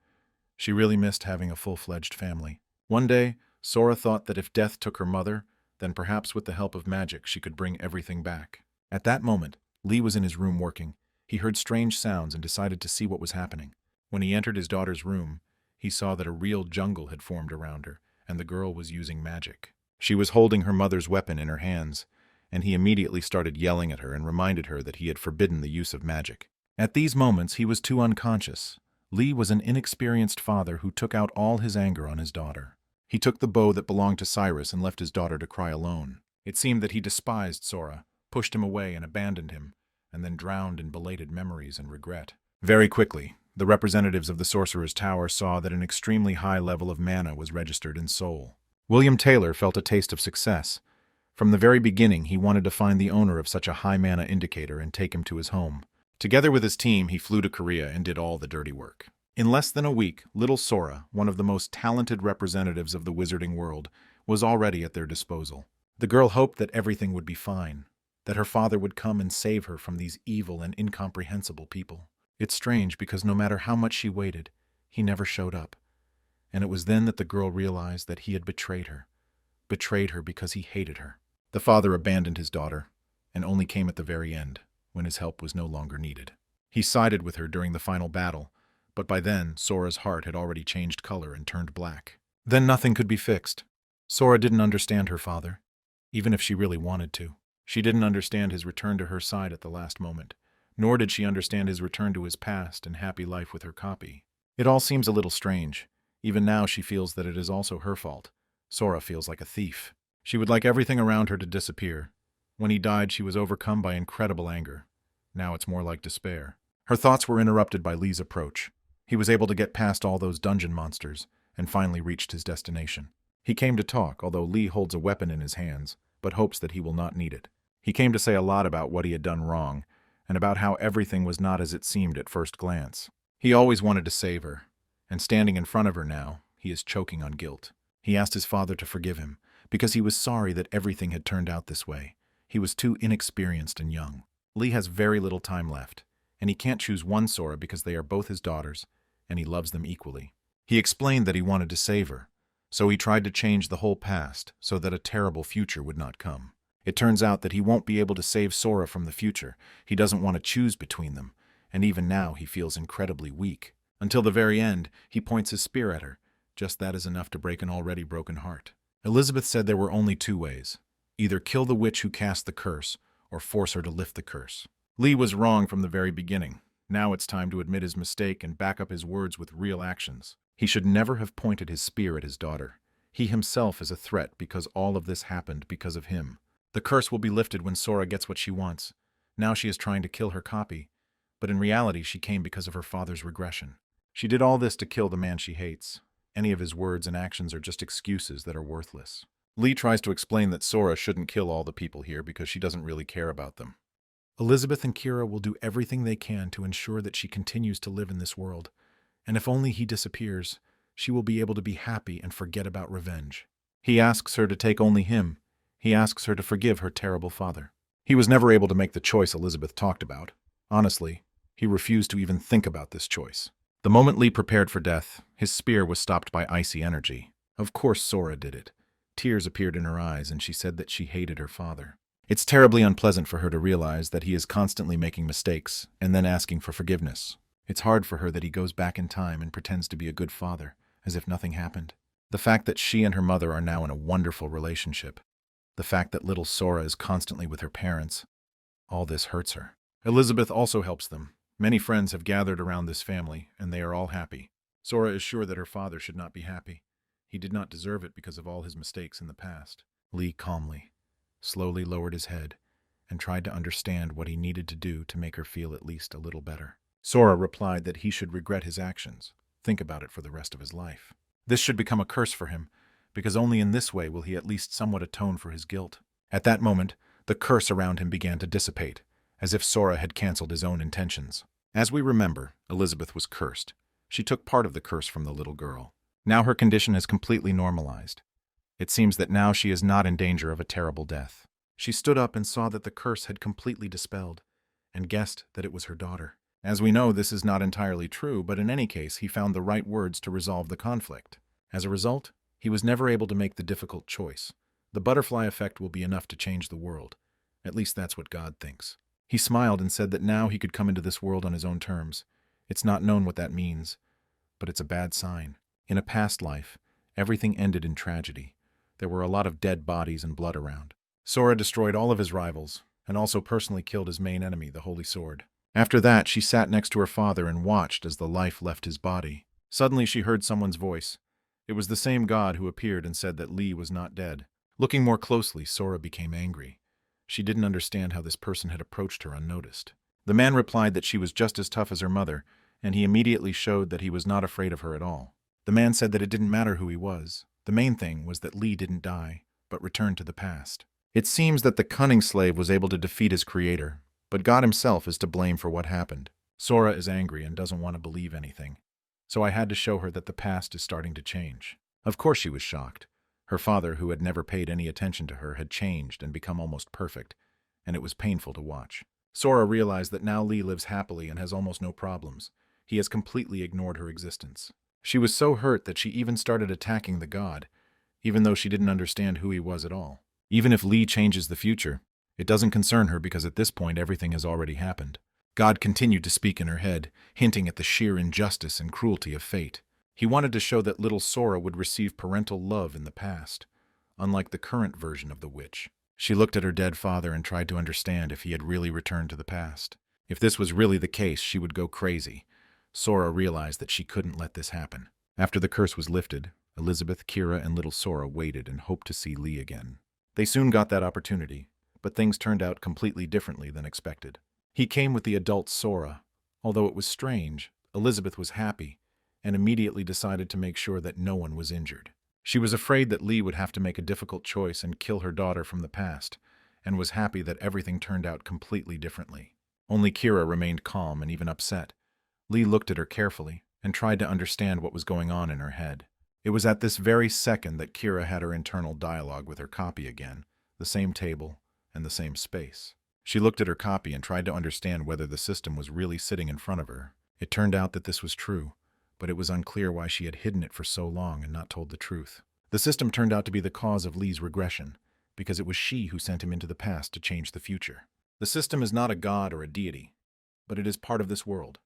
She really missed having a full-fledged family. One day, Sora thought that if death took her mother, then perhaps with the help of magic she could bring everything back. At that moment, Lee was in his room working. He heard strange sounds and decided to see what was happening. When he entered his daughter's room, he saw that a real jungle had formed around her, and the girl was using magic. She was holding her mother's weapon in her hands, and he immediately started yelling at her and reminded her that he had forbidden the use of magic. At these moments, he was too unconscious. Lee was an inexperienced father who took out all his anger on his daughter. He took the bow that belonged to Cyrus and left his daughter to cry alone. It seemed that he despised Sora, pushed him away and abandoned him, and then drowned in belated memories and regret. Very quickly, the representatives of the Sorcerer's Tower saw that an extremely high level of mana was registered in Soul. William Taylor felt a taste of success. From the very beginning, he wanted to find the owner of such a high mana indicator and take him to his home. Together with his team, he flew to Korea and did all the dirty work. In less than a week, little Sora, one of the most talented representatives of the wizarding world, was already at their disposal. The girl hoped that everything would be fine, that her father would come and save her from these evil and incomprehensible people. It's strange because no matter how much she waited, he never showed up. And it was then that the girl realized that he had betrayed her because he hated her. The father abandoned his daughter, and only came at the very end, when his help was no longer needed. He sided with her during the final battle, but by then Sora's heart had already changed color and turned black. Then nothing could be fixed. Sora didn't understand her father, even if she really wanted to. She didn't understand his return to her side at the last moment, nor did she understand his return to his past and happy life with her copy. It all seems a little strange. Even now she feels that it is also her fault. Sora feels like a thief. She would like everything around her to disappear. When he died, she was overcome by incredible anger. Now it's more like despair. Her thoughts were interrupted by Lee's approach. He was able to get past all those dungeon monsters and finally reached his destination. He came to talk, although Lee holds a weapon in his hands, but hopes that he will not need it. He came to say a lot about what he had done wrong, and about how everything was not as it seemed at first glance. He always wanted to save her, and standing in front of her now, he is choking on guilt. He asked his father to forgive him, because he was sorry that everything had turned out this way. He was too inexperienced and young. Lee has very little time left, and he can't choose one Sora because they are both his daughters, and he loves them equally. He explained that he wanted to save her, so he tried to change the whole past so that a terrible future would not come. It turns out that he won't be able to save Sora from the future. He doesn't want to choose between them, and even now he feels incredibly weak. Until the very end, he points his spear at her. Just that is enough to break an already broken heart. Elizabeth said there were only two ways: either kill the witch who cast the curse, or force her to lift the curse. Lee was wrong from the very beginning. Now it's time to admit his mistake and back up his words with real actions. He should never have pointed his spear at his daughter. He himself is a threat because all of this happened because of him. The curse will be lifted when Sora gets what she wants. Now she is trying to kill her copy, but in reality she came because of her father's regression. She did all this to kill the man she hates. Any of his words and actions are just excuses that are worthless. Lee tries to explain that Sora shouldn't kill all the people here because she doesn't really care about them. Elizabeth and Kira will do everything they can to ensure that she continues to live in this world, and if only he disappears, she will be able to be happy and forget about revenge. He asks her to take only him. He asks her to forgive her terrible father. He was never able to make the choice Elizabeth talked about. Honestly, he refused to even think about this choice. The moment Lee prepared for death, his spear was stopped by icy energy. Of course Sora did it. Tears appeared in her eyes, and she said that she hated her father. It's terribly unpleasant for her to realize that he is constantly making mistakes and then asking for forgiveness. It's hard for her that he goes back in time and pretends to be a good father, as if nothing happened. The fact that she and her mother are now in a wonderful relationship. The fact that little Sora is constantly with her parents. All this hurts her. Elizabeth also helps them. Many friends have gathered around this family, and they are all happy. Sora is sure that her father should not be happy. He did not deserve it because of all his mistakes in the past. Lee calmly, slowly lowered his head and tried to understand what he needed to do to make her feel at least a little better. Sora replied that he should regret his actions, think about it for the rest of his life. This should become a curse for him, because only in this way will he at least somewhat atone for his guilt. At that moment, the curse around him began to dissipate, as if Sora had cancelled his own intentions. As we remember, Elizabeth was cursed. She took part of the curse from the little girl. Now her condition has completely normalized. It seems that now she is not in danger of a terrible death. She stood up and saw that the curse had completely dispelled, and guessed that it was her daughter. As we know, this is not entirely true, but in any case, he found the right words to resolve the conflict. As a result, he was never able to make the difficult choice. The butterfly effect will be enough to change the world. At least that's what God thinks. He smiled and said that now he could come into this world on his own terms. It's not known what that means, but it's a bad sign. In a past life, everything ended in tragedy. There were a lot of dead bodies and blood around. Sora destroyed all of his rivals, and also personally killed his main enemy, the Holy Sword. After that, she sat next to her father and watched as the life left his body. Suddenly she heard someone's voice. It was the same God who appeared and said that Lee was not dead. Looking more closely, Sora became angry. She didn't understand how this person had approached her unnoticed. The man replied that she was just as tough as her mother, and he immediately showed that he was not afraid of her at all. The man said that it didn't matter who he was. The main thing was that Lee didn't die, but returned to the past. It seems that the cunning slave was able to defeat his creator, but God himself is to blame for what happened. Sora is angry and doesn't want to believe anything. So I had to show her that the past is starting to change. Of course she was shocked. Her father, who had never paid any attention to her, had changed and become almost perfect, and it was painful to watch. Sora realized that now Lee lives happily and has almost no problems. He has completely ignored her existence. She was so hurt that she even started attacking the god, even though she didn't understand who he was at all. Even if Lee changes the future, it doesn't concern her because at this point everything has already happened. God continued to speak in her head, hinting at the sheer injustice and cruelty of fate. He wanted to show that little Sora would receive parental love in the past, unlike the current version of the witch. She looked at her dead father and tried to understand if he had really returned to the past. If this was really the case, she would go crazy. Sora realized that she couldn't let this happen. After the curse was lifted, Elizabeth, Kira, and little Sora waited and hoped to see Lee again. They soon got that opportunity, but things turned out completely differently than expected. He came with the adult Sora. Although it was strange, Elizabeth was happy, and immediately decided to make sure that no one was injured. She was afraid that Lee would have to make a difficult choice and kill her daughter from the past, and was happy that everything turned out completely differently. Only Kira remained calm and even upset. Lee looked at her carefully and tried to understand what was going on in her head. It was at this very second that Kira had her internal dialogue with her copy again, the same table and the same space. She looked at her copy and tried to understand whether the system was really sitting in front of her. It turned out that this was true, but it was unclear why she had hidden it for so long and not told the truth. The system turned out to be the cause of Lee's regression, because it was she who sent him into the past to change the future. The system is not a god or a deity, but it is part of this world,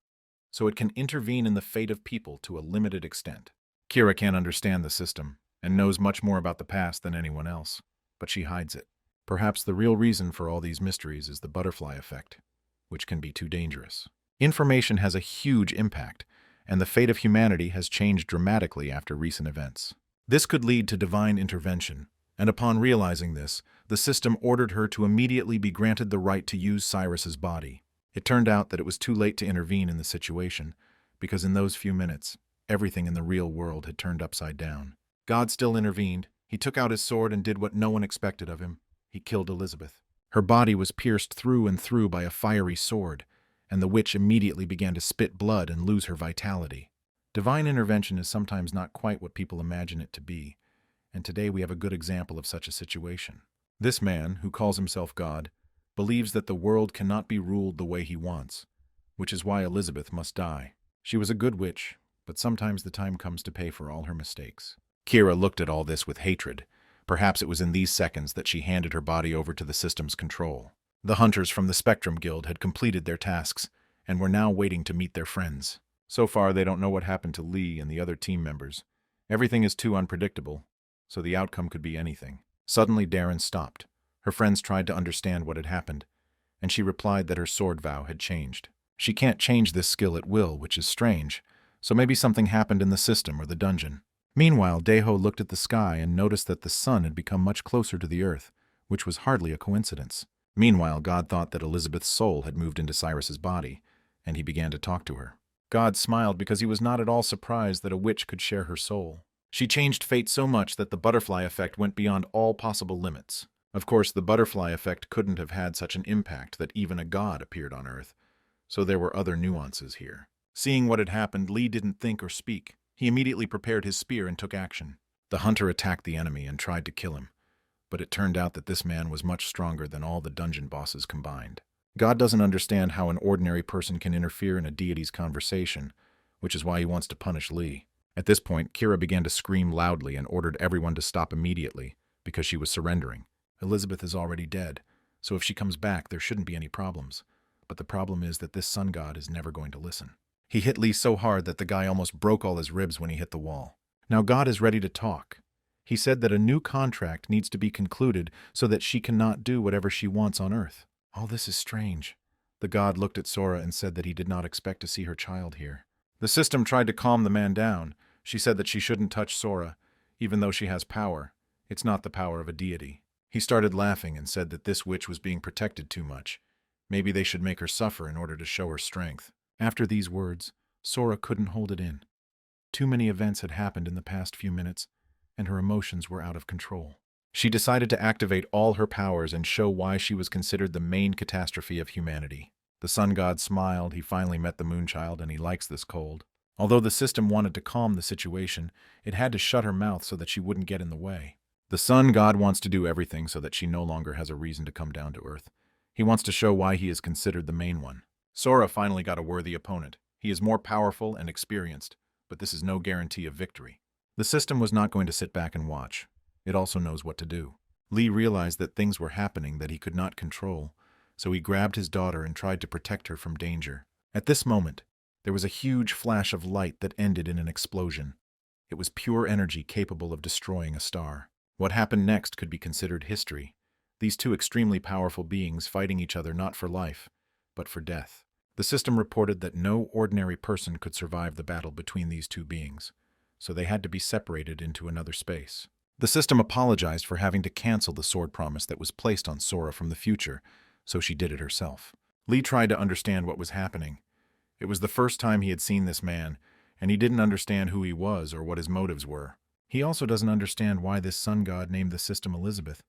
so it can intervene in the fate of people to a limited extent. Kira can't understand the system and knows much more about the past than anyone else, but she hides it. Perhaps the real reason for all these mysteries is the butterfly effect, which can be too dangerous. Information has a huge impact, and the fate of humanity has changed dramatically after recent events. This could lead to divine intervention, and upon realizing this, the system ordered her to immediately be granted the right to use Cyrus's body. It turned out that it was too late to intervene in the situation, because in those few minutes, everything in the real world had turned upside down. God still intervened. He took out his sword and did what no one expected of him. He killed Elizabeth. Her body was pierced through and through by a fiery sword, and the witch immediately began to spit blood and lose her vitality. Divine intervention is sometimes not quite what people imagine it to be, and today we have a good example of such a situation. This man, who calls himself God, believes that the world cannot be ruled the way he wants, which is why Elizabeth must die. She was a good witch, but sometimes the time comes to pay for all her mistakes. Kira looked at all this with hatred. Perhaps it was in these seconds that she handed her body over to the system's control. The hunters from the Spectrum Guild had completed their tasks and were now waiting to meet their friends. So far, they don't know what happened to Lee and the other team members. Everything is too unpredictable, so the outcome could be anything. Suddenly, Darren stopped. Her friends tried to understand what had happened, and she replied that her sword vow had changed. She can't change this skill at will, which is strange, so maybe something happened in the system or the dungeon. Meanwhile, Daeho looked at the sky and noticed that the sun had become much closer to the earth, which was hardly a coincidence. Meanwhile, God thought that Elizabeth's soul had moved into Cyrus's body, and he began to talk to her. God smiled because he was not at all surprised that a witch could share her soul. She changed fate so much that the butterfly effect went beyond all possible limits. Of course, the butterfly effect couldn't have had such an impact that even a god appeared on Earth, so there were other nuances here. Seeing what had happened, Lee didn't think or speak. He immediately prepared his spear and took action. The hunter attacked the enemy and tried to kill him, but it turned out that this man was much stronger than all the dungeon bosses combined. God doesn't understand how an ordinary person can interfere in a deity's conversation, which is why he wants to punish Lee. At this point, Kira began to scream loudly and ordered everyone to stop immediately, because she was surrendering. Elizabeth is already dead, so if she comes back, there shouldn't be any problems. But the problem is that this sun god is never going to listen. He hit Lee so hard that the guy almost broke all his ribs when he hit the wall. Now God is ready to talk. He said that a new contract needs to be concluded so that she cannot do whatever she wants on Earth. All this is strange. The god looked at Sora and said that he did not expect to see her child here. The system tried to calm the man down. She said that she shouldn't touch Sora, even though she has power. It's not the power of a deity. He started laughing and said that this witch was being protected too much. Maybe they should make her suffer in order to show her strength. After these words, Sora couldn't hold it in. Too many events had happened in the past few minutes, and her emotions were out of control. She decided to activate all her powers and show why she was considered the main catastrophe of humanity. The sun god smiled. He finally met the moonchild, and he likes this cold. Although the system wanted to calm the situation, it had to shut her mouth so that she wouldn't get in the way. The sun god wants to do everything so that she no longer has a reason to come down to Earth. He wants to show why he is considered the main one. Sora finally got a worthy opponent. He is more powerful and experienced, but this is no guarantee of victory. The system was not going to sit back and watch. It also knows what to do. Lee realized that things were happening that he could not control, so he grabbed his daughter and tried to protect her from danger. At this moment, there was a huge flash of light that ended in an explosion. It was pure energy capable of destroying a star. What happened next could be considered history. These two extremely powerful beings fighting each other not for life, but for death. The system reported that no ordinary person could survive the battle between these two beings, so they had to be separated into another space. The system apologized for having to cancel the sword promise that was placed on Sora from the future, so she did it herself. Lee tried to understand what was happening. It was the first time he had seen this man, and he didn't understand who he was or what his motives were. He also doesn't understand why this sun god named the system Elizabeth.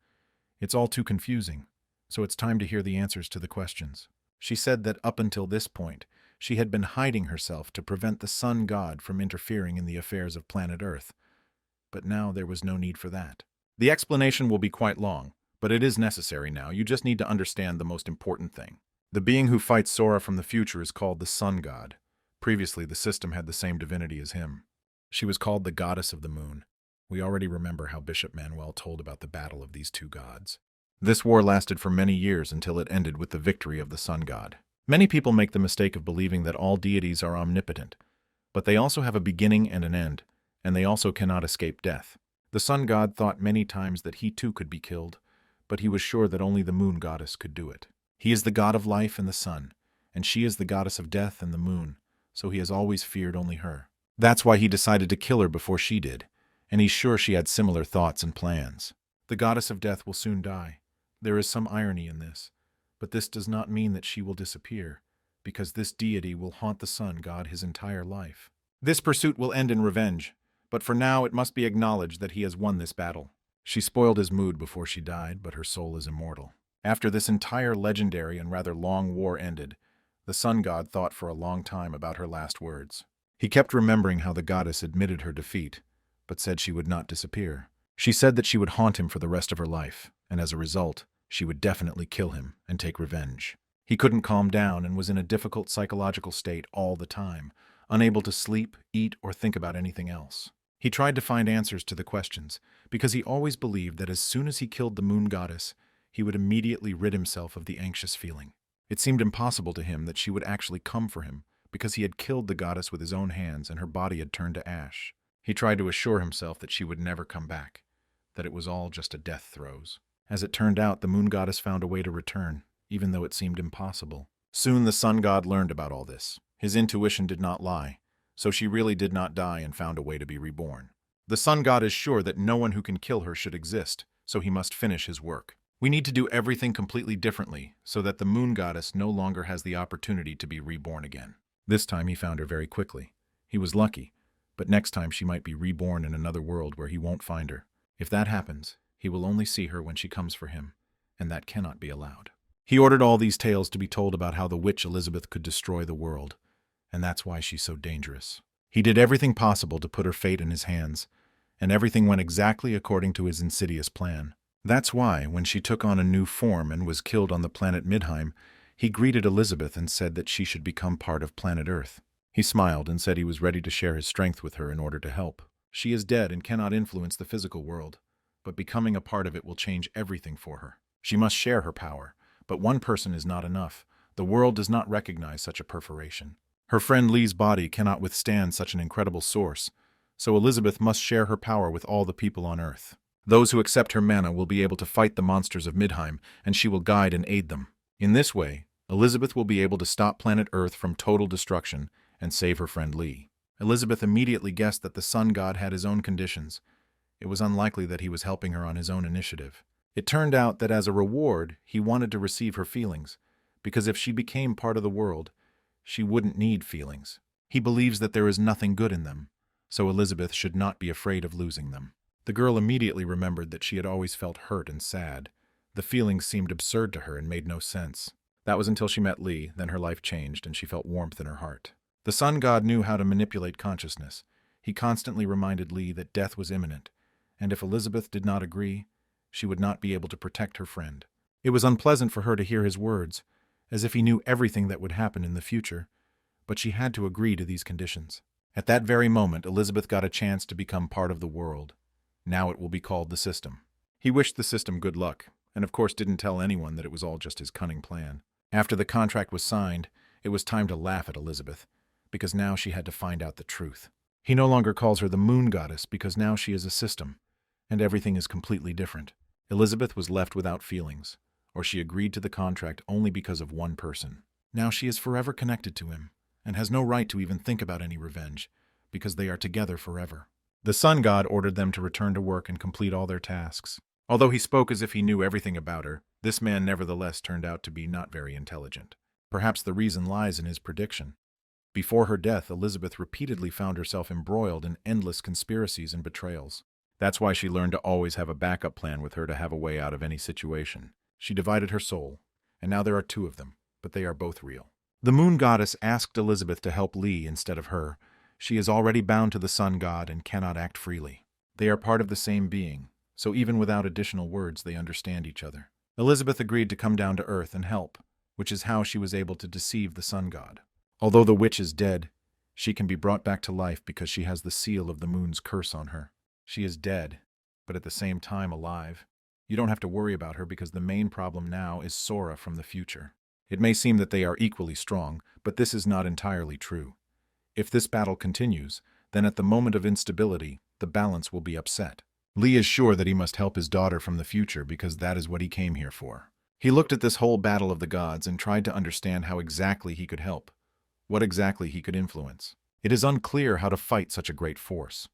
It's all too confusing. So it's time to hear the answers to the questions. She said that up until this point, she had been hiding herself to prevent the sun god from interfering in the affairs of planet Earth. But now there was no need for that. The explanation will be quite long, but it is necessary now. You just need to understand the most important thing. The being who fights Sora from the future is called the sun god. Previously, the system had the same divinity as him. She was called the goddess of the moon. We already remember how Bishop Manuel told about the battle of these two gods. This war lasted for many years until it ended with the victory of the sun god. Many people make the mistake of believing that all deities are omnipotent, but they also have a beginning and an end, and they also cannot escape death. The sun god thought many times that he too could be killed, but he was sure that only the moon goddess could do it. He is the god of life and the sun, and she is the goddess of death and the moon, so he has always feared only her. That's why he decided to kill her before she did, and he's sure she had similar thoughts and plans. The goddess of death will soon die. There is some irony in this, but this does not mean that she will disappear, because this deity will haunt the sun god his entire life. This pursuit will end in revenge, but for now it must be acknowledged that he has won this battle. She spoiled his mood before she died, but her soul is immortal. After this entire legendary and rather long war ended, the sun god thought for a long time about her last words. He kept remembering how the goddess admitted her defeat, but said she would not disappear. She said that she would haunt him for the rest of her life, and as a result, she would definitely kill him and take revenge. He couldn't calm down and was in a difficult psychological state all the time, unable to sleep, eat, or think about anything else. He tried to find answers to the questions, because he always believed that as soon as he killed the moon goddess, he would immediately rid himself of the anxious feeling. It seemed impossible to him that she would actually come for him, because he had killed the goddess with his own hands and her body had turned to ash. He tried to assure himself that she would never come back, that it was all just a death throes. As it turned out, the moon goddess found a way to return, even though it seemed impossible. Soon the sun god learned about all this. His intuition did not lie, so she really did not die and found a way to be reborn. The sun god is sure that no one who can kill her should exist, so he must finish his work. We need to do everything completely differently, so that the moon goddess no longer has the opportunity to be reborn again. This time he found her very quickly. He was lucky, but next time she might be reborn in another world where he won't find her. If that happens, he will only see her when she comes for him, and that cannot be allowed. He ordered all these tales to be told about how the witch Elizabeth could destroy the world, and that's why she's so dangerous. He did everything possible to put her fate in his hands, and everything went exactly according to his insidious plan. That's why, when she took on a new form and was killed on the planet Midheim, he greeted Elizabeth and said that she should become part of planet Earth. He smiled and said he was ready to share his strength with her in order to help. She is dead and cannot influence the physical world, but becoming a part of it will change everything for her. She must share her power, but one person is not enough. The world does not recognize such a perforation. Her friend Lee's body cannot withstand such an incredible source, so Elizabeth must share her power with all the people on Earth. Those who accept her mana will be able to fight the monsters of Midheim, and she will guide and aid them. In this way, Elizabeth will be able to stop planet Earth from total destruction and save her friend Lee. Elizabeth immediately guessed that the sun god had his own conditions. It was unlikely that he was helping her on his own initiative. It turned out that as a reward, he wanted to receive her feelings, because if she became part of the world, she wouldn't need feelings. He believes that there is nothing good in them, so Elizabeth should not be afraid of losing them. The girl immediately remembered that she had always felt hurt and sad. The feelings seemed absurd to her and made no sense. That was until she met Lee, then her life changed and she felt warmth in her heart. The sun god knew how to manipulate consciousness. He constantly reminded Lee that death was imminent, and if Elizabeth did not agree, she would not be able to protect her friend. It was unpleasant for her to hear his words, as if he knew everything that would happen in the future, but she had to agree to these conditions. At that very moment, Elizabeth got a chance to become part of the world. Now it will be called the system. He wished the system good luck, and of course didn't tell anyone that it was all just his cunning plan. After the contract was signed, it was time to laugh at Elizabeth, because now she had to find out the truth. He no longer calls her the moon goddess because now she is a system, and everything is completely different. Elizabeth was left without feelings, or she agreed to the contract only because of one person. Now she is forever connected to him, and has no right to even think about any revenge, because they are together forever. The sun god ordered them to return to work and complete all their tasks. Although he spoke as if he knew everything about her, this man nevertheless turned out to be not very intelligent. Perhaps the reason lies in his prediction. Before her death, Elizabeth repeatedly found herself embroiled in endless conspiracies and betrayals. That's why she learned to always have a backup plan with her to have a way out of any situation. She divided her soul, and now there are two of them, but they are both real. The moon goddess asked Elizabeth to help Lee instead of her. She is already bound to the sun god and cannot act freely. They are part of the same being, so even without additional words they understand each other. Elizabeth agreed to come down to Earth and help, which is how she was able to deceive the sun god. Although the witch is dead, she can be brought back to life because she has the seal of the moon's curse on her. She is dead, but at the same time alive. You don't have to worry about her because the main problem now is Sora from the future. It may seem that they are equally strong, but this is not entirely true. If this battle continues, then at the moment of instability, the balance will be upset. Lee is sure that he must help his daughter from the future because that is what he came here for. He looked at this whole battle of the gods and tried to understand how exactly he could help, what exactly he could influence. It is unclear how to fight such a great force.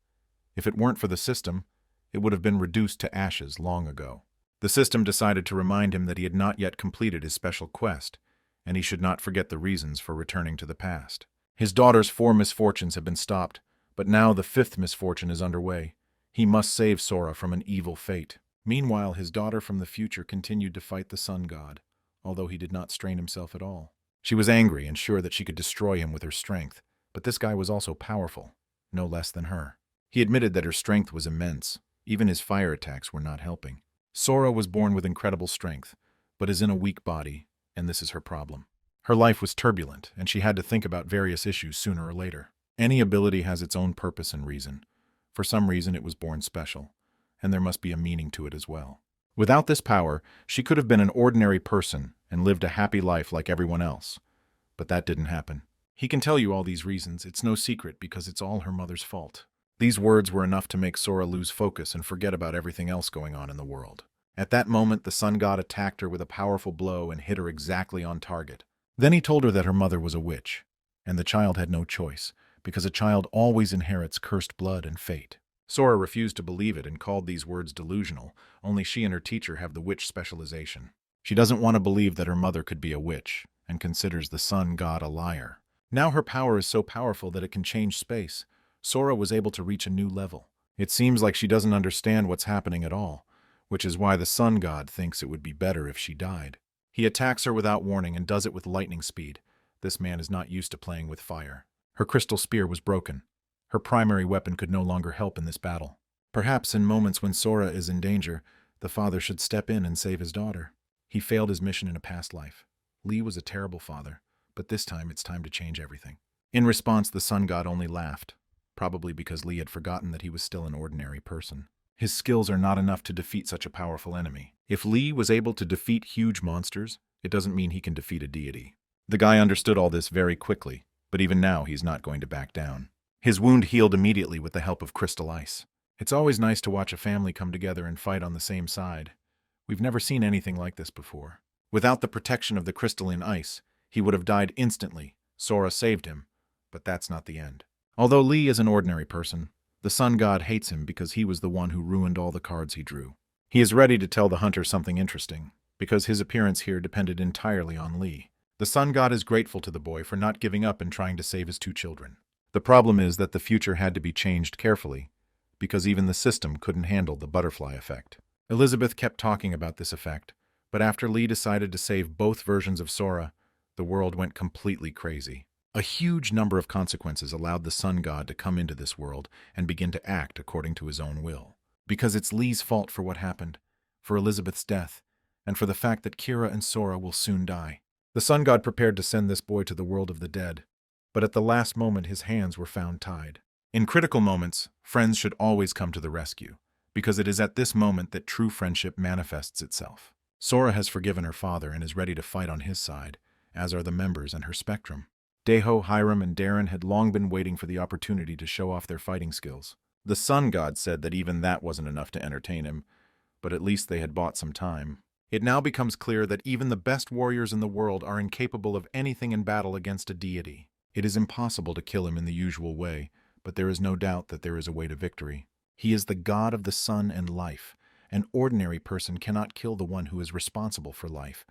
If it weren't for the system, it would have been reduced to ashes long ago. The system decided to remind him that he had not yet completed his special quest, and he should not forget the reasons for returning to the past. His daughter's 4 misfortunes have been stopped, but now the 5th misfortune is underway. He must save Sora from an evil fate. Meanwhile, his daughter from the future continued to fight the sun god, although he did not strain himself at all. She was angry and sure that she could destroy him with her strength, but this guy was also powerful, no less than her. He admitted that her strength was immense. Even his fire attacks were not helping. Sora was born with incredible strength, but is in a weak body, and this is her problem. Her life was turbulent, and she had to think about various issues sooner or later. Any ability has its own purpose and reason. For some reason it was born special, and there must be a meaning to it as well. Without this power, she could have been an ordinary person and lived a happy life like everyone else. But that didn't happen. He can tell you all these reasons. It's no secret because it's all her mother's fault. These words were enough to make Sora lose focus and forget about everything else going on in the world. At that moment, the sun god attacked her with a powerful blow and hit her exactly on target. Then he told her that her mother was a witch, and the child had no choice, because a child always inherits cursed blood and fate. Sora refused to believe it and called these words delusional. Only she and her teacher have the witch specialization. She doesn't want to believe that her mother could be a witch, and considers the sun god a liar. Now her power is so powerful that it can change space. Sora was able to reach a new level. It seems like she doesn't understand what's happening at all, which is why the sun god thinks it would be better if she died. He attacks her without warning and does it with lightning speed. This man is not used to playing with fire. Her crystal spear was broken. Her primary weapon could no longer help in this battle. Perhaps in moments when Sora is in danger, the father should step in and save his daughter. He failed his mission in a past life. Lee was a terrible father, but this time it's time to change everything. In response, the sun god only laughed, probably because Lee had forgotten that he was still an ordinary person. His skills are not enough to defeat such a powerful enemy. If Lee was able to defeat huge monsters, it doesn't mean he can defeat a deity. The guy understood all this very quickly, but even now he's not going to back down. His wound healed immediately with the help of crystal ice. It's always nice to watch a family come together and fight on the same side. We've never seen anything like this before. Without the protection of the crystalline ice, he would have died instantly. Sora saved him, but that's not the end. Although Lee is an ordinary person, the sun god hates him because he was the one who ruined all the cards he drew. He is ready to tell the hunter something interesting, because his appearance here depended entirely on Lee. The sun god is grateful to the boy for not giving up and trying to save his 2 children. The problem is that the future had to be changed carefully, because even the system couldn't handle the butterfly effect. Elizabeth kept talking about this effect, but after Lee decided to save both versions of Sora, the world went completely crazy. A huge number of consequences allowed the sun god to come into this world and begin to act according to his own will. Because it's Lee's fault for what happened, for Elizabeth's death, and for the fact that Kira and Sora will soon die. The sun god prepared to send this boy to the world of the dead, but at the last moment his hands were found tied. In critical moments, friends should always come to the rescue, because it is at this moment that true friendship manifests itself. Sora has forgiven her father and is ready to fight on his side, as are the members and her spectrum. Deho, Hiram, and Darren had long been waiting for the opportunity to show off their fighting skills. The sun god said that even that wasn't enough to entertain him, but at least they had bought some time. It now becomes clear that even the best warriors in the world are incapable of anything in battle against a deity. It is impossible to kill him in the usual way, but there is no doubt that there is a way to victory. He is the god of the sun and life. An ordinary person cannot kill the one who is responsible for life,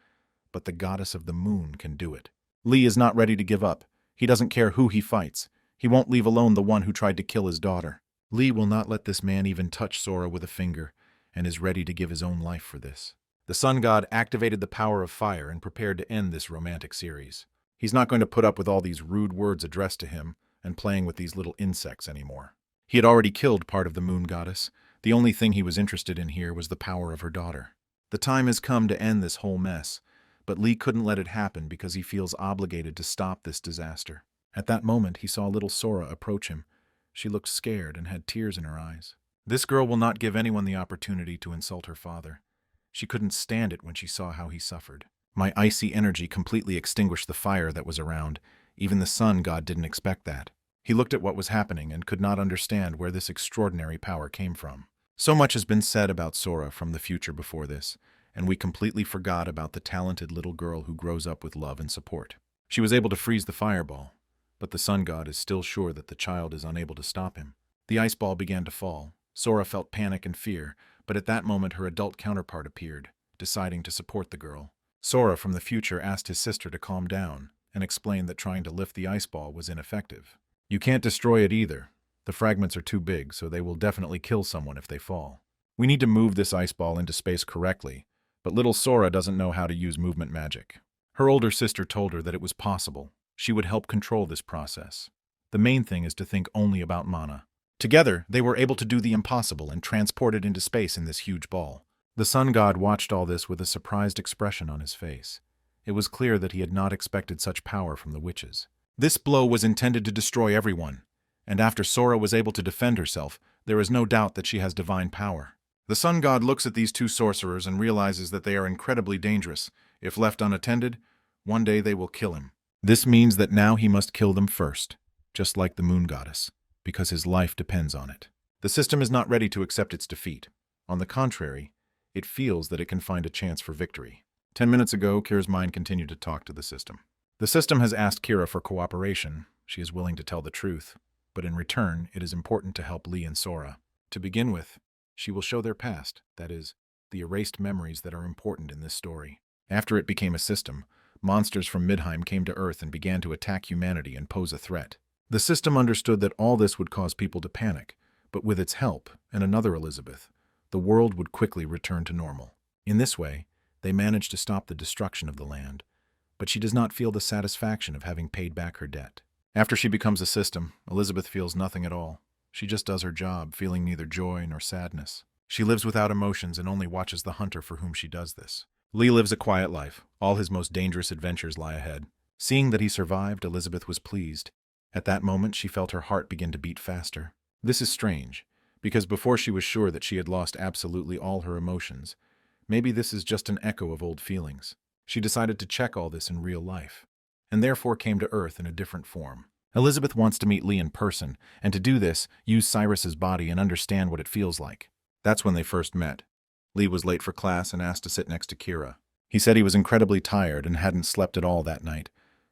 but the goddess of the moon can do it. Lee is not ready to give up. He doesn't care who he fights. He won't leave alone the one who tried to kill his daughter. Lee will not let this man even touch Sora with a finger, and is ready to give his own life for this. The The sun god activated the power of fire and prepared to end this romantic series. He's not going to put up with all these rude words addressed to him and playing with these little insects anymore. He had already killed part of the moon goddess. The only thing he was interested in here was the power of her daughter. The time has come to end this whole mess, but Lee couldn't let it happen because he feels obligated to stop this disaster. At that moment, he saw little Sora approach him. She looked scared and had tears in her eyes. This girl will not give anyone the opportunity to insult her father. She couldn't stand it when she saw how he suffered. My icy energy completely extinguished the fire that was around. Even the sun god didn't expect that. He looked at what was happening and could not understand where this extraordinary power came from. So much has been said about Sora from the future before this, and we completely forgot about the talented little girl who grows up with love and support. She was able to freeze the fireball, but the sun god is still sure that the child is unable to stop him. The ice ball began to fall. Sora felt panic and fear, but at that moment her adult counterpart appeared, deciding to support the girl. Sora from the future asked his sister to calm down and explained that trying to lift the ice ball was ineffective. You can't destroy it either. The fragments are too big, so they will definitely kill someone if they fall. We need to move this ice ball into space correctly, but little Sora doesn't know how to use movement magic. Her older sister told her that it was possible. She would help control this process. The main thing is to think only about mana. Together, they were able to do the impossible and transport it into space in this huge ball. The sun god watched all this with a surprised expression on his face. It was clear that he had not expected such power from the witches. This blow was intended to destroy everyone, and after Sora was able to defend herself, there is no doubt that she has divine power. The sun god looks at these two sorcerers and realizes that they are incredibly dangerous. If left unattended, one day they will kill him. This means that now he must kill them first, just like the moon goddess, because his life depends on it. The system is not ready to accept its defeat. On the contrary, it feels that it can find a chance for victory. 10 minutes ago, Kira's mind continued to talk to the system. The system has asked Kira for cooperation. She is willing to tell the truth, but in return, it is important to help Lee and Sora. To begin with, she will show their past, that is, the erased memories that are important in this story. After it became a system, monsters from Midheim came to Earth and began to attack humanity and pose a threat. The system understood that all this would cause people to panic, but with its help, and another Elizabeth, the world would quickly return to normal. In this way, they managed to stop the destruction of the land, but she does not feel the satisfaction of having paid back her debt. After she becomes a system, Elizabeth feels nothing at all. She just does her job, feeling neither joy nor sadness. She lives without emotions and only watches the hunter for whom she does this. Lee lives a quiet life. All his most dangerous adventures lie ahead. Seeing that he survived, Elizabeth was pleased. At that moment, she felt her heart begin to beat faster. This is strange, because before she was sure that she had lost absolutely all her emotions. Maybe this is just an echo of old feelings. She decided to check all this in real life, and therefore came to Earth in a different form. Elizabeth wants to meet Lee in person, and to do this, use Cyrus's body and understand what it feels like. That's when they first met. Lee was late for class and asked to sit next to Kira. He said he was incredibly tired and hadn't slept at all that night,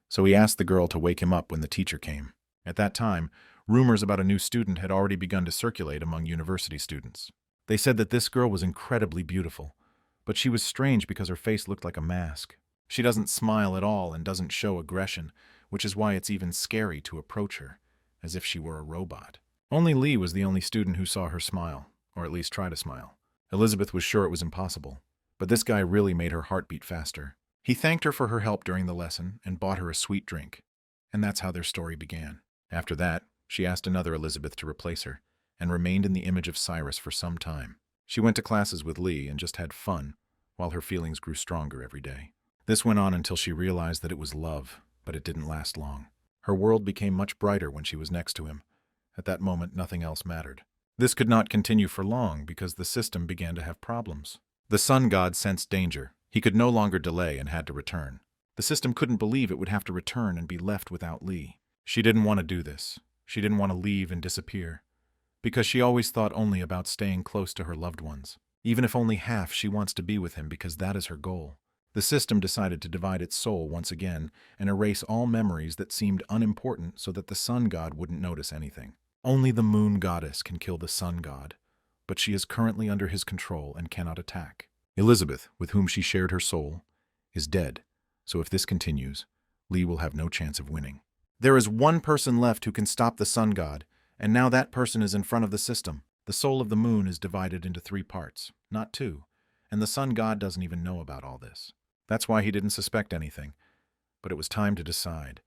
so he asked the girl to wake him up when the teacher came. At that time, rumors about a new student had already begun to circulate among university students. They said that this girl was incredibly beautiful, but she was strange because her face looked like a mask. She doesn't smile at all and doesn't show aggression, which is why it's even scary to approach her, as if she were a robot. Only Lee was the only student who saw her smile, or at least try to smile. Elizabeth was sure it was impossible, but this guy really made her heart beat faster. He thanked her for her help during the lesson and bought her a sweet drink, and that's how their story began. After that, she asked another Elizabeth to replace her, and remained in the image of Cyrus for some time. She went to classes with Lee and just had fun, while her feelings grew stronger every day. This went on until she realized that it was love, but it didn't last long. Her world became much brighter when she was next to him. At that moment, nothing else mattered. This could not continue for long because the system began to have problems. The sun god sensed danger. He could no longer delay and had to return. The system couldn't believe it would have to return and be left without Lee. She didn't want to do this. She didn't want to leave and disappear, because she always thought only about staying close to her loved ones. Even if only half, she wants to be with him because that is her goal. The system decided to divide its soul once again and erase all memories that seemed unimportant so that the sun god wouldn't notice anything. Only the moon goddess can kill the sun god, but she is currently under his control and cannot attack. Elizabeth, with whom she shared her soul, is dead, so if this continues, Lee will have no chance of winning. There is one person left who can stop the sun god, and now that person is in front of the system. The soul of the moon is divided into 3 parts, not 2, and the sun god doesn't even know about all this. That's why he didn't suspect anything. But it was time to decide,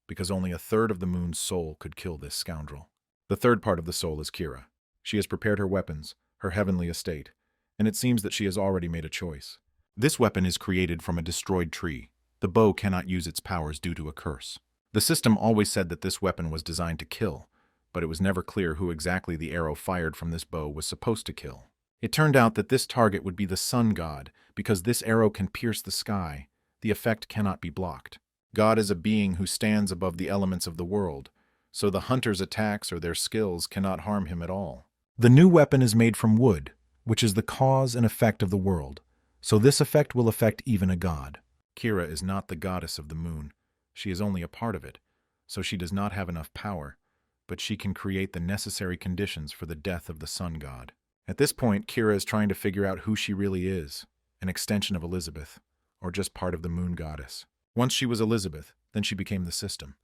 because only a third of the moon's soul could kill this scoundrel. The third part of the soul is Kira. She has prepared her weapons, her heavenly estate, and it seems that she has already made a choice. This weapon is created from a destroyed tree. The bow cannot use its powers due to a curse. The system always said that this weapon was designed to kill, but it was never clear who exactly the arrow fired from this bow was supposed to kill. It turned out that this target would be the sun god, because this arrow can pierce the sky. The effect cannot be blocked. God is a being who stands above the elements of the world, so the hunter's attacks or their skills cannot harm him at all. The new weapon is made from wood, which is the cause and effect of the world, so this effect will affect even a god. Kira is not the goddess of the moon. She is only a part of it, so she does not have enough power, but she can create the necessary conditions for the death of the sun god. At this point, Kira is trying to figure out who she really is, an extension of Elizabeth, or just part of the moon goddess. Once she was Elizabeth, then she became the system.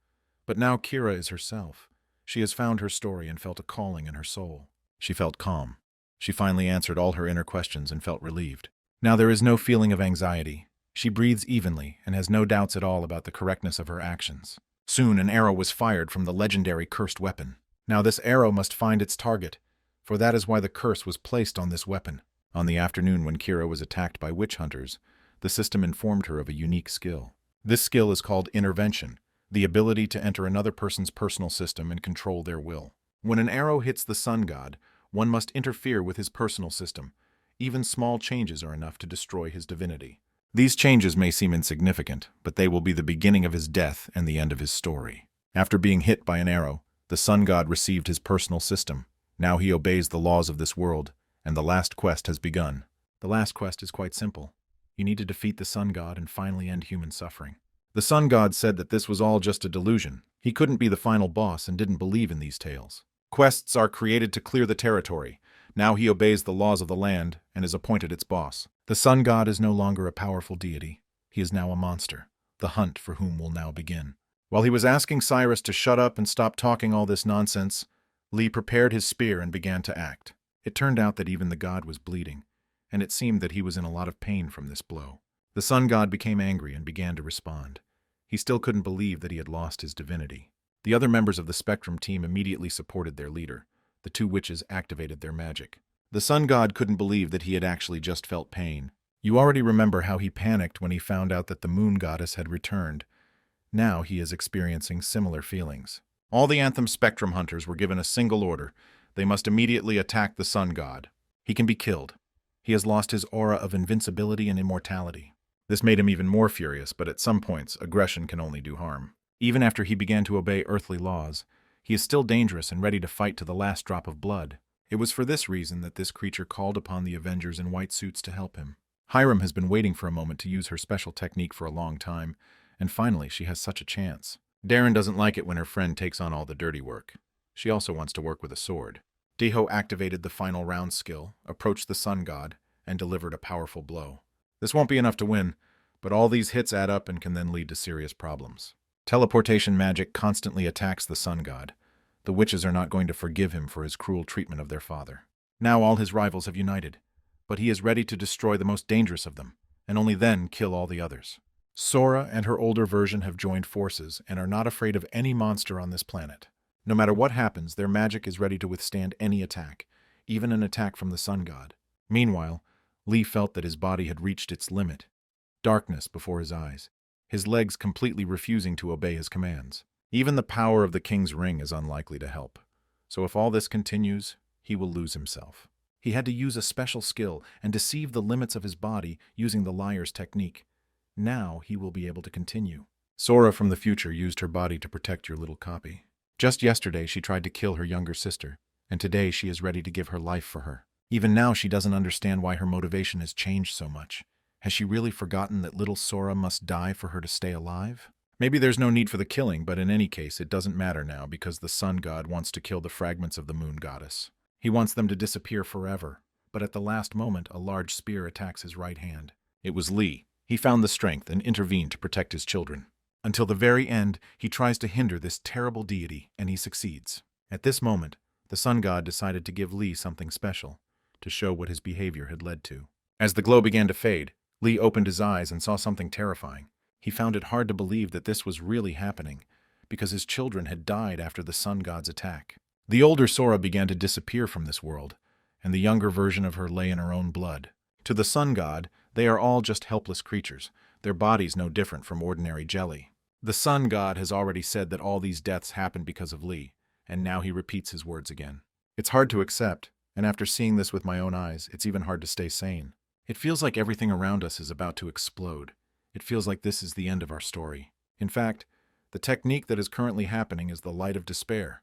But now Kira is herself. She has found her story and felt a calling in her soul. She felt calm. She finally answered all her inner questions and felt relieved. Now there is no feeling of anxiety. She breathes evenly and has no doubts at all about the correctness of her actions. Soon an arrow was fired from the legendary cursed weapon. Now this arrow must find its target, for that is why the curse was placed on this weapon. On the afternoon when Kira was attacked by witch hunters, the system informed her of a unique skill. This skill is called intervention, the ability to enter another person's personal system and control their will. When an arrow hits the sun god, one must interfere with his personal system. Even small changes are enough to destroy his divinity. These changes may seem insignificant, but they will be the beginning of his death and the end of his story. After being hit by an arrow, the sun god received his personal system. Now he obeys the laws of this world, and the last quest has begun. The last quest is quite simple. You need to defeat the sun god and finally end human suffering. The sun god said that this was all just a delusion. He couldn't be the final boss and didn't believe in these tales. Quests are created to clear the territory. Now he obeys the laws of the land and is appointed its boss. The sun god is no longer a powerful deity. He is now a monster, the hunt for whom will now begin. While he was asking Cyrus to shut up and stop talking all this nonsense, Lee prepared his spear and began to act. It turned out that even the god was bleeding, and it seemed that he was in a lot of pain from this blow. The sun god became angry and began to respond. He still couldn't believe that he had lost his divinity. The other members of the Spectrum team immediately supported their leader. The two witches activated their magic. The sun god couldn't believe that he had actually just felt pain. You already remember how he panicked when he found out that the moon goddess had returned. Now he is experiencing similar feelings. All the Anthem Spectrum hunters were given a single order. They must immediately attack the sun god. He can be killed. He has lost his aura of invincibility and immortality. This made him even more furious, but at some points, aggression can only do harm. Even after he began to obey earthly laws, he is still dangerous and ready to fight to the last drop of blood. It was for this reason that this creature called upon the Avengers in white suits to help him. Hiram has been waiting for a moment to use her special technique for a long time, and finally she has such a chance. Darren doesn't like it when her friend takes on all the dirty work. She also wants to work with a sword. Deho activated the final round skill, approached the sun god, and delivered a powerful blow. This won't be enough to win, but all these hits add up and can then lead to serious problems. Teleportation magic constantly attacks the sun god. The witches are not going to forgive him for his cruel treatment of their father. Now all his rivals have united, but he is ready to destroy the most dangerous of them, and only then kill all the others. Sora and her older version have joined forces and are not afraid of any monster on this planet. No matter what happens, their magic is ready to withstand any attack, even an attack from the sun god. Meanwhile, Lee felt that his body had reached its limit. Darkness before his eyes, his legs completely refusing to obey his commands. Even the power of the king's ring is unlikely to help. So if all this continues, he will lose himself. He had to use a special skill and deceive the limits of his body using the liar's technique. Now he will be able to continue. Sora from the future used her body to protect your little copy. Just yesterday she tried to kill her younger sister, and today she is ready to give her life for her. Even now she doesn't understand why her motivation has changed so much. Has she really forgotten that little Sora must die for her to stay alive? Maybe there's no need for the killing, but in any case it doesn't matter now because the sun god wants to kill the fragments of the moon goddess. He wants them to disappear forever, but at the last moment a large spear attacks his right hand. It was Lee. He found the strength and intervened to protect his children. Until the very end, he tries to hinder this terrible deity, and he succeeds. At this moment, the sun god decided to give Lee something special, to show what his behavior had led to. As the glow began to fade, Lee opened his eyes and saw something terrifying. He found it hard to believe that this was really happening, because his children had died after the sun god's attack. The older Sora began to disappear from this world, and the younger version of her lay in her own blood. To the sun god, they are all just helpless creatures, their bodies no different from ordinary jelly. The sun god has already said that all these deaths happened because of Lee, and now he repeats his words again. It's hard to accept, and after seeing this with my own eyes, it's even hard to stay sane. It feels like everything around us is about to explode. It feels like this is the end of our story. In fact, the technique that is currently happening is the Light of Despair.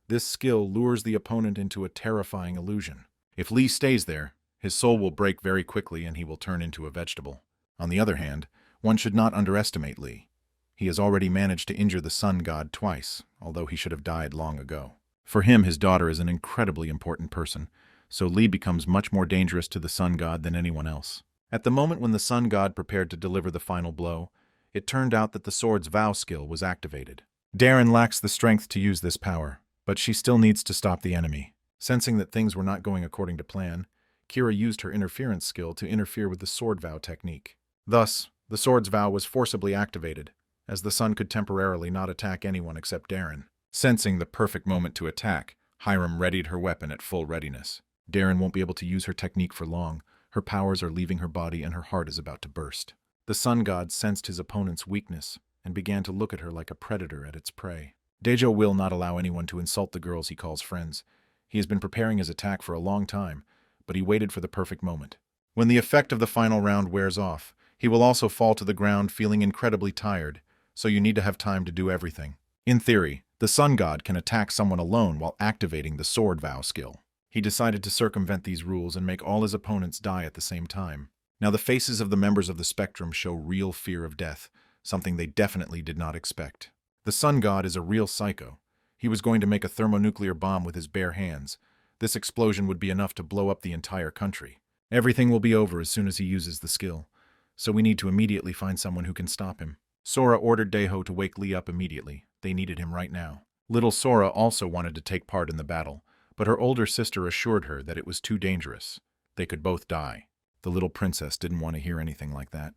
This skill lures the opponent into a terrifying illusion. If Lee stays there, his soul will break very quickly and he will turn into a vegetable. On the other hand, one should not underestimate Lee. He has already managed to injure the sun god twice, although he should have died long ago. For him, his daughter is an incredibly important person, so Lee becomes much more dangerous to the sun god than anyone else. At the moment when the sun god prepared to deliver the final blow, it turned out that the sword's vow skill was activated. Darren lacks the strength to use this power, but she still needs to stop the enemy. Sensing that things were not going according to plan, Kira used her interference skill to interfere with the sword vow technique. Thus, the sword's vow was forcibly activated, as the sun could temporarily not attack anyone except Darren. Sensing the perfect moment to attack, Hiram readied her weapon at full readiness. Darren won't be able to use her technique for long. Her powers are leaving her body and her heart is about to burst. The sun god sensed his opponent's weakness and began to look at her like a predator at its prey. Daejo will not allow anyone to insult the girls he calls friends. He has been preparing his attack for a long time, but he waited for the perfect moment. When the effect of the final round wears off, he will also fall to the ground feeling incredibly tired, so you need to have time to do everything. In theory, the sun god can attack someone alone while activating the sword vow skill. He decided to circumvent these rules and make all his opponents die at the same time. Now the faces of the members of the spectrum show real fear of death, something they definitely did not expect. The sun god is a real psycho. He was going to make a thermonuclear bomb with his bare hands. This explosion would be enough to blow up the entire country. Everything will be over as soon as he uses the skill, so we need to immediately find someone who can stop him. Sora ordered Daeho to wake Lee up immediately. They needed him right now. Little Sora also wanted to take part in the battle, but her older sister assured her that it was too dangerous. They could both die. The little princess didn't want to hear anything like that.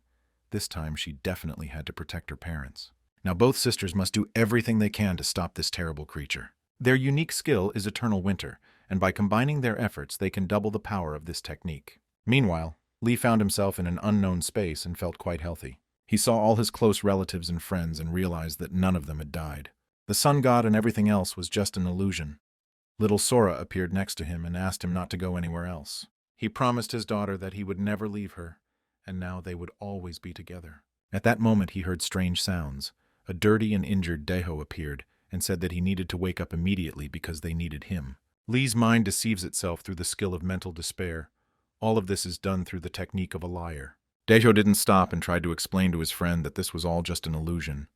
This time she definitely had to protect her parents. Now both sisters must do everything they can to stop this terrible creature. Their unique skill is Eternal Winter, and by combining their efforts they can double the power of this technique. Meanwhile, Lee found himself in an unknown space and felt quite healthy. He saw all his close relatives and friends and realized that none of them had died. The sun god and everything else was just an illusion. Little Sora appeared next to him and asked him not to go anywhere else. He promised his daughter that he would never leave her, and now they would always be together. At that moment he heard strange sounds. A dirty and injured Daeho appeared and said that he needed to wake up immediately because they needed him. Lee's mind deceives itself through the skill of mental despair. All of this is done through the technique of a liar. Daeho didn't stop and tried to explain to his friend that this was all just an illusion,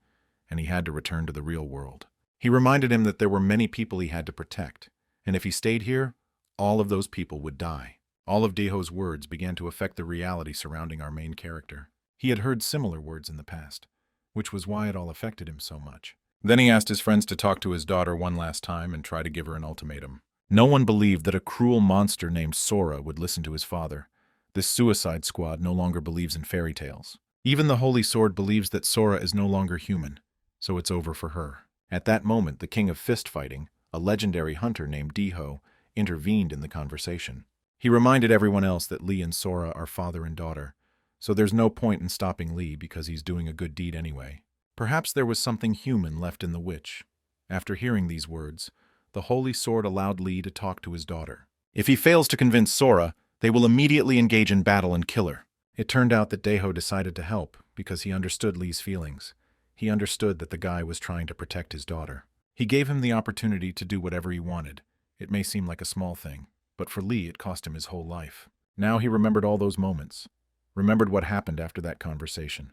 and he had to return to the real world. He reminded him that there were many people he had to protect, and if he stayed here, all of those people would die. All of Daeho's words began to affect the reality surrounding our main character. He had heard similar words in the past, which was why it all affected him so much. Then he asked his friends to talk to his daughter one last time and try to give her an ultimatum. No one believed that a cruel monster named Sora would listen to his father. This suicide squad no longer believes in fairy tales. Even the Holy Sword believes that Sora is no longer human, so it's over for her. At that moment, the king of fist fighting, a legendary hunter named Daeho, intervened in the conversation. He reminded everyone else that Lee and Sora are father and daughter, so there's no point in stopping Lee because he's doing a good deed anyway. Perhaps there was something human left in the witch. After hearing these words, the Holy Sword allowed Lee to talk to his daughter. If he fails to convince Sora, they will immediately engage in battle and kill her. It turned out that Daeho decided to help because he understood Lee's feelings. He understood that the guy was trying to protect his daughter. He gave him the opportunity to do whatever he wanted. It may seem like a small thing, but for Lee it cost him his whole life. Now he remembered all those moments. Remembered what happened after that conversation.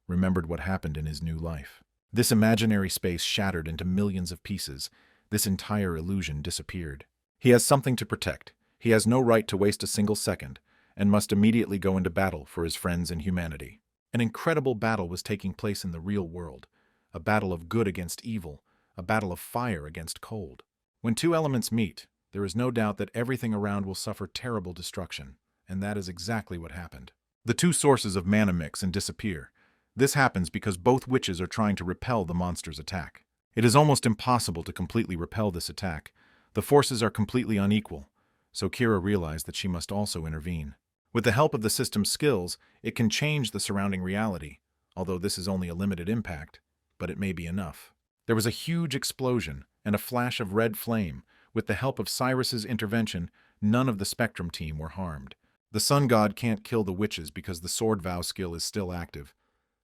Remembered what happened in his new life. This imaginary space shattered into millions of pieces. This entire illusion disappeared. He has something to protect. He has no right to waste a single second, and must immediately go into battle for his friends and humanity. An incredible battle was taking place in the real world. A battle of good against evil. A battle of fire against cold. When two elements meet, there is no doubt that everything around will suffer terrible destruction. and that is exactly what happened. The two sources of mana mix and disappear. This happens because both witches are trying to repel the monster's attack. It is almost impossible to completely repel this attack. The forces are completely unequal, so Kira realized that she must also intervene. With the help of the system's skills, it can change the surrounding reality, although this is only a limited impact, but it may be enough. There was a huge explosion and a flash of red flame. With the help of Cyrus's intervention, none of the Spectrum team were harmed. The Sun God can't kill the witches because the Sword Vow skill is still active,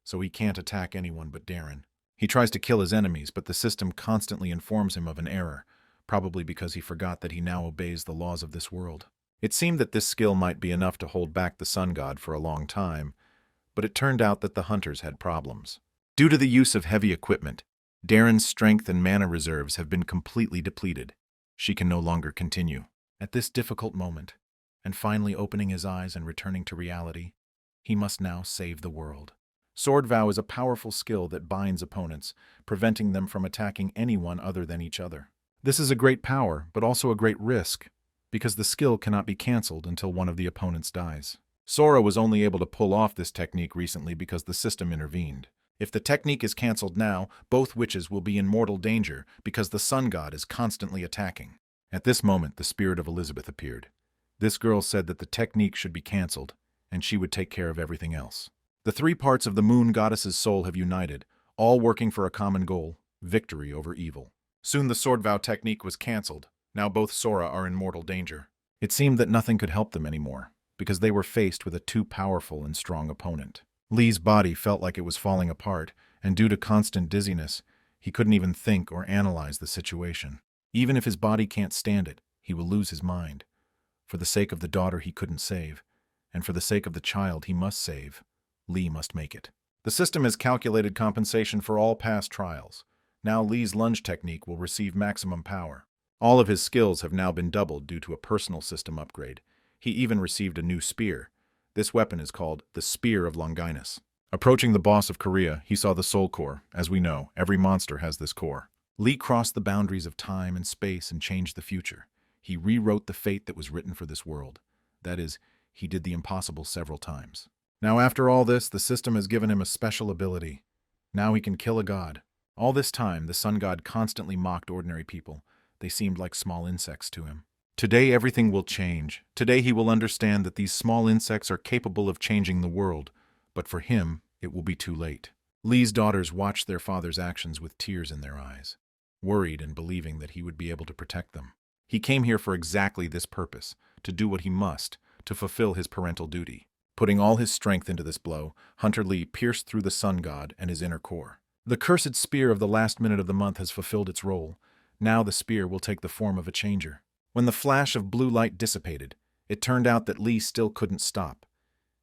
so he can't attack anyone but Darren. He tries to kill his enemies, but the system constantly informs him of an error, probably because he forgot that he now obeys the laws of this world. It seemed that this skill might be enough to hold back the Sun God for a long time, but it turned out that the hunters had problems. Due to the use of heavy equipment, Darren's strength and mana reserves have been completely depleted. She can no longer continue. At this difficult moment, and finally opening his eyes and returning to reality, he must now save the world. Sword Vow is a powerful skill that binds opponents, preventing them from attacking anyone other than each other. This is a great power, but also a great risk, because the skill cannot be cancelled until one of the opponents dies. Sora was only able to pull off this technique recently because the system intervened. If the technique is cancelled now, both witches will be in mortal danger because the Sun God is constantly attacking. At this moment, the spirit of Elizabeth appeared. This girl said that the technique should be cancelled, and she would take care of everything else. The three parts of the Moon Goddess's soul have united, all working for a common goal: victory over evil. Soon the Sword Vow technique was cancelled. Now both Sora are in mortal danger. It seemed that nothing could help them anymore, because they were faced with a too powerful and strong opponent. Lee's body felt like it was falling apart, and due to constant dizziness, he couldn't even think or analyze the situation. Even if his body can't stand it, he will lose his mind. For the sake of the daughter he couldn't save, and for the sake of the child he must save, Lee must make it. The system has calculated compensation for all past trials. Now Lee's lunge technique will receive maximum power. All of his skills have now been doubled due to a personal system upgrade. He even received a new spear. This weapon is called the Spear of Longinus. Approaching the boss of Korea, he saw the Soul Core. As we know, every monster has this core. Lee crossed the boundaries of time and space and changed the future. He rewrote the fate that was written for this world. That is, he did the impossible several times. Now after all this, the system has given him a special ability. Now he can kill a god. All this time, the Sun God constantly mocked ordinary people. They seemed like small insects to him. Today everything will change. Today he will understand that these small insects are capable of changing the world. But for him, it will be too late. Lee's daughters watched their father's actions with tears in their eyes, worried and believing that he would be able to protect them. He came here for exactly this purpose, to do what he must, to fulfill his parental duty. Putting all his strength into this blow, Hunter Lee pierced through the Sun God and his inner core. The cursed spear of the last minute of the month has fulfilled its role. Now the spear will take the form of a changer. When the flash of blue light dissipated, it turned out that Lee still couldn't stop.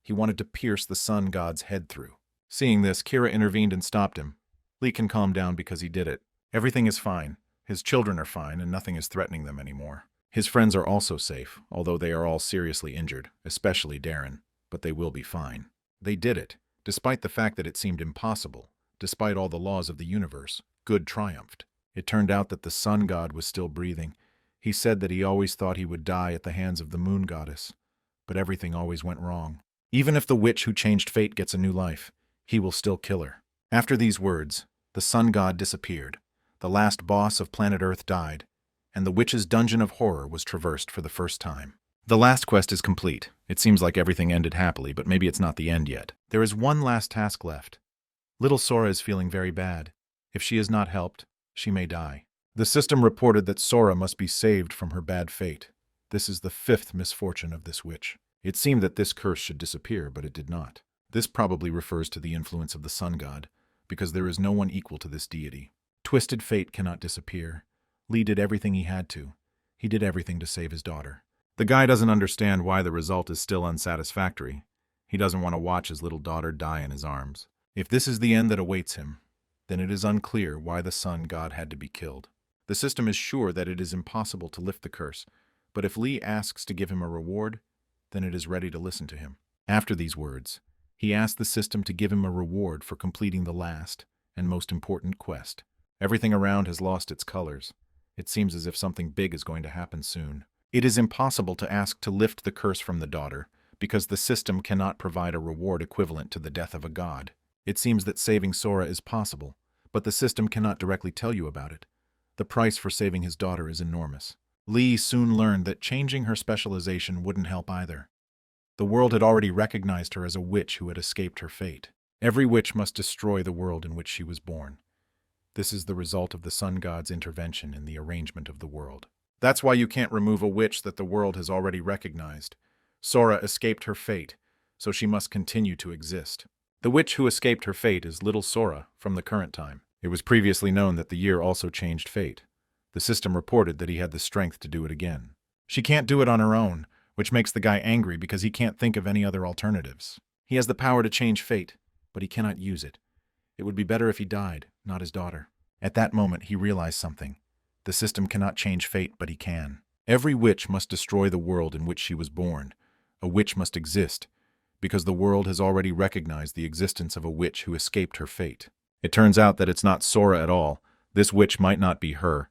He wanted to pierce the Sun God's head through. Seeing this, Kira intervened and stopped him. Lee can calm down because he did it. Everything is fine. His children are fine, and nothing is threatening them anymore. His friends are also safe, although they are all seriously injured, especially Darren. But they will be fine. They did it, despite the fact that it seemed impossible. Despite all the laws of the universe, good triumphed. It turned out that the Sun God was still breathing. He said that he always thought he would die at the hands of the Moon Goddess. But everything always went wrong. Even if the witch who changed fate gets a new life, he will still kill her. After these words, the Sun God disappeared. The last boss of planet Earth died, and the witch's dungeon of horror was traversed for the first time. The last quest is complete. It seems like everything ended happily, but maybe it's not the end yet. There is one last task left. Little Sora is feeling very bad. If she is not helped, she may die. The system reported that Sora must be saved from her bad fate. This is the 5th misfortune of this witch. It seemed that this curse should disappear, but it did not. This probably refers to the influence of the Sun God, because there is no one equal to this deity. Twisted fate cannot disappear. Lee did everything he had to. He did everything to save his daughter. The guy doesn't understand why the result is still unsatisfactory. He doesn't want to watch his little daughter die in his arms. If this is the end that awaits him, then it is unclear why the Sun God had to be killed. The system is sure that it is impossible to lift the curse, but if Lee asks to give him a reward, then it is ready to listen to him. After these words, he asked the system to give him a reward for completing the last and most important quest. Everything around has lost its colors. It seems as if something big is going to happen soon. It is impossible to ask to lift the curse from the daughter, because the system cannot provide a reward equivalent to the death of a god. It seems that saving Sora is possible, but the system cannot directly tell you about it. The price for saving his daughter is enormous. Lee soon learned that changing her specialization wouldn't help either. The world had already recognized her as a witch who had escaped her fate. Every witch must destroy the world in which she was born. This is the result of the sun god's intervention in the arrangement of the world. That's why you can't remove a witch that the world has already recognized. Sora escaped her fate, so she must continue to exist. The witch who escaped her fate is Little Sora from the current time. It was previously known that the year also changed fate. The system reported that he had the strength to do it again. She can't do it on her own, which makes the guy angry because he can't think of any other alternatives. He has the power to change fate, but he cannot use it. It would be better if he died, not his daughter. At that moment, he realized something. The system cannot change fate, but he can. Every witch must destroy the world in which she was born. A witch must exist, because the world has already recognized the existence of a witch who escaped her fate. It turns out that it's not Sora at all. This witch might not be her.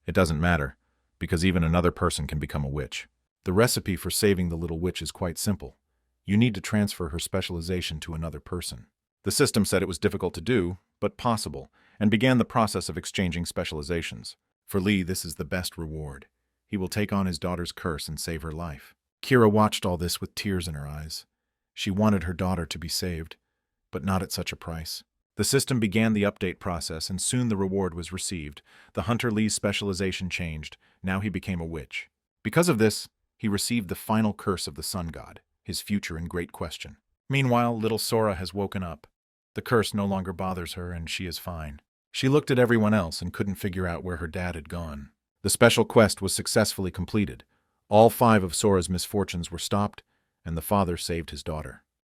It doesn't matter, because even another person can become a witch. The recipe for saving the little witch is quite simple. You need to transfer her specialization to another person. The system said it was difficult to do, but possible, and began the process of exchanging specializations. For Lee, this is the best reward. He will take on his daughter's curse and save her life. Kira watched all this with tears in her eyes. She wanted her daughter to be saved, but not at such a price. The system began the update process, and soon the reward was received. The hunter Lee's specialization changed. Now he became a witch. Because of this, he received the final curse of the sun god, his future in great question. Meanwhile, little Sora has woken up. The curse no longer bothers her, and she is fine. She looked at everyone else and couldn't figure out where her dad had gone. The special quest was successfully completed. All 5 of Sora's misfortunes were stopped, and the father saved his daughter.